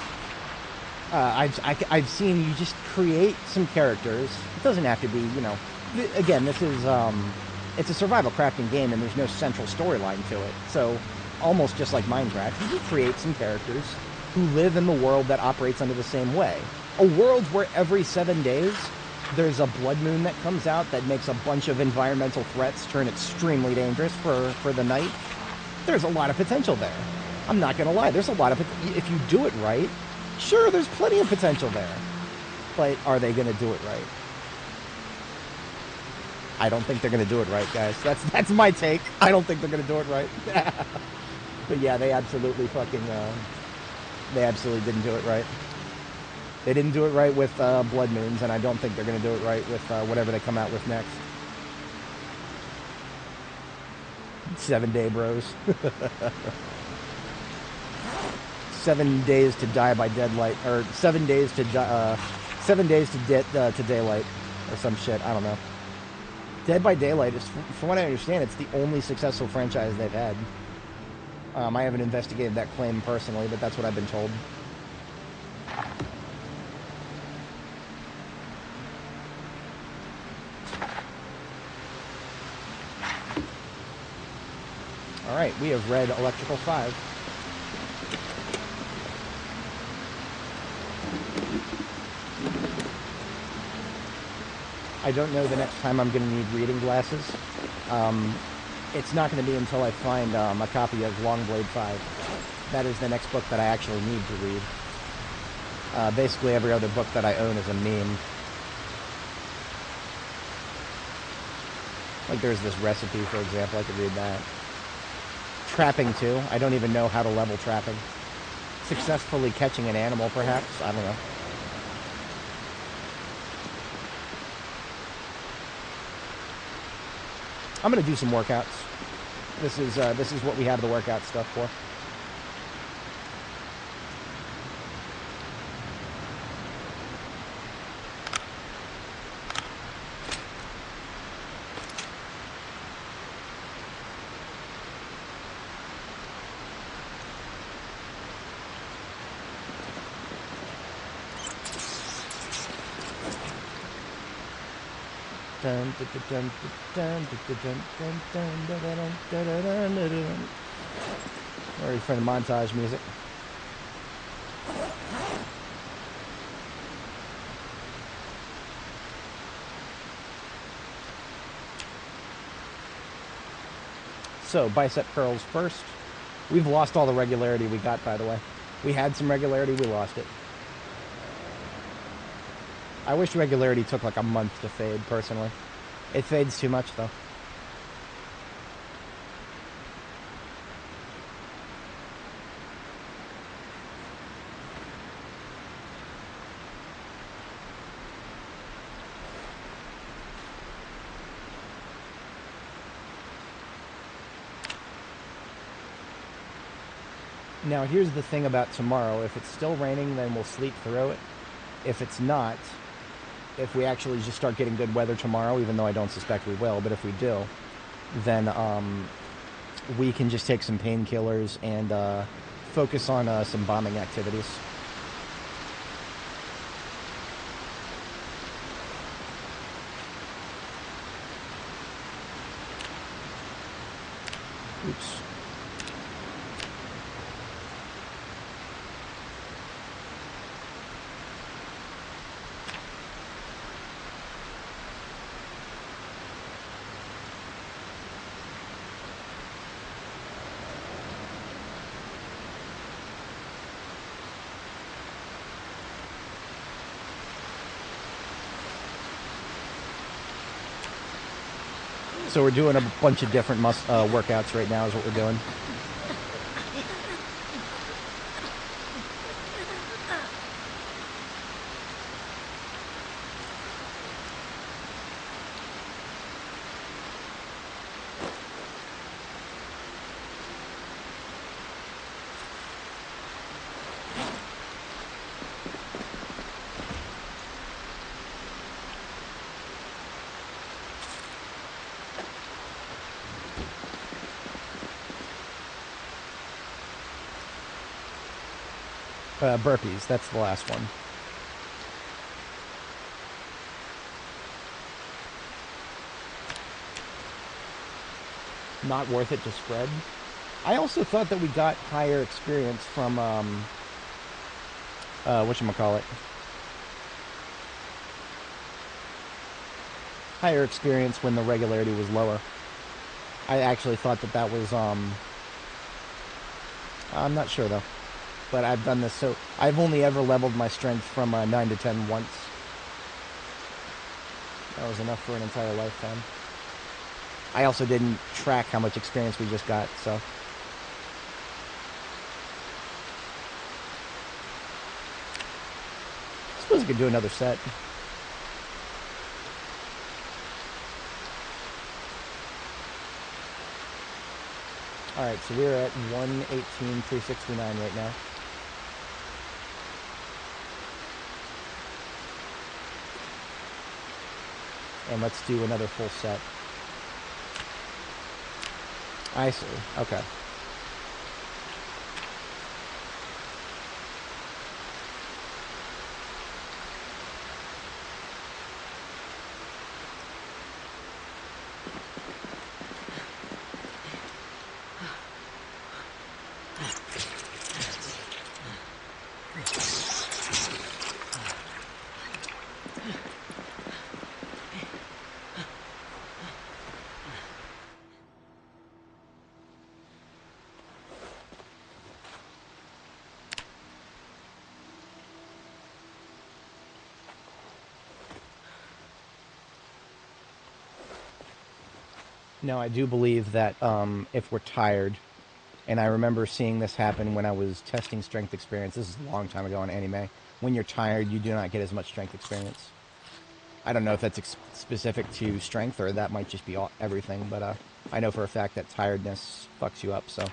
I've seen you just create some characters. It doesn't have to be, you know. Again, this is it's a survival crafting game, and there's no central storyline to it. So almost just like Minecraft, you create some characters who live in the world that operates under the same way. A world where every 7 days there's a blood moon that comes out that makes a bunch of environmental threats turn extremely dangerous for the night. There's a lot of potential there. I'm not gonna lie, there's a lot of, if you do it right, sure, there's plenty of potential there. But are they gonna do it right? I don't think they're gonna do it right, guys. That's my take. I don't think they're gonna do it right. But yeah, they absolutely fucking they absolutely didn't do it right. They didn't do it right with Blood Moons, and I don't think they're going to do it right with whatever they come out with next. 7 Day Bros. 7 Days to Die by Deadlight, or 7 Days to 7 Days to Daylight, or some shit. I don't know. Dead by Daylight is, from what I understand, it's the only successful franchise they've had. I haven't investigated that claim personally, but that's what I've been told. Alright, we have read Electrical 5. I don't know the next time I'm going to need reading glasses. It's not going to be until I find a copy of Longblade 5. That is the next book that I actually need to read. Basically every other book that I own is a meme. Like there's this recipe, for example, I could read that. Trapping too. I don't even know how to level trapping. Successfully catching an animal, perhaps? I don't know. I'm gonna do some workouts. This is what we have the workout stuff for. Ready for the montage music. So, bicep curls first. We've lost all the regularity we got, by the way. We had some regularity, we lost it. I wish regularity took like a month to fade, personally. It fades too much, though. Now, here's the thing about tomorrow. If it's still raining, then we'll sleep through it. If it's not, if we actually just start getting good weather tomorrow, even though I don't suspect we will, but if we do, then we can just take some painkillers and focus on some bombing activities. Oops. So we're doing a bunch of different workouts right now is what we're doing. Burpees, that's the last one. Not worth it to spread. I also thought that we got higher experience from, whatchamacallit. Higher experience when the regularity was lower. I actually thought that that was, I'm not sure though. But I've done this, so I've only ever leveled my strength from 9 to 10 once. That was enough for an entire lifetime. I also didn't track how much experience we just got, so. I suppose I could do another set. Alright, so we're at 118,369 right now. And let's do another full set. I see. Okay. No, I do believe that if we're tired, and I remember seeing this happen when I was testing strength experience. This is a long time ago on Annie Mae. When you're tired, you do not get as much strength experience. I don't know if that's specific to strength or that might just be everything, but I know for a fact that tiredness fucks you up, so I'm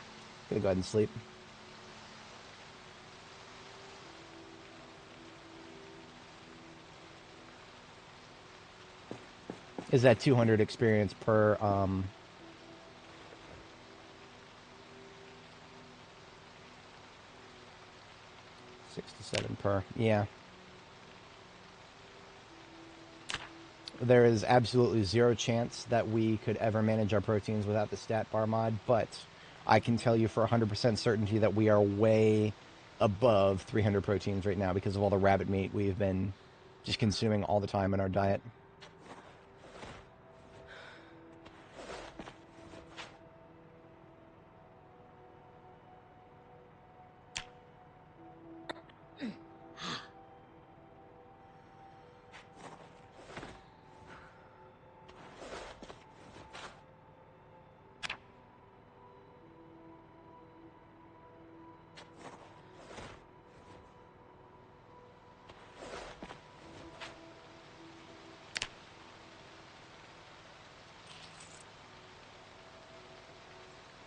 gonna go ahead and sleep. Is that 200 experience per 67 per, yeah. There is absolutely zero chance that we could ever manage our proteins without the stat bar mod, but I can tell you for 100% certainty that we are way above 300 proteins right now because of all the rabbit meat we've been just consuming all the time in our diet.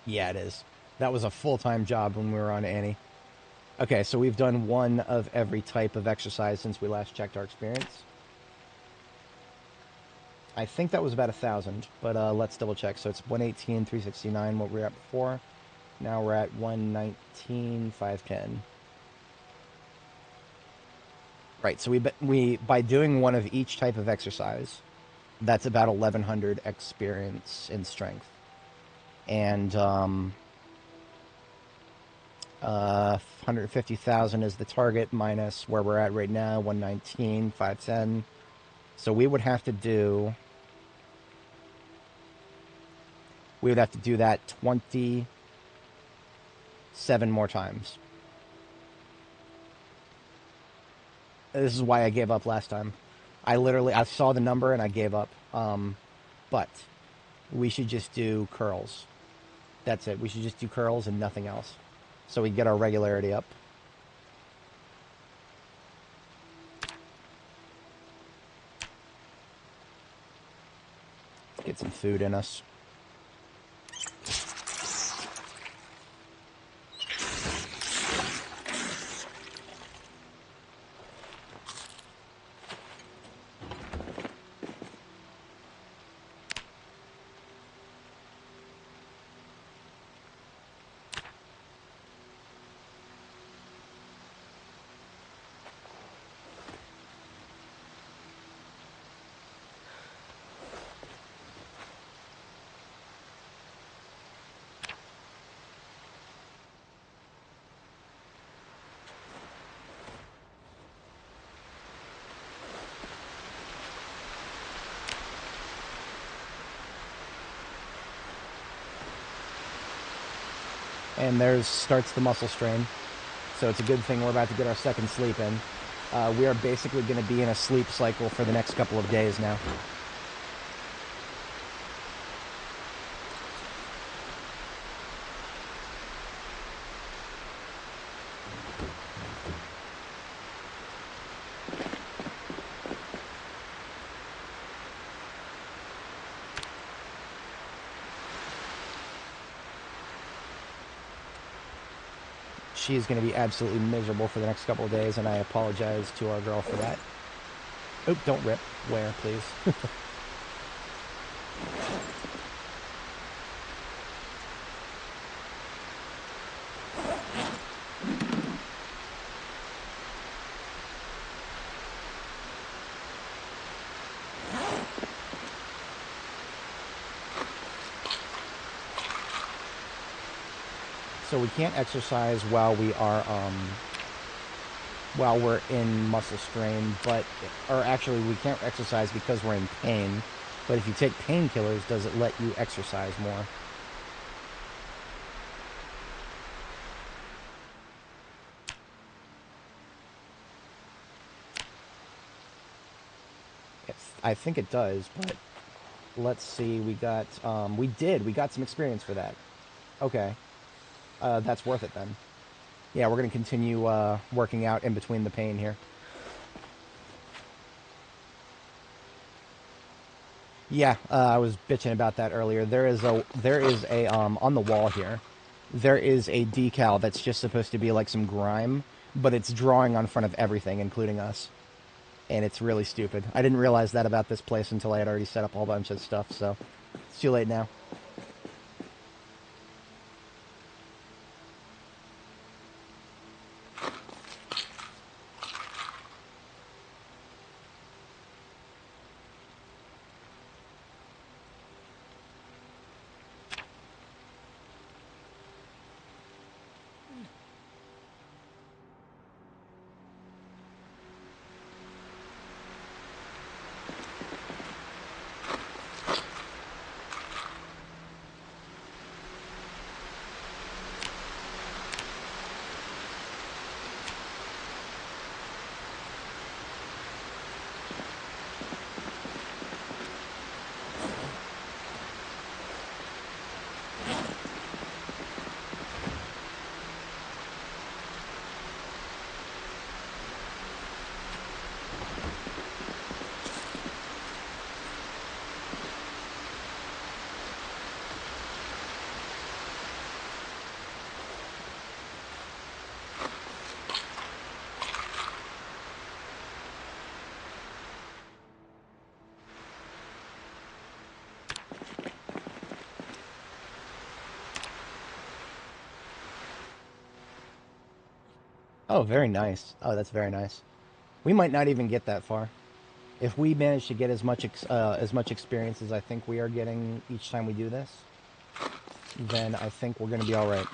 Yeah, it is. That was a full-time job when we were on Annie. Okay, so we've done one of every type of exercise since we last checked our experience. I think that was about 1,000, but let's double check. So it's 118, 369, what we were at before. Now we're at 119, 510. Right, so we by doing one of each type of exercise, that's about 1,100 experience in strength. And 150,000 is the target minus where we're at right now, 119, 510. So we would have to do that 27 more times. This is why I gave up last time. I saw the number and I gave up. But we should just do curls. That's it. We should just do curls and nothing else. So we get our regularity up. Let's get some food in us. And there's starts the muscle strain. So it's a good thing we're about to get our second sleep in. We are basically going to be in a sleep cycle for the next couple of days now. She is going to be absolutely miserable for the next couple of days, and I apologize to our girl for that. Oh, don't rip. Where, please? So we can't exercise while we're in muscle strain, or actually we can't exercise because we're in pain. But if you take painkillers, does it let you exercise more? I think it does, but let's see, we got, we got some experience for that. Okay. That's worth it then. Yeah, we're going to continue working out in between the pain here. Yeah, I was bitching about that earlier. There is a on the wall here, there is a decal that's just supposed to be like some grime, but it's drawing on front of everything, including us. And it's really stupid. I didn't realize that about this place until I had already set up a whole bunch of stuff, so it's too late now. Oh, very nice. Oh, that's very nice. We might not even get that far. If we manage to get as much experience as I think we are getting each time we do this, then I think we're going to be all right.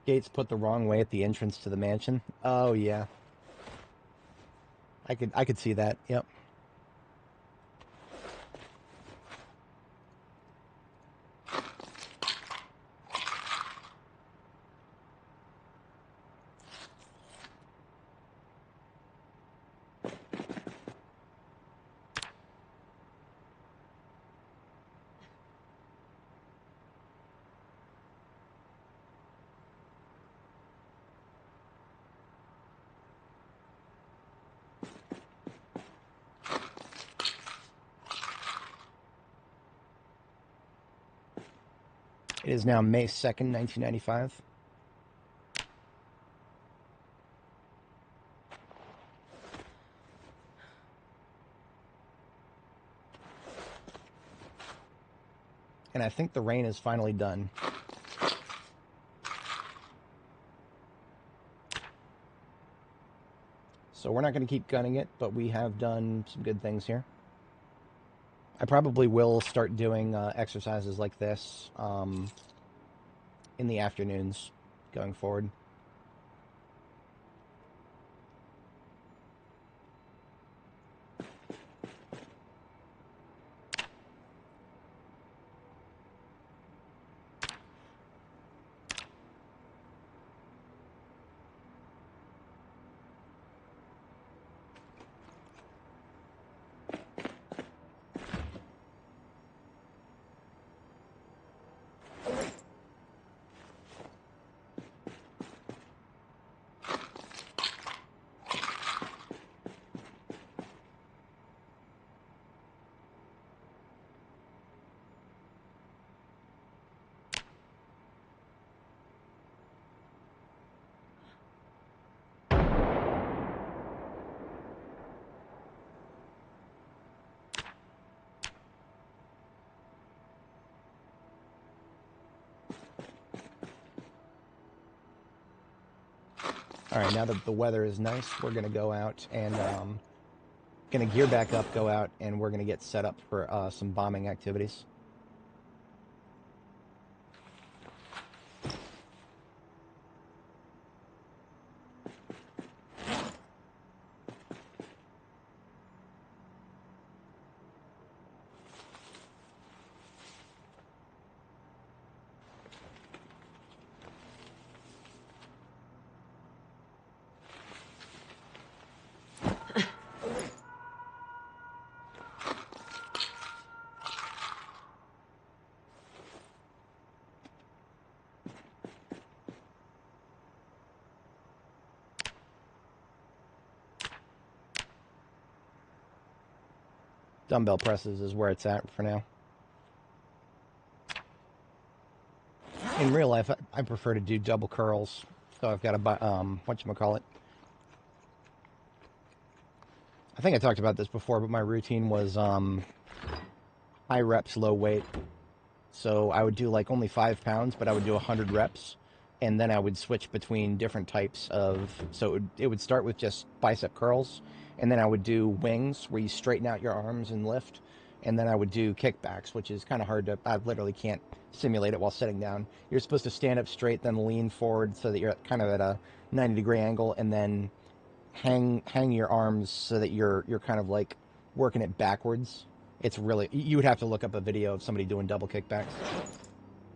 Gates put the wrong way at the entrance to the mansion. Oh yeah, I could see that. Yep. It is now May 2nd, 1995. And I think the rain is finally done. So we're not going to keep gunning it, but we have done some good things here. I probably will start doing exercises like this in the afternoons going forward. All right, now that the weather is nice, we're going to go out and going to gear back up, go out, and we're going to get set up for some bombing activities. Dumbbell presses is where it's at for now. In real life, I prefer to do double curls. So I've got a, whatchamacallit. I think I talked about this before, but my routine was high reps, low weight. So I would do like only 5 pounds, but I would do 100 reps. And then I would switch between different types of... So it would start with just bicep curls. And then I would do wings, where you straighten out your arms and lift. And then I would do kickbacks, which is kind of hard to... I literally can't simulate it while sitting down. You're supposed to stand up straight, then lean forward so that you're kind of at a 90-degree angle, and then hang your arms so that you're kind of like working it backwards. It's really... You would have to look up a video of somebody doing double kickbacks.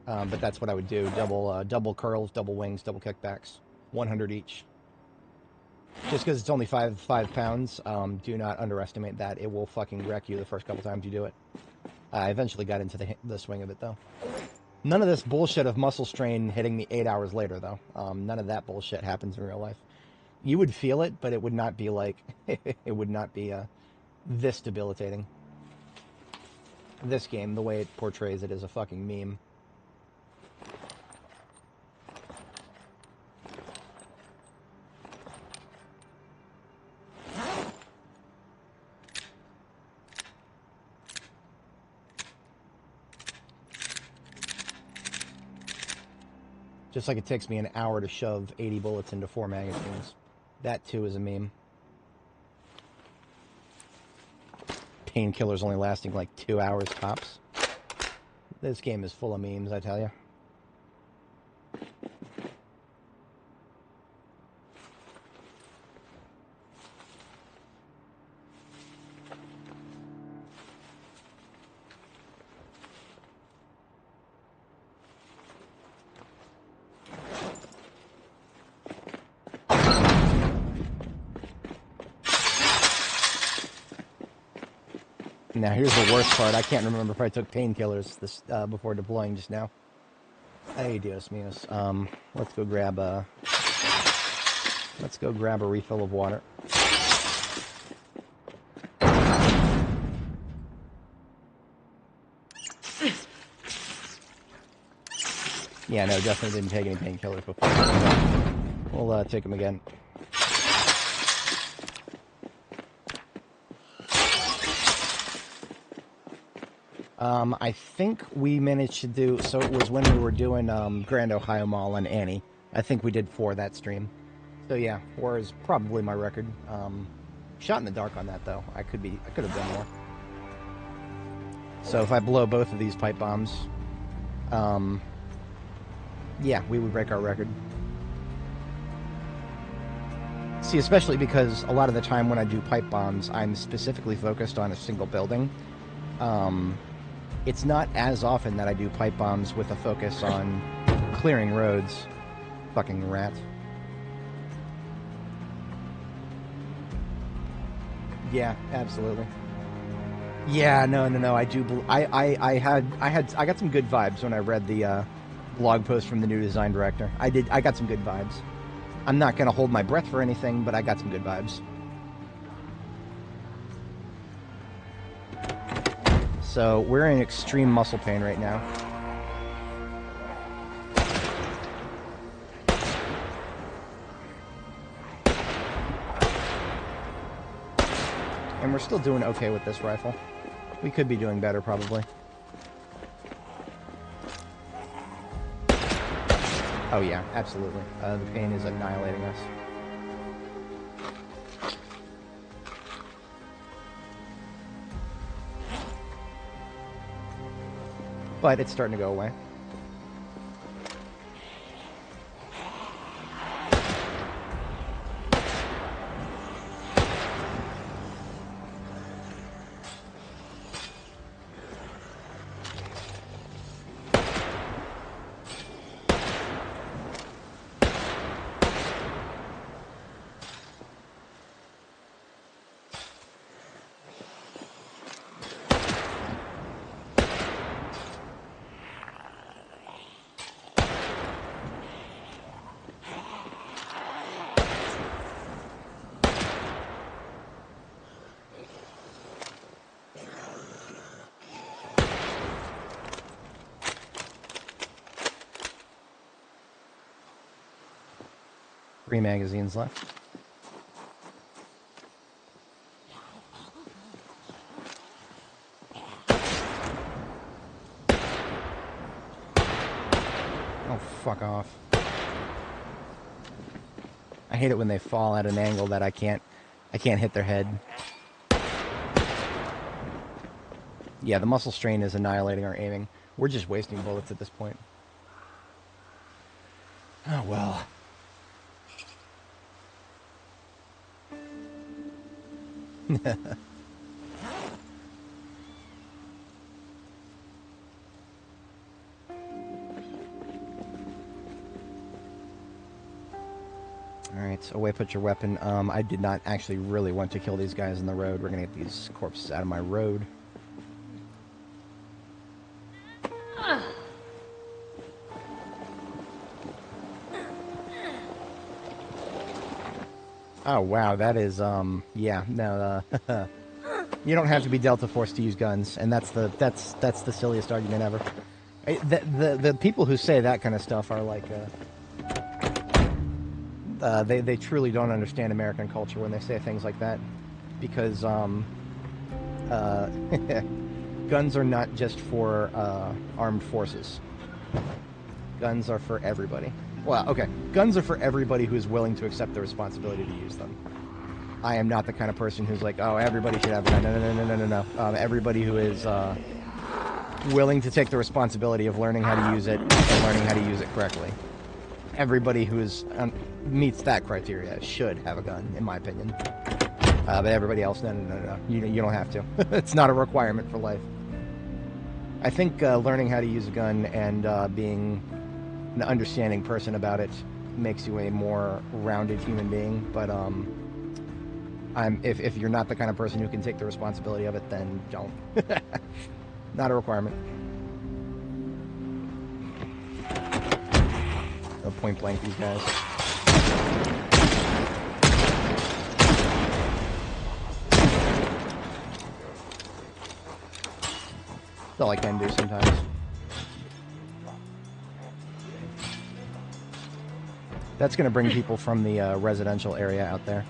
But that's what I would do. Double curls, double wings, double kickbacks. 100 each. Just because it's only 5 pounds, do not underestimate that. It will fucking wreck you the first couple times you do it. I eventually got into the swing of it, though. None of this bullshit of muscle strain hitting me 8 hours later, though. None of that bullshit happens in real life. You would feel it, but it would not be like... it would not be this debilitating. This game, the way it portrays it, is a fucking meme. Just like it takes me an hour to shove 80 bullets into 4 magazines. That, too, is a meme. Painkillers only lasting like 2 hours tops. This game is full of memes, I tell you. Now, here's the worst part. I can't remember if I took painkillers this before deploying just now. Ay, Dios míos. Let's go grab a refill of water. Yeah, no, definitely didn't take any painkillers before. We'll take them again. I think we managed to do... So it was when we were doing Grand Ohio Mall and Annie. I think we did 4 that stream. So yeah, 4 is probably my record. Shot in the dark on that, though. I could have done more. So if I blow both of these pipe bombs... yeah, we would break our record. See, especially because a lot of the time when I do pipe bombs, I'm specifically focused on a single building. It's not as often that I do pipe bombs with a focus on clearing roads. Fucking rat. Yeah, absolutely. Yeah, no, I do. I got some good vibes when I read the blog post from the new design director. I got some good vibes. I'm not gonna hold my breath for anything, but I got some good vibes. So we're in extreme muscle pain right now. And we're still doing okay with this rifle. We could be doing better, probably. Oh yeah, absolutely. The pain is annihilating us. But it's starting to go away. 3 magazines left. Oh, fuck off. I hate it when they fall at an angle that I can't hit their head. Yeah, the muscle strain is annihilating our aiming. We're just wasting bullets at this point. Oh, well. Alright, away put your weapon. I did not actually really want to kill these guys in the road. We're gonna get these corpses out of my road. Oh, wow, that is, yeah, no, you don't have to be Delta Force to use guns, and that's the silliest argument ever. The people who say that kind of stuff are like, they truly don't understand American culture when they say things like that, because, guns are not just for, armed forces. Guns are for everybody. Well, okay, guns are for everybody who is willing to accept the responsibility to use them. I am not the kind of person who's like, oh, everybody should have a gun. No. Everybody who is willing to take the responsibility of learning how to use it and learning how to use it correctly. Everybody who is meets that criteria should have a gun, in my opinion. But everybody else, no. You don't have to. It's not a requirement for life. I think learning how to use a gun and being an understanding person about it makes you a more rounded human being, but if you're not the kind of person who can take the responsibility of it, then don't. Not a requirement. I'll point blank these guys. That's all I can do sometimes. That's going to bring people from the residential area out there.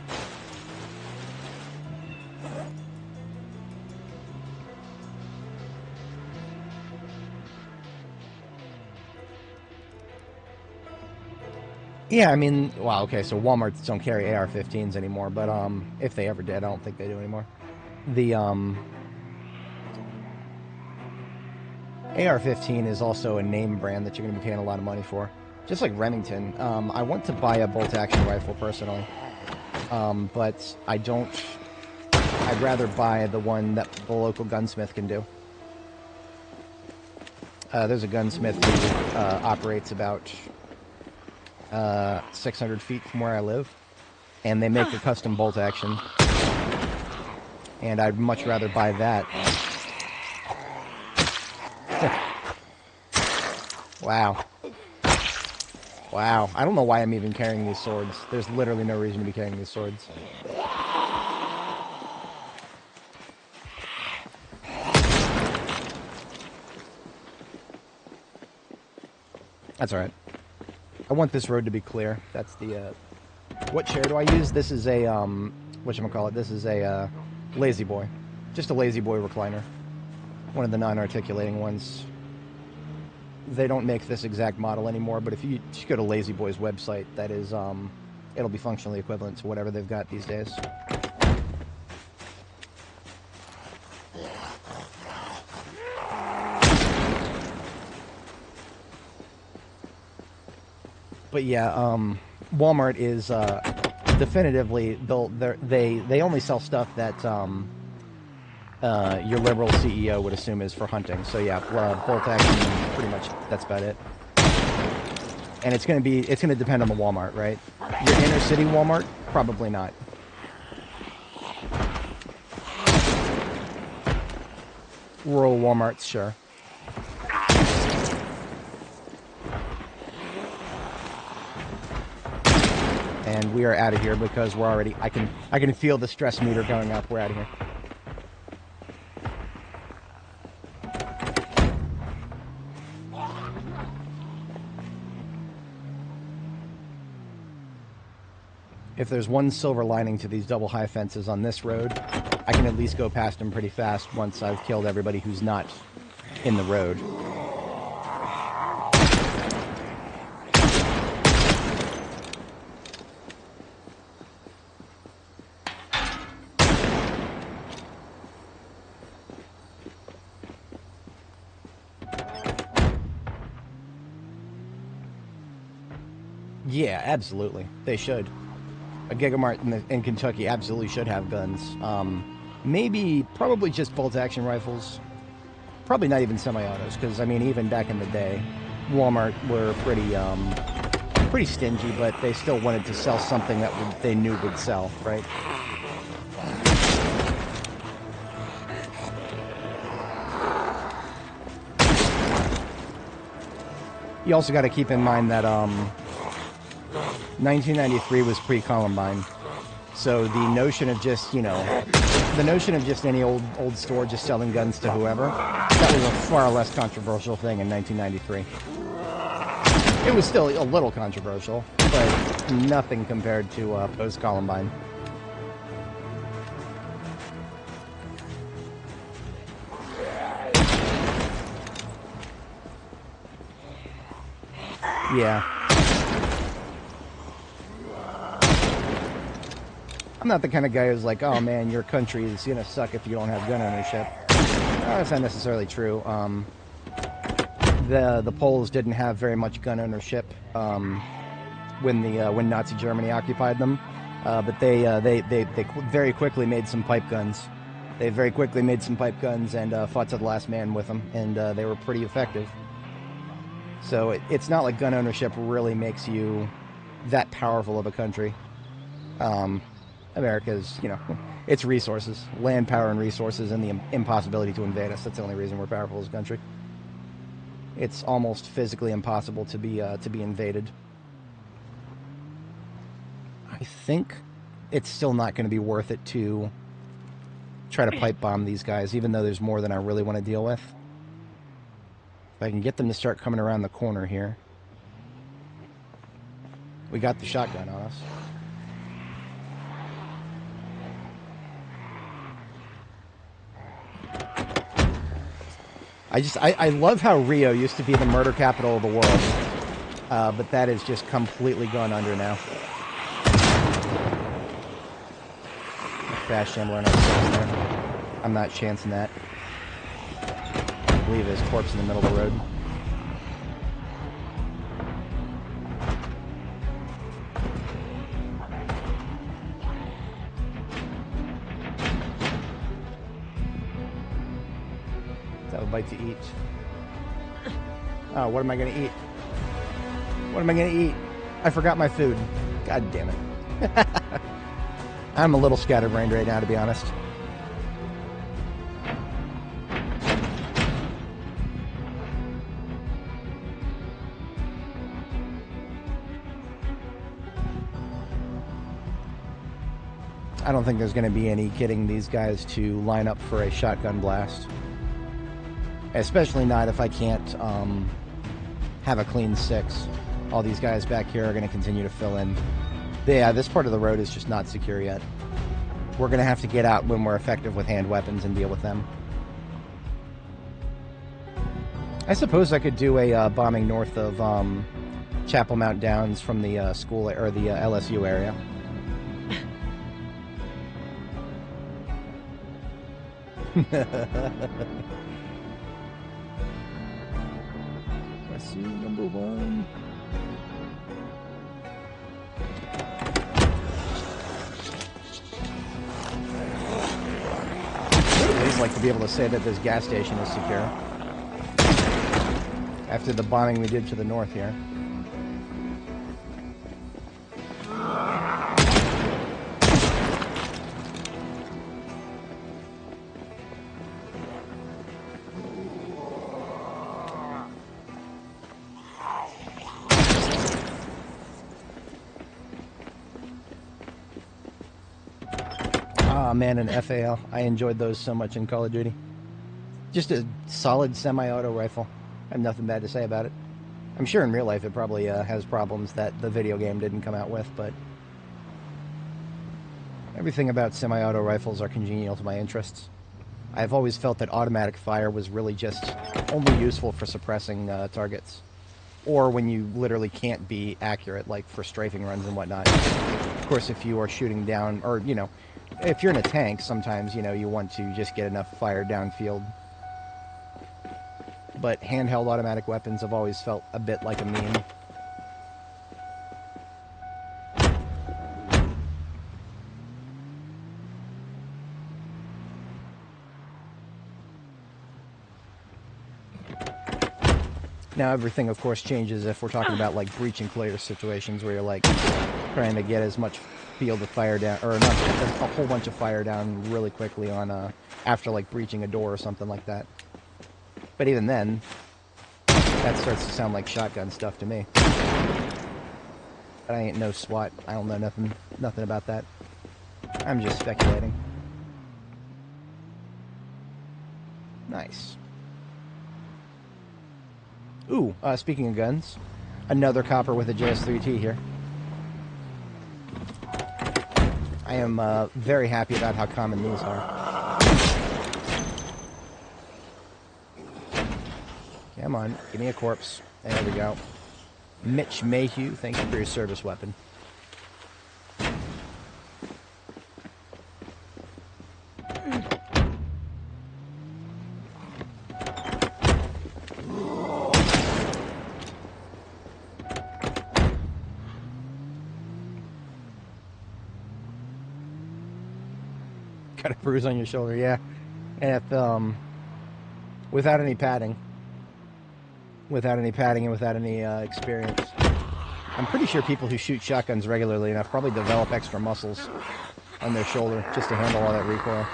Yeah, I mean, well, okay, so Walmarts don't carry AR-15s anymore, but if they ever did, I don't think they do anymore. The AR-15 is also a name brand that you're going to be paying a lot of money for. Just like Remington. I want to buy a bolt-action rifle, personally. But I don't... I'd rather buy the one that the local gunsmith can do. There's a gunsmith who operates about 600 feet from where I live. And they make a custom bolt-action. And I'd much rather buy that. Wow. Wow. I don't know why I'm even carrying these swords. There's literally no reason to be carrying these swords. That's alright. I want this road to be clear. That's the, what chair do I use? This is a, whatchamacallit, this is a, Lazy Boy. Just a Lazy Boy recliner. One of the non-articulating ones. They don't make this exact model anymore, but if you just go to Lazy Boy's website, that is, it'll be functionally equivalent to whatever they've got these days. But yeah, Walmart is definitively they only sell stuff that your liberal CEO would assume is for hunting. So yeah, bolt action, pretty much that's about it. And it's gonna depend on the Walmart, right? Your inner city Walmart, probably not. Rural Walmarts, sure. And we are out of here because we're already. I can feel the stress meter going up. We're out of here. if there's one silver lining to these double high fences on this road, I can at least go past them pretty fast once I've killed everybody who's not in the road. Yeah, absolutely. They should. A Gigamart in Kentucky absolutely should have guns. Probably just bolt-action rifles. Probably not even semi-autos, because, I mean, even back in the day, Walmart were pretty stingy, but they still wanted to sell something that they knew would sell, right? You also got to keep in mind that 1993 was pre-Columbine, so the notion of just, you know, any old store just selling guns to whoever, that was a far less controversial thing in 1993. It was still a little controversial, but nothing compared to post-Columbine. Yeah. I'm not the kind of guy who's like, oh man, your country is gonna suck if you don't have gun ownership. That's not necessarily true. The Poles didn't have very much gun ownership when Nazi Germany occupied them, but they very quickly made some pipe guns. They very quickly made some pipe guns and fought to the last man with them, and they were pretty effective. So it's not like gun ownership really makes you that powerful of a country. America's, you know, its resources, land, power, and resources, and the impossibility to invade us. That's the only reason we're powerful as a country. It's almost physically impossible to be invaded. I think it's still not going to be worth it to try to pipe bomb these guys, even though there's more than I really want to deal with. If I can get them to start coming around the corner here. We got the shotgun on us. I love how Rio used to be the murder capital of the world, but that has just completely gone under now. Fast shambler there. I'm not chancing that. Leave his corpse in the middle of the road. Bite to eat. Oh, what am I gonna eat? What am I gonna eat? I forgot my food. God damn it. I'm a little scatterbrained right now, to be honest. I don't think there's going to be any getting these guys to line up for a shotgun blast. Especially not if I can't have a clean 6. All these guys back here are going to continue to fill in. Yeah, this part of the road is just not secure yet. We're going to have to get out when we're effective with hand weapons and deal with them. I suppose I could do a bombing north of Chapel Mount Downs from the school or the LSU area. Number 1. I'd always like to be able to say that this gas station is secure. After the bombing we did to the north here. Oh man, an FAL. I enjoyed those so much in Call of Duty. Just a solid semi-auto rifle. I have nothing bad to say about it. I'm sure in real life it probably has problems that the video game didn't come out with, but Everything about semi-auto rifles are congenial to my interests. I've always felt that automatic fire was really just only useful for suppressing targets. Or when you literally can't be accurate, like for strafing runs and whatnot. Of course, if you are shooting down, or, you know, if you're in a tank, sometimes, you know, you want to just get enough fire downfield. But handheld automatic weapons have always felt a bit like a meme. Now, everything, of course, changes if we're talking about, like, breach enclosure situations where you're, like, trying to get as much field of fire down, or not, a whole bunch of fire down really quickly on, after, like, breaching a door or something like that. But even then, that starts to sound like shotgun stuff to me. But I ain't no SWAT. I don't know nothing about that. I'm just speculating. Nice. Ooh, speaking of guns, another copper with a JS3T here. I am very happy about how common these are. Come on, give me a corpse. There we go. Mitch Mayhew, thank you for your service weapon. Got a bruise on your shoulder, yeah. And if, without any padding. Without any padding and without any experience. I'm pretty sure people who shoot shotguns regularly enough probably develop extra muscles on their shoulder just to handle all that recoil.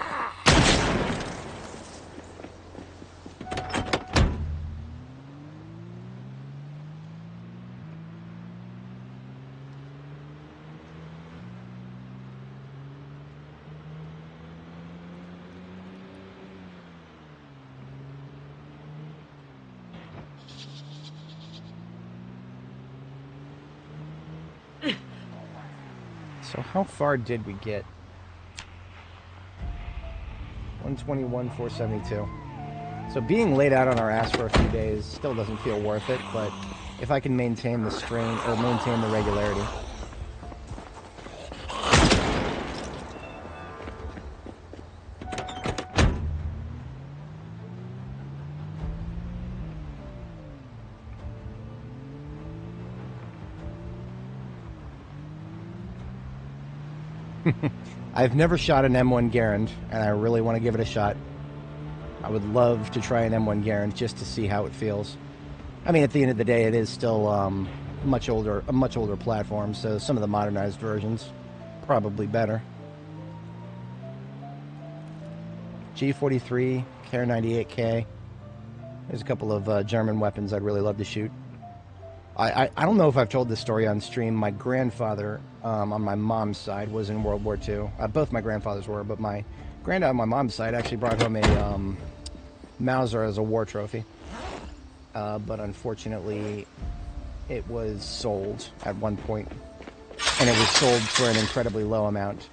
So how far did we get? 121, 472. So being laid out on our ass for a few days still doesn't feel worth it, but if I can maintain the strain, or maintain the regularity. I've never shot an M1 Garand, and I really want to give it a shot. I would love to try an M1 Garand just to see how it feels. I mean, at the end of the day, it is still a much older platform, so some of the modernized versions probably better. G43, KR98K. There's a couple of German weapons I'd really love to shoot. I don't know if I've told this story on stream. My grandfather, on my mom's side, was in World War II. Both my grandfathers were, but my granddad on my mom's side actually brought home a Mauser as a war trophy. But unfortunately, it was sold at one point. And it was sold for an incredibly low amount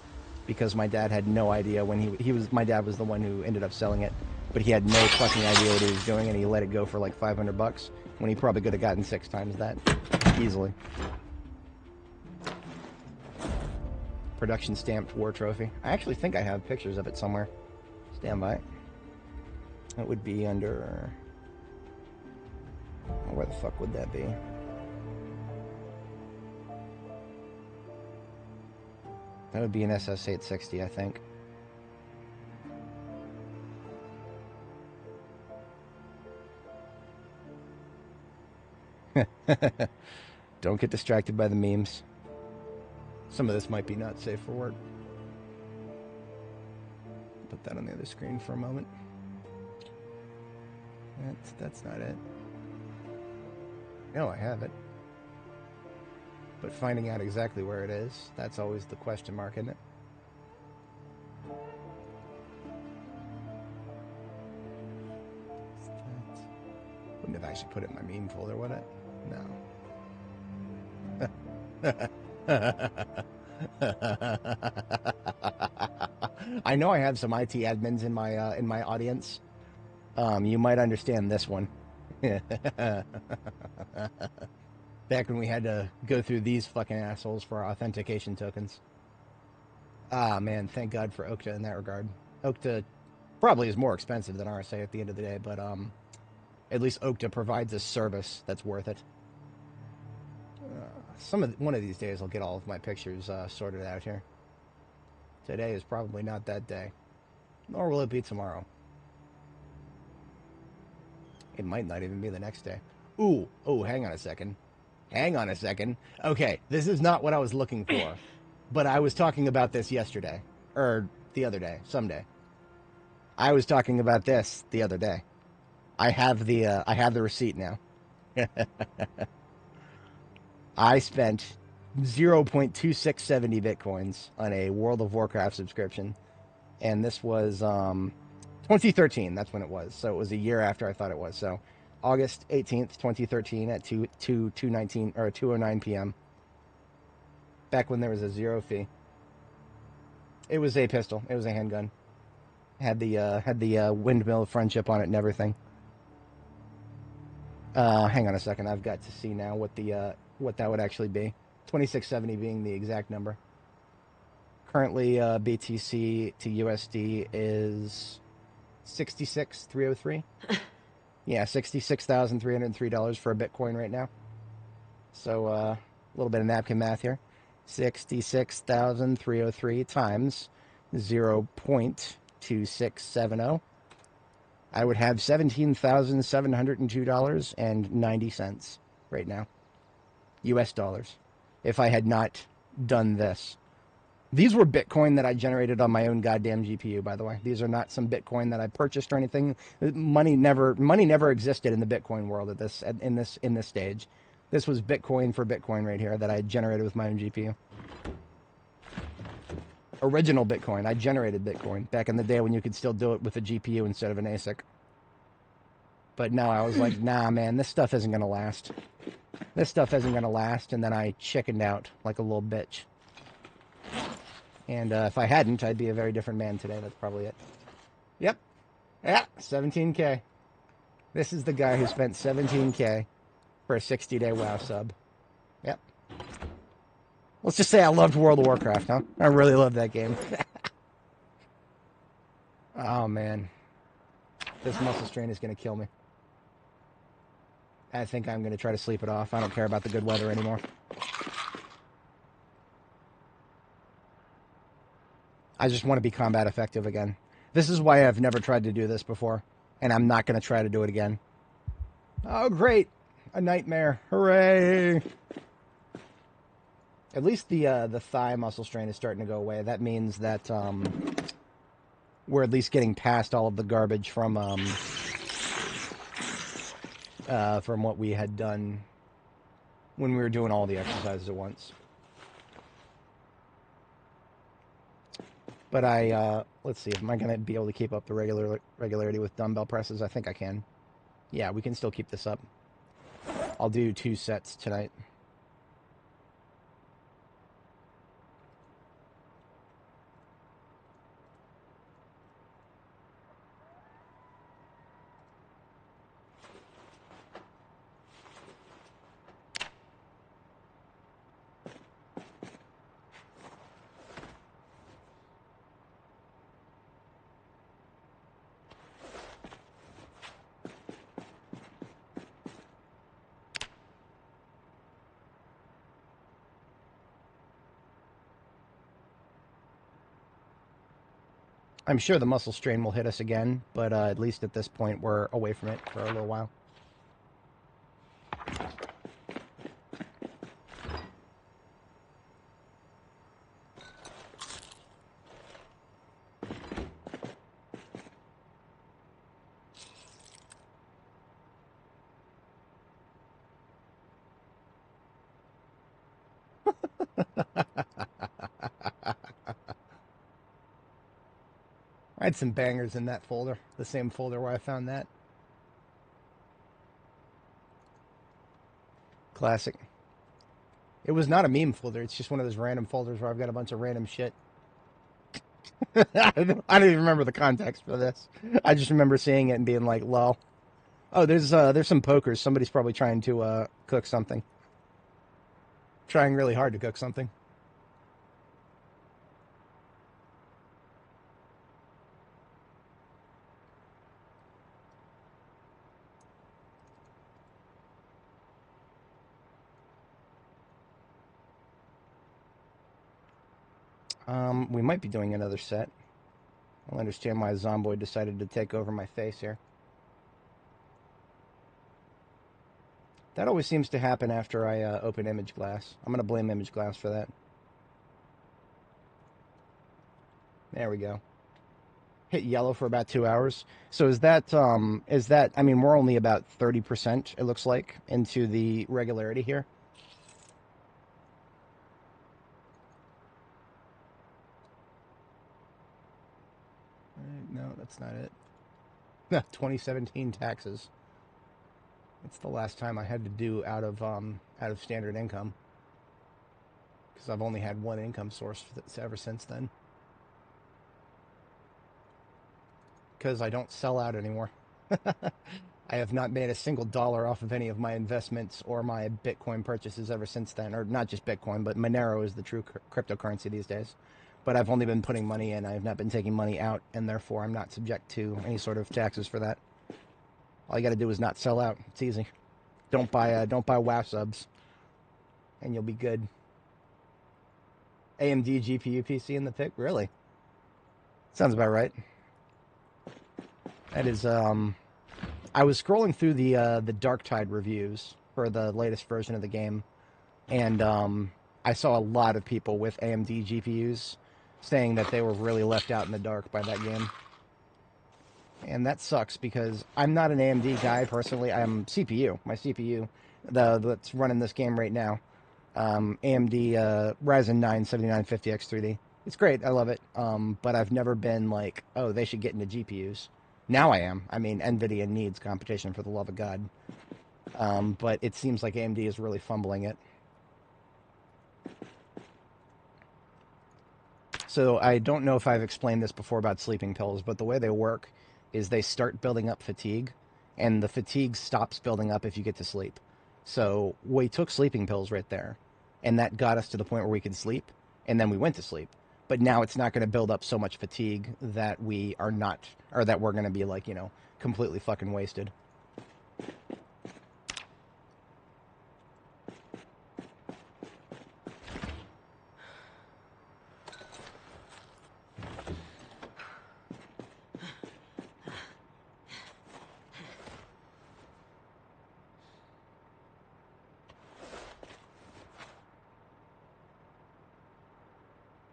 because my dad had no idea when my dad was the one who ended up selling it. But he had no fucking idea what he was doing, and he let it go for like $500 when he probably could have gotten 6 times that easily. Production stamped war trophy. I actually think I have pictures of it somewhere. Stand by. That would be under... Where the fuck would that be? That would be an SS860, I think. Don't get distracted by the memes. Some of this might be not safe for work. Put that on the other screen for a moment. That's not it. No, I have it. But finding out exactly where it is, that's always the question mark, isn't it? Wouldn't have actually put it in my meme folder, would it? No. I know I have some IT admins in my audience. You might understand this one. Back when we had to go through these fucking assholes for our authentication tokens. Ah, man, thank God for Okta in that regard. Okta probably is more expensive than RSA at the end of the day, but at least Okta provides a service that's worth it. One of these days I'll get all of my pictures sorted out here. Today is probably not that day. Nor will it be tomorrow. It might not even be the next day. Ooh, oh, hang on a second. Hang on a second. Okay, this is not what I was looking for. But I was talking about this yesterday. Or the other day. Someday. I was talking about this the other day. I have the receipt now. I spent 0.2670 bitcoins on a World of Warcraft subscription. And this was 2013. That's when it was. So it was a year after I thought it was. So August 18th, 2013 at 2:19 or 2:09 p.m. Back when there was a zero fee. It was a pistol. It was a handgun. Had the windmill friendship on it and everything. Hang on a second. I've got to see now what that would actually be. 2670 being the exact number. Currently, BTC to USD is 66,303. Yeah, $66,303 for a Bitcoin right now. So a little bit of napkin math here. 66,303 times 0.2670. I would have $17,702.90 right now. US dollars. If I had not done this. These were Bitcoin that I generated on my own goddamn GPU, by the way. These are not some Bitcoin that I purchased or anything. Money never existed in the Bitcoin world in this stage. This was Bitcoin for Bitcoin right here that I generated with my own GPU. Original Bitcoin. I generated Bitcoin back in the day when you could still do it with a GPU instead of an ASIC. But now I was like, nah, man, this stuff isn't going to last. This stuff isn't going to last. And then I chickened out like a little bitch. And if I hadn't, I'd be a very different man today. That's probably it. Yep. Yeah, 17K. This is the guy who spent 17K for a 60-day WoW sub. Yep. Let's just say I loved World of Warcraft, huh? I really loved that game. Oh, man. This muscle strain is going to kill me. I think I'm going to try to sleep it off. I don't care about the good weather anymore. I just want to be combat effective again. This is why I've never tried to do this before, and I'm not going to try to do it again. Oh, great. A nightmare. Hooray. At least the thigh muscle strain is starting to go away. That means that we're at least getting past all of the garbage from what we had done when we were doing all the exercises at once. But let's see, am I going to be able to keep up the regularity with dumbbell presses? I think I can. Yeah, we can still keep this up. I'll do 2 sets tonight. I'm sure the muscle strain will hit us again, but at least at this point we're away from it for a little while. I had some bangers in that folder, the same folder where I found that. Classic. It was not a meme folder. It's just one of those random folders where I've got a bunch of random shit. I don't even remember the context for this. I just remember seeing it and being like, lol. Oh, there's some pokers. Somebody's probably trying to cook something. Trying really hard to cook something. We might be doing another set. I'll understand why Zomboid decided to take over my face here. That always seems to happen after I open Image Glass. I'm going to blame Image Glass for that. There we go. Hit yellow for about 2 hours. So is that, I mean, we're only about 30%, it looks like, into the regularity here. No, that's not it. 2017 taxes. It's the last time I had to do out of standard income, because I've only had one income source ever since then. Because I don't sell out anymore. I have not made a single dollar off of any of my investments or my Bitcoin purchases ever since then. Or not just Bitcoin, but Monero is the true cryptocurrency these days. But I've only been putting money in. I have not been taking money out, and therefore I'm not subject to any sort of taxes for that. All you got to do is not sell out. It's easy. Don't buy WoW subs, and you'll be good. AMD GPU PC in the pick? Really? Sounds about right. That is, I was scrolling through the Darktide reviews for the latest version of the game, and I saw a lot of people with AMD GPUs saying that they were really left out in the dark by that game. And that sucks, because I'm not an AMD guy personally. I'm CPU. My CPU, that's running this game right now, AMD Ryzen 9 7950X3D. It's great. I love it. But I've never been like, oh, they should get into GPUs. Now I am. I mean, NVIDIA needs competition, for the love of God. But it seems like AMD is really fumbling it. So I don't know if I've explained this before about sleeping pills, but the way they work is they start building up fatigue, and the fatigue stops building up if you get to sleep. So we took sleeping pills right there, and that got us to the point where we could sleep, and then we went to sleep. But now it's not going to build up so much fatigue that we are not, or that we're going to be like, you know, completely fucking wasted.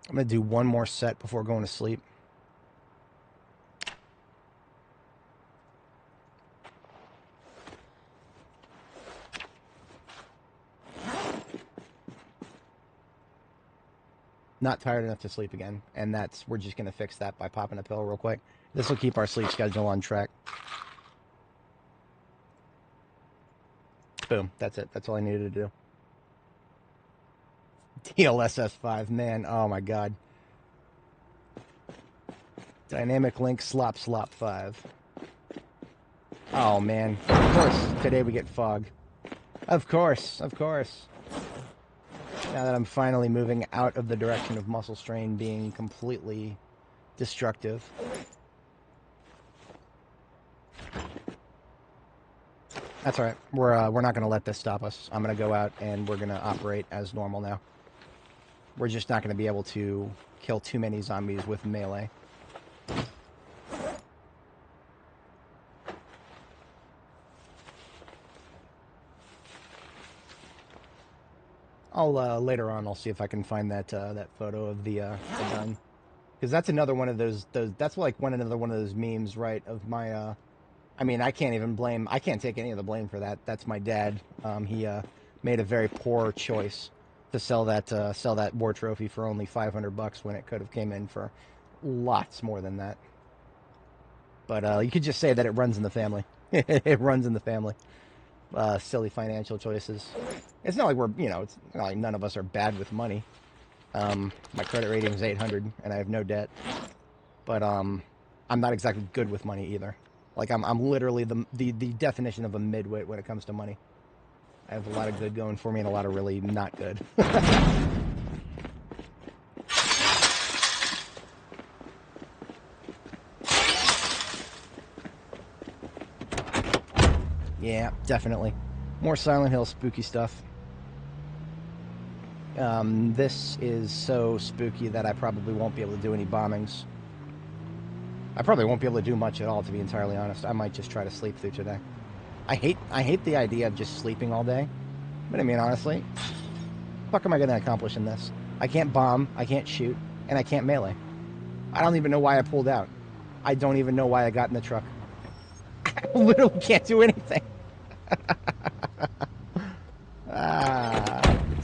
I'm going to do one more set before going to sleep. Not tired enough to sleep again, and we're just going to fix that by popping a pill real quick. This will keep our sleep schedule on track. Boom. That's it. That's all I needed to do. DLSS5, man. Oh my god. Dynamic link slop 5. Oh man. Of course, today we get fog. Of course. Now that I'm finally moving out of the direction of muscle strain being completely destructive. That's alright. We're not going to let this stop us. I'm going to go out and we're going to operate as normal now. We're just not going to be able to kill too many zombies with melee. Later on, I'll see if I can find that photo of the gun, because that's another one of those. That's like another one of those memes, right? Of my, I mean, I can't take any of the blame for that. That's my dad. He made a very poor choice to sell that war trophy for only $500 when it could have came in for lots more than that. But you could just say that it runs in the family. It runs in the family. silly financial choices. It's not like we're, you know, it's not like none of us are bad with money. My credit rating is 800 and I have no debt. But I'm not exactly good with money either. Like I'm literally the definition of a midwit when it comes to money. I have a lot of good going for me and a lot of really not good. Yeah, definitely. More Silent Hill spooky stuff. This is so spooky that I probably won't be able to do any bombings. I probably won't be able to do much at all, to be entirely honest. I might just try to sleep through today. I hate the idea of just sleeping all day. But I mean, honestly, what the fuck am I going to accomplish in this? I can't bomb, I can't shoot, and I can't melee. I don't even know why I pulled out. I don't even know why I got in the truck. I literally can't do anything.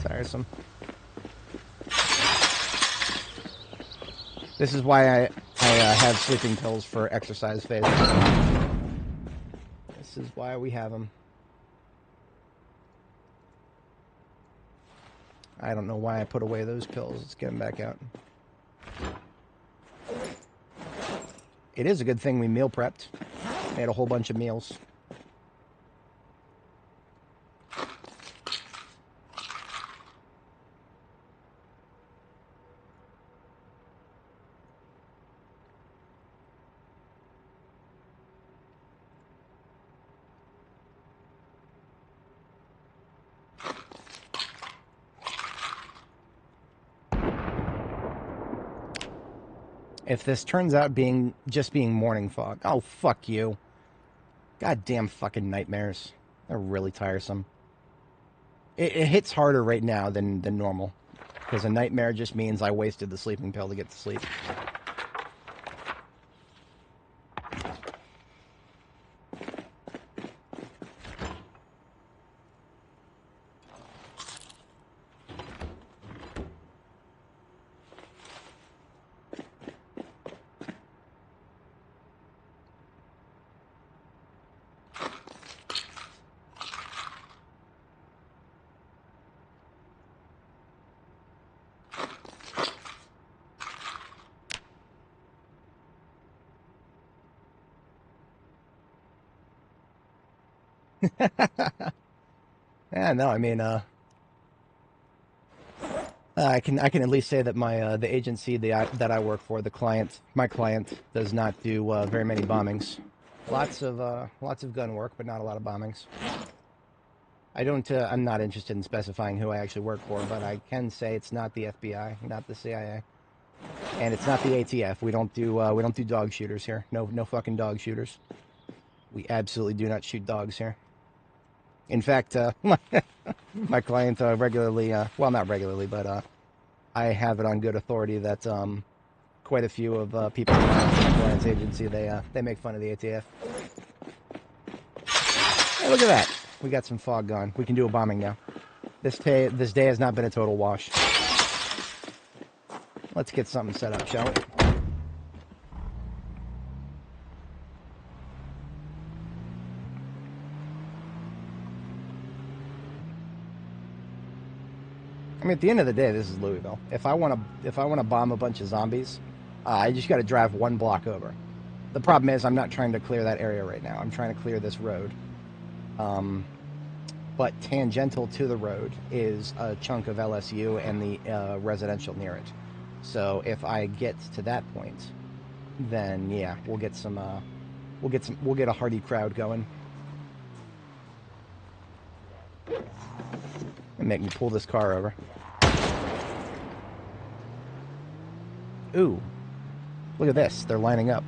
Tiresome. This is why I have sleeping pills for exercise phases. This is why we have them. I don't know why I put away those pills. Let's get them back out. It is a good thing we meal prepped. Made a whole bunch of meals. If this turns out just being morning fog, oh, fuck you. Goddamn fucking nightmares. They're really tiresome. It hits harder right now than normal. Because a nightmare just means I wasted the sleeping pill to get to sleep. Yeah, no, I mean, I can at least say that my the agency that I work for, my client, does not do very many bombings. Lots of gun work, but not a lot of bombings. I'm not interested in specifying who I actually work for, but I can say it's not the FBI, not the CIA, and it's not the ATF. We don't do dog shooters here. No fucking dog shooters. We absolutely do not shoot dogs here. In fact, my client regularly, well, not regularly, but I have it on good authority that quite a few of people in my client's agency, they make fun of the ATF. Hey, look at that. We got some fog gone. We can do a bombing now. This day has not been a total wash. Let's get something set up, shall we? I mean, at the end of the day, this is Louisville. If I want to bomb a bunch of zombies, I just got to drive one block over. The problem is I'm not trying to clear that area right now. I'm trying to clear this road. But tangential to the road is a chunk of LSU and the residential near it. So if I get to that point, then yeah, we'll get a hearty crowd going. And make me pull this car over. Ooh, look at this. They're lining up.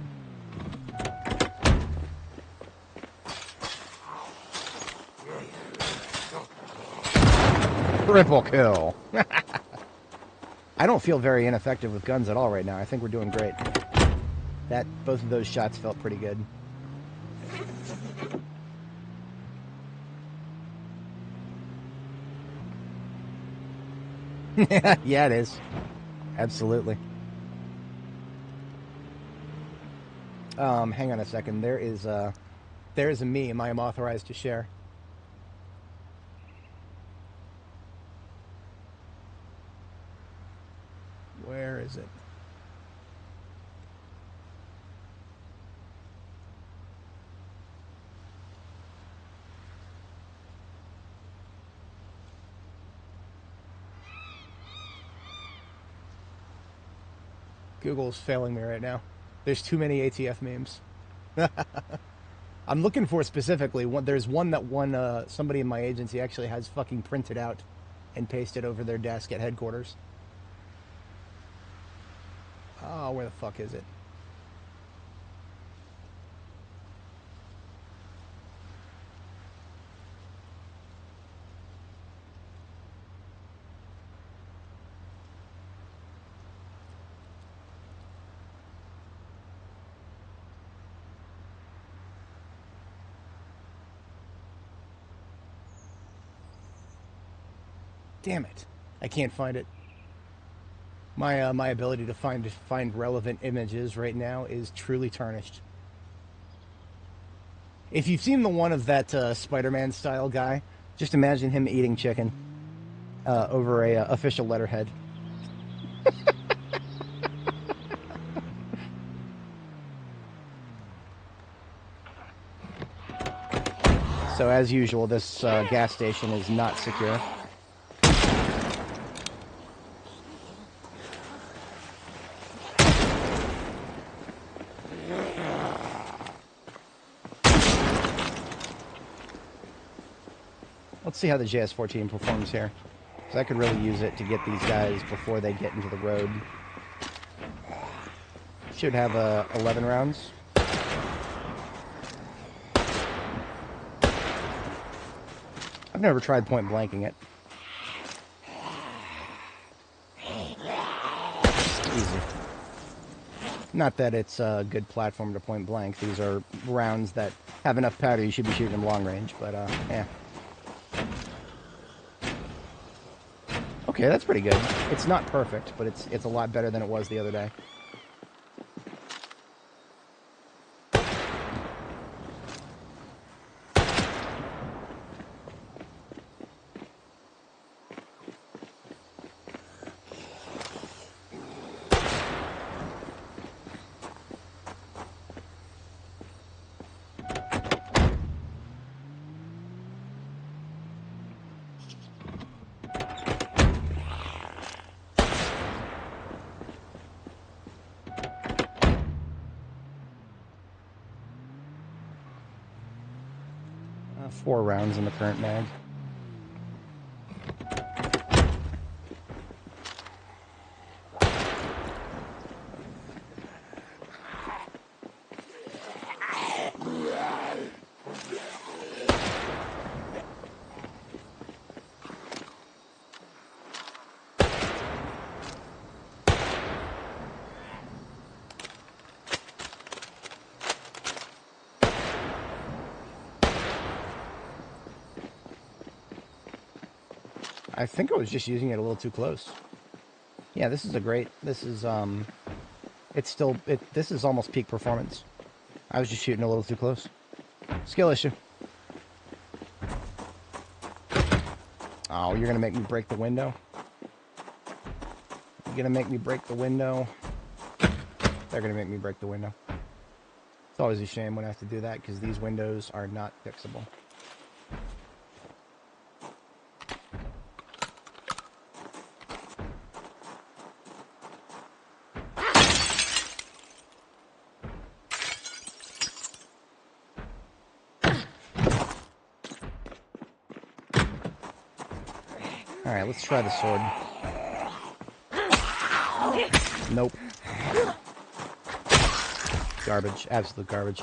Triple kill. I don't feel very ineffective with guns at all right now. I think we're doing great. Both of those shots felt pretty good. Yeah, it is. Absolutely. Hang on a second. There is a meme I am authorized to share. Where is it? Google's failing me right now. There's too many ATF memes. I'm looking for specifically one. There's one that somebody in my agency actually has fucking printed out and pasted over their desk at headquarters. Oh, where the fuck is it? Damn it. I can't find it. My ability to find relevant images right now is truly tarnished. If you've seen the one of that Spider-Man style guy, just imagine him eating chicken over a official letterhead. So as usual, this gas station is not secure. Let's see how the JS-14 performs here. Because I could really use it to get these guys before they get into the road. Should have 11 rounds. I've never tried point blanking it. Easy. Not that it's a good platform to point blank. These are rounds that have enough powder you should be shooting them long range, but yeah. Okay, that's pretty good. It's not perfect, but it's a lot better than it was the other day. Four rounds in the current mag. I think I was just using it a little too close. Yeah, this is a great, this is this is almost peak performance. I was just shooting a little too close. Skill issue. Oh, you're gonna make me break the window? You're gonna make me break the window? They're gonna make me break the window. It's always a shame when I have to do that, because these windows are not fixable. Alright, let's try the sword. Nope. Garbage. Absolute garbage.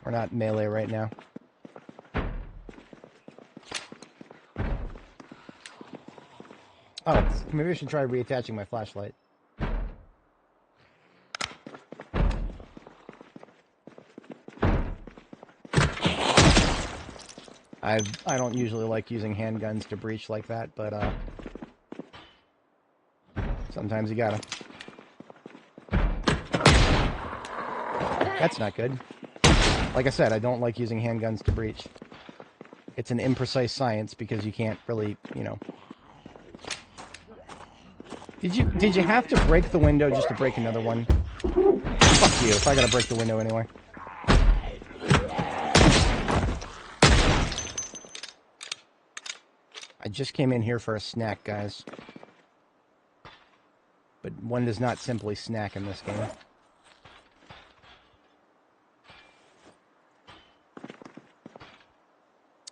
We're not melee right now. Oh, maybe I should try reattaching my flashlight. I don't usually like using handguns to breach like that, but sometimes you gotta. That's not good. Like I said, I don't like using handguns to breach. It's an imprecise science because you can't really, you know. Did you have to break the window just to break another one? Fuck you, if I gotta break the window anyway. I just came in here for a snack, guys. But one does not simply snack in this game.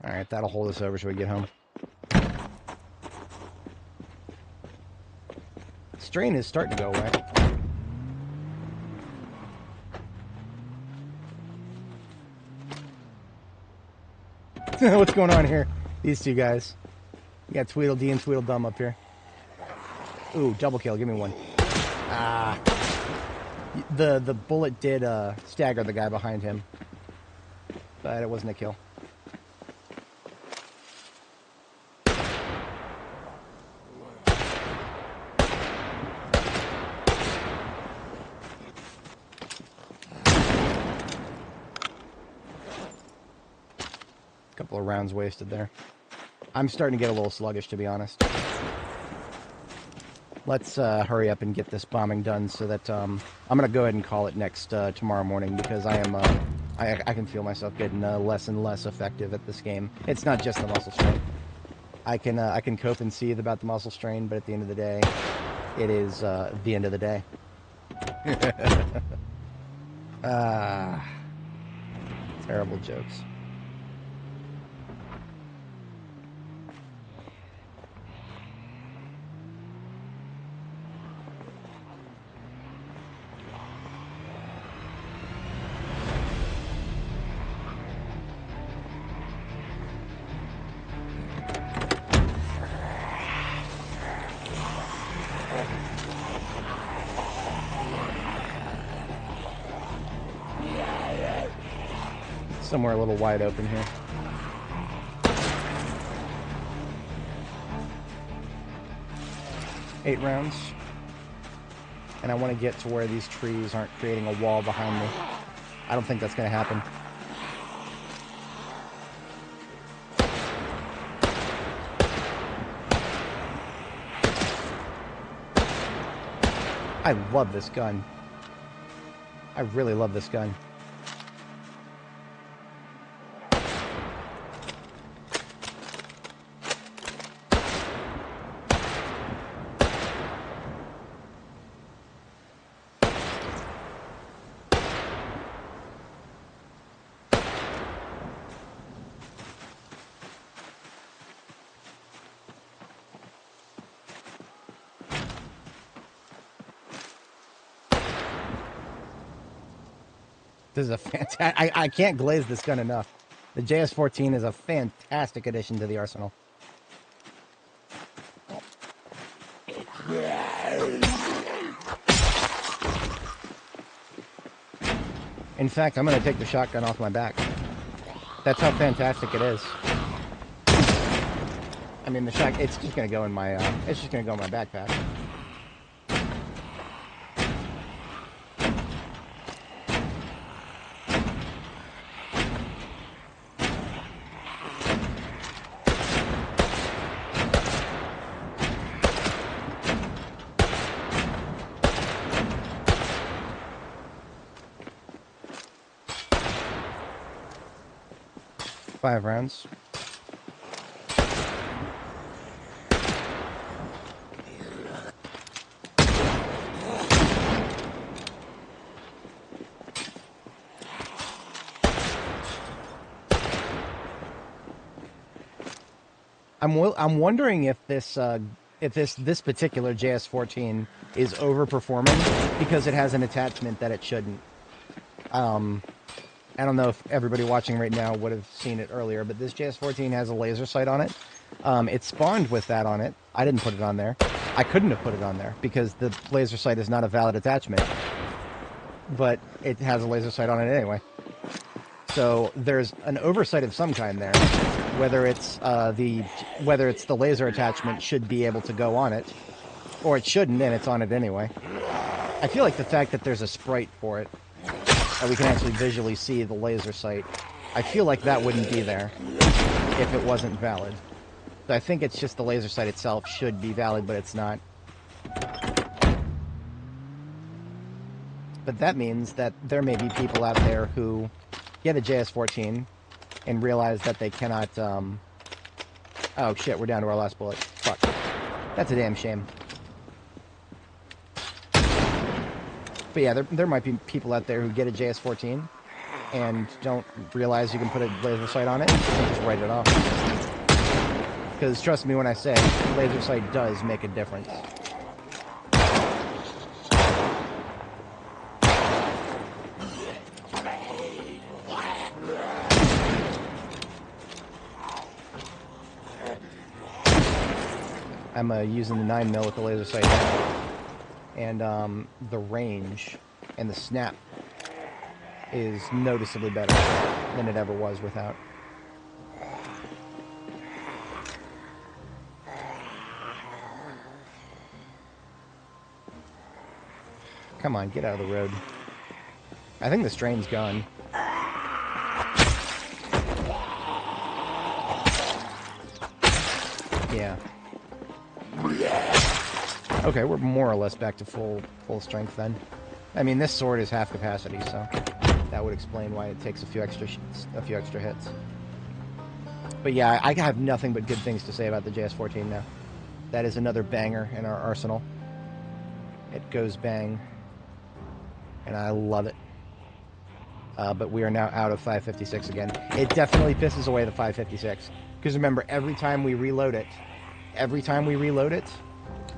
Alright, that'll hold us over till we get home. Strain is starting to go away. What's going on here? These two guys. You got Tweedledee and Tweedledum up here. Ooh, double kill. Give me one. Ah. The bullet did stagger the guy behind him. But it wasn't a kill. Couple of rounds wasted there. I'm starting to get a little sluggish, to be honest. Let's hurry up and get this bombing done so that I'm gonna go ahead and call it next tomorrow morning, because I am I can feel myself getting less and less effective at this game. It's not just the muscle strain. I can cope and seethe about the muscle strain, but at the end of the day, it is the end of the day. Terrible jokes. Somewhere a little wide open here. Eight rounds. And I want to get to where these trees aren't creating a wall behind me. I don't think that's going to happen. I love this gun. I really love this gun. This is a fantastic... I can't glaze this gun enough. The JS-14 is a fantastic addition to the arsenal. In fact, I'm going to take the shotgun off my back. That's how fantastic it is. I mean, the shot... It's just going to go in my... it's just going to go in my backpack. Five rounds. I'm wondering if this particular JS-14 is overperforming because it has an attachment that it shouldn't. I don't know if everybody watching right now would have seen it earlier, but this JS-14 has a laser sight on it. It spawned with that on it. I didn't put it on there. I couldn't have put it on there because the laser sight is not a valid attachment. But it has a laser sight on it anyway. So there's an oversight of some kind there. Whether it's the laser attachment should be able to go on it, or it shouldn't, and it's on it anyway. I feel like the fact that there's a sprite for it, that we can actually visually see the laser sight, I feel like that wouldn't be there if it wasn't valid. So I think it's just the laser sight itself should be valid, but it's not. But that means that there may be people out there who get a JS14 and realize that they cannot, oh shit, we're down to our last bullet. Fuck. That's a damn shame. But yeah, there might be people out there who get a JS14 and don't realize you can put a laser sight on it and just write it off. Because trust me when I say, laser sight does make a difference. I'm using the 9mm with the laser sight now. And the range and the snap is noticeably better than it ever was without. Come on, get out of the road. I think the strain's gone. Yeah. Okay, we're more or less back to full strength then. I mean, this sword is half capacity, so that would explain why it takes a few extra hits. But yeah, I have nothing but good things to say about the JS14 now. That is another banger in our arsenal. It goes bang, and I love it. But we are now out of 556 again. It definitely pisses away the 556, because remember, every time we reload it,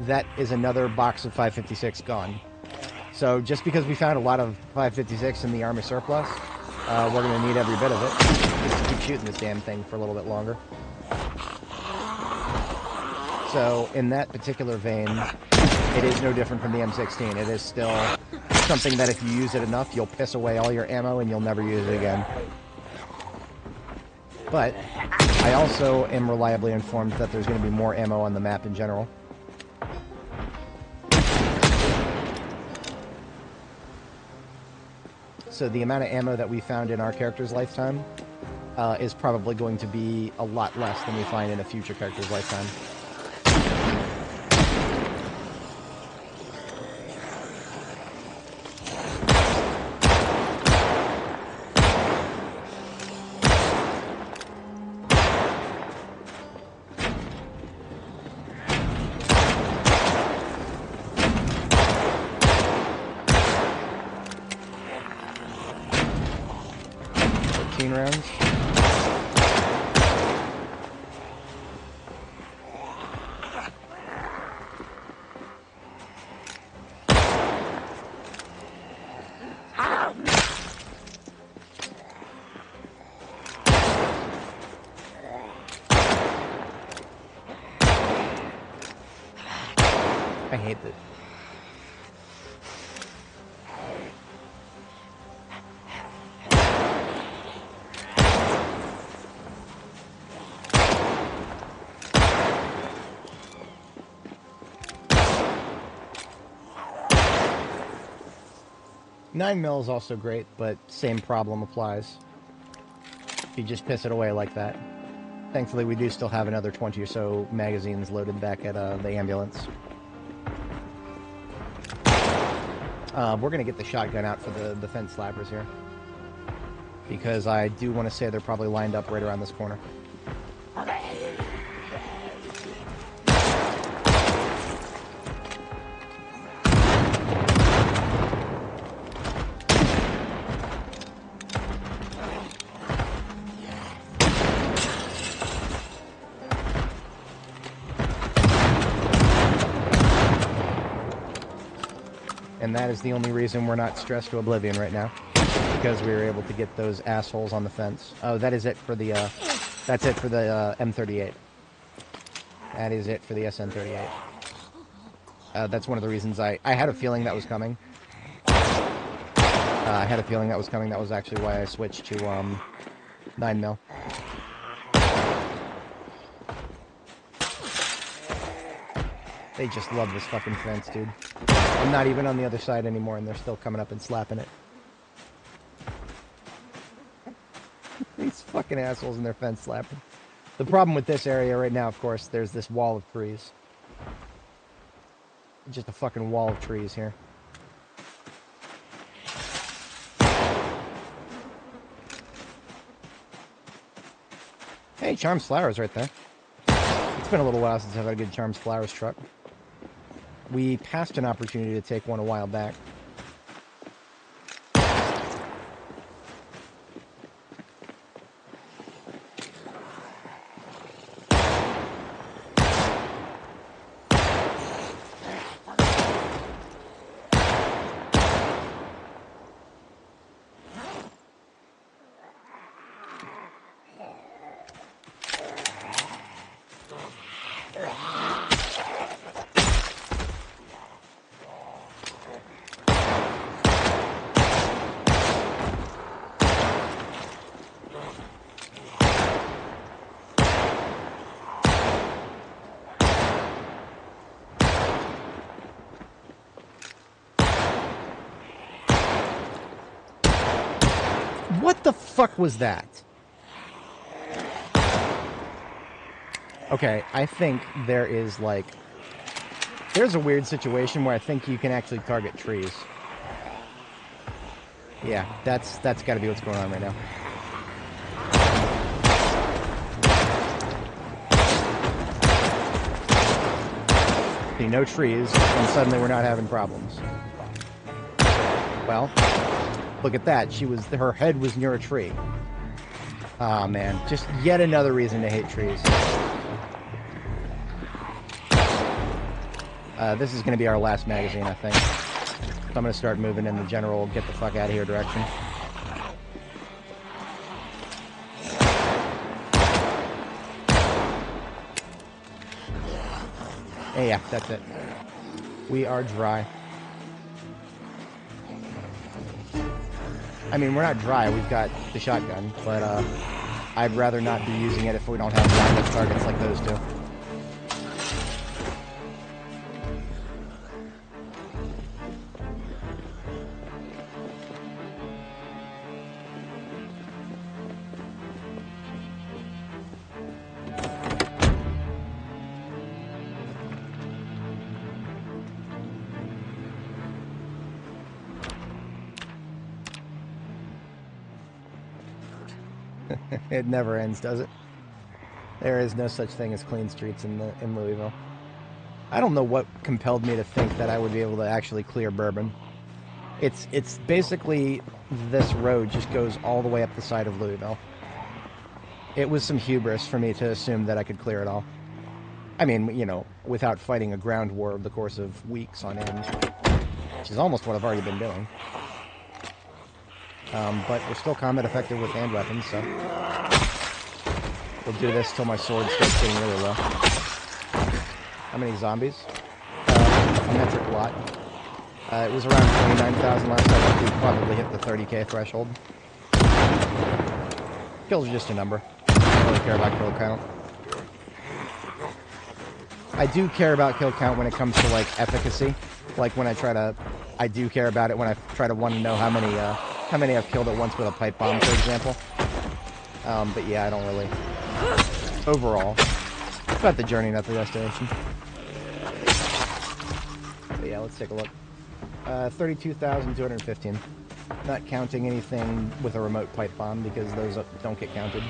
that is another box of 556 gone. So just because we found a lot of 556 in the army surplus, we're going to need every bit of it just to keep shooting this damn thing for a little bit longer. So in that particular vein, it is no different from the M16. It is still something that if you use it enough, you'll piss away all your ammo and you'll never use it again. But I also am reliably informed that there's going to be more ammo on the map in general. So the amount of ammo that we found in our character's lifetime is probably going to be a lot less than we find in a future character's lifetime. Rounds. I hate this. Nine mil is also great, but same problem applies. You just piss it away like that. Thankfully, we do still have another 20 or so magazines loaded back at the ambulance. We're going to get the shotgun out for the fence slappers here. Because I do want to say they're probably lined up right around this corner. And that is the only reason we're not stressed to oblivion right now, because we were able to get those assholes on the fence. Oh, that is it for the, that's it for the M38. That is it for the SN38. That's one of the reasons I had a feeling that was coming. I had a feeling that was coming. That was actually why I switched to 9mm. They just love this fucking fence, dude. I'm not even on the other side anymore, and they're still coming up and slapping it. These fucking assholes and their fence slapping. The problem with this area right now, of course, there's this wall of trees. Just a fucking wall of trees here. Hey, Charms Flowers right there. It's been a little while since I've had a good Charms Flowers truck. We passed an opportunity to take one a while back. What the fuck was that? Okay, I think there is, like... There's a weird situation where I think you can actually target trees. Yeah, that's gotta be what's going on right now. See, no trees, and suddenly we're not having problems. Well... Look at that. Her head was near a tree. Aw, man. Just yet another reason to hate trees. This is going to be our last magazine, I think. So I'm going to start moving in the general get the fuck out of here direction. Hey, yeah, that's it. We are dry. I mean, we're not dry, we've got the shotgun, but I'd rather not be using it if we don't have lined-up targets like those two. It never ends, does it? There is no such thing as clean streets in Louisville. I don't know what compelled me to think that I would be able to actually clear Bourbon. It's basically this road just goes all the way up the side of Louisville. It was some hubris for me to assume that I could clear it all. I mean, you know, without fighting a ground war over the course of weeks on end, which is almost what I've already been doing. But we're still combat effective with hand weapons, so we'll do this till my sword starts getting really low. How many zombies? A metric lot. It was around 29,000 last time. I think we probably hit the 30k threshold. Kills are just a number. I don't really care about kill count. I do care about kill count when it comes to, like, efficacy. Like, when I do care about it when I try to want to know how many I've killed at once with a pipe bomb, for example. But yeah, I don't really... Overall, it's about the journey, not the destination. But yeah, let's take a look. 32,215. Not counting anything with a remote pipe bomb, because those don't get counted.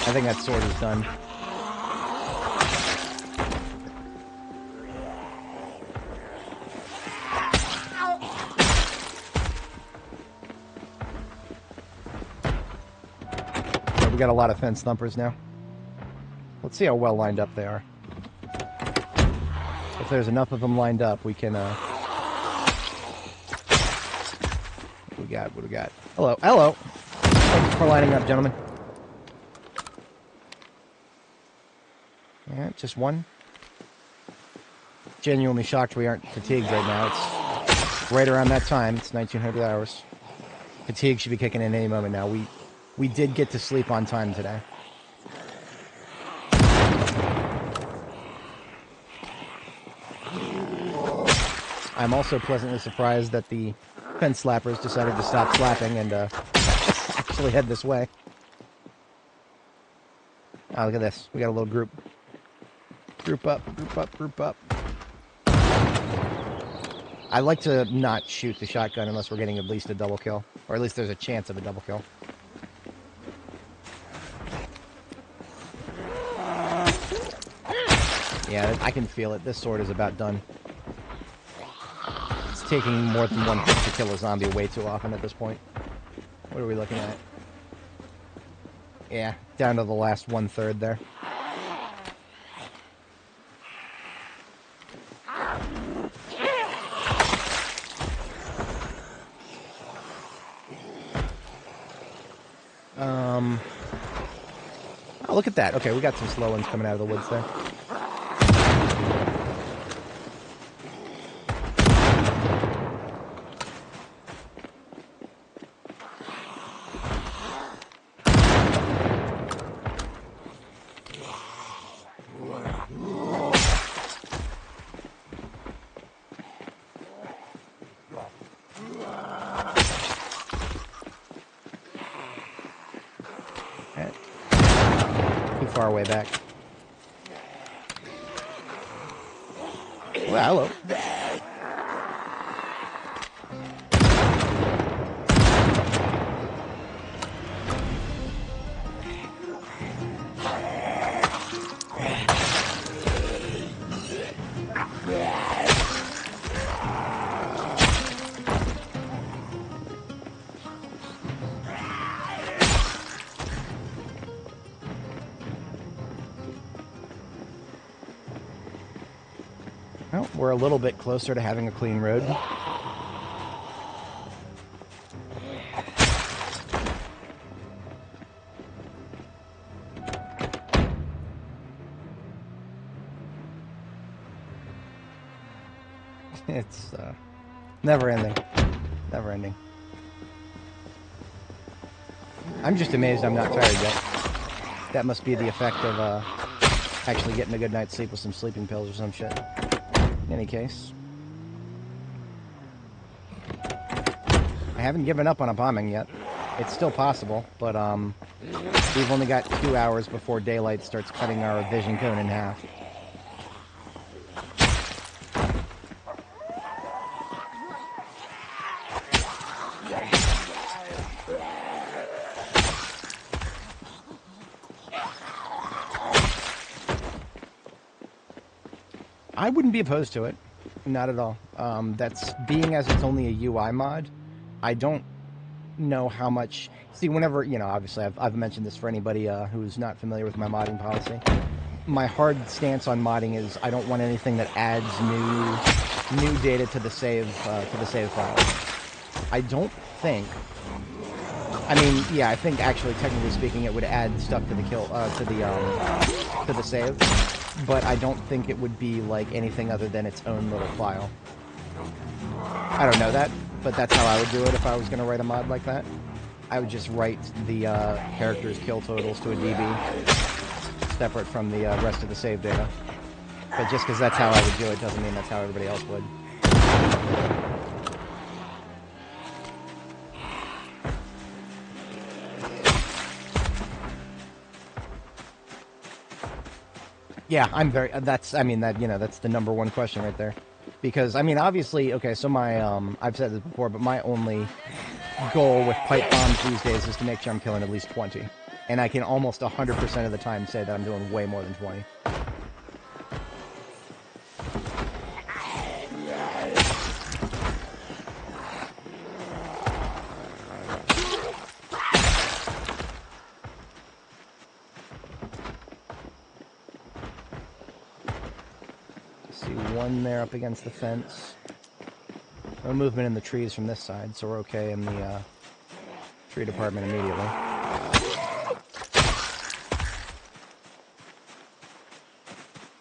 I think that sword is done. Yeah, we got a lot of fence thumpers now. Let's see how well lined up they are. If there's enough of them lined up, we can, What do we got? Hello, hello! Thanks for lining up, gentlemen. Yeah, just one. Genuinely shocked we aren't fatigued right now. It's right around that time. It's 1900 hours. Fatigue should be kicking in any moment now. We did get to sleep on time today. I'm also pleasantly surprised that the fence slappers decided to stop slapping and actually head this way. Oh, look at this. We got a little group. Group up, group up, group up. I like to not shoot the shotgun unless we're getting at least a double kill. Or at least there's a chance of a double kill. Yeah, I can feel it. This sword is about done. It's taking more than one hit to kill a zombie way too often at this point. What are we looking at? Yeah, down to the last 1/3 there. Oh, look at that. Okay, we got some slow ones coming out of the woods there. Far away back. Well, hello. Well, we're a little bit closer to having a clean road. It's never ending. Never ending. I'm just amazed I'm not tired yet. That must be the effect of actually getting a good night's sleep with some sleeping pills or some shit. In any case, I haven't given up on a bombing yet. It's still possible, but we've only got 2 hours before daylight starts cutting our vision cone in half. I wouldn't be opposed to it. Not at all. That's being as it's only a UI mod. I don't know how much... See, whenever, you know, obviously I've mentioned this for anybody who's not familiar with my modding policy. My hard stance on modding is I don't want anything that adds new data to the save file. I don't think... I mean, yeah, I think actually, technically speaking, it would add stuff to the to the save. But I don't think it would be like anything other than its own little file. I don't know that, but that's how I would do it if I was going to write a mod like that. I would just write the character's kill totals to a DB, separate from the rest of the save data. But just because that's how I would do it doesn't mean that's how everybody else would. Yeah, I'm very. That's. I mean, that. You know, that's the number one question right there, because I mean, obviously, okay. So my, I've said this before, but my only goal with pipe bombs these days is to make sure I'm killing at least 20, and I can almost 100% of the time say that I'm doing way more than 20. One there up against the fence. No movement in the trees from this side, so we're okay in the tree department immediately.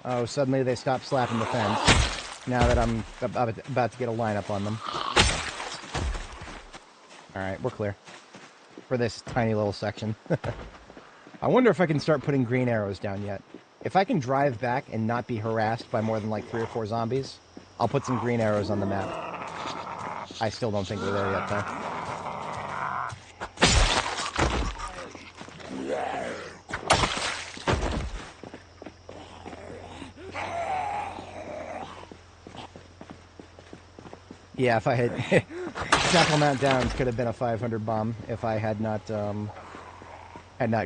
Oh, suddenly they stopped slapping the fence. Now that I'm about to get a lineup on them. Alright, we're clear. For this tiny little section. I wonder if I can start putting green arrows down yet. If I can drive back and not be harassed by more than like 3 or 4 zombies, I'll put some green arrows on the map. I still don't think we're there yet, though. Yeah, if I had... Jackal Mount Downs could have been a 500 bomb if I had not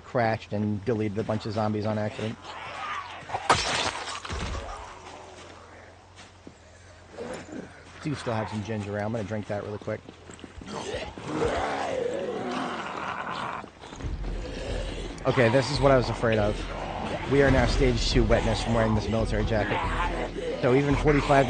crashed and deleted a bunch of zombies on accident. Do still have some ginger ale. I'm going to drink that really quick. Okay, this is what I was afraid of. We are now stage 2 wetness from wearing this military jacket. So even 45